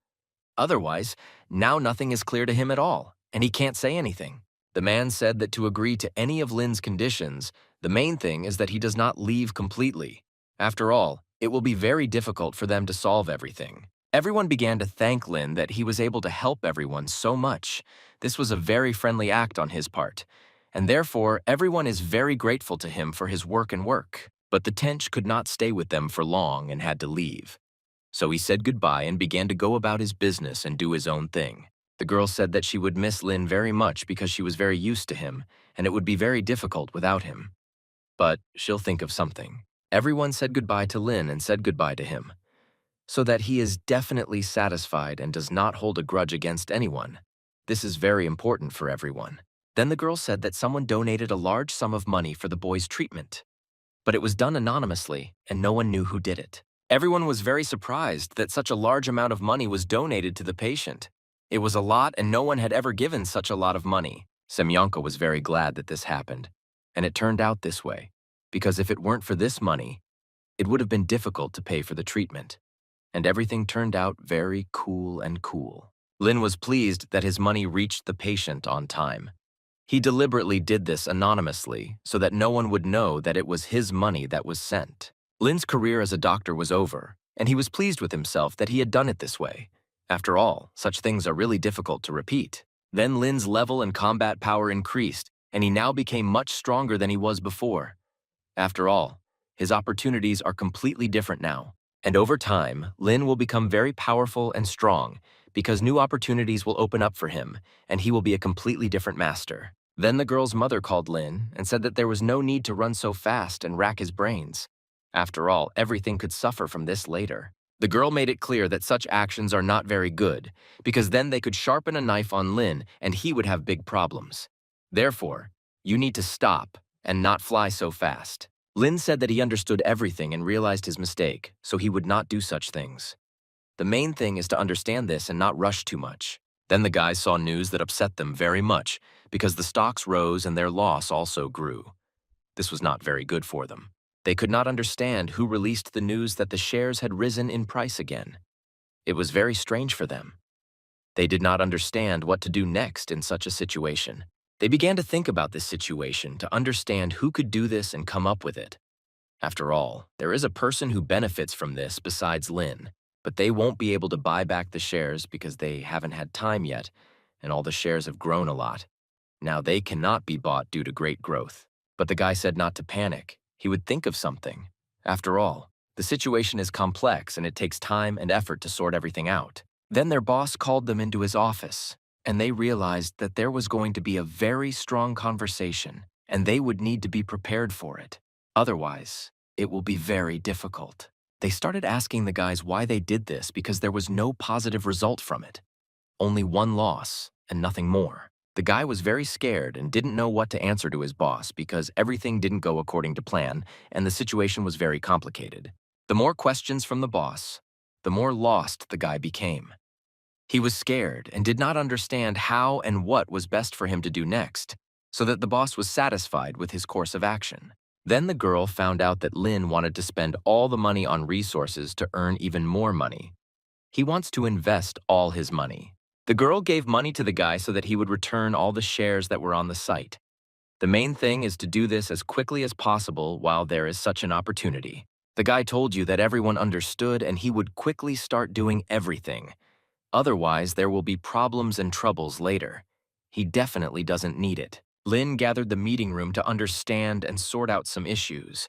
Otherwise, now nothing is clear to him at all, and he can't say anything. The man said that to agree to any of Lin's conditions, the main thing is that he does not leave completely. After all, it will be very difficult for them to solve everything. Everyone began to thank Lin that he was able to help everyone so much. This was a very friendly act on his part, and therefore everyone is very grateful to him for his work. But the Tench could not stay with them for long and had to leave. So he said goodbye and began to go about his business and do his own thing. The girl said that she would miss Lin very much because she was very used to him, and it would be very difficult without him. But she'll think of something. Everyone said goodbye to Lin and said goodbye to him, so that he is definitely satisfied and does not hold a grudge against anyone. This is very important for everyone. Then the girl said that someone donated a large sum of money for the boy's treatment, but it was done anonymously and no one knew who did it. Everyone was very surprised that such a large amount of money was donated to the patient. It was a lot and no one had ever given such a lot of money. Semyonka was very glad that this happened, and it turned out this way, because if it weren't for this money, it would have been difficult to pay for the treatment. And everything turned out very cool. Lin was pleased that his money reached the patient on time. He deliberately did this anonymously so that no one would know that it was his money that was sent. Lin's career as a doctor was over, and he was pleased with himself that he had done it this way. After all, such things are really difficult to repeat. Then Lin's level and combat power increased, and he now became much stronger than he was before. After all, his opportunities are completely different now. And over time, Lin will become very powerful and strong because new opportunities will open up for him, and he will be a completely different master. Then the girl's mother called Lin and said that there was no need to run so fast and rack his brains. After all, everything could suffer from this later. The girl made it clear that such actions are not very good, because then they could sharpen a knife on Lin and he would have big problems. Therefore, you need to stop and not fly so fast. Lin said that he understood everything and realized his mistake, so he would not do such things. The main thing is to understand this and not rush too much. Then the guys saw news that upset them very much, because the stocks rose and their loss also grew. This was not very good for them. They could not understand who released the news that the shares had risen in price again. It was very strange for them. They did not understand what to do next in such a situation. They began to think about this situation to understand who could do this and come up with it. After all, there is a person who benefits from this besides Lin, but they won't be able to buy back the shares because they haven't had time yet, and all the shares have grown a lot. Now they cannot be bought due to great growth. But the guy said not to panic. He would think of something. After all, the situation is complex and it takes time and effort to sort everything out. Then their boss called them into his office, and they realized that there was going to be a very strong conversation, and they would need to be prepared for it. Otherwise, it will be very difficult. They started asking the guys why they did this because there was no positive result from it. Only one loss and nothing more. The guy was very scared and didn't know what to answer to his boss because everything didn't go according to plan and the situation was very complicated. The more questions from the boss, the more lost the guy became. He was scared and did not understand how and what was best for him to do next, so that the boss was satisfied with his course of action. Then the girl found out that Lin wanted to spend all the money on resources to earn even more money. He wants to invest all his money. The girl gave money to the guy so that he would return all the shares that were on the site. The main thing is to do this as quickly as possible while there is such an opportunity. The guy told you that everyone understood and he would quickly start doing everything. Otherwise, there will be problems and troubles later. He definitely doesn't need it. Lin gathered the meeting room to understand and sort out some issues.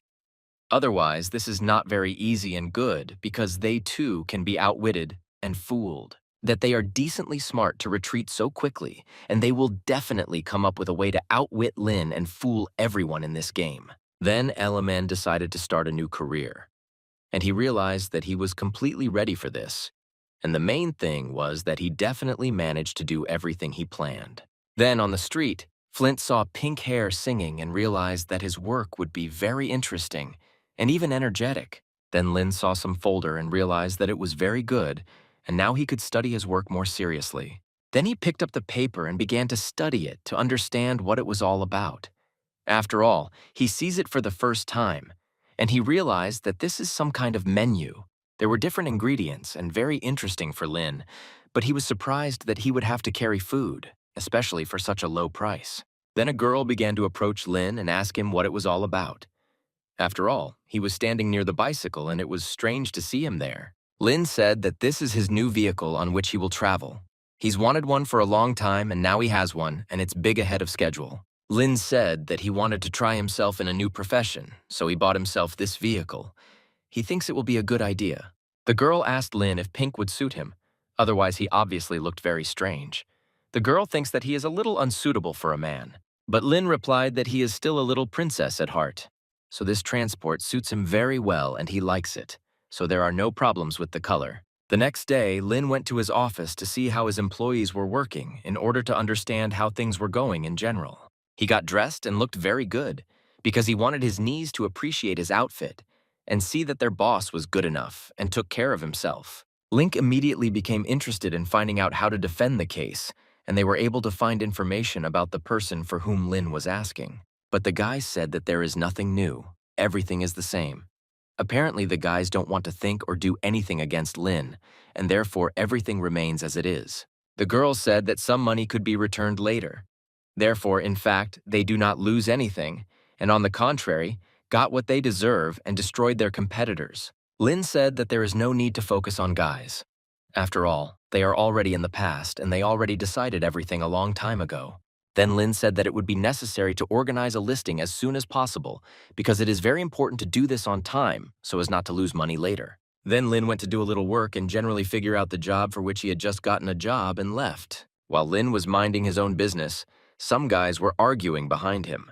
Otherwise, this is not very easy and good because they too can be outwitted and fooled. That they are decently smart to retreat so quickly, and they will definitely come up with a way to outwit Lin and fool everyone in this game. Then Eleman decided to start a new career, and he realized that he was completely ready for this, and the main thing was that he definitely managed to do everything he planned. Then on the street, Flint saw Pink Hair singing and realized that his work would be very interesting and even energetic. Then Lin saw some folder and realized that it was very good, and now he could study his work more seriously. Then he picked up the paper and began to study it to understand what it was all about. After all, he sees it for the first time, and he realized that this is some kind of menu. There were different ingredients and very interesting for Lin, but he was surprised that he would have to carry food, especially for such a low price. Then a girl began to approach Lin and ask him what it was all about. After all, he was standing near the bicycle and it was strange to see him there. Lin said that this is his new vehicle on which he will travel. He's wanted one for a long time and now he has one, and it's big ahead of schedule. Lin said that he wanted to try himself in a new profession, so he bought himself this vehicle. He thinks it will be a good idea. The girl asked Lin if pink would suit him, otherwise he obviously looked very strange. The girl thinks that he is a little unsuitable for a man, but Lin replied that he is still a little princess at heart. So this transport suits him very well and he likes it, so there are no problems with the color. The next day, Lin went to his office to see how his employees were working in order to understand how things were going in general. He got dressed and looked very good because he wanted his knees to appreciate his outfit and see that their boss was good enough and took care of himself. Link immediately became interested in finding out how to defend the case, and they were able to find information about the person for whom Lin was asking. But the guys said that there is nothing new. Everything is the same. Apparently, the guys don't want to think or do anything against Lin, and therefore everything remains as it is. The girls said that some money could be returned later. Therefore, in fact, they do not lose anything, and on the contrary, got what they deserve and destroyed their competitors. Lin said that there is no need to focus on guys. After all, they are already in the past and they already decided everything a long time ago. Then Lin said that it would be necessary to organize a listing as soon as possible because it is very important to do this on time so as not to lose money later. Then Lin went to do a little work and generally figure out the job for which he had just gotten a job and left. While Lin was minding his own business, some guys were arguing behind him.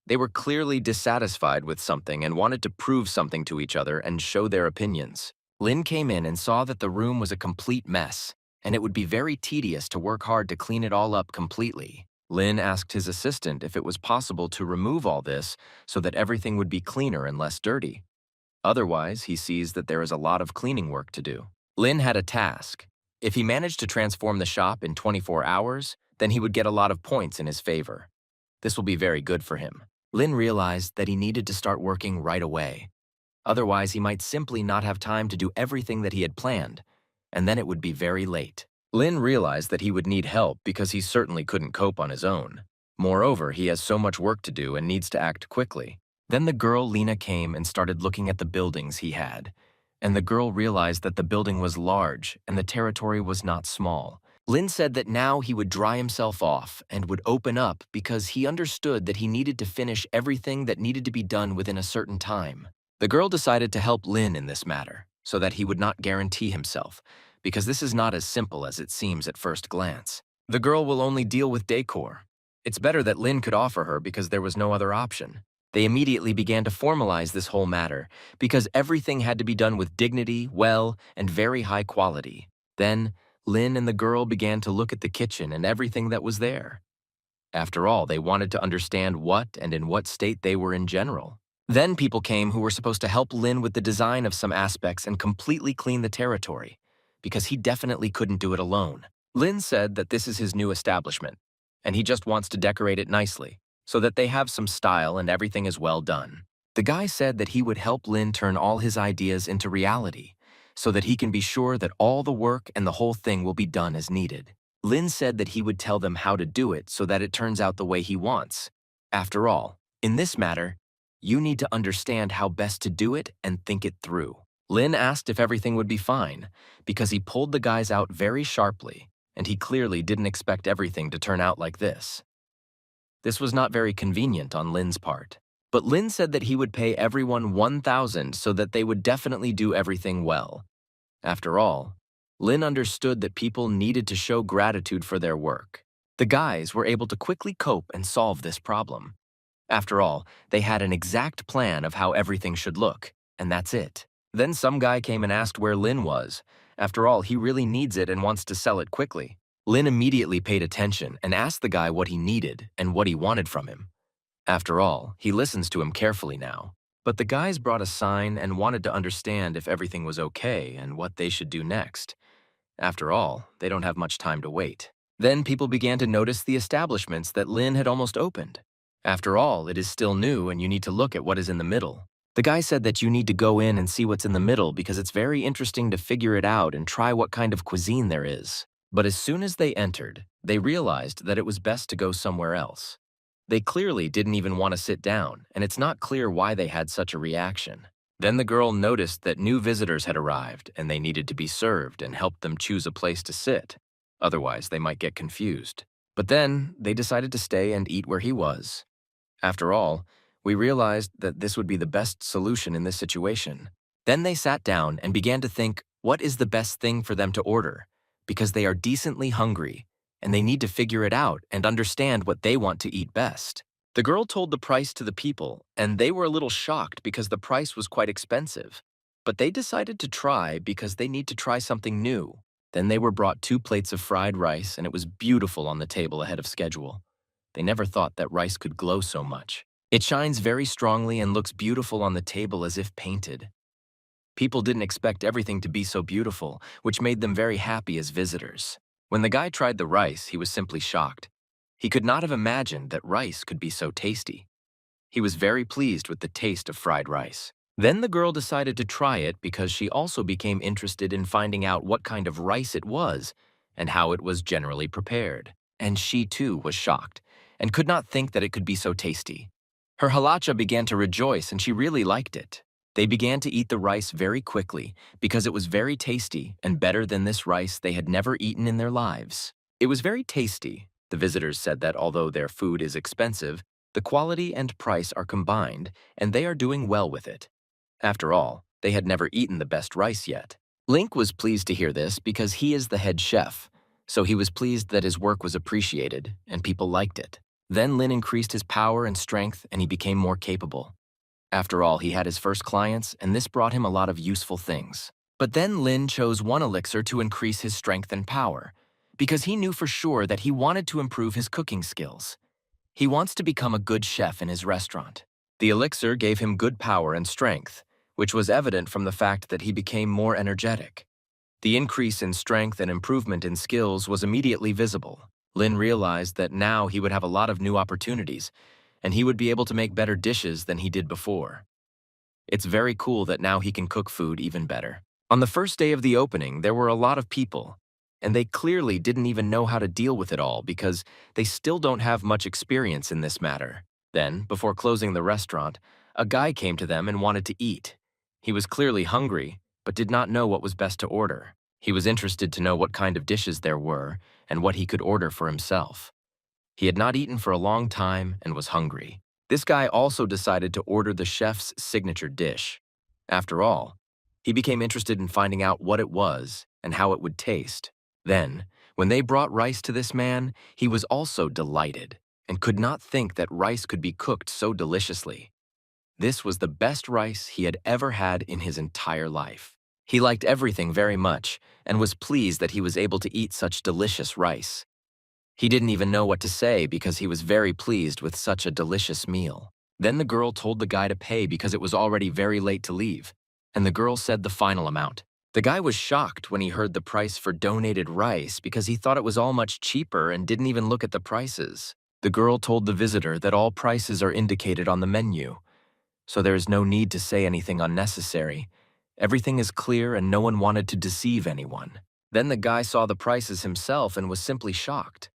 They were clearly dissatisfied with something and wanted to prove something to each other and show their opinions. Lin came in and saw that the room was a complete mess, and it would be very tedious to work hard to clean it all up completely. Lin asked his assistant if it was possible to remove all this so that everything would be cleaner and less dirty. Otherwise, he sees that there is a lot of cleaning work to do. Lin had a task. If he managed to transform the shop in 24 hours, then he would get a lot of points in his favor. This will be very good for him. Lin realized that he needed to start working right away. Otherwise, he might simply not have time to do everything that he had planned, and then it would be very late. Lin realized that he would need help because he certainly couldn't cope on his own. Moreover, he has so much work to do and needs to act quickly. Then the girl Lena came and started looking at the buildings he had, and the girl realized that the building was large and the territory was not small. Lin said that now he would dry himself off and would open up because he understood that he needed to finish everything that needed to be done within a certain time. The girl decided to help Lin in this matter so that he would not guarantee himself, because this is not as simple as it seems at first glance. The girl will only deal with decor. It's better that Lin could offer her because there was no other option. They immediately began to formalize this whole matter because everything had to be done with dignity, well, and very high quality. Then, Lin and the girl began to look at the kitchen and everything that was there. After all, they wanted to understand what and in what state they were in general. Then people came who were supposed to help Lin with the design of some aspects and completely clean the territory, because he definitely couldn't do it alone. Lin said that this is his new establishment, and he just wants to decorate it nicely, so that they have some style and everything is well done. The guy said that he would help Lin turn all his ideas into reality, so that he can be sure that all the work and the whole thing will be done as needed. Lin said that he would tell them how to do it so that it turns out the way he wants. After all, in this matter, you need to understand how best to do it and think it through. Lin asked if everything would be fine, because he pulled the guys out very sharply, and he clearly didn't expect everything to turn out like this. This was not very convenient on Lin's part. But Lin said that he would pay everyone 1,000 so that they would definitely do everything well. After all, Lin understood that people needed to show gratitude for their work. The guys were able to quickly cope and solve this problem. After all, they had an exact plan of how everything should look, and that's it. Then some guy came and asked where Lin was. After all, he really needs it and wants to sell it quickly. Lin immediately paid attention and asked the guy what he needed and what he wanted from him. After all, he listens to him carefully now. But the guys brought a sign and wanted to understand if everything was okay and what they should do next. After all, they don't have much time to wait. Then people began to notice the establishments that Lin had almost opened. After all, it is still new and you need to look at what is in the middle. The guy said that you need to go in and see what's in the middle because it's very interesting to figure it out and try what kind of cuisine there is. But as soon as they entered, they realized that it was best to go somewhere else. They clearly didn't even want to sit down, and it's not clear why they had such a reaction. Then the girl noticed that new visitors had arrived and they needed to be served and helped them choose a place to sit. Otherwise, they might get confused. But then they decided to stay and eat where he was. After all, we realized that this would be the best solution in this situation. Then they sat down and began to think, what is the best thing for them to order? Because they are decently hungry, and they need to figure it out and understand what they want to eat best. The girl told the price to the people, and they were a little shocked because the price was quite expensive. But they decided to try because they need to try something new. Then they were brought 2 plates of fried rice, and it was beautiful on the table ahead of schedule. They never thought that rice could glow so much. It shines very strongly and looks beautiful on the table as if painted. People didn't expect everything to be so beautiful, which made them very happy as visitors. When the guy tried the rice, he was simply shocked. He could not have imagined that rice could be so tasty. He was very pleased with the taste of fried rice. Then the girl decided to try it because she also became interested in finding out what kind of rice it was and how it was generally prepared. And she too was shocked and could not think that it could be so tasty. Her halacha began to rejoice and she really liked it. They began to eat the rice very quickly because it was very tasty and better than this rice they had never eaten in their lives. It was very tasty. The visitors said that although their food is expensive, the quality and price are combined and they are doing well with it. After all, they had never eaten the best rice yet. Link was pleased to hear this because he is the head chef, so he was pleased that his work was appreciated and people liked it. Then Lin increased his power and strength and he became more capable. After all, he had his first clients, and this brought him a lot of useful things. But then Lin chose one elixir to increase his strength and power, because he knew for sure that he wanted to improve his cooking skills. He wants to become a good chef in his restaurant. The elixir gave him good power and strength, which was evident from the fact that he became more energetic. The increase in strength and improvement in skills was immediately visible. Lin realized that now he would have a lot of new opportunities, and he would be able to make better dishes than he did before. It's very cool that now he can cook food even better. On the first day of the opening, there were a lot of people, and they clearly didn't even know how to deal with it all because they still don't have much experience in this matter. Then, before closing the restaurant, a guy came to them and wanted to eat. He was clearly hungry, but did not know what was best to order. He was interested to know what kind of dishes there were and what he could order for himself. He had not eaten for a long time and was hungry. This guy also decided to order the chef's signature dish. After all, he became interested in finding out what it was and how it would taste. Then, when they brought rice to this man, he was also delighted and could not think that rice could be cooked so deliciously. This was the best rice he had ever had in his entire life. He liked everything very much and was pleased that he was able to eat such delicious rice. He didn't even know what to say because he was very pleased with such a delicious meal. Then the girl told the guy to pay because it was already very late to leave, and the girl said the final amount. The guy was shocked when he heard the price for donated rice because he thought it was all much cheaper and didn't even look at the prices. The girl told the visitor that all prices are indicated on the menu, so there is no need to say anything unnecessary. Everything is clear and no one wanted to deceive anyone. Then the guy saw the prices himself and was simply shocked.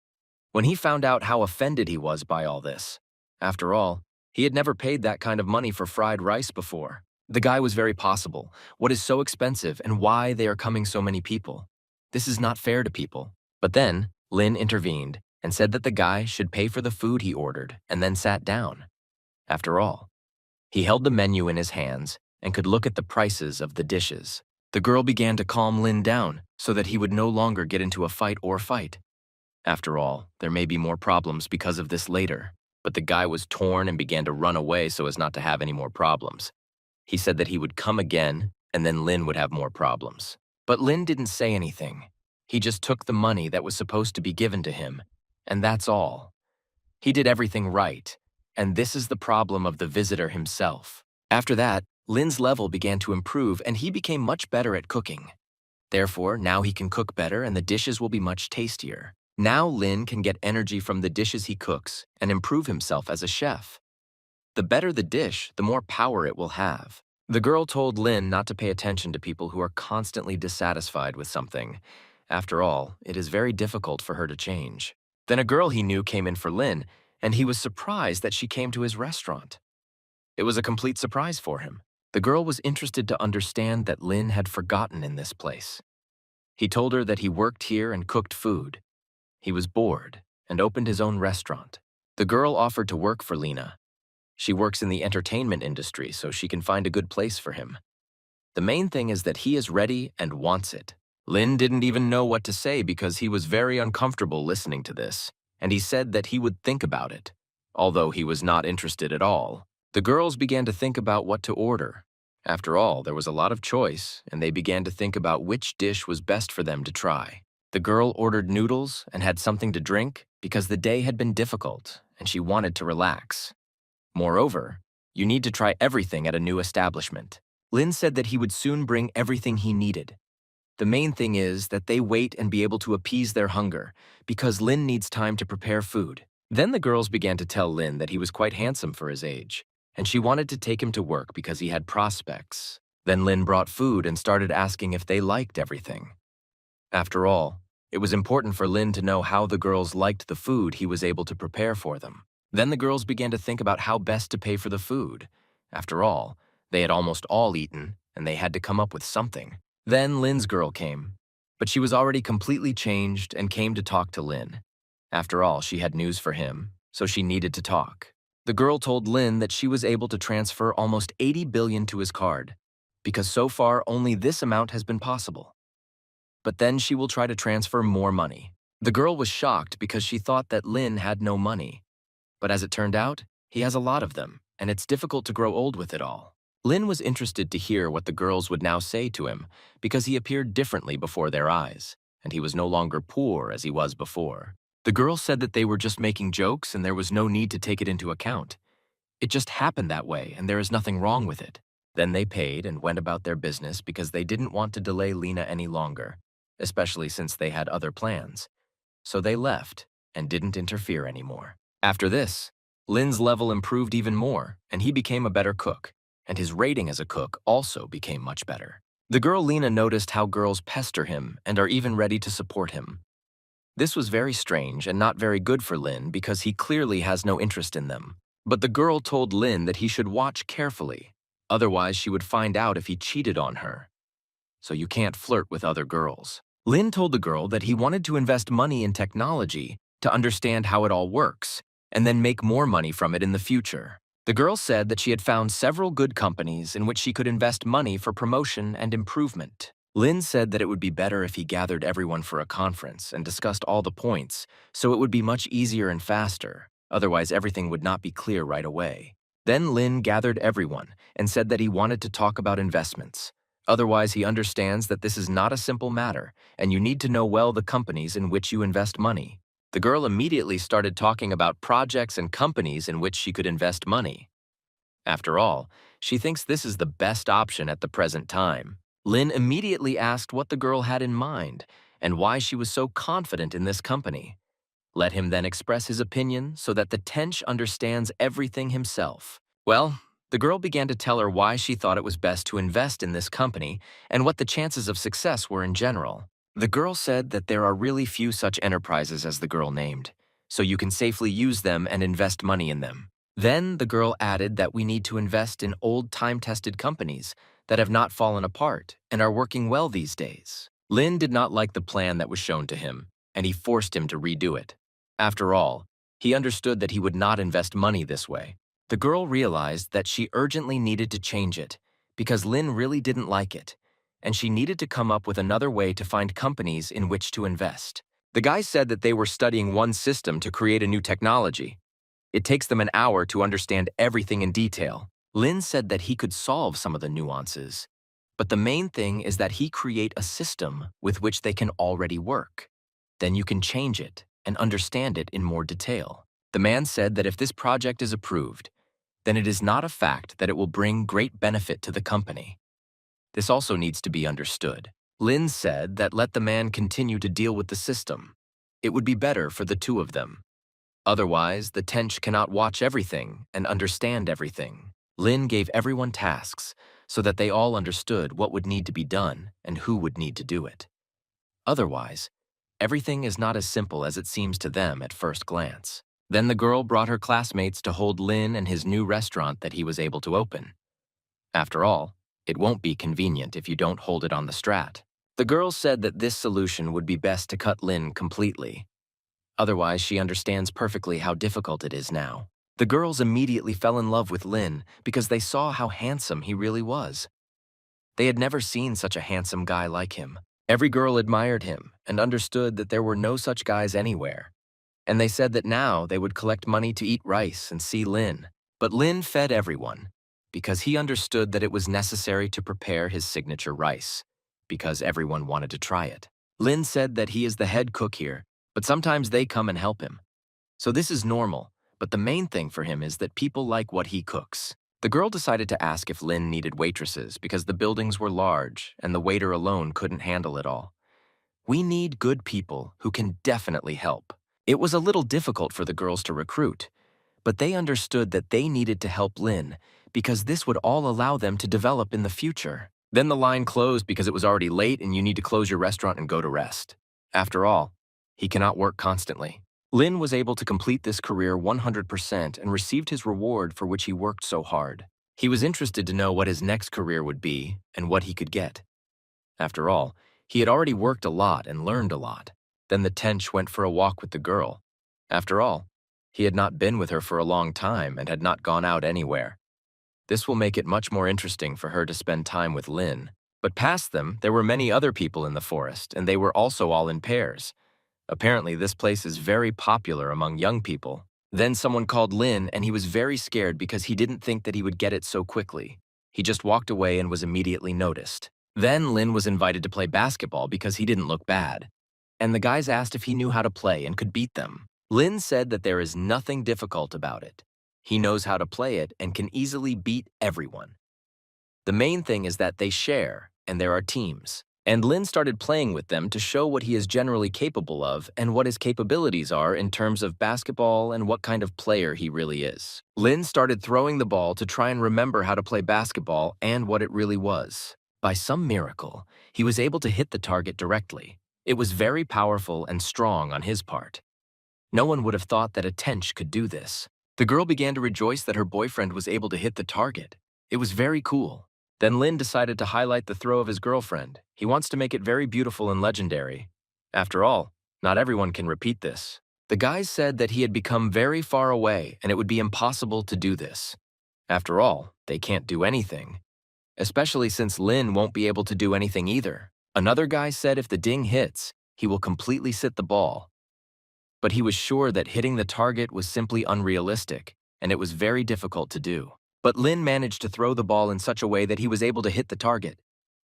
When he found out how offended he was by all this. After all, he had never paid that kind of money for fried rice before. The guy was very possible. What is so expensive and why they are coming so many people? This is not fair to people. But then, Lin intervened and said that the guy should pay for the food he ordered and then sat down. After all, he held the menu in his hands and could look at the prices of the dishes. The girl began to calm Lin down so that he would no longer get into a fight or fight. After all, there may be more problems because of this later, but the guy was torn and began to run away so as not to have any more problems. He said that he would come again, and then Lin would have more problems. But Lin didn't say anything. He just took the money that was supposed to be given to him, and that's all. He did everything right, and this is the problem of the visitor himself. After that, Lin's level began to improve and he became much better at cooking. Therefore, now he can cook better and the dishes will be much tastier. Now Lin can get energy from the dishes he cooks and improve himself as a chef. The better the dish, the more power it will have. The girl told Lin not to pay attention to people who are constantly dissatisfied with something. After all, it is very difficult for her to change. Then a girl he knew came in for Lin, and he was surprised that she came to his restaurant. It was a complete surprise for him. The girl was interested to understand that Lin had forgotten in this place. He told her that he worked here and cooked food. He was bored and opened his own restaurant. The girl offered to work for Lina. She works in the entertainment industry, so she can find a good place for him. The main thing is that he is ready and wants it. Lin didn't even know what to say because he was very uncomfortable listening to this, and he said that he would think about it, although he was not interested at all. The girls began to think about what to order. After all, there was a lot of choice, and they began to think about which dish was best for them to try. The girl ordered noodles and had something to drink because the day had been difficult, and she wanted to relax. Moreover, you need to try everything at a new establishment. Lin said that he would soon bring everything he needed. The main thing is that they wait and be able to appease their hunger, because Lin needs time to prepare food. Then the girls began to tell Lin that he was quite handsome for his age, and she wanted to take him to work because he had prospects. Then Lin brought food and started asking if they liked everything. After all, it was important for Lin to know how the girls liked the food he was able to prepare for them. Then the girls began to think about how best to pay for the food. After all, they had almost all eaten, and they had to come up with something. Then Lin's girl came, but she was already completely changed and came to talk to Lin. After all, she had news for him, so she needed to talk. The girl told Lin that she was able to transfer almost 80 billion to his card, because so far only this amount has been possible. But then she will try to transfer more money. The girl was shocked because she thought that Lin had no money. But as it turned out, he has a lot of them, and it's difficult to grow old with it all. Lin was interested to hear what the girls would now say to him because he appeared differently before their eyes, and he was no longer poor as he was before. The girls said that they were just making jokes and there was no need to take it into account. It just happened that way and there is nothing wrong with it. Then they paid and went about their business because they didn't want to delay Lina any longer, especially since they had other plans. So they left and didn't interfere anymore. After this, Lin's level improved even more and he became a better cook, and his rating as a cook also became much better. The girl Lina noticed how girls pester him and are even ready to support him. This was very strange and not very good for Lin because he clearly has no interest in them. But the girl told Lin that he should watch carefully, otherwise she would find out if he cheated on her. So you can't flirt with other girls. Lin told the girl that he wanted to invest money in technology to understand how it all works, and then make more money from it in the future. The girl said that she had found several good companies in which she could invest money for promotion and improvement. Lin said that it would be better if he gathered everyone for a conference and discussed all the points, so it would be much easier and faster, otherwise everything would not be clear right away. Then Lin gathered everyone and said that he wanted to talk about investments. Otherwise, he understands that this is not a simple matter, and you need to know well the companies in which you invest money. The girl immediately started talking about projects and companies in which she could invest money. After all, she thinks this is the best option at the present time. Lin immediately asked what the girl had in mind and why she was so confident in this company. Let him then express his opinion so that the Tench understands everything himself. Well, the girl began to tell her why she thought it was best to invest in this company and what the chances of success were in general. The girl said that there are really few such enterprises as the girl named, so you can safely use them and invest money in them. Then the girl added that we need to invest in old time-tested companies that have not fallen apart and are working well these days. Lin did not like the plan that was shown to him, and he forced him to redo it. After all, he understood that he would not invest money this way. The girl realized that she urgently needed to change it because Lin really didn't like it, and she needed to come up with another way to find companies in which to invest. The guy said that they were studying one system to create a new technology. It takes them an hour to understand everything in detail. Lin said that he could solve some of the nuances, but the main thing is that he create a system with which they can already work. Then you can change it and understand it in more detail. The man said that if this project is approved, then it is not a fact that it will bring great benefit to the company. This also needs to be understood. Lin said that let the man continue to deal with the system. It would be better for the two of them. Otherwise, the Tench cannot watch everything and understand everything. Lin gave everyone tasks so that they all understood what would need to be done and who would need to do it. Otherwise, everything is not as simple as it seems to them at first glance. Then the girl brought her classmates to hold Lin and his new restaurant that he was able to open. After all, it won't be convenient if you don't hold it on the Strat. The girl said that this solution would be best to cut Lin completely. Otherwise, she understands perfectly how difficult it is now. The girls immediately fell in love with Lin because they saw how handsome he really was. They had never seen such a handsome guy like him. Every girl admired him and understood that there were no such guys anywhere. And they said that now they would collect money to eat rice and see Lin. But Lin fed everyone because he understood that it was necessary to prepare his signature rice, because everyone wanted to try it. Lin said that he is the head cook here, but sometimes they come and help him. So this is normal, but the main thing for him is that people like what he cooks. The girl decided to ask if Lin needed waitresses because the buildings were large and the waiter alone couldn't handle it all. We need good people who can definitely help. It was a little difficult for the girls to recruit, but they understood that they needed to help Lin because this would all allow them to develop in the future. Then the line closed because it was already late and you need to close your restaurant and go to rest. After all, he cannot work constantly. Lin was able to complete this career 100% and received his reward for which he worked so hard. He was interested to know what his next career would be and what he could get. After all, he had already worked a lot and learned a lot. Then the tench went for a walk with the girl. After all, he had not been with her for a long time and had not gone out anywhere. This will make it much more interesting for her to spend time with Lin. But past them, there were many other people in the forest, and they were also all in pairs. Apparently, this place is very popular among young people. Then someone called Lin, and he was very scared because he didn't think that he would get it so quickly. He just walked away and was immediately noticed. Then Lin was invited to play basketball because he didn't look bad. And the guys asked if he knew how to play and could beat them. Lin said that there is nothing difficult about it. He knows how to play it and can easily beat everyone. The main thing is that they share, and there are teams. And Lin started playing with them to show what he is generally capable of and what his capabilities are in terms of basketball and what kind of player he really is. Lin started throwing the ball to try and remember how to play basketball and what it really was. By some miracle, he was able to hit the target directly. It was very powerful and strong on his part. No one would have thought that a tench could do this. The girl began to rejoice that her boyfriend was able to hit the target. It was very cool. Then Lin decided to highlight the throw of his girlfriend. He wants to make it very beautiful and legendary. After all, not everyone can repeat this. The guys said that he had become very far away and it would be impossible to do this. After all, they can't do anything. Especially since Lin won't be able to do anything either. Another guy said if the ding hits, he will completely sit the ball. But he was sure that hitting the target was simply unrealistic, and it was very difficult to do. But Lin managed to throw the ball in such a way that he was able to hit the target.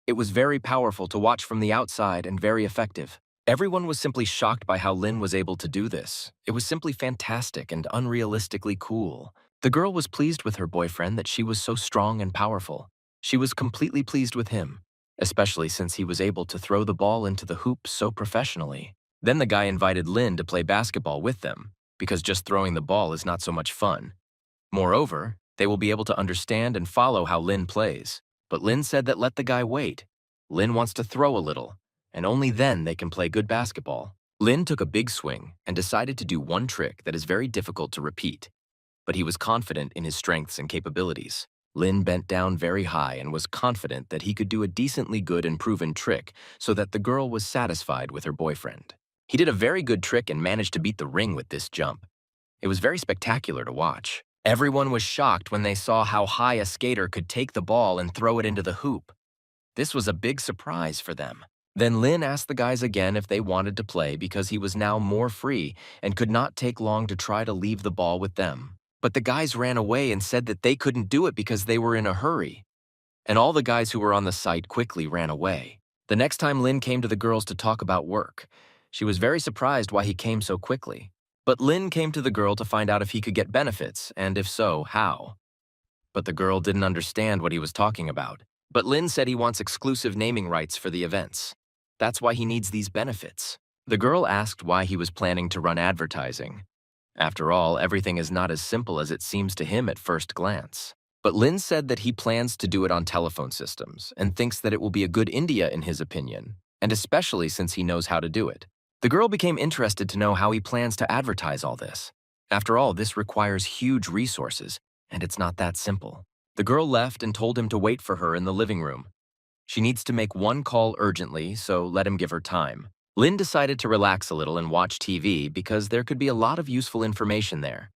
It was very powerful to watch from the outside and very effective. Everyone was simply shocked by how Lin was able to do this. It was simply fantastic and unrealistically cool. The girl was pleased with her boyfriend that she was so strong and powerful. She was completely pleased with him, especially since he was able to throw the ball into the hoop so professionally. Then the guy invited Lin to play basketball with them, because just throwing the ball is not so much fun. Moreover, they will be able to understand and follow how Lin plays. But Lin said that let the guy wait. Lin wants to throw a little, and only then they can play good basketball. Lin took a big swing and decided to do one trick that is very difficult to repeat. But he was confident in his strengths and capabilities. Lin bent down very high and was confident that he could do a decently good and proven trick so that the girl was satisfied with her boyfriend. He did a very good trick and managed to beat the ring with this jump. It was very spectacular to watch. Everyone was shocked when they saw how high a skater could take the ball and throw it into the hoop. This was a big surprise for them. Then Lin asked the guys again if they wanted to play because he was now more free and could not take long to try to leave the ball with them. But the guys ran away and said that they couldn't do it because they were in a hurry. And all the guys who were on the site quickly ran away. The next time Lin came to the girls to talk about work, she was very surprised why he came so quickly. But Lin came to the girl to find out if he could get benefits, and if so, how. But the girl didn't understand what he was talking about. But Lin said he wants exclusive naming rights for the events. That's why he needs these benefits. The girl asked why he was planning to run advertising. After all, everything is not as simple as it seems to him at first glance. But Lin said that he plans to do it on telephone systems and thinks that it will be a good idea in his opinion, and especially since he knows how to do it. The girl became interested to know how he plans to advertise all this. After all, this requires huge resources, and it's not that simple. The girl left and told him to wait for her in the living room. She needs to make one call urgently, so let him give her time. Lynn decided to relax a little and watch TV because there could be a lot of useful information there.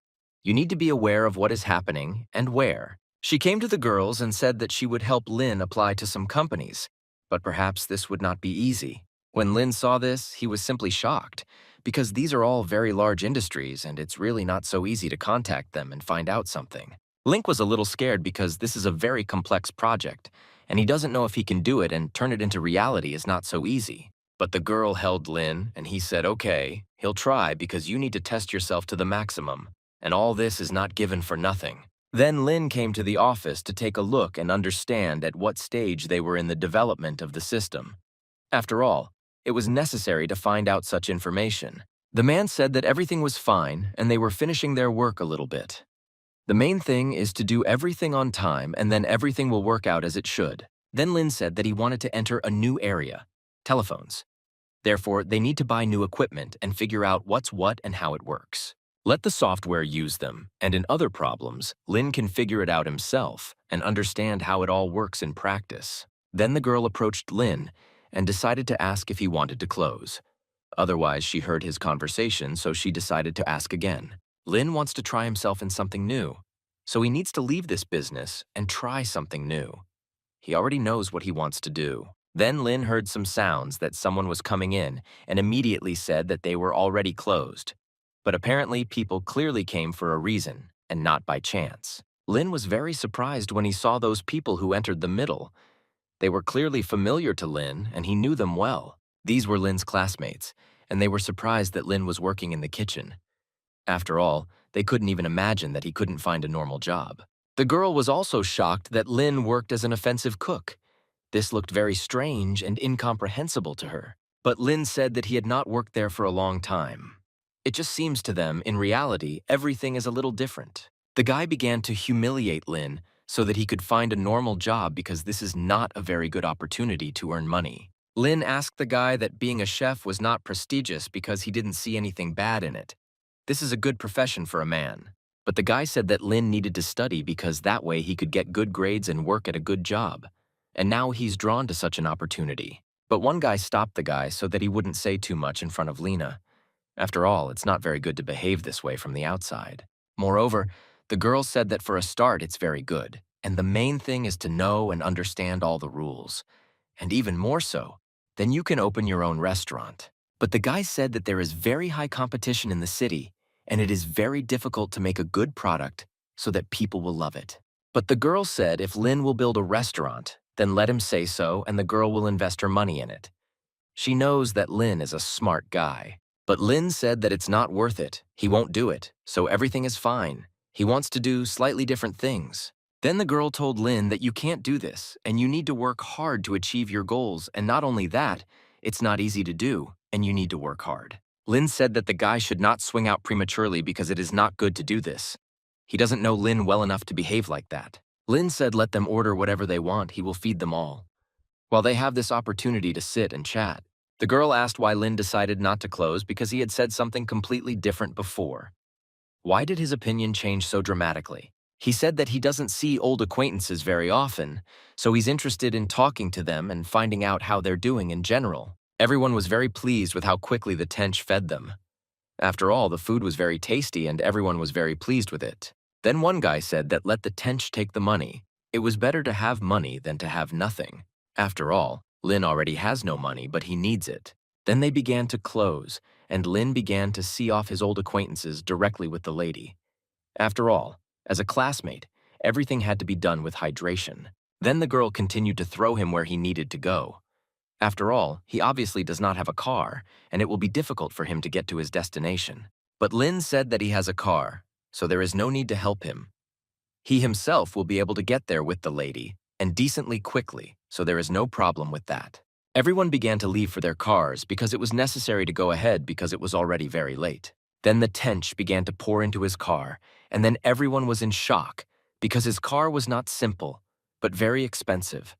You need to be aware of what is happening and where. She came to the girls and said that she would help Lynn apply to some companies, but perhaps this would not be easy. When Lynn saw this, he was simply shocked, because these are all very large industries and it's really not so easy to contact them and find out something. Link was a little scared because this is a very complex project, and he doesn't know if he can do it, and turn it into reality is not so easy. But the girl held Lynn, and he said, okay, he'll try because you need to test yourself to the maximum, and all this is not given for nothing. Then Lynn came to the office to take a look and understand at what stage they were in the development of the system. After all, it was necessary to find out such information. The man said that everything was fine and they were finishing their work a little bit. The main thing is to do everything on time and then everything will work out as it should. Then Lynn said that he wanted to enter a new area, telephones. Therefore, they need to buy new equipment and figure out what's what and how it works. Let the software use them, and in other problems, Lynn can figure it out himself and understand how it all works in practice. Then the girl approached Lynn and decided to ask if he wanted to close. Otherwise, she heard his conversation, so she decided to ask again. Lynn wants to try himself in something new, so he needs to leave this business and try something new. He already knows what he wants to do. Then Lynn heard some sounds that someone was coming in and immediately said that they were already closed. But apparently people clearly came for a reason and not by chance. Lynn was very surprised when he saw those people who entered the middle. They were clearly familiar to Lynn and he knew them well. These were Lynn's classmates, and they were surprised that Lynn was working in the kitchen. After all, they couldn't even imagine that he couldn't find a normal job. The girl was also shocked that Lynn worked as an offensive cook. This looked very strange and incomprehensible to her. But Lynn said that he had not worked there for a long time. It just seems to them, in reality, everything is a little different. The guy began to humiliate Lynn so that he could find a normal job because this is not a very good opportunity to earn money. Lynn asked the guy that being a chef was not prestigious because he didn't see anything bad in it. This is a good profession for a man. But the guy said that Lynn needed to study because that way he could get good grades and work at a good job. And now he's drawn to such an opportunity. But one guy stopped the guy so that he wouldn't say too much in front of Lena. After all, it's not very good to behave this way from the outside. Moreover, the girl said that for a start it's very good, and the main thing is to know and understand all the rules. And even more so, then you can open your own restaurant. But the guy said that there is very high competition in the city, and it is very difficult to make a good product so that people will love it. But the girl said if Lynn will build a restaurant, then let him say so and the girl will invest her money in it. She knows that Lynn is a smart guy. But Lynn said that it's not worth it. He won't do it, so everything is fine. He wants to do slightly different things. Then the girl told Lynn that you can't do this, and you need to work hard to achieve your goals, and not only that, it's not easy to do, and you need to work hard. Lynn said that the guy should not swing out prematurely because it is not good to do this. He doesn't know Lynn well enough to behave like that. Lynn said let them order whatever they want, he will feed them all. While they have this opportunity to sit and chat. The girl asked why Lynn decided not to close because he had said something completely different before. Why did his opinion change so dramatically? He said that he doesn't see old acquaintances very often, so he's interested in talking to them and finding out how they're doing in general. Everyone was very pleased with how quickly the tench fed them. After all, the food was very tasty and everyone was very pleased with it. Then one guy said that let the tench take the money. It was better to have money than to have nothing. After all, Lynn already has no money, but he needs it. Then they began to close, and Lynn began to see off his old acquaintances directly with the lady. After all, as a classmate, everything had to be done with hydration. Then the girl continued to throw him where he needed to go. After all, he obviously does not have a car, and it will be difficult for him to get to his destination. But Lynn said that he has a car, so there is no need to help him. He himself will be able to get there with the lady, and decently quickly, so there is no problem with that. Everyone began to leave for their cars because it was necessary to go ahead because it was already very late. Then the tench began to pour into his car, and then everyone was in shock because his car was not simple, but very expensive.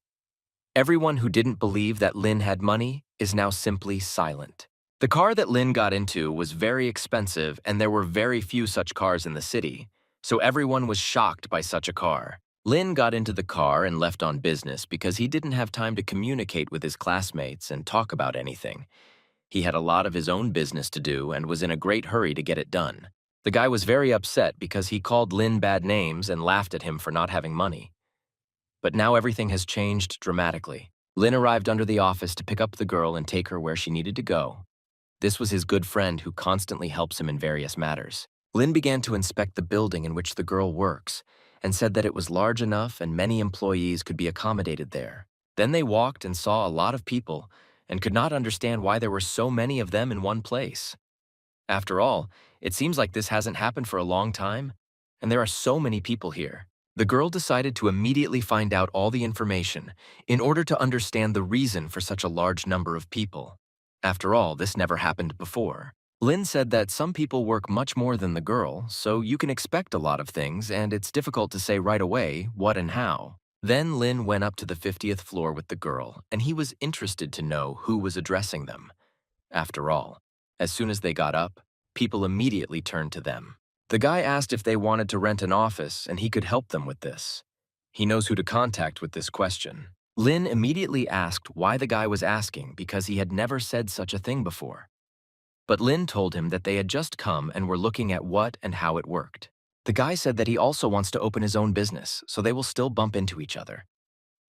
Everyone who didn't believe that Lynn had money is now simply silent. The car that Lin got into was very expensive and there were very few such cars in the city, so everyone was shocked by such a car. Lin got into the car and left on business because he didn't have time to communicate with his classmates and talk about anything. He had a lot of his own business to do and was in a great hurry to get it done. The guy was very upset because he called Lin bad names and laughed at him for not having money. But now everything has changed dramatically. Lin arrived under the office to pick up the girl and take her where she needed to go. This was his good friend who constantly helps him in various matters. Lin began to inspect the building in which the girl works and said that it was large enough and many employees could be accommodated there. Then they walked and saw a lot of people and could not understand why there were so many of them in one place. After all, it seems like this hasn't happened for a long time, and there are so many people here. The girl decided to immediately find out all the information in order to understand the reason for such a large number of people. After all, this never happened before. Lin said that some people work much more than the girl, so you can expect a lot of things, and it's difficult to say right away what and how. Then Lin went up to the 50th floor with the girl, and he was interested to know who was addressing them. After all, as soon as they got up, people immediately turned to them. The guy asked if they wanted to rent an office, and he could help them with this. He knows who to contact with this question. Lin immediately asked why the guy was asking because he had never said such a thing before. But Lin told him that they had just come and were looking at what and how it worked. The guy said that he also wants to open his own business, so they will still bump into each other.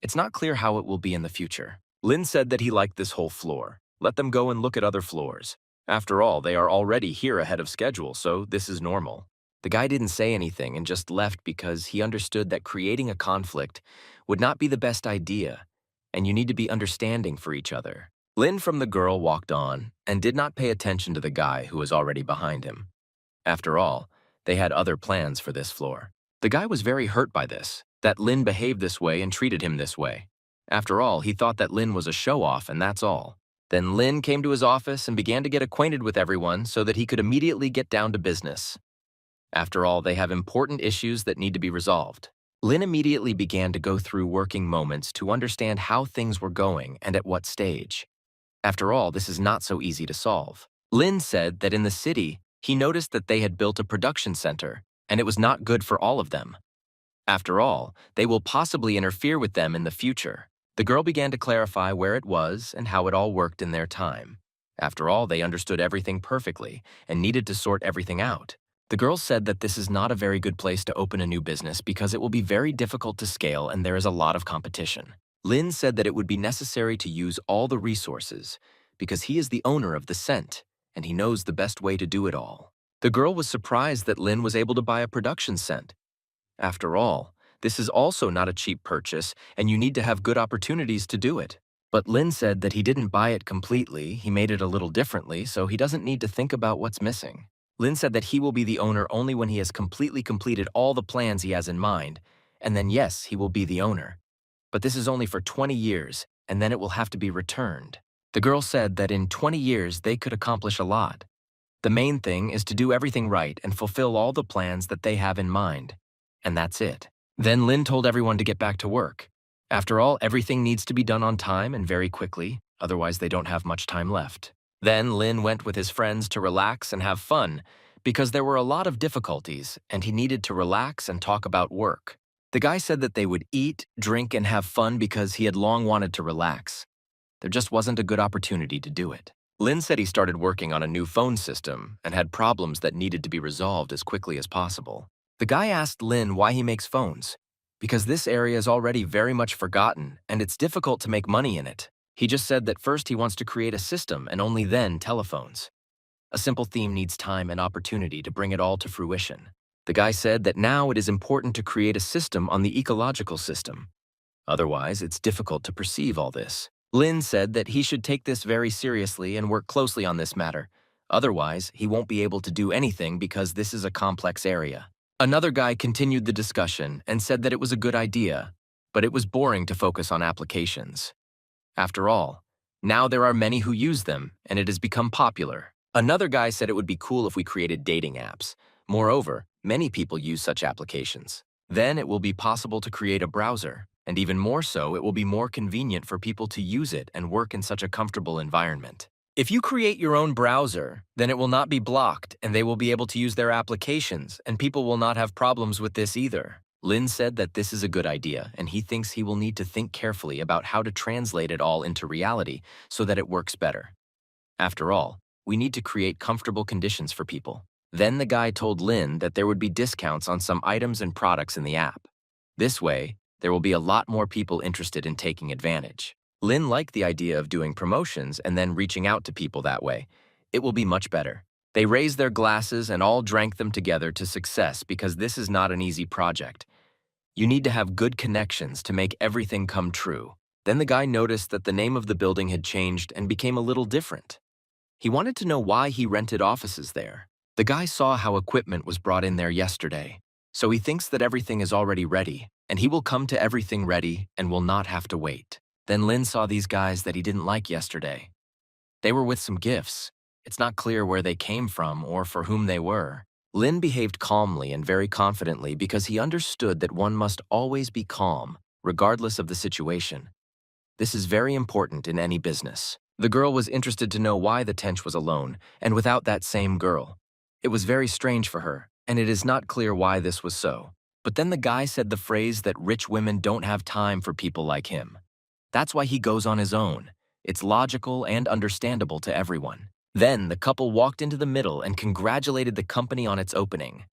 It's not clear how it will be in the future. Lin said that he liked this whole floor. Let them go and look at other floors. After all, they are already here ahead of schedule, so this is normal. The guy didn't say anything and just left because he understood that creating a conflict would not be the best idea, and you need to be understanding for each other. Lin from the girl walked on and did not pay attention to the guy who was already behind him. After all, they had other plans for this floor. The guy was very hurt by this, that Lin behaved this way and treated him this way. After all, he thought that Lin was a show-off and that's all. Then Lin came to his office and began to get acquainted with everyone so that he could immediately get down to business. After all, they have important issues that need to be resolved. Lin immediately began to go through working moments to understand how things were going and at what stage. After all, this is not so easy to solve. Lin said that in the city, he noticed that they had built a production center, and it was not good for all of them. After all, they will possibly interfere with them in the future. The girl began to clarify where it was and how it all worked in their time. After all, they understood everything perfectly and needed to sort everything out. The girl said that this is not a very good place to open a new business because it will be very difficult to scale and there is a lot of competition. Lin said that it would be necessary to use all the resources because he is the owner of the cent and he knows the best way to do it all. The girl was surprised that Lin was able to buy a production cent. After all, this is also not a cheap purchase and you need to have good opportunities to do it. But Lin said that he didn't buy it completely, he made it a little differently, so he doesn't need to think about what's missing. Lin said that he will be the owner only when he has completely completed all the plans he has in mind, and then yes, he will be the owner. But this is only for 20 years, and then it will have to be returned. The girl said that in 20 years they could accomplish a lot. The main thing is to do everything right and fulfill all the plans that they have in mind. And that's it. Then Lin told everyone to get back to work. After all, everything needs to be done on time and very quickly, otherwise they don't have much time left. Then Lin went with his friends to relax and have fun because there were a lot of difficulties and he needed to relax and talk about work. The guy said that they would eat, drink, and have fun because he had long wanted to relax. There just wasn't a good opportunity to do it. Lin said he started working on a new phone system and had problems that needed to be resolved as quickly as possible. The guy asked Lin why he makes phones, because this area is already very much forgotten and it's difficult to make money in it. He just said that first he wants to create a system and only then telephones. A simple theme needs time and opportunity to bring it all to fruition. The guy said that now it is important to create a system on the ecological system. Otherwise, it's difficult to perceive all this. Lin said that he should take this very seriously and work closely on this matter. Otherwise, he won't be able to do anything because this is a complex area. Another guy continued the discussion and said that it was a good idea, but it was boring to focus on applications. After all, now there are many who use them, and it has become popular. Another guy said it would be cool if we created dating apps. Moreover, many people use such applications. Then it will be possible to create a browser, and even more so, it will be more convenient for people to use it and work in such a comfortable environment. If you create your own browser, then it will not be blocked and they will be able to use their applications, and people will not have problems with this either. Lin said that this is a good idea, and he thinks he will need to think carefully about how to translate it all into reality so that it works better. After all, we need to create comfortable conditions for people. Then the guy told Lin that there would be discounts on some items and products in the app. This way, there will be a lot more people interested in taking advantage. Lin liked the idea of doing promotions and then reaching out to people that way. It will be much better. They raised their glasses and all drank them together to success because this is not an easy project. You need to have good connections to make everything come true. Then the guy noticed that the name of the building had changed and became a little different. He wanted to know why he rented offices there. The guy saw how equipment was brought in there yesterday, so he thinks that everything is already ready, and he will come to everything ready and will not have to wait. Then Lin saw these guys that he didn't like yesterday. They were with some gifts. It's not clear where they came from or for whom they were. Lin behaved calmly and very confidently because he understood that one must always be calm, regardless of the situation. This is very important in any business. The girl was interested to know why the tench was alone, and without that same girl. It was very strange for her, and it is not clear why this was so. But then the guy said the phrase that rich women don't have time for people like him. That's why he goes on his own. It's logical and understandable to everyone. Then the couple walked into the middle and congratulated the company on its opening.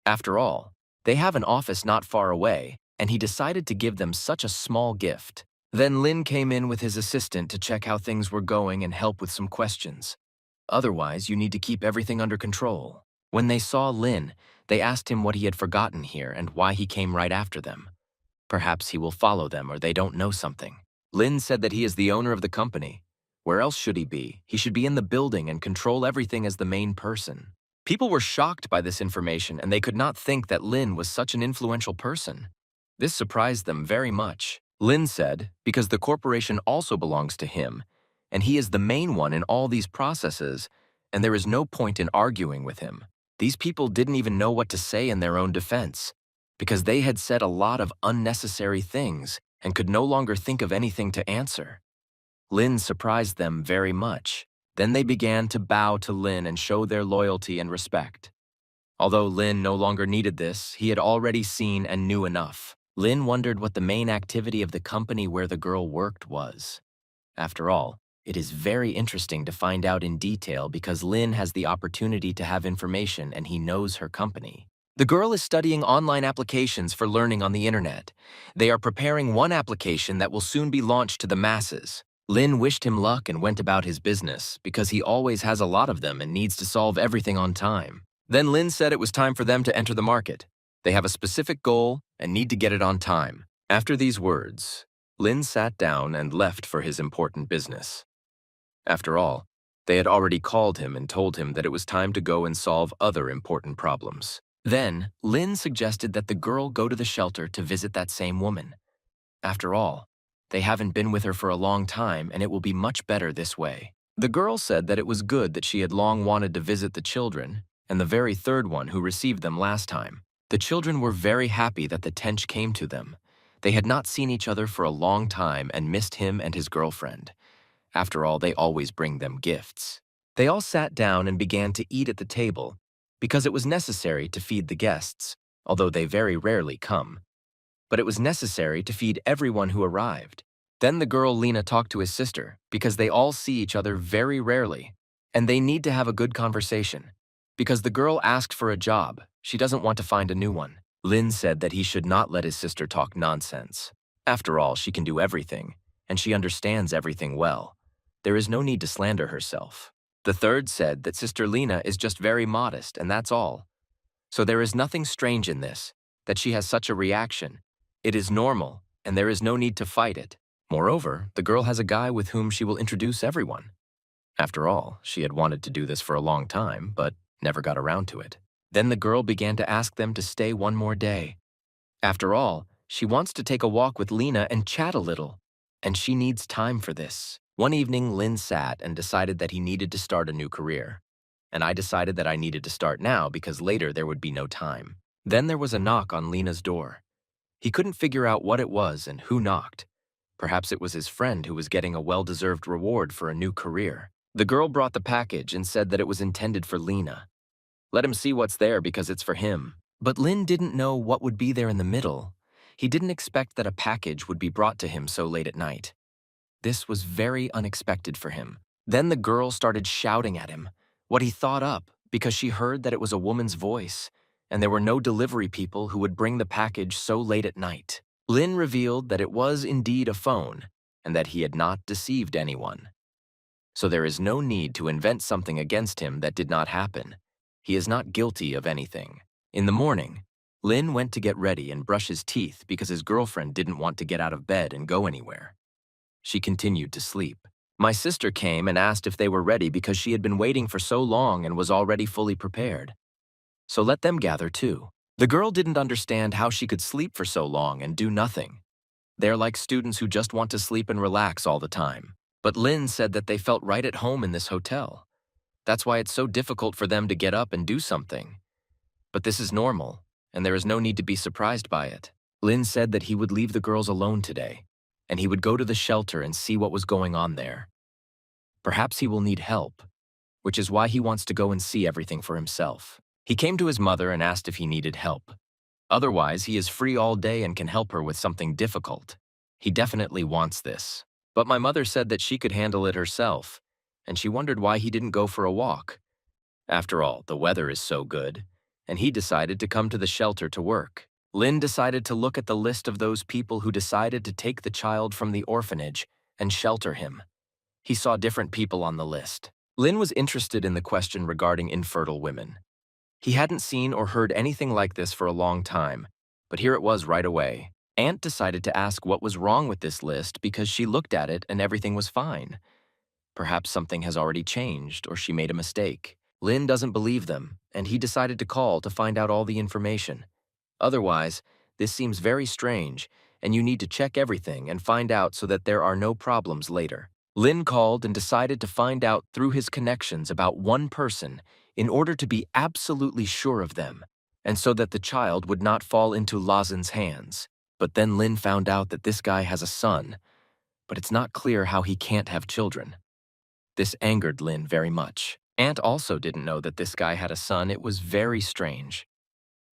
After all, they have an office not far away, and he decided to give them such a small gift. Then Lin came in with his assistant to check how things were going and help with some questions. Otherwise, you need to keep everything under control. When they saw Lin, they asked him what he had forgotten here and why he came right after them. Perhaps he will follow them or they don't know something. Lin said that he is the owner of the company. Where else should he be? He should be in the building and control everything as the main person. People were shocked by this information and they could not think that Lin was such an influential person. This surprised them very much. Lin said, because the corporation also belongs to him, and he is the main one in all these processes, and there is no point in arguing with him. These people didn't even know what to say in their own defense, because they had said a lot of unnecessary things and could no longer think of anything to answer. Lin surprised them very much. Then they began to bow to Lin and show their loyalty and respect. Although Lin no longer needed this, he had already seen and knew enough. Lin wondered what the main activity of the company where the girl worked was. After all, it is very interesting to find out in detail because Lin has the opportunity to have information and he knows her company. The girl is studying online applications for learning on the internet. They are preparing one application that will soon be launched to the masses. Lin wished him luck and went about his business because he always has a lot of them and needs to solve everything on time. Then Lin said it was time for them to enter the market. They have a specific goal and need to get it on time. After these words, Lin sat down and left for his important business. After all, they had already called him and told him that it was time to go and solve other important problems. Then, Lin suggested that the girl go to the shelter to visit that same woman. After all, they haven't been with her for a long time and it will be much better this way. The girl said that it was good that she had long wanted to visit the children and the very third one who received them last time. The children were very happy that the tench came to them. They had not seen each other for a long time and missed him and his girlfriend. After all, they always bring them gifts. They all sat down and began to eat at the table because it was necessary to feed the guests, although they very rarely come. But it was necessary to feed everyone who arrived. Then the girl Lina talked to his sister because they all see each other very rarely, and they need to have a good conversation. Because the girl asked for a job, she doesn't want to find a new one. Lin said that he should not let his sister talk nonsense. After all, she can do everything, and she understands everything well. There is no need to slander herself. The third said that Sister Lina is just very modest, and that's all. So there is nothing strange in this, that she has such a reaction. It is normal, and there is no need to fight it. Moreover, the girl has a guy with whom she will introduce everyone. After all, she had wanted to do this for a long time, but never got around to it. Then the girl began to ask them to stay one more day. After all, she wants to take a walk with Lina and chat a little, and she needs time for this. One evening, Lin sat and decided that he needed to start a new career. And I decided that I needed to start now because later there would be no time. Then there was a knock on Lina's door. He couldn't figure out what it was and who knocked. Perhaps it was his friend who was getting a well-deserved reward for a new career. The girl brought the package and said that it was intended for Lena. Let him see what's there because it's for him. But Lin didn't know what would be there in the middle. He didn't expect that a package would be brought to him so late at night. This was very unexpected for him. Then the girl started shouting at him, what he thought up, because she heard that it was a woman's voice, and there were no delivery people who would bring the package so late at night. Lin revealed that it was indeed a phone, and that he had not deceived anyone. So there is no need to invent something against him that did not happen. He is not guilty of anything. In the morning, Lin went to get ready and brush his teeth because his girlfriend didn't want to get out of bed and go anywhere. She continued to sleep. My sister came and asked if they were ready because she had been waiting for so long and was already fully prepared. So let them gather too. The girl didn't understand how she could sleep for so long and do nothing. They're like students who just want to sleep and relax all the time. But Lin said that they felt right at home in this hotel. That's why it's so difficult for them to get up and do something. But this is normal, and there is no need to be surprised by it. Lin said that he would leave the girls alone today, and he would go to the shelter and see what was going on there. Perhaps he will need help, which is why he wants to go and see everything for himself. He came to his mother and asked if he needed help. Otherwise, he is free all day and can help her with something difficult. He definitely wants this. But my mother said that she could handle it herself, and she wondered why he didn't go for a walk. After all, the weather is so good, and he decided to come to the shelter to work. Lin decided to look at the list of those people who decided to take the child from the orphanage and shelter him. He saw different people on the list. Lin was interested in the question regarding infertile women. He hadn't seen or heard anything like this for a long time, but here it was right away. Aunt decided to ask what was wrong with this list because she looked at it and everything was fine. Perhaps something has already changed or she made a mistake. Lin doesn't believe them, and he decided to call to find out all the information. Otherwise, this seems very strange, and you need to check everything and find out so that there are no problems later. Lin called and decided to find out through his connections about one person in order to be absolutely sure of them, and so that the child would not fall into Lazin's hands. But then Lin found out that this guy has a son, but it's not clear how he can't have children. This angered Lin very much. Aunt also didn't know that this guy had a son. It was very strange.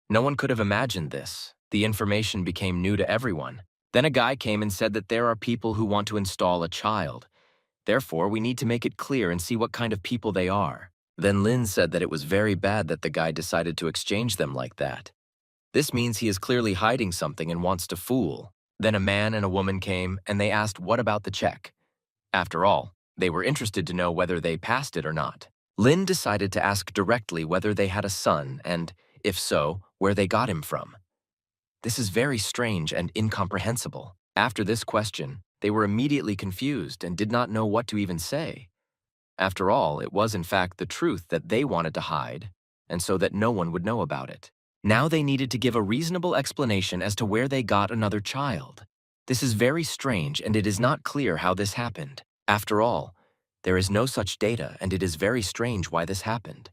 No one could have imagined this. The information became new to everyone. Then a guy came and said that there are people who want to install a child. Therefore, we need to make it clear and see what kind of people they are. Then Lin said that it was very bad that the guy decided to exchange them like that. This means he is clearly hiding something and wants to fool. Then a man and a woman came and they asked what about the check. After all, they were interested to know whether they passed it or not. Lin decided to ask directly whether they had a son and, if so, where they got him from. This is very strange and incomprehensible. After this question, they were immediately confused and did not know what to even say. After all, it was in fact the truth that they wanted to hide, and so that no one would know about it. Now they needed to give a reasonable explanation as to where they got another child. This is very strange, and it is not clear how this happened. After all, there is no such data, and it is very strange why this happened.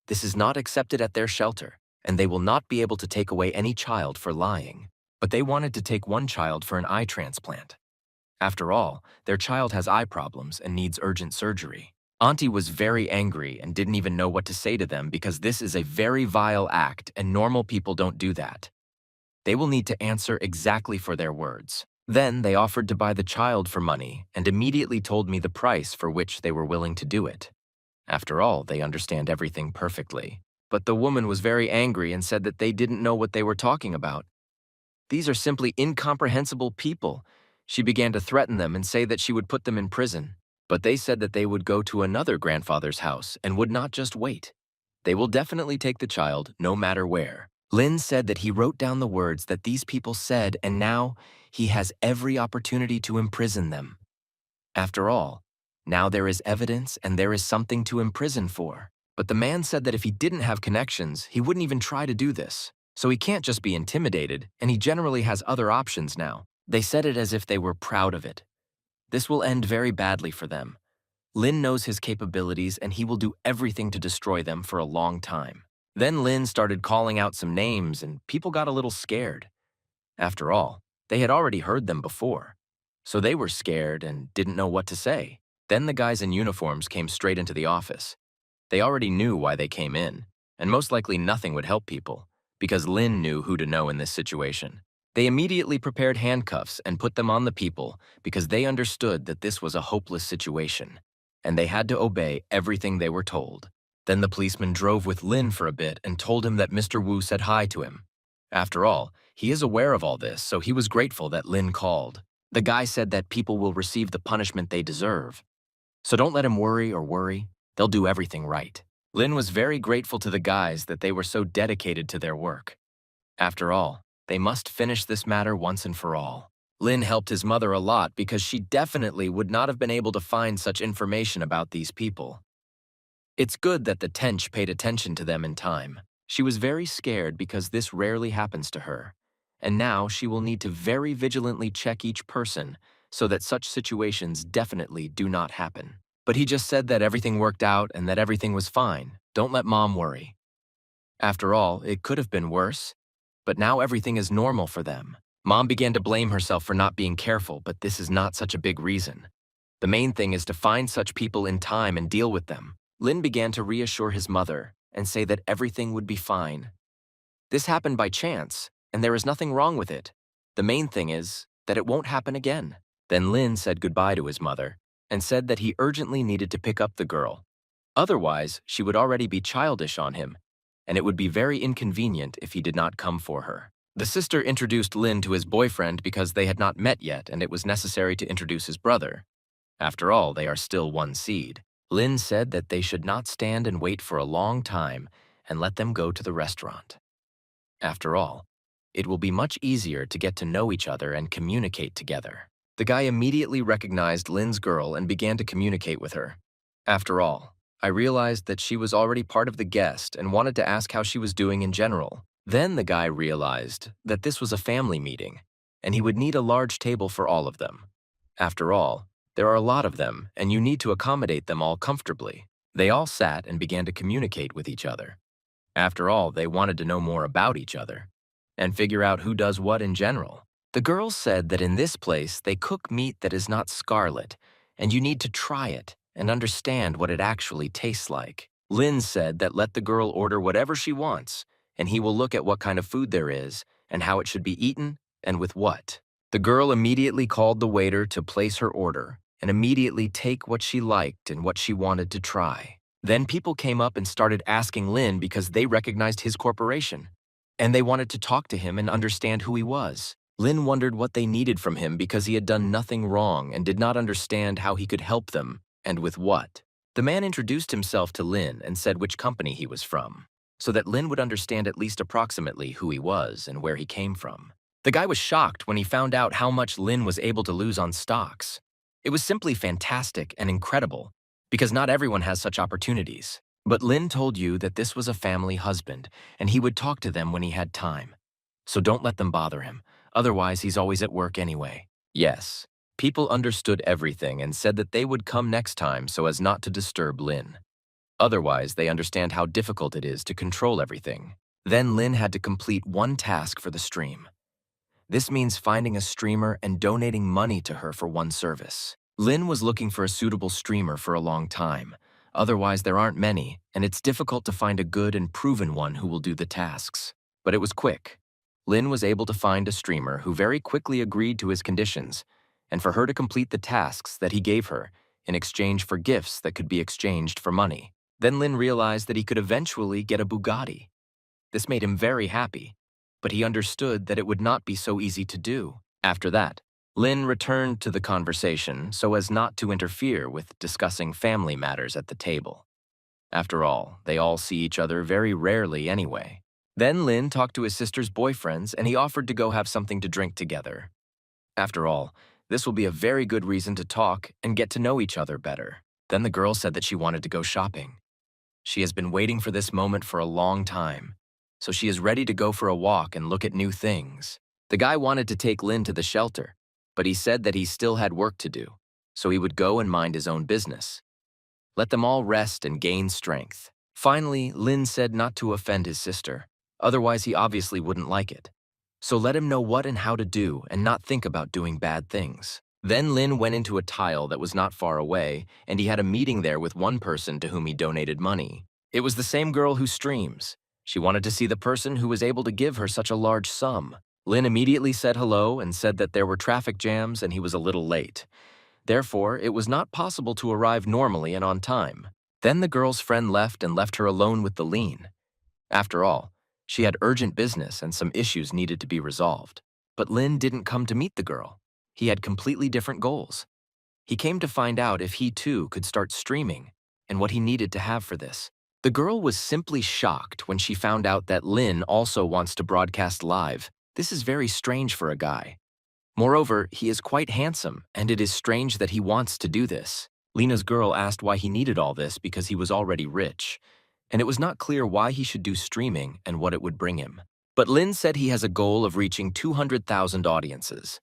This is not accepted at their shelter, and they will not be able to take away any child for lying. But they wanted to take one child for an eye transplant. After all, their child has eye problems and needs urgent surgery. Auntie was very angry and didn't even know what to say to them because this is a very vile act and normal people don't do that. They will need to answer exactly for their words. Then they offered to buy the child for money and immediately told me the price for which they were willing to do it. After all, they understand everything perfectly. But the woman was very angry and said that they didn't know what they were talking about. These are simply incomprehensible people. She began to threaten them and say that she would put them in prison. But they said that they would go to another grandfather's house and would not just wait. They will definitely take the child, no matter where. Lin said that he wrote down the words that these people said, and now he has every opportunity to imprison them. After all, now there is evidence and there is something to imprison for. But the man said that if he didn't have connections, he wouldn't even try to do this. So he can't just be intimidated, and he generally has other options now. They said it as if they were proud of it. This will end very badly for them. Lin knows his capabilities and he will do everything to destroy them for a long time. Then Lin started calling out some names and people got a little scared. After all, they had already heard them before. So they were scared and didn't know what to say. Then the guys in uniforms came straight into the office. They already knew why they came in, and most likely nothing would help people, because Lynn knew who to know in this situation. They immediately prepared handcuffs and put them on the people because they understood that this was a hopeless situation, and they had to obey everything they were told. Then the policeman drove with Lin for a bit and told him that Mr. Wu said hi to him. After all, he is aware of all this, so he was grateful that Lin called. The guy said that people will receive the punishment they deserve. So don't let him worry. They'll do everything right. Lin was very grateful to the guys that they were so dedicated to their work. After all, they must finish this matter once and for all. Lin helped his mother a lot because she definitely would not have been able to find such information about these people. It's good that the Tench paid attention to them in time. She was very scared because this rarely happens to her, and now she will need to very vigilantly check each person so that such situations definitely do not happen. But he just said that everything worked out and that everything was fine. Don't let Mom worry. After all, it could have been worse, but now everything is normal for them. Mom began to blame herself for not being careful, but this is not such a big reason. The main thing is to find such people in time and deal with them. Lin began to reassure his mother and say that everything would be fine. This happened by chance, and there is nothing wrong with it. The main thing is that it won't happen again. Then Lin said goodbye to his mother and said that he urgently needed to pick up the girl. Otherwise, she would already be childish on him, and it would be very inconvenient if he did not come for her. The sister introduced Lin to his boyfriend because they had not met yet and it was necessary to introduce his brother. After all, they are still one seed. Lin said that they should not stand and wait for a long time and let them go to the restaurant. After all, it will be much easier to get to know each other and communicate together. The guy immediately recognized Lin's girl and began to communicate with her. After all, I realized that she was already part of the guest and wanted to ask how she was doing in general. Then the guy realized that this was a family meeting, and he would need a large table for all of them. After all, there are a lot of them, and you need to accommodate them all comfortably. They all sat and began to communicate with each other. After all, they wanted to know more about each other and figure out who does what in general. The girls said that in this place they cook meat that is not scarlet, and you need to try it and understand what it actually tastes like. Lin said that let the girl order whatever she wants, and he will look at what kind of food there is and how it should be eaten and with what. The girl immediately called the waiter to place her order and immediately take what she liked and what she wanted to try. Then people came up and started asking Lin because they recognized his corporation, and they wanted to talk to him and understand who he was. Lin wondered what they needed from him because he had done nothing wrong and did not understand how he could help them and with what. The man introduced himself to Lin and said which company he was from, so that Lin would understand at least approximately who he was and where he came from. The guy was shocked when he found out how much Lin was able to lose on stocks. It was simply fantastic and incredible, because not everyone has such opportunities. But Lin told you that this was a family husband, and he would talk to them when he had time. So don't let them bother him, otherwise he's always at work anyway. Yes, people understood everything and said that they would come next time so as not to disturb Lin. Otherwise, they understand how difficult it is to control everything. Then Lin had to complete one task for the stream. This means finding a streamer and donating money to her for one service. Lin was looking for a suitable streamer for a long time. Otherwise, there aren't many, and it's difficult to find a good and proven one who will do the tasks. But it was quick. Lin was able to find a streamer who very quickly agreed to his conditions, and for her to complete the tasks that he gave her in exchange for gifts that could be exchanged for money. Then Lin realized that he could eventually get a Bugatti. This made him very happy, but he understood that it would not be so easy to do. After that, Lin returned to the conversation so as not to interfere with discussing family matters at the table. After all, they all see each other very rarely anyway. Then Lin talked to his sister's boyfriends and he offered to go have something to drink together. After all, this will be a very good reason to talk and get to know each other better. Then the girl said that she wanted to go shopping. She has been waiting for this moment for a long time, so she is ready to go for a walk and look at new things. The guy wanted to take Lin to the shelter, but he said that he still had work to do, so he would go and mind his own business. Let them all rest and gain strength. Finally, Lin said not to offend his sister, otherwise he obviously wouldn't like it. So let him know what and how to do and not think about doing bad things. Then Lin went into a tile that was not far away, and he had a meeting there with one person to whom he donated money. It was the same girl who streams. She wanted to see the person who was able to give her such a large sum. Lin immediately said hello and said that there were traffic jams and he was a little late. Therefore, it was not possible to arrive normally and on time. Then the girl's friend left and left her alone with the Lin. After all, she had urgent business and some issues needed to be resolved. But Lin didn't come to meet the girl. He had completely different goals. He came to find out if he too could start streaming and what he needed to have for this. The girl was simply shocked when she found out that Lin also wants to broadcast live. This is very strange for a guy. Moreover, he is quite handsome, and it is strange that he wants to do this. Lena's girl asked why he needed all this because he was already rich, and it was not clear why he should do streaming and what it would bring him. But Lin said he has a goal of reaching 200,000 audiences.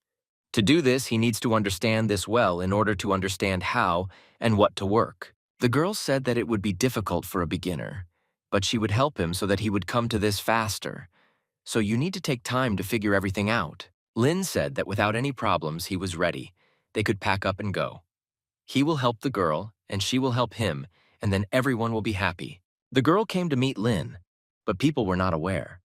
To do this, he needs to understand this well in order to understand how and what to work. The girl said that it would be difficult for a beginner, but she would help him so that he would come to this faster. So you need to take time to figure everything out. Lin said that without any problems, he was ready. They could pack up and go. He will help the girl, and she will help him, and then everyone will be happy. The girl came to meet Lin, but people were not aware.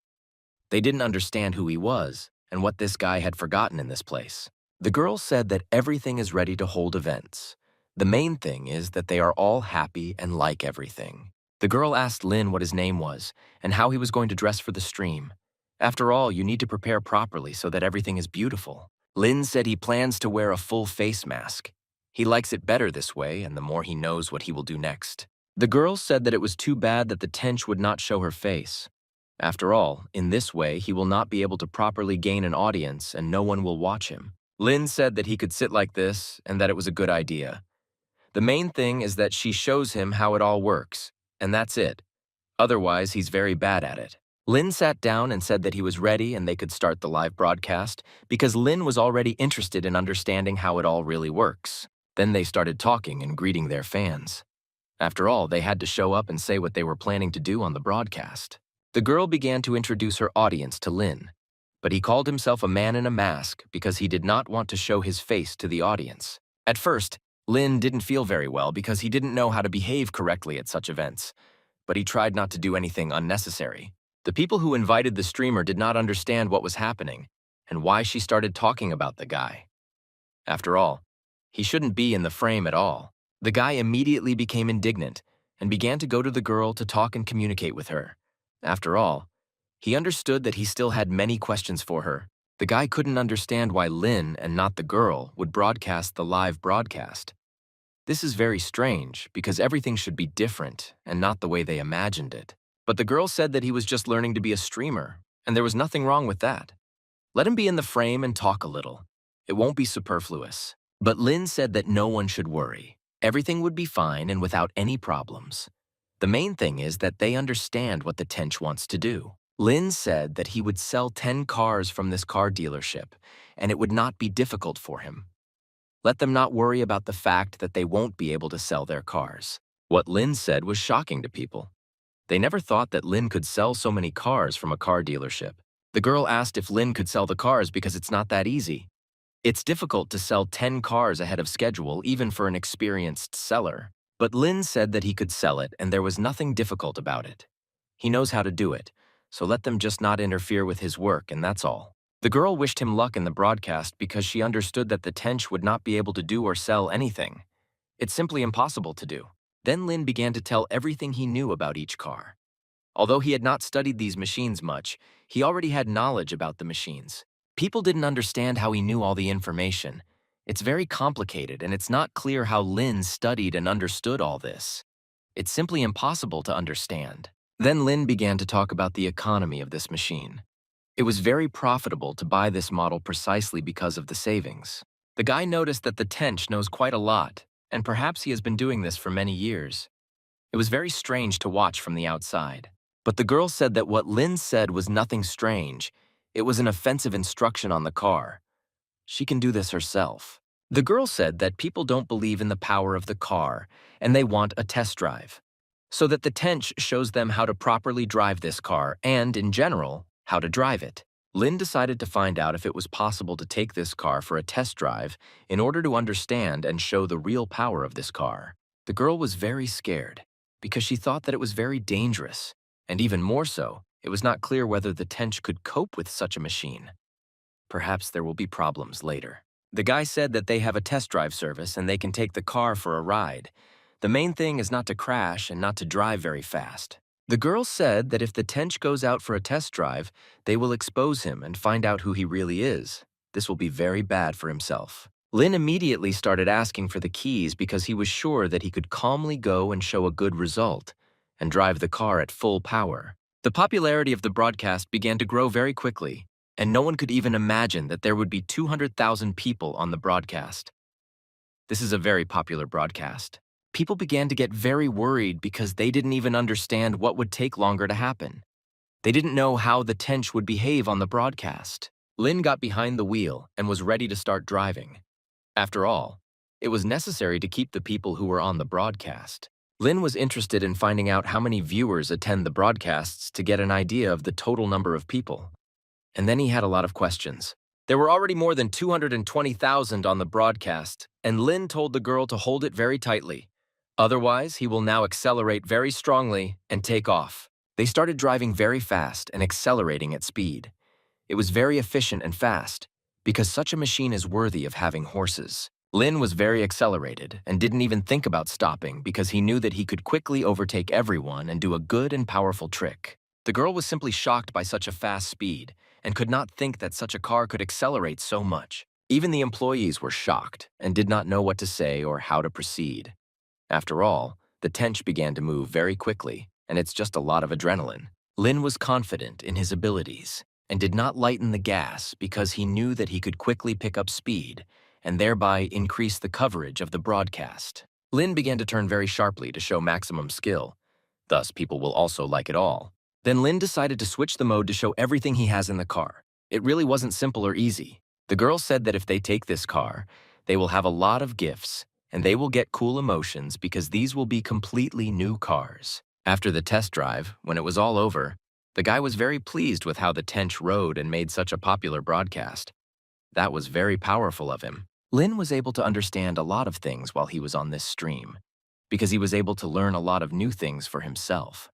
They didn't understand who he was and what this guy had forgotten in this place. The girl said that everything is ready to hold events. The main thing is that they are all happy and like everything. The girl asked Lin what his name was and how he was going to dress for the stream. After all, you need to prepare properly so that everything is beautiful. Lin said he plans to wear a full face mask. He likes it better this way, and the more he knows what he will do next. The girl said that it was too bad that the tench would not show her face. After all, in this way, he will not be able to properly gain an audience and no one will watch him. Lin said that he could sit like this and that it was a good idea. The main thing is that she shows him how it all works, and that's it. Otherwise, he's very bad at it. Lin sat down and said that he was ready and they could start the live broadcast because Lin was already interested in understanding how it all really works. Then they started talking and greeting their fans. After all, they had to show up and say what they were planning to do on the broadcast. The girl began to introduce her audience to Lin, but he called himself a man in a mask because he did not want to show his face to the audience. At first, Lin didn't feel very well because he didn't know how to behave correctly at such events, but he tried not to do anything unnecessary. The people who invited the streamer did not understand what was happening and why she started talking about the guy. After all, he shouldn't be in the frame at all. The guy immediately became indignant and began to go to the girl to talk and communicate with her. After all, he understood that he still had many questions for her. The guy couldn't understand why Lin and not the girl would broadcast the live broadcast. This is very strange because everything should be different and not the way they imagined it. But the girl said that he was just learning to be a streamer, and there was nothing wrong with that. Let him be in the frame and talk a little. It won't be superfluous. But Lin said that no one should worry. Everything would be fine and without any problems. The main thing is that they understand what the tench wants to do. Lin said that he would sell 10 cars from this car dealership, and it would not be difficult for him. Let them not worry about the fact that they won't be able to sell their cars. What Lin said was shocking to people. They never thought that Lin could sell so many cars from a car dealership. The girl asked if Lin could sell the cars because it's not that easy. It's difficult to sell 10 cars ahead of schedule even for an experienced seller. But Lin said that he could sell it and there was nothing difficult about it. He knows how to do it, so let them just not interfere with his work and that's all. The girl wished him luck in the broadcast because she understood that the tench would not be able to do or sell anything. It's simply impossible to do. Then Lin began to tell everything he knew about each car. Although he had not studied these machines much, he already had knowledge about the machines. People didn't understand how he knew all the information. It's very complicated and it's not clear how Lin studied and understood all this. It's simply impossible to understand. Then Lin began to talk about the economy of this machine. It was very profitable to buy this model precisely because of the savings. The guy noticed that the tench knows quite a lot, and perhaps he has been doing this for many years. It was very strange to watch from the outside. But the girl said that what Lin said was nothing strange. It was an offensive instruction on the car. She can do this herself. The girl said that people don't believe in the power of the car, and they want a test drive. So that the tench shows them how to properly drive this car and, in general, how to drive it. Lynn decided to find out if it was possible to take this car for a test drive in order to understand and show the real power of this car. The girl was very scared because she thought that it was very dangerous, and even more so, it was not clear whether the Tench could cope with such a machine. Perhaps there will be problems later. The guy said that they have a test drive service and they can take the car for a ride. The main thing is not to crash and not to drive very fast. The girl said that if the Tench goes out for a test drive, they will expose him and find out who he really is. This will be very bad for himself. Lynn immediately started asking for the keys because he was sure that he could calmly go and show a good result and drive the car at full power. The popularity of the broadcast began to grow very quickly, and no one could even imagine that there would be 200,000 people on the broadcast. This is a very popular broadcast. People began to get very worried because they didn't even understand what would take longer to happen. They didn't know how the Tench would behave on the broadcast. Lynn got behind the wheel and was ready to start driving. After all, it was necessary to keep the people who were on the broadcast. Lynn was interested in finding out how many viewers attend the broadcasts to get an idea of the total number of people. And then he had a lot of questions. There were already more than 220,000 on the broadcast, and Lynn told the girl to hold it very tightly. Otherwise, he will now accelerate very strongly and take off. They started driving very fast and accelerating at speed. It was very efficient and fast, because such a machine is worthy of having horses. Lynn was very accelerated and didn't even think about stopping because he knew that he could quickly overtake everyone and do a good and powerful trick. The girl was simply shocked by such a fast speed and could not think that such a car could accelerate so much. Even the employees were shocked and did not know what to say or how to proceed. After all, the Tench began to move very quickly, and it's just a lot of adrenaline. Lynn was confident in his abilities and did not lighten the gas because he knew that he could quickly pick up speed and thereby increase the coverage of the broadcast. Lynn began to turn very sharply to show maximum skill. Thus, people will also like it all. Then Lynn decided to switch the mode to show everything he has in the car. It really wasn't simple or easy. The girl said that if they take this car, they will have a lot of gifts, and they will get cool emotions because these will be completely new cars. After the test drive, when it was all over, the guy was very pleased with how the Tench rode and made such a popular broadcast. That was very powerful of him. Lynn was able to understand a lot of things while he was on this stream, because he was able to learn a lot of new things for himself.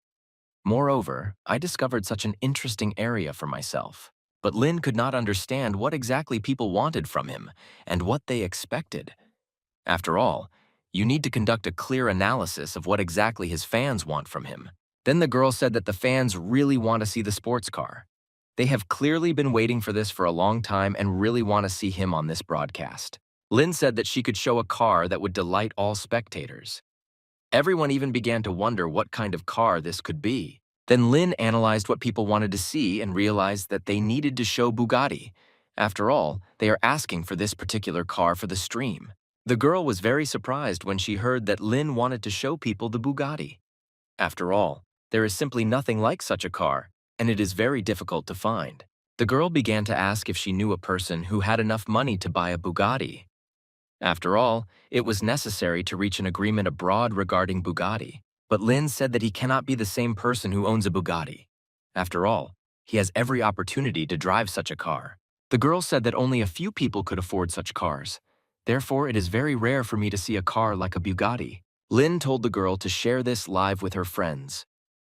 Moreover, I discovered such an interesting area for myself. But Lynn could not understand what exactly people wanted from him and what they expected. After all, you need to conduct a clear analysis of what exactly his fans want from him. Then the girl said that the fans really want to see the sports car. They have clearly been waiting for this for a long time and really want to see him on this broadcast. Lynn said that she could show a car that would delight all spectators. Everyone even began to wonder what kind of car this could be. Then Lynn analyzed what people wanted to see and realized that they needed to show Bugatti. After all, they are asking for this particular car for the stream. The girl was very surprised when she heard that Lynn wanted to show people the Bugatti. After all, there is simply nothing like such a car, and it is very difficult to find. The girl began to ask if she knew a person who had enough money to buy a Bugatti. After all, it was necessary to reach an agreement abroad regarding Bugatti, but Lynn said that he cannot be the same person who owns a Bugatti. After all, he has every opportunity to drive such a car. The girl said that only a few people could afford such cars. Therefore, it is very rare for me to see a car like a Bugatti. Lynn told the girl to share this live with her friends.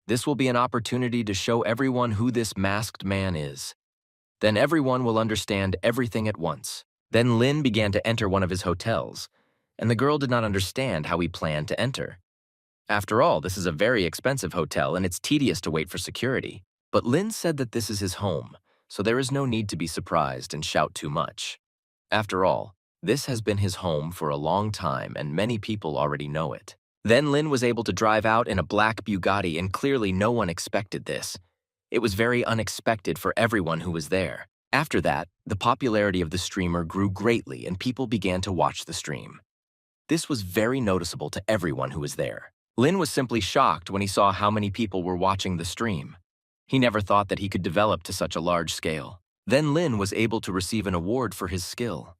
This will be an opportunity to show everyone who this masked man is. Then everyone will understand everything at once. Then Lynn began to enter one of his hotels, and the girl did not understand how he planned to enter. After all, this is a very expensive hotel and it's tedious to wait for security. But Lynn said that this is his home, so there is no need to be surprised and shout too much. After all, this has been his home for a long time and many people already know it. Then Lynn was able to drive out in a black Bugatti and clearly no one expected this. It was very unexpected for everyone who was there. After that, the popularity of the streamer grew greatly and people began to watch the stream. This was very noticeable to everyone who was there. Lynn was simply shocked when he saw how many people were watching the stream. He never thought that he could develop to such a large scale. Then Lynn was able to receive an award for his skill.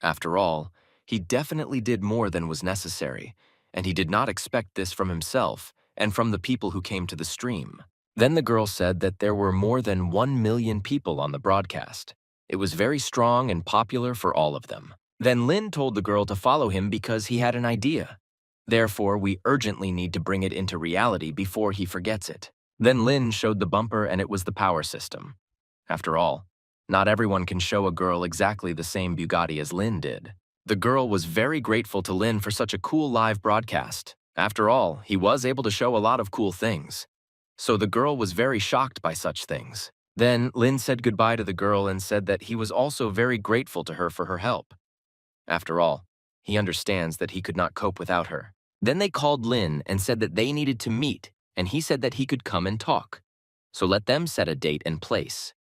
After all, he definitely did more than was necessary, and he did not expect this from himself and from the people who came to the stream. Then the girl said that there were more than 1 million people on the broadcast. It was very strong and popular for all of them. Then Lin told the girl to follow him because he had an idea. Therefore, we urgently need to bring it into reality before he forgets it. Then Lin showed the bumper and it was the power system. After all, not everyone can show a girl exactly the same Bugatti as Lin did. The girl was very grateful to Lin for such a cool live broadcast. After all, he was able to show a lot of cool things. So the girl was very shocked by such things. Then Lin said goodbye to the girl and said that he was also very grateful to her for her help. After all, he understands that he could not cope without her. Then they called Lin and said that they needed to meet, and he said that he could come and talk. So let them set a date and place.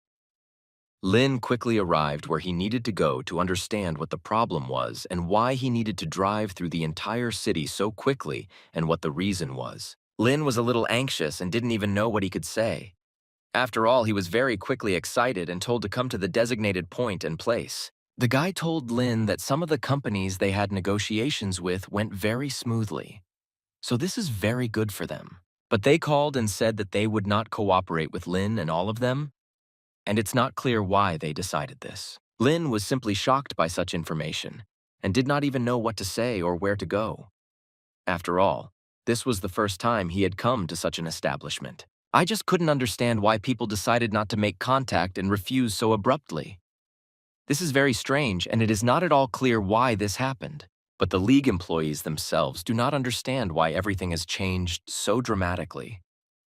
Lin quickly arrived where he needed to go to understand what the problem was and why he needed to drive through the entire city so quickly and what the reason was. Lin was a little anxious and didn't even know what he could say. After all, he was very quickly excited and told to come to the designated point and place. The guy told Lin that some of the companies they had negotiations with went very smoothly. So this is very good for them. But they called and said that they would not cooperate with Lin and all of them, and it's not clear why they decided this. Lin was simply shocked by such information and did not even know what to say or where to go. After all, this was the first time he had come to such an establishment. I just couldn't understand why people decided not to make contact and refuse so abruptly. This is very strange, and it is not at all clear why this happened. But the league employees themselves do not understand why everything has changed so dramatically.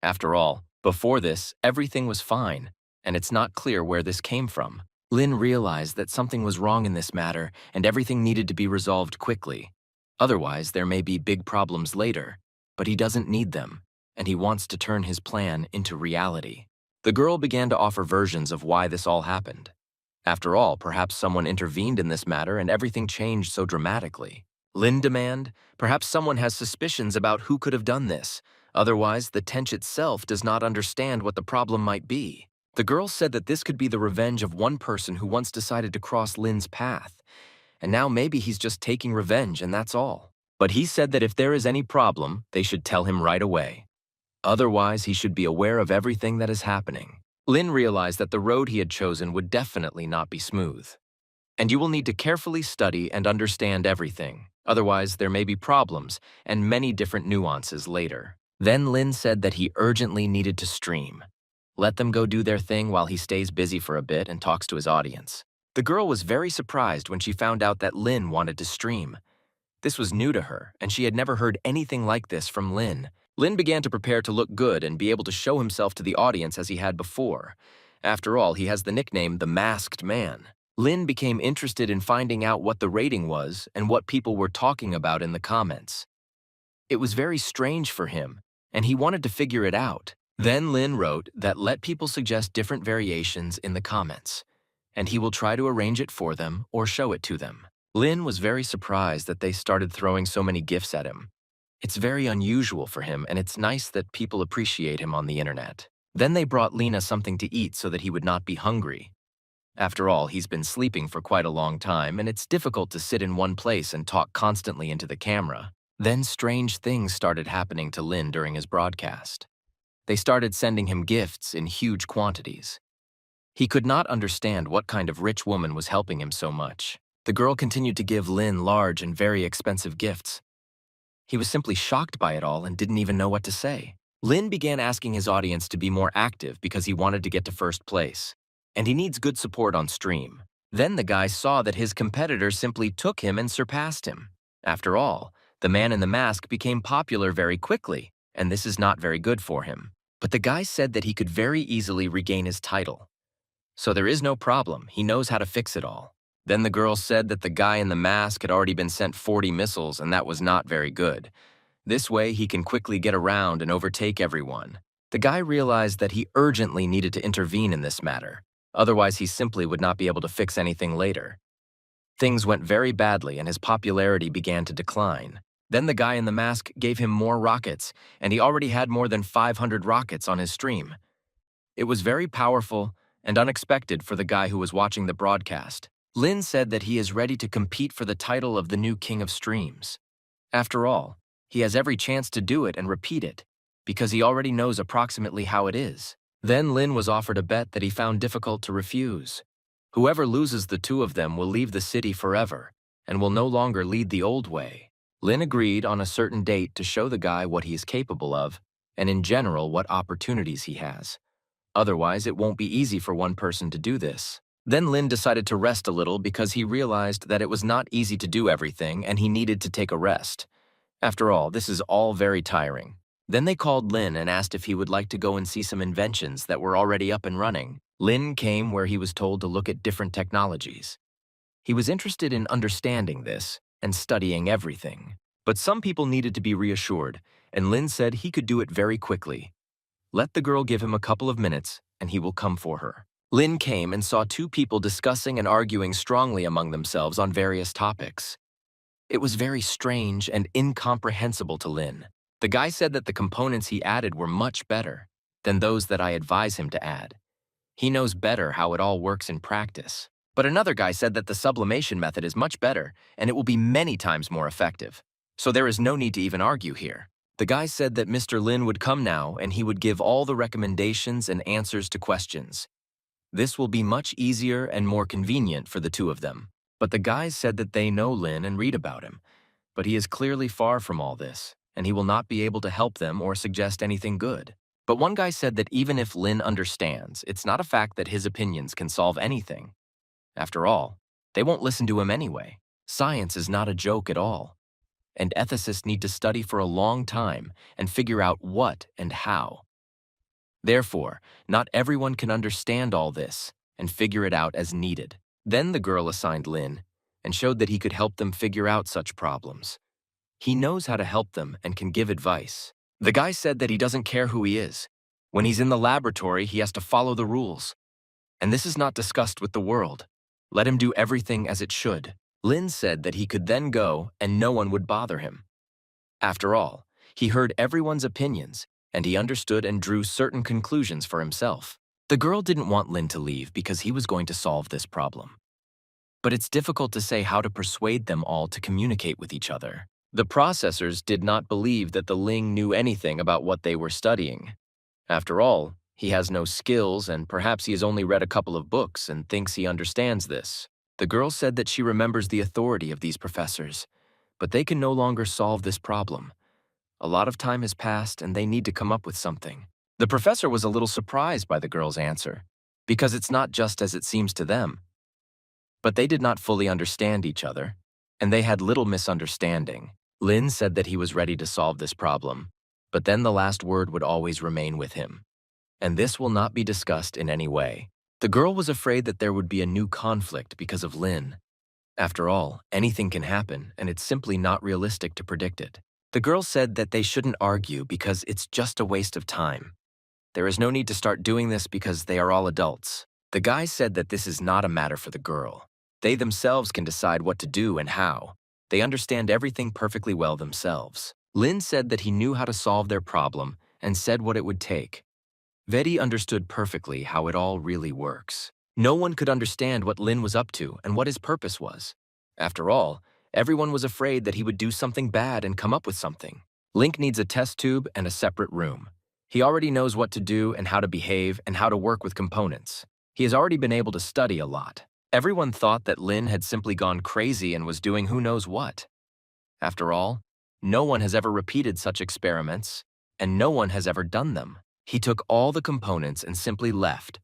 After all, before this, everything was fine, and it's not clear where this came from. Lin realized that something was wrong in this matter, and everything needed to be resolved quickly. Otherwise, there may be big problems later, but he doesn't need them, and he wants to turn his plan into reality. The girl began to offer versions of why this all happened. After all, perhaps someone intervened in this matter and everything changed so dramatically. Lin demanded, perhaps someone has suspicions about who could have done this. Otherwise, the Tench itself does not understand what the problem might be. The girl said that this could be the revenge of one person who once decided to cross Lin's path. And now maybe he's just taking revenge and that's all. But he said that if there is any problem, they should tell him right away. Otherwise, he should be aware of everything that is happening. Lin realized that the road he had chosen would definitely not be smooth. And you will need to carefully study and understand everything. Otherwise, there may be problems and many different nuances later. Then Lin said that he urgently needed to stream. Let them go do their thing while he stays busy for a bit and talks to his audience. The girl was very surprised when she found out that Lin wanted to stream. This was new to her, and she had never heard anything like this from Lin. Lin began to prepare to look good and be able to show himself to the audience as he had before. After all, he has the nickname the Masked Man. Lin became interested in finding out what the rating was and what people were talking about in the comments. It was very strange for him, and he wanted to figure it out. Then Lin wrote that let people suggest different variations in the comments, and he will try to arrange it for them or show it to them. Lin was very surprised that they started throwing so many gifts at him. It's very unusual for him, and it's nice that people appreciate him on the internet. Then they brought Lena something to eat so that he would not be hungry. After all, he's been sleeping for quite a long time, and it's difficult to sit in one place and talk constantly into the camera. Then strange things started happening to Lin during his broadcast. They started sending him gifts in huge quantities. He could not understand what kind of rich woman was helping him so much. The girl continued to give Lin large and very expensive gifts. He was simply shocked by it all and didn't even know what to say. Lin began asking his audience to be more active because he wanted to get to first place. And he needs good support on stream. Then the guy saw that his competitor simply took him and surpassed him. After all, the man in the mask became popular very quickly, and this is not very good for him. But the guy said that he could very easily regain his title. So there is no problem, he knows how to fix it all. Then the girl said that the guy in the mask had already been sent 40 missiles and that was not very good. This way he can quickly get around and overtake everyone. The guy realized that he urgently needed to intervene in this matter. Otherwise he simply would not be able to fix anything later. Things went very badly and his popularity began to decline. Then the guy in the mask gave him more rockets, and he already had more than 500 rockets on his stream. It was very powerful and unexpected for the guy who was watching the broadcast. Lin said that he is ready to compete for the title of the new King of Streams. After all, he has every chance to do it and repeat it, because he already knows approximately how it is. Then Lin was offered a bet that he found difficult to refuse. Whoever loses the two of them will leave the city forever and will no longer lead the old way. Lin agreed on a certain date to show the guy what he is capable of and in general what opportunities he has. Otherwise, it won't be easy for one person to do this. Then Lin decided to rest a little because he realized that it was not easy to do everything and he needed to take a rest. After all, this is all very tiring. Then they called Lin and asked if he would like to go and see some inventions that were already up and running. Lin came where he was told to look at different technologies. He was interested in understanding this and studying everything. But some people needed to be reassured, and Lin said he could do it very quickly. Let the girl give him a couple of minutes, and he will come for her. Lin came and saw two people discussing and arguing strongly among themselves on various topics. It was very strange and incomprehensible to Lin. The guy said that the components he added were much better than those that I advise him to add. He knows better how it all works in practice. But another guy said that the sublimation method is much better and it will be many times more effective. So there is no need to even argue here. The guy said that Mr. Lin would come now and he would give all the recommendations and answers to questions. This will be much easier and more convenient for the two of them. But the guys said that they know Lin and read about him. But he is clearly far from all this, and he will not be able to help them or suggest anything good. But one guy said that even if Lin understands, it's not a fact that his opinions can solve anything. After all, they won't listen to him anyway. Science is not a joke at all. And ethicists need to study for a long time and figure out what and how. Therefore, not everyone can understand all this and figure it out as needed. Then the girl assigned Lin and showed that he could help them figure out such problems. He knows how to help them and can give advice. The guy said that he doesn't care who he is. When he's in the laboratory, he has to follow the rules. And this is not discussed with the world. Let him do everything as it should. Lin said that he could then go and no one would bother him. After all, he heard everyone's opinions and he understood and drew certain conclusions for himself. The girl didn't want Lin to leave because he was going to solve this problem. But it's difficult to say how to persuade them all to communicate with each other. The processors did not believe that the Ling knew anything about what they were studying. After all, he has no skills and perhaps he has only read a couple of books and thinks he understands this. The girl said that she remembers the authority of these professors, but they can no longer solve this problem. A lot of time has passed and they need to come up with something. The professor was a little surprised by the girl's answer, because it's not just as it seems to them. But they did not fully understand each other, and they had little misunderstanding. Lin said that he was ready to solve this problem, but then the last word would always remain with him. And this will not be discussed in any way. The girl was afraid that there would be a new conflict because of Lin. After all, anything can happen, and it's simply not realistic to predict it. The girl said that they shouldn't argue because it's just a waste of time. There is no need to start doing this because they are all adults. The guy said that this is not a matter for the girl. They themselves can decide what to do and how. They understand everything perfectly well themselves. Lin said that he knew how to solve their problem and said what it would take. Vedi understood perfectly how it all really works. No one could understand what Lin was up to and what his purpose was. After all, everyone was afraid that he would do something bad and come up with something. Link needs a test tube and a separate room. He already knows what to do and how to behave and how to work with components. He has already been able to study a lot. Everyone thought that Lin had simply gone crazy and was doing who knows what. After all, no one has ever repeated such experiments, and no one has ever done them. He took all the components and simply left,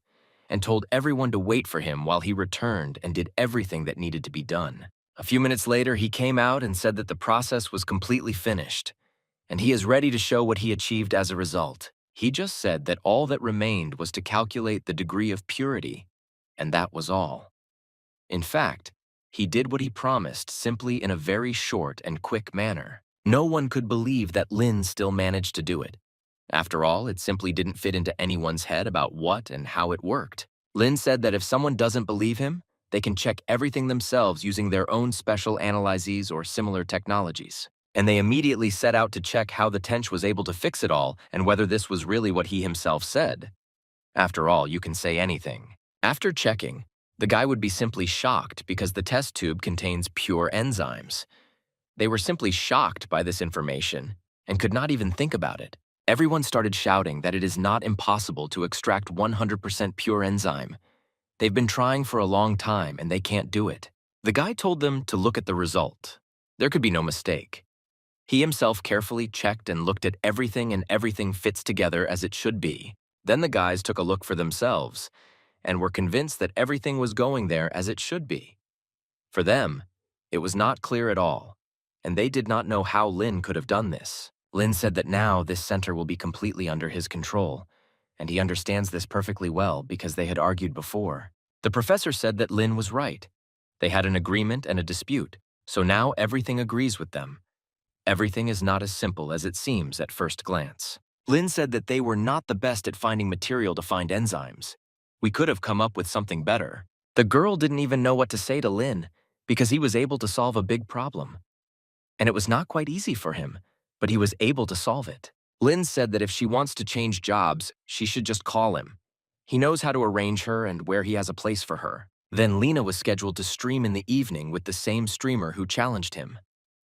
and told everyone to wait for him while he returned and did everything that needed to be done. A few minutes later, he came out and said that the process was completely finished, and he is ready to show what he achieved as a result. He just said that all that remained was to calculate the degree of purity, and that was all. In fact, he did what he promised simply in a very short and quick manner. No one could believe that Lin still managed to do it. After all, it simply didn't fit into anyone's head about what and how it worked. Lin said that if someone doesn't believe him, they can check everything themselves using their own special analyses or similar technologies. And they immediately set out to check how the Tench was able to fix it all and whether this was really what he himself said. After all, you can say anything. After checking, the guy would be simply shocked because the test tube contains pure enzymes. They were simply shocked by this information and could not even think about it. Everyone started shouting that it is not impossible to extract 100% pure enzyme. They've been trying for a long time and they can't do it. The guy told them to look at the result. There could be no mistake. He himself carefully checked and looked at everything, and everything fits together as it should be. Then the guys took a look for themselves and were convinced that everything was going there as it should be. For them, it was not clear at all, and they did not know how Lin could have done this. Lin said that now this center will be completely under his control, and he understands this perfectly well because they had argued before. The professor said that Lin was right. They had an agreement and a dispute, so now everything agrees with them. Everything is not as simple as it seems at first glance. Lin said that they were not the best at finding material to find enzymes. We could have come up with something better. The girl didn't even know what to say to Lin because he was able to solve a big problem. And it was not quite easy for him, but he was able to solve it. Lin said that if she wants to change jobs, she should just call him. He knows how to arrange her and where he has a place for her. Then Lena was scheduled to stream in the evening with the same streamer who challenged him.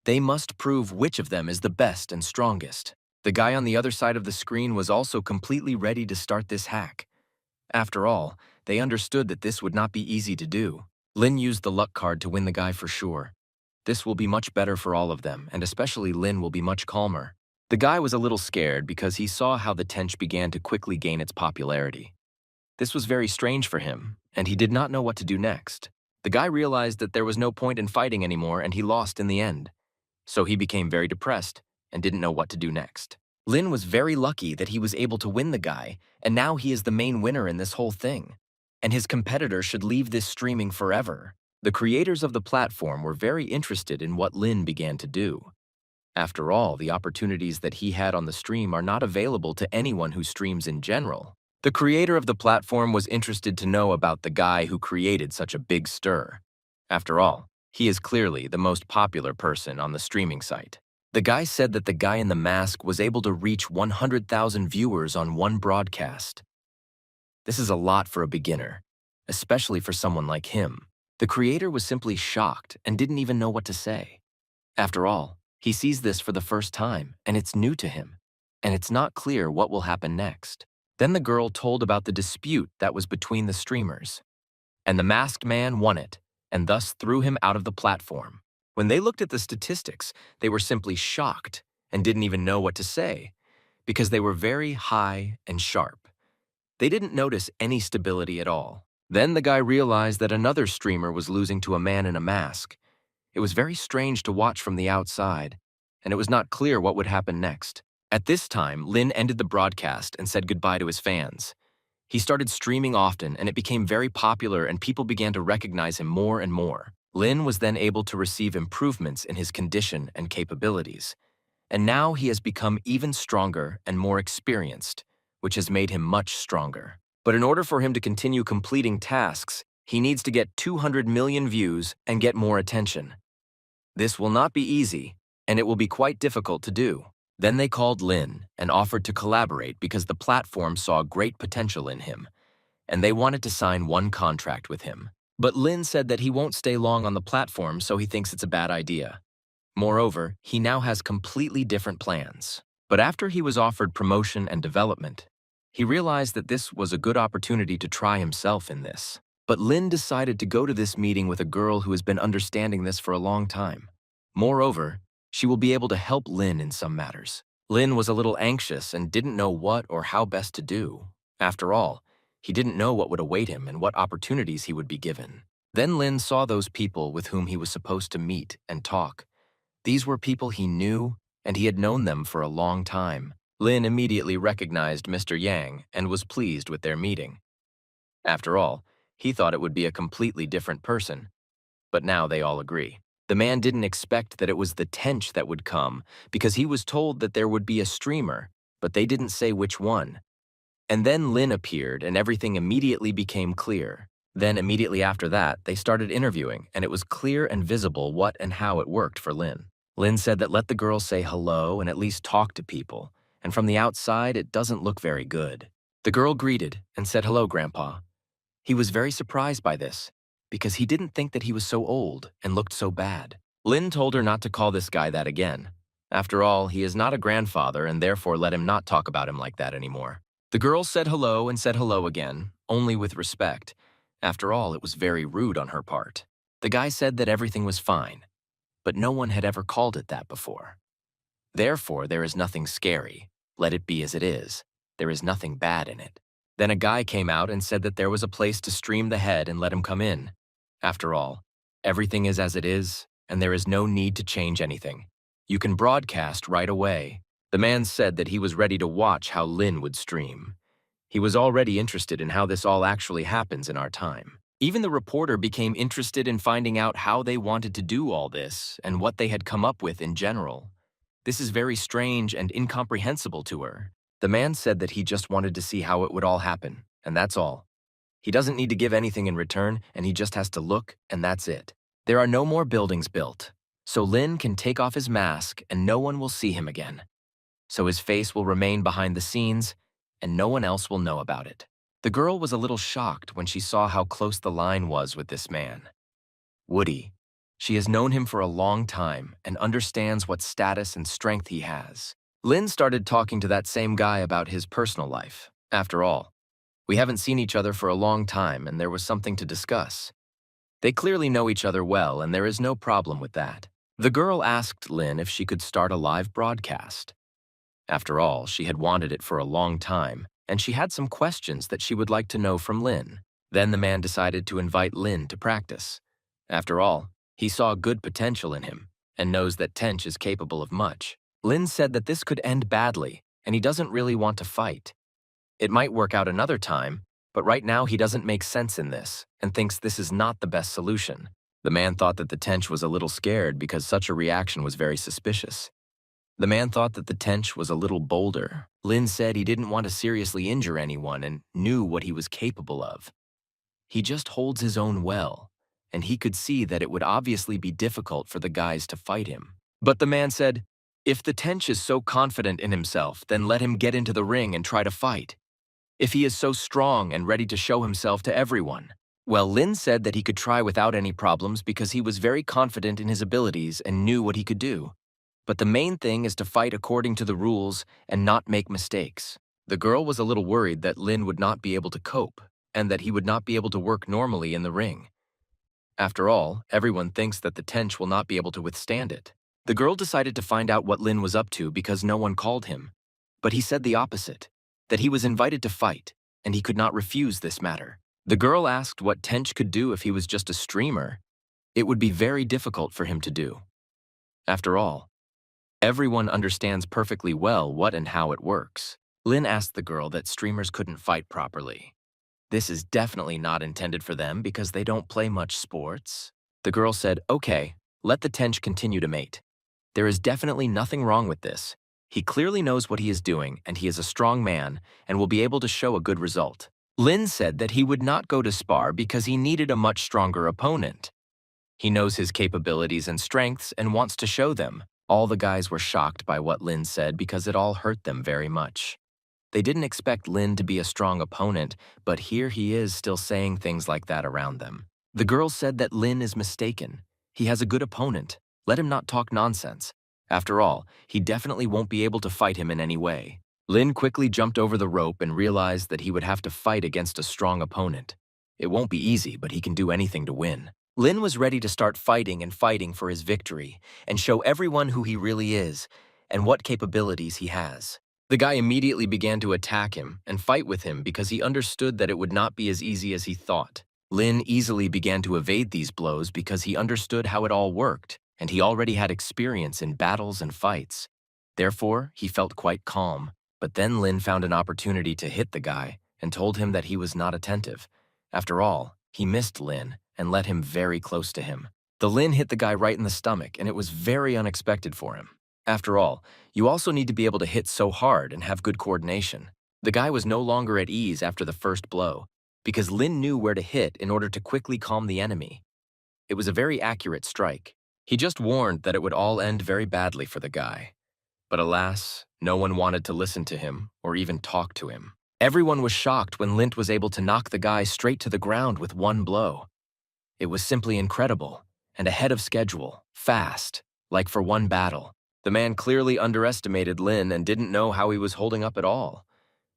They must prove which of them is the best and strongest. The guy on the other side of the screen was also completely ready to start this hack. After all, they understood that this would not be easy to do. Lin used the luck card to win the guy for sure. This will be much better for all of them, and especially Lin will be much calmer. The guy was a little scared because he saw how the tench began to quickly gain its popularity. This was very strange for him, and he did not know what to do next. The guy realized that there was no point in fighting anymore, and he lost in the end. So he became very depressed and didn't know what to do next. Lin was very lucky that he was able to win the guy, and now he is the main winner in this whole thing. And his competitor should leave this streaming forever. The creators of the platform were very interested in what Lin began to do. After all, the opportunities that he had on the stream are not available to anyone who streams in general. The creator of the platform was interested to know about the guy who created such a big stir. After all, he is clearly the most popular person on the streaming site. The guy said that the guy in the mask was able to reach 100,000 viewers on one broadcast. This is a lot for a beginner, especially for someone like him. The creator was simply shocked and didn't even know what to say. After all, he sees this for the first time, and it's new to him, and it's not clear what will happen next. Then the girl told about the dispute that was between the streamers, and the masked man won it, and thus threw him out of the platform. When they looked at the statistics, they were simply shocked and didn't even know what to say, because they were very high and sharp. They didn't notice any stability at all. Then the guy realized that another streamer was losing to a man in a mask. It was very strange to watch from the outside, and it was not clear what would happen next. At this time, Lin ended the broadcast and said goodbye to his fans. He started streaming often, and it became very popular, and people began to recognize him more and more. Lin was then able to receive improvements in his condition and capabilities. And now he has become even stronger and more experienced, which has made him much stronger. But in order for him to continue completing tasks, he needs to get 200 million views and get more attention. This will not be easy, and it will be quite difficult to do. Then they called Lin and offered to collaborate because the platform saw great potential in him, and they wanted to sign one contract with him. But Lin said that he won't stay long on the platform, so he thinks it's a bad idea. Moreover, he now has completely different plans. But after he was offered promotion and development, he realized that this was a good opportunity to try himself in this. But Lin decided to go to this meeting with a girl who has been understanding this for a long time. Moreover, she will be able to help Lin in some matters. Lin was a little anxious and didn't know what or how best to do. After all, he didn't know what would await him and what opportunities he would be given. Then Lin saw those people with whom he was supposed to meet and talk. These were people he knew, and he had known them for a long time. Lin immediately recognized Mr. Yang and was pleased with their meeting. After all, he thought it would be a completely different person. But now they all agree. The man didn't expect that it was the tench that would come because he was told that there would be a streamer, but they didn't say which one. And then Lin appeared and everything immediately became clear. Then immediately after that, they started interviewing, and it was clear and visible what and how it worked for Lin. Lin said that let the girl say hello and at least talk to people, and from the outside it doesn't look very good. The girl greeted and said hello, Grandpa. He was very surprised by this, because he didn't think that he was so old and looked so bad. Lin told her not to call this guy that again, After all, he is not a grandfather, and therefore let him not talk about him like that anymore. The girl said hello and said hello again, only with respect. After all, it was very rude on her part. The guy said that everything was fine, but no one had ever called it that before. Therefore, there is nothing scary. Let it be as it is. There is nothing bad in it. Then a guy came out and said that there was a place to stream the head and let him come in. After all, everything is as it is, and there is no need to change anything. You can broadcast right away. The man said that he was ready to watch how Lin would stream. He was already interested in how this all actually happens in our time. Even the reporter became interested in finding out how they wanted to do all this and what they had come up with in general. This is very strange and incomprehensible to her. The man said that he just wanted to see how it would all happen, and that's all. He doesn't need to give anything in return, and he just has to look, and that's it. There are no more buildings built, so Lin can take off his mask and no one will see him again. So his face will remain behind the scenes, and no one else will know about it. The girl was a little shocked when she saw how close the line was with this man. Woody. She has known him for a long time and understands what status and strength he has. Lin started talking to that same guy about his personal life. After all, we haven't seen each other for a long time and there was something to discuss. They clearly know each other well and there is no problem with that. The girl asked Lin if she could start a live broadcast. After all, she had wanted it for a long time, and she had some questions that she would like to know from Lin. Then the man decided to invite Lin to practice. After all, he saw good potential in him, and knows that Tench is capable of much. Lin said that this could end badly, and he doesn't really want to fight. It might work out another time, but right now he doesn't make sense in this, and thinks this is not the best solution. The man thought that the Tench was a little scared because such a reaction was very suspicious. The man thought that the Tench was a little bolder. Lin said he didn't want to seriously injure anyone and knew what he was capable of. He just holds his own well, and he could see that it would obviously be difficult for the guys to fight him. But the man said, if the Tench is so confident in himself, then let him get into the ring and try to fight. If he is so strong and ready to show himself to everyone. Well, Lin said that he could try without any problems because he was very confident in his abilities and knew what he could do. But the main thing is to fight according to the rules and not make mistakes. The girl was a little worried that Lin would not be able to cope and that he would not be able to work normally in the ring. After all, everyone thinks that the Tench will not be able to withstand it. The girl decided to find out what Lin was up to because no one called him. But he said the opposite, that he was invited to fight, and he could not refuse this matter. The girl asked what Tench could do if he was just a streamer. It would be very difficult for him to do. After all, everyone understands perfectly well what and how it works. Lin asked the girl that streamers couldn't fight properly. This is definitely not intended for them because they don't play much sports. The girl said, okay, let the Tench continue to mate. There is definitely nothing wrong with this. He clearly knows what he is doing and he is a strong man and will be able to show a good result. Lin said that he would not go to spar because he needed a much stronger opponent. He knows his capabilities and strengths and wants to show them. All the guys were shocked by what Lin said because it all hurt them very much. They didn't expect Lin to be a strong opponent, but here he is still saying things like that around them. The girl said that Lin is mistaken. He has a good opponent. Let him not talk nonsense. After all, he definitely won't be able to fight him in any way. Lin quickly jumped over the rope and realized that he would have to fight against a strong opponent. It won't be easy, but he can do anything to win. Lin was ready to start fighting and fighting for his victory and show everyone who he really is and what capabilities he has. The guy immediately began to attack him and fight with him because he understood that it would not be as easy as he thought. Lin easily began to evade these blows because he understood how it all worked, and he already had experience in battles and fights. Therefore, he felt quite calm. But then Lin found an opportunity to hit the guy and told him that he was not attentive. After all, he missed Lin and let him very close to him. The Lin hit the guy right in the stomach, and it was very unexpected for him. After all, you also need to be able to hit so hard and have good coordination. The guy was no longer at ease after the first blow, because Lin knew where to hit in order to quickly calm the enemy. It was a very accurate strike. He just warned that it would all end very badly for the guy. But alas, no one wanted to listen to him or even talk to him. Everyone was shocked when Lin was able to knock the guy straight to the ground with one blow. It was simply incredible and ahead of schedule, fast, like for one battle. The man clearly underestimated Lin and didn't know how he was holding up at all.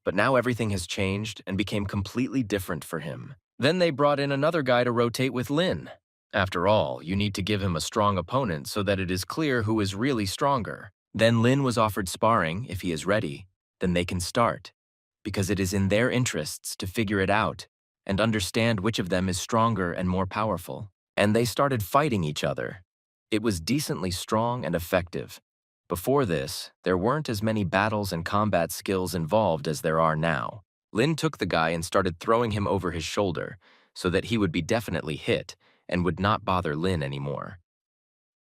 But now everything has changed and became completely different for him. Then they brought in another guy to rotate with Lin. After all, you need to give him a strong opponent so that it is clear who is really stronger. Then Lin was offered sparring if he is ready. Then they can start, because it is in their interests to figure it out and understand which of them is stronger and more powerful. And they started fighting each other. It was decently strong and effective. Before this, there weren't as many battles and combat skills involved as there are now. Lin took the guy and started throwing him over his shoulder so that he would be definitely hit and would not bother Lin anymore.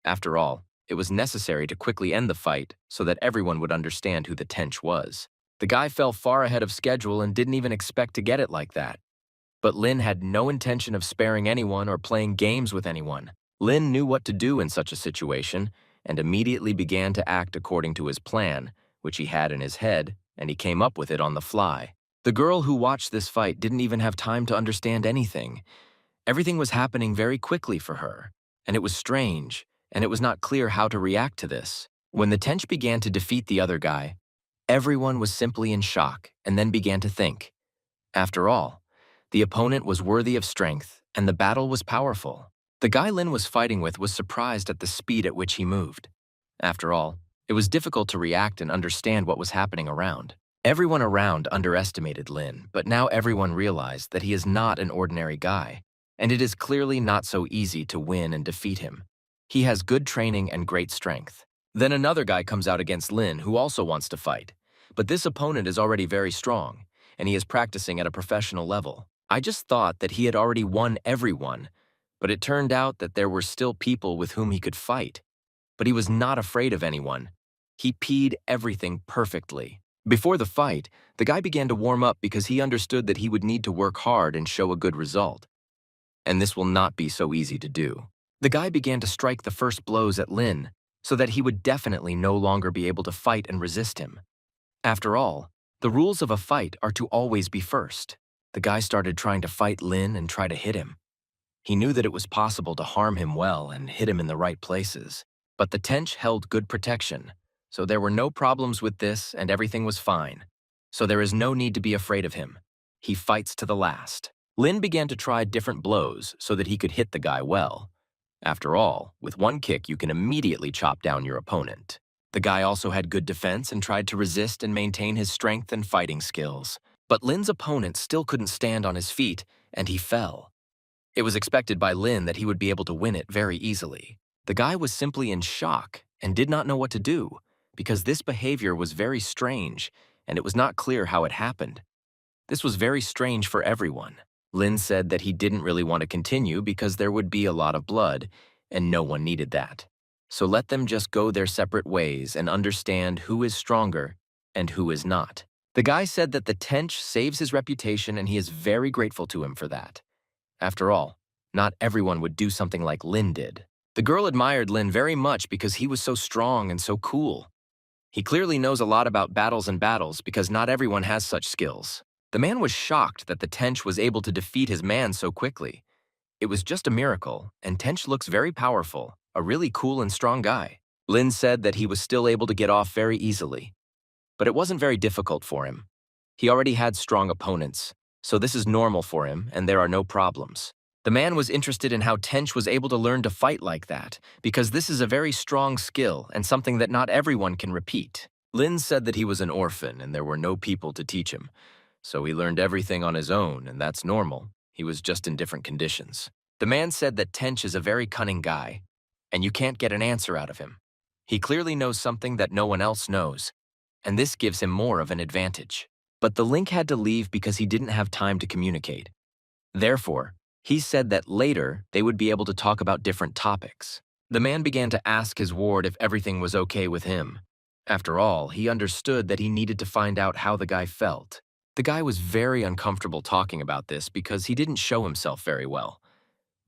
After all, it was necessary to quickly end the fight so that everyone would understand who the Tench was. The guy fell far ahead of schedule and didn't even expect to get it like that. But Lin had no intention of sparing anyone or playing games with anyone. Lin knew what to do in such a situation and immediately began to act according to his plan, which he had in his head, and he came up with it on the fly. The girl who watched this fight didn't even have time to understand anything. Everything was happening very quickly for her, and it was strange, and it was not clear how to react to this. When the Tench began to defeat the other guy, everyone was simply in shock and then began to think. After all, the opponent was worthy of strength, and the battle was powerful. The guy Lin was fighting with was surprised at the speed at which he moved. After all, it was difficult to react and understand what was happening around. Everyone around underestimated Lin, but now everyone realized that he is not an ordinary guy, and it is clearly not so easy to win and defeat him. He has good training and great strength. Then another guy comes out against Lin who also wants to fight, but this opponent is already very strong, and he is practicing at a professional level. I just thought that he had already won everyone, but it turned out that there were still people with whom he could fight. But he was not afraid of anyone. He peed everything perfectly. Before the fight, the guy began to warm up because he understood that he would need to work hard and show a good result. And this will not be so easy to do. The guy began to strike the first blows at Lin, so that he would definitely no longer be able to fight and resist him. After all, the rules of a fight are to always be first. The guy started trying to fight Lin and try to hit him. He knew that it was possible to harm him well and hit him in the right places. But the Tench held good protection, so there were no problems with this and everything was fine. So there is no need to be afraid of him. He fights to the last. Lin began to try different blows so that he could hit the guy well. After all, with one kick you can immediately chop down your opponent. The guy also had good defense and tried to resist and maintain his strength and fighting skills. But Lin's opponent still couldn't stand on his feet, and he fell. It was expected by Lin that he would be able to win it very easily. The guy was simply in shock and did not know what to do, because this behavior was very strange, and it was not clear how it happened. This was very strange for everyone. Lin said that he didn't really want to continue because there would be a lot of blood, and no one needed that. So let them just go their separate ways and understand who is stronger and who is not. The guy said that the Tench saves his reputation and he is very grateful to him for that. After all, not everyone would do something like Lin did. The girl admired Lin very much because he was so strong and so cool. He clearly knows a lot about battles and battles because not everyone has such skills. The man was shocked that the Tench was able to defeat his man so quickly. It was just a miracle, and Tench looks very powerful, a really cool and strong guy. Lin said that he was still able to get off very easily. But it wasn't very difficult for him. He already had strong opponents, so this is normal for him and there are no problems. The man was interested in how Tench was able to learn to fight like that, because this is a very strong skill and something that not everyone can repeat. Lin said that he was an orphan and there were no people to teach him, so he learned everything on his own, and that's normal. He was just in different conditions. The man said that Tench is a very cunning guy, and you can't get an answer out of him. He clearly knows something that no one else knows, and this gives him more of an advantage. But the Link had to leave because he didn't have time to communicate. Therefore, he said that later they would be able to talk about different topics. The man began to ask his ward if everything was okay with him. After all, he understood that he needed to find out how the guy felt. The guy was very uncomfortable talking about this because he didn't show himself very well.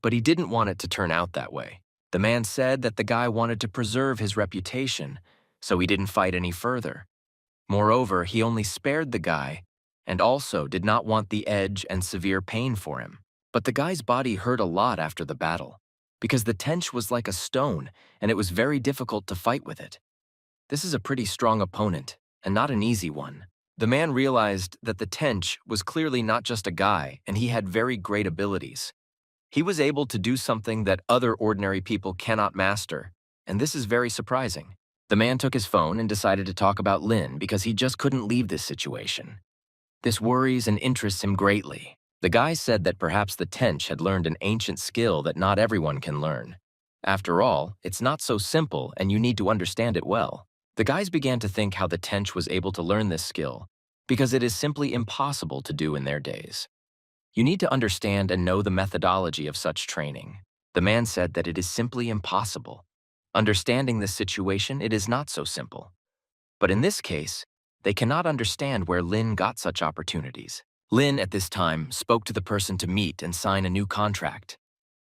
But he didn't want it to turn out that way. The man said that the guy wanted to preserve his reputation, so he didn't fight any further. Moreover, he only spared the guy and also did not want the edge and severe pain for him. But the guy's body hurt a lot after the battle, because the Tench was like a stone and it was very difficult to fight with it. This is a pretty strong opponent, and not an easy one. The man realized that the Tench was clearly not just a guy, and he had very great abilities. He was able to do something that other ordinary people cannot master, and this is very surprising. The man took his phone and decided to talk about Lin because he just couldn't leave this situation. This worries and interests him greatly. The guy said that perhaps the Tench had learned an ancient skill that not everyone can learn. After all, it's not so simple and you need to understand it well. The guys began to think how the Tench was able to learn this skill because it is simply impossible to do in their days. You need to understand and know the methodology of such training. The man said that it is simply impossible. Understanding this situation, it is not so simple. But in this case, they cannot understand where Lin got such opportunities. Lin, at this time, spoke to the person to meet and sign a new contract.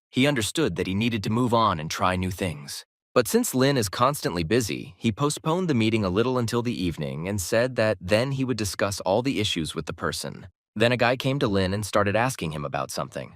He understood that he needed to move on and try new things. But since Lin is constantly busy, he postponed the meeting a little until the evening and said that then he would discuss all the issues with the person. Then a guy came to Lin and started asking him about something.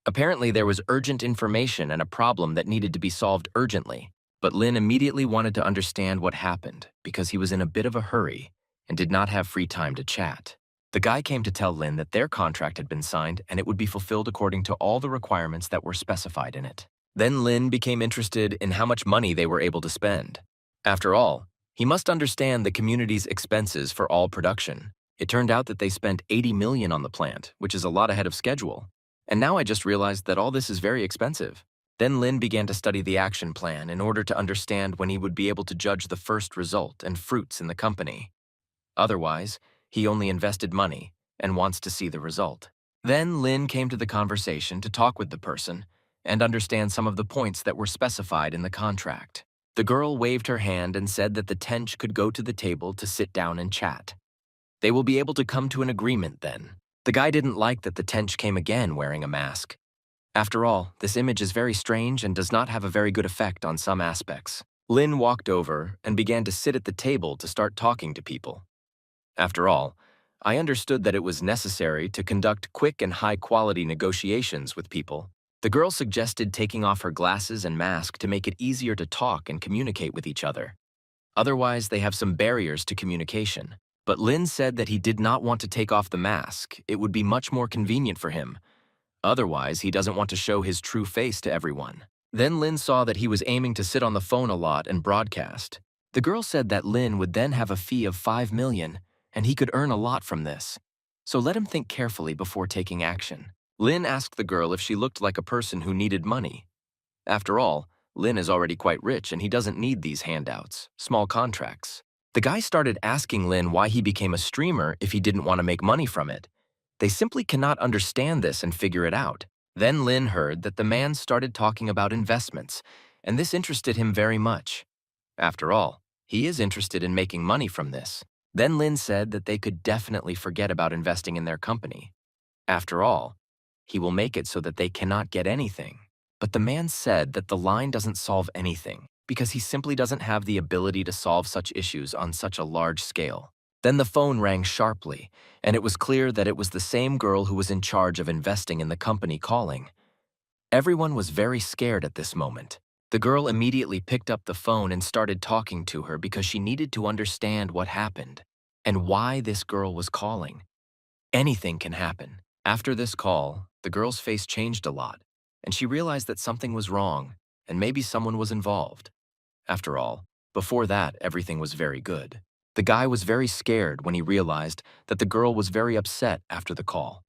Apparently, there was urgent information and a problem that needed to be solved urgently. But Lin immediately wanted to understand what happened because he was in a bit of a hurry and did not have free time to chat. The guy came to tell Lin that their contract had been signed and it would be fulfilled according to all the requirements that were specified in it. Then Lin became interested in how much money they were able to spend. After all, he must understand the community's expenses for all production. It turned out that they spent 80 million on the plant, which is a lot ahead of schedule. And now I just realized that all this is very expensive. Then Lin began to study the action plan in order to understand when he would be able to judge the first result and fruits in the company. Otherwise, he only invested money and wants to see the result. Then Lin came to the conversation to talk with the person and understand some of the points that were specified in the contract. The girl waved her hand and said that the Tench could go to the table to sit down and chat. They will be able to come to an agreement then. The guy didn't like that the Tench came again wearing a mask. After all, this image is very strange and does not have a very good effect on some aspects. Lin walked over and began to sit at the table to start talking to people. After all, I understood that it was necessary to conduct quick and high-quality negotiations with people. The girl suggested taking off her glasses and mask to make it easier to talk and communicate with each other. Otherwise, they have some barriers to communication. But Lin said that he did not want to take off the mask. It would be much more convenient for him. Otherwise, he doesn't want to show his true face to everyone. Then Lin saw that he was aiming to sit on the phone a lot and broadcast. The girl said that Lin would then have a fee of 5 million, and he could earn a lot from this. So let him think carefully before taking action. Lin asked the girl if she looked like a person who needed money. After all, Lin is already quite rich and he doesn't need these handouts, small contracts. The guy started asking Lin why he became a streamer if he didn't want to make money from it. They simply cannot understand this and figure it out. Then Lin heard that the man started talking about investments, and this interested him very much. After all, he is interested in making money from this. Then Lin said that they could definitely forget about investing in their company. After all, he will make it so that they cannot get anything. But the man said that the line doesn't solve anything because he simply doesn't have the ability to solve such issues on such a large scale. Then the phone rang sharply, and it was clear that it was the same girl who was in charge of investing in the company calling. Everyone was very scared at this moment. The girl immediately picked up the phone and started talking to her because she needed to understand what happened and why this girl was calling. Anything can happen. After this call, the girl's face changed a lot, and she realized that something was wrong and maybe someone was involved. After all, before that, everything was very good. The guy was very scared when he realized that the girl was very upset after the call.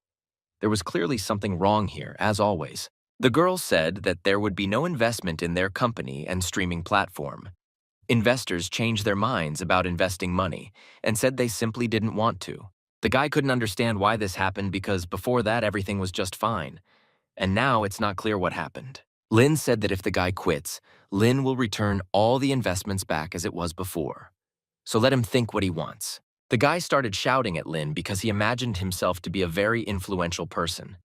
There was clearly something wrong here, as always. The girl said that there would be no investment in their company and streaming platform. Investors changed their minds about investing money and said they simply didn't want to. The guy couldn't understand why this happened because before that everything was just fine. And now it's not clear what happened. Lin said that if the guy quits, Lin will return all the investments back as it was before. So let him think what he wants. The guy started shouting at Lin because he imagined himself to be a very influential person.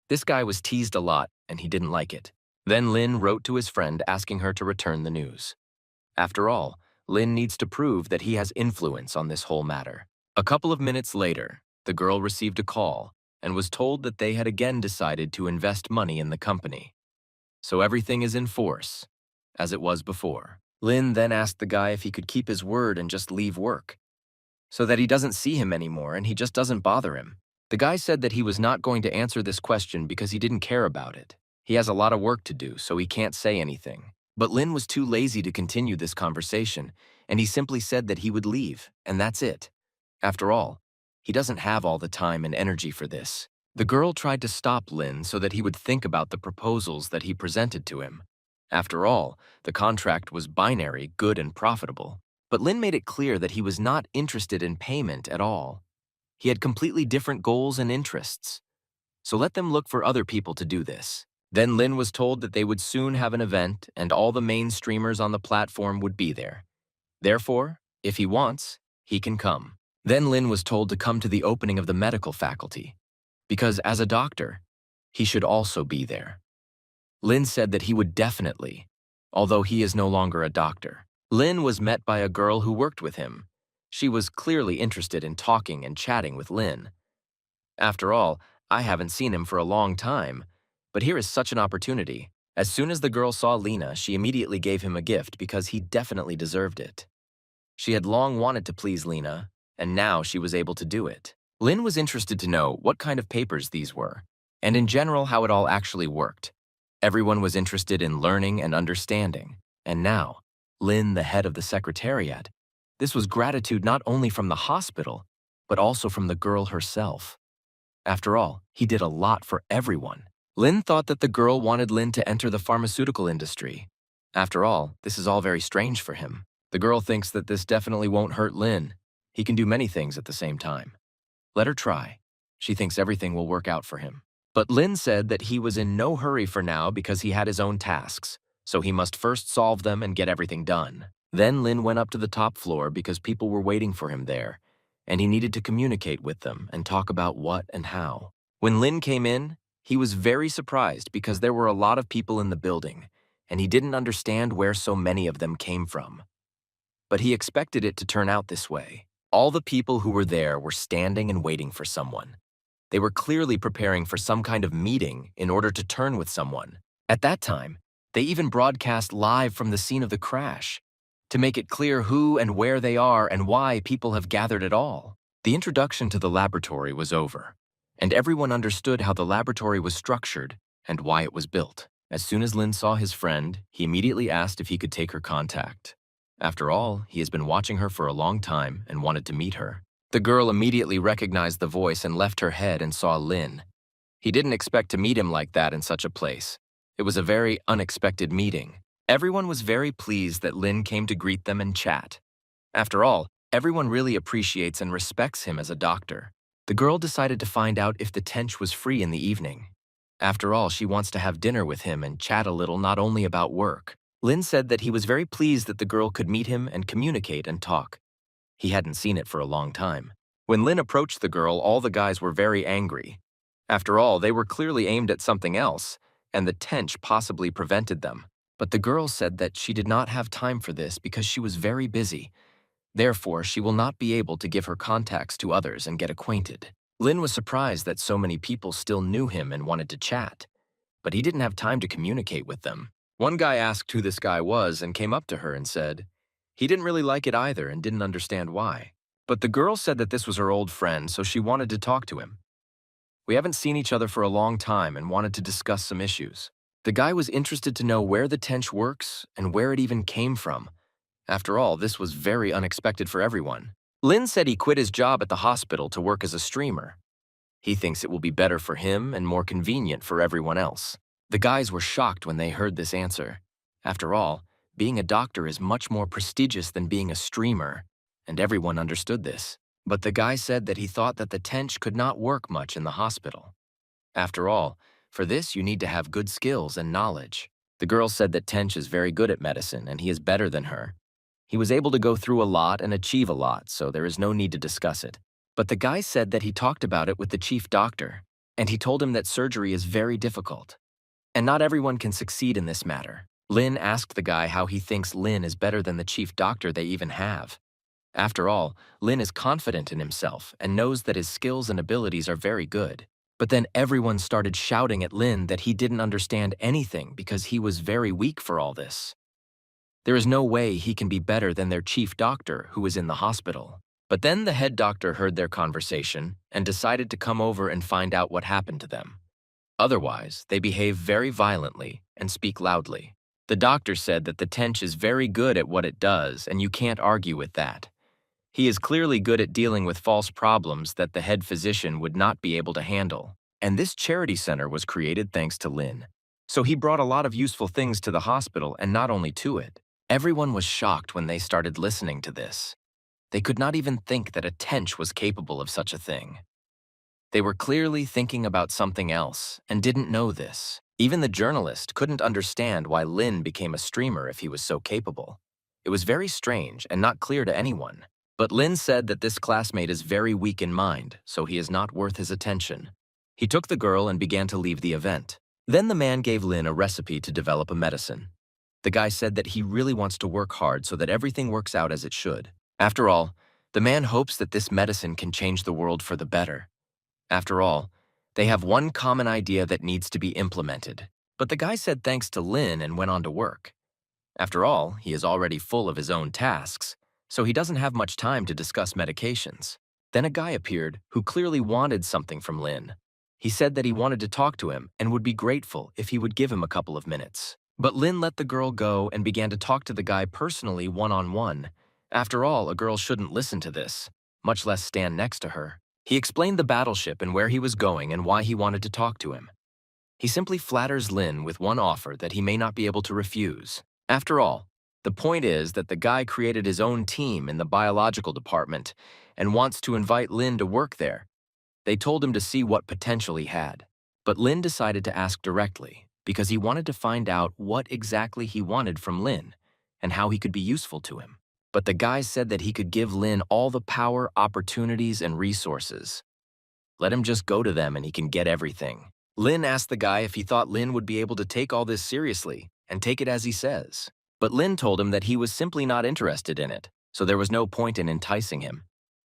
This guy was teased a lot, and he didn't like it. Then Lin wrote to his friend asking her to return the news. After all, Lin needs to prove that he has influence on this whole matter. A couple of minutes later, the girl received a call and was told that they had again decided to invest money in the company. So everything is in force, as it was before. Lin then asked the guy if he could keep his word and just leave work, so that he doesn't see him anymore and he just doesn't bother him. The guy said that he was not going to answer this question because he didn't care about it. He has a lot of work to do, so he can't say anything. But Lin was too lazy to continue this conversation, and he simply said that he would leave, and that's it. After all, he doesn't have all the time and energy for this. The girl tried to stop Lin so that he would think about the proposals that he presented to him. After all, the contract was binary, good and profitable. But Lin made it clear that he was not interested in payment at all. He had completely different goals and interests. So let them look for other people to do this. Then Lin was told that they would soon have an event and all the main streamers on the platform would be there. Therefore, if he wants, he can come. Then Lin was told to come to the opening of the medical faculty, because as a doctor, he should also be there. Lin said that he would definitely, although he is no longer a doctor. Lin was met by a girl who worked with him. She was clearly interested in talking and chatting with Lin. After all, I haven't seen him for a long time, but here is such an opportunity. As soon as the girl saw Lina, she immediately gave him a gift because he definitely deserved it. She had long wanted to please Lina, and now she was able to do it. Lin was interested to know what kind of papers these were, and in general how it all actually worked. Everyone was interested in learning and understanding, and now, Lin, the head of the secretariat, this was gratitude not only from the hospital, but also from the girl herself. After all, he did a lot for everyone. Lin thought that the girl wanted Lin to enter the pharmaceutical industry. After all, this is all very strange for him. The girl thinks that this definitely won't hurt Lin. He can do many things at the same time. Let her try. She thinks everything will work out for him. But Lin said that he was in no hurry for now because he had his own tasks, so he must first solve them and get everything done. Then Lin went up to the top floor because people were waiting for him there, and he needed to communicate with them and talk about what and how. When Lin came in, he was very surprised because there were a lot of people in the building, and he didn't understand where so many of them came from. But he expected it to turn out this way. All the people who were there were standing and waiting for someone. They were clearly preparing for some kind of meeting in order to turn with someone. At that time, they even broadcast live from the scene of the crash to make it clear who and where they are and why people have gathered at all. The introduction to the laboratory was over, and everyone understood how the laboratory was structured and why it was built. As soon as Lin saw his friend, he immediately asked if he could take her contact. After all, he has been watching her for a long time and wanted to meet her. The girl immediately recognized the voice and left her head and saw Lin. He didn't expect to meet him like that in such a place. It was a very unexpected meeting. Everyone was very pleased that Lin came to greet them and chat. After all, everyone really appreciates and respects him as a doctor. The girl decided to find out if the Tench was free in the evening. After all, she wants to have dinner with him and chat a little, not only about work. Lin said that he was very pleased that the girl could meet him and communicate and talk. He hadn't seen it for a long time. When Lin approached the girl, all the guys were very angry. After all, they were clearly aimed at something else, and the Tench possibly prevented them. But the girl said that she did not have time for this because she was very busy. Therefore, she will not be able to give her contacts to others and get acquainted. Lin was surprised that so many people still knew him and wanted to chat, but he didn't have time to communicate with them. One guy asked who this guy was and came up to her and said he didn't really like it either and didn't understand why. But the girl said that this was her old friend, so she wanted to talk to him. We haven't seen each other for a long time and wanted to discuss some issues. The guy was interested to know where the Tench works and where it even came from. After all, this was very unexpected for everyone. Lin said he quit his job at the hospital to work as a streamer. He thinks it will be better for him and more convenient for everyone else. The guys were shocked when they heard this answer. After all, being a doctor is much more prestigious than being a streamer, and everyone understood this. But the guy said that he thought that the Tench could not work much in the hospital. After all, for this you need to have good skills and knowledge. The girl said that Tench is very good at medicine and he is better than her. He was able to go through a lot and achieve a lot, so there is no need to discuss it. But the guy said that he talked about it with the chief doctor, and he told him that surgery is very difficult. And not everyone can succeed in this matter. Lin asked the guy how he thinks Lin is better than the chief doctor they even have. After all, Lin is confident in himself and knows that his skills and abilities are very good. But then everyone started shouting at Lin that he didn't understand anything because he was very weak for all this. There is no way he can be better than their chief doctor who is in the hospital. But then the head doctor heard their conversation and decided to come over and find out what happened to them. Otherwise, they behave very violently and speak loudly. The doctor said that the Tench is very good at what it does, and you can't argue with that. He is clearly good at dealing with false problems that the head physician would not be able to handle. And this charity center was created thanks to Lin. So he brought a lot of useful things to the hospital and not only to it. Everyone was shocked when they started listening to this. They could not even think that a Tench was capable of such a thing. They were clearly thinking about something else and didn't know this. Even the journalist couldn't understand why Lin became a streamer if he was so capable. It was very strange and not clear to anyone. But Lin said that this classmate is very weak in mind, so he is not worth his attention. He took the girl and began to leave the event. Then the man gave Lin a recipe to develop a medicine. The guy said that he really wants to work hard so that everything works out as it should. After all, the man hopes that this medicine can change the world for the better. After all, they have one common idea that needs to be implemented. But the guy said thanks to Lin and went on to work. After all, he is already full of his own tasks, so he doesn't have much time to discuss medications. Then a guy appeared who clearly wanted something from Lin. He said that he wanted to talk to him and would be grateful if he would give him a couple of minutes. But Lin let the girl go and began to talk to the guy personally one-on-one. After all, a girl shouldn't listen to this, much less stand next to her. He explained the battleship and where he was going and why he wanted to talk to him. He simply flatters Lin with one offer that he may not be able to refuse. After all, the point is that the guy created his own team in the biological department and wants to invite Lin to work there. They told him to see what potential he had. But Lin decided to ask directly because he wanted to find out what exactly he wanted from Lin and how he could be useful to him. But the guy said that he could give Lin all the power, opportunities, and resources. Let him just go to them and he can get everything. Lin asked the guy if he thought Lin would be able to take all this seriously and take it as he says. But Lin told him that he was simply not interested in it, so there was no point in enticing him.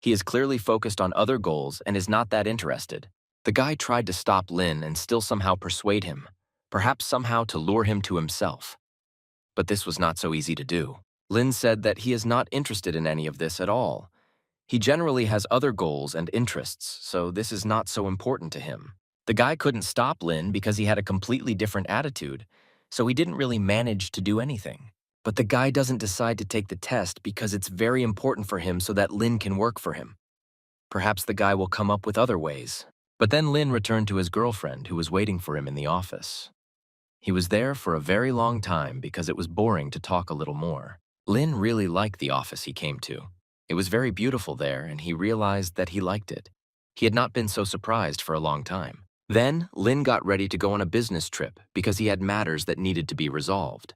He is clearly focused on other goals and is not that interested. The guy tried to stop Lin and still somehow persuade him, perhaps somehow to lure him to himself. But this was not so easy to do. Lin said that he is not interested in any of this at all. He generally has other goals and interests, so this is not so important to him. The guy couldn't stop Lin because he had a completely different attitude, so he didn't really manage to do anything. But the guy doesn't decide to take the test because it's very important for him so that Lin can work for him. Perhaps the guy will come up with other ways. But then Lin returned to his girlfriend who was waiting for him in the office. He was there for a very long time because it was boring to talk a little more. Lin really liked the office he came to. It was very beautiful there and he realized that he liked it. He had not been so surprised for a long time. Then Lin got ready to go on a business trip because he had matters that needed to be resolved.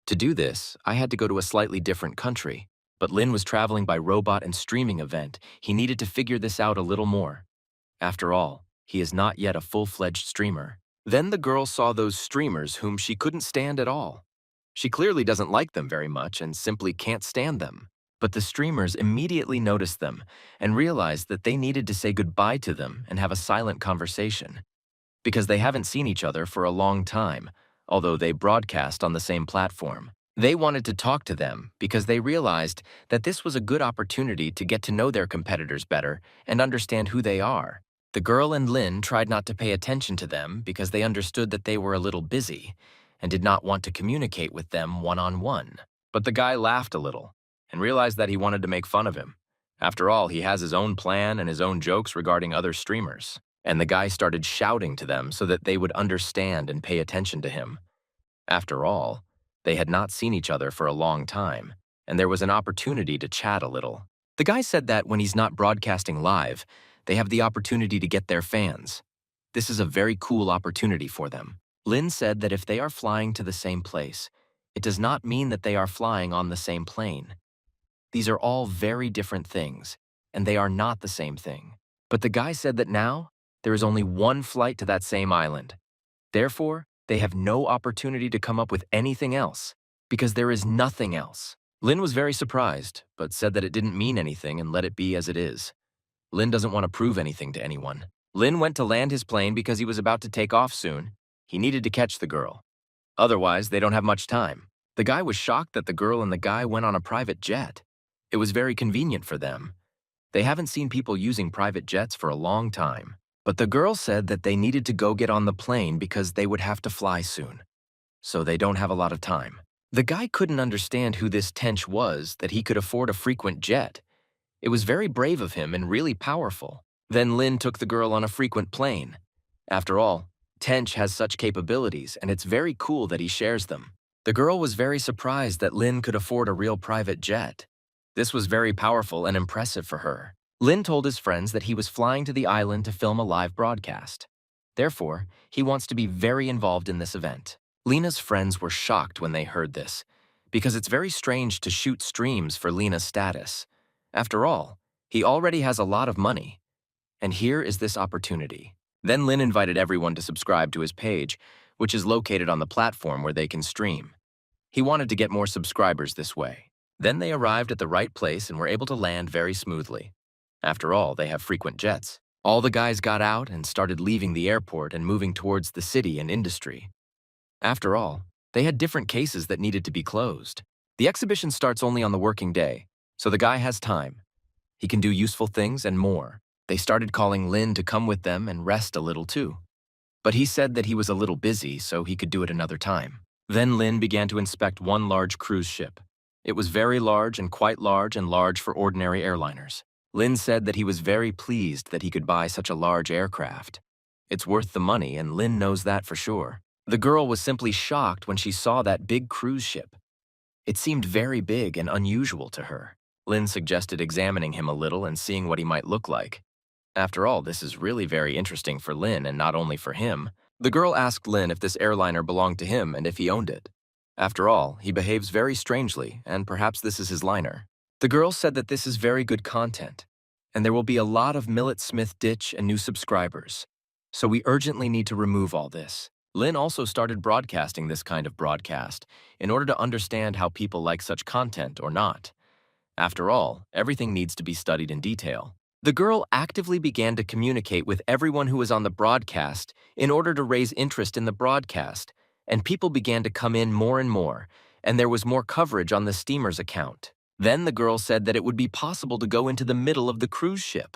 To do this, I had to go to a slightly different country, but Lin was traveling by robot and streaming event. He needed to figure this out a little more. After all, he is not yet a full-fledged streamer. Then the girl saw those streamers whom she couldn't stand at all. She clearly doesn't like them very much and simply can't stand them. But the streamers immediately noticed them and realized that they needed to say goodbye to them and have a silent conversation. Because they haven't seen each other for a long time, although they broadcast on the same platform. They wanted to talk to them because they realized that this was a good opportunity to get to know their competitors better and understand who they are. The girl and Lin tried not to pay attention to them because they understood that they were a little busy and did not want to communicate with them one-on-one. But the guy laughed a little and realized that he wanted to make fun of him. After all, he has his own plan and his own jokes regarding other streamers. And the guy started shouting to them so that they would understand and pay attention to him. After all, they had not seen each other for a long time, and there was an opportunity to chat a little. The guy said that when he's not broadcasting live, they have the opportunity to get their fans. This is a very cool opportunity for them. Lin said that if they are flying to the same place, it does not mean that they are flying on the same plane. These are all very different things, and they are not the same thing. But the guy said that now, there is only one flight to that same island. Therefore, they have no opportunity to come up with anything else, because there is nothing else. Lin was very surprised, but said that it didn't mean anything and let it be as it is. Lin doesn't want to prove anything to anyone. Lin went to land his plane because he was about to take off soon. He needed to catch the girl. Otherwise, they don't have much time. The guy was shocked that the girl and the guy went on a private jet. It was very convenient for them. They haven't seen people using private jets for a long time. But the girl said that they needed to go get on the plane because they would have to fly soon. So they don't have a lot of time. The guy couldn't understand who this Tench was, that he could afford a frequent jet. It was very brave of him and really powerful. Then Lin took the girl on a frequent plane. After all, Tench has such capabilities, and it's very cool that he shares them. The girl was very surprised that Lin could afford a real private jet. This was very powerful and impressive for her. Lin told his friends that he was flying to the island to film a live broadcast. Therefore, he wants to be very involved in this event. Lena's friends were shocked when they heard this, because it's very strange to shoot streams for Lena's status. After all, he already has a lot of money. And here is this opportunity. Then Lin invited everyone to subscribe to his page, which is located on the platform where they can stream. He wanted to get more subscribers this way. Then they arrived at the right place and were able to land very smoothly. After all, they have frequent jets. All the guys got out and started leaving the airport and moving towards the city and industry. After all, they had different cases that needed to be closed. The exhibition starts only on the working day, so the guy has time. He can do useful things and more. They started calling Lin to come with them and rest a little too. But he said that he was a little busy, so he could do it another time. Then Lin began to inspect one large cruise ship. It was very large and quite large and large for ordinary airliners. Lin said that he was very pleased that he could buy such a large aircraft. It's worth the money, and Lin knows that for sure. The girl was simply shocked when she saw that big cruise ship. It seemed very big and unusual to her. Lin suggested examining him a little and seeing what he might look like. After all, this is really very interesting for Lin and not only for him. The girl asked Lin if this airliner belonged to him and if he owned it. After all, he behaves very strangely, and perhaps this is his liner. The girl said that this is very good content, and there will be a lot of Millet Smith ditch and new subscribers. So we urgently need to remove all this. Lin also started broadcasting this kind of broadcast in order to understand how people like such content or not. After all, everything needs to be studied in detail. The girl actively began to communicate with everyone who was on the broadcast in order to raise interest in the broadcast, and people began to come in more and more, and there was more coverage on the steamer's account. Then the girl said that it would be possible to go into the middle of the cruise ship.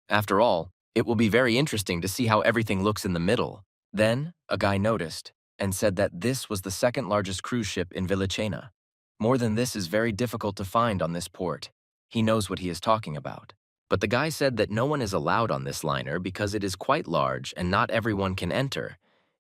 After all, it will be very interesting to see how everything looks in the middle. Then, a guy noticed and said that this was the second largest cruise ship in Villachena. More than this is very difficult to find on this port. He knows what he is talking about. But the guy said that no one is allowed on this liner because it is quite large and not everyone can enter.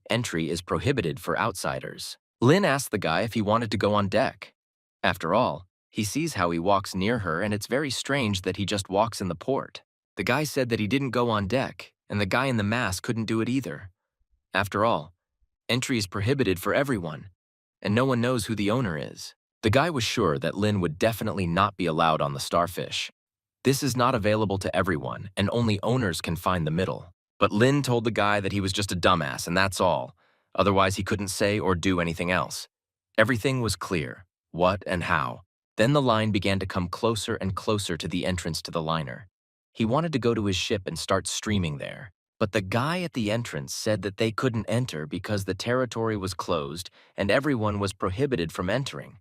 Entry is prohibited for outsiders. Lin asked the guy if he wanted to go on deck. After all, he sees how he walks near her and it's very strange that he just walks in the port. The guy said that he didn't go on deck, and the guy in the mask couldn't do it either. After all, entry is prohibited for everyone, and no one knows who the owner is. The guy was sure that Lin would definitely not be allowed on the Starfish. This is not available to everyone, and only owners can find the middle. But Lin told the guy that he was just a dumbass, and that's all. Otherwise, he couldn't say or do anything else. Everything was clear, what and how. Then the line began to come closer and closer to the entrance to the liner. He wanted to go to his ship and start streaming there. But the guy at the entrance said that they couldn't enter because the territory was closed and everyone was prohibited from entering.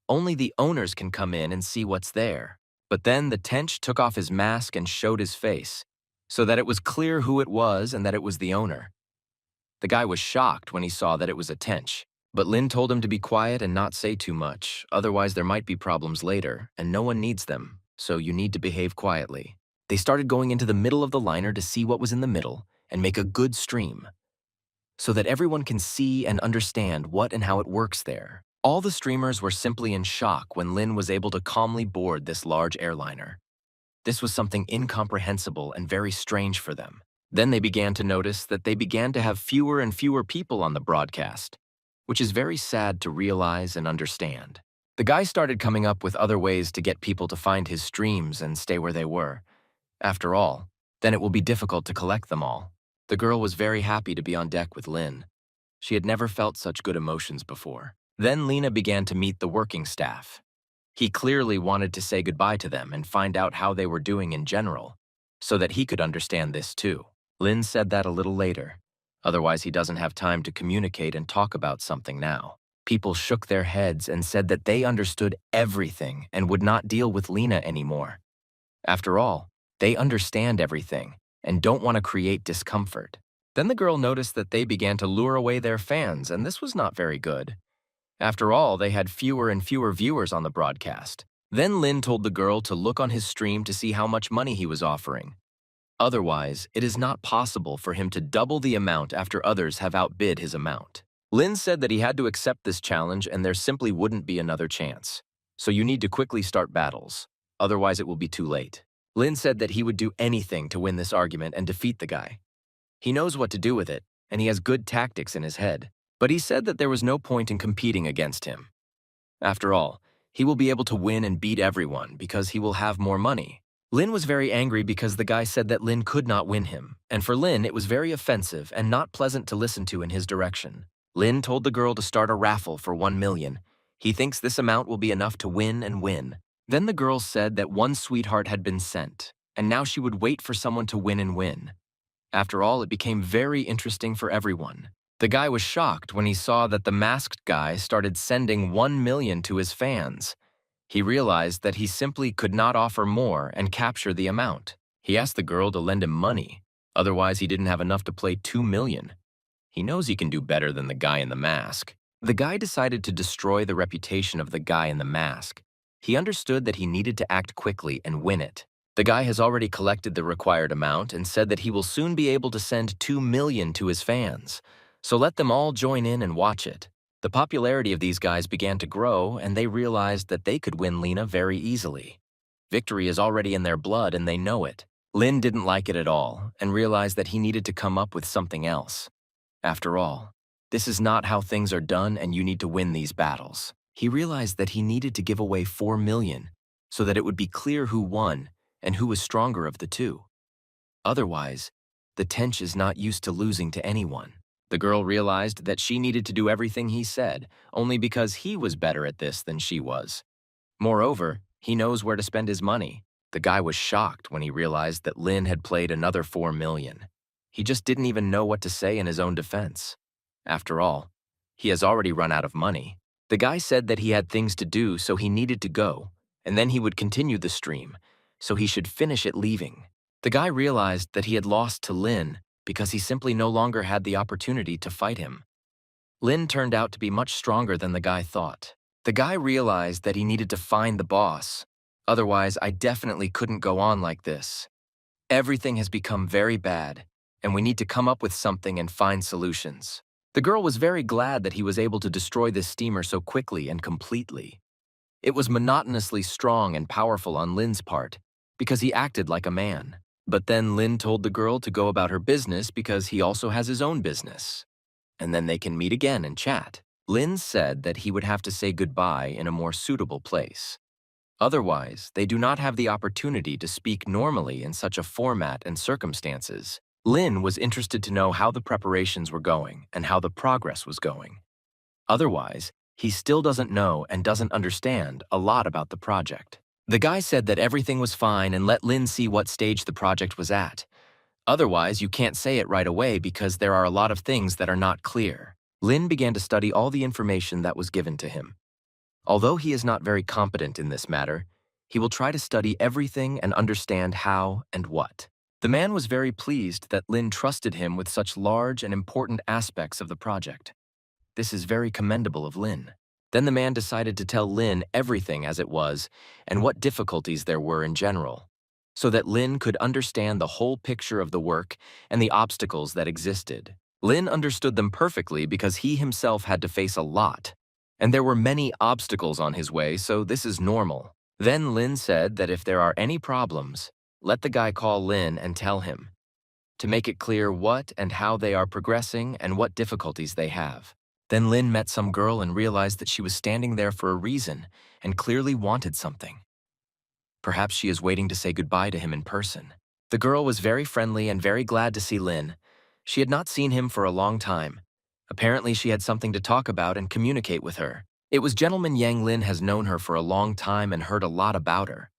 Only the owners can come in and see what's there. But then the Tench took off his mask and showed his face, so that it was clear who it was and that it was the owner. The guy was shocked when he saw that it was a Tench, but Lin told him to be quiet and not say too much, otherwise there might be problems later, and no one needs them, so you need to behave quietly. They started going into the middle of the liner to see what was in the middle and make a good stream, so that everyone can see and understand what and how it works there. All the streamers were simply in shock when Lin was able to calmly board this large airliner. This was something incomprehensible and very strange for them. Then they began to notice that they began to have fewer and fewer people on the broadcast, which is very sad to realize and understand. The guy started coming up with other ways to get people to find his streams and stay where they were. After all, then it will be difficult to collect them all. The girl was very happy to be on deck with Lin. She had never felt such good emotions before. Then Lena began to meet the working staff. He clearly wanted to say goodbye to them and find out how they were doing in general, so that he could understand this too. Lin said that a little later. Otherwise, he doesn't have time to communicate and talk about something now. People shook their heads and said that they understood everything and would not deal with Lena anymore. After all, they understand everything and don't want to create discomfort. Then the girl noticed that they began to lure away their fans, and this was not very good. After all, they had fewer and fewer viewers on the broadcast. Then Lin told the girl to look on his stream to see how much money he was offering. Otherwise, it is not possible for him to double the amount after others have outbid his amount. Lin said that he had to accept this challenge and there simply wouldn't be another chance. So you need to quickly start battles. Otherwise, it will be too late. Lin said that he would do anything to win this argument and defeat the guy. He knows what to do with it, and he has good tactics in his head. But he said that there was no point in competing against him. After all, he will be able to win and beat everyone because he will have more money. Lin was very angry because the guy said that Lin could not win him, and for Lin it was very offensive and not pleasant to listen to in his direction. Lin told the girl to start a raffle for 1 million. He thinks this amount will be enough to win and win. Then the girl said that one sweetheart had been sent, and now she would wait for someone to win and win. After all, it became very interesting for everyone. The guy was shocked when he saw that the masked guy started sending 1 million to his fans. He realized that he simply could not offer more and capture the amount. He asked the girl to lend him money, otherwise he didn't have enough to play 2 million. He knows he can do better than the guy in the mask. The guy decided to destroy the reputation of the guy in the mask. He understood that he needed to act quickly and win it. The guy has already collected the required amount and said that he will soon be able to send 2 million to his fans. So let them all join in and watch it. The popularity of these guys began to grow, and they realized that they could win Lena very easily. Victory is already in their blood, and they know it. Lin didn't like it at all, and realized that he needed to come up with something else. After all, this is not how things are done, and you need to win these battles. He realized that he needed to give away 4 million, so that it would be clear who won and who was stronger of the two. Otherwise, the Tench is not used to losing to anyone. The girl realized that she needed to do everything he said, only because he was better at this than she was. Moreover, he knows where to spend his money. The guy was shocked when he realized that Lin had played another 4 million. He just didn't even know what to say in his own defense. After all, he has already run out of money. The guy said that he had things to do, so he needed to go, and then he would continue the stream, so he should finish it leaving. The guy realized that he had lost to Lin because he simply no longer had the opportunity to fight him. Lin turned out to be much stronger than the guy thought. The guy realized that he needed to find the boss. Otherwise, I definitely couldn't go on like this. Everything has become very bad, and we need to come up with something and find solutions. The girl was very glad that he was able to destroy this steamer so quickly and completely. It was monotonously strong and powerful on Lin's part, because he acted like a man. But then Lin told the girl to go about her business because he also has his own business. And then they can meet again and chat. Lin said that he would have to say goodbye in a more suitable place. Otherwise, they do not have the opportunity to speak normally in such a format and circumstances. Lin was interested to know how the preparations were going and how the progress was going. Otherwise, he still doesn't know and doesn't understand a lot about the project. The guy said that everything was fine and let Lin see what stage the project was at. Otherwise, you can't say it right away because there are a lot of things that are not clear. Lin began to study all the information that was given to him. Although he is not very competent in this matter, he will try to study everything and understand how and what. The man was very pleased that Lin trusted him with such large and important aspects of the project. This is very commendable of Lin. Then the man decided to tell Lin everything as it was and what difficulties there were in general, so that Lin could understand the whole picture of the work and the obstacles that existed. Lin understood them perfectly because he himself had to face a lot, and there were many obstacles on his way, so this is normal. Then Lin said that if there are any problems, let the guy call Lin and tell him, to make it clear what and how they are progressing and what difficulties they have. Then Lin met some girl and realized that she was standing there for a reason and clearly wanted something. Perhaps she is waiting to say goodbye to him in person. The girl was very friendly and very glad to see Lin. She had not seen him for a long time. Apparently she had something to talk about and communicate with her. It was Gentleman Yang. Lin has known her for a long time and heard a lot about her.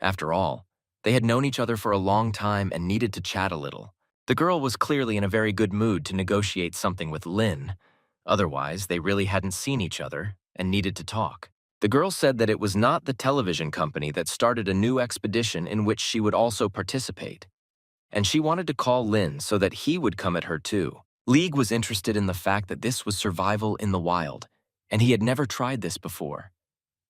After all, they had known each other for a long time and needed to chat a little. The girl was clearly in a very good mood to negotiate something with Lin. Otherwise, they really hadn't seen each other and needed to talk. The girl said that it was not the television company that started a new expedition in which she would also participate, and she wanted to call Lin so that he would come at her too. League was interested in the fact that this was survival in the wild, and he had never tried this before.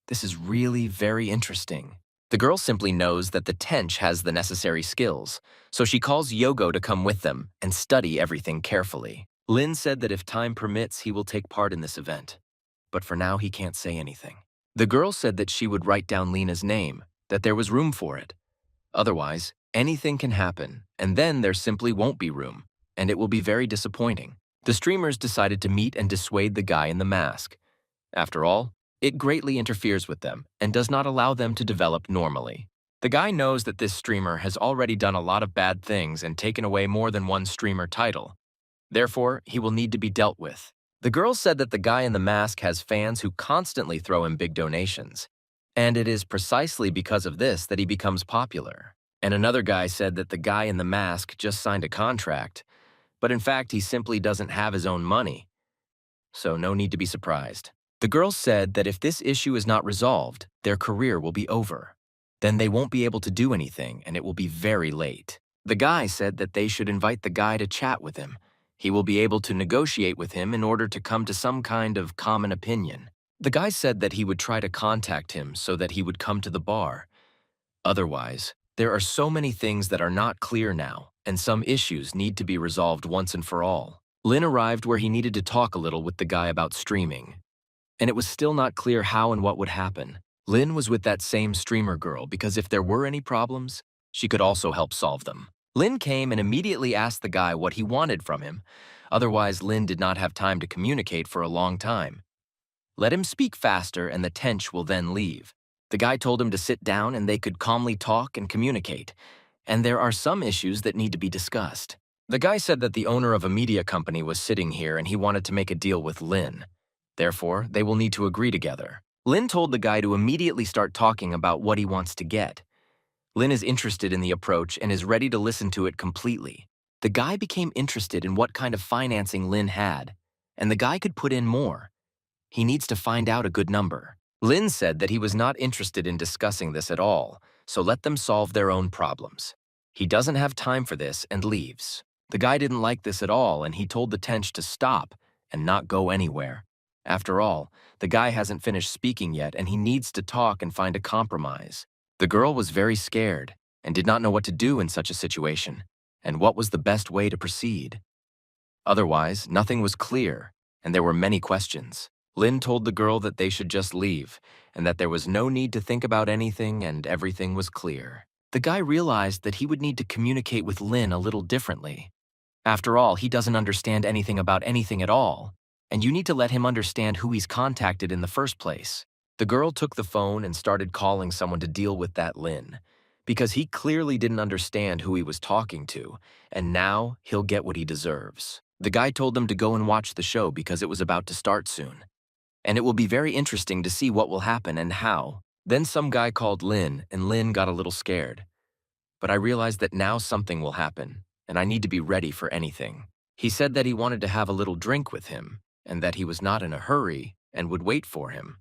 This is really very interesting. The girl simply knows that the Tench has the necessary skills, so she calls Yogo to come with them and study everything carefully. Lin said that if time permits, he will take part in this event, but for now he can't say anything. The girl said that she would write down Lena's name, that there was room for it. Otherwise, anything can happen, and then there simply won't be room, and it will be very disappointing. The streamers decided to meet and dissuade the guy in the mask. After all, it greatly interferes with them and does not allow them to develop normally. The guy knows that this streamer has already done a lot of bad things and taken away more than one streamer title. Therefore, he will need to be dealt with. The girl said that the guy in the mask has fans who constantly throw him big donations, and it is precisely because of this that he becomes popular. And another guy said that the guy in the mask just signed a contract, but in fact he simply doesn't have his own money, so no need to be surprised. The girl said that if this issue is not resolved, their career will be over. Then they won't be able to do anything and it will be very late. The guy said that they should invite the guy to chat with him. He will be able to negotiate with him in order to come to some kind of common opinion. The guy said that he would try to contact him so that he would come to the bar. Otherwise, there are so many things that are not clear now, and some issues need to be resolved once and for all. Lin arrived where he needed to talk a little with the guy about streaming, and it was still not clear how and what would happen. Lin was with that same streamer girl because if there were any problems, she could also help solve them. Lin came and immediately asked the guy what he wanted from him. Otherwise, Lin did not have time to communicate for a long time. Let him speak faster and the Tench will then leave. The guy told him to sit down and they could calmly talk and communicate, and there are some issues that need to be discussed. The guy said that the owner of a media company was sitting here and he wanted to make a deal with Lin. Therefore, they will need to agree together. Lin told the guy to immediately start talking about what he wants to get. Lin is interested in the approach and is ready to listen to it completely. The guy became interested in what kind of financing Lin had, and the guy could put in more. He needs to find out a good number. Lin said that he was not interested in discussing this at all, so let them solve their own problems. He doesn't have time for this and leaves. The guy didn't like this at all and he told the Tench to stop and not go anywhere. After all, the guy hasn't finished speaking yet and he needs to talk and find a compromise. The girl was very scared and did not know what to do in such a situation and what was the best way to proceed. Otherwise, nothing was clear and there were many questions. Lin told the girl that they should just leave and that there was no need to think about anything and everything was clear. The guy realized that he would need to communicate with Lin a little differently. After all, he doesn't understand anything about anything at all, and you need to let him understand who he's contacted in the first place. The girl took the phone and started calling someone to deal with that Lin, because he clearly didn't understand who he was talking to, and now he'll get what he deserves. The guy told them to go and watch the show because it was about to start soon. And it will be very interesting to see what will happen and how. Then some guy called Lin, and Lin got a little scared. But I realized that now something will happen, and I need to be ready for anything. He said that he wanted to have a little drink with him, and that he was not in a hurry and would wait for him.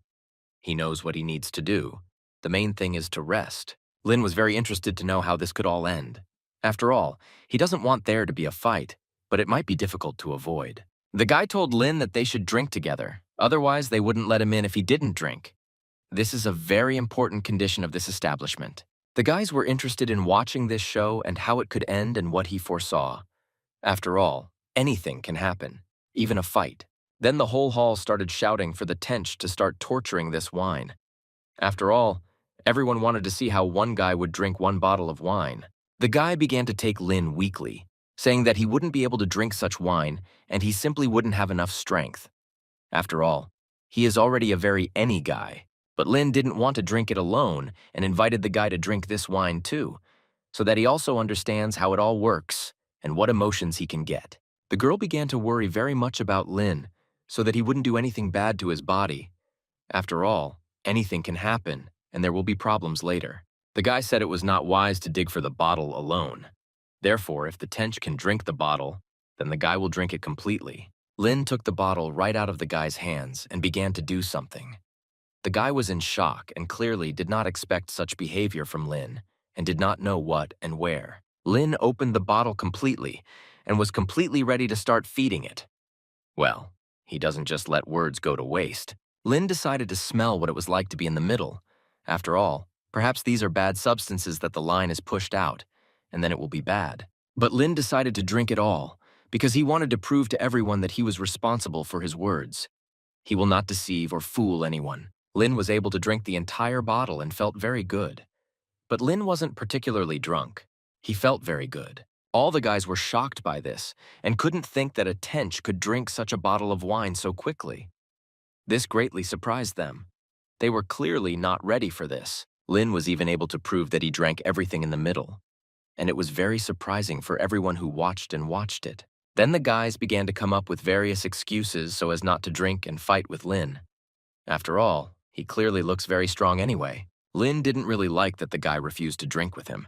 He knows what he needs to do. The main thing is to rest. Lin was very interested to know how this could all end. After all, he doesn't want there to be a fight, but it might be difficult to avoid. The guy told Lin that they should drink together. Otherwise, they wouldn't let him in if he didn't drink. This is a very important condition of this establishment. The guys were interested in watching this show and how it could end and what he foresaw. After all, anything can happen, even a fight. Then the whole hall started shouting for the Tench to start torturing this wine. After all, everyone wanted to see how one guy would drink one bottle of wine. The guy began to take Lin weakly, saying that he wouldn't be able to drink such wine and he simply wouldn't have enough strength. After all, he is already a very any guy, but Lin didn't want to drink it alone and invited the guy to drink this wine too, so that he also understands how it all works and what emotions he can get. The girl began to worry very much about Lin, so that he wouldn't do anything bad to his body. After all, anything can happen, and there will be problems later. The guy said it was not wise to dig for the bottle alone. Therefore, if the Tench can drink the bottle, then the guy will drink it completely. Lin took the bottle right out of the guy's hands and began to do something. The guy was in shock and clearly did not expect such behavior from Lin and did not know what and where. Lin opened the bottle completely and was completely ready to start feeding it. Well, he doesn't just let words go to waste. Lin decided to smell what it was like to be in the middle. After all, perhaps these are bad substances that the line is pushed out, and then it will be bad. But Lin decided to drink it all because he wanted to prove to everyone that he was responsible for his words. He will not deceive or fool anyone. Lin was able to drink the entire bottle and felt very good. But Lin wasn't particularly drunk. He felt very good. All the guys were shocked by this and couldn't think that a tench could drink such a bottle of wine so quickly. This greatly surprised them. They were clearly not ready for this. Lin was even able to prove that he drank everything in the middle, and it was very surprising for everyone who watched and watched it. Then the guys began to come up with various excuses so as not to drink and fight with Lin. After all, he clearly looks very strong anyway. Lin didn't really like that the guy refused to drink with him.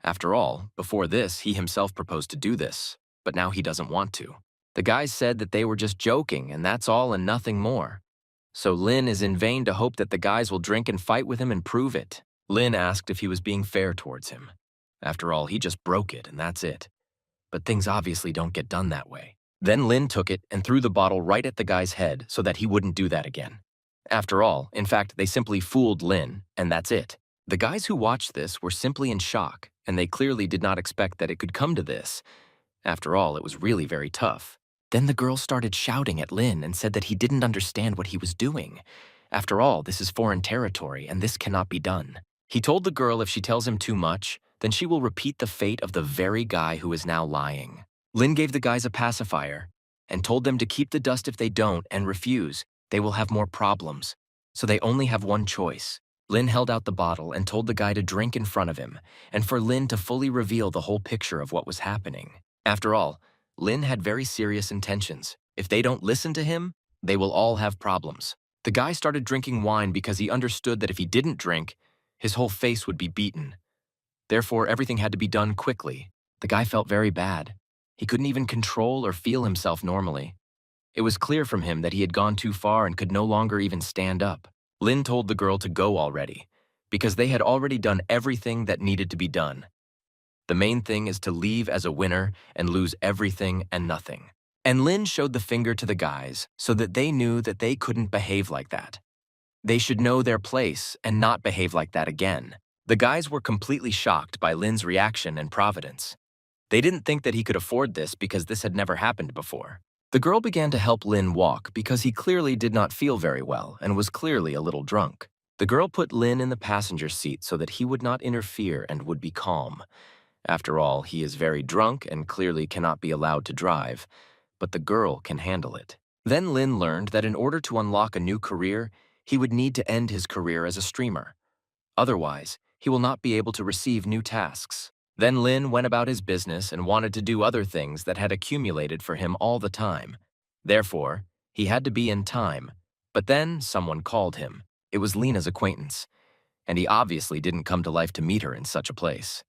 After all, before this, he himself proposed to do this, but now he doesn't want to. The guys said that they were just joking, and that's all and nothing more. So Lin is in vain to hope that the guys will drink and fight with him and prove it. Lin asked if he was being fair towards him. After all, he just broke it, and that's it. But things obviously don't get done that way. Then Lin took it and threw the bottle right at the guy's head so that he wouldn't do that again. After all, in fact, they simply fooled Lin, and that's it. The guys who watched this were simply in shock, and they clearly did not expect that it could come to this. After all, it was really very tough. Then the girl started shouting at Lin and said that he didn't understand what he was doing. After all, this is foreign territory, and this cannot be done. He told the girl if she tells him too much, then she will repeat the fate of the very guy who is now lying. Lin gave the guys a pacifier and told them to keep the dust if they don't and refuse. They will have more problems. So they only have one choice. Lin held out the bottle and told the guy to drink in front of him and for Lin to fully reveal the whole picture of what was happening. After all, Lin had very serious intentions. If they don't listen to him, they will all have problems. The guy started drinking wine because he understood that if he didn't drink, his whole face would be beaten. Therefore, everything had to be done quickly. The guy felt very bad. He couldn't even control or feel himself normally. It was clear from him that he had gone too far and could no longer even stand up. Lin told the girl to go already, because they had already done everything that needed to be done. The main thing is to leave as a winner and lose everything and nothing. And Lin showed the finger to the guys so that they knew that they couldn't behave like that. They should know their place and not behave like that again. The guys were completely shocked by Lin's reaction and providence. They didn't think that he could afford this because this had never happened before. The girl began to help Lin walk because he clearly did not feel very well and was clearly a little drunk. The girl put Lin in the passenger seat so that he would not interfere and would be calm. After all, he is very drunk and clearly cannot be allowed to drive, but the girl can handle it. Then Lin learned that in order to unlock a new career, he would need to end his career as a streamer. Otherwise, he will not be able to receive new tasks. Then Lin went about his business and wanted to do other things that had accumulated for him all the time. Therefore, he had to be in time. But then someone called him. It was Lena's acquaintance, and he obviously didn't come to life to meet her in such a place.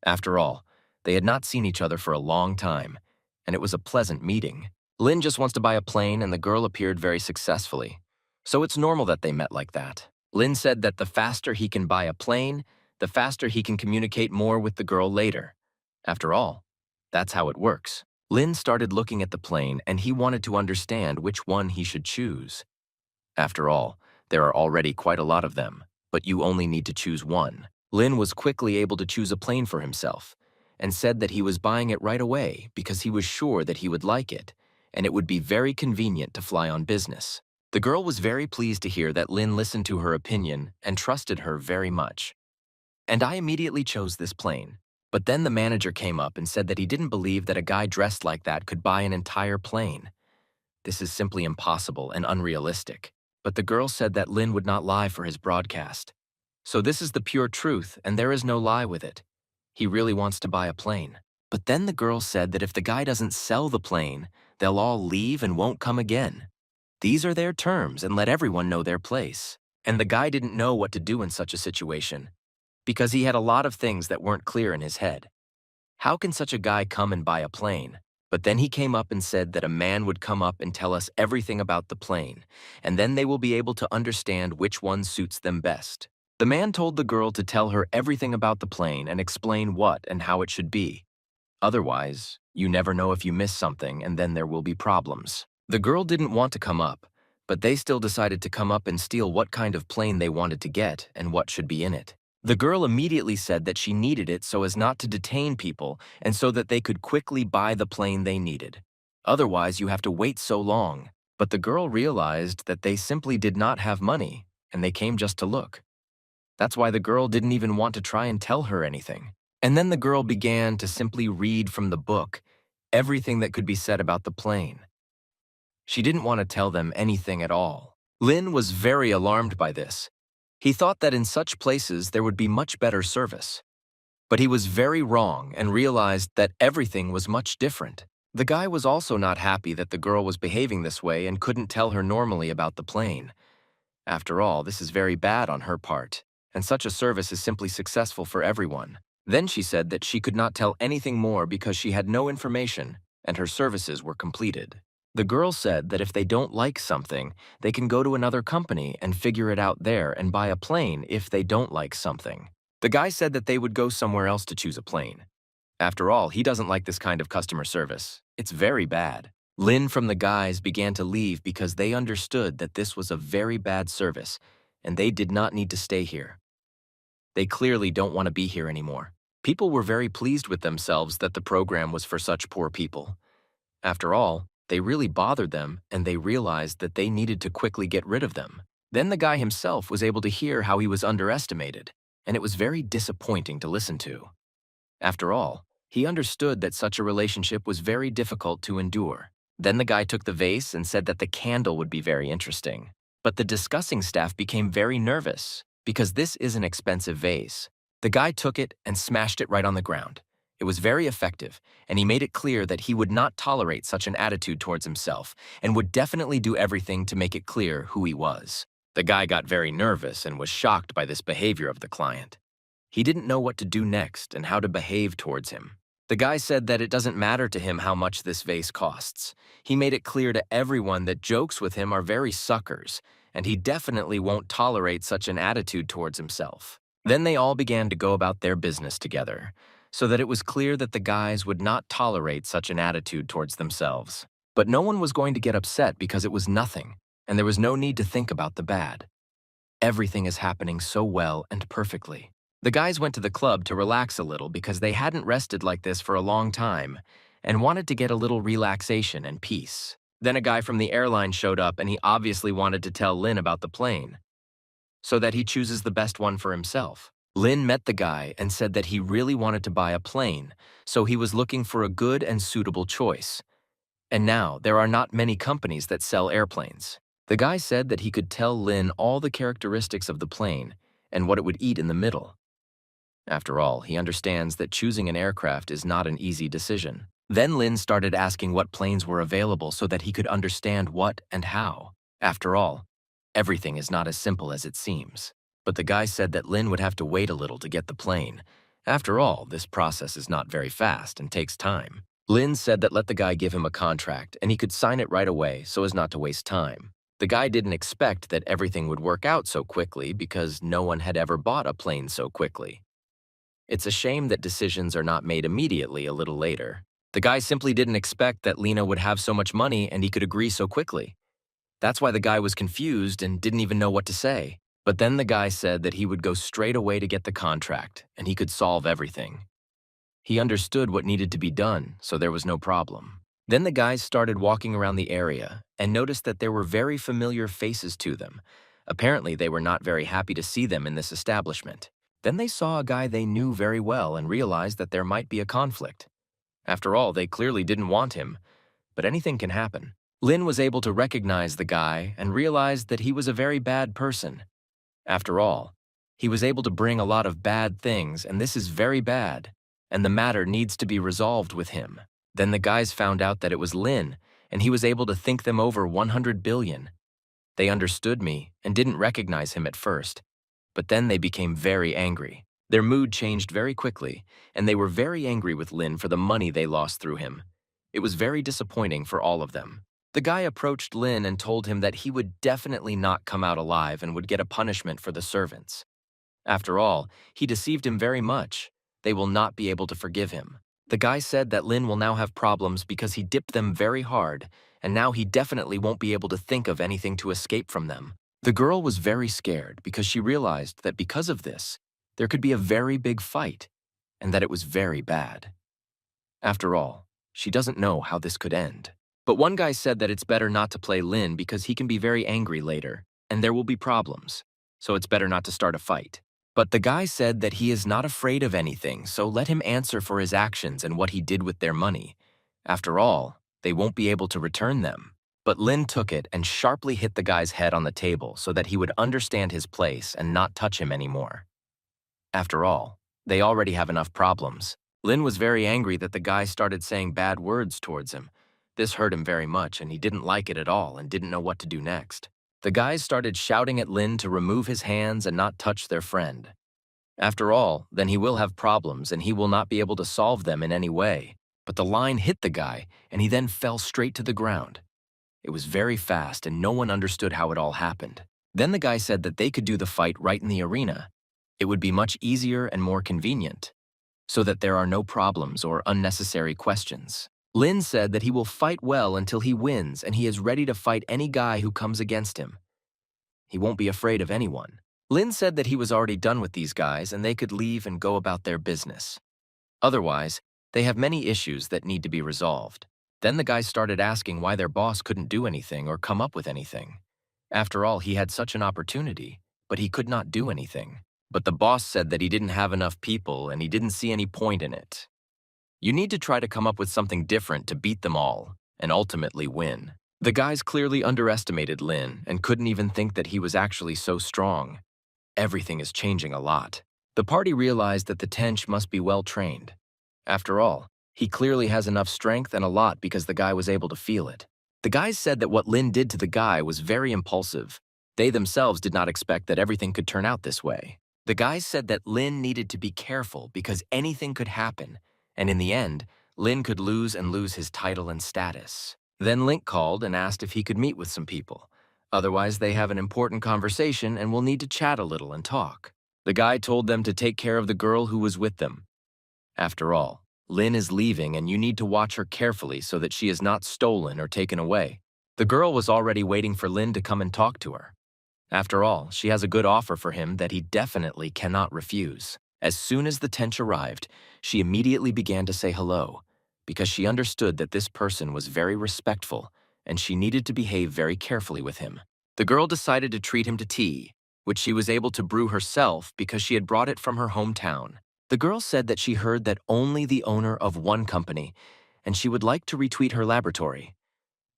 After all, they had not seen each other for a long time, and it was a pleasant meeting. Lin just wants to buy a plane, and the girl appeared very successfully. So it's normal that they met like that. Lin said that the faster he can buy a plane, the faster he can communicate more with the girl later. After all, that's how it works. Lin started looking at the plane, and he wanted to understand which one he should choose. After all, there are already quite a lot of them, but you only need to choose one. Lin was quickly able to choose a plane for himself, and said that he was buying it right away because he was sure that he would like it, and it would be very convenient to fly on business. The girl was very pleased to hear that Lin listened to her opinion and trusted her very much. And I immediately chose this plane. But then the manager came up and said that he didn't believe that a guy dressed like that could buy an entire plane. This is simply impossible and unrealistic. But the girl said that Lin would not lie for his broadcast. So this is the pure truth, and there is no lie with it. He really wants to buy a plane. But then the girl said that if the guy doesn't sell the plane, they'll all leave and won't come again. These are their terms, and let everyone know their place. And the guy didn't know what to do in such a situation, because he had a lot of things that weren't clear in his head. How can such a guy come and buy a plane? But then he came up and said that a man would come up and tell us everything about the plane, and then they will be able to understand which one suits them best. The man told the girl to tell her everything about the plane and explain what and how it should be. Otherwise, you never know if you miss something and then there will be problems. The girl didn't want to come up, but they still decided to come up and steal what kind of plane they wanted to get and what should be in it. The girl immediately said that she needed it so as not to detain people and so that they could quickly buy the plane they needed. Otherwise, you have to wait so long. But the girl realized that they simply did not have money, and they came just to look. That's why the girl didn't even want to try and tell her anything. And then the girl began to simply read from the book everything that could be said about the plane. She didn't want to tell them anything at all. Lin was very alarmed by this. He thought that in such places there would be much better service. But he was very wrong and realized that everything was much different. The guy was also not happy that the girl was behaving this way and couldn't tell her normally about the plane. After all, this is very bad on her part, and such a service is simply successful for everyone. Then she said that she could not tell anything more because she had no information and her services were completed. The girl said that if they don't like something, they can go to another company and figure it out there and buy a plane if they don't like something. The guy said that they would go somewhere else to choose a plane. After all, he doesn't like this kind of customer service. It's very bad. Lin from the guys began to leave because they understood that this was a very bad service and they did not need to stay here. They clearly don't want to be here anymore. People were very pleased with themselves that the program was for such poor people. After all, they really bothered them and they realized that they needed to quickly get rid of them. Then the guy himself was able to hear how he was underestimated, and it was very disappointing to listen to. After all, he understood that such a relationship was very difficult to endure. Then the guy took the vase and said that the candle would be very interesting. But the discussing staff became very nervous because this is an expensive vase. The guy took it and smashed it right on the ground. It was very effective, and he made it clear that he would not tolerate such an attitude towards himself and would definitely do everything to make it clear who he was. The guy got very nervous and was shocked by this behavior of the client. He didn't know what to do next and how to behave towards him. The guy said that it doesn't matter to him how much this vase costs. He made it clear to everyone that jokes with him are very suckers, and he definitely won't tolerate such an attitude towards himself. Then they all began to go about their business together, so that it was clear that the guys would not tolerate such an attitude towards themselves. But no one was going to get upset because it was nothing, and there was no need to think about the bad. Everything is happening so well and perfectly. The guys went to the club to relax a little because they hadn't rested like this for a long time and wanted to get a little relaxation and peace. Then a guy from the airline showed up and he obviously wanted to tell Lin about the plane, so that he chooses the best one for himself. Lin met the guy and said that he really wanted to buy a plane, so he was looking for a good and suitable choice. And now, there are not many companies that sell airplanes. The guy said that he could tell Lin all the characteristics of the plane and what it would eat in the middle. After all, he understands that choosing an aircraft is not an easy decision. Then Lin started asking what planes were available so that he could understand what and how. After all, everything is not as simple as it seems. But the guy said that Lin would have to wait a little to get the plane. After all, this process is not very fast and takes time. Lin said that let the guy give him a contract and he could sign it right away so as not to waste time. The guy didn't expect that everything would work out so quickly because no one had ever bought a plane so quickly. It's a shame that decisions are not made immediately a little later. The guy simply didn't expect that Lina would have so much money and he could agree so quickly. That's why the guy was confused and didn't even know what to say. But then the guy said that he would go straight away to get the contract and he could solve everything. He understood what needed to be done, so there was no problem. Then the guys started walking around the area and noticed that there were very familiar faces to them. Apparently, they were not very happy to see them in this establishment. Then they saw a guy they knew very well and realized that there might be a conflict. After all, they clearly didn't want him, but anything can happen. Lin was able to recognize the guy and realized that he was a very bad person. After all, he was able to bring a lot of bad things, and this is very bad, and the matter needs to be resolved with him. Then the guys found out that it was Lin, and he was able to think them over 100 billion. They understood me and didn't recognize him at first, but then they became very angry. Their mood changed very quickly, and they were very angry with Lin for the money they lost through him. It was very disappointing for all of them. The guy approached Lin and told him that he would definitely not come out alive and would get a punishment for the servants. After all, he deceived him very much. They will not be able to forgive him. The guy said that Lin will now have problems because he dipped them very hard, and now he definitely won't be able to think of anything to escape from them. The girl was very scared because she realized that because of this, there could be a very big fight, and that it was very bad. After all, she doesn't know how this could end. But one guy said that it's better not to play Lin because he can be very angry later, and there will be problems, so it's better not to start a fight. But the guy said that he is not afraid of anything, so let him answer for his actions and what he did with their money. After all, they won't be able to return them. But Lin took it and sharply hit the guy's head on the table so that he would understand his place and not touch him anymore. After all, they already have enough problems. Lin was very angry that the guy started saying bad words towards him. This hurt him very much, and he didn't like it at all and didn't know what to do next. The guys started shouting at Lin to remove his hands and not touch their friend. After all, then he will have problems and he will not be able to solve them in any way. But the line hit the guy, and he then fell straight to the ground. It was very fast, and no one understood how it all happened. Then the guy said that they could do the fight right in the arena. It would be much easier and more convenient, so that there are no problems or unnecessary questions. Lin said that he will fight well until he wins, and he is ready to fight any guy who comes against him. He won't be afraid of anyone. Lin said that he was already done with these guys and they could leave and go about their business. Otherwise, they have many issues that need to be resolved. Then the guys started asking why their boss couldn't do anything or come up with anything. After all, he had such an opportunity, but he could not do anything. But the boss said that he didn't have enough people and he didn't see any point in it. You need to try to come up with something different to beat them all and ultimately win. The guys clearly underestimated Lin and couldn't even think that he was actually so strong. Everything is changing a lot. The party realized that the Tench must be well trained. After all, he clearly has enough strength and a lot because the guy was able to feel it. The guys said that what Lin did to the guy was very impulsive. They themselves did not expect that everything could turn out this way. The guys said that Lin needed to be careful because anything could happen, and in the end, Lin could lose his title and status. Then Link called and asked if he could meet with some people. Otherwise, they have an important conversation and will need to chat a little and talk. The guy told them to take care of the girl who was with them. After all, Lin is leaving and you need to watch her carefully so that she is not stolen or taken away. The girl was already waiting for Lin to come and talk to her. After all, she has a good offer for him that he definitely cannot refuse. As soon as the Tench arrived, she immediately began to say hello, because she understood that this person was very respectful and she needed to behave very carefully with him. The girl decided to treat him to tea, which she was able to brew herself because she had brought it from her hometown. The girl said that she heard that only the owner of one company, and she would like to retweet her laboratory.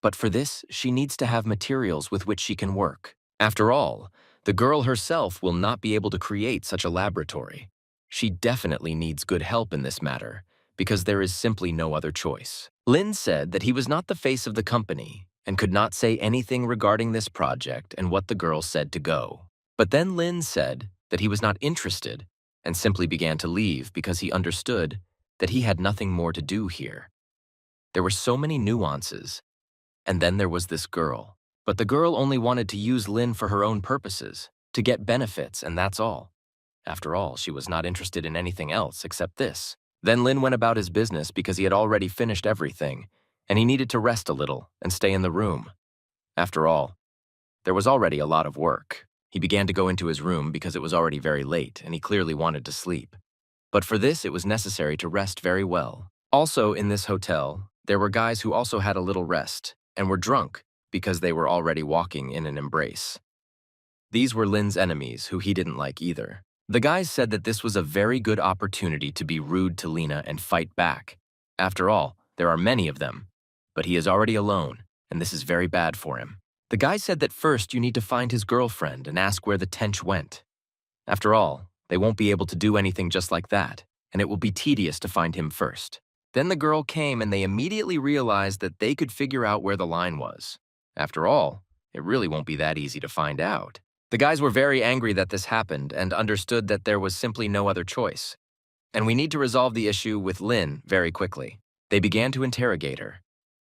But for this, she needs to have materials with which she can work. After all, the girl herself will not be able to create such a laboratory. She definitely needs good help in this matter, because there is simply no other choice. Lin said that he was not the face of the company and could not say anything regarding this project and what the girl said to go. But then Lin said that he was not interested and simply began to leave because he understood that he had nothing more to do here. There were so many nuances. And then there was this girl. But the girl only wanted to use Lin for her own purposes, to get benefits, and that's all. After all, she was not interested in anything else except this. Then Lin went about his business because he had already finished everything, and he needed to rest a little and stay in the room. After all, there was already a lot of work. He began to go into his room because it was already very late and he clearly wanted to sleep. But for this, it was necessary to rest very well. Also, in this hotel, there were guys who also had a little rest and were drunk because they were already walking in an embrace. These were Lin's enemies, who he didn't like either. The guys said that this was a very good opportunity to be rude to Lina and fight back. After all, there are many of them, but he is already alone, and this is very bad for him. The guy said that first you need to find his girlfriend and ask where the Tench went. After all, they won't be able to do anything just like that, and it will be tedious to find him first. Then the girl came and they immediately realized that they could figure out where the line was. After all, it really won't be that easy to find out. The guys were very angry that this happened and understood that there was simply no other choice. And we need to resolve the issue with Lin very quickly. They began to interrogate her.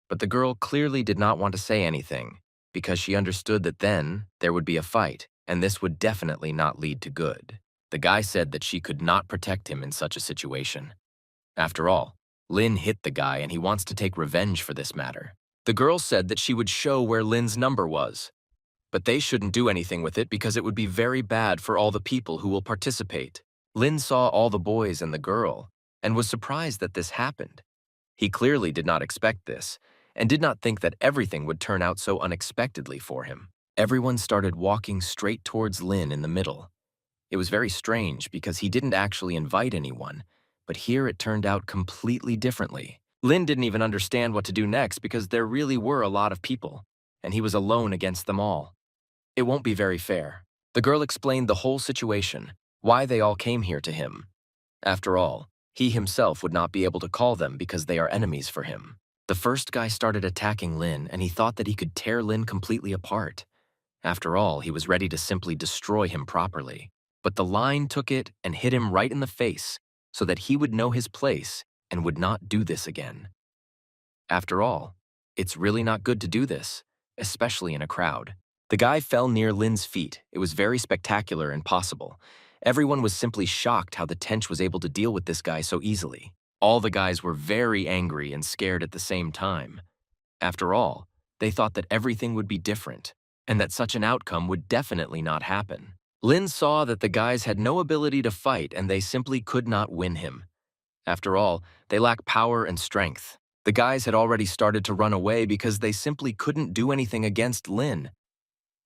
But the girl clearly did not want to say anything, because she understood that then there would be a fight, and this would definitely not lead to good. The guy said that she could not protect him in such a situation. After all, Lin hit the guy and he wants to take revenge for this matter. The girl said that she would show where Lin's number was, but they shouldn't do anything with it because it would be very bad for all the people who will participate. Lin saw all the boys and the girl and was surprised that this happened. He clearly did not expect this and did not think that everything would turn out so unexpectedly for him. Everyone started walking straight towards Lin in the middle. It was very strange because he didn't actually invite anyone, but here it turned out completely differently. Lin didn't even understand what to do next because there really were a lot of people, and he was alone against them all. It won't be very fair. The girl explained the whole situation, why they all came here to him. After all, he himself would not be able to call them because they are enemies for him. The first guy started attacking Lin, and he thought that he could tear Lin completely apart. After all, he was ready to simply destroy him properly. But the line took it and hit him right in the face so that he would know his place and would not do this again. After all, it's really not good to do this, especially in a crowd. The guy fell near Lin's feet. It was very spectacular and possible. Everyone was simply shocked how the Tench was able to deal with this guy so easily. All the guys were very angry and scared at the same time. After all, they thought that everything would be different, and that such an outcome would definitely not happen. Lin saw that the guys had no ability to fight and they simply could not win him. After all, they lack power and strength. The guys had already started to run away because they simply couldn't do anything against Lin.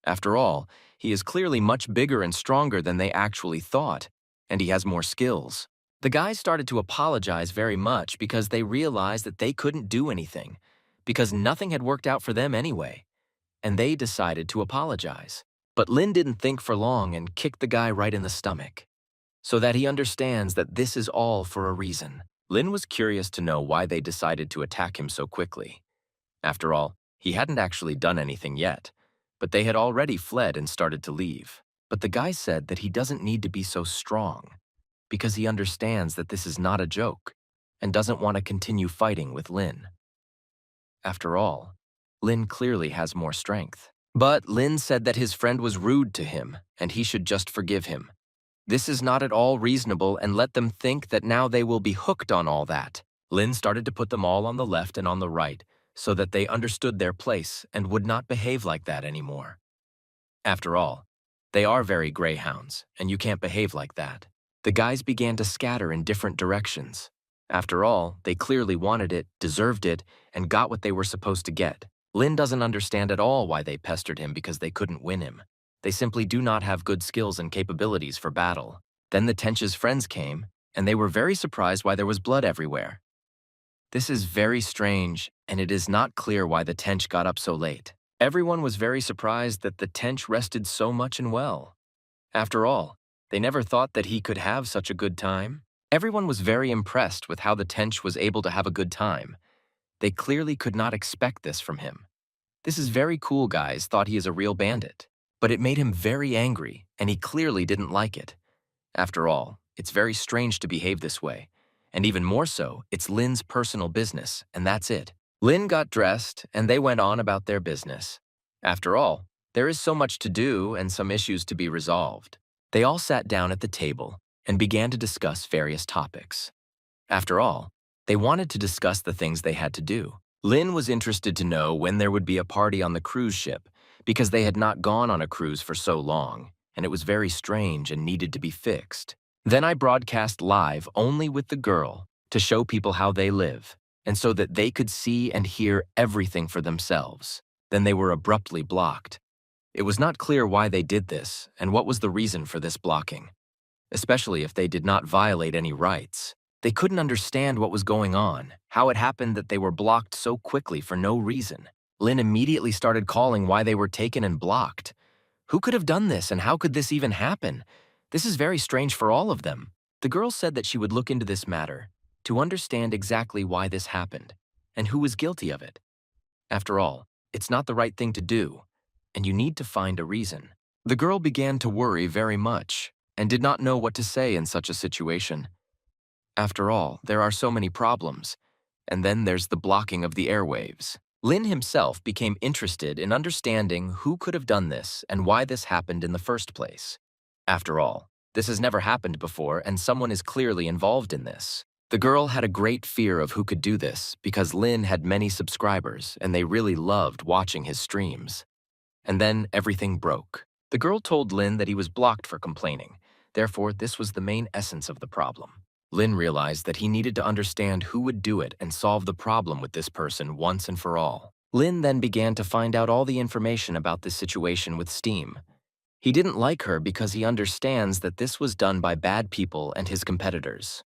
After all, he is clearly much bigger and stronger than they actually thought, and he has more skills. The guys started to apologize very much because they realized that they couldn't do anything, because nothing had worked out for them anyway, and they decided to apologize. But Lin didn't think for long and kicked the guy right in the stomach, so that he understands that this is all for a reason. Lin was curious to know why they decided to attack him so quickly. After all, he hadn't actually done anything yet, but they had already fled and started to leave. But the guy said that he doesn't need to be so strong, because he understands that this is not a joke and doesn't want to continue fighting with Lin. After all, Lin clearly has more strength. But Lin said that his friend was rude to him and he should just forgive him. This is not at all reasonable and let them think that now they will be hooked on all that. Lin started to put them all on the left and on the right so that they understood their place and would not behave like that anymore. After all, they are very greyhounds and you can't behave like that. The guys began to scatter in different directions. After all, they clearly wanted it, deserved it, and got what they were supposed to get. Lin doesn't understand at all why they pestered him because they couldn't win him. They simply do not have good skills and capabilities for battle. Then the Tench's friends came, and they were very surprised why there was blood everywhere. This is very strange, and it is not clear why the Tench got up so late. Everyone was very surprised that the Tench rested so much and well. After all, they never thought that he could have such a good time. Everyone was very impressed with how the Tench was able to have a good time. They clearly could not expect this from him. This is very cool, guys thought he is a real bandit. But it made him very angry, and he clearly didn't like it. After all, it's very strange to behave this way. And even more so, it's Lin's personal business, and that's it. Lin got dressed, and they went on about their business. After all, there is so much to do and some issues to be resolved. They all sat down at the table and began to discuss various topics. After all, they wanted to discuss the things they had to do. Lin was interested to know when there would be a party on the cruise ship, because they had not gone on a cruise for so long, and it was very strange and needed to be fixed. Then I broadcast live only with the girl to show people how they live, and so that they could see and hear everything for themselves. Then they were abruptly blocked. It was not clear why they did this and what was the reason for this blocking, especially if they did not violate any rights. They couldn't understand what was going on, how it happened that they were blocked so quickly for no reason. Lin immediately started calling why they were taken and blocked. Who could have done this and how could this even happen? This is very strange for all of them. The girl said that she would look into this matter to understand exactly why this happened and who was guilty of it. After all, it's not the right thing to do, and you need to find a reason. The girl began to worry very much and did not know what to say in such a situation. After all, there are so many problems, and then there's the blocking of the airwaves. Lin himself became interested in understanding who could have done this and why this happened in the first place. After all, this has never happened before and someone is clearly involved in this. The girl had a great fear of who could do this because Lin had many subscribers and they really loved watching his streams. And then everything broke. The girl told Lin that he was blocked for complaining. Therefore, this was the main essence of the problem. Lin realized that he needed to understand who would do it and solve the problem with this person once and for all. Lin then began to find out all the information about this situation with Steam. He didn't like her because he understands that this was done by bad people and his competitors.